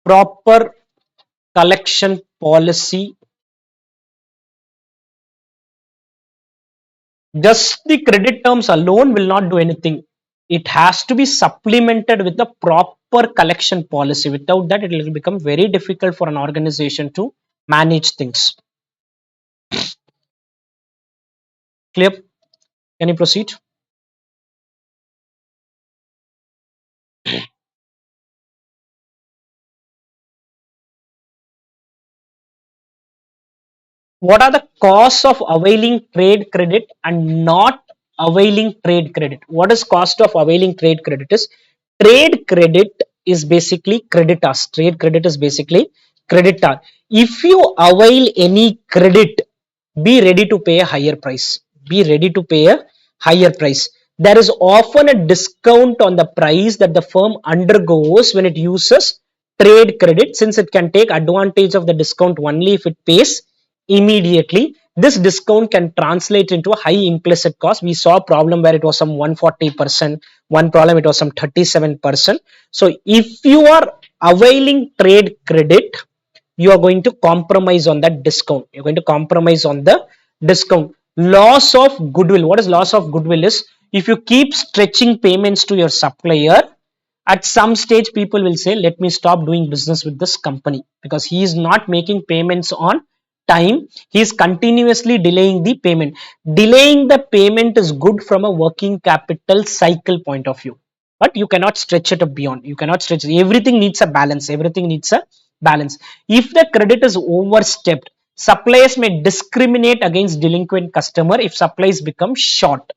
proper collection policy. Just the credit terms alone will not do anything. It has to be supplemented with the proper collection policy. Without that, it will become very difficult for an organization to manage things. Clear? Can you proceed? What are the costs of availing trade credit and not availing trade credit? What is cost of availing trade credit? Is trade credit is basically creditors. Trade credit is basically creditor. If you avail any credit, be ready to pay a higher price. Be ready to pay a higher price. There is often a discount on the price that the firm undergoes when it uses trade credit, since it can take advantage of the discount only if it pays immediately. This discount can translate into a high implicit cost. We saw a problem where it was some 140%, one problem it was some 37%. So if you are availing trade credit, you are going to compromise on that discount. You're going to compromise on the discount. Loss of goodwill. What is loss of goodwill is, if you keep stretching payments to your supplier, at some stage people will say, let me stop doing business with this company, because he is not making payments on time. He is continuously delaying the payment. Delaying the payment is good from a working capital cycle point of view, but you cannot stretch it beyond. You cannot stretch it. Everything needs a balance. Everything needs a balance. If the credit is overstepped, suppliers may discriminate against delinquent customer if supplies become short.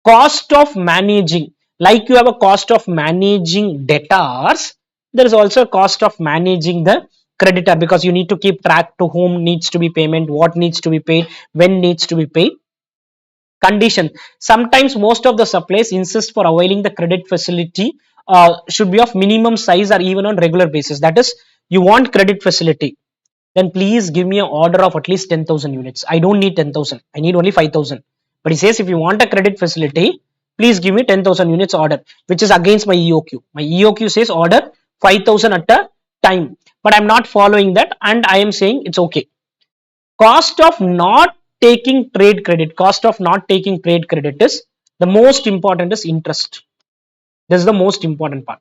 Cost of managing, like you have a cost of managing debtors, there is also a cost of managing the creditor, because you need to keep track to whom needs to be payment, what needs to be paid, when needs to be paid. Condition. Sometimes most of the suppliers insist for availing the credit facility should be of minimum size or even on regular basis. That is, you want credit facility, then please give me an order of at least 10,000 units. I don't need 10,000. I need only 5,000. But he says, if you want a credit facility, please give me 10,000 units order, which is against my EOQ. My EOQ says order 5,000 at a time, but I'm not following that, and I am saying it's okay. Cost of not taking trade credit. Cost of not taking trade credit is the most important is interest. This is the most important part.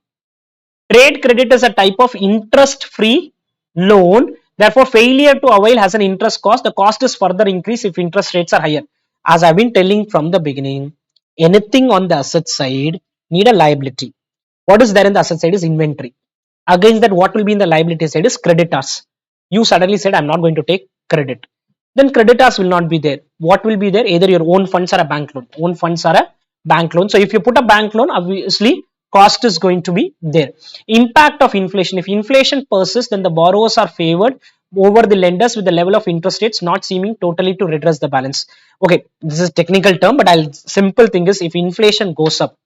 Trade credit is a type of interest-free loan. Therefore, failure to avail has an interest cost. The cost is further increased if interest rates are higher. As I've been telling from the beginning, anything on the asset side need a liability. What is there in the asset side is inventory. Against that, what will be in the liability side is creditors. You suddenly said, I'm not going to take credit. Then creditors will not be there. What will be there? Either your own funds or a bank loan. Own funds or a bank loan. So if you put a bank loan, obviously cost is going to be there. Impact of inflation. If inflation persists, then the borrowers are favored over the lenders with the level of interest rates not seeming totally to redress the balance. Okay, this is technical term, but I'll simple thing is, if inflation goes up,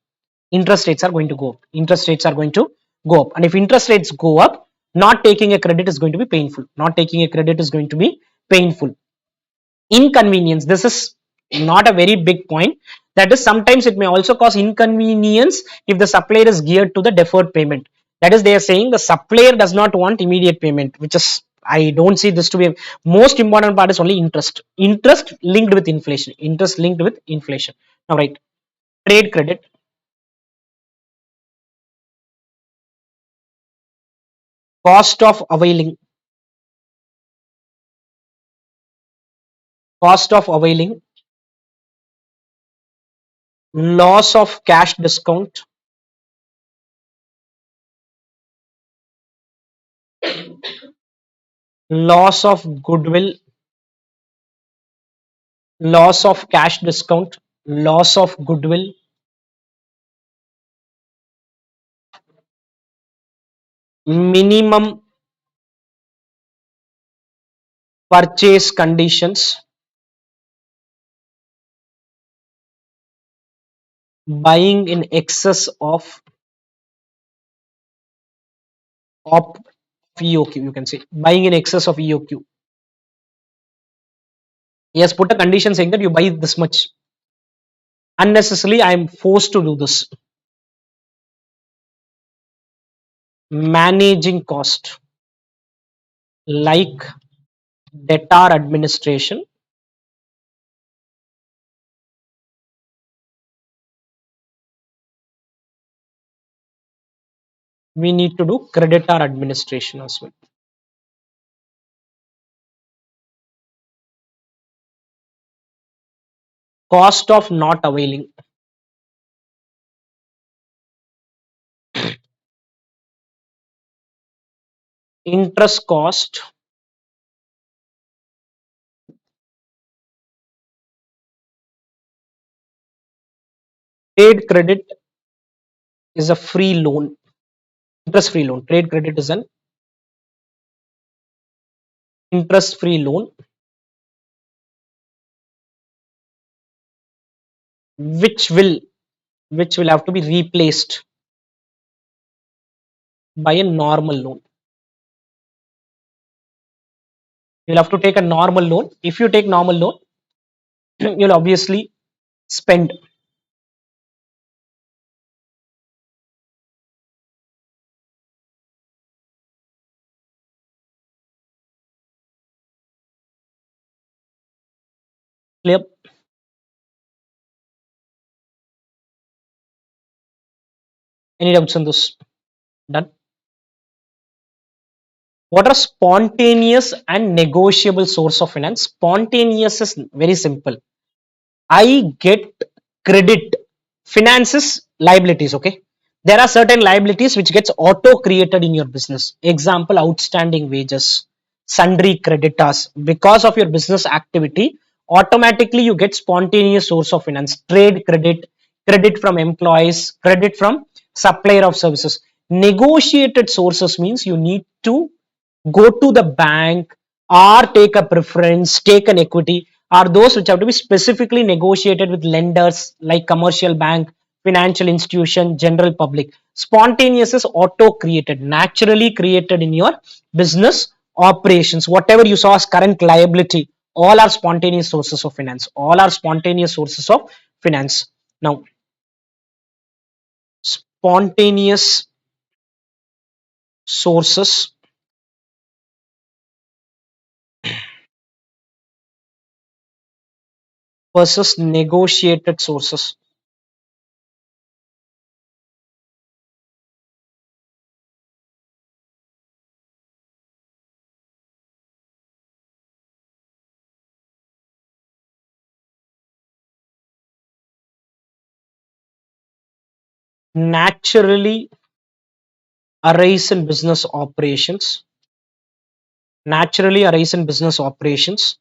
interest rates are going to go up. Interest rates are going to go up. And if interest rates go up, not taking a credit is going to be painful. Not taking a credit is going to be painful. Inconvenience, this is not a very big point. That is, sometimes it may also cause inconvenience if the supplier is geared to the deferred payment. That is, they are saying the supplier does not want immediate payment, which is, I don't see this to be a, most important part is only interest linked with inflation, interest linked with inflation. Now right, trade credit, cost of availing, cost of availing, loss of cash discount, loss of goodwill, loss of cash discount, loss of goodwill, minimum purchase conditions, buying in excess of EOQ, you can say buying in excess of EOQ. Yes, put a condition saying that you buy this much. Unnecessarily, I am forced to do this. Managing cost, like debtor administration, we need to do creditor administration as well. Cost of not availing, interest cost, trade credit is a free loan, interest free loan. Trade credit is an interest free loan which will have to be replaced by a normal loan. You'll have to take a normal loan. If you take normal loan, you'll obviously spend. Clear? Any doubts on this? Done. What are spontaneous and negotiable source of finance? Spontaneous is very simple. I get credit. Finances liabilities. Okay, there are certain liabilities which gets auto created in your business. Example: outstanding wages, sundry creditors. Because of your business activity, automatically you get spontaneous source of finance. Trade credit, credit from employees, credit from supplier of services. Negotiated sources means you need to go to the bank or take a preference, take an equity, are those which have to be specifically negotiated with lenders like commercial bank, financial institution, general public. Spontaneous is auto created, naturally created in your business operations. Whatever you saw as current liability, all are spontaneous sources of finance. All are spontaneous sources of finance. Now, spontaneous sources versus negotiated sources. Naturally arise in business operations, naturally arise in business operations,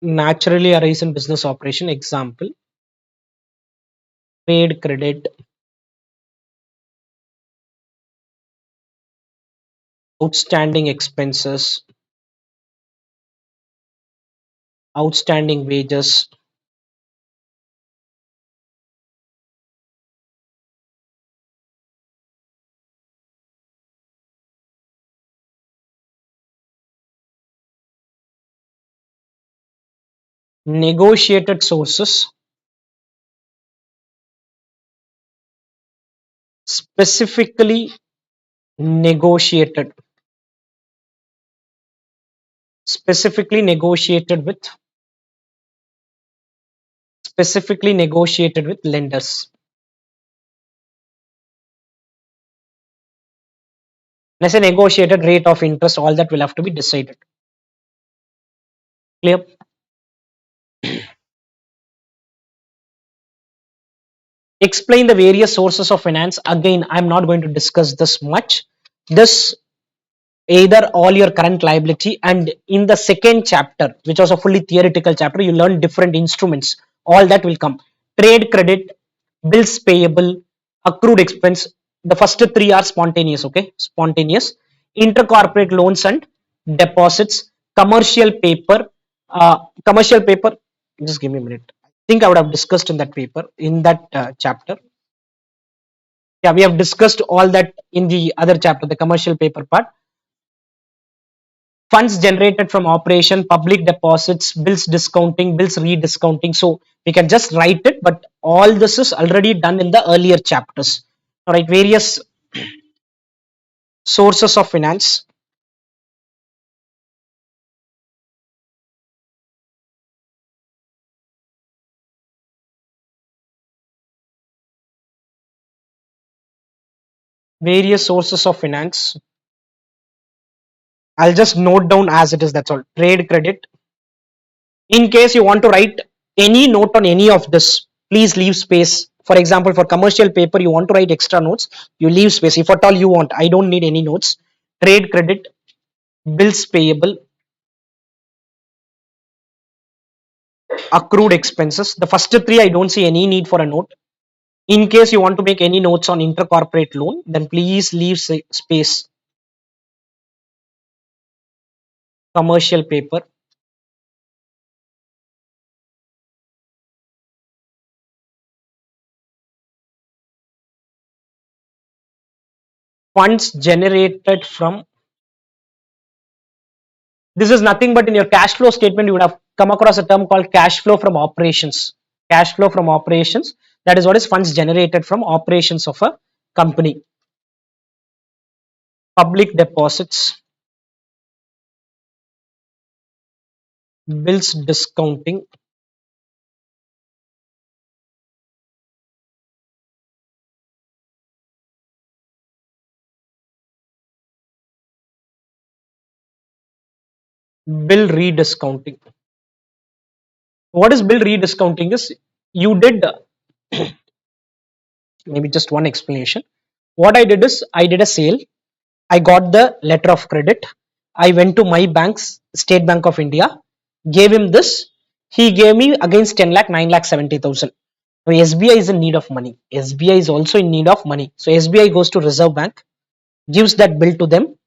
naturally arise in business operation. Example: trade credit, outstanding expenses, outstanding wages, negotiated sources, specifically negotiated, with lenders. Let's say negotiated rate of interest, all that will have to be decided. Clear? Explain the various sources of finance. Again, I'm not going to discuss this much. This either all your current liability, and in the second chapter, which was a fully theoretical chapter, you learn different instruments. All that will come. Trade credit, bills payable, accrued expense. The first three are spontaneous, okay? Spontaneous. Intercorporate loans and deposits, commercial paper, commercial paper. Just give me a minute. I think I would have discussed in that paper, in that chapter. Yeah, we have discussed all that in the other chapter, the commercial paper part. Funds generated from operation, public deposits, bills discounting, bills rediscounting. So we can just write it, but all this is already done in the earlier chapters. All right, various sources of finance. Various sources of finance. I'll just note down as it is, that's all. Trade credit. In case you want to write any note on any of this, please leave space. For example, for commercial paper, you want to write extra notes, you leave space. If at all you want, I don't need any notes. Trade credit, bills payable, accrued expenses. The first three, I don't see any need for a note. In case you want to make any notes on intercorporate loan, then please leave space. Commercial paper, funds generated from. This is nothing but in your cash flow statement, you would have come across a term called cash flow from operations. Cash flow from operations. That is what is funds generated from operations of a company. Public deposits, bills discounting, bill rediscounting. What is bill rediscounting is, you did maybe just one explanation. What I did is, I did a sale, I got the letter of credit, I went to my bank's State Bank of India, gave him this, he gave me against 10 lakh 9 lakh 70,000. Now SBI is in need of money, SBI is also in need of money, so SBI goes to Reserve Bank, gives that bill to them,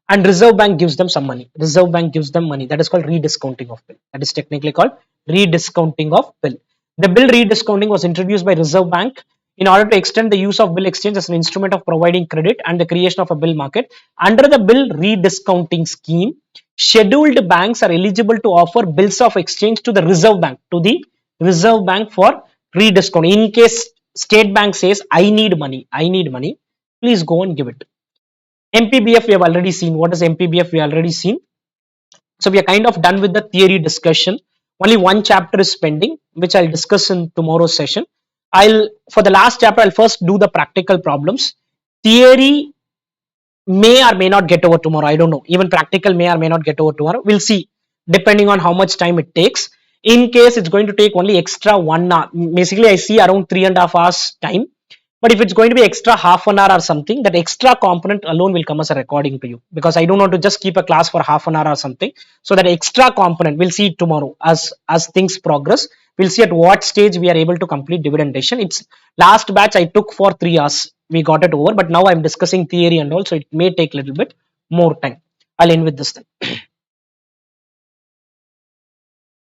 and Reserve Bank gives them some money. Reserve Bank gives them money. That is called rediscounting of bill. That is technically called rediscounting of bill. The bill rediscounting was introduced by Reserve Bank in order to extend the use of bill exchange as an instrument of providing credit and the creation of a bill market. Under the bill rediscounting scheme, scheduled banks are eligible to offer bills of exchange to the Reserve Bank, for rediscount. In case State Bank says, I need money, please go and give it. MPBF we have already seen. What is MPBF? We already seen. So we are kind of done with the theory discussion. Only one chapter is pending, which I'll discuss in tomorrow's session. For the last chapter, I'll first do the practical problems. Theory may or may not get over tomorrow. I don't know. Even practical may or may not get over tomorrow. We'll see, depending on how much time it takes. In case it's going to take only extra 1 hour, basically I see around 3.5 hours time. But if it's going to be extra half an hour or something, that extra component alone will come as a recording to you, because I don't want to just keep a class for half an hour or something. So that extra component, we'll see tomorrow as things progress. We'll see at what stage we are able to complete dividendation. It's last batch I took for 3 hours. We got it over, but now I'm discussing theory and all, so it may take a little bit more time. I'll end with this then.